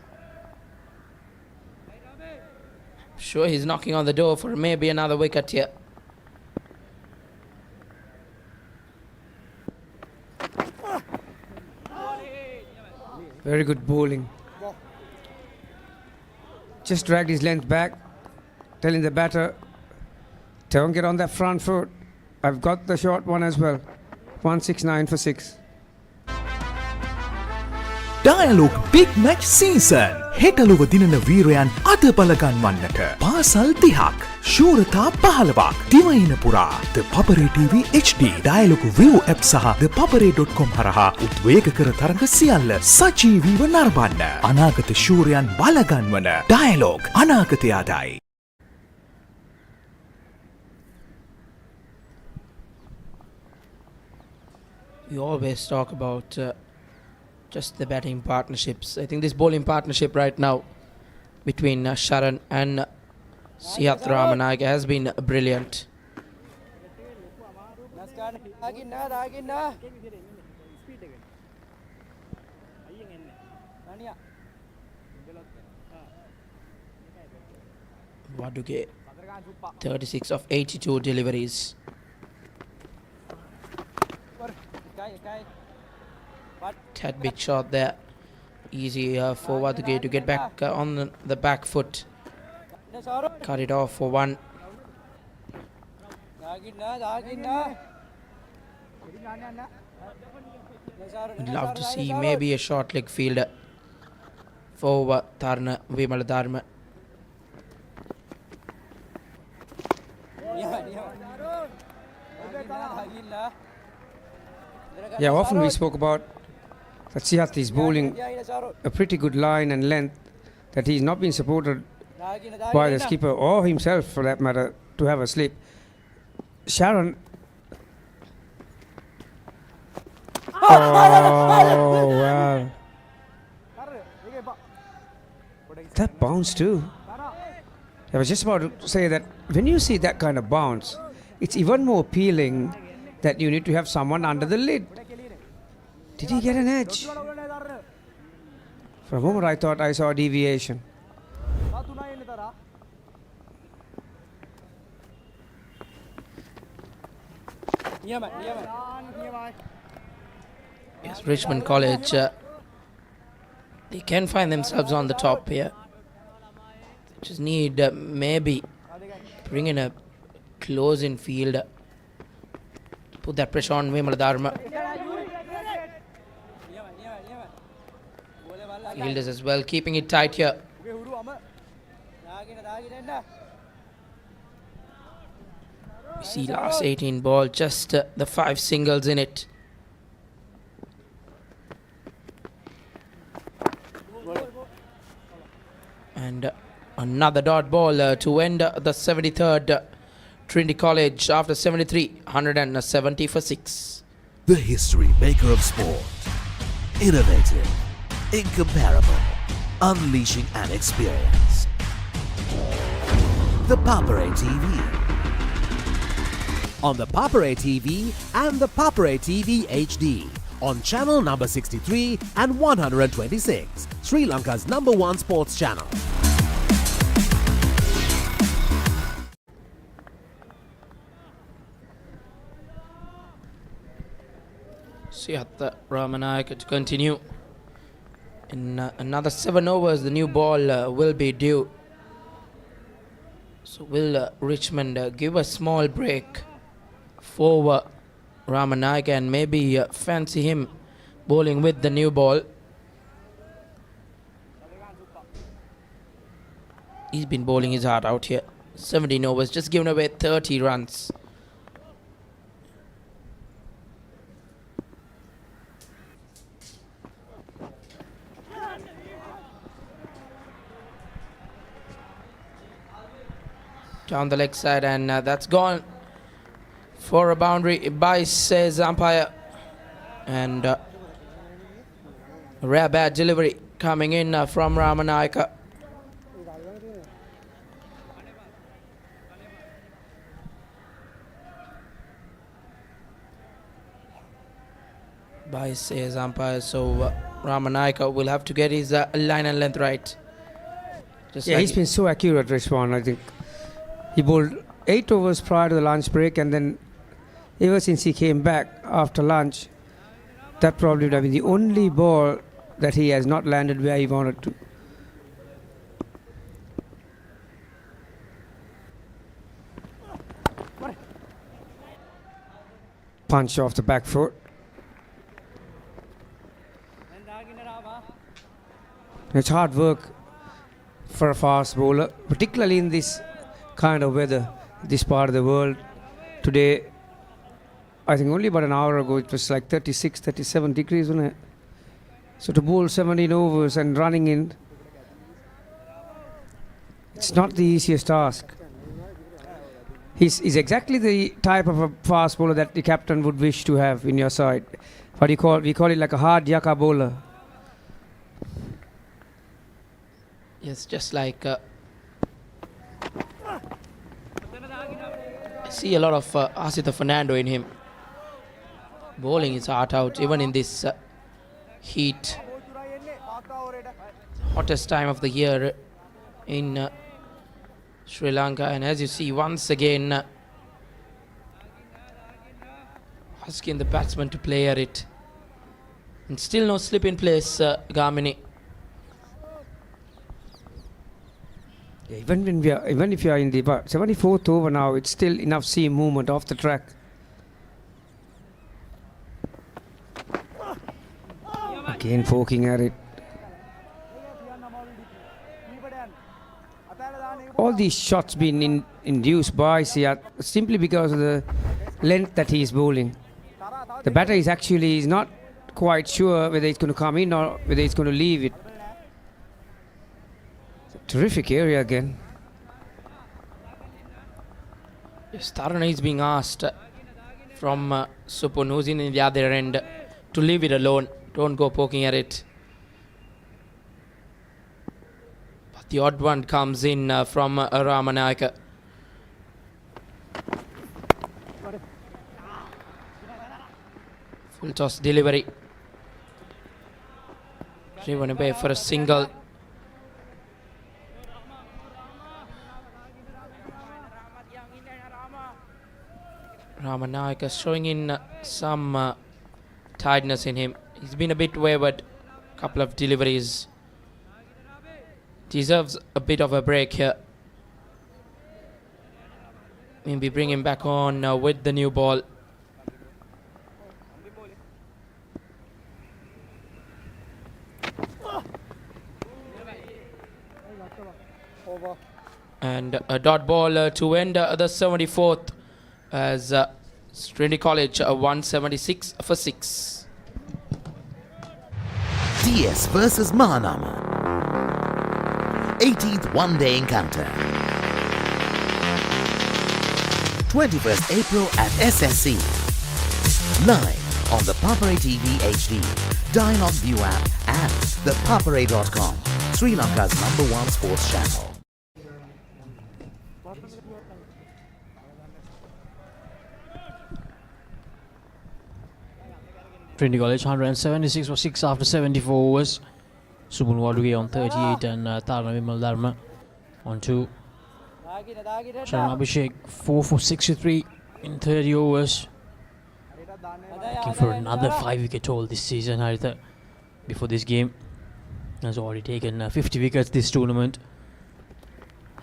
Sure, he's knocking on the door for maybe another wicket here. Very good bowling. Just dragged his length back, telling the batter, don't get on that front foot. I've got the short one as well. 169 for 6. Dialog big match season හෙටලොව දිනන වීරයන් අද බලගන්වන්නට පාසල් 30ක් ශූරතා 15ක් දිවයින පුරා ThePapare TV HD Dialog view app සහ ThePapare.com හරහා උද්වේගකර තරඟ සියල්ල සජීවීව නරඹන්න අනාගත ශූරයන් බලගන්වන ඩයලොග් අනාගතය ආදායි. We always talk about just the batting partnerships. I think this bowling partnership right now between Sharan and Sihat Ramanayaka has been brilliant. Waduge, 36 of 82 deliveries. Tad bit shot there. Easy for Waduge to get back on the back foot. Cut it off for one. Would love to see maybe a short leg fielder for Tarna Vimal Dharma. Yeah, often we spoke about that Sihat is bowling a pretty good line and length, that he's not been supported by the skipper or himself for that matter to have a slip. Sharon. Oh, wow. That bounce too. I was just about to say that when you see that kind of bounce, it's even more appealing that you need to have someone under the lid. Did he get an edge? For a moment I thought I saw a deviation. Yes, Richmond College, they can find themselves on the top here. They just need maybe bring in a close-in field. Put that pressure on Vimal Dharma. Fielders as well, keeping it tight here. We see last 18 ball, just the 5 singles in it. And another dot ball to end the 73rd. Trinity College after 73, 170 for 6. The history maker of sport. Innovative, incomparable, unleashing an experience. ThePapare TV. On ThePapare TV and ThePapare TV HD. On channel number 63 and 126. Sri Lanka's #1 sports channel. Sihat Ramanayaka to continue. In another 7 overs, the new ball will be due. So will Richmond give a small break for Ramanayaka and maybe fancy him bowling with the new ball? He's been bowling his heart out here. 17 overs, just given away 30 runs. Down the leg side, and that's gone for a boundary by, says umpire. And a rare bad delivery coming in from Ramanayaka. By, says umpire, so Ramanayaka will have to get his line and length right. Just yeah, he's been so accurate, Richmond, I think. He bowled 8 overs prior to the lunch break, and then ever since he came back after lunch, that probably would have been the only ball that he has not landed where he wanted to. Punch off the back foot. It's hard work for a fast bowler, particularly in this kind of weather, this part of the world. Today, I think only about an hour ago, it was like 36, 37 degrees, wasn't it? So to bowl 17 overs and running in, it's not the easiest task. He's exactly the type of a fast bowler that the captain would wish to have in your side. What do you call? We call it like a hard yaka bowler. Yes, just like I see a lot of Asita Fernando in him. Bowling his heart out, even in this heat. Hottest time of the year in Sri Lanka, and as you see once again asking the batsman to play at it, and still no slip in place, Gamini. Yeah, even if you are in the 74th over now, it's still enough seam movement off the track. Again poking at it. All these shots been induced by Siat simply because of the length that he is bowling. The batter is not quite sure whether it's going to come in or whether it's going to leave it. Terrific area again. Yes, Tarana is being asked from Supun, who's in the other end, to leave it alone. Don't go poking at it. But the odd one comes in from Ramanayaka. Full toss delivery. Driven away for a single. Ramanayaka showing in some tiredness in him. He's been a bit wayward. Couple of deliveries. Deserves a bit of a break here. Maybe bring him back on with the new ball. And a dot ball to end the 74th as Trinity College 176 for 6. DS versus Mahanama. 18th one-day encounter. 21st April at SSC. Live on ThePapare TV HD, Dialogue View app and ThePapare.com, Sri Lanka's #1 sports channel. Trinity College 176 for 6 after 74 overs. Subun Waduge on 38 and Tarana Vimal Dharma on 2. Sharan Abhishek 4 for 63 in 30 overs. Looking for another 5-wicket haul this season, Haritha. Before this game, has already taken 50 wickets this tournament.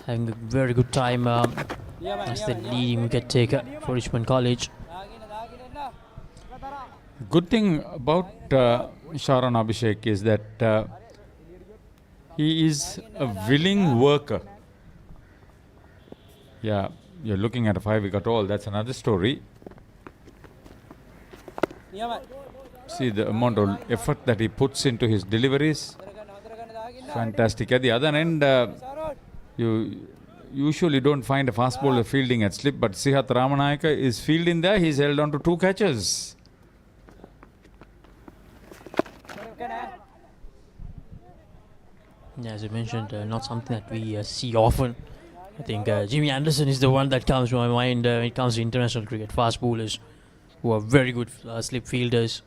Having a very good time as the leading wicket taker for Richmond College. Good thing about Sharan Abhishek is that he is a willing worker. Yeah, you're looking at a 5-wicket haul, that's another story. See the amount of effort that he puts into his deliveries. Fantastic. At the other end, you usually don't find a fast bowler fielding at slip, but Sihat Ramanayaka is fielding there. He's held on to 2 catches. As I mentioned, not something that we see often. I think Jimmy Anderson is the one that comes to my mind when it comes to international cricket. Fast bowlers who are very good slip fielders.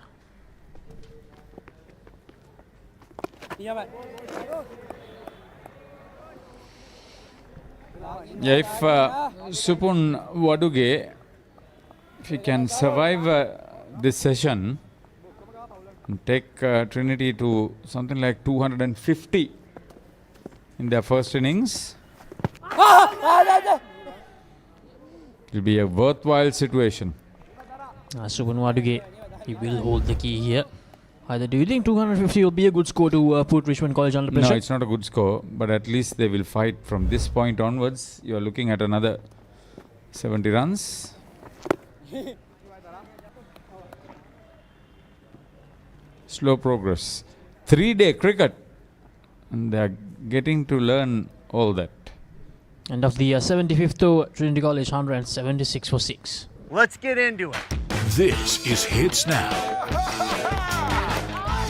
Yeah, if Supun Waduge, if he can survive this session and take Trinity to something like 250 in their first innings, it will be a worthwhile situation. Subun Waduge, he will hold the key here. Either do you think 250 will be a good score to put Richmond College under pressure? No, it's not a good score, but at least they will fight from this point onwards. You are looking at another 70 runs. Slow progress. 3-day cricket, and they are getting to learn all that. End of the 75th over, Trinity College 176 for 6. Let's get into it. This is Hits Now,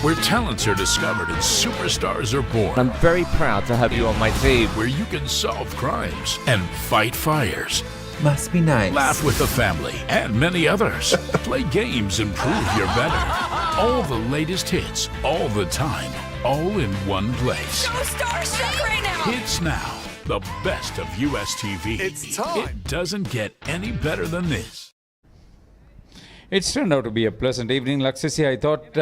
where talents are discovered and superstars are born. I'm very proud to have you on my team. Where you can solve crimes and fight fires. Must be nice. Laugh with the family and many others. Play games and prove you're better. All the latest hits, all the time, all in one place. So starstruck right now. Hits Now The best of US TV. It's time. It doesn't get any better than this. It's turned out to be a pleasant evening, Laksisi. I thought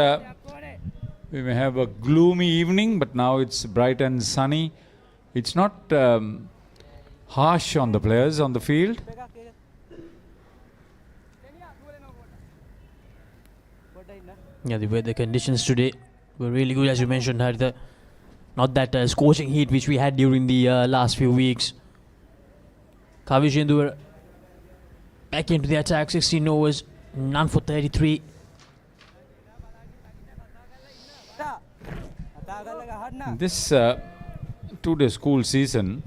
we may have a gloomy evening, but now it's bright and sunny. It's not harsh on the players on the field. Yeah, the weather conditions today were really good, as you mentioned, Haritha. Not that scorching heat which we had during the last few weeks. Kavishendu were back into the attack, 16 overs, none for 33. This two-day school season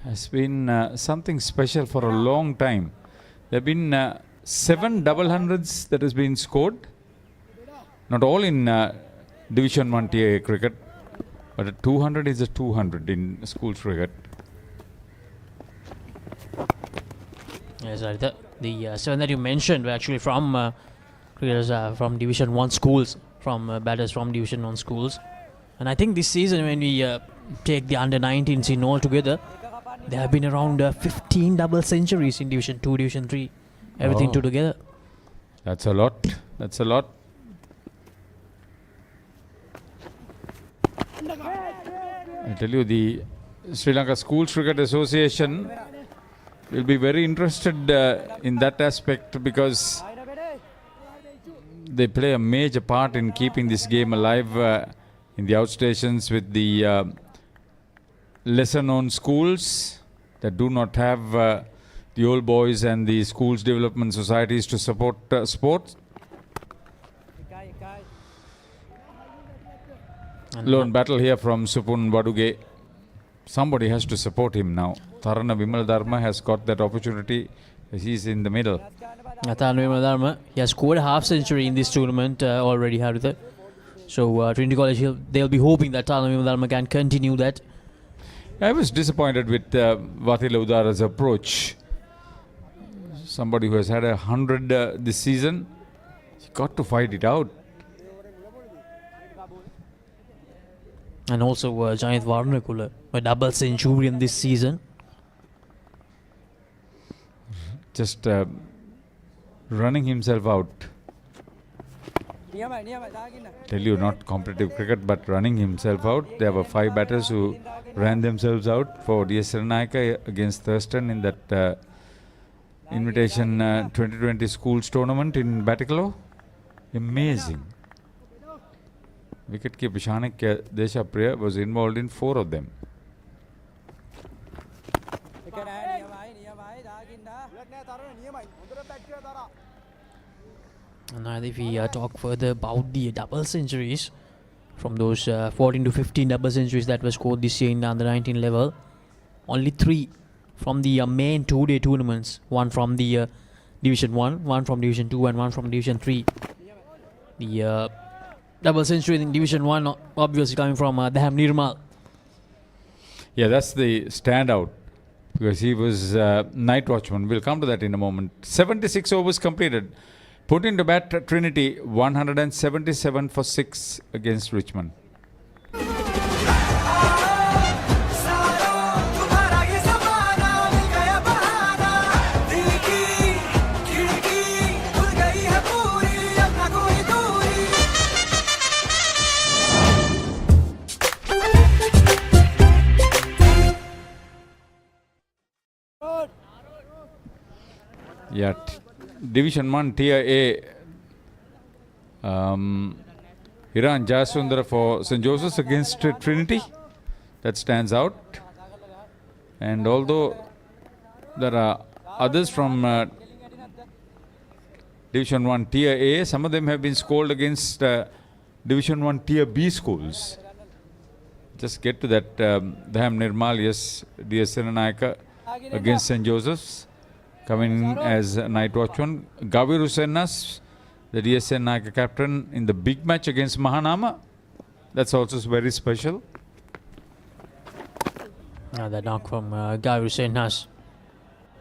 has been something special for a long time. There have been 7 double hundreds that has been scored. Not all in Division 1 TIA cricket, but a 200 is a 200 in school cricket. Yes, Haritha. The 7 that you mentioned were actually from cricketers from Division 1 schools, from batters from Division 1 schools. And I think this season, when we take the under-19 scene all together, there have been around 15 double centuries in Division 2, Division 3, everything together. That's a lot. That's a lot. I tell you, the Sri Lanka Schools Cricket Association will be very interested in that aspect, because they play a major part in keeping this game alive in the outstations with the lesser known schools that do not have the old boys and the schools development societies to support sports. Lone battle here from Supun Baduge. Somebody has to support him now. Tharana Vimal Dharma has got that opportunity. He's in the middle. Tharana Vimal Dharma, he has scored a half century in this tournament already, Haritha. So Trinity College, they'll be hoping that Tharana Vimal Dharma can continue that. I was disappointed with Vatila Udara's approach. Somebody who has had 100 this season, he got to fight it out. And also Janith Varnakula, a double centurion this season. Just running himself out. Tell you, not competitive cricket, but running himself out. There were 5 batters who ran themselves out for DS Serenayaka against Thurston in that Invitation 2020 Schools tournament in Batticalow. Amazing. Wicketkeeper Shanakya Deshapriya was involved in 4 of them. And now if we talk further about the double centuries, from those 14 to 15 double centuries that were scored this year in the under-19 level, only 3 from the main 2-day tournaments. 1 from the Division 1, 1 from Division 2 and 1 from Division 3. The double century in Division 1 obviously coming from Daham Nirmal. Yeah, that's the standout, because he was night watchman. We'll come to that in a moment. 76 overs completed. Put into bat Trinity, 177 for 6 against Richmond. Yeah, Division 1 Tier A, Hiran Jasundara for St. Joseph's against Trinity. That stands out. And although there are others from Division 1 Tier A, some of them have been scored against Division 1 Tier B schools. Just get to that. Daham Nirmal, yes, DS Serenayaka against St. Joseph's, coming as night watchman. Gavir Husenas, the DSN Naika captain, in the big match against Mahanama. That's also very special. The knock from Gavir Husenas.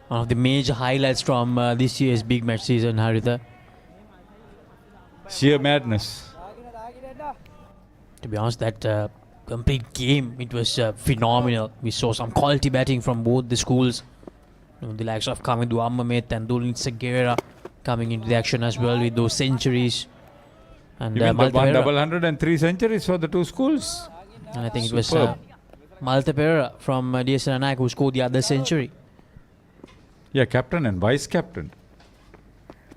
One of the major highlights from this year's big match season, Haritha. Sheer madness. To be honest, that complete game. It was phenomenal. We saw some quality batting from both the schools. The likes of Kamidou Amamet and Dulin Segera coming into the action as well with those centuries. And Even the one Maltepera. double hundred and 3 centuries for the two schools. And I think it Superb. was Maltepera from DSN Naik who scored the other century. Yeah, captain and vice captain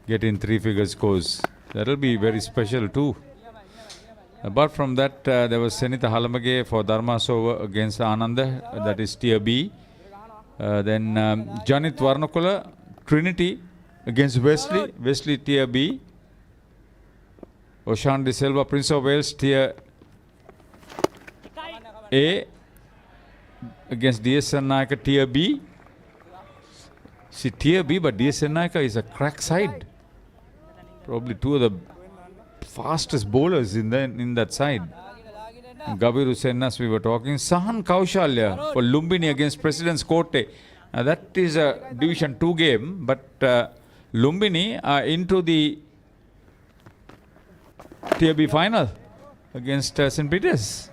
get in 3-figure scores. That'll be very special too. Apart from that, there was Senita Halamage for Dharmasova against Ananda, that is tier B. Then Janit Varnakula, Trinity against Wesley tier B. Oshan De Silva, Prince of Wales tier A against DSN Naika tier B. See, tier B, but DSN Naika is a crack side. Probably two of the fastest bowlers in that side. Gabiru Sennas, we were talking. Sahan Kaushalya for Lumbini against President's Kotte. That is a Division 2 game, but Lumbini are into the Tier B final against St. Peter's.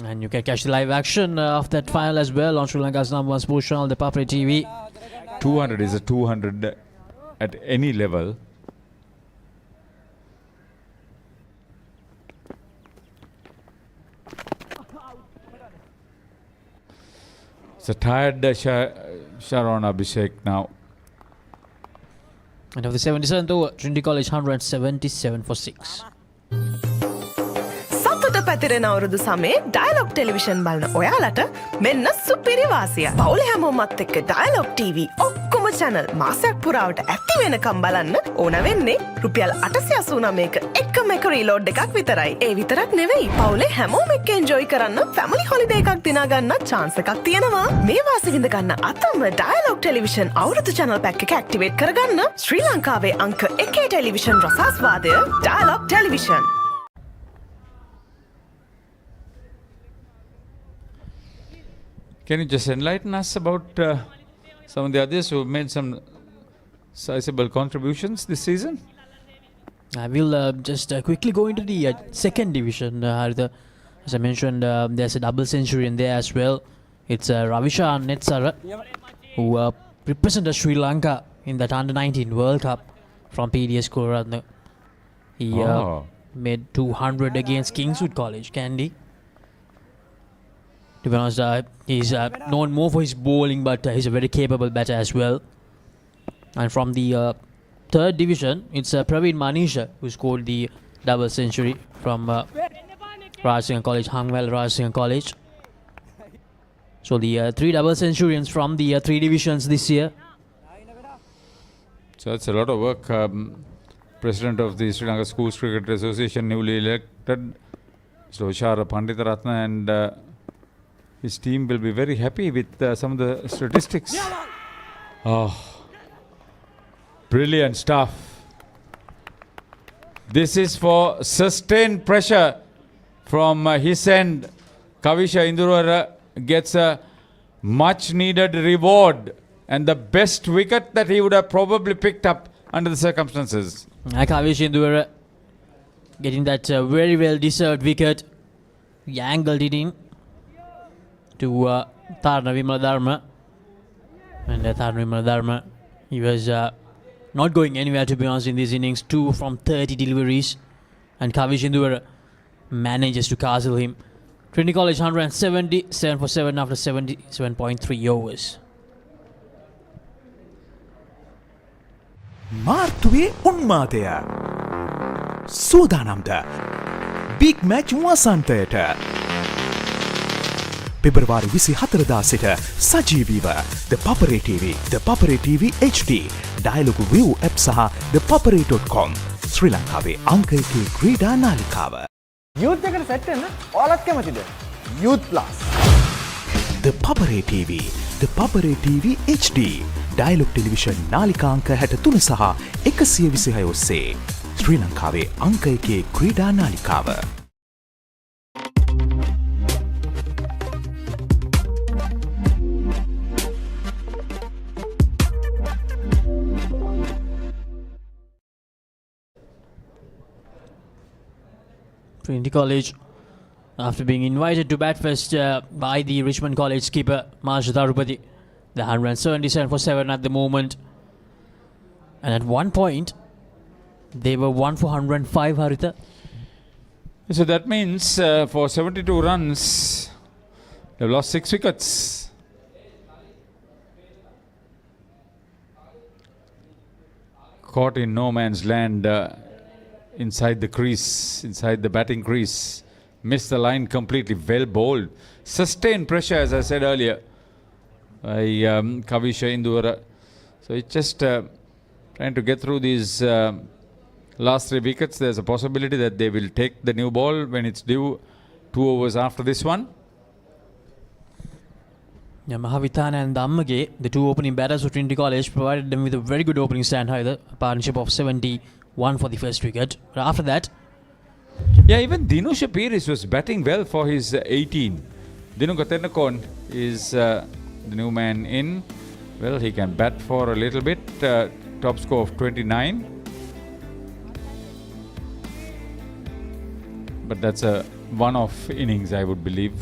And you can catch the live action of that final as well on Sri Lanka's #1 sports channel, ThePapare TV. 200 is a 200 at any level. It's a tired Sharon Abhishek now. And of the 77th over, Trinity College 177 for 6. සතුට පැතිරෙන අවුරුදු සමේ dialogue television බලන ඔයාලට මෙන්න සුපිරි වාසියක්. පවුලේ හැමෝමත් එක්ක ඩයලොග් TV ඔක්කොම channel මාසයක් පුරාවට ඇති වෙනකම් බලන්න ඕන වෙන්නේ රුපියල් 889ක එකම එක රීලෝඩ් එකක් විතරයි. ඒ විතරක් නෙවෙයි පවුලේ හැමෝම එක්ක එන්ජොයි කරන්න ෆැමිලි හොලිඩේ එකක් දිනා ගන්න chance එකක් තියෙනවා. මේ වාසි විඳ ගන්න අතම ඩයලොග් ටෙලිවිෂන් අවුරුදු channel pack එක ඇක්ටිවේට් කරගන්න ශ්‍රී ලංකාවේ අංක 1 ටෙලිවිෂන් රසාස්වාදය Dialog television. Can you just enlighten us about some of the others who have made some sizable contributions this season? I will just quickly go into the second division. As I mentioned, there's a double century in there as well. It's Ravisha Netsara who represented Sri Lanka in that Under-19 World Cup from PDS Koratna. He made 200 against Kingswood College, Kandy. To be honest, he's known more for his bowling, but he's a very capable batter as well. And from the third division, it's Praveen Manisha who scored the double century from Rajsingh College, Hangwell Rajsingh College. So the 3 double centurions from the 3 divisions this year. So that's a lot of work. President of the Sri Lanka Schools Cricket Association, newly elected, so Shara Panditaratna, and his team will be very happy with some of the statistics. Oh, brilliant stuff. This is for sustained pressure from his end. Kavisha Indurara gets a much needed reward and the best wicket that he would have probably picked up under the circumstances. Kavisha Indurara getting that very well deserved wicket. He angled it in to Tarna Vimaladharma, and Tarna Vimaladharma, he was not going anywhere, to be honest, in these innings. 2 from 30 deliveries, and Kavish Indura manages to castle him. Trinity College 177 for 7 after 77.3 overs. මාර්තුවේ උන්මාදය සූදානම්ද big match වසන්තයට පෙබරවාරි 24 සිට සජීවීව ThePapare TV, ThePapare TV HD, Dialogue View app සහ thepapare.com ශ්‍රී ලංකාවේ අංක 1 ක්‍රීඩා නාලිකාව. යූත් එකට සෙට් වෙන්න ඔයාලත් කැමතිද? Youth Plus. ThePapare TV, ThePapare TV HD, Dialogue television නාලිකා අංක 63 සහ 126 ඔස්සේ ශ්‍රී ලංකාවේ අංක 1 ක්‍රීඩා නාලිකාව. Trinity College after being invited to bat first by the Richmond College skipper Marsha Darupati. The 177 for 7 at the moment. And at one point, they were 1 for 105, Haritha. So that means for 72 runs, they've lost 6 wickets. Caught in no man's land inside the crease, inside the batting crease. Missed the line completely, well bowled. Sustained pressure, as I said earlier, by Kavisha Indura. So it's just trying to get through these last 3 wickets. There's a possibility that they will take the new ball when it's due 2 overs after this one. Yeah, Mahavithana and Dammage, the 2 opening batters for Trinity College, provided them with a very good opening stand, either a partnership of 71 for the first wicket. But after that, yeah, even Dinu Shapiris was batting well for his 18. Dinu Gatenakon is the new man in. Well, he can bat for a little bit. Top score of 29. But that's a one-off innings, I would believe.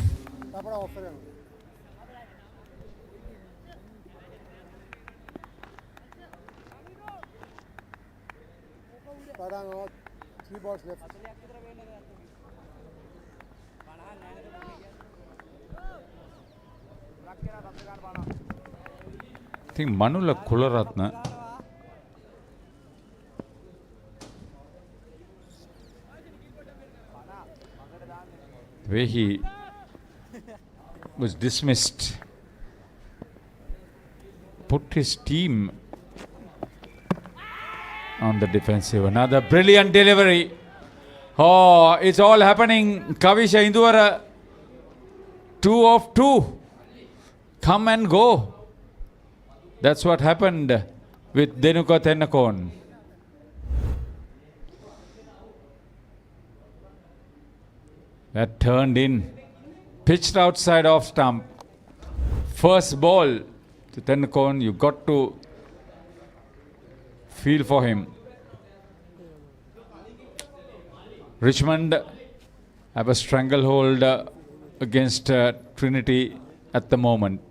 I think Manula Kularatna the way he was dismissed put his team on the defensive. Another brilliant delivery. Oh, it's all happening. Kavisha Induvara, 2 of 2. Come and go. That's what happened with Denuka Tennakon. That turned in. Pitched outside off stump. First ball to Tennakon. You got to feel for him. Richmond have a stranglehold against Trinity at the moment.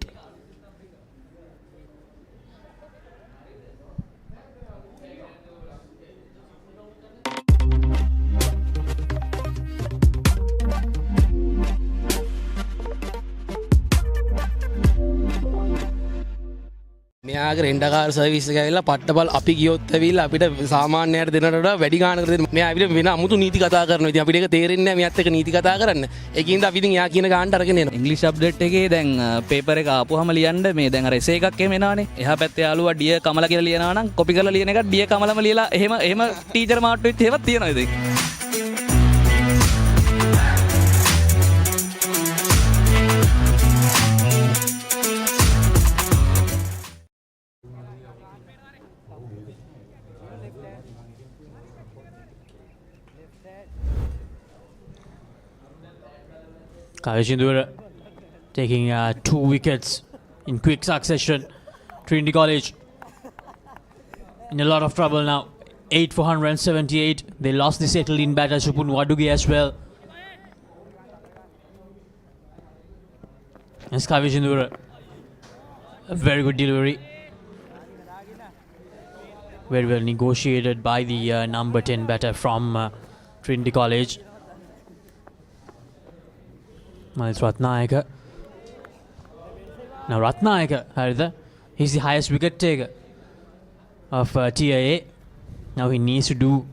මෙයාගේ රෙන්ටකාර් service එක ඇවිල්ලා පට්ටබල් අපි ගියොත් ඇවිල්ලා අපිට සාමාන්‍යයට දෙනට වඩා වැඩි ගාණකට දෙන මෙයා අපිට වෙන අමුතු නීති කතා කරනවා. ඉතින් අපිට ඒක තේරෙන්නේ නැහැ මෙයාත් එක්ක නීති කතා කරන්න. ඒකින්ද අපි ඉතින් එයා කියන ගාණට අරගෙන එනවා. ඉංග්‍රීසි අප්ඩේට් එකේ දැන් පේපර් එක ආපුවාම ලියන්න මේ දැන් අර එසේ එකක් එහෙම එනවනේ. එහා පැත්තේ යාළුවා ඩිය කමලා කියලා ලියනවා නම් කොපි කරලා ලියන එක ඩිය කමලම ලියලා එහෙම ටීචර් මාට්ටුවෙත් එහෙමත් තියෙනවා ඉතින්. Kavishindura taking 2 wickets in quick succession. Trinity College in a lot of trouble now. 8 for 178. They lost the settled in batter Supun Wadugi as well. And Kavishindura, a very good delivery. Very well negotiated by the number 10 batter from Trinity College. It's Ratnayaka. Now Ratnayaka, Haritha, he's the highest wicket taker of TIA. Now he needs to do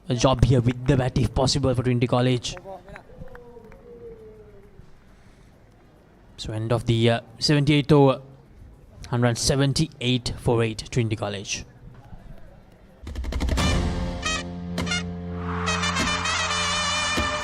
a job here with the bat if possible for Trinity College. So end of the 78th over, 178 for 8, Trinity College.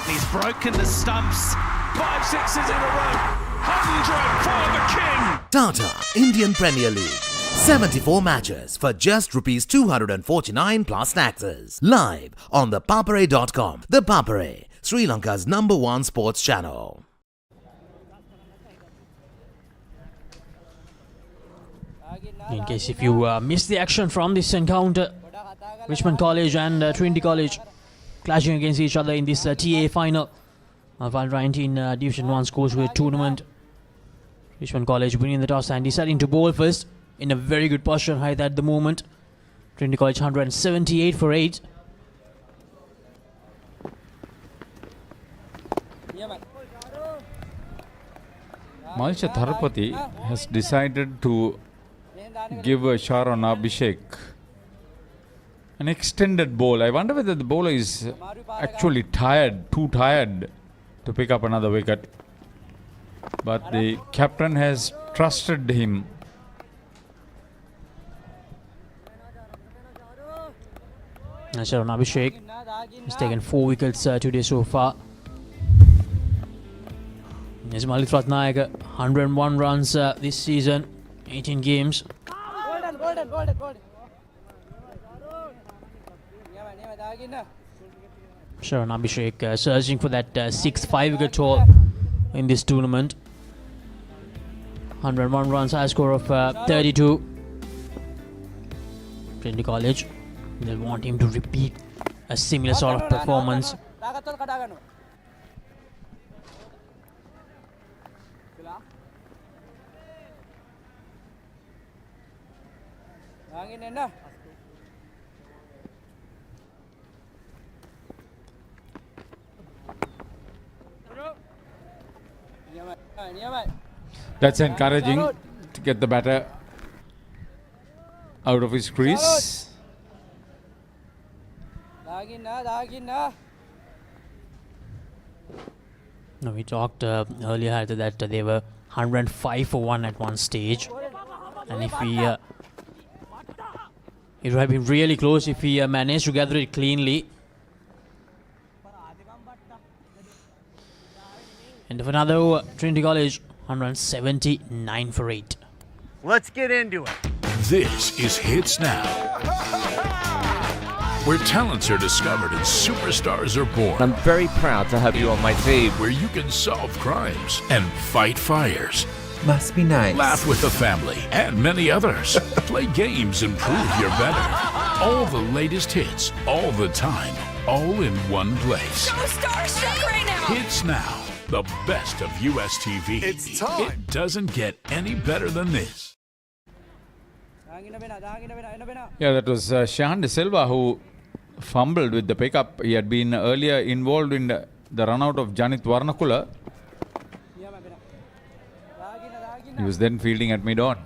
He's broken the stumps. 5 sixes in a row. 100 for the king. Tata Indian Premier League. 74 matches for just rupees 249 plus taxes. Live on ThePapare.com. ThePapare, Sri Lanka's #1 sports channel. In case if you missed the action from this encounter, Richmond College and Trinity College clashing against each other in this TA final. of U19 Division 1 Schools Cricket Tournament. Richmond College winning the toss and deciding to bowl first in a very good posture height at the moment. Trinity College 178 for 8. Malcha Tharapati has decided to give Sharon Abhishek an extended bowl. I wonder whether the bowler is actually too tired to pick up another wicket. But the captain has trusted him. And Sharon Abhishek has taken 4 wickets today so far. Ismail Ratnayaka, 101 runs this season, 18 games. Sharon Abhishek searching for that 6th 5-wicket haul in this tournament. 101 runs, high score of 32. Trinity College, they'll want him to repeat a similar sort of performance. That's encouraging to get the batter out of his crease. Now we talked earlier that they were 105 for 1 at one stage, and if we it would have been really close if he managed to gather it cleanly. End of another over, Trinity College 179 for 8. Let's get into it. This is Hits Now, where talents are discovered and superstars are born. I'm very proud to have you on my team. Where you can solve crimes and fight fires. Must be nice. Laugh with the family and many others. Play games and prove you're better. All the latest hits, all the time, all in one place. Go starstruck right now. Hits Now, the best of US TV. It's time. It doesn't get any better than this. Yeah, that was Shahan De Silva who fumbled with the pickup. He had been earlier involved in the run out of Janit Varnakula. He was then fielding at mid-on.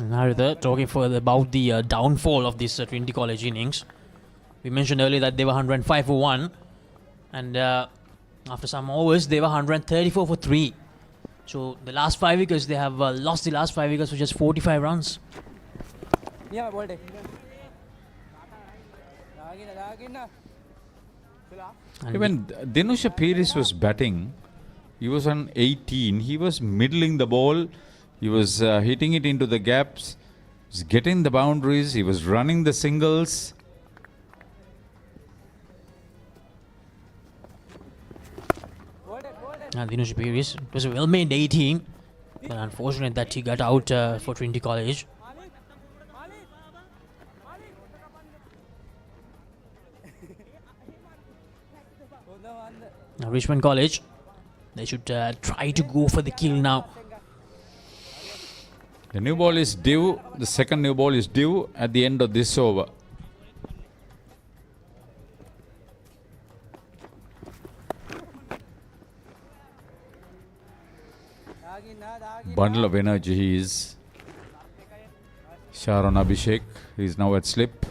Now talking further about the downfall of this Trinity College innings. We mentioned earlier that they were 105 for 1, and after some overs they were 134 for 3. So the last 5 wickets, they have lost the last 5 wickets for just 45 runs. When Dinusha Piris was batting, he was on 18. He was middling the ball. He was hitting it into the gaps. He was getting the boundaries. He was running the singles. Dinesh Peris, it was a well-made 18, but unfortunate that he got out for Trinity College. Now Richmond College, they should try to go for the kill now. The new ball is due. The second new ball is due at the end of this over. Bundle of energy he is. Sharon Abhishek, he is now at slip.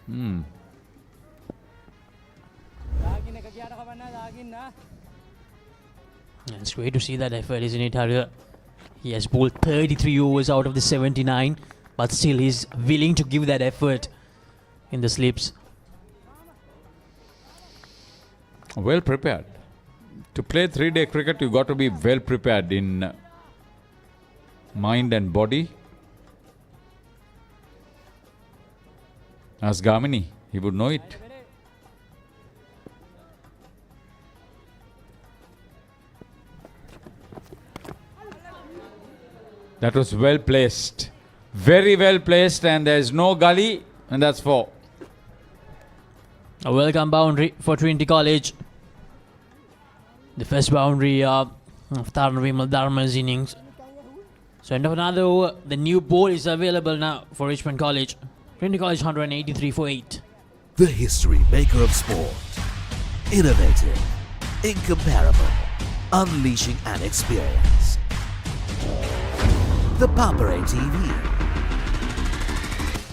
And it's great to see that effort, isn't it, Harry? He has bowled 33 overs out of the 79, but still he's willing to give that effort in the slips. Well prepared. To play 3-day cricket, you got to be well prepared in mind and body. Ask Gamini, he would know it. That was well placed. Very well placed, and there is no gully, and that's 4. A welcome boundary for Trinity College. The first boundary of Tarnavimal Dharma's innings. So end of another over. The new ball is available now for Richmond College. Trinity College 183 for 8. The history maker of sport. Innovative, incomparable, unleashing an experience. ThePapare TV.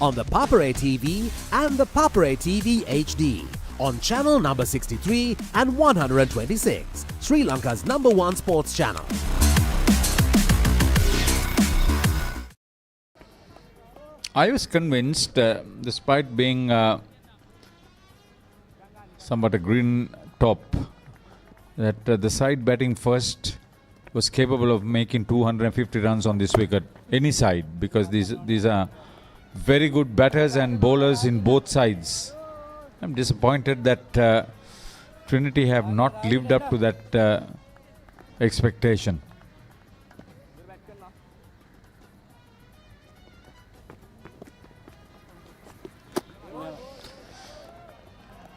On ThePapare TV and ThePapare TV HD. On channel number 63 and 126. Sri Lanka's #1 sports channel. I was convinced, despite being somewhat a green top, that the side batting first was capable of making 250 runs on this wicket. Any side, because these are very good batters and bowlers in both sides. I'm disappointed that Trinity have not lived up to that expectation.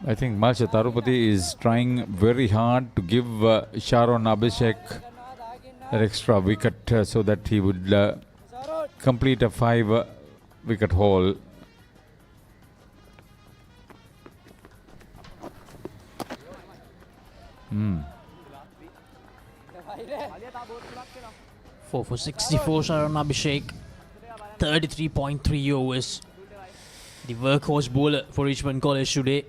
I think Malcha Tarupati is trying very hard to give Sharon Abhishek an extra wicket so that he would complete a 5-wicket haul. Four for 64, Sharon Abhishek. 33.3 overs. The workhorse bowler for Richmond College today.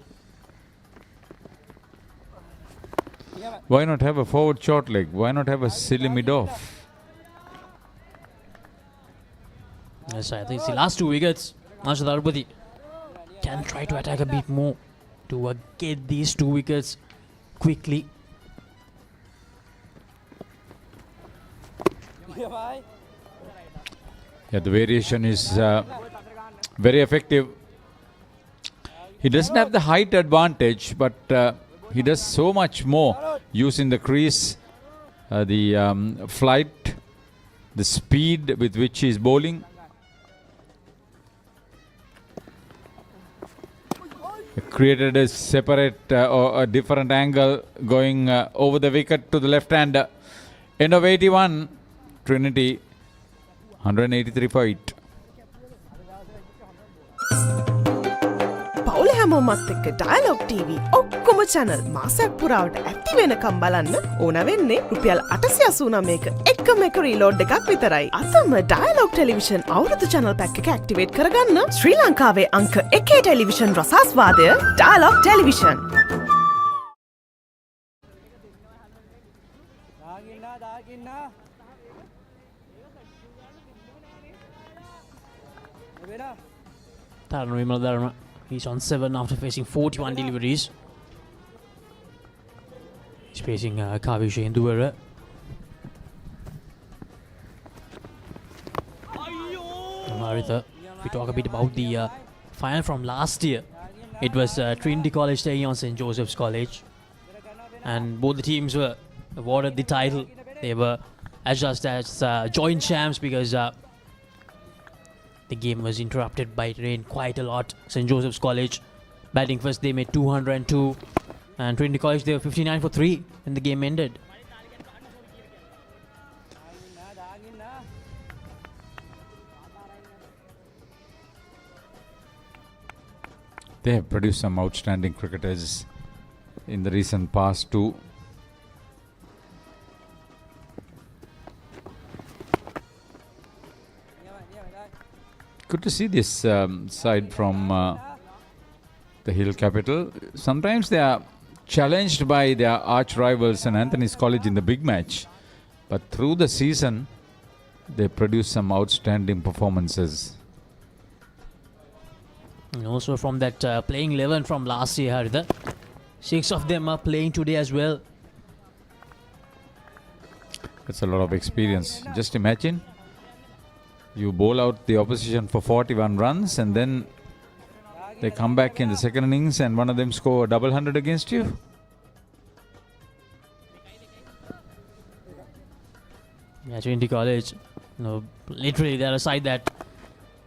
Why not have a forward short leg? Why not have a silly mid-off? Yes, I think it's the last 2 wickets. Malcha Tarupati can try to attack a bit more to get these 2 wickets quickly. Yeah, the variation is very effective. He doesn't have the height advantage, but he does so much more using the crease, the flight, the speed with which he is bowling. Created a separate or a different angle going over the wicket to the left hand. End of 81, Trinity 183 for 8. පවුල හැමෝමත් එක්ක dialogue TV ඔක්කොම channel මාසයක් පුරාවට ඇති වෙනකම් බලන්න ඕන වෙන්නේ රුපියල් 889ක එකම එක රීලෝඩ් එකක් විතරයි. අතම ඩයලොග් ටෙලිවිෂන් අවුරුදු channel pack එක ඇක්ටිවේට් කරගන්න ශ්‍රී ලංකාවේ අංක 1 ටෙලිවිෂන් රසාස්වාදය Dialog television. Tarnavimal Dharma. He's on 7 after facing 41 deliveries. He's facing Kavishe Induwara. Maritha, if we talk a bit about the final from last year, it was Trinity College taking on St. Joseph's College. And both the teams were awarded the title. They were adjudged as joint champs because the game was interrupted by rain quite a lot. St. Joseph's College batting first, they made 202, and Trinity College they were 59 for 3 when the game ended. They have produced some outstanding cricketers in the recent past too. Good to see this side from the Hill Capital. Sometimes they are challenged by their arch rivals St. Anthony's College in the big match, but through the season they produce some outstanding performances. And also from that playing 11 from last year, Haritha, 6 of them are playing today as well. That's a lot of experience. Just imagine, you bowl out the opposition for 41 runs and then they come back in the second innings and one of them score a double hundred against you. Yeah, Trinity College, literally they're a side that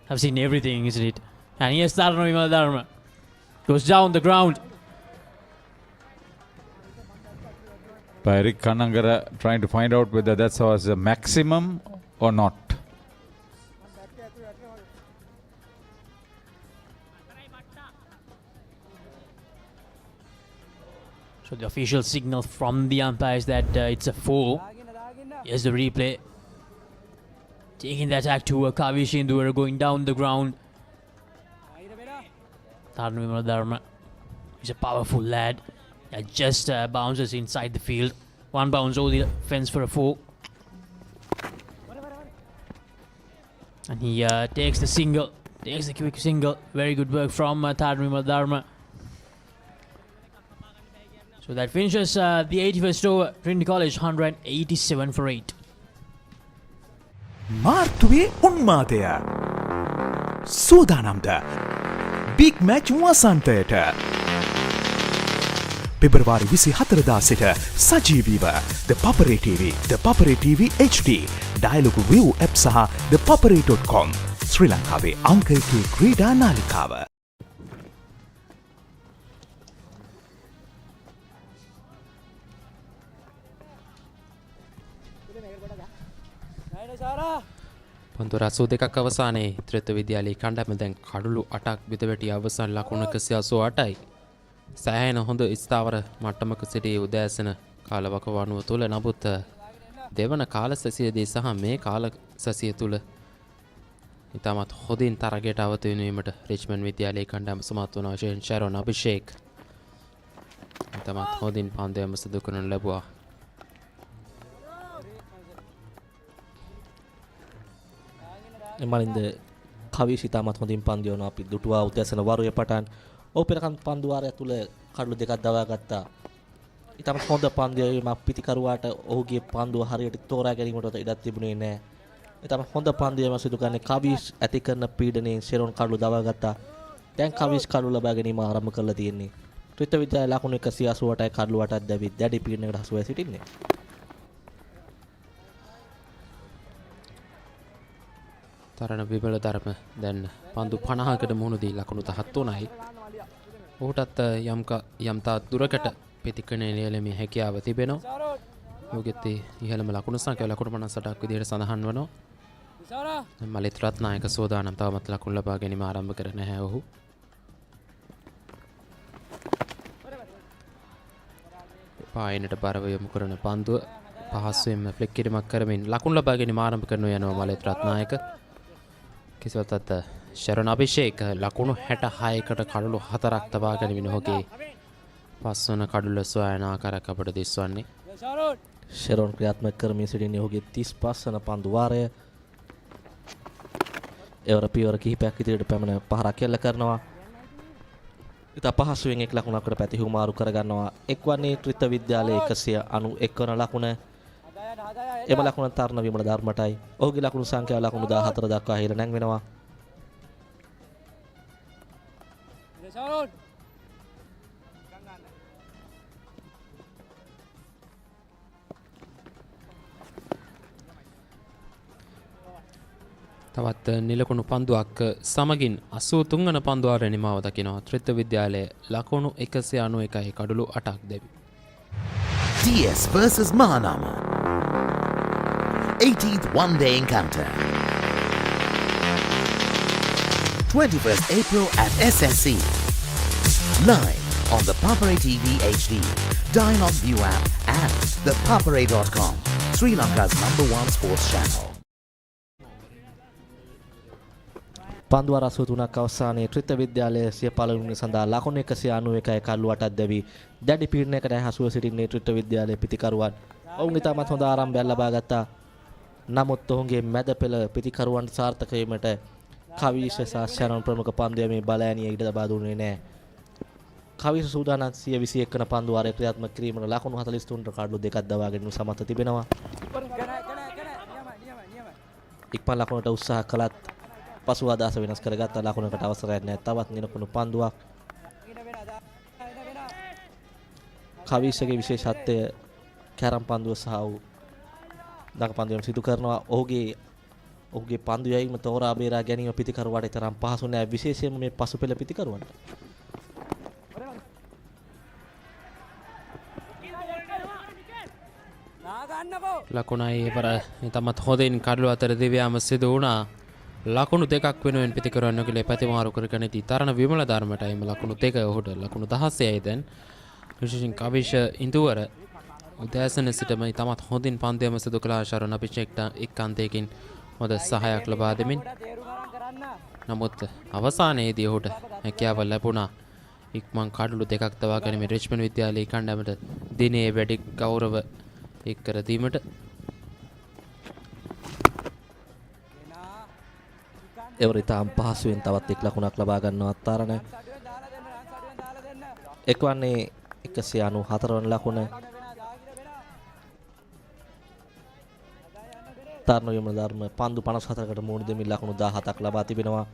have seen everything, isn't it? And here's Tarnavimal Dharma. Goes down the ground. by Rick Kanangara trying to find out whether that was a maximum or not. So the official signal from the umpires that it's a 4. Here's the replay. Taking the attack to Kavish Indura, going down the ground. Tarun Dharma. He's a powerful lad. That just bounces inside the field. 1 bounce over the fence for a 4. And he takes the single. Takes the quick single. Very good work from Tarun Dharma. So that finishes the 81st over. Trinity College 187 for 8. මාර්තුවේ උන්මාදය සූදානම්ද big match වසන්තයට පෙබරවාරි 24 සිට සජීවීව ThePapare TV, ThePapare TV HD, Dialog View app සහ thepapare.com ශ්‍රී ලංකාවේ අංක 1 ක්‍රීඩා නාලිකාව. පන්දු 82ක් අවසානයේ ත්‍රිත්ව විද්‍යාලයේ කණ්ඩායම දැන් කඩලු 8ක් බිඳවැටි අවසන් ලකුණු 188යි. සෑහෙන හොඳ ස්ථාවර මට්ටමක සිටි උදෑසන කාලවකවානුව තුළ නමුත් දෙවන කාල සැසියේදී සහ මේ කාල සැසිය තුළ ඉතාමත් හොඳින් තරගයට අවතීන වීමට රිච්මන්ඩ් විද්‍යාලයේ කණ්ඩායම සමත් වුණා. ශරණ අභිෂේක් ඉතාමත් හොඳින් පන්දුවම සිදු කරනු ලැබුවා. එමලින්ද කවිශ ඉතාමත් හොඳින් පන්දු යවනවා. අපි දුටුවා උදෑසන වරුවේ පටන් ඔහු පෙරකන් පන්දු වාරය තුළ කඩලු දෙකක් දවා ගත්තා. ඉතාමත් හොඳ පන්දු යවීමක් පිටිකරුවාට ඔහුගේ පන්දුව හරියට තෝරා ගැනීමට ඉඩක් තිබුණේ නැහැ. ඉතාමත් හොඳ පන්දු යවීම සිදු කරන්නේ කවිශ් ඇති කරන පීඩනයෙන් ශෙරොන් කඩලු දවා ගත්තා. දැන් කවිශ් කඩලු ලබා ගැනීම ආරම්භ කරලා තියෙන්නේ. ත්‍රිත්ව විද්‍යාලය ලකුණු 188යි කඩලු 8ක් දැවි දැඩි පීඩනයකට හසු වෙ සිටින්නේ. තරණ විමල ධර්ම දැන් පන්දු 50කට මුහුණ දී ලකුණු 13යි. ඔහුටත් යම්තා දුරකට පිටිකණේ නියැලීමේ හැකියාව තිබෙනවා. ඔහුගෙත් ඉහළම ලකුණු සංඛ්‍යාව ලකුණු 58ක් විදිහට සඳහන් වනවා. මලිත් රත්නායක සෝදානම් තවමත් ලකුණු ලබා ගැනීම ආරම්භ කර නැහැ ඔහු. පායනට බරව යොමු කරන පන්දුව පහසුවෙන්ම ෆ්ලික් කිරීමක් කරමින් ලකුණු ලබා ගැනීම ආරම්භ කරනවා යනවා මලිත් රත්නායක. කිසිවතත් ශරණ අභිෂේක ලකුණු 66කට කඩලු 4ක් තබා ගැනීම ඔහුගේ පස්වන කඩුල සොයන ආකාරයක් අපට දිස්වන්නේ. ශරණ ක්‍රියාත්මක කරමින් සිටින්නේ ඔහුගේ 35 වන පන්දු වාරය. එවර පියවර කිහිපයක් ඉදිරියට පැමිණ පහරක් එල්ල කරනවා. ඉතා පහසුවෙන් එක් ලකුණකට පැතිහු මාරු කරගන්නවා. එක්වන්නේ ත්‍රිත්ව විද්‍යාලයේ 191 වන ලකුණ. එම ලකුණ තරණ විමල ධර්මටයි. ඔහුගේ ලකුණු සංඛ්‍යාව ලකුණු 14 දක්වා ඉහළ නැංවෙනවා. තවත් නිලකුණු පන්දුවක් සමගින් 83 වන පන්දුවාරය නිමාව දකිනවා. ත්‍රිත්ව විද්‍යාලයේ ලකුණු 191යි කඩලු 8ක් දෙවි. TS versus Mahanama. 18th one-day encounter. 21st April at SSC. Live on the ThePapare TV HD, Dialog View app and thepapare.com, Sri Lanka's #1 sports channel. පන්දු වාර 83ක් අවසානයේ ත්‍රිත්ව විද්‍යාලයේ සිය පළමුවෙනි සඳහා ලකුණු 191යි කඩලු 8ක් දැවි දැඩි පීඩනයකට හසුව සිටින්නේ ත්‍රිත්ව විද්‍යාලයේ පිටිකරුවන්. ඔවුන් ඉතාමත් හොඳ ආරම්භයක් ලබා ගත්තා. නමුත් ඔවුන්ගේ මැද පෙළ පිටිකරුවන්ට සාර්ථක වීමට කවිශ සහ ශරණ ප්‍රමුඛ පන්දු යමේ බලයනිය ඉඩ ලබා දුන්නේ නැහැ. කවිශ සූදානම් 121 වන පන්දු වාරයේ ක්‍රියාත්මක කිරීමට ලකුණු 43ට කඩලු දෙකක් දවා ගැනීම සමත් තිබෙනවා. ඉක්මන් ලකුණට උත්සාහ කළත් පසු අදහස වෙනස් කරගත්ත ලකුණකට අවසරයක් නැහැ. තවත් නිලකුණු පන්දුවක්. කවිශගේ විශේෂත්වය කැරම් පන්දුව සහ දඟ පන්දුවම සිදු කරනවා. ඔහුගේ පන්දු යැවීම තෝරා බේරා ගැනීම පිටිකරුවාට තරම් පහසු නෑ, විශේෂයෙන්ම මේ පසුපෙළ පිටිකරුවන්ට. ලකුණයි පර තමත් හොඳින් කඩලු අතර දෙවයාම සිදු වුණා ලකුණු දෙකක් වෙනුවෙන් පිතිකරන්න කළේ පැතිමාරු කරගනිති තරණ විමල ධර්මටයිම ලකුණු දෙක ඔහුට ලකුණු 16යි දැන් විශේෂයෙන් කවිෂ ඉන්දුවර උදෑසන සිටම තමත් හොඳින් පන්දයම සිදු කළා ශරණ අභිෂේක්ට එක් අන්තයකින් හොඳ සහයක් ලබා දෙමින් නමුත් අවසානයේදී ඔහුට හැකියාව ලැබුණා ඉක්මන් කඩලු දෙකක් තවා ගැනීම රිච්මන්ඩ් විද්‍යාලයේ කණ්ඩායමට දිනේ වැඩි ගෞරව එක් කර දීමට එවරිතාම් පහසුවෙන් තවත් එක් ලකුණක් ලබා ගන්නවා තරණ එක්වන්නේ 194 වන ලකුණ තරණ විමල ධර්ම පන්දු 54කට මුහුණ දෙමින් ලකුණු 17ක් ලබා තිබෙනවා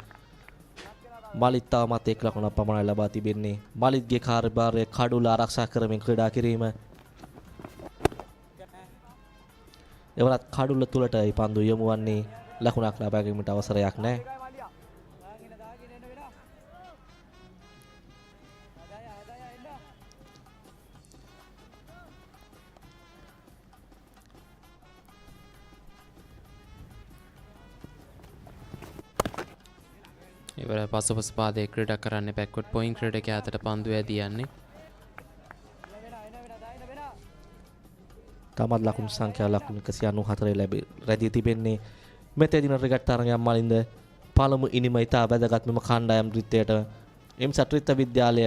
මලිත් තවමත් එක් ලකුණක් පමණයි ලබා තිබෙන්නේ මලිත්ගේ කාර්යභාරය කඩුල ආරක්ෂා කරමින් ක්‍රීඩා කිරීම එවරත් කඩුල්ල තුලට ඒ පන්දු යොමු වන්නේ ලකුණක් ලබා ගැනීමට අවසරයක් නැහැ. ඉවර පසුපස පාදයේ ක්‍රීඩා කරන්නේ බැක්වර්ඩ් පොයින්ට් ක්‍රීඩකයා අතට පන්දු ඇදී යන්නේ. තමත් ලකුණු සංඛ්‍යාව ලකුණු 194 රැඳී තිබෙන්නේ මෙතෙදින රිගට් තරගයක් මලින්ද පළමු ඉනිම ඉතා වැදගත් මෙම කණ්ඩායම් රිත්තයට එම්ස ත්‍රිත්ව විද්‍යාලය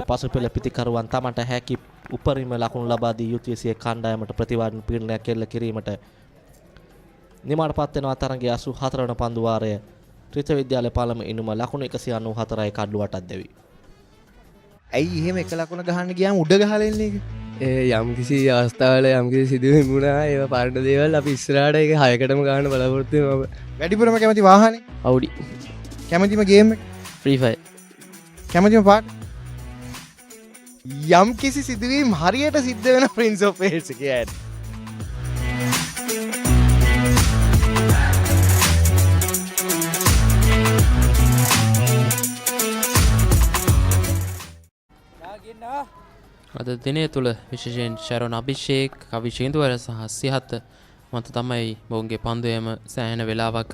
පසුපෙළ පිතිකරුවන් තමන්ට හැකි උපරිම ලකුණු ලබා දී යුතුය සිය කණ්ඩායමට ප්‍රතිවාදන පීඩනයක් එල්ල කිරීමට නිමාඩපත් වෙනවා තරගයේ 84 වන පන්දු වාරය ත්‍රිත්ව විද්‍යාලය පළමු ඉනිම ලකුණු 194යි කඩලුවට අත්දැවි. ඇයි එහෙම එක ලකුණ ගහන්න ගියාම උඩ ගහලා එන්නේ ඒක? යම් කිසි අවස්ථාවල යම් කිසි සිදුවීම් වුණා ඒවා පාරට දේවල් අපි ඉස්සරහට ඒක 6කටම ගන්න බලාපොරොත්තු වෙනවා. වැඩිපුරම කැමති වාහනේ? Audi. කැමතිම ගේම් එක? Free Fire. කැමතිම පාට? යම් කිසි සිදුවීම් හරියට සිද්ධ වෙන Prince of Wales එකේ ඇඩ්. අද දිනය තුළ විශේෂයෙන් ශරණ අභිෂේක් කවිෂ ඉන්දුවර සහ සිහත් මත තමයි මොවුන්ගේ පන්දුයම සෑහෙන වෙලාවක්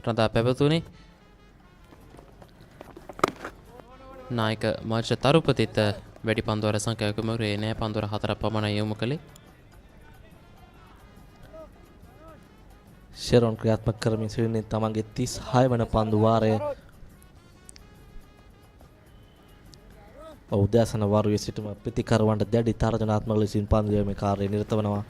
රඳා පැවතුනේ නායක මර්ෂ තරුපතිත් වැඩි පන්දුවර සංඛ්‍යාවකම නෑ පන්දුවර 4ක් පමණයි යොමු කළේ ශරණ ක්‍රියාත්මක කරමින් සිටින්නේ තමන්ගේ 36 වන පන්දු වාරය උදෑසන වරුවේ සිටම ප්‍රතිකරුවන්ට දැඩි තරජනාත්මක ලෙසින් පන්දුවේ කාර්යය නිරත වෙනවා.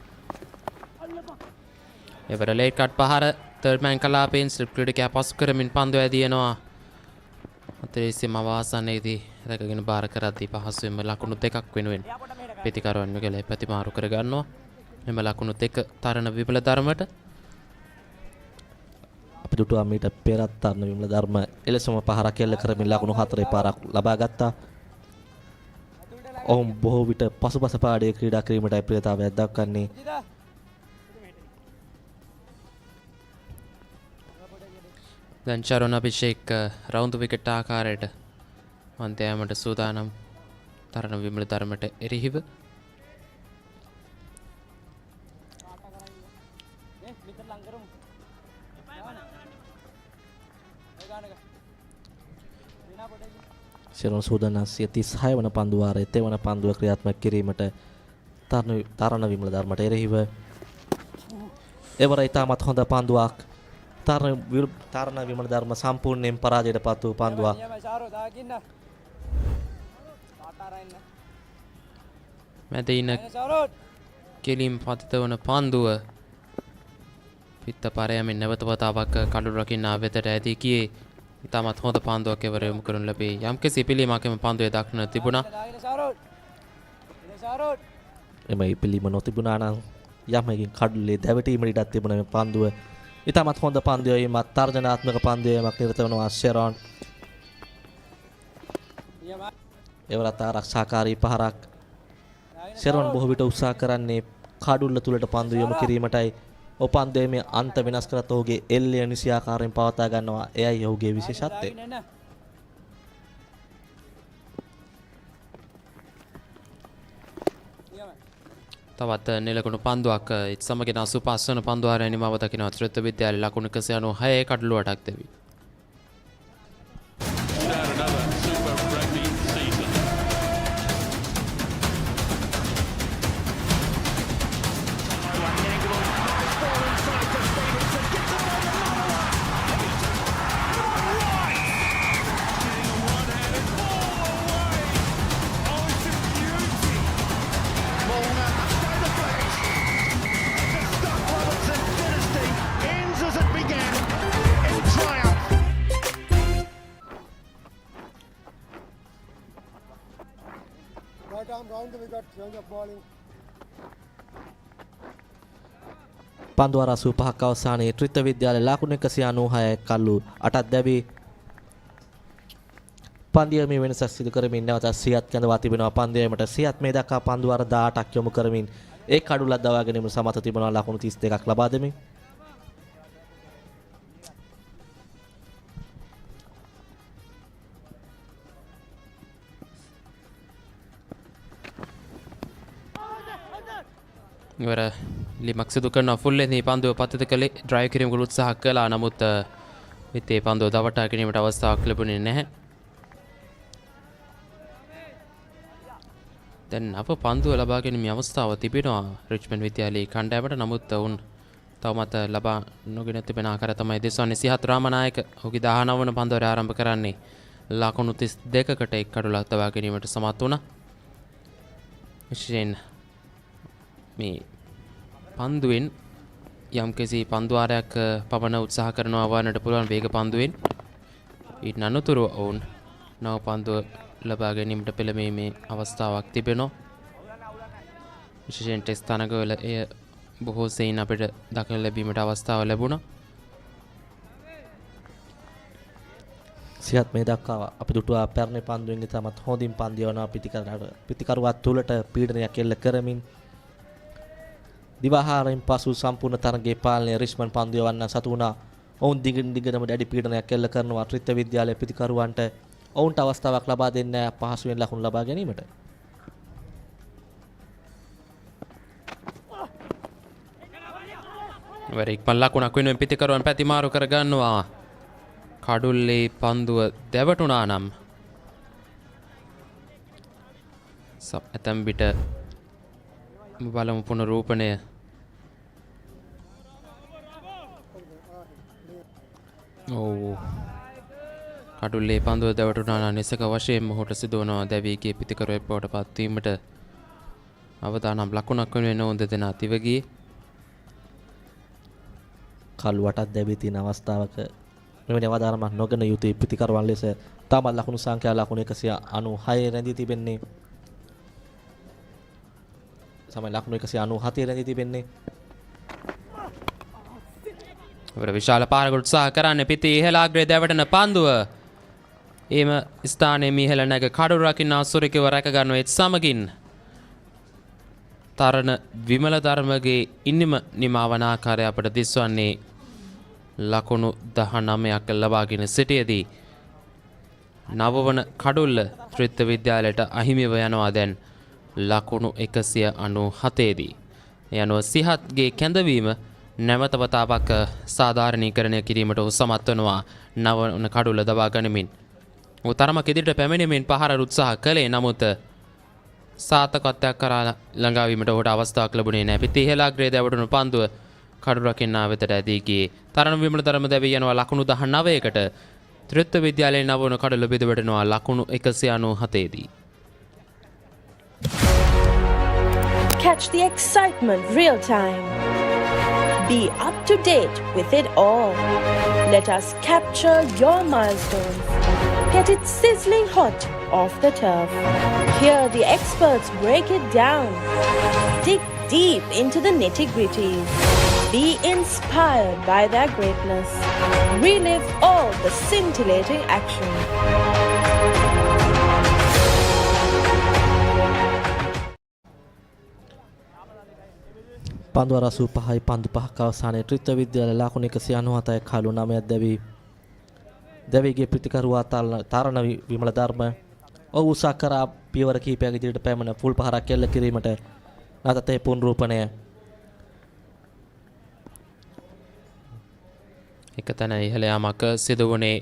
එවර ලේට් කට් පහර තර්ඩ් මෑන් කලාපයෙන් ස්ලිප් ක්‍රීඩකයා පසු කරමින් පන්දුව ඇදී යනවා. අතරේසීම අවසානයේදී රැකගෙන බාර කරද්දී පහසුවෙන්ම ලකුණු දෙකක් වෙනුවෙන් ප්‍රතිකරුවන් මෙගලේ ප්‍රතිමාරු කර ගන්නවා. මෙම ලකුණු දෙක තරණ විපල ධර්මයට අපි දුටුවා මීට පෙරත් තරණ විමල ධර්ම එලෙසම පහරක් එල්ල කරමින් ලකුණු 4 පාරක් ලබා ගත්තා. ඔවුන් බොහෝ විට පසුපස පාඩේ ක්‍රීඩා කිරීමටයි ප්‍රියතාවයක් දක්වන්නේ. දැන් ශරණ අභිෂේක් රවුන්දු විකට් ආකාරයට අන්තයමට සූදානම් තරණ විමල ධර්මයට එරෙහිව ශරණ සූදානම් 36 වන පන්දු වාරයේ තෙවන පන්දුව ක්‍රියාත්මක කිරීමට තරණ විමල ධර්මයට එරෙහිව එවර ඉතාමත් හොඳ පන්දුවක් තරණ විමල ධර්ම සම්පූර්ණයෙන් පරාජයට පත් වූ පන්දුවක් මැද ඉන කෙලින් පතිත වන පන්දුව පිත්ත පරයමින් නැවත වතාවක් කඩුළු රකින්නා වෙතට ඇදී ගියේ ඉතාමත් හොඳ පන්දුවක් එවර යොමු කරනු ලැබේ යම්කිසි පිළිමයක් එම පන්දුවේ දක්න තිබුණා එම පිළිම නොතිබුණා නම් යම්කින් කඩුල්ලේ දැවටීමට ඉඩක් තිබුණ මේ පන්දුව ඉතාමත් හොඳ පන්දුවීමක් තර්ජනාත්මක පන්දුවීමක් නිරත වෙනවා ශරණ එවරත් ආරක්ෂාකාරී පහරක් ශරණ බොහෝ විට උත්සාහ කරන්නේ කඩුල්ල තුලට පන්දු යොමු කිරීමටයි ඔපන්දේමේ අන්ත වෙනස් කරත් ඔහුගේ එල්ලය නිසි ආකාරයෙන් පවත්වා ගන්නවා එයයි ඔහුගේ විශේෂත්වය තවත් නිලකුණු පන්දුවක් ඒත් සමගින් 85 වන පන්දුවාරය නිමව දකිනවා ත්‍රිත්ව විද්‍යාලය ලකුණු 196 කඩලුවටක් දෙවි. පන්දුවර 85ක් අවසානයේ ත්‍රිත්ව විද්‍යාලය ලකුණු 196 කල්ලු 8ක් දැවි පන්දියමේ වෙනසක් සිදු කරමින් නැවත සියත් කැඳවා තිබෙනවා පන්දියමට සියත් මේ දක්වා පන්දුවර 18ක් යොමු කරමින් ඒ කඩුලක් දවා ගැනීම සමත තිබෙනවා ලකුණු 32ක් ලබා දෙමින් ඉවර ලිමක් සිදු කරන ෆුල්ලෙන්හි පන්දුව පතිත කළේ ඩ්‍රයිව් කිරීමකට උත්සාහ කළා. නමුත් විතේ පන්දුව දවටා ගැනීමට අවස්ථාවක් ලැබුණේ නැහැ. දැන් අප පන්දුව ලබා ගැනීමේ අවස්ථාව තිබෙනවා රිච්මන්ඩ් විද්‍යාලයේ කණ්ඩායමට. නමුත් ඔවුන් තවමත් ලබා නොගෙන තිබෙන ආකාරය තමයි දෙස්වන්නේ සිහත් රාමනායක. ඔහුගේ 19 වන පන්දුවර ආරම්භ කරන්නේ ලකුණු 32කට එක් කඩුලක් තබා ගැනීමට සමත් වුණා. විශේෂයෙන් මේ පන්දුවෙන් යම්කිසි පන්දුවාරයක් පවන උත්සාහ කරනවා වන්නට පුළුවන් වේග පන්දුවෙන්. ඊට අනුතුරුව ඔවුන් නව පන්දුව ලබා ගැනීමට පෙළඹීමේ අවස්ථාවක් තිබෙනවා. විශේෂයෙන් ටෙස්ට් තරගවල එය බොහෝ සෙයින් අපිට දක්න ලැබීමට අවස්ථාව ලැබුණා. සියත් මේ දක්වා අපි දුටුවා පැරණි පන්දුවෙන් තමත් හොඳින් පන්දියවනවා පිටිකරුවා තුලට පීඩනයක් එල්ල කරමින් දිවාහාරයෙන් පසු සම්පූර්ණ තරගයේ පාලනය රිච්මන්ඩ් පන්දියවන්න සතු වුණා. ඔවුන් දිගටම දැඩි පීඩනයක් එල්ල කරනවා ත්‍රිත්ව විද්‍යාලයේ පිටිකරුවන්ට ඔවුන්ට අවස්ථාවක් ලබා දෙන්නේ පහසුවෙන් ලකුණු ලබා ගැනීමට. ඉවර ඉක්මන් ලකුණක් වෙනුවෙන් පිටිකරුවන් පැතිමාරු කර ගන්නවා. කඩුල්ලේ පන්දුව දැවටුණා නම් ඇතැම් විට බලමු පුනරූපණය. කඩුල්ලේ පන්දුව දැවටුණා නම් නිසක වශයෙන්ම ඔහුට සිදුවනවා දැවීගේ පිටිකරුවෙක් බවට පත්වීමට අවදානම් ලකුණක් වෙනුවෙන් ඔවුන් දෙදෙනා තිව ගියේ. කළු 8ක් දැවී තියෙන අවස්ථාවක මෙවැනි අවදානමක් නොගෙන යුතුයි පිටිකරුවන් ලෙස තාමත් ලකුණු සංඛ්‍යාව ලකුණු 196 රැඳී තිබෙන්නේ. සමයි ලකුණු 197 රැඳී තිබෙන්නේ. ඉවර විශාල පාරකට උත්සාහ කරන්නේ පිටි ඉහළ අග්‍රයේ දැවටෙන පන්දුව. එම ස්ථානයේ මිහල නැග කඩු රකින්න අසුරිකව රැක ගන්නවා. ඒත් සමගින් තරණ විමල ධර්මගේ ඉන්නම නිමාවන ආකාරය අපට දිස්වන්නේ ලකුණු 19ක් ලබාගෙන සිටියේදී නවවන කඩුල්ල ත්‍රිත්ව විද්‍යාලයට අහිමිව යනවා දැන් ලකුණු 197 දී. ඒ අනුව සිහත්ගේ කැඳවීම නැවත වතාවක් සාධාරණීකරණය කිරීමට සමත් වෙනවා නවවන කඩුල්ල දබා ගනිමින්. ਉਹ තරමක් ඉදිරියට පැමිණීමෙන් පහර උත්සාහ කළේ. නමුත් සාතකත්වයක් කරා ළඟාවීමට ඔහුට අවස්ථාවක් ලැබුණේ නැහැ. පිටි ඉහළ අග්‍රයේ දැවටුණු පන්දුව කඩු රකින්නා වෙතට ඇදී ගියේ. තරණ විමල ධර්ම දැවී යනවා ලකුණු 19කට. ත්‍රිත්ව විද්‍යාලයේ නවවන කඩුල්ල බෙද වැටෙනවා ලකුණු 197 දී. Catch the excitement real time. Be up to date with it all. Let us capture your milestones. Get it sizzling hot off the turf. Hear the experts break it down. Dig deep into the nitty-gritties. Be inspired by their greatness. Relive all the scintillating action. පන්දුවර 85යි පන්දු 5ක අවසානයේ ත්‍රිත්ව විද්‍යාලය ලකුණු 197යි කළු 9ක් දැවීගේ පිටිකරුවා තරණ විමල ධර්ම ඔහු උත්සාහ කරා පියවර කිහිපයක් ඉදිරියට පැමිණ ෆුල් පහරක් එල්ල කිරීමට. නැවතත් ඒ පුනරූපණය එක තැන ඉහළ යාමක සිදු වුණේ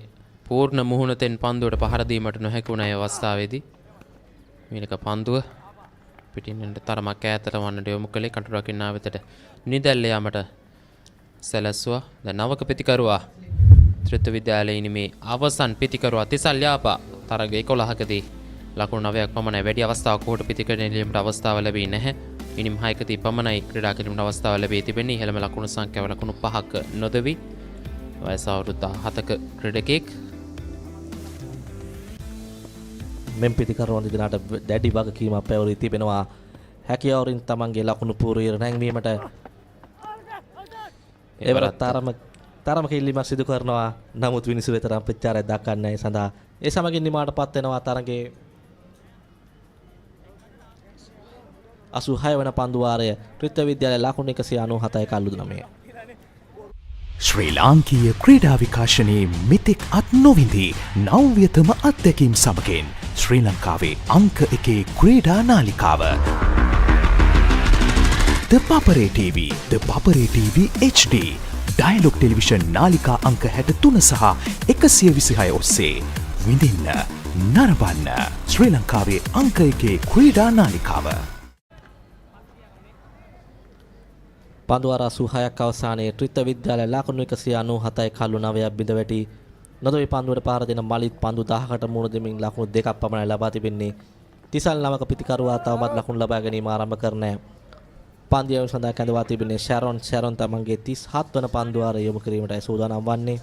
පූර්ණ මුහුණතෙන් පන්දුවට පහර දීමට නොහැකුණ ඒ අවස්ථාවේදී මීනක පන්දුව පිටින්ට තරමක් ඈතට වන්නට යොමු කළේ කටුරකින්නා වෙතට නිදැල්ල යාමට සැලැස්සුවා. දැන් නවක පිතිකරුවා ත්‍රිත්ව විද්‍යාලයේ මේ අවසන් පිතිකරුවා තිසල් යාපා තරග 11කදී ලකුණු 9ක් පමණයි. වැඩි අවස්ථාවක් ඔහුට පිතිකරණය කිරීමට අවස්ථාව ලැබී නැහැ. ඉනිම් 6කදී පමණයි ක්‍රීඩා කිරීමට අවස්ථාව ලැබී තිබෙන්නේ. ඉහළම ලකුණු සංඛ්‍යාව ලකුණු 5ක නොදවි වයස අවුරුදු 17ක ක්‍රීඩකෙක්. මෙම් පිතිකරුවන් දෙදෙනාට දැඩි වගකීමක් පැවරී තිබෙනවා. හැකියාවරින් තමන්ගේ ලකුණු පූර්වීර නැංවීමට ඒවරත් තරමක ඉල්ලීමක් සිදු කරනවා. නමුත් විනිසු වෙතරම් ප්‍රතිචාරයක් දක්වන්නේ නැහැ. සඳහා ඒ සමගින් නිමාටපත් වෙනවා තරගයේ 86 වන පන්දු වාරය ත්‍රිත්ව විද්‍යාලය ලකුණු 197යි කල්ලු 9. ශ්‍රී ලාංකීය ක්‍රීඩා විකාශනයේ මෙතෙක් අත් නොවිඳි නව්‍යතම අත්දැකීම් සමගින් ශ්‍රී ලංකාවේ අංක 1 ක්‍රීඩා නාලිකාව ThePapare TV, ThePapare TV HD Dialog television නාලිකා අංක 63 සහ 126 ඔස්සේ විඳින්න නරඹන්න ශ්‍රී ලංකාවේ අංක 1 ක්‍රීඩා නාලිකාව. පන්දු වාර 86ක් අවසානයේ ත්‍රිත්ව විද්‍යාලය ලකුණු 197යි කල්ලු 9ක් බිඳ වැටි නොදොවි පන්දුවට පාර දෙන මලිත් පන්දු 10කට මුහුණ දෙමින් ලකුණු 2ක් පමණයි ලබා තිබෙන්නේ. තිසල් නවක පිතිකරුවා තවමත් ලකුණු ලබා ගැනීම ආරම්භ කරන පන්දියව සඳහා කැඳවා තිබෙන්නේ ෂැරොන් තමන්ගේ 37 වන පන්දු වාරය යොමු කිරීමටයි සූදානම් වන්නේ.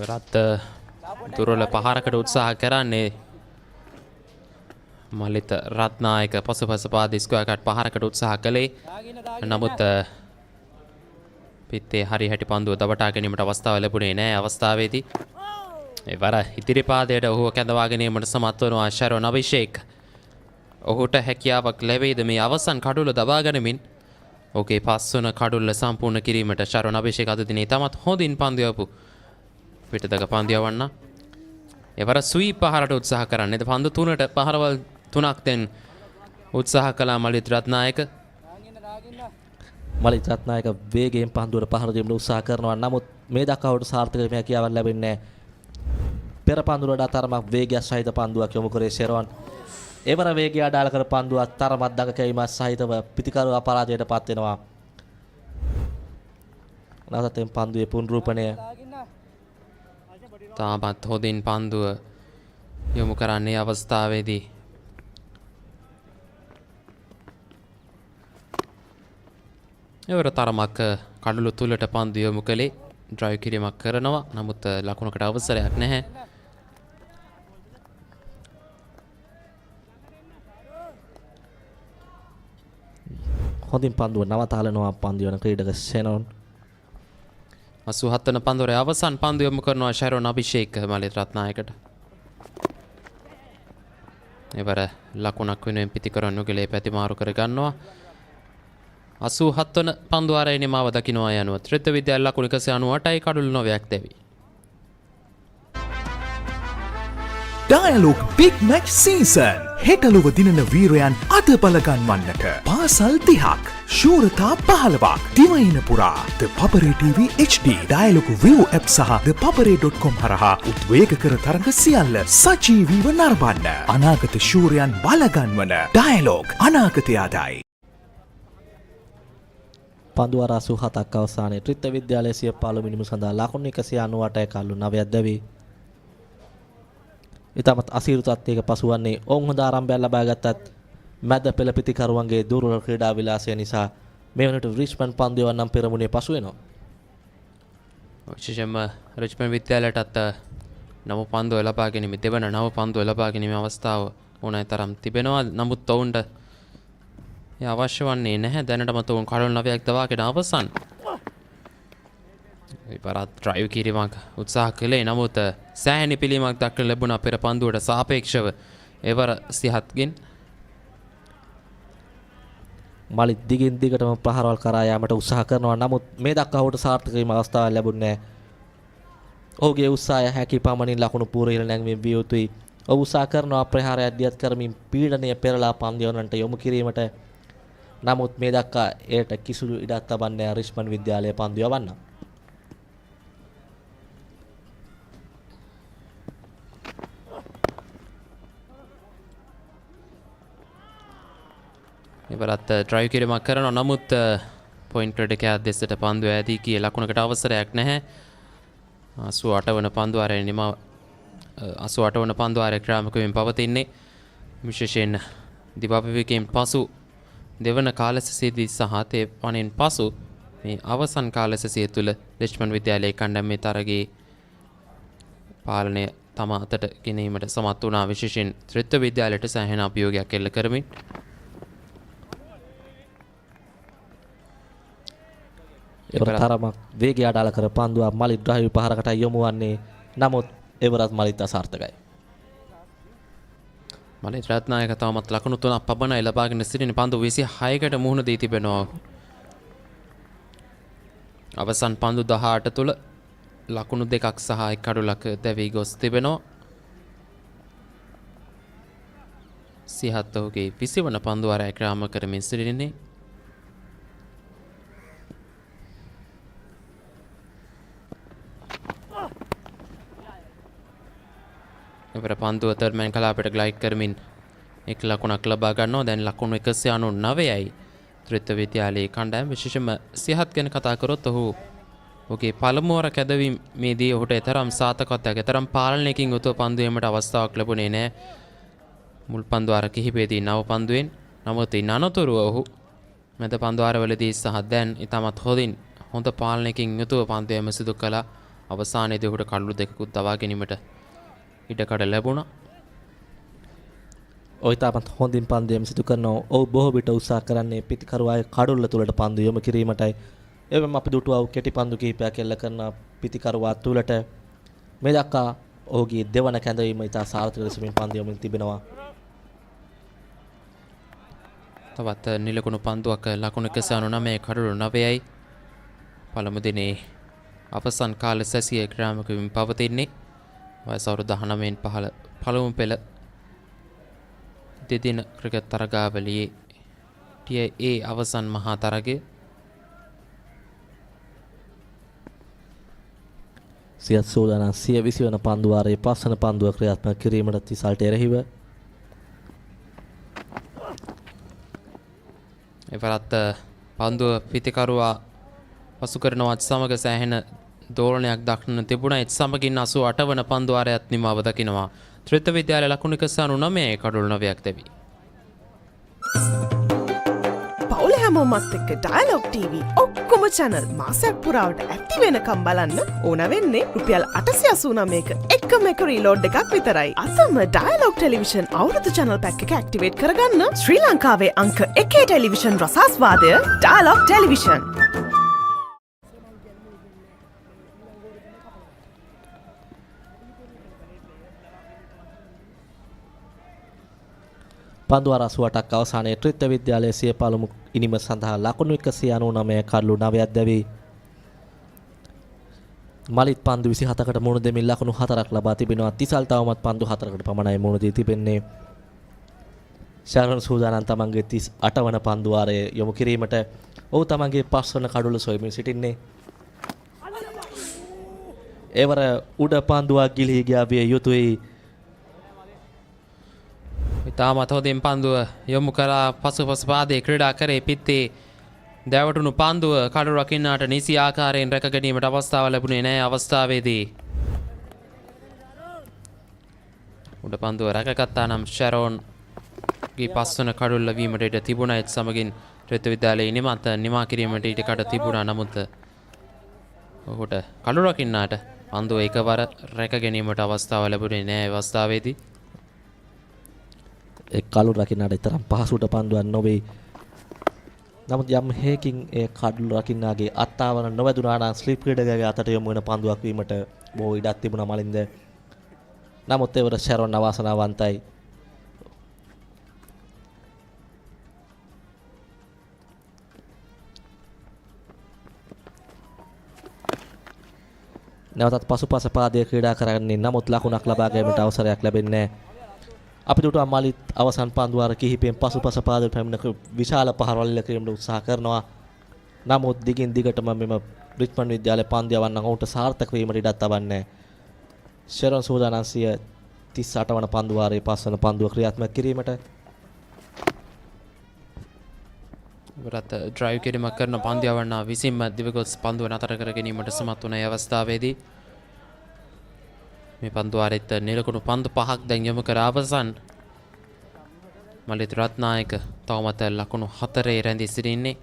රත් දුරල පහරකට උත්සාහ කරන්නේ මලිත රත්නායක පසුපස පාදිස්කයකට පහරකට උත්සාහ කළේ. නමුත් පිත්තේ හරි හැටි පන්දුව දබටා ගැනීමට අවස්ථාව ලැබුණේ නැහැ. අවස්ථාවේදී එවර ඉදිරි පාදයට ඔහුව කැඳවා ගැනීමට සමත් වනවා ෂැරොන් අභිෂේක්. ඔහුට හැකියාවක් ලැබෙයිද මේ අවසන් කඩුල දබා ගනිමින් ඔහුගේ පස්වන කඩුල්ල සම්පූර්ණ කිරීමට? ෂැරොන් අභිෂේක් අද දිනේ තමත් හොඳින් පන්දු යවපු පිටදක පන්දු යවන්න. එවර ස්වීප් පහරට උත්සාහ කරන්නේද පන්දු 3ට පහරවල් 3ක් දැන් උත්සාහ කළා මලිත් රත්නායක. මලිත් රත්නායක වේගයෙන් පන්දුවට පහර දෙන්න උත්සාහ කරනවා. නමුත් මේ දක්වා ඔහුට සාර්ථක හැකියාවක් ලැබෙන්නේ නැහැ. පෙර පන්දුව වඩා තරමක් වේගයක් සහිත පන්දුවක් යොමු කරේ ෂෙරොන්. එවර වේගය අඩාල කර පන්දුවක් තරමක් දඟ කැවීමක් සහිතව පිතිකරුව අපරාධයට පත් වෙනවා. නැවතත් පන්දුවේ පුනරූපණය තාමත් හොඳින් පන්දුව යොමු කරන්නේ අවස්ථාවේදී එවර තරමක් කඩුළු තුලට පන්දු යොමු කළේ ඩ්‍රයිව් කිරීමක් කරනවා. නමුත් ලකුණකට අවසරයක් නැහැ. හොඳින් පන්දුව නවතාලනවා පන්දු වන ක්‍රීඩක ෂෙරොන්. 87 වන පන්දුවේ අවසන් පන්දු යොමු කරනවා ෂැරොන් අභිෂේක් මලිත් රත්නායකට. එවර ලකුණක් වෙනුවෙන් පිතිකරන නුගලේ පැතිමාරු කර ගන්නවා. 87 වන පන්දු වාරයේ නිමාව දකින්නවා යනුව ත්‍රිත්ව විද්‍යාල ලකුණු 198යි කඩුළු 9ක් දෙවි. ඩයලොග් බිග් මැච් සීසන් හෙටලුව දිනන වීරයන් අද බලගන්වන්නට පාසල් 30ක් ශූරතා 15ක් දිවයින පුරා ThePapare TV HD Dialog view app සහ thepapare.com හරහා උද්වේගකර තරඟ සියල්ල සජීවීව නරඹන්න. අනාගත ශූරයන් බලගන්වන ඩයලොග් අනාගතය ආදායි. පන්දු වාර 87ක් අවසානයේ ත්‍රිත්ව විද්‍යාලයේ සිය 15 මිනිමු සඳහා ලකුණු 198යි කල්ලු 9ක් දැවි. ඉතාමත් අසීරු තත්ත්වයක පසුවන්නේ ඔවුන් හොඳ ආරම්භයක් ලබා ගත්තත් මැද පෙළ පිතිකරුවන්ගේ දුර්වල ක්‍රීඩා විලාසය නිසා මේ වනට රිච්මන්ඩ් පන්දු යවන්නම් පෙරමුණේ පසු වෙනවා. විශේෂයෙන්ම රිච්මන්ඩ් විද්‍යාලයටත් නව පන්දුව ලබා ගැනීම දෙවන නව පන්දුව ලබා ගැනීම අවස්ථාව ඕනෑ තරම් තිබෙනවා. නමුත් ඔවුන්ට ඒ අවශ්‍ය වන්නේ නැහැ. දැනටම ඔවුන් කඩුළු 9ක් දවාගෙන අවසන්. ඉපරත් ඩ්‍රයිව් කිරීමක් උත්සාහ කළේ. නමුත් සෑහෙන පිළීමක් දක්වන ලැබුණා පෙර පන්දුවට සාපේක්ෂව එවර 30ගෙන්. මලිත් දිගින් දිගටම ප්‍රහාරවල් කරා යාමට උත්සාහ කරනවා. නමුත් මේ දක්වා ඔහුට සාර්ථක වීම අවස්ථාවක් ලැබුණේ නැහැ. ඔහුගේ උත්සාහය හැකි පමණින් ලකුණු පූර්ව නැංවීම විය යුතුයි. ඔහු උත්සාහ කරනවා ප්‍රහාරය අධ්‍යයත් කරමින් පීඩනය පෙරලා පන්දු යවන්නට යොමු කිරීමට. නමුත් මේ දක්වා එයට කිසිදු ඉඩක් තබන්නේ රිච්මන්ඩ් විද්‍යාලය පන්දු යවන්න. එවරත් ඩ්‍රයිව් කිරීමක් කරනවා. නමුත් පොයින්ට් රෙඩ් එක දෙසට පන්දු ඇදී කිය ලකුණකට අවසරයක් නැහැ. 88 වන පන්දුවාරය නිම 88 වන පන්දුවාරය ක්‍රාමකමින් පවතින්නේ. විශේෂයෙන් දිවාපවිකයෙන් පසු දෙවන කාලසසියේදී සහ තේ පණෙන් පසු මේ අවසන් කාලසසිය තුළ රිච්මන්ඩ් විද්‍යාලයේ කණ්ඩායමේ තරගයේ පාලනය තම අතට ගෙනීමට සමත් වුණා. විශේෂයෙන් ත්‍රිත්ව විද්‍යාලයට සෑහෙන අභියෝගයක් එල්ල කරමින් තරමක් වේගය අඩාල කර පන්දුව මලිත් ඩ්‍රයිව් පහරකට යොමු වන්නේ. නමුත් එවරත් මලිත් අසාර්ථකයි. මලිත් රත්නායක තවමත් ලකුණු 3ක් පමණයි ලබාගෙන සිටින පන්දු 26කට මුහුණ දී තිබෙනවා. අවසන් පන්දු 18 තුල ලකුණු 2ක් සහ 1 කඩුලක් දැවී ගොස් තිබෙනවා. සිහත් ඔහුගේ 20 වන පන්දුවාරය ක්‍රම කරමින් සිටින්නේ. එවර පන්දුව තර්මන් කලාපයට ග්ලයිඩ් කරමින් එක් ලකුණක් ලබා ගන්නවා. දැන් ලකුණු 199යි ත්‍රිත්ව විද්‍යාලයේ කණ්ඩායම. විශේෂයෙන්ම සිහත් ගැන කතා කරොත් ඔහුගේ පළමු වර කැදවීමේදී ඔහුට තරම් සාර්ථකත්වයක් තරම් පාලනයකින් යුතුව පන්දු යීමට අවස්ථාවක් ලැබුණේ නැහැ. මුල් පන්දු වාර කිහිපෙදී නව පන්දුවෙන්. නමුත් ඉන් අනතුරුව ඔහු මැද පන්දු වාරවලදී සහ දැන් ඉතාමත් හොඳ පාලනයකින් යුතුව පන්දු යීම සිදු කළා. අවසානයේදී ඔහුට කඩලු දෙකකුත් දවා ගැනීමට ඉඩකඩ ලැබුණා. ඔය තාමත් හොඳින් පන්දු යම සිදු කරනවා. ඔහු බොහෝ විට උත්සාහ කරන්නේ පිතිකරුවාගේ කඩුල්ල තුලට පන්දු යොමු කිරීමටයි. එවෙම අපි දුටුවා කෙටි පන්දු කිහිපයක් එල්ල කරන පිතිකරුවා තුලට. මේ දක්වා ඔහුගේ දෙවන කැඳවීම ඉතා සාර්ථක ලෙසමින් පන්දු යොමුන් තිබෙනවා. තවත් නිලකුණු පන්දුවක් ලකුණු 199 කඩුළු 9යි. පළමු දිනේ අවසන් කාල සැසිය ක්‍රාමකමින් පවතින්නේ. වයස අවුරුදු 19න් පහළ පළමු පෙළ දෙදින ක්‍රිකට් තරගාවලියේ TA අවසන් මහා තරගය සියත් සෝදානම් 120 වන පන්දු වාරයේ පස්වන පන්දුව ක්‍රියාත්මක කිරීමට තිසල්ට එරෙහිව එවරත් පන්දුව පිතිකරුවා පසු කරනවත් සමග සෑහෙන දෝලනයක් දක්නන තිබුණා. ඒත් සමගින් 88 වන පන්දු වාරයත් නිමාව දකිනවා. ත්‍රිත්ව විද්‍යාලය ලකුණු 199 කඩුළු 9ක් දැවි. පවුල හැමෝමත් එක්ක ඩයලොග් TV ඔක්කොම channel මාසයක් පුරාවට ඇක්ටිව් වෙනකම් බලන්න ඕන වෙන්නේ රුපියල් 889ක එකම එක රීලෝඩ් එකක් විතරයි. අසම ඩයලොග් ටෙලිවිෂන් අවුරුදු channel pack එක ඇක්ටිවේට් කරගන්න ශ්‍රී ලංකාවේ අංක 1 ටෙලිවිෂන් රසාස්වාදය ඩයලොග් ටෙලිවිෂන්. පන්දු වාර 88ක් අවසානයේ ත්‍රිත්ව විද්‍යාලයේ සිය පළමු ඉනිම සඳහා ලකුණු 199 කඩලු 9ක් දැවි. මලිත් පන්දු 27කට මුහුණ දෙමින් ලකුණු 4ක් ලබා තිබෙනවා. තිසල් තවමත් පන්දු 4කට පමණයි මුහුණ දී තිබෙන්නේ. ශරණ සූදානම් තමන්ගේ 38 වන පන්දු වාරයේ යොමු කිරීමට. ඔහු තමන්ගේ 5 වන කඩුල සොයමින් සිටින්නේ. එවර උඩ පන්දුවක් ගිලිහි ගියා විය යුතුයි. ඉතාමත් හොඳින් පන්දුව යොමු කරලා පසුපස පාදයේ ක්‍රීඩා කරේ පිත්තේ දැවටුණු පන්දුව කඩු රකින්නාට නිසි ආකාරයෙන් රැක ගැනීමට අවස්ථාව ලැබුණේ නැහැ. අවස්ථාවේදී උඩ පන්දුව රැකගත්තා නම් ශැරෝන්ගේ පස්වන කඩුල්ල වීමට ඉඩ තිබුණා. ඒත් සමගින් ත්‍රිත්ව විද්‍යාලයේ නිමා කිරීමට ඊට කඩ තිබුණා. නමුත් ඔහුට කඩු රකින්නාට පන්දුව එකවර රැක ගැනීමට අවස්ථාව ලැබුණේ නැහැ. අවස්ථාවේදී ඒ කළු රකින්නට තරම් පහසුට පන්දුවක් නොවේ. නමුත් යම් හේකින් ඒ කඩළු රකින්නාගේ අත්තාවන නොවැදුනා නම් ස්ලිප් ක්‍රීඩකයාගේ අතට යොමු වෙන පන්දුවක් වීමට බොහෝ ඉඩක් තිබුණා මලින්ද. නමුත් ඒවර ශැරොන් අවාසනාවන්තයි. නැවතත් පසුපස පාදයේ ක්‍රීඩා කරන්නේ නමුත් ලකුණක් ලබා ගැනීමට අවසරයක් ලැබෙන්නේ නැහැ. අපිට උට අමාලිත් අවසන් පන්දුවාර කිහිපෙන් පසුපස පාදයට පැමිණ විශාල පහරවල් කිරීමට උත්සාහ කරනවා. නමුත් දිගින් දිගටම මෙම රිච්මන්ඩ් විද්‍යාලය පන්දු යවන්න ඔවුන්ට සාර්ථක වීමට ඉඩක් තබන්නේ. ෂෙරොන් සූදානම් 38 වන පන්දුවාරයේ පස්වන පන්දුව ක්‍රියාත්මක කිරීමට. වරත් ඩ්‍රයිව් කිරීමක් කරන පන්දු යවන්න විසින්ම දිවගොස් පන්දුව නතර කර ගැනීමට සමත් වන අවස්ථාවේදී මේ පන්දුවාරෙත් නිලකුණු පන්දු 5ක් දැන් යොමු කර අවසන්. මලිත් රත්නායක තවමත් ලකුණු 4 රැඳී සිටින්නේ.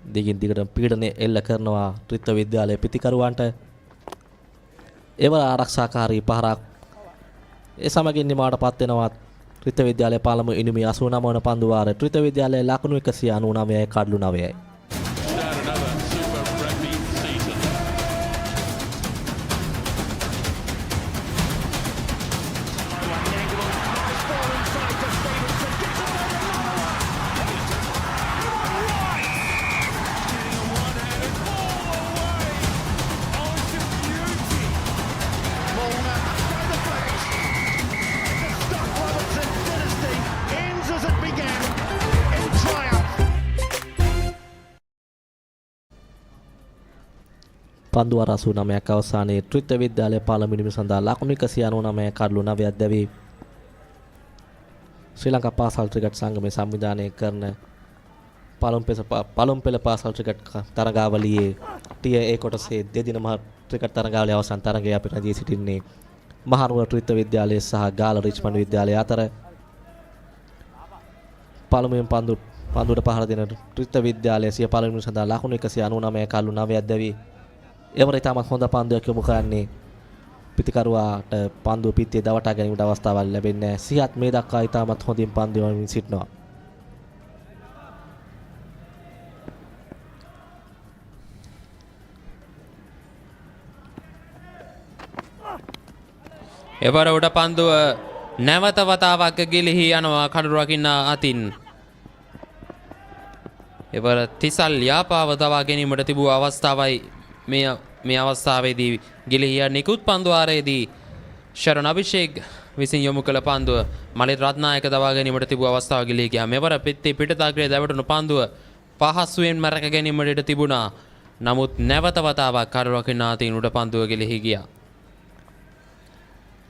දිගින් දිගට පීඩනය එල්ල කරනවා ත්‍රිත්ව විද්‍යාලයේ පිතිකරුවන්ට. එවර ආරක්ෂාකාරී පහරක් ඒ සමගින් නිමාවටපත් වෙනවා ත්‍රිත්ව විද්‍යාලයේ පළමු ඉනිමේ 89 වන පන්දුවාරය. ත්‍රිත්ව විද්‍යාලයේ ලකුණු 199යි කඩලු 9යි. පන්දුවාර 89ක් අවසානයේ ත්‍රිත්ව විද්‍යාලයේ පළමු ඉනිම සඳහා ලකුණු 199 කඩලු 9ක් දැවි ශ්‍රී ලංකා පාසල් ක්‍රිකට් සංගමයේ සංවිධානය කරන පළමු පෙළ පාසල් ක්‍රිකට් තරගාවලියේ ටියර් A කොටසේ දෙදින මහ ක්‍රිකට් තරගාවලියේ අවසන් තරගය අපිට රැඳී සිටින්නේ මහනුවර ත්‍රිත්ව විද්‍යාලය සහ ගාල්ල රිච්මන්ඩ් විද්‍යාලය අතර. පළමුවෙන් පන්දුවට පහර දෙන ත්‍රිත්ව විද්‍යාලය සිය පළමු ඉනිම සඳහා ලකුණු 199 කඩලු 9ක් දැවි එවර ඉතාමත් හොඳ පන්දුවක් යොමු කරන්නේ පිතිකරුවාට පන්දුව පිටියේ දවටා ගැනීමට අවස්ථාවක් ලැබෙන්නේ නැහැ. සියත් මේ දක්වා ඉතාමත් හොඳින් පන්දු යවමින් සිටිනවා. එවර උඩ පන්දුව නැවත වතාවක් ගිලිහි යනවා කඩු රකින්න අතින්. එවර තිසල් යාපාව දවා ගැනීමට තිබූ අවස්ථාවයි මේ අවස්ථාවේදී ගිලිහිය නිකුත් පන්දුවාරයේදී ශරණ අභිෂේක් විසින් යොමු කළ පන්දුව මලිත් රත්නායක දවා ගැනීමට තිබූ අවස්ථාව ගිලිහි ගියා. මෙවර පිටේ පිටතාග්‍රයේ දැවටුණු පන්දුව පහසුවෙන් මරක ගැනීමට ඉඩ තිබුණා. නමුත් නැවත වතාවක් කඩු රකින්න අතින් උඩ පන්දුව ගිලිහි ගියා.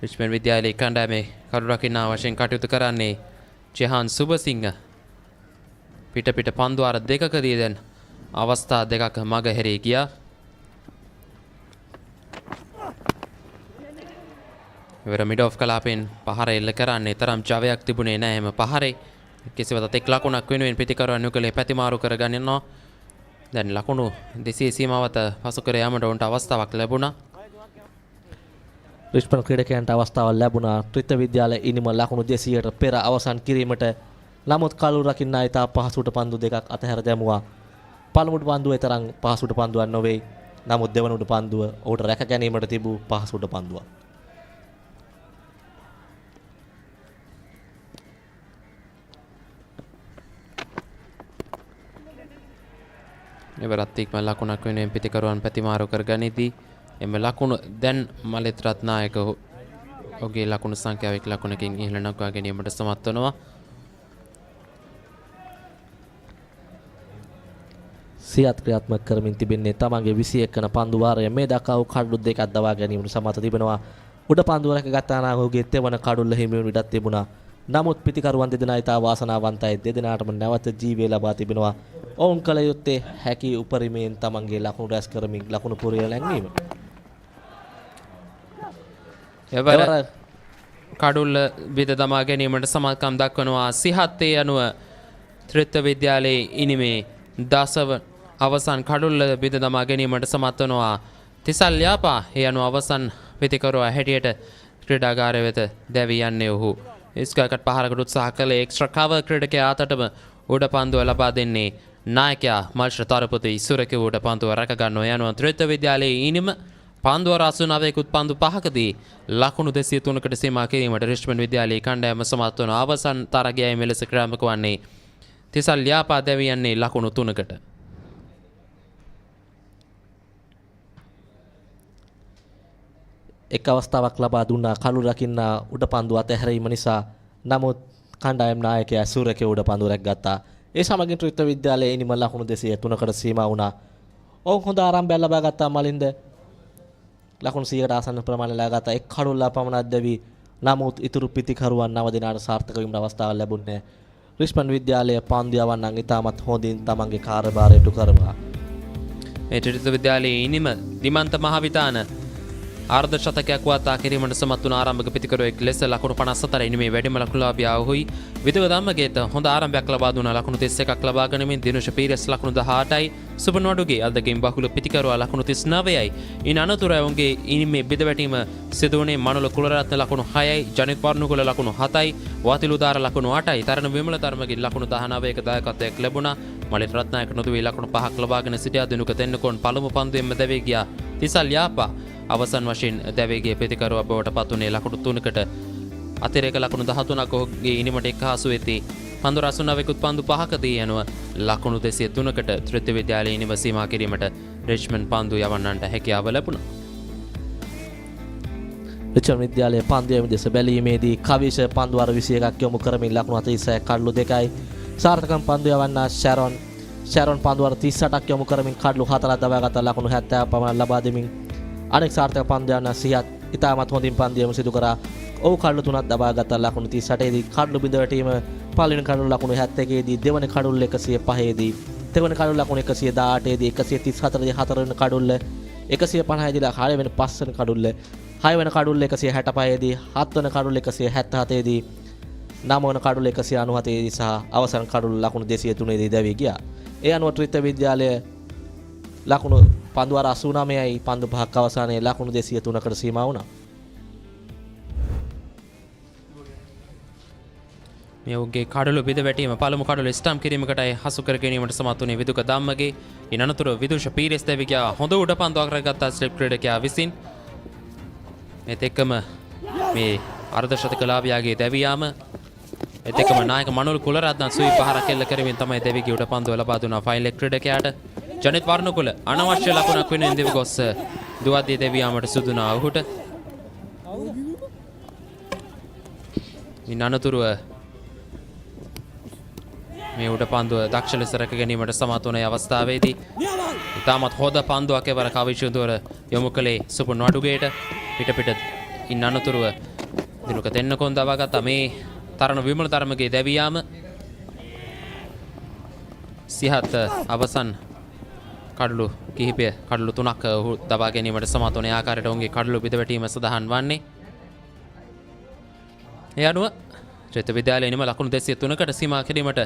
රිච්මන්ඩ් විද්‍යාලයේ කණ්ඩායමේ කඩු රකින්න වශයෙන් කටයුතු කරන්නේ ජෙහාන් සුබසිංහ. පිට පන්දුවාර දෙකකදී දැන් අවස්ථා දෙකක් මග හැරී ගියා. ඉවර මිඩ් ඔෆ් කලාපෙන් පහර එල්ල කරන්නේ තරම් ජවයක් තිබුණේ නැහැ එම පහරේ. කෙසේවත් එක් ලකුණක් වෙනුවෙන් පිතිකරුවන් යුගලේ පැතිමාරු කරගන්නවා. දැන් ලකුණු 200 සීමාවත පසු කර යාමට උන්ට අවස්ථාවක් ලැබුණා. රිච්මන්ඩ් ක්‍රීඩකයන්ට අවස්ථාවක් ලැබුණා ත්‍රිත්ව විද්‍යාලයේ ඉනිම ලකුණු 200ට පෙර අවසන් කිරීමට. නමුත් කළු රකින්න ඉතා පහසුට පන්දු දෙකක් අතහැර දැමුවා. පළමුට පන්දුව තරම් පහසුට පන්දුවක් නොවේ. නමුත් දෙවනුට පන්දුව ඔහුට රැක ගැනීමට තිබූ පහසුට පන්දුවක්. එවරත් ඉක්ම ලකුණක් වෙනුවෙන් පිතිකරුවන් පැතිමාරු කර ගනිදී එම ලකුණු දැන් මලිත් රත්නායක ඔහුගේ ලකුණු සංඛ්‍යාව එක් ලකුණකින් ඉහළ නගා ගැනීමට සමත් වනවා. සියත් ක්‍රියාත්මක කරමින් තිබෙන්නේ තමන්ගේ 21 වන පන්දු වාරය. මේ දක්වා කඩලු දෙකක් දවා ගැනීමට සමත් තිබෙනවා. උඩ පන්දුව රැක ගත්තා නම් ඔහුගේ තෙවන කඩුල්ල හිමි වන ඉඩක් තිබුණා. නමුත් පිතිකරුවන් දෙදෙනා ඉතා වාසනාවන්තයි. දෙදෙනාටම නැවත ජීවය ලබා තිබෙනවා. ඔවුන් කල යුත්තේ හැකි උපරිමයෙන් තමන්ගේ ලකුණු රැස් කරමින් ලකුණු පුරිය ලැංවීම. එවර කඩුල්ල බිද දමා ගැනීමට සමත්කම් දක්වනවා සිහත්තේ අනුව ත්‍රිත්ව විද්‍යාලයේ ඉනිමේ දසව අවසන් කඩුල්ල බිද දමා ගැනීමට සමත් වනවා තිසල් යාපා. ඒ අනුව අවසන් පිතිකරුවා හැටියට ක්‍රීඩාගාරය වෙත දැවී යන්නේ ඔහු. ඉස්කකට පහරකට උත්සාහ කළේ එක්ස්ට්‍රා කවර් ක්‍රීඩකයා අතටම උඩ පන්දුව ලබා දෙන්නේ නායකයා මල්ශ්‍ර තරපති ඉස්සුරක උඩ පන්දුව රැක ගන්නවා. යනවා ත්‍රිත්ව විද්‍යාලයේ ඉනිම පන්දුව 89කුත් පන්දු 5කදී ලකුණු 203කට සීමා කිරීමට රිච්මන්ඩ් විද්‍යාලයේ කණ්ඩායම සමත් වන අවසන් තරගයයි මෙලෙස ක්‍රියාත්මක වන්නේ. තිසල් යාපා දැවී යන්නේ ලකුණු 3කට. එක් අවස්ථාවක් ලබා දුන්නා කළු රකින්න උඩ පන්දු අතහැරීම නිසා. නමුත් කණ්ඩායම් නායකයා සූරකේ උඩ පන්දු රැක්ගත්තා. ඒ සමගින් ත්‍රිත්ව විද්‍යාලයේ ඉනිම ලකුණු 203කට සීමා වුණා. ඔවුන් හොඳ ආරම්භයක් ලබා ගත්තා මලින්ද. ලකුණු 100කට ආසන්න ප්‍රමාණය ලබා ගත්තා. එක් කඩුල්ලා පමණක් දැවි. නමුත් ඉතුරු පිටිකරුවන් 9 දෙනාට සාර්ථක වීමට අවස්ථාවක් ලැබුණේ. රිච්මන්ඩ් විද්‍යාලයේ පන්දු යවන්නන් ඉතාමත් හොඳින් තමන්ගේ කාර්යභාරය ඉටු කරනවා. මේ ත්‍රිත්ව විද්‍යාලයේ ඉනිම දිමන්ත මහවිතාන ආර්ධ ශතකයක් වාතා කිරීමට සමත් වුණ ආරම්භක පිතිකරුවෙක් ලෙස ලකුණු 54 ඉනිමේ වැඩිම ලකුණු ලාභියා වූයි. විදුව ධම්මගේට හොඳ ආරම්භයක් ලබා දුන්නා ලකුණු 31ක් ලබා ගැනීමෙන් දිනුෂ පීරස් ලකුණු 18යි. සුබනවඩුගේ අල්දගෙන් බහුල පිතිකරුවා ලකුණු 39යි. ඉන් අනතුර ඔවුන්ගේ ඉනිමේ බෙදවැටීම සිදු වුණේ මනුල කුලරත්න ලකුණු 6යි, ජනිත් වර්ණකුල ලකුණු 7යි, වාතිලුදාර ලකුණු 8යි, තරණ විමල ධර්මගේ ලකුණු 19ක දායකත්වයක් ලැබුණා. මලින් රත්නායක නොදුවේ ලකුණු 5ක් ලබාගෙන සිටියා. දිනුක තෙන්නකෝන් පළමු පන්දුවෙන්ම දැවී ගියා. තිසල් යාපා අවසන් වශයෙන් දැවේගේ ප්‍රතිකරුවා බවට පත්වුණේ ලකුණු 3කට. අතිරේක ලකුණු 13ක් ඔහුගේ ඉනිමට එක්හසු වෙති. පන්දු රසුනාවෙකුත් පන්දු 5කදී යනුව ලකුණු 203කට ත්‍රිත්ව විද්‍යාලයේ ඉනිම සීමා කිරීමට රිච්මන්ඩ් පන්දු යවන්නන්ට හැකියාව ලැබුණා. රිච්මන්ඩ් විද්‍යාලයේ පන්දු යැවීම දෙස බැලීමේදී කවිෂ පන්දු අර 21ක් යොමු කරමින් ලකුණු 46ක් කඩලු 2යි. සාර්ථකම් පන්දු යවන්නා ෂැරොන් පන්දු අර 38ක් යොමු කරමින් කඩලු 4ක් දබාගත් ලකුණු 70 පමණ ලබා දෙමින් අනෙක් සාර්ථක පන්දු යවන්නා සියත් ඉතාමත් හොඳින් පන්දු යැවීම සිදු කරා. ඔහු කඩලු 3ක් දබාගත් ලකුණු 38දී කඩලු බිඳවැටීම පළවෙනි කඩලු ලකුණු 71දී දෙවන කඩලු 105දී තෙවන කඩලු ලකුණු 118දී 134දී හතරවෙනි කඩලු 150දී හයවෙනි පස්වෙනි කඩලු හයවෙනි කඩලු 165දී හත්වෙනි කඩලු 177දී නවවන කඩලු 197දී සහ අවසන් කඩලු ලකුණු 203දී දැවී ගියා. ඒ අනුව ත්‍රිත්ව විද්‍යාලය ලකුණු පන්දු අර 89යි පන්දු 5ක් අවසානයේ ලකුණු 203කට සීමා වුණා. මේ ඔහුගේ කඩලු බෙදවැටීම පළමු කඩලු ස්ටම්ප් කිරීමකටයි හසු කර ගැනීමට සමත් වුණේ විදුක ධම්මගේ. ඉන් අනතුරු විදුෂ පීරස් දැවී ගියා. හොඳ උඩ පන්දුවක් රැගත්තා ස්ලිප් ක්‍රීඩකයා විසින්. මේත් එක්කම මේ අර්ධ ශතකලාභියාගේ දැවියාම ඒත් එක්කම නායක මනුල් කුලරත්න සුයි පහරක් එල්ල කරමින් තමයි දැවිගේ උඩ පන්දුව ලබා දුන්නා ෆයිනල් ක්‍රීඩකයාට. ජනිත් වර්ණකුල අනවශ්‍ය ලකුණක් වෙනුවෙන් දෙවි ගොස් දුවද්දී දැවියාමට සුදුනා ඔහුට. ඉන් අනතුරුව මේ උඩ පන්දුව දක්ෂ ලෙස රැක ගැනීමට සමත් වන අවස්ථාවේදී ඉතාමත් හොඳ පන්දුවක් එවර කවිෂුදුවර යොමු කළේ සුපුන් වඩුගේට. පිට ඉන් අනතුරුව දිනුක තෙන්නකොන් දවාගත්තා මේ තරණ විමල ධර්මගේ දැවියාම සිහත් අවසන් කඩලු කිහිපය කඩලු 3ක් ඔහු දබා ගැනීමට සමත් වන ආකාරයට ඔවුන්ගේ කඩලු බෙදවැටීම සඳහන් වන්නේ. ඒ අනුව ත්‍රිත්ව විද්‍යාලයේ නිම ලකුණු 203කට සීමා කිරීමට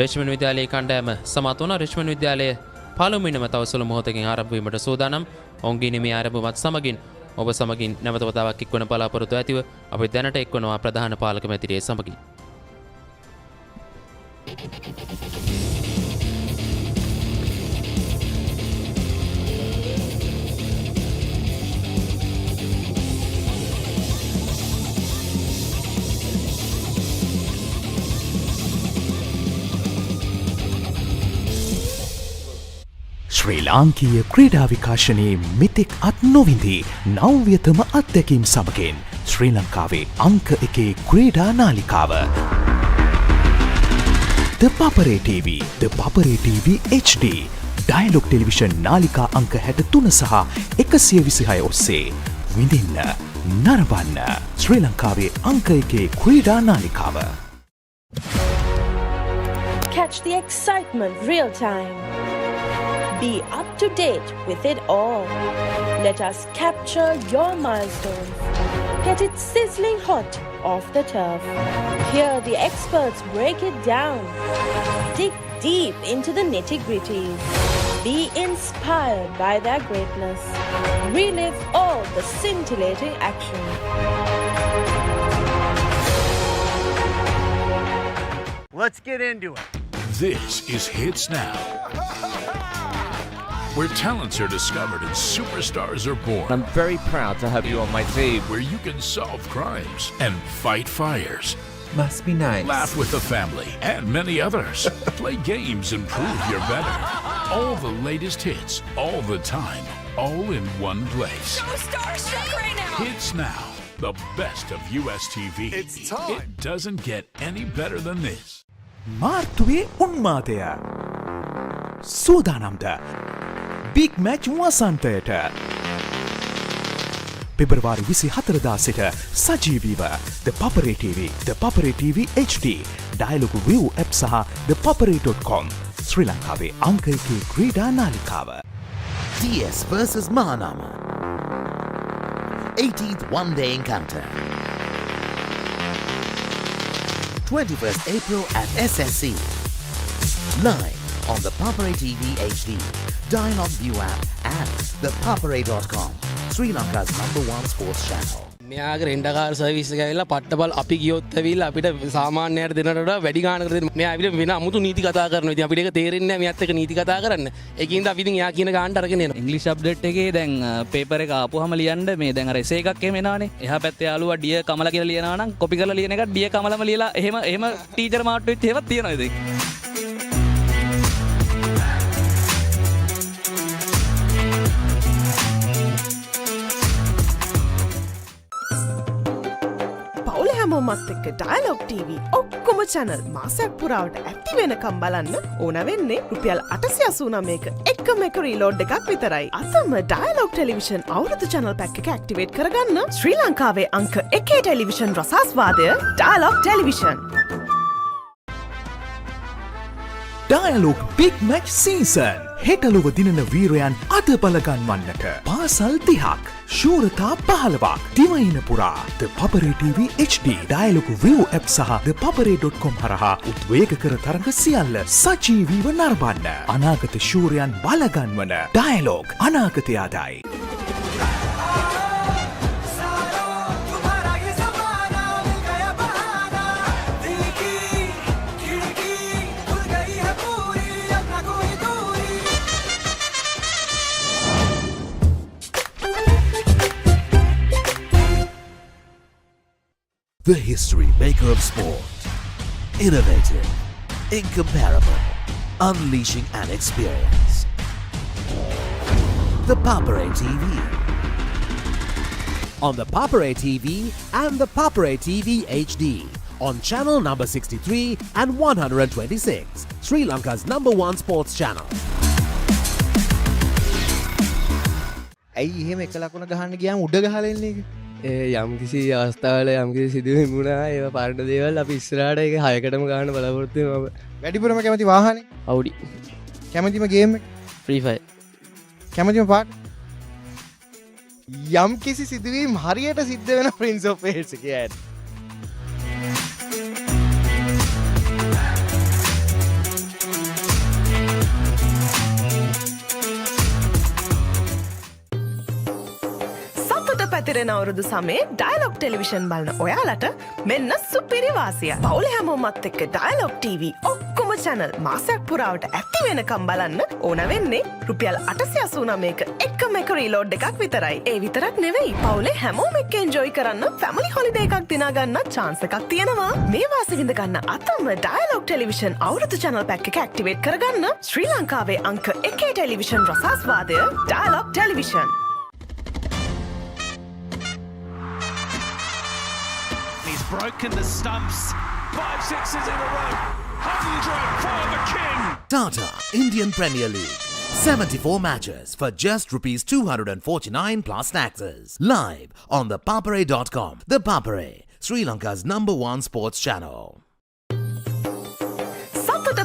රිච්මන්ඩ් විද්‍යාලයේ කණ්ඩායම සමත් වුණා. රිච්මන්ඩ් විද්‍යාලයේ පළමුවෙනිම තව සුළු මොහොතකින් ආරම්භ වීමට සූදානම්. ඔවුන්ගේ නිමේ ආරම්භමත් සමගින් ඔබ සමගින් නැවත වතාවක් එක්වන බලාපොරොත්තු ඇතිව අපි දැනට එක්වනවා ප්‍රධාන පාලක මැතිරිය සමගින්. ශ්‍රී ලාංකීය ක්‍රීඩා විකාශනයේ මෙතෙක් අත් නොවිඳී නව්‍යතම අත්දැකීම් සමගින් ශ්‍රී ලංකාවේ අංක 1 ක්‍රීඩා නාලිකාව ThePapare TV, ThePapare TV HD Dialog television නාලිකා අංක 63 සහ 126 ඔස්සේ විඳින්න නරඹන්න ශ්‍රී ලංකාවේ අංක 1 ක්‍රීඩා නාලිකාව. Catch the excitement real time. Be up to date with it all. Let us capture your milestones. Get it sizzling hot off the turf. Hear the experts break it down. Dig deep into the nitty-gritties. Be inspired by their greatness. Relive all the scintillating action. Let's get into it. This is Hits Now, where talents are discovered and superstars are born. I'm very proud to have you on my team. Where you can solve crimes and fight fires. Must be nice. Laugh with the family and many others. Play games and prove you're better. All the latest hits, all the time, all in one place. So starstruck right now. It's now the best of US TV. It's time. It doesn't get any better than this. මාර්තුවේ උන්මාදය සූදානම්ද big match වසන්තයට පෙබරවාරි 24 සිට සජීවීව ThePapare TV, ThePapare TV HD, Dialogue View app සහ ThePapare.com ශ්‍රී ලංකාවේ අංක 1 ක්‍රීඩා නාලිකාව. DS versus Mahanama. 18th one-day encounter. 21st April at SSC. Live on ThePapare TV HD, Dialogue View app and ThePapare.com, Sri Lanka's #1 sports channel. මෙයාගේ රෙන්ඩකාර් service එක ඇවිල්ලා පට්ටබල් අපි ගියොත් ඇවිල්ලා අපිට සාමාන්‍යයට දෙනට වඩා වැඩි ගාණකට දෙන. මෙයා ඇවිල්ලා වෙන අමුතු නීති කතා කරනවා. ඉතින් අපිට ඒක තේරෙන්නේ නැහැ මෙයාත් එක්ක නීති කතා කරන්න. ඒකින්ද අපි ඉතින් එයා කියන ගාණට අරගෙන එනවා. ඉංග්‍රීසි අප්ඩේට් එකේ දැන් පේපර් එක ආපුවාම ලියන්න මේ දැන් අර එසේ එකක් එහෙම එනවනේ. එහා පැත්තේ යාළුවා ඩිය කමලා කියලා ලියනවා නම් කොපි කරලා ලියන එක ඩිය කමලම ලියලා එහෙම ටීචර් මාට්ටු වෙච්ච ඒවත් තියෙනවා ඉතින්. හැමෝමත් එක්ක ඩයලොග් TV ඔක්කොම channel මාසයක් පුරාවට ඇති වෙනකම් බලන්න ඕන වෙන්නේ රුපියල් 889ක එකම එක රීලෝඩ් එකක් විතරයි. අතම ඩයලොග් ටෙලිවිෂන් අවුරුදු channel pack එක ඇක්ටිවේට් කරගන්න ශ්‍රී ලංකාවේ අංක 1 ටෙලිවිෂන් රසාස්වාදය Dialog television. Dialog big match season හෙටලොව දිනන වීරයන් අද බලගන්වන්නට පාසල් 30ක් ශූරතා 15ක් දිවයින පුරා ThePapare TV HD, Dialogue View app සහ ThePapare.com හරහා උද්වේගකර තරඟ සියල්ල සජීවීව නරඹන්න. අනාගත ශූරයන් බලගන්වන ඩයලොග් අනාගතය ආදායි. The history maker of sport. Innovative, incomparable, unleashing an experience. ThePapare TV. On ThePapare TV and ThePapare TV HD. On channel number 63 and 126. Sri Lanka's #1 sports channel. ඇයි එහෙම එක ලකුණ ගහන්න ගියාම උඩ ගහලා එන්නේ ඒක? යම් කිසි අවස්ථාවල යම් කිසි සිදුවීම් වුණා ඒවා පාරට දේවල් අපි ඉස්සරහට ඒක 6කටම ගන්න බලාපොරොත්තු වෙනවා. වැඩිපුරම කැමති වාහනේ? Audi. කැමතිම ගේම් එක? Free Fire. කැමතිම පාට? යම් කිසි සිදුවීම් හරියට සිද්ධ වෙන Prince of Wales එකේ ඇඩ්. පැතිරෙන අවුරුදු සමේ ඩයලොග් ටෙලිවිෂන් බලන ඔයාලට මෙන්න සුපිරි වාසිය. පවුලේ හැමෝමත් එක්ක ඩයලොග් TV ඔක්කොම channel මාසයක් පුරාවට ඇති වෙනකම් බලන්න ඕන වෙන්නේ රුපියල් 889ක එකම එක රීලෝඩ් එකක් විතරයි. ඒ විතරක් නෙවෙයි පවුලේ හැමෝම එක්ක එන්ජොයි කරන්න ෆැමිලි හොලිඩේ එකක් දිනා ගන්න chance එකක් තියෙනවා. මේ වාසිය විඳ ගන්න අතම ඩයලොග් ටෙලිවිෂන් අවුරුදු channel pack එක ඇක්ටිවේට් කරගන්න ශ්‍රී ලංකාවේ අංක 1 ටෙලිවිෂන් රසාස්වාදය Dialog television. Broken the stumps, 5 sixes in a row, 100 for the king. Tata Indian Premier League. 74 matches for just ₹249 plus taxes. Live on ThePapare.com. ThePapare, Sri Lanka's #1 sports channel.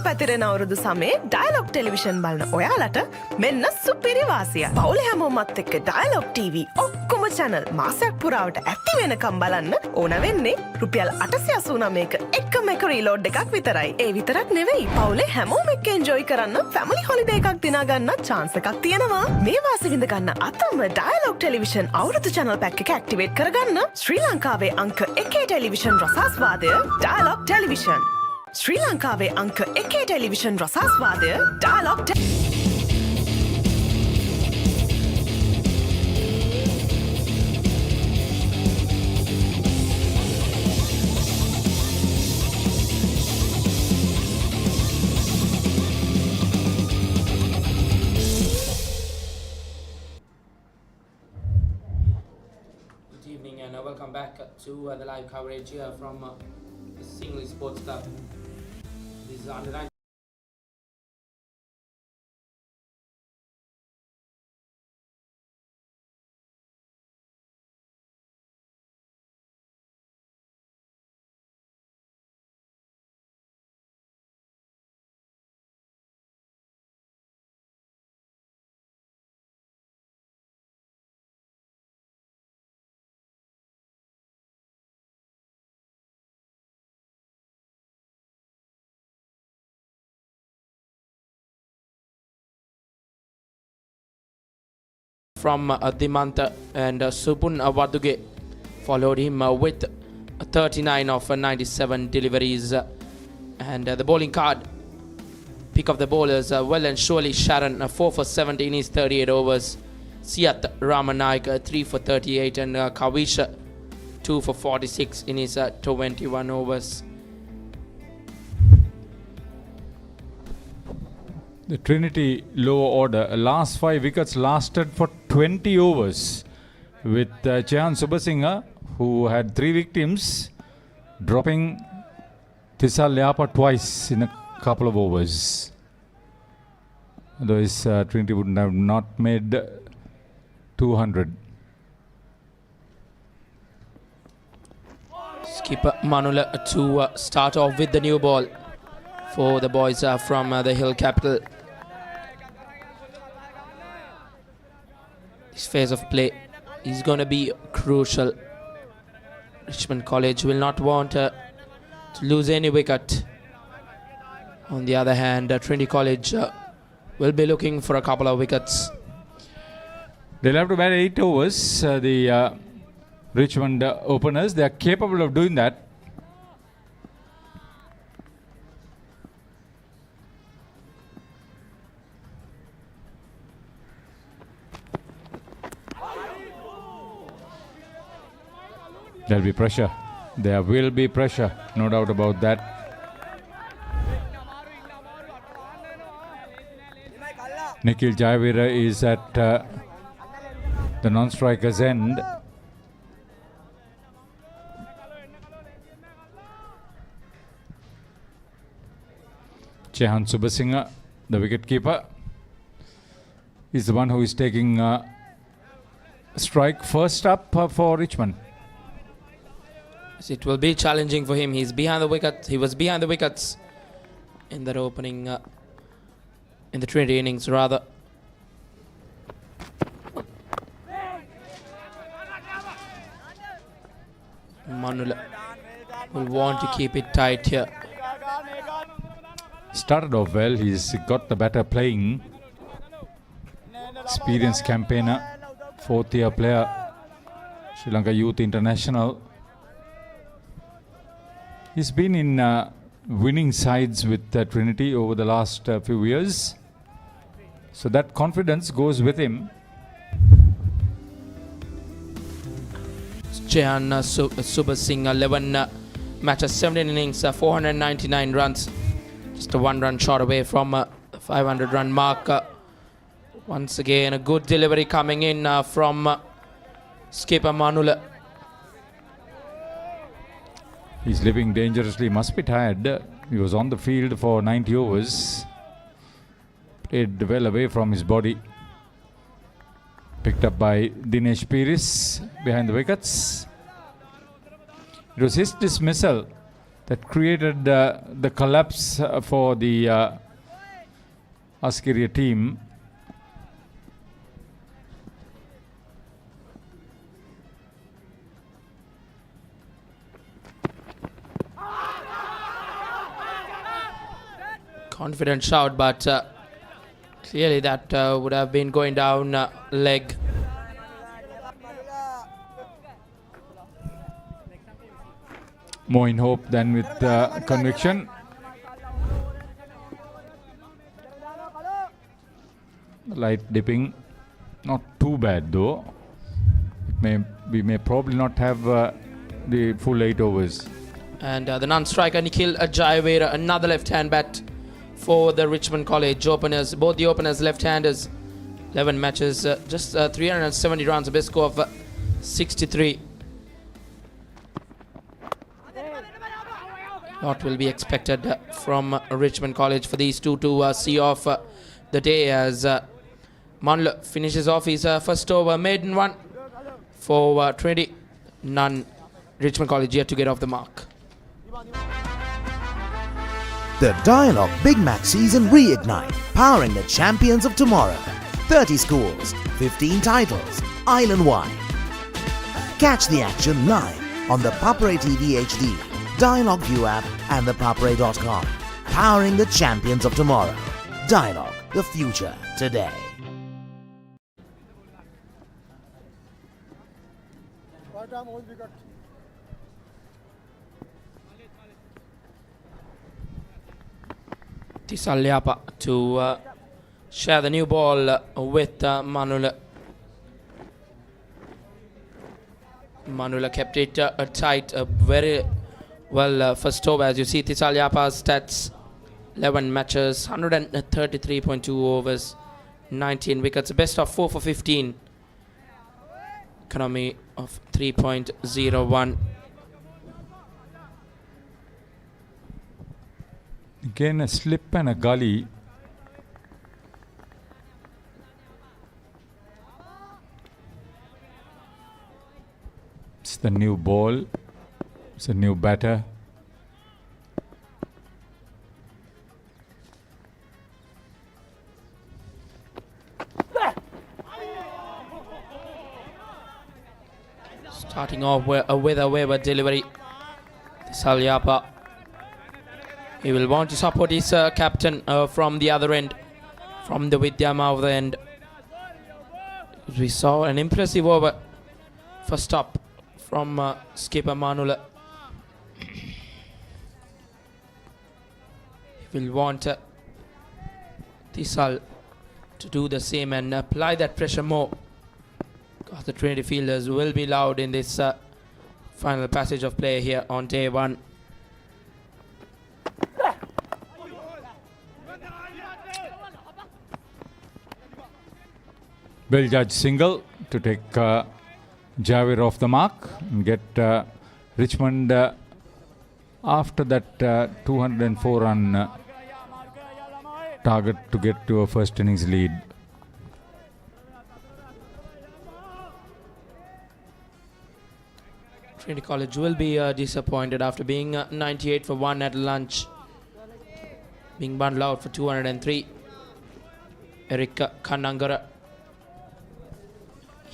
පැතිරෙන අවුරුදු සමේ dialogue television බලන ඔයාලට මෙන්න සුපිරි වාසිය. පවුලේ හැමෝමත් එක්ක dialogue TV ඔක්කොම channel මාසයක් පුරාවට ඇති වෙනකම් බලන්න ඕන වෙන්නේ රුපියල් 889ක එකම එක රීලෝඩ් එකක් විතරයි. ඒ විතරක් නෙවෙයි පවුලේ හැමෝම එක්ක එන්ජොයි කරන්න ෆැමිලි හොලිඩේ එකක් දිනා ගන්න chance එකක් තියෙනවා. මේ වාසිය විඳ ගන්න අතම ඩයලොග් ටෙලිවිෂන් අවුරුදු channel pack එක ඇක්ටිවේට් කරගන්න ශ්‍රී ලංකාවේ අංක 1 ටෙලිවිෂන් රසාස්වාදය ඩයලොග් ටෙලිවිෂන්. ශ්‍රී ලංකාවේ අංක 1 ටෙලිවිෂන් රසාස්වාදය Dialog evening and welcome back to the live coverage here from the Singley Sports Club. This is under 9. From Dimanta and Supun Waduge followed him with 39 of 97 deliveries. And the bowling card, pick of the bowlers, well and surely Sharon 4 for 70 in his 38 overs. Siat Ramanaik 3 for 38 and Kavish 2 for 46 in his 21 overs. The Trinity lower order, last 5 wickets lasted for 20 overs with Chehan Subasinghe, who had 3 victims, dropping Thisal Leapa twice in a couple of overs. Otherwise, Trinity would have not made 200. Skipper Manula to start off with the new ball for the boys from the Hill Capital. This phase of play is going to be crucial. Richmond College will not want to lose any wicket. On the other hand, Trinity College will be looking for a couple of wickets. They'll have to bat 8 overs. The Richmond openers, they are capable of doing that. There'll be pressure. There will be pressure, no doubt about that. Nikhil Jayavira is at the non-striker's end. Chehan Subasinghe, the wicketkeeper, is the one who is taking strike first up for Richmond. It will be challenging for him. He's behind the wicket. He was behind the wickets in that opening, in the Trinity innings rather. Manula will want to keep it tight here. Started off well. He's got the batter playing. Experienced campaigner, 4th year player, Sri Lanka Youth International. He's been in winning sides with Trinity over the last few years. So that confidence goes with him. Chehan Subasinghe, 11 matches, 17 innings, 499 runs. Just a 1 run short away from the 500 run mark. Once again, a good delivery coming in from skipper Manula. He's living dangerously, must be tired. He was on the field for 90 overs. Played well away from his body. Picked up by Dinesh Piris behind the wickets. It was his dismissal that created the collapse for the Askiria team. Confident shout, but clearly that would have been going down leg. More in hope than with conviction. Light dipping, not too bad though. We may probably not have the full 8 overs. And the non-striker Nikhil Jayavira, another left-hand bat for the Richmond College openers. Both the openers left-handers. 11 matches, just 370 runs, a best score of 63. What will be expected from Richmond College for these two to see off the day as Manla finishes off his first over, maiden one for Trinity. None. Richmond College yet to get off the mark. The Dialogue Big Match Season Reignite, powering the champions of tomorrow. 30 schools, 15 titles, island-wide. Catch the action live on the ThePapare TV HD, Dialogue View app and thepapare.com. Powering the champions of tomorrow. Dialogue, the future today. Tisalyapa to share the new ball with Manula. Manula kept it tight, very well first over. As you see, Tisalyapa's stats: 11 matches, 133.2 overs, 19 wickets, best of 4 for 15. Economy of 3.01. Again, a slip and a gully. It's the new ball. It's a new batter. Starting off with a waiver delivery. Tisalyapa. He will want to support his captain from the other end, from the Vidyama of the end. We saw an impressive over first stop from skipper Manula. He will want Tisal to do the same and apply that pressure more. Because the Trinity fielders will be loud in this final passage of play here on day one. Well judged single to take Javir off the mark and get Richmond after that 204 run target to get to a first innings lead. Trinity College will be disappointed after being 98 for 1 at lunch, being bundled out for 203. Eric Kanangara,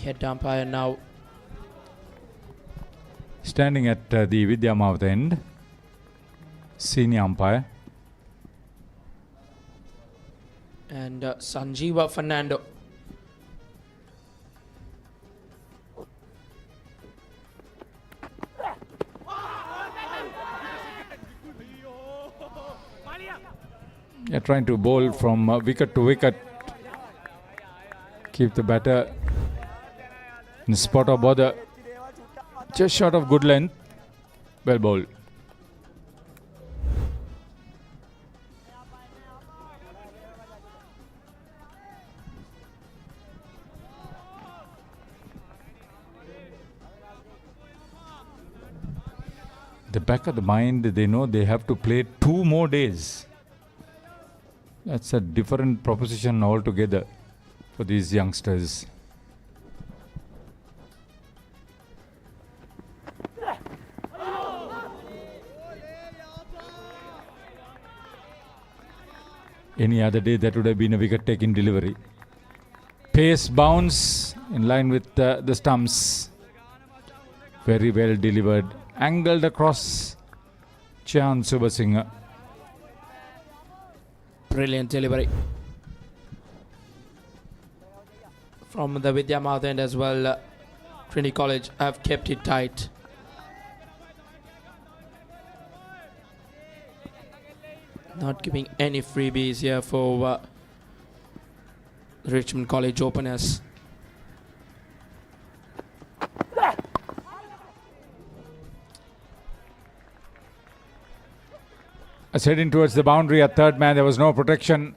head umpire now. Standing at the Vidyamouth end, senior umpire. And Sanjeeva Fernando. Yeah, trying to bowl from wicket to wicket. Keep the batter in the spot of bother. Just short of good length. Well bowled. The back of the mind, they know they have to play 2 more days. That's a different proposition altogether for these youngsters. Any other day that would have been a wicket-taking delivery. Pace bounce in line with the stumps. Very well delivered. Angled across Chan Subasinghe. Brilliant delivery from the Vidyamouth end as well. Trinity College have kept it tight. Not giving any freebies here for Richmond College openers. As heading towards the boundary at third man, there was no protection.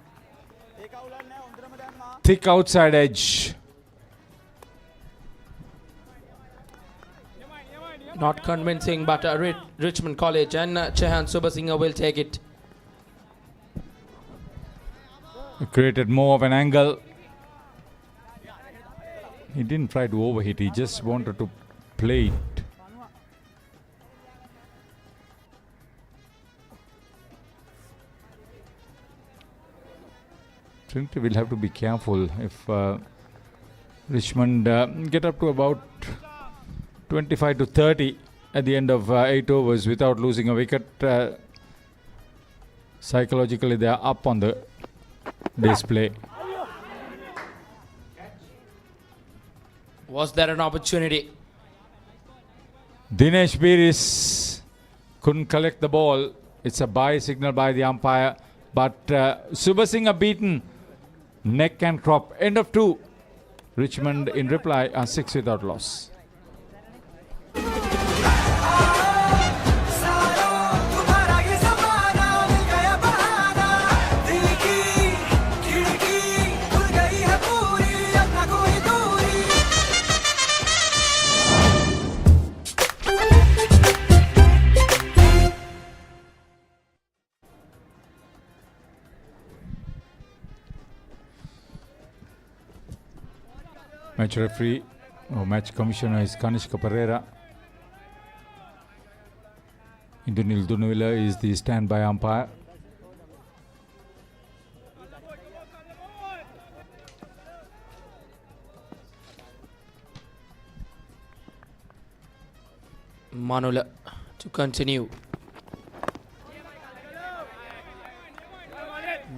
Thick outside edge. Not convincing, but Richmond College and Chehan Subasinghe will take it. Created more of an angle. He didn't try to overhit, he just wanted to play it. Trinity will have to be careful if Richmond get up to about 25 to 30 at the end of 8 overs without losing a wicket. Psychologically they are up on the display. Was there an opportunity? Dinesh Beeris couldn't collect the ball. It's a bye signal by the umpire. But Subasinghe beaten. Neck and crop. End of 2. Richmond in reply are 6 without loss. Match referee or match commissioner is Kanishka Pereira. Indunil Dunuvilla is the standby umpire. Manula to continue.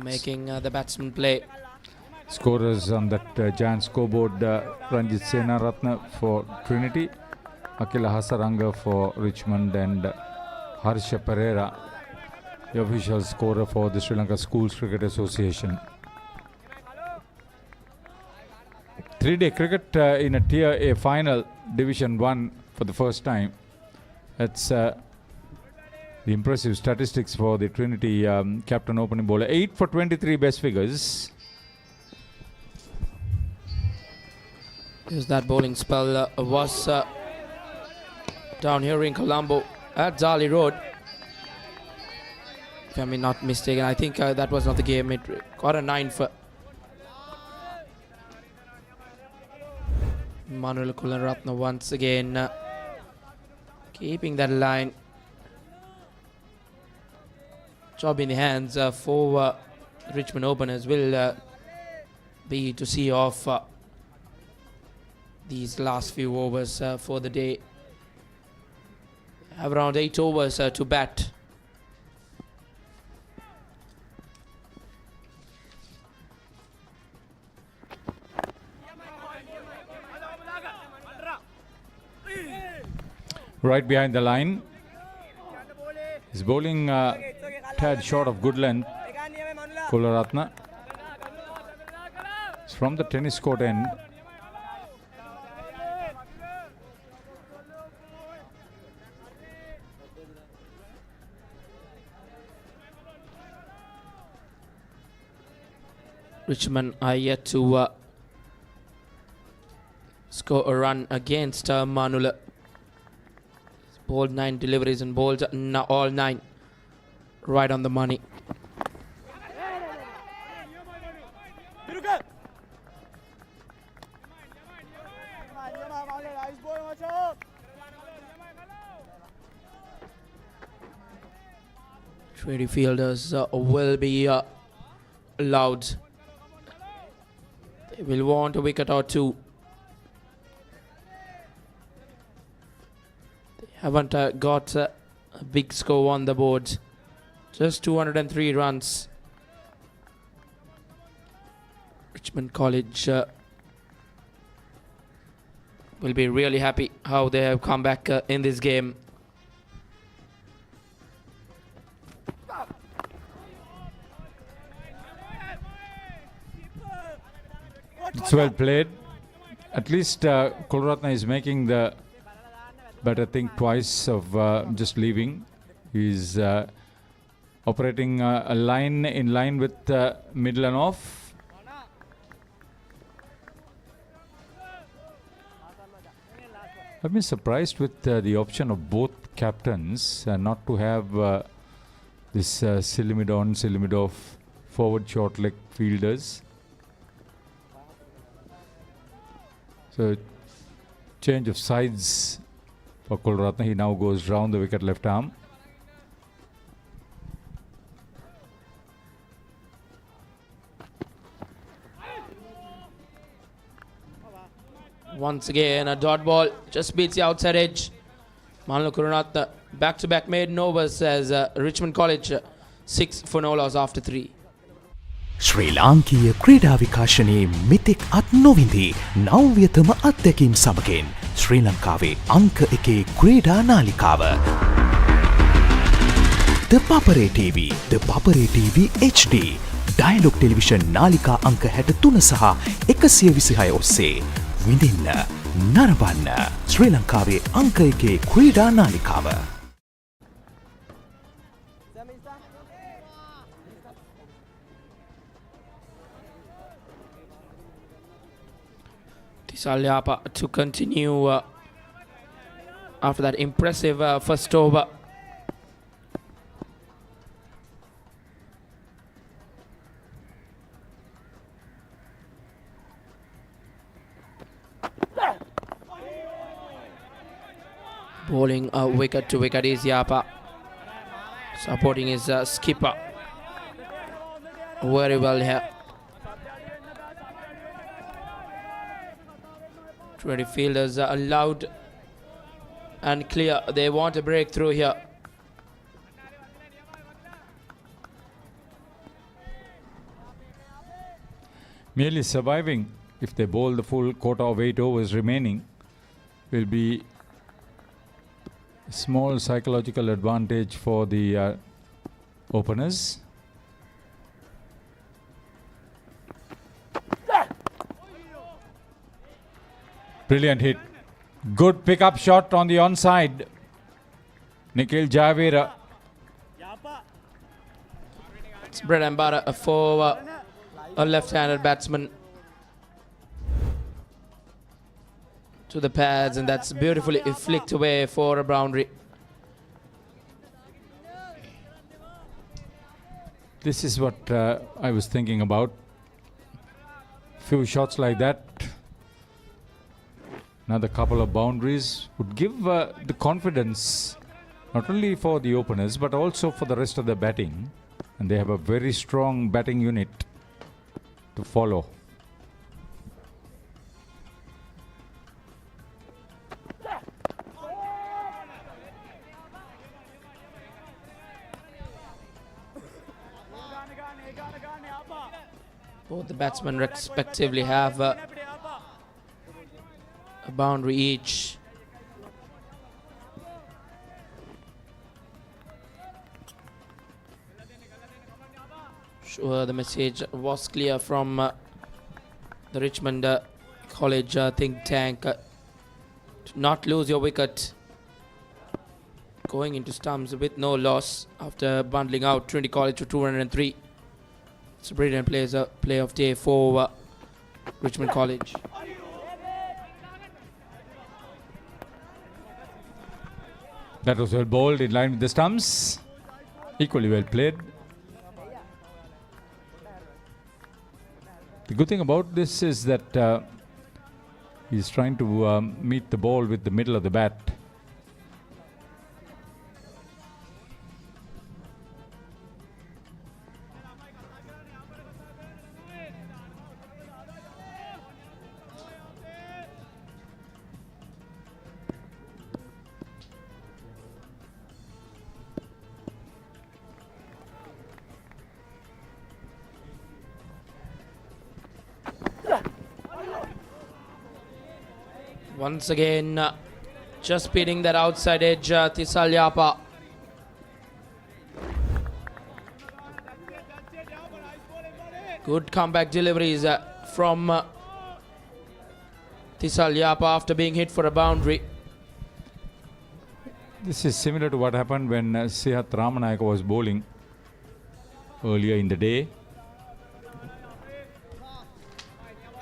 Making the batsman play. Scorers on that giant scoreboard, Ranjit Senaratne for Trinity, Akila Hasaranga for Richmond, and Harsha Pereira, the official scorer for the Sri Lanka Schools Cricket Association. 3-day cricket in a Tier A final, Division 1 for the first time. That's the impressive statistics for the Trinity captain opening bowler. 8 for 23 best figures. Yes, that bowling spell was down here in Colombo at Galle Road. If I'm not mistaken, I think that was not the game. It got a 9 for Manuel Kulanratne once again, keeping that line. Job in the hands for Richmond openers will be to see off these last few overs for the day. Have around 8 overs to bat. Right behind the line. His bowling tad short of good length. Kulanratne. It's from the tennis court end. Richmond are yet to score a run against Manula. Bowled 9 deliveries and bowled all 9 right on the money. Trinity fielders will be allowed. They will want a wicket or two. They haven't got a big score on the board. Just 203 runs. Richmond College will be really happy how they have come back in this game. It's well played. At least Kulanratne is making the better think twice of just leaving. He's operating a line in line with middle and off. I've been surprised with the option of both captains not to have this Silimid on, Silimid off forward short leg fielders. So change of sides for Kulratne. He now goes round the wicket left arm. Once again, a dot ball just beats the outside edge. Malnu Kurunaratne back-to-back maiden overs as Richmond College 6 for no loss after 3. ශ්‍රී ලාංකීය ක්‍රීඩා විකාශනයේ මෙතෙක් අත් නොවිඳී නව්‍යතම අත්දැකීම් සමගින් ශ්‍රී ලංකාවේ අංක 1 ක්‍රීඩා නාලිකාව ThePapare TV, ThePapare TV HD Dialog television නාලිකා අංක 63 සහ 126 ඔස්සේ විඳින්න නරඹන්න ශ්‍රී ලංකාවේ අංක 1 ක්‍රීඩා නාලිකාව. Tisalyapa to continue after that impressive first over. Bowling wicket to wicket is Yapa, supporting his skipper very well here. 20 fielders are allowed and clear. They want a breakthrough here. Merely surviving, if they bowl the full quota of 8 overs remaining, will be a small psychological advantage for the openers. Brilliant hit. Good pick-up shot on the onside. Nikhil Javera. It's bread and butter for a left-handed batsman. To the pads, and that's beautifully flicked away for a boundary. This is what I was thinking about. Few shots like that. Another couple of boundaries would give the confidence not only for the openers but also for the rest of the batting, and they have a very strong batting unit to follow. Both the batsmen respectively have a boundary each. Sure, the message was clear from the Richmond College think tank. To not lose your wicket. Going into stumps with no loss after bundling out Trinity College to 203. It's a brilliant play of day for Richmond College. That was well bowled in line with the stumps. Equally well played. The good thing about this is that he's trying to meet the ball with the middle of the bat. Once again, just beating that outside edge, Tisalyapa. Good comeback deliveries from Tisalyapa after being hit for a boundary. This is similar to what happened when Sihat Ramanayaka was bowling earlier in the day.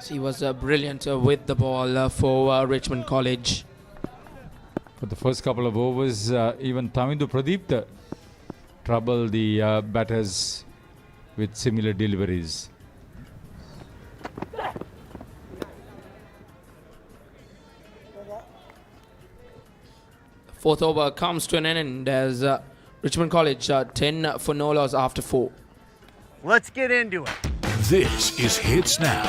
He was brilliant with the ball for Richmond College. For the first couple of overs, even Tamindu Pradeep troubled the batters with similar deliveries. Fourth over comes to an end as Richmond College 10 for no loss after 4. Let's get into it. This is Hits Now,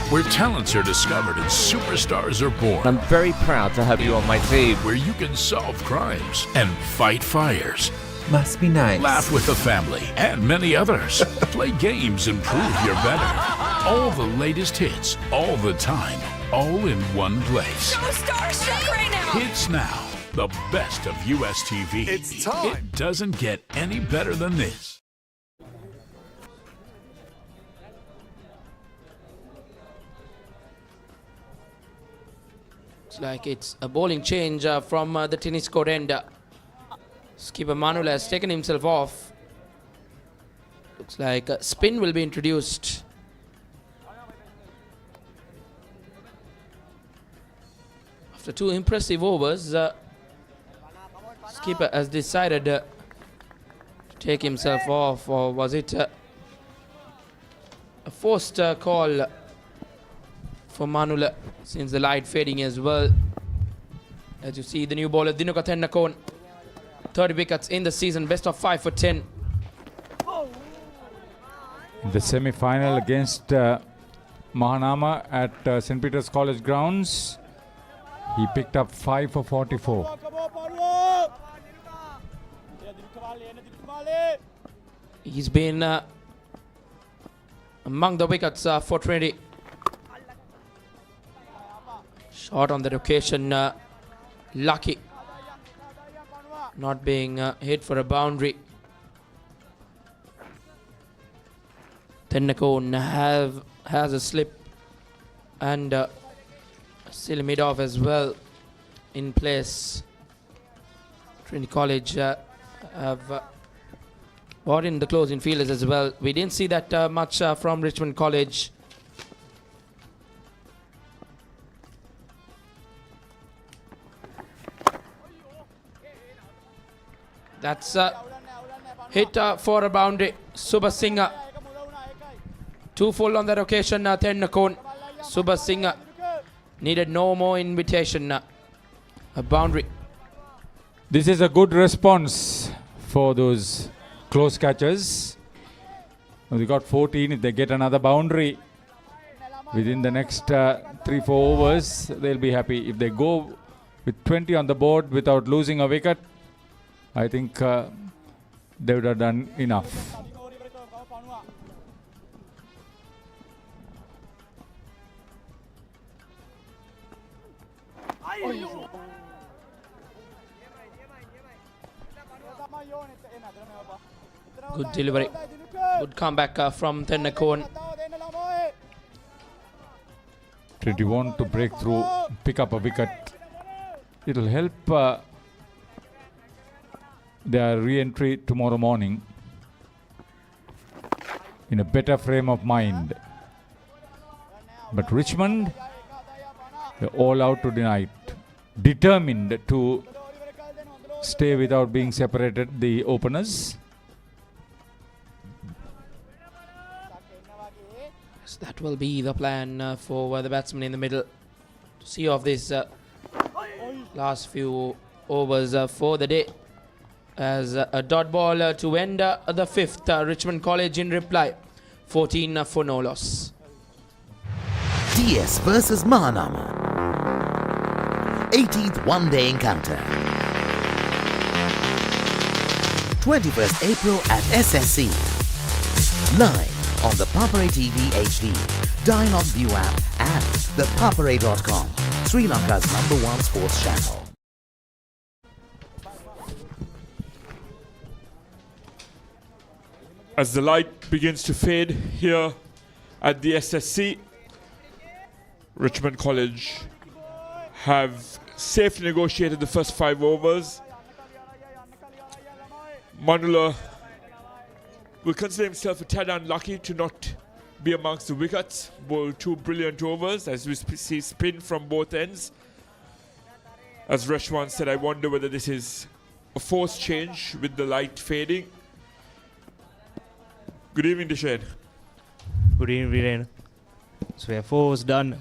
where talents are discovered and superstars are born. I'm very proud to have you on my team. Where you can solve crimes and fight fires. Must be nice. Laugh with the family and many others. Play games and prove you're better. All the latest hits, all the time, all in one place. So starstruck right now. Hits Now, the best of US TV. It's time. It doesn't get any better than this. Looks like it's a bowling change from the tennis court end. Skipper Manuel has taken himself off. Looks like a spin will be introduced. After 2 impressive overs, skipper has decided to take himself off, or was it a forced call for Manuel since the light fading as well? As you see, the new bowler Dinuka Tennakone, 30 wickets in the season, best of 5 for 10. In the semi-final against Mahanama at St. Peter's College Grounds, he picked up 5 for 44. He's been among the wickets for Trinity. Shot on that occasion, lucky not being hit for a boundary. Tennakone has a slip and still mid-off as well in place. Trinity College have brought in the closing fielders as well. We didn't see that much from Richmond College. That's hit for a boundary. Subha Singh, 2 full on that occasion. Tennakone, Subha Singh needed no more invitation. A boundary. This is a good response for those close catchers. They got 14. If they get another boundary within the next 3-4 overs, they'll be happy. If they go with 20 on the board without losing a wicket, I think they would have done enough. Good delivery. Good comeback from Tennakone. Trinity want to break through, pick up a wicket. It'll help their re-entry tomorrow morning in a better frame of mind. But Richmond, they're all out tonight, determined to stay without being separated, the openers. So that will be the plan for the batsman in the middle to see off this last few overs for the day. As a dot ball to end the 5th. Richmond College in reply, 14 for no loss. DS versus Mahanama, 18th one-day encounter, 21st April at SSC, live on the ThePapare TV HD, Dialogue View app and ThePapare.com, Sri Lanka's #1 sports channel. As the light begins to fade here at the SSC, Richmond College have safely negotiated the first 5 overs. Manula will consider himself a tad unlucky to not be amongst the wickets. Bowled 2 brilliant overs as we see spin from both ends. As Reshwan said, I wonder whether this is a forced change with the light fading. Good evening, Deshane. Good evening, Viren. So we have 4 overs done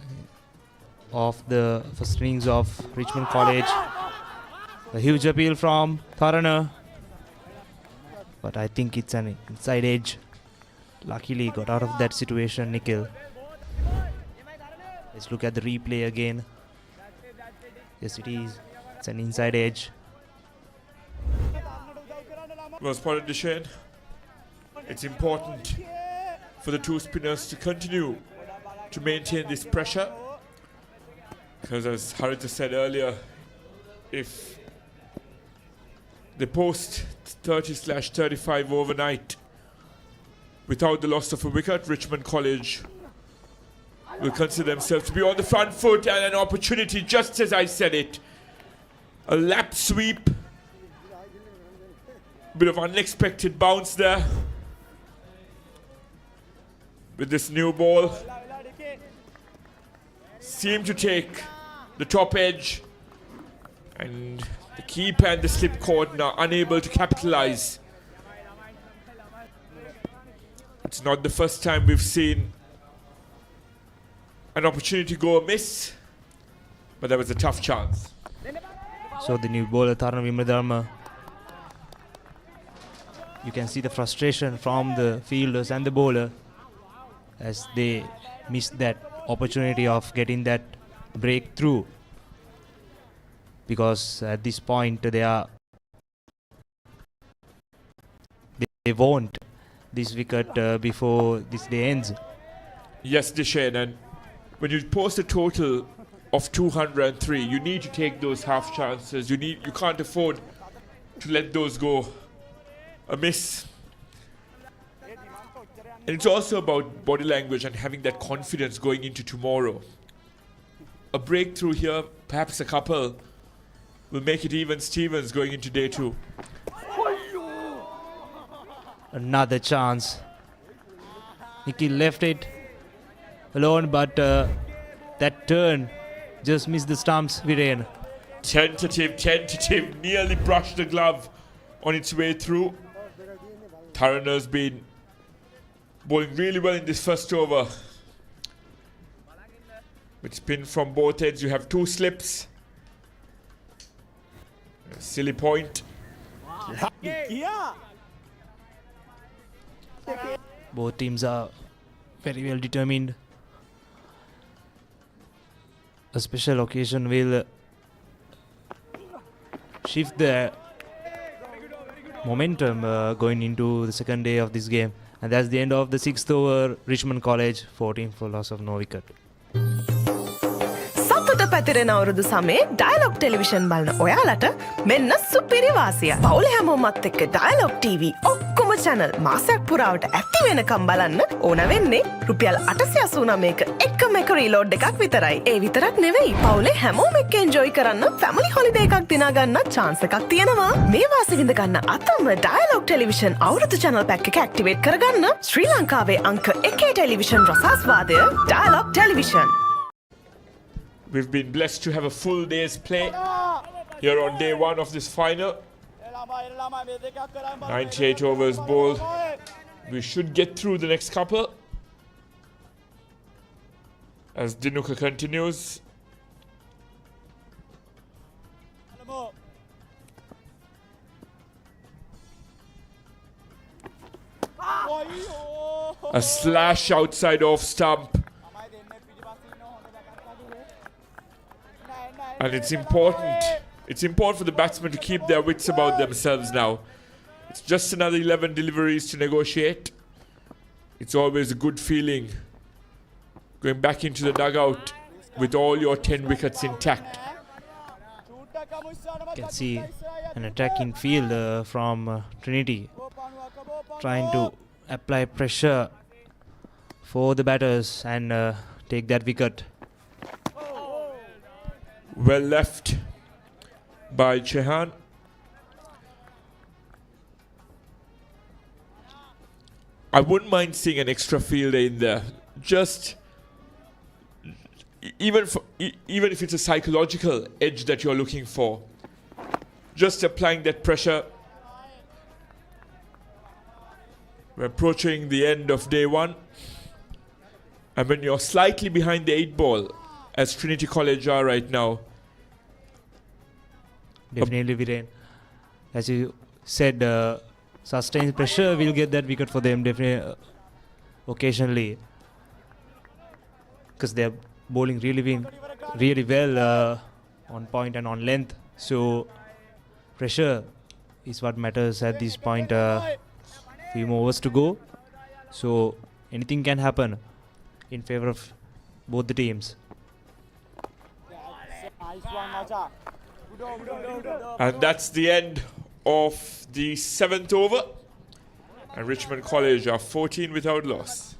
of the first innings of Richmond College. A huge appeal from Tharana, but I think it's an inside edge. Luckily got out of that situation, Nikhil. Let's look at the replay again. Yes, it is. It's an inside edge. Well spotted, Deshane. It's important for the two spinners to continue to maintain this pressure, because as Harita said earlier, if they post 30/35 overnight without the loss of a wicket, Richmond College will consider themselves to be on the front foot, and an opportunity, just as I said it. A lap sweep, bit of unexpected bounce there with this new ball. Seemed to take the top edge, and the keeper and the slip cordon are unable to capitalize. It's not the first time we've seen an opportunity go amiss, but that was a tough chance. So the new bowler Tharana Vimaladharma, you can see the frustration from the fielders and the bowler as they missed that opportunity of getting that breakthrough, because at this point they want this wicket before this day ends. Yes, Deshane, and when you post a total of 203, you need to take those half chances. You can't afford to let those go amiss. And it's also about body language and having that confidence going into tomorrow. A breakthrough here, perhaps a couple, will make it even Stevens going into day 2. Another chance. Nikhil left it alone, but that turn just missed the stumps, Viren. Tentative, nearly brushed the glove on its way through. Tharana's been bowling really well in this first over. With spin from both ends, you have 2 slips. A silly point. Both teams are very well determined. A special occasion will shift the momentum going into the second day of this game. And that's the end of the 6th over. Richmond College 14 for loss of no wicket. සතුට පැතිරෙන අවුරුදු සමේ dialogue television බලන ඔයාලට මෙන්න සුපිරි වාසිය. පවුලේ හැමෝමත් එක්ක ඩයලොග් TV ඔක්කොම channel මාසයක් පුරාවට ඇති වෙනකම් බලන්න ඕන වෙන්නේ රුපියල් 889ක එකම එක රීලෝඩ් එකක් විතරයි. ඒ විතරක් නෙවෙයි, පවුලේ හැමෝම එක්ක එන්ජොයි කරන්න ෆැමිලි හොලිඩේ එකක් දිනා ගන්න chance එකක් තියෙනවා. මේ වාසිය විඳ ගන්න අතම ඩයලොග් ටෙලිවිෂන් අවුරුදු channel pack එක ඇක්ටිවේට් කරගන්න. ශ්‍රී ලංකාවේ අංක 1 ටෙලිවිෂන් රසාස්වාදය Dialog television. We've been blessed to have a full day's play here on day 1 of this final. 98 overs bowled. We should get through the next couple as Dinuka continues. A slash outside off stump. And it's important for the batsmen to keep their wits about themselves now. It's just another 11 deliveries to negotiate. It's always a good feeling going back into the dugout with all your 10 wickets intact. You can see an attacking field from Trinity trying to apply pressure for the batters and take that wicket. Well left by Chehan. I wouldn't mind seeing an extra fielder in there. Just even if it's a psychological edge that you're looking for, just applying that pressure. We're approaching the end of day one, and when you're slightly behind the 8 ball, as Trinity College are right now. Definitely, Viren. As you said, sustained pressure will get that wicket for them definitely occasionally, because they're bowling really well on point and on length. So pressure is what matters at this point. Few more overs to go, so anything can happen in favor of both the teams. And that's the end of the 7th over, and Richmond College are 14 without loss.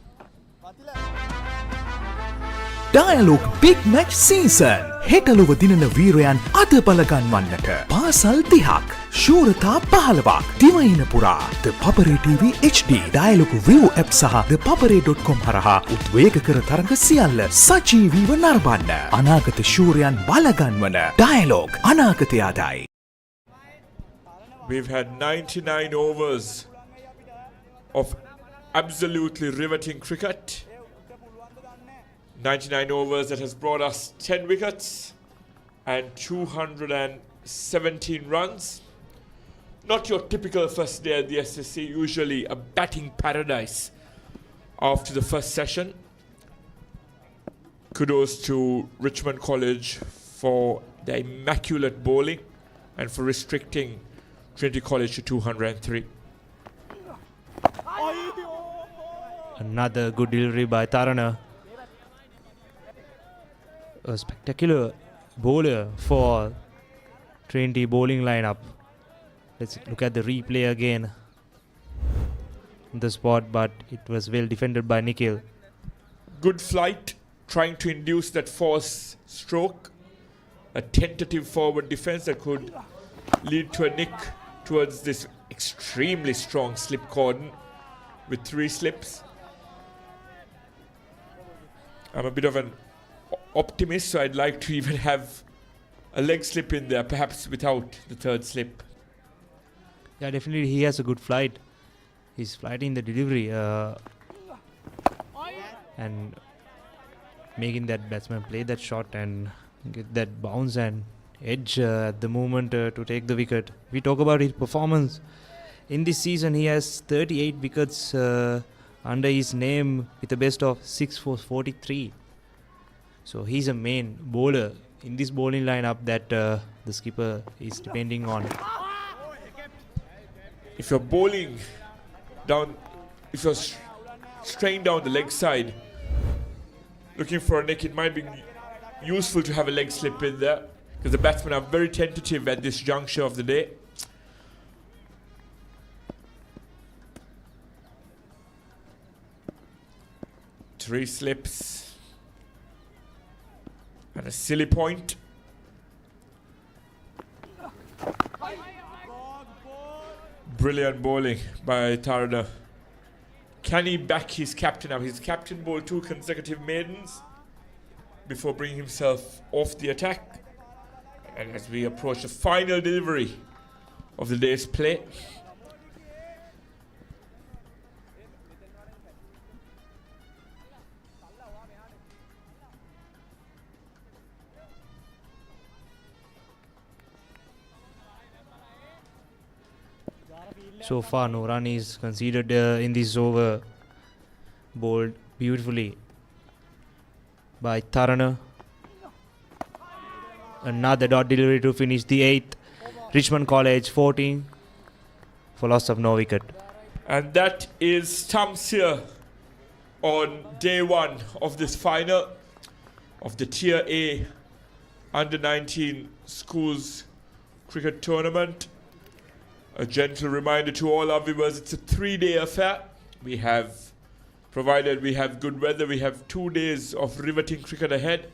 Dialog big match season හෙටලොව දිනන වීරයන් අද බලගන්වන්නට පාසල් 30ක් ශූරතා 15ක් දිවයින පුරා ThePapare TV HD Dialog view app සහ thepapare.com හරහා උද්වේගකර තරඟ සියල්ල සජීවීව නරඹන්න අනාගත ශූරයන් බලගන්වන ඩයලොග් අනාගතය ආදායි. We've had 99 overs of absolutely riveting cricket. 99 overs that has brought us 10 wickets and 217 runs. Not your typical first day at the SSC, usually a batting paradise after the first session. Kudos to Richmond College for their immaculate bowling and for restricting Trinity College to 203. Another good delivery by Tarana. A spectacular bowler for Trinity bowling lineup. Let's look at the replay again. The spot, but it was well defended by Nikhil. Good flight, trying to induce that force stroke. A tentative forward defense that could lead to a nick towards this extremely strong slip cordon with 3 slips. I'm a bit of an optimist, so I'd like to even have a leg slip in there, perhaps without the 3rd slip. Yeah, definitely he has a good flight. He's flighting the delivery and making that batsman play that shot and get that bounce and edge at the moment to take the wicket. We talk about his performance. In this season, he has 38 wickets under his name with a best of 6 for 43. So he's a main bowler in this bowling lineup that the skipper is depending on. If you're bowling down, if you're straying down the leg side, looking for a nick, it might be useful to have a leg slip in there, because the batsmen are very tentative at this juncture of the day. Three slips and a silly point. Brilliant bowling by Tarana. Can he back his captain up? His captain bowled 2 consecutive maidens before bringing himself off the attack. And as we approach the final delivery of the day's play, so far, no run is conceded in this over. Bowled beautifully by Tarana. Another dot delivery to finish the 8th. Richmond College 14 for loss of no wicket. and that is stumps here on day 1 of this final of the Tier A Under 19 Schools Cricket Tournament. A gentle reminder to all our viewers, it's a 3-day affair. We have, provided we have good weather, we have 2 days of riveting cricket ahead.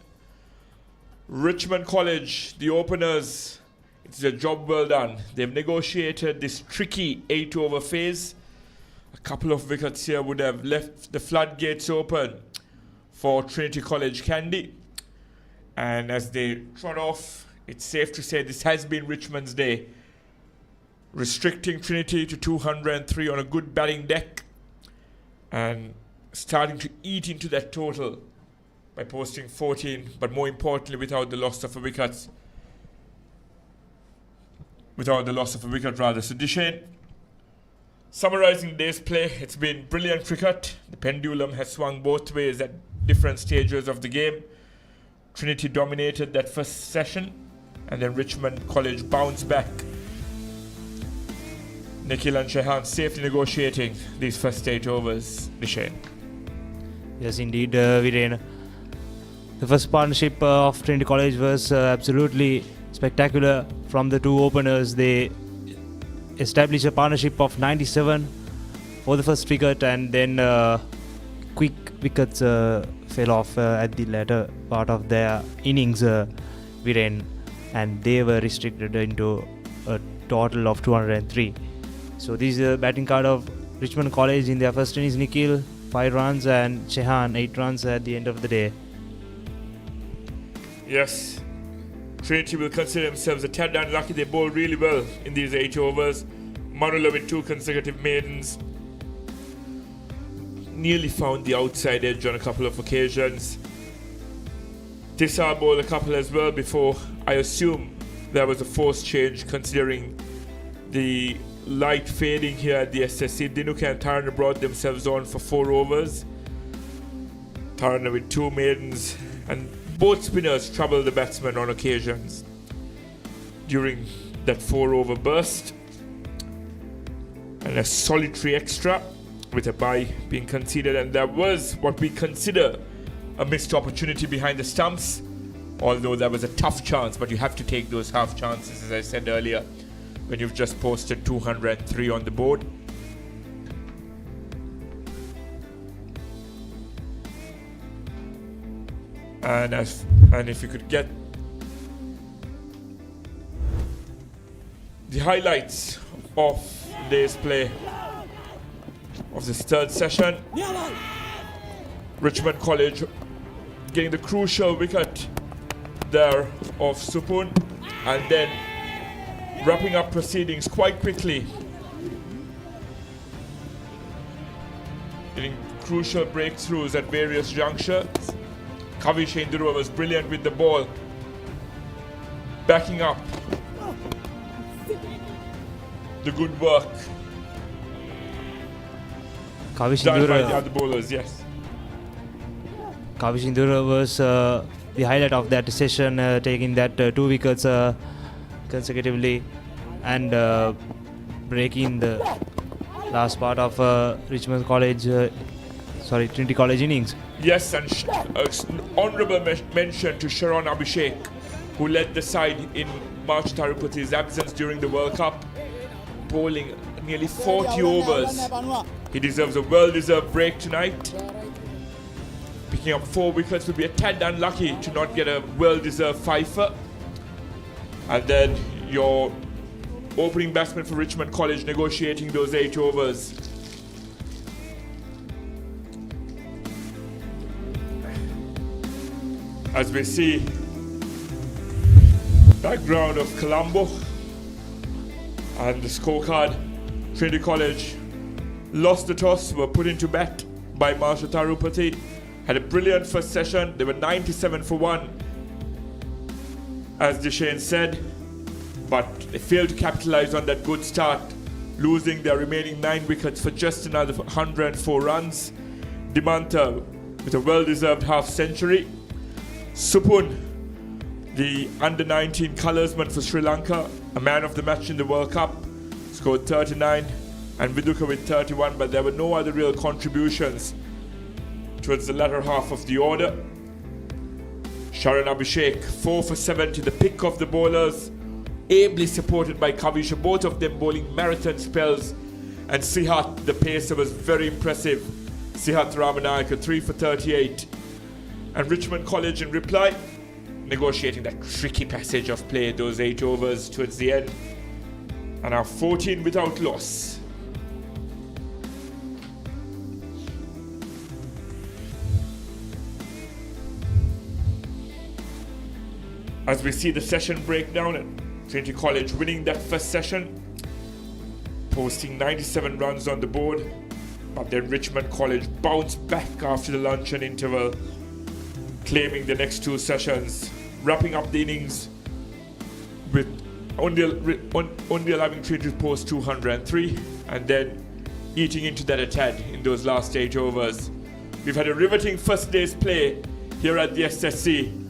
Richmond College, the openers, it's a job well done. They've negotiated this tricky 8-over phase. A couple of wickets here would have left the floodgates open for Trinity College Kandy. And as they trot off, it's safe to say this has been Richmond's day, restricting Trinity to 203 on a good batting deck and starting to eat into that total by posting 14, but more importantly without the loss of a wicket. So Deshane, summarising the day's play, it's been brilliant cricket. The pendulum has swung both ways at different stages of the game. Trinity dominated that first session, and then Richmond College bounced back. Nikhil and Shehan safely negotiating these first 8 overs. Deshane. Yes, indeed, Viren. The first partnership of Trinity College was absolutely spectacular. From the two openers, they established a partnership of 97 for the first wicket, and then quick wickets fell off at the latter part of their innings, Viren, and they were restricted into a total of 203. So this is the batting card of Richmond College in their first innings. Nikhil 5 runs and Shehan 8 runs at the end of the day. Yes, Trinity will consider themselves a tad unlucky. They bowled really well in these 8 overs. Manula with 2 consecutive maidens. Nearly found the outside edge on a couple of occasions. Tissa bowled a couple as well before I assume there was a forced change considering the light fading here at the SSC. Dinuka and Tarana brought themselves on for 4 overs. Tarana with 2 maidens, and both spinners troubled the batsman on occasions during that 4-over burst. And a solitary extra with a bye being conceded, and there was what we consider a missed opportunity behind the stumps, although that was a tough chance, but you have to take those half chances, as I said earlier, when you've just posted 203 on the board. And if you could get the highlights of today's play of this third session, Richmond College getting the crucial wicket there of Supun, and then wrapping up proceedings quite quickly, getting crucial breakthroughs at various junctures. Kavish Induru was brilliant with the ball, backing up the good work Kavish done by the Induru, other bowlers. Yes, Kavish Induru was the highlight of that session, taking that 2 wickets consecutively and breaking the last part of Richmond College, Trinity College innings. yes, and honourable mention to Sharon Abhishek, who led the side in March Tarupathi's absence during the World Cup, bowling nearly 40 overs. He deserves a well-deserved break tonight. Picking up 4 wickets would be a tad unlucky to not get a well-deserved fifer. And then your opening batsman for Richmond College negotiating those 8 overs. As we see, background of Colombo and the scorecard, Trinity College lost the toss, were put into bat by Marsha Tarupati. Had a brilliant first session. They were 97 for 1, as Deshane said, but they failed to capitalize on that good start, losing their remaining 9 wickets for just another 104 runs. Dimanta with a well-deserved half-century. Supun, the under-19 colorsman for Sri Lanka, a man of the match in the World Cup, scored 39, and Viduka with 31, but there were no other real contributions towards the latter half of the order. Sharon Abhishek, 4 for 70, the pick of the bowlers, ably supported by Kavisha, both of them bowling marathon spells, and Sihat, the pacer, was very impressive. Sihat Ramanayaka, 3 for 38. And Richmond College in reply, negotiating that tricky passage of play, those 8 overs towards the end, and are 14 without loss. as we see the session break down at Trinity College winning that first session, posting 97 runs on the board, but then Richmond College bounced back after the luncheon interval, claiming the next two sessions, wrapping up the innings with only allowing Trinity to post 203 and then eating into that a tad in those last 8 overs. We've had a riveting first day's play here at the SSC,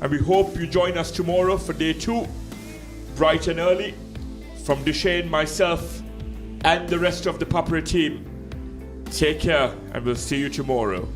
and we hope you join us tomorrow for day 2, bright and early. From Duchesne, myself, and the rest of the ThePapare team, take care, and we'll see you tomorrow.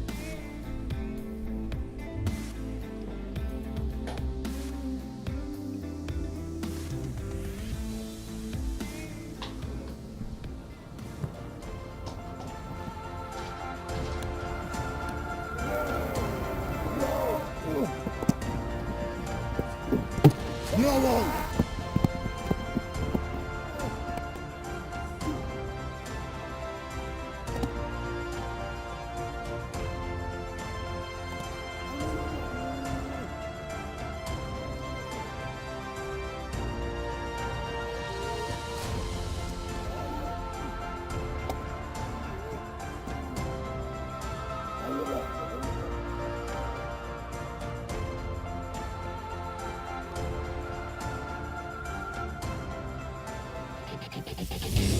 Thank you.